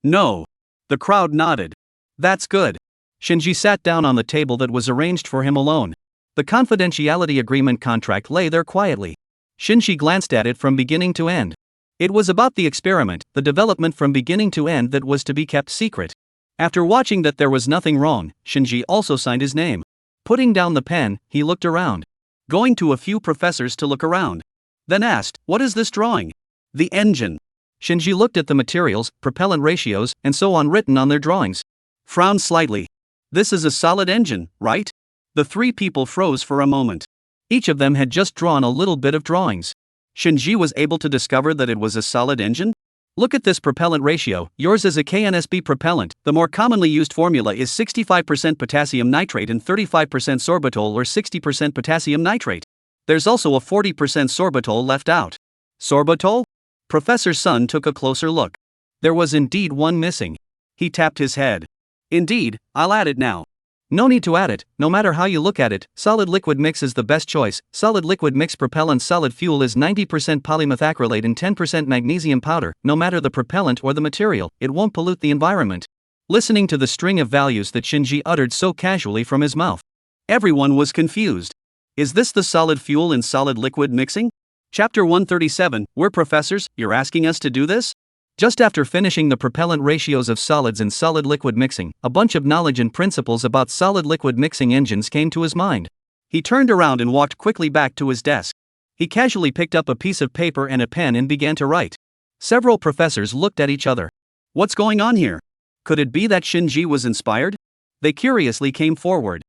No. The crowd nodded. That's good. Shinji sat down on the table that was arranged for him alone. The confidentiality agreement contract lay there quietly. Shinji glanced at it from beginning to end. It was about the experiment, the development from beginning to end that was to be kept secret. After watching that there was nothing wrong, Shinji also signed his name. Putting down the pen, he looked around. Going to a few professors to look around. Then asked, what is this drawing? The engine. Shinji looked at the materials, propellant ratios, and so on written on their drawings. Frowned slightly. This is a solid engine, right? The three people froze for a moment. Each of them had just drawn a little bit of drawings. Shinji was able to discover that it was a solid engine? Look at this propellant ratio, yours is a KNSB propellant. The more commonly used formula is 65% potassium nitrate and 35% sorbitol or 60% potassium nitrate. There's also a 40% sorbitol left out. Sorbitol? Professor Sun took a closer look. There was indeed one missing. He tapped his head. Indeed, I'll add it now. No need to add it, no matter how you look at it, solid liquid mix is the best choice. Solid liquid mix propellant solid fuel is 90% polymethacrylate and 10% magnesium powder. No matter the propellant or the material, it won't pollute the environment. Listening to the string of values that Shinji uttered so casually from his mouth, everyone was confused. Is this the solid fuel in solid liquid mixing? Chapter 137, we're professors, you're asking us to do this? Just after finishing the propellant ratios of solids and solid liquid mixing, a bunch of knowledge and principles about solid liquid mixing engines came to his mind. He turned around and walked quickly back to his desk. He casually picked up a piece of paper and a pen and began to write. Several professors looked at each other. What's going on here? Could it be that Shinji was inspired? They curiously came forward.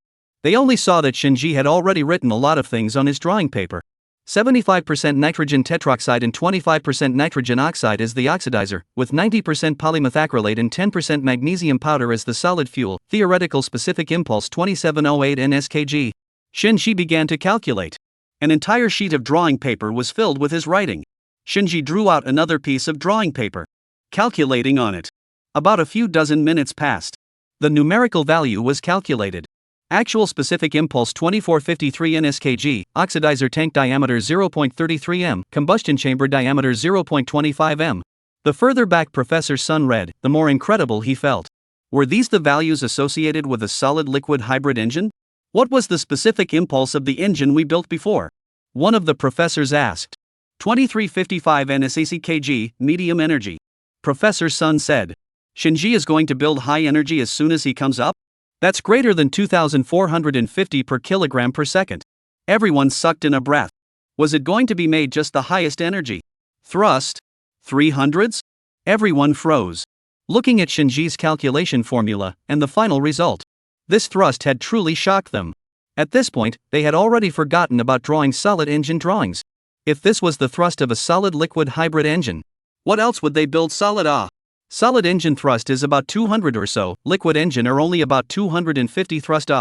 They only saw that Shinji had already written a lot of things on his drawing paper. 75% nitrogen tetroxide and 25% nitrogen oxide as the oxidizer, with 90% polymethacrylate and 10% magnesium powder as the solid fuel. Theoretical specific impulse 2708 NSKG. Shinji began to calculate. An entire sheet of drawing paper was filled with his writing. Shinji drew out another piece of drawing paper, calculating on it. About a few dozen minutes passed. The numerical value was calculated. Actual specific impulse 2453 NSKG, oxidizer tank diameter 0.33 m, combustion chamber diameter 0.25 m. The further back Professor Sun read, the more incredible he felt. Were these the values associated with a solid liquid hybrid engine? What was the specific impulse of the engine we built before? One of the professors asked. 2355 NSACKG, medium energy. Professor Sun said. Shinji is going to build high energy as soon as he comes up? That's greater than 2450 per kilogram per second. Everyone sucked in a breath. Was it going to be made just the highest energy? Thrust? 300s? Everyone froze. Looking at Shinji's calculation formula and the final result. This thrust had truly shocked them. At this point, they had already forgotten about drawing solid engine drawings. If this was the thrust of a solid liquid hybrid engine, what else would they build solid? Solid engine thrust is about 200 or so, liquid engine are only about 250 thrust.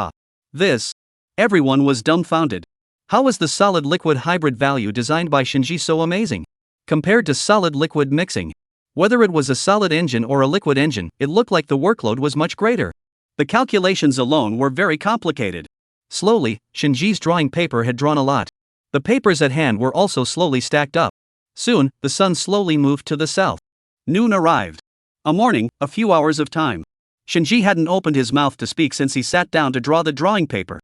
This. Everyone was dumbfounded. How was the solid liquid hybrid value designed by Shinji so amazing? Compared to solid liquid mixing. Whether it was a solid engine or a liquid engine, it looked like the workload was much greater. The calculations alone were very complicated. Slowly, Shinji's drawing paper had drawn a lot. The papers at hand were also slowly stacked up. Soon, the sun slowly moved to the south. Noon arrived. A morning, a few hours of time. Shinji hadn't opened his mouth to speak since he sat down to draw the drawing paper.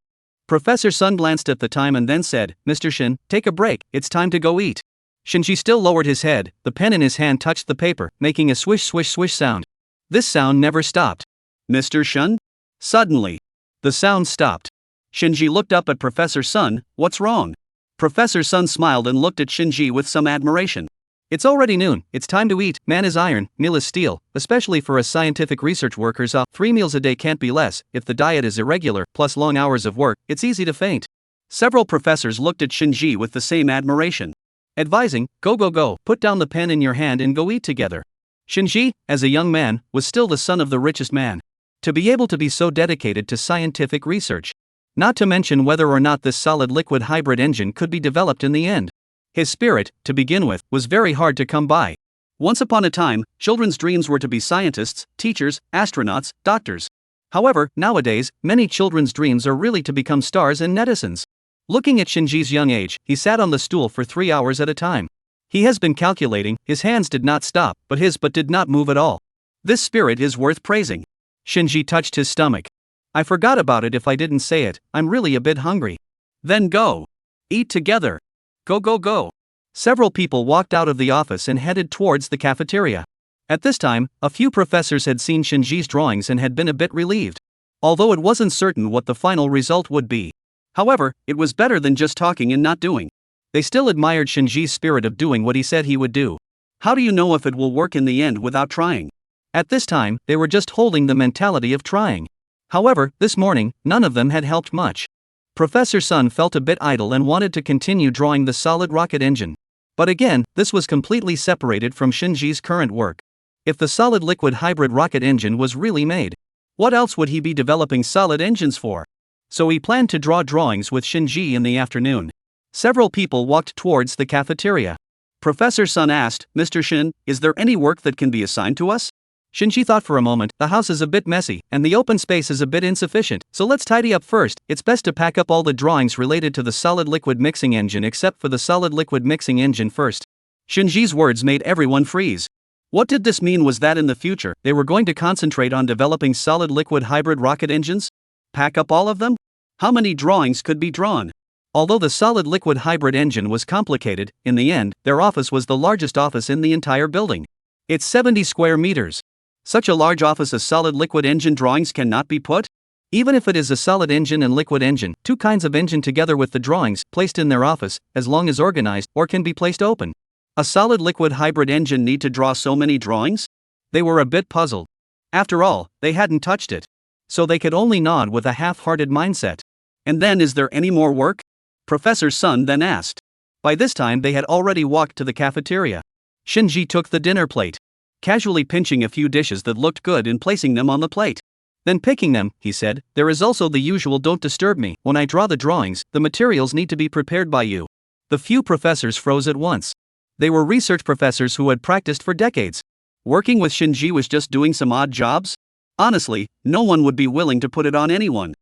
Professor Sun glanced at the time and then said, Mr. Shin, take a break, it's time to go eat. Shinji still lowered his head, the pen in his hand touched the paper, making a swish swish swish sound. This sound never stopped. Mr. Shun? Suddenly, the sound stopped. Shinji looked up at Professor Sun. What's wrong? Professor Sun smiled and looked at Shinji with some admiration. It's already noon, it's time to eat. Man is iron, meal is steel, especially for us scientific research workers. 3 meals a day can't be less. If the diet is irregular, plus long hours of work, it's easy to faint. Several professors looked at Shinji with the same admiration. Advising, go, put down the pen in your hand and go eat together. Shinji, as a young man, was still the son of the richest man. To be able to be so dedicated to scientific research. Not to mention whether or not this solid liquid hybrid engine could be developed in the end. His spirit, to begin with, was very hard to come by. Once upon a time, children's dreams were to be scientists, teachers, astronauts, doctors. However, nowadays, many children's dreams are really to become stars and netizens. Looking at Shinji's young age, he sat on the stool for 3 hours at a time. He has been calculating, his hands did not stop, but his butt did not move at all. This spirit is worth praising. Shinji touched his stomach. I forgot about it if I didn't say it, I'm really a bit hungry. Then go. Eat together. Go. Several people walked out of the office and headed towards the cafeteria. At this time, a few professors had seen Shinji's drawings and had been a bit relieved. Although it wasn't certain what the final result would be. However, it was better than just talking and not doing. They still admired Shinji's spirit of doing what he said he would do. How do you know if it will work in the end without trying? At this time, they were just holding the mentality of trying. However, this morning, none of them had helped much. Professor Sun felt a bit idle and wanted to continue drawing the solid rocket engine. But again, this was completely separated from Shinji's current work. If the solid liquid hybrid rocket engine was really made, what else would he be developing solid engines for? So he planned to draw drawings with Shinji in the afternoon. Several people walked towards the cafeteria. Professor Sun asked, Mr. Shin, is there any work that can be assigned to us? Shinji thought for a moment, the house is a bit messy, and the open space is a bit insufficient, so let's tidy up first. It's best to pack up all the drawings related to the solid liquid mixing engine except for the solid liquid mixing engine first. Shinji's words made everyone freeze. What did this mean? Was that in the future, they were going to concentrate on developing solid liquid hybrid rocket engines? Pack up all of them? How many drawings could be drawn? Although the solid liquid hybrid engine was complicated, in the end, their office was the largest office in the entire building. It's 70 square meters. Such a large office of solid liquid engine drawings cannot be put? Even if it is a solid engine and liquid engine, two kinds of engine together with the drawings, placed in their office, as long as organized, or can be placed open. A solid liquid hybrid engine need to draw so many drawings? They were a bit puzzled. After all, they hadn't touched it. So they could only nod with a half-hearted mindset. And then is there any more work? Professor Sun then asked. By this time they had already walked to the cafeteria. Shinji took the dinner plate. Casually pinching a few dishes that looked good and placing them on the plate. Then picking them, he said, there is also the usual don't disturb me. When I draw the drawings, the materials need to be prepared by you. The few professors froze at once. They were research professors who had practiced for decades. Working with Shinji was just doing some odd jobs? Honestly, no one would be willing to put it on anyone.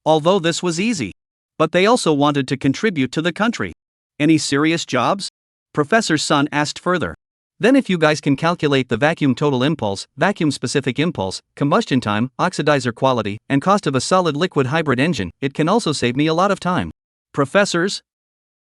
Although this was easy. But they also wanted to contribute to the country. Any serious jobs? Professor Sun asked further. Then if you guys can calculate the vacuum total impulse, vacuum specific impulse, combustion time, oxidizer quality, and cost of a solid liquid hybrid engine, it can also save me a lot of time. Professors,